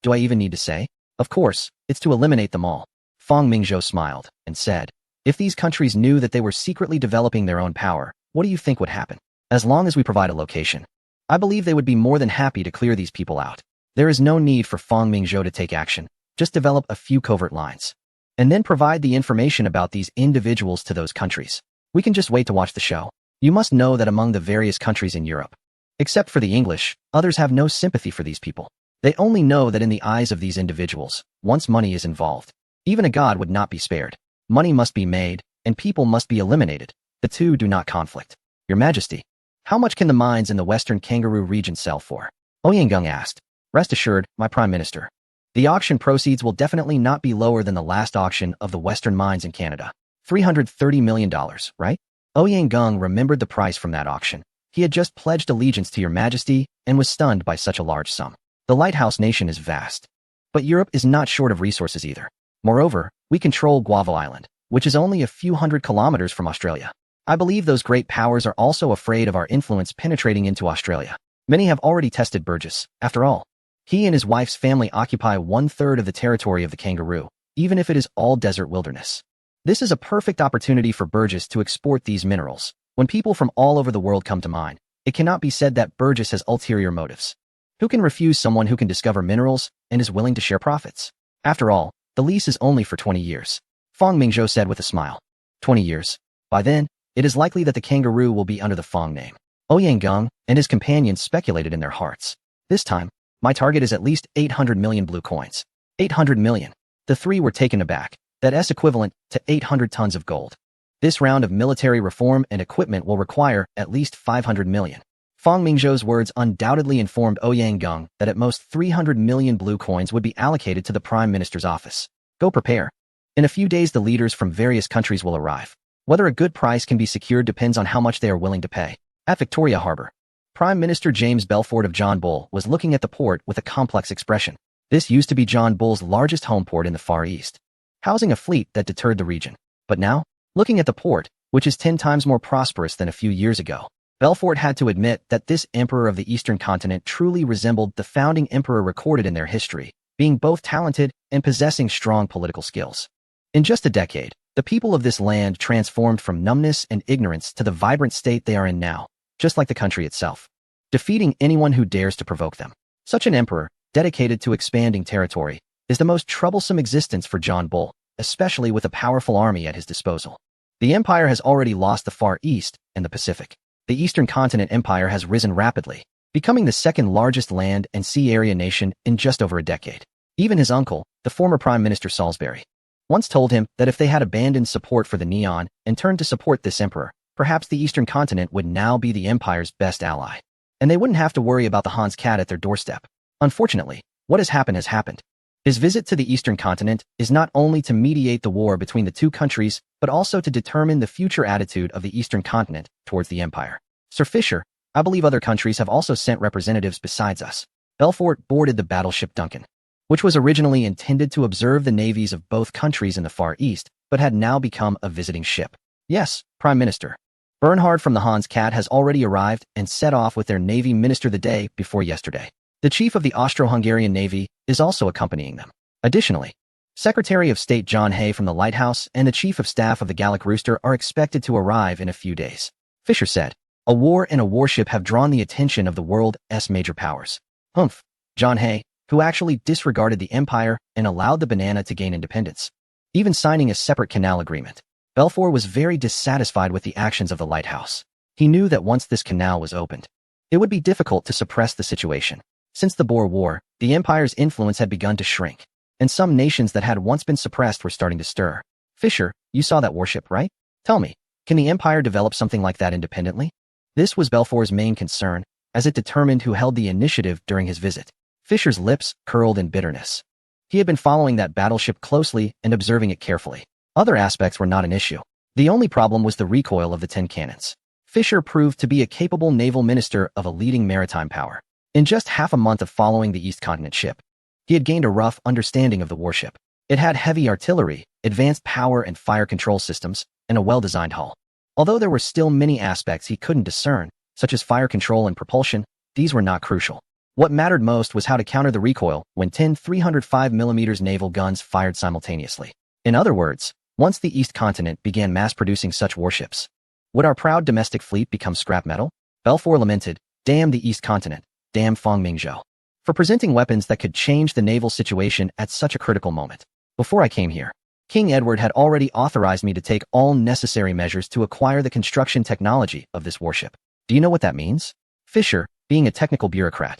Speaker 1: do I even need to say? Of course, it's to eliminate them all. Fang Mingzhou smiled and said, If these countries knew that they were secretly developing their own power, what do you think would happen? As long as we provide a location, I believe they would be more than happy to clear these people out. There is no need for Fang Mingzhou to take action. Just develop a few covert lines, and then provide the information about these individuals to those countries. We can just wait to watch the show. You must know that among the various countries in Europe, except for the English, others have no sympathy for these people. They only know that in the eyes of these individuals, once money is involved, even a god would not be spared. Money must be made, and people must be eliminated. The two do not conflict. Your Majesty, how much can the mines in the Western Kangaroo region sell for? Ouyang Geng asked. Rest assured, my Prime Minister. The auction proceeds will definitely not be lower than the last auction of the Western mines in Canada. $330 million, right? Ouyang Geng remembered the price from that auction. He had just pledged allegiance to Your Majesty and was stunned by such a large sum. The Lighthouse Nation is vast. But Europe is not short of resources either. Moreover, we control Guava Island, which is only a few hundred kilometers from Australia. I believe those great powers are also afraid of our influence penetrating into Australia. Many have already tested Burgess. After all, he and his wife's family occupy 1/3 of the territory of the kangaroo, even if it is all desert wilderness. This is a perfect opportunity for Burgess to export these minerals. When people from all over the world come to mine, it cannot be said that Burgess has ulterior motives. Who can refuse someone who can discover minerals and is willing to share profits? After all, the lease is only for 20 years. Fang Mingzhou said with a smile. 20 years. By then, it is likely that the kangaroo will be under the Fang name. Ouyang Geng and his companions speculated in their hearts. This time, my target is at least 800 million blue coins. 800 million. The three were taken aback. That's equivalent to 800 tons of gold. This round of military reform and equipment will require at least 500 million. Fang Mingzhou's words undoubtedly informed Ouyang Geng that at most 300 million blue coins would be allocated to the Prime Minister's office. Go prepare. In a few days the leaders from various countries will arrive. Whether a good price can be secured depends on how much they are willing to pay. At Victoria Harbor, Prime Minister James Belfort of John Bull was looking at the port with a complex expression. This used to be John Bull's largest home port in the Far East, housing a fleet that deterred the region. But now, looking at the port, which is 10 times more prosperous than a few years ago, Belfort had to admit that this emperor of the eastern continent truly resembled the founding emperor recorded in their history, being both talented and possessing strong political skills. In just a decade, the people of this land transformed from numbness and ignorance to the vibrant state they are in now, just like the country itself, defeating anyone who dares to provoke them. Such an emperor, dedicated to expanding territory, is the most troublesome existence for John Bull, especially with a powerful army at his disposal. The empire has already lost the Far East and the Pacific. The Eastern Continent Empire has risen rapidly, becoming the second largest land and sea area nation in just over a decade. Even his uncle, the former Prime Minister Salisbury, once told him that if they had abandoned support for the Neon and turned to support this emperor, perhaps the Eastern Continent would now be the empire's best ally, and they wouldn't have to worry about the Hans cat at their doorstep. Unfortunately, what has happened has happened. His visit to the Eastern Continent is not only to mediate the war between the two countries, but also to determine the future attitude of the Eastern Continent towards the empire. Sir Fisher, I believe other countries have also sent representatives besides us. Belfort boarded the battleship Duncan, which was originally intended to observe the navies of both countries in the Far East, but had now become a visiting ship. Yes, Prime Minister. Bernhard from the Hans cat has already arrived and set off with their Navy Minister the day before yesterday. The Chief of the Austro-Hungarian Navy is also accompanying them. Additionally, Secretary of State John Hay from the Lighthouse and the Chief of Staff of the Gallic Rooster are expected to arrive in a few days. Fisher said, a war and a warship have drawn the attention of the world's major powers. Humph. John Hay, who actually disregarded the empire and allowed the banana to gain independence, even signing a separate canal agreement. Belfort was very dissatisfied with the actions of the Lighthouse. He knew that once this canal was opened, it would be difficult to suppress the situation. Since the Boer War, the empire's influence had begun to shrink, and some nations that had once been suppressed were starting to stir. Fisher, you saw that warship, right? Tell me, can the empire develop something like that independently? This was Belfort's main concern, as it determined who held the initiative during his visit. Fisher's lips curled in bitterness. He had been following that battleship closely and observing it carefully. Other aspects were not an issue. The only problem was the recoil of the 10 cannons. Fisher proved to be a capable naval minister of a leading maritime power. In just half a month of following the East Continent ship, he had gained a rough understanding of the warship. It had heavy artillery, advanced power and fire control systems, and a well-designed hull. Although there were still many aspects he couldn't discern, such as fire control and propulsion, these were not crucial. What mattered most was how to counter the recoil when 10 305mm naval guns fired simultaneously. In other words, once the East Continent began mass-producing such warships, would our proud domestic fleet become scrap metal? Belfort lamented, damn the East Continent, damn Fong-Ming-zhou, for presenting weapons that could change the naval situation at such a critical moment. Before I came here, King Edward had already authorized me to take all necessary measures to acquire the construction technology of this warship. Do you know what that means? Fisher, being a technical bureaucrat,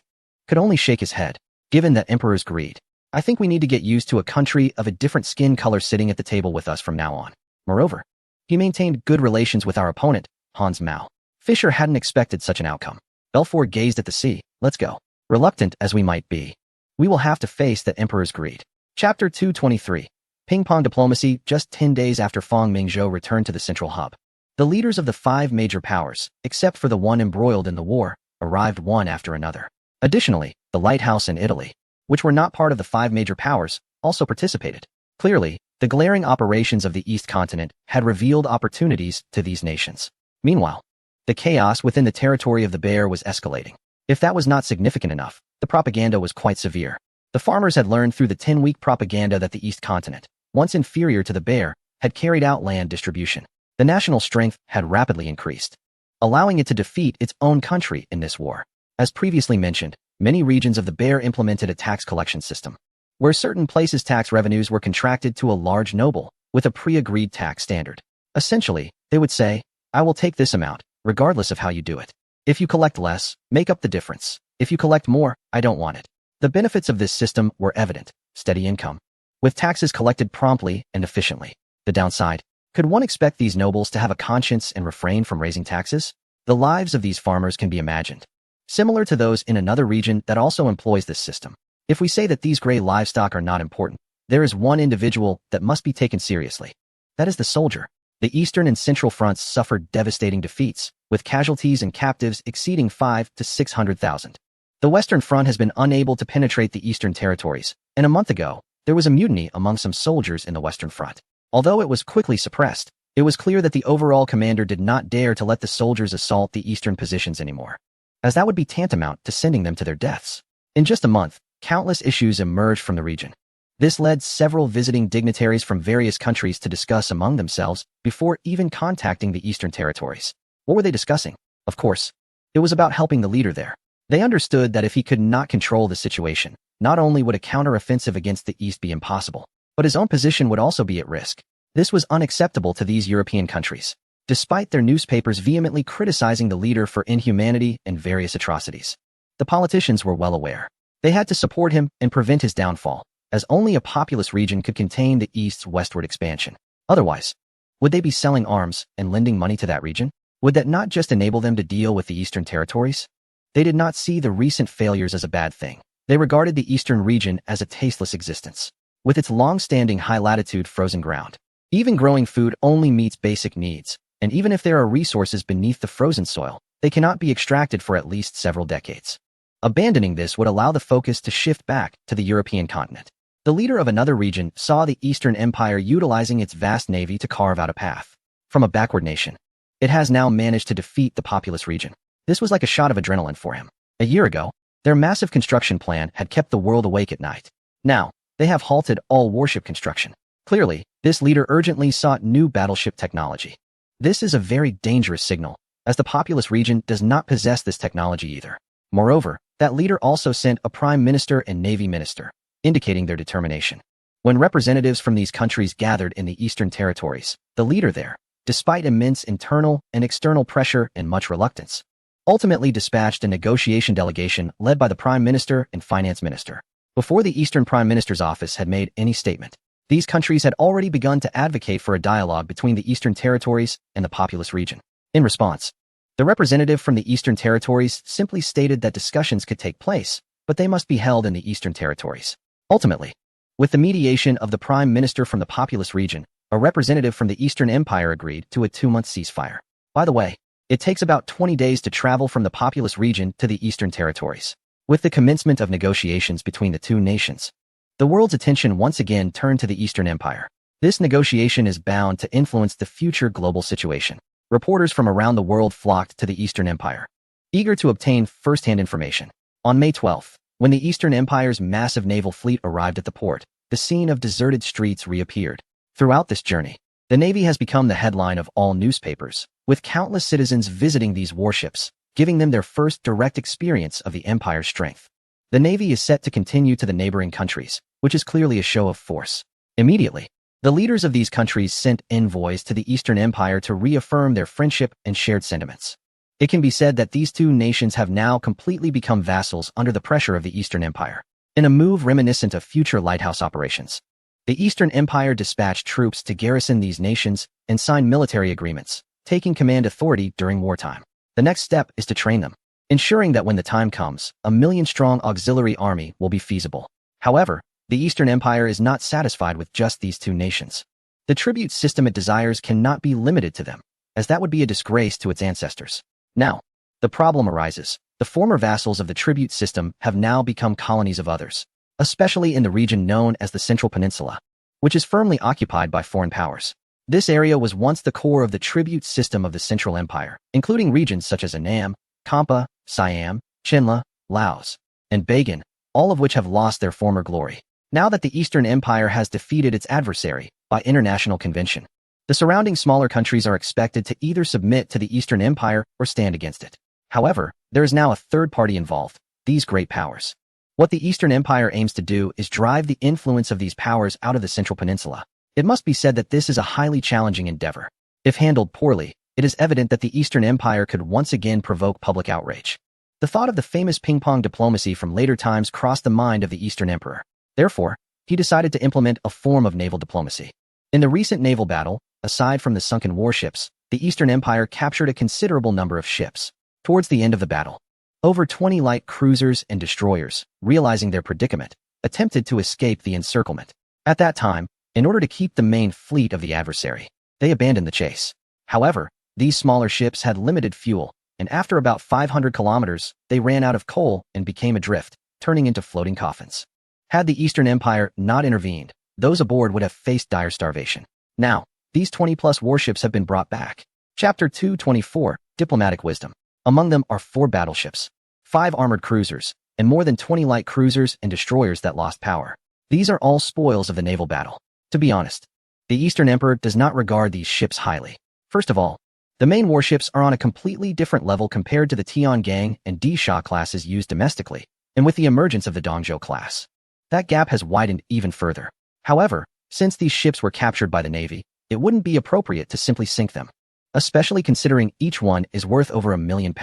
Speaker 1: could only shake his head. Given that emperor's greed, I think we need to get used to a country of a different skin color sitting at the table with us from now on. Moreover, he maintained good relations with our opponent, Hans Mao. Fisher hadn't expected such an outcome. Belfort gazed at the sea. Let's go. Reluctant as we might be, we will have to face that emperor's greed. Chapter 223. Ping-pong diplomacy. Just 10 days after Fong-Ming-zhou returned to the central hub, the leaders of the 5 major powers, except for the one embroiled in the war, arrived one after another. Additionally, the Lighthouse and Italy, which were not part of the 5 major powers, also participated. Clearly, the glaring operations of the East Continent had revealed opportunities to these nations. Meanwhile, the chaos within the territory of the Bear was escalating. If that was not significant enough, the propaganda was quite severe. The farmers had learned through the 10-week propaganda that the East Continent, once inferior to the Bear, had carried out land distribution. The national strength had rapidly increased, allowing it to defeat its own country in this war. As previously mentioned, many regions of the Bear implemented a tax collection system, where certain places' tax revenues were contracted to a large noble, with a pre-agreed tax standard. Essentially, they would say, I will take this amount, regardless of how you do it. If you collect less, make up the difference. If you collect more, I don't want it. The benefits of this system were evident: steady income, with taxes collected promptly and efficiently. The downside: could one expect these nobles to have a conscience and refrain from raising taxes? The lives of these farmers can be imagined, similar to those in another region that also employs this system. If we say that these gray livestock are not important, there is one individual that must be taken seriously. That is the soldier. The Eastern and Central fronts suffered devastating defeats, with casualties and captives exceeding 5 to 600,000. The Western Front has been unable to penetrate the Eastern territories, and a month ago, there was a mutiny among some soldiers in the Western Front. Although it was quickly suppressed, it was clear that the overall commander did not dare to let the soldiers assault the Eastern positions anymore, as that would be tantamount to sending them to their deaths. In just a month, countless issues emerged from the region. This led several visiting dignitaries from various countries to discuss among themselves before even contacting the Eastern territories. What were they discussing? Of course, it was about helping the leader there. They understood that if he could not control the situation, not only would a counter-offensive against the East be impossible, but his own position would also be at risk. This was unacceptable to these European countries, despite their newspapers vehemently criticizing the leader for inhumanity and various atrocities. The politicians were well aware. They had to support him and prevent his downfall, as only a populous region could contain the East's westward expansion. Otherwise, would they be selling arms and lending money to that region? Would that not just enable them to deal with the Eastern territories? They did not see the recent failures as a bad thing. They regarded the Eastern region as a tasteless existence, with its long-standing high-latitude frozen ground. Even growing food only meets basic needs, and even if there are resources beneath the frozen soil, they cannot be extracted for at least several decades. Abandoning this would allow the focus to shift back to the European continent. The leader of another region saw the Eastern Empire utilizing its vast navy to carve out a path. From a backward nation, it has now managed to defeat the populous region. This was like a shot of adrenaline for him. A year ago, their massive construction plan had kept the world awake at night. Now, they have halted all warship construction. Clearly, this leader urgently sought new battleship technology. This is a very dangerous signal, as the populous region does not possess this technology either. Moreover, that leader also sent a prime minister and navy minister, indicating their determination. When representatives from these countries gathered in the Eastern territories, the leader there, despite immense internal and external pressure and much reluctance, ultimately dispatched a negotiation delegation led by the prime minister and finance minister. Before the Eastern prime minister's office had made any statement, these countries had already begun to advocate for a dialogue between the Eastern territories and the populous region. In response, the representative from the Eastern territories simply stated that discussions could take place, but they must be held in the Eastern territories. Ultimately, with the mediation of the prime minister from the populous region, a representative from the Eastern Empire agreed to a 2-month ceasefire. By the way, it takes about 20 days to travel from the populous region to the Eastern territories. With the commencement of negotiations between the two nations, the world's attention once again turned to the Eastern Empire. This negotiation is bound to influence the future global situation. Reporters from around the world flocked to the Eastern Empire, eager to obtain first-hand information. On May 12th, when the Eastern Empire's massive naval fleet arrived at the port, the scene of deserted streets reappeared. Throughout this journey, the Navy has become the headline of all newspapers, with countless citizens visiting these warships, giving them their first direct experience of the Empire's strength. The Navy is set to continue to the neighboring countries, which is clearly a show of force. Immediately, the leaders of these countries sent envoys to the Eastern Empire to reaffirm their friendship and shared sentiments. It can be said that these two nations have now completely become vassals under the pressure of the Eastern Empire. In a move reminiscent of future lighthouse operations, the Eastern Empire dispatched troops to garrison these nations and sign military agreements, taking command authority during wartime. The next step is to train them, ensuring that when the time comes, a 1,000,000-strong auxiliary army will be feasible. However, the Eastern Empire is not satisfied with just these two nations. The tribute system it desires cannot be limited to them, as that would be a disgrace to its ancestors. Now, the problem arises. The former vassals of the tribute system have now become colonies of others, especially in the region known as the Central Peninsula, which is firmly occupied by foreign powers. This area was once the core of the tribute system of the Central Empire, including regions such as Annam, Kampa, Siam, Chinla, Laos, and Bagan, all of which have lost their former glory. Now that the Eastern Empire has defeated its adversary by international convention, the surrounding smaller countries are expected to either submit to the Eastern Empire or stand against it. However, there is now a third party involved, these great powers. What the Eastern Empire aims to do is drive the influence of these powers out of the Central Peninsula. It must be said that this is a highly challenging endeavor. If handled poorly, it is evident that the Eastern Empire could once again provoke public outrage. The thought of the famous ping-pong diplomacy from later times crossed the mind of the Eastern Emperor. Therefore, he decided to implement a form of naval diplomacy. In the recent naval battle, aside from the sunken warships, the Eastern Empire captured a considerable number of ships. Towards the end of the battle, over 20 light cruisers and destroyers, realizing their predicament, attempted to escape the encirclement. At that time, in order to keep the main fleet of the adversary, they abandoned the chase. However, these smaller ships had limited fuel, and after about 500 kilometers, they ran out of coal and became adrift, turning into floating coffins. Had the Eastern Empire not intervened, those aboard would have faced dire starvation. Now, these 20-plus warships have been brought back. Chapter 224, Diplomatic Wisdom. Among them are 4 battleships, 5 armored cruisers, and more than 20 light cruisers and destroyers that lost power. These are all spoils of the naval battle. To be honest, the Eastern Emperor does not regard these ships highly. First of all, the main warships are on a completely different level compared to the Tiangang and Disha classes used domestically, and with the emergence of the Dongzhou class, that gap has widened even further. However, since these ships were captured by the Navy, it wouldn't be appropriate to simply sink them, especially considering each one is worth over £1 million.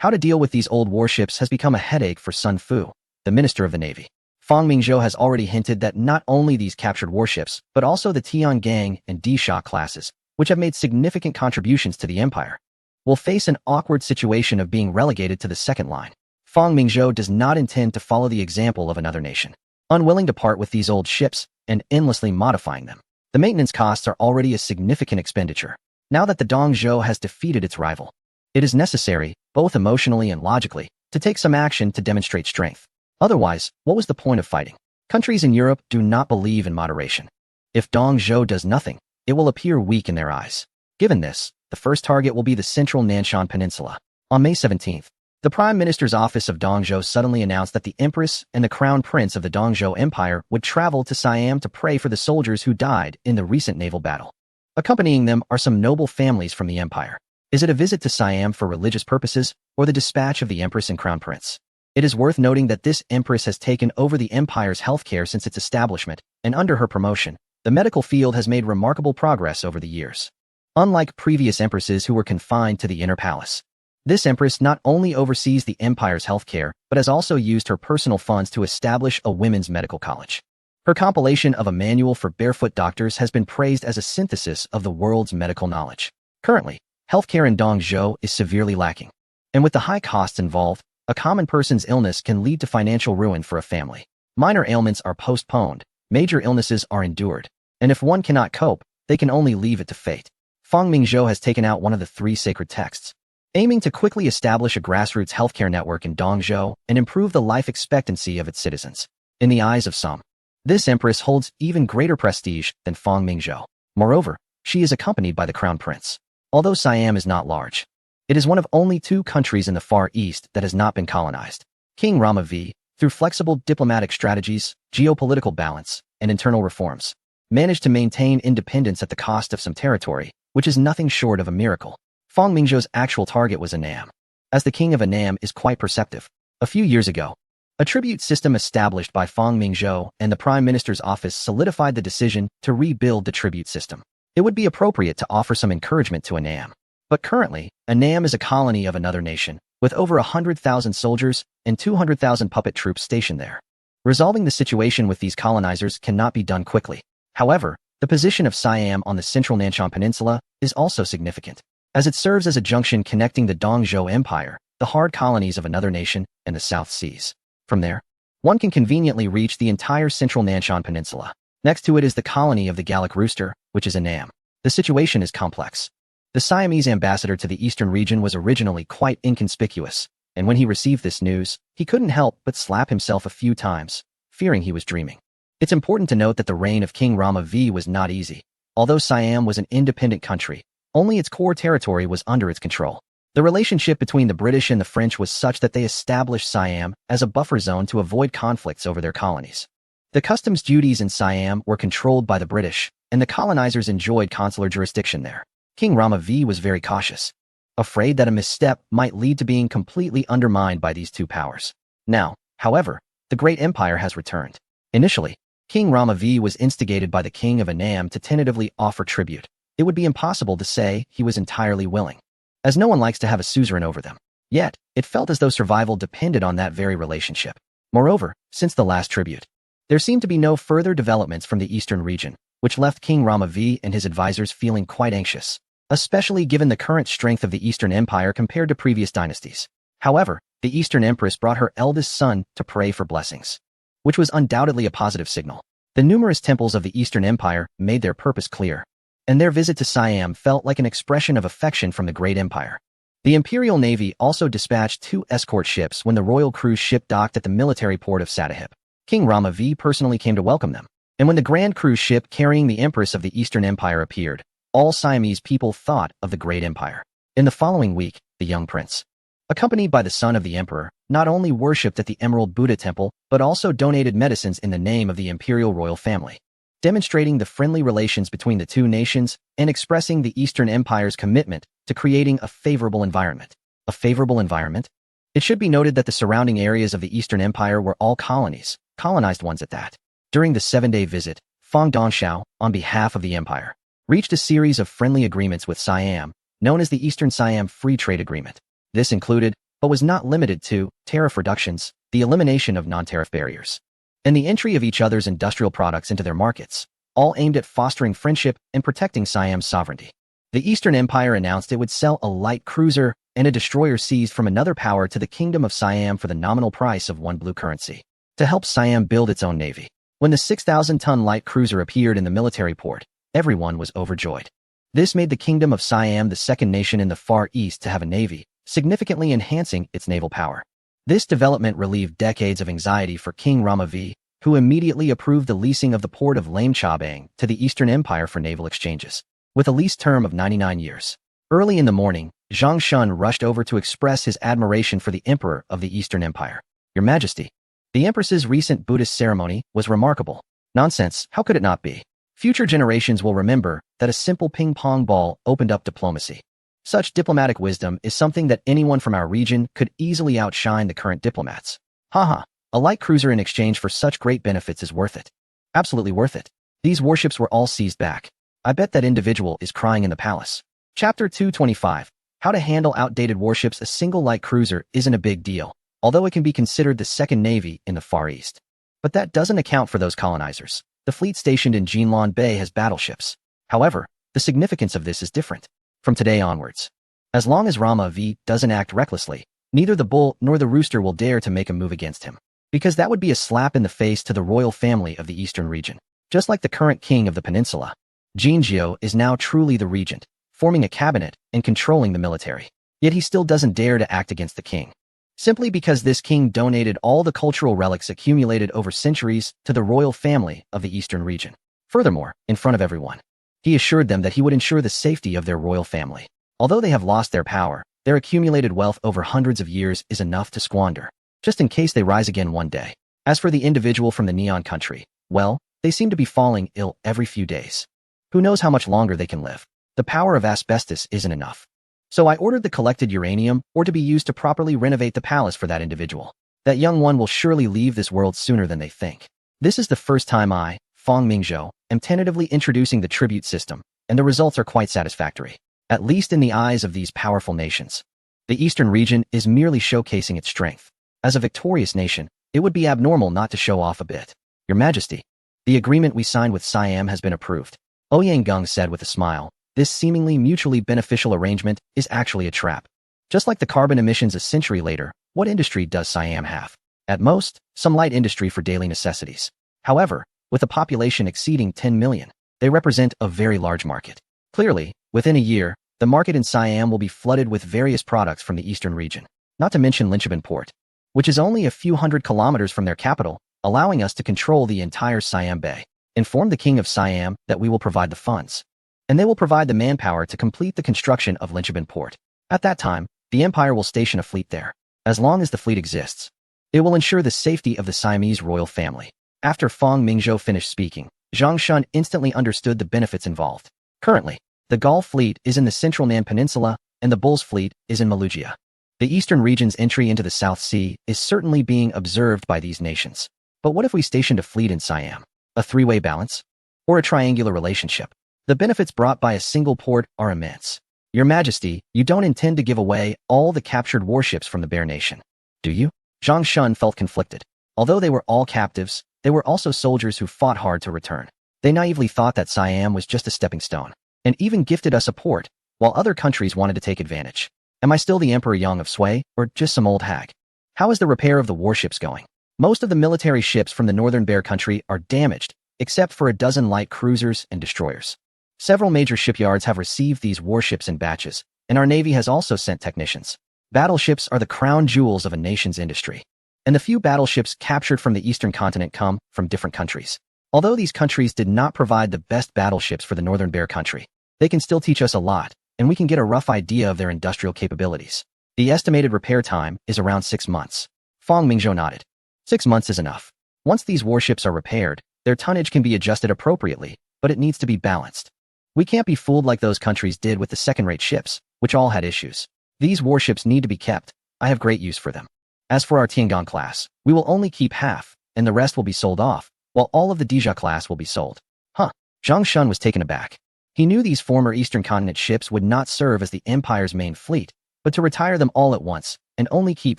Speaker 1: How to deal with these old warships has become a headache for Sun Fu, the Minister of the Navy. Fang Mingzhou has already hinted that not only these captured warships, but also the Tiangang and Disha classes, which have made significant contributions to the empire, will face an awkward situation of being relegated to the second line. Fang Mingzhou does not intend to follow the example of another nation, unwilling to part with these old ships and endlessly modifying them. The maintenance costs are already a significant expenditure. Now that the Dongzhou has defeated its rival, it is necessary, both emotionally and logically, to take some action to demonstrate strength. Otherwise, what was the point of fighting? Countries in Europe do not believe in moderation. If Dongzhou does nothing, it will appear weak in their eyes. Given this, the first target will be the central Nanshan Peninsula. On May 17th, the Prime Minister's office of Dongzhou suddenly announced that the Empress and the Crown Prince of the Dongzhou Empire would travel to Siam to pray for the soldiers who died in the recent naval battle. Accompanying them are some noble families from the empire. Is it a visit to Siam for religious purposes, or the dispatch of the Empress and Crown Prince? It is worth noting that this Empress has taken over the empire's healthcare since its establishment, and under her promotion, the medical field has made remarkable progress over the years. Unlike previous empresses who were confined to the inner palace, this empress not only oversees the empire's healthcare, but has also used her personal funds to establish a women's medical college. Her compilation of a manual for barefoot doctors has been praised as a synthesis of the world's medical knowledge. Currently, healthcare in Dongzhou is severely lacking, and with the high costs involved, a common person's illness can lead to financial ruin for a family. Minor ailments are postponed, major illnesses are endured, and if one cannot cope, they can only leave it to fate. Fang Mingzhou has taken out one of the 3 sacred texts, aiming to quickly establish a grassroots healthcare network in Dongzhou and improve the life expectancy of its citizens. In the eyes of some, this empress holds even greater prestige than Fang Mingzhou. Moreover, she is accompanied by the Crown Prince. Although Siam is not large, it is one of only 2 countries in the Far East that has not been colonized. King Rama V, through flexible diplomatic strategies, geopolitical balance, and internal reforms, managed to maintain independence at the cost of some territory, which is nothing short of a miracle. Fang Mingzhou's actual target was Annam, as the king of Annam is quite perceptive. A few years ago, a tribute system established by Fang Mingzhou and the Prime Minister's office solidified the decision to rebuild the tribute system. It would be appropriate to offer some encouragement to Annam. But currently, Annam is a colony of another nation, with over 100,000 soldiers and 200,000 puppet troops stationed there. Resolving the situation with these colonizers cannot be done quickly. However, the position of Siam on the central Nanshan Peninsula is also significant, as it serves as a junction connecting the Dongzhou Empire, the hard colonies of another nation, and the South Seas. From there, one can conveniently reach the entire central Nanshan Peninsula. Next to it is the colony of the Gallic Rooster, which is Annam. The situation is complex. The Siamese ambassador to the eastern region was originally quite inconspicuous, and when he received this news, he couldn't help but slap himself a few times, fearing he was dreaming. It's important to note that the reign of King Rama V was not easy. Although Siam was an independent country, only its core territory was under its control. The relationship between the British and the French was such that they established Siam as a buffer zone to avoid conflicts over their colonies. The customs duties in Siam were controlled by the British, and the colonizers enjoyed consular jurisdiction there. King Rama V was very cautious, afraid that a misstep might lead to being completely undermined by these 2 powers. Now, however, the great empire has returned. Initially, King Rama V was instigated by the king of Annam to tentatively offer tribute. It would be impossible to say he was entirely willing, as no one likes to have a suzerain over them. Yet, it felt as though survival depended on that very relationship. Moreover, since the last tribute, there seemed to be no further developments from the eastern region, which left King Rama V and his advisors feeling quite anxious, especially given the current strength of the Eastern Empire compared to previous dynasties. However, the Eastern Empress brought her eldest son to pray for blessings, which was undoubtedly a positive signal. The numerous temples of the Eastern Empire made their purpose clear. and their visit to Siam felt like an expression of affection from the great empire. The Imperial Navy also dispatched 2 escort ships when the royal cruise ship docked at the military port of Sattahip. King Rama V personally came to welcome them, and when the grand cruise ship carrying the Empress of the Eastern Empire appeared, all Siamese people thought of the great empire. In the following week, the young prince, accompanied by the son of the emperor, not only worshipped at the Emerald Buddha Temple, but also donated medicines in the name of the imperial royal family, demonstrating the friendly relations between the two nations and expressing the Eastern Empire's commitment to creating a favorable environment. A favorable environment? It should be noted that the surrounding areas of the Eastern Empire were all colonies, colonized ones at that. During the 7-day visit, Fang Dongxiao, on behalf of the empire, reached a series of friendly agreements with Siam, known as the Eastern Siam Free Trade Agreement. This included, but was not limited to, tariff reductions, the elimination of non-tariff barriers, and the entry of each other's industrial products into their markets, all aimed at fostering friendship and protecting Siam's sovereignty. The Eastern Empire announced it would sell a light cruiser and a destroyer seized from another power to the Kingdom of Siam for the nominal price of 1 blue currency, to help Siam build its own navy. When the 6,000-ton light cruiser appeared in the military port, everyone was overjoyed. This made the Kingdom of Siam the second nation in the Far East to have a navy, significantly enhancing its naval power. This development relieved decades of anxiety for King Rama V, who immediately approved the leasing of the port of Lame Chabang to the Eastern Empire for naval exchanges, with a lease term of 99 years. Early in the morning, Zhang Shun rushed over to express his admiration for the Emperor of the Eastern Empire. Your Majesty, the Empress's recent Buddhist ceremony was remarkable. Nonsense, how could it not be? Future generations will remember that a simple ping-pong ball opened up diplomacy. Such diplomatic wisdom is something that anyone from our region could easily outshine the current diplomats. Haha, a light cruiser in exchange for such great benefits is worth it. Absolutely worth it. These warships were all seized back. I bet that individual is crying in the palace. Chapter 225. How to handle outdated warships. A single light cruiser isn't a big deal, although it can be considered the second navy in the Far East. But that doesn't account for those colonizers. The fleet stationed in Jinlan Bay has battleships. However, the significance of this is different. From today onwards, as long as Rama V doesn't act recklessly, neither the bull nor the rooster will dare to make a move against him, because that would be a slap in the face to the royal family of the Eastern region. Just like the current king of the peninsula, Jinjiu is now truly the regent, forming a cabinet and controlling the military. Yet he still doesn't dare to act against the king, simply because this king donated all the cultural relics accumulated over centuries to the royal family of the Eastern region. Furthermore, in front of everyone, he assured them that he would ensure the safety of their royal family. Although they have lost their power, their accumulated wealth over hundreds of years is enough to squander, just in case they rise again one day. As for the individual from the Neon country, well, they seem to be falling ill every few days. Who knows how much longer they can live? The power of asbestos isn't enough. So I ordered the collected uranium ore to be used to properly renovate the palace for that individual. That young one will surely leave this world sooner than they think. This is the first time I, Fang Mingzhou, am tentatively introducing the tribute system, and the results are quite satisfactory, at least in the eyes of these powerful nations. The Eastern region is merely showcasing its strength. As a victorious nation, it would be abnormal not to show off a bit. Your Majesty, the agreement we signed with Siam has been approved, Ouyang Gung said with a smile. This seemingly mutually beneficial arrangement is actually a trap. Just like the carbon emissions a century later, what industry does Siam have? At most, some light industry for daily necessities. However, with a population exceeding 10 million, they represent a very large market. Clearly, within a year, the market in Siam will be flooded with various products from the Eastern region, not to mention Linchaban Port, which is only a few hundred kilometers from their capital, allowing us to control the entire Siam Bay. Inform the King of Siam that we will provide the funds, and they will provide the manpower to complete the construction of Linchaban Port. At that time, the Empire will station a fleet there. As long as the fleet exists, it will ensure the safety of the Siamese royal family. After Fang Mingzhou finished speaking, Zhang Shun instantly understood the benefits involved. Currently, the Gaul fleet is in the central Nan Peninsula, and the Bull's fleet is in Malaysia. The Eastern region's entry into the South Sea is certainly being observed by these nations. But what if we stationed a fleet in Siam? A three-way balance? Or a triangular relationship? The benefits brought by a single port are immense. Your Majesty, you don't intend to give away all the captured warships from the Bear Nation, do you? Zhang Shun felt conflicted. Although they were all captives, they were also soldiers who fought hard to return. They naively thought that Siam was just a stepping stone, and even gifted us a port, while other countries wanted to take advantage. Am I still the Emperor Yang of Sui, or just some old hag? How is the repair of the warships going? Most of the military ships from the northern Bear country are damaged, except for a dozen light cruisers and destroyers. Several major shipyards have received these warships in batches, and our Navy has also sent technicians. Battleships are the crown jewels of a nation's industry, and the few battleships captured from the eastern continent come from different countries. Although these countries did not provide the best battleships for the Northern Bear Country, they can still teach us a lot, and we can get a rough idea of their industrial capabilities. The estimated repair time is around 6 months. Fang Mingzhou nodded. 6 months is enough. Once these warships are repaired, their tonnage can be adjusted appropriately, but it needs to be balanced. We can't be fooled like those countries did with the second-rate ships, which all had issues. These warships need to be kept. I have great use for them. As for our Tiangong class, we will only keep half, and the rest will be sold off, while all of the Dija class will be sold. Huh. Zhang Shun was taken aback. He knew these former Eastern Continent ships would not serve as the Empire's main fleet, but to retire them all at once and only keep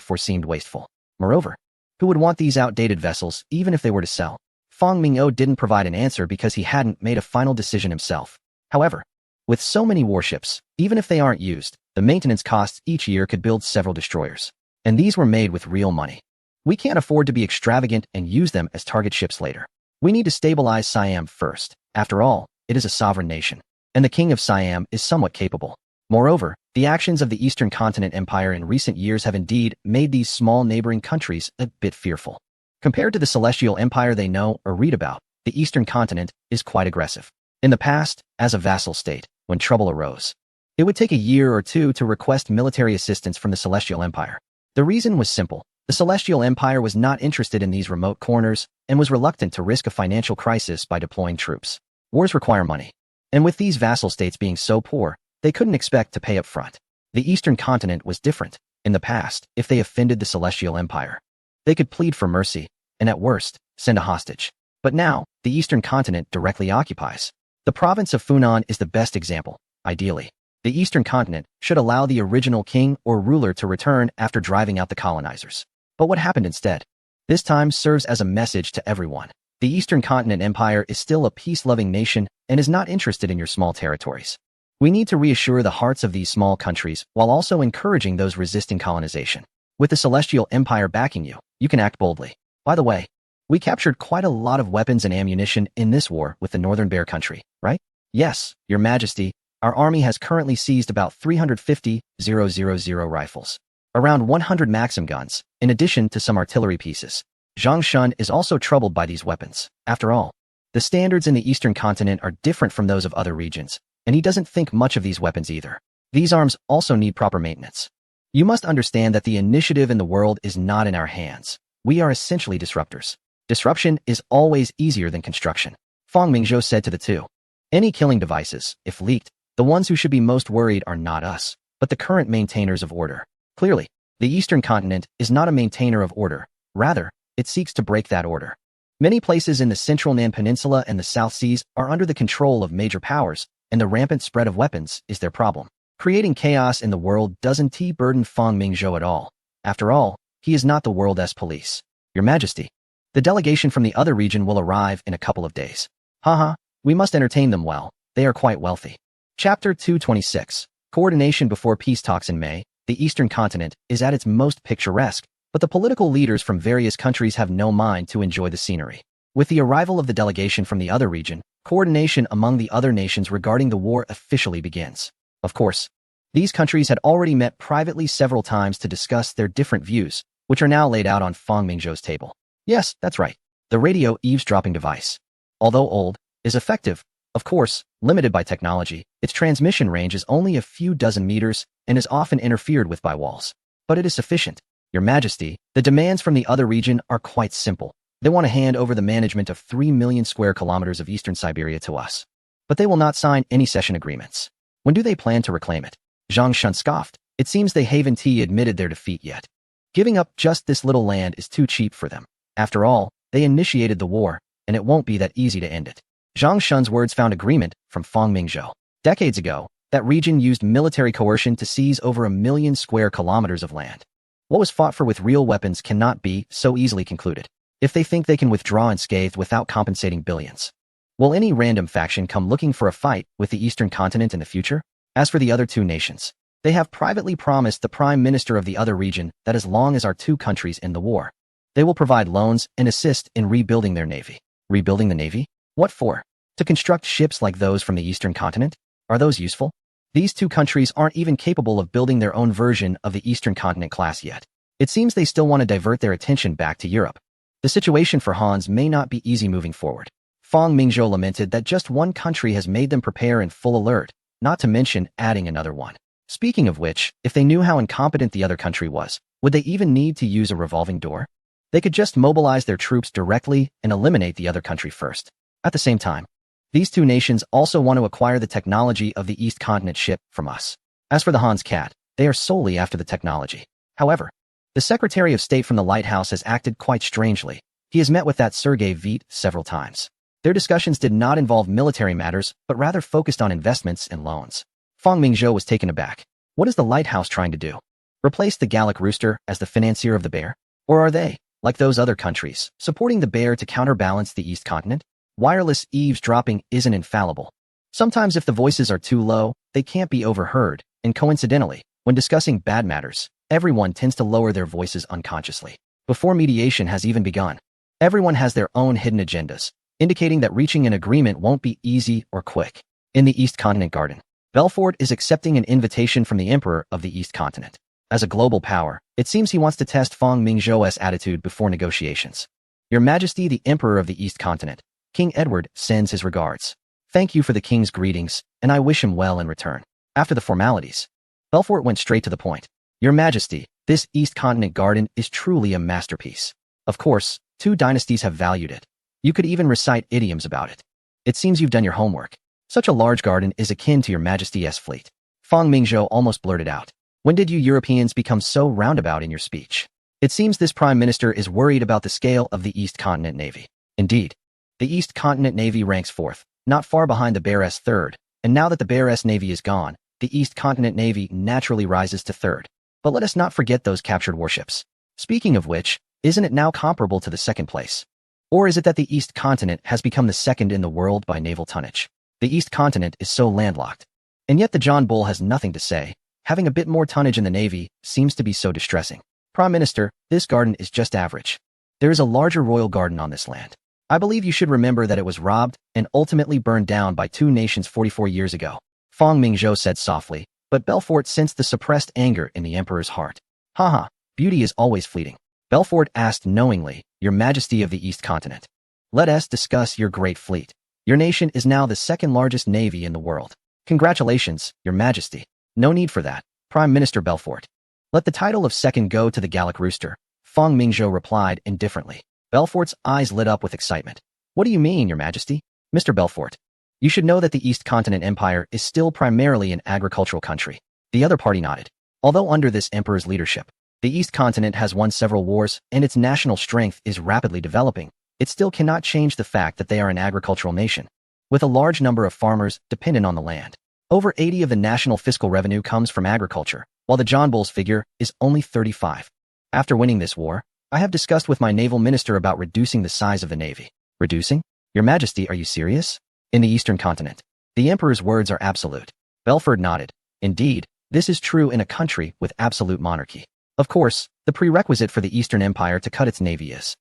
Speaker 1: 4 seemed wasteful. Moreover, who would want these outdated vessels even if they were to sell? Fang Mingzhou didn't provide an answer because he hadn't made a final decision himself. However, with so many warships, even if they aren't used, the maintenance costs each year could build several destroyers. And these were made with real money. We can't afford to be extravagant and use them as target ships later. We need to stabilize Siam first. After all, it is a sovereign nation, and the king of Siam is somewhat capable. Moreover, the actions of the Eastern Continent Empire in recent years have indeed made these small neighboring countries a bit fearful. Compared to the Celestial Empire they know or read about, the Eastern Continent is quite aggressive. In the past, as a vassal state, when trouble arose, it would take a year or two to request military assistance from the Celestial Empire. The reason was simple. The Celestial Empire was not interested in these remote corners and was reluctant to risk a financial crisis by deploying troops. Wars require money, and with these vassal states being so poor, they couldn't expect to pay up front. The Eastern Continent was different. In the past, if they offended the Celestial Empire, they could plead for mercy, and at worst, send a hostage. But now, the Eastern Continent directly occupies. The province of Funan is the best example. Ideally, the Eastern Continent should allow the original king or ruler to return after driving out the colonizers. But what happened instead? This time serves as a message to everyone. The Eastern Continent Empire is still a peace-loving nation and is not interested in your small territories. We need to reassure the hearts of these small countries while also encouraging those resisting colonization. With the Celestial Empire backing you, you can act boldly. By the way, we captured quite a lot of weapons and ammunition in this war with the Northern Bear Country, right? Yes, Your Majesty, our army has currently seized about 350,000 rifles, around 100 Maxim guns, in addition to some artillery pieces. Zhang Shun is also troubled by these weapons. After all, the standards in the Eastern Continent are different from those of other regions, and he doesn't think much of these weapons either. These arms also need proper maintenance. You must understand that the initiative in the world is not in our hands. We are essentially disruptors. Disruption is always easier than construction. Fang Mingzhou said to the two. Any killing devices, if leaked, the ones who should be most worried are not us, but the current maintainers of order. Clearly, the Eastern Continent is not a maintainer of order. Rather, it seeks to break that order. Many places in the Central Nan Peninsula and the South Seas are under the control of major powers, and the rampant spread of weapons is their problem. Creating chaos in the world doesn't burden Fang Mingzhou at all. After all, he is not the world's police. Your Majesty, the delegation from the other region will arrive in a couple of days. Haha, we must entertain them well. They are quite wealthy. Chapter 226. Coordination before peace talks in May. The Eastern Continent is at its most picturesque, but the political leaders from various countries have no mind to enjoy the scenery. With the arrival of the delegation from the other region, coordination among the other nations regarding the war officially begins. Of course, these countries had already met privately several times to discuss their different views, which are now laid out on Fang Mingzhou's table. Yes, that's right. The radio eavesdropping device, although old, is effective. Of course, limited by technology, its transmission range is only a few dozen meters and is often interfered with by walls. But it is sufficient. Your Majesty, the demands from the other region are quite simple. They want to hand over the management of 3 million square kilometers of eastern Siberia to us. But they will not sign any cession agreements. When do they plan to reclaim it? Zhang Shun scoffed. It seems they haven't admitted their defeat yet. Giving up just this little land is too cheap for them. After all, they initiated the war, and it won't be that easy to end it. Zhang Shun's words found agreement from Fang Mingzhou. Decades ago, that region used military coercion to seize over 1 million square kilometers of land. What was fought for with real weapons cannot be so easily concluded. If they think they can withdraw unscathed without compensating billions, will any random faction come looking for a fight with the Eastern Continent in the future? As for the other two nations, they have privately promised the Prime Minister of the other region that as long as our two countries end the war, they will provide loans and assist in rebuilding their navy. Rebuilding the navy? What for? To construct ships like those from the eastern continent? Are those useful? These two countries aren't even capable of building their own version of the eastern continent class yet. It seems they still want to divert their attention back to Europe. The situation for Hans may not be easy moving forward. Fang Mingzhou lamented that just one country has made them prepare in full alert, not to mention adding another one. Speaking of which, if they knew how incompetent the other country was, would they even need to use a revolving door? They could just mobilize their troops directly and eliminate the other country first. At the same time, these two nations also want to acquire the technology of the East Continent ship from us. As for the Hans Cat, they are solely after the technology. However, the Secretary of State from the Lighthouse has acted quite strangely. He has met with that Sergei Veit several times. Their discussions did not involve military matters, but rather focused on investments and loans. Fang Mingzhou was taken aback. What is the Lighthouse trying to do? Replace the Gallic Rooster as the financier of the Bear? Or are they, like those other countries, supporting the Bear to counterbalance the East Continent? Wireless eavesdropping isn't infallible. Sometimes if the voices are too low, they can't be overheard, and coincidentally, when discussing bad matters, everyone tends to lower their voices unconsciously. Before mediation has even begun, everyone has their own hidden agendas, indicating that reaching an agreement won't be easy or quick. In the East Continent Garden, Belfort is accepting an invitation from the Emperor of the East Continent. As a global power, it seems he wants to test Fang Mingzhou's attitude before negotiations. Your Majesty, the Emperor of the East Continent, King Edward, sends his regards. Thank you for the king's greetings, and I wish him well in return. After the formalities, Belfort went straight to the point. Your Majesty, this East Continent garden is truly a masterpiece. Of course, two dynasties have valued it. You could even recite idioms about it. It seems you've done your homework. Such a large garden is akin to your Majesty's fleet. Fang Mingzhou almost blurted out. When did you Europeans become so roundabout in your speech? It seems this Prime Minister is worried about the scale of the East Continent Navy. Indeed, the East Continent Navy ranks fourth, not far behind the Bear's third, and now that the Bear's Navy is gone, the East Continent Navy naturally rises to third. But let us not forget those captured warships. Speaking of which, isn't it now comparable to the second place? Or is it that the East Continent has become the second in the world by naval tonnage? The East Continent is so landlocked. And yet the John Bull has nothing to say. Having a bit more tonnage in the Navy seems to be so distressing. Prime Minister, this garden is just average. There is a larger royal garden on this land. I believe you should remember that it was robbed and ultimately burned down by two nations 44 years ago. Fang Mingzhou said softly, but Belfort sensed the suppressed anger in the emperor's heart. Haha, beauty is always fleeting. Belfort asked knowingly, Your Majesty of the East Continent. Let us discuss your great fleet. Your nation is now the second largest navy in the world. Congratulations, Your Majesty. No need for that, Prime Minister Belfort. Let the title of second go to the Gallic Rooster, Fang Mingzhou replied indifferently. Belfort's eyes lit up with excitement. What do you mean, Your Majesty? Mr. Belfort, you should know that the East Continent Empire is still primarily an agricultural country. The other party nodded. Although under this emperor's leadership, the East Continent has won several wars and its national strength is rapidly developing, it still cannot change the fact that they are an agricultural nation, with a large number of farmers dependent on the land. Over 80% of the national fiscal revenue comes from agriculture, while the John Bull's figure is only 35%. After winning this war, I have discussed with my naval minister about reducing the size of the navy. Reducing? Your Majesty, are you serious? In the Eastern Continent, the emperor's words are absolute. Belfort nodded. Indeed, this is true in a country with absolute monarchy. Of course, the prerequisite for the Eastern Empire to cut its navy is.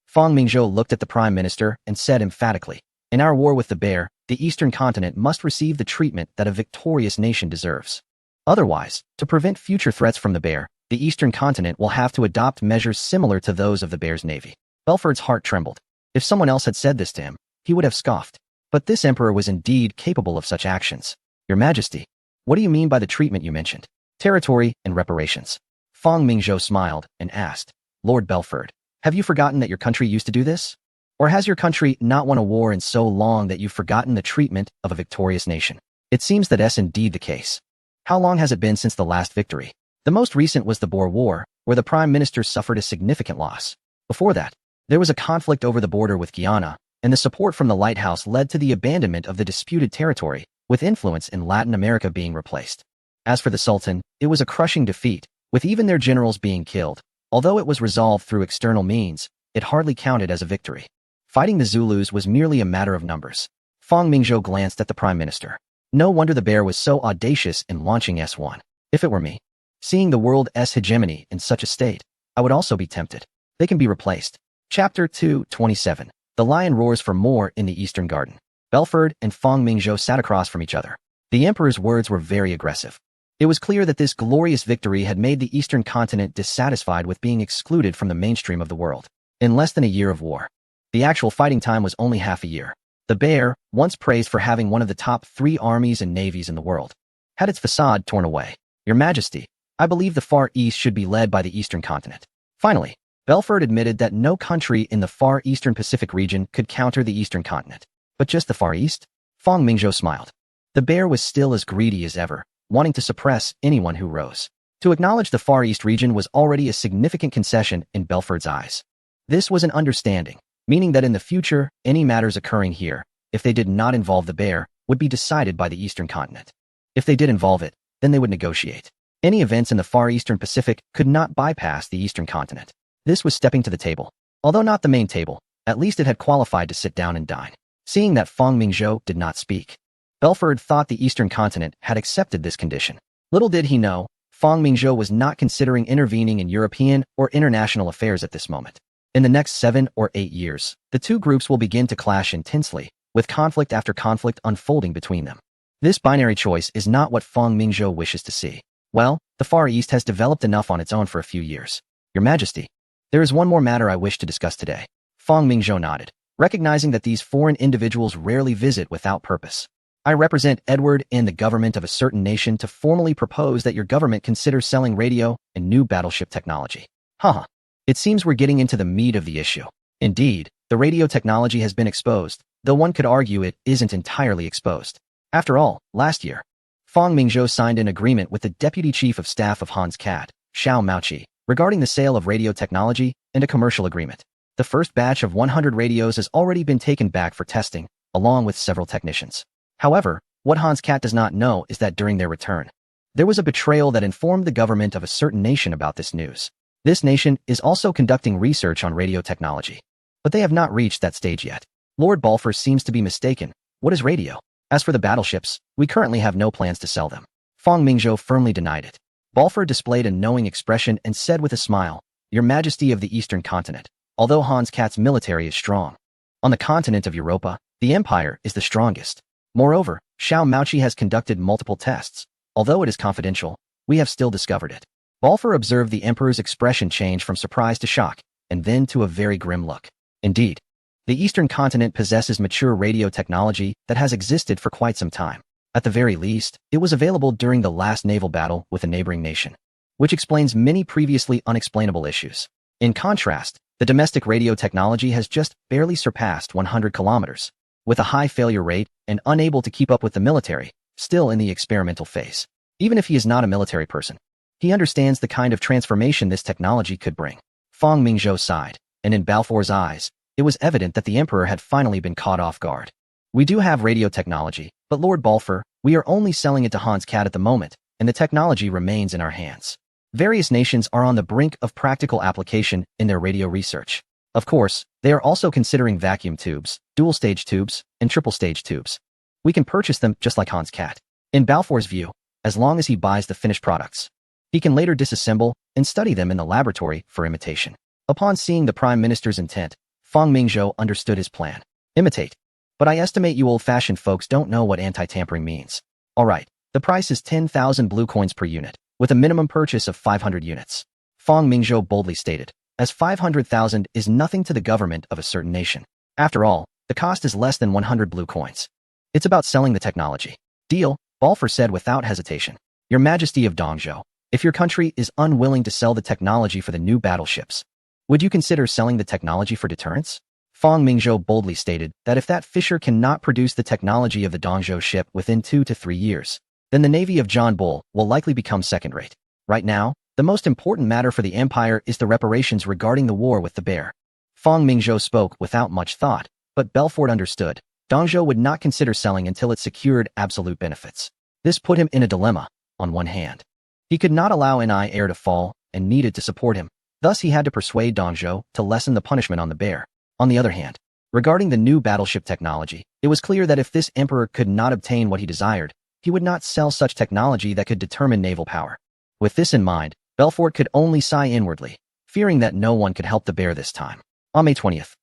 Speaker 1: Fang Mingzhou looked at the Prime Minister and said emphatically, in our war with the Bear, the Eastern Continent must receive the treatment that a victorious nation deserves. Otherwise, to prevent future threats from the Bear, the Eastern Continent will have to adopt measures similar to those of the Bear's navy. Belfort's heart trembled. If someone else had said this to him, he would have scoffed. But this emperor was indeed capable of such actions. Your Majesty, what do you mean by the treatment you mentioned? Territory and reparations. Fang Mingzhou smiled and asked, Lord Belfort, have you forgotten that your country used to do this? Or has your country not won a war in so long that you've forgotten the treatment of a victorious nation? It seems that is indeed the case. How long has it been since the last victory? The most recent was the Boer War, where the Prime Minister suffered a significant loss. Before that, there was a conflict over the border with Guyana, and the support from the Lighthouse led to the abandonment of the disputed territory, with influence in Latin America being replaced. As for the Sultan, it was a crushing defeat, with even their generals being killed. Although it was resolved through external means, it hardly counted as a victory. Fighting the Zulus was merely a matter of numbers. Fang Mingzhou glanced at the Prime Minister. No wonder the Bear was so audacious in launching S1. If it were me, seeing the world's hegemony in such a state, I would also be tempted. They can be replaced. Chapter 227. The lion roars for more in the Eastern Garden. Belford and Fong Mingzhou sat across from each other. The emperor's words were very aggressive. It was clear that this glorious victory had made the Eastern continent dissatisfied with being excluded from the mainstream of the world. In less than a year of war, the actual fighting time was only half a year. The Bear, once praised for having one of the top 3 armies and navies in the world, had its facade torn away. Your Majesty, I believe the Far East should be led by the Eastern continent. Finally, Belford admitted that no country in the Far Eastern Pacific region could counter the Eastern continent. But just the Far East? Fong Mingzhou smiled. The Bear was still as greedy as ever, wanting to suppress anyone who rose. To acknowledge the Far East region was already a significant concession in Belford's eyes. This was an understanding, meaning that in the future, any matters occurring here, if they did not involve the Bear, would be decided by the Eastern continent. If they did involve it, then they would negotiate. Any events in the Far Eastern Pacific could not bypass the Eastern continent. This was stepping to the table. Although not the main table, at least it had qualified to sit down and dine. Seeing that Fong Mingzhou did not speak, Belford thought the Eastern continent had accepted this condition. Little did he know, Fong Mingzhou was not considering intervening in European or international affairs at this moment. In the next 7 or 8 years, the two groups will begin to clash intensely, with conflict after conflict unfolding between them. This binary choice is not what Fong Mingzhou wishes to see. Well, the Far East has developed enough on its own for a few years. Your Majesty, there is one more matter I wish to discuss today. Fong Mingzhou nodded, recognizing that these foreign individuals rarely visit without purpose. I represent Edward and the government of a certain nation to formally propose that your government consider selling radio and new battleship technology. Haha. It seems we're getting into the meat of the issue. Indeed, the radio technology has been exposed, though one could argue it isn't entirely exposed. After all, last year, Fong Mingzhou signed an agreement with the Deputy Chief of Staff of Hans Kat, Xiao Maoqi, regarding the sale of radio technology and a commercial agreement. The first batch of 100 radios has already been taken back for testing, along with several technicians. However, what Hans Kat does not know is that during their return, there was a betrayal that informed the government of a certain nation about this news. This nation is also conducting research on radio technology, but they have not reached that stage yet. Lord Balfour seems to be mistaken. What is radio? As for the battleships, we currently have no plans to sell them. Fong Mingzhou firmly denied it. Balfour displayed a knowing expression and said with a smile, Your Majesty of the Eastern continent, although Hans Kat's military is strong, on the continent of Europa, the Empire is the strongest. Moreover, Xiao Maoqi has conducted multiple tests. Although it is confidential, we have still discovered it. Balfour observed the Emperor's expression change from surprise to shock, and then to a very grim look. Indeed, the Eastern continent possesses mature radio technology that has existed for quite some time. At the very least, it was available during the last naval battle with a neighboring nation, which explains many previously unexplainable issues. In contrast, the domestic radio technology has just barely surpassed 100 kilometers, with a high failure rate and unable to keep up with the military, still in the experimental phase. Even if he is not a military person, he understands the kind of transformation this technology could bring. Fong Mingzhou sighed, and in Balfour's eyes, it was evident that the Emperor had finally been caught off guard. We do have radio technology, but Lord Balfour, we are only selling it to Hans Kat at the moment, and the technology remains in our hands. Various nations are on the brink of practical application in their radio research. Of course, they are also considering vacuum tubes, dual-stage tubes, and triple-stage tubes. We can purchase them just like Hans Kat. In Balfour's view, as long as he buys the finished products, he can later disassemble and study them in the laboratory for imitation. Upon seeing the Prime Minister's intent, Fong Mingzhou understood his plan. Imitate. But I estimate you old-fashioned folks don't know what anti-tampering means. All right, the price is 10,000 blue coins per unit, with a minimum purchase of 500 units. Fong Mingzhou boldly stated, as 500,000 is nothing to the government of a certain nation. After all, the cost is less than 100 blue coins. It's about selling the technology. Deal, Balfour said without hesitation. Your Majesty of Dongzhou, if your country is unwilling to sell the technology for the new battleships, would you consider selling the technology for deterrence? Fong Mingzhou boldly stated that if that fisher cannot produce the technology of the Dongzhou ship within 2 to 3 years, then the navy of John Bull will likely become second-rate. Right now, the most important matter for the Empire is the reparations regarding the war with the Bear. Fong Mingzhou spoke without much thought, but Belfort understood. Dongzhou would not consider selling until it secured absolute benefits. This put him in a dilemma. On one hand, he could not allow Ni heir to fall and needed to support him. Thus he had to persuade Dongzhou to lessen the punishment on the Bear. On the other hand, regarding the new battleship technology, it was clear that if this emperor could not obtain what he desired, he would not sell such technology that could determine naval power. With this in mind, Belfort could only sigh inwardly, fearing that no one could help the Bear this time. On May 20th,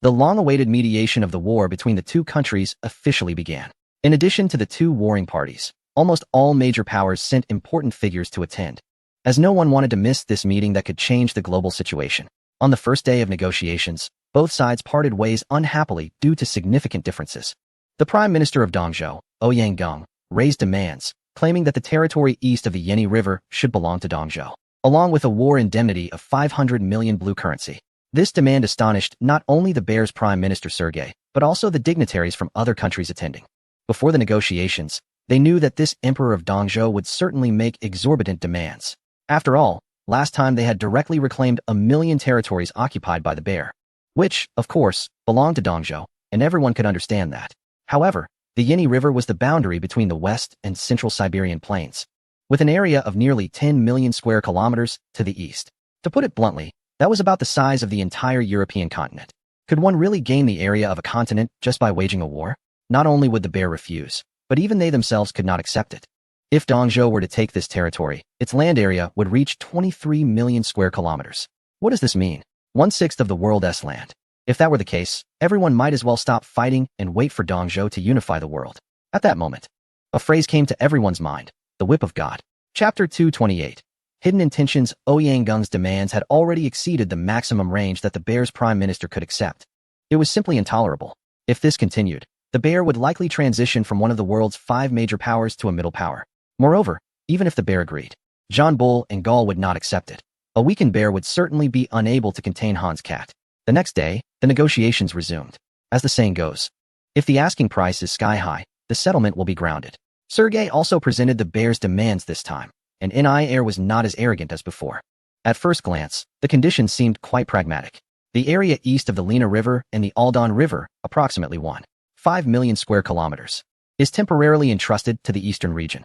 Speaker 1: The long-awaited mediation of the war between the two countries officially began. In addition to the two warring parties, almost all major powers sent important figures to attend, as no one wanted to miss this meeting that could change the global situation. On the first day of negotiations, both sides parted ways unhappily due to significant differences. The Prime Minister of Dongzhou, Ouyang Geng, raised demands, claiming that the territory east of the Yeni River should belong to Dongzhou, along with a war indemnity of 500 million blue currency. This demand astonished not only the Bear's Prime Minister Sergei, but also the dignitaries from other countries attending. Before the negotiations, they knew that this Emperor of Dongzhou would certainly make exorbitant demands. After all, last time they had directly reclaimed 1 million territories occupied by the Bear, which, of course, belonged to Dongzhou, and everyone could understand that. However, the Yeni River was the boundary between the West and Central Siberian plains, with an area of nearly 10 million square kilometers to the east. To put it bluntly, that was about the size of the entire European continent. Could one really gain the area of a continent just by waging a war? Not only would the Bear refuse, but even they themselves could not accept it. If Dongzhou were to take this territory, its land area would reach 23 million square kilometers. What does this mean? 1/6 of the world's land. If that were the case, everyone might as well stop fighting and wait for Dongzhou to unify the world. At that moment, a phrase came to everyone's mind: the whip of God. Chapter 228. Hidden intentions. Ouyang Geng's demands had already exceeded the maximum range that the Bear's prime minister could accept. It was simply intolerable. If this continued, the Bear would likely transition from one of the world's 5 major powers to a middle power. Moreover, even if the Bear agreed, John Bull and Gaul would not accept it. A weakened Bear would certainly be unable to contain Hans Cat. The next day, the negotiations resumed. As the saying goes, if the asking price is sky high, the settlement will be grounded. Sergei also presented the Bear's demands this time, and Air was not as arrogant as before. At first glance, the conditions seemed quite pragmatic. The area east of the Lena River and the Aldon River, approximately 1.5 million square kilometers, is temporarily entrusted to the eastern region.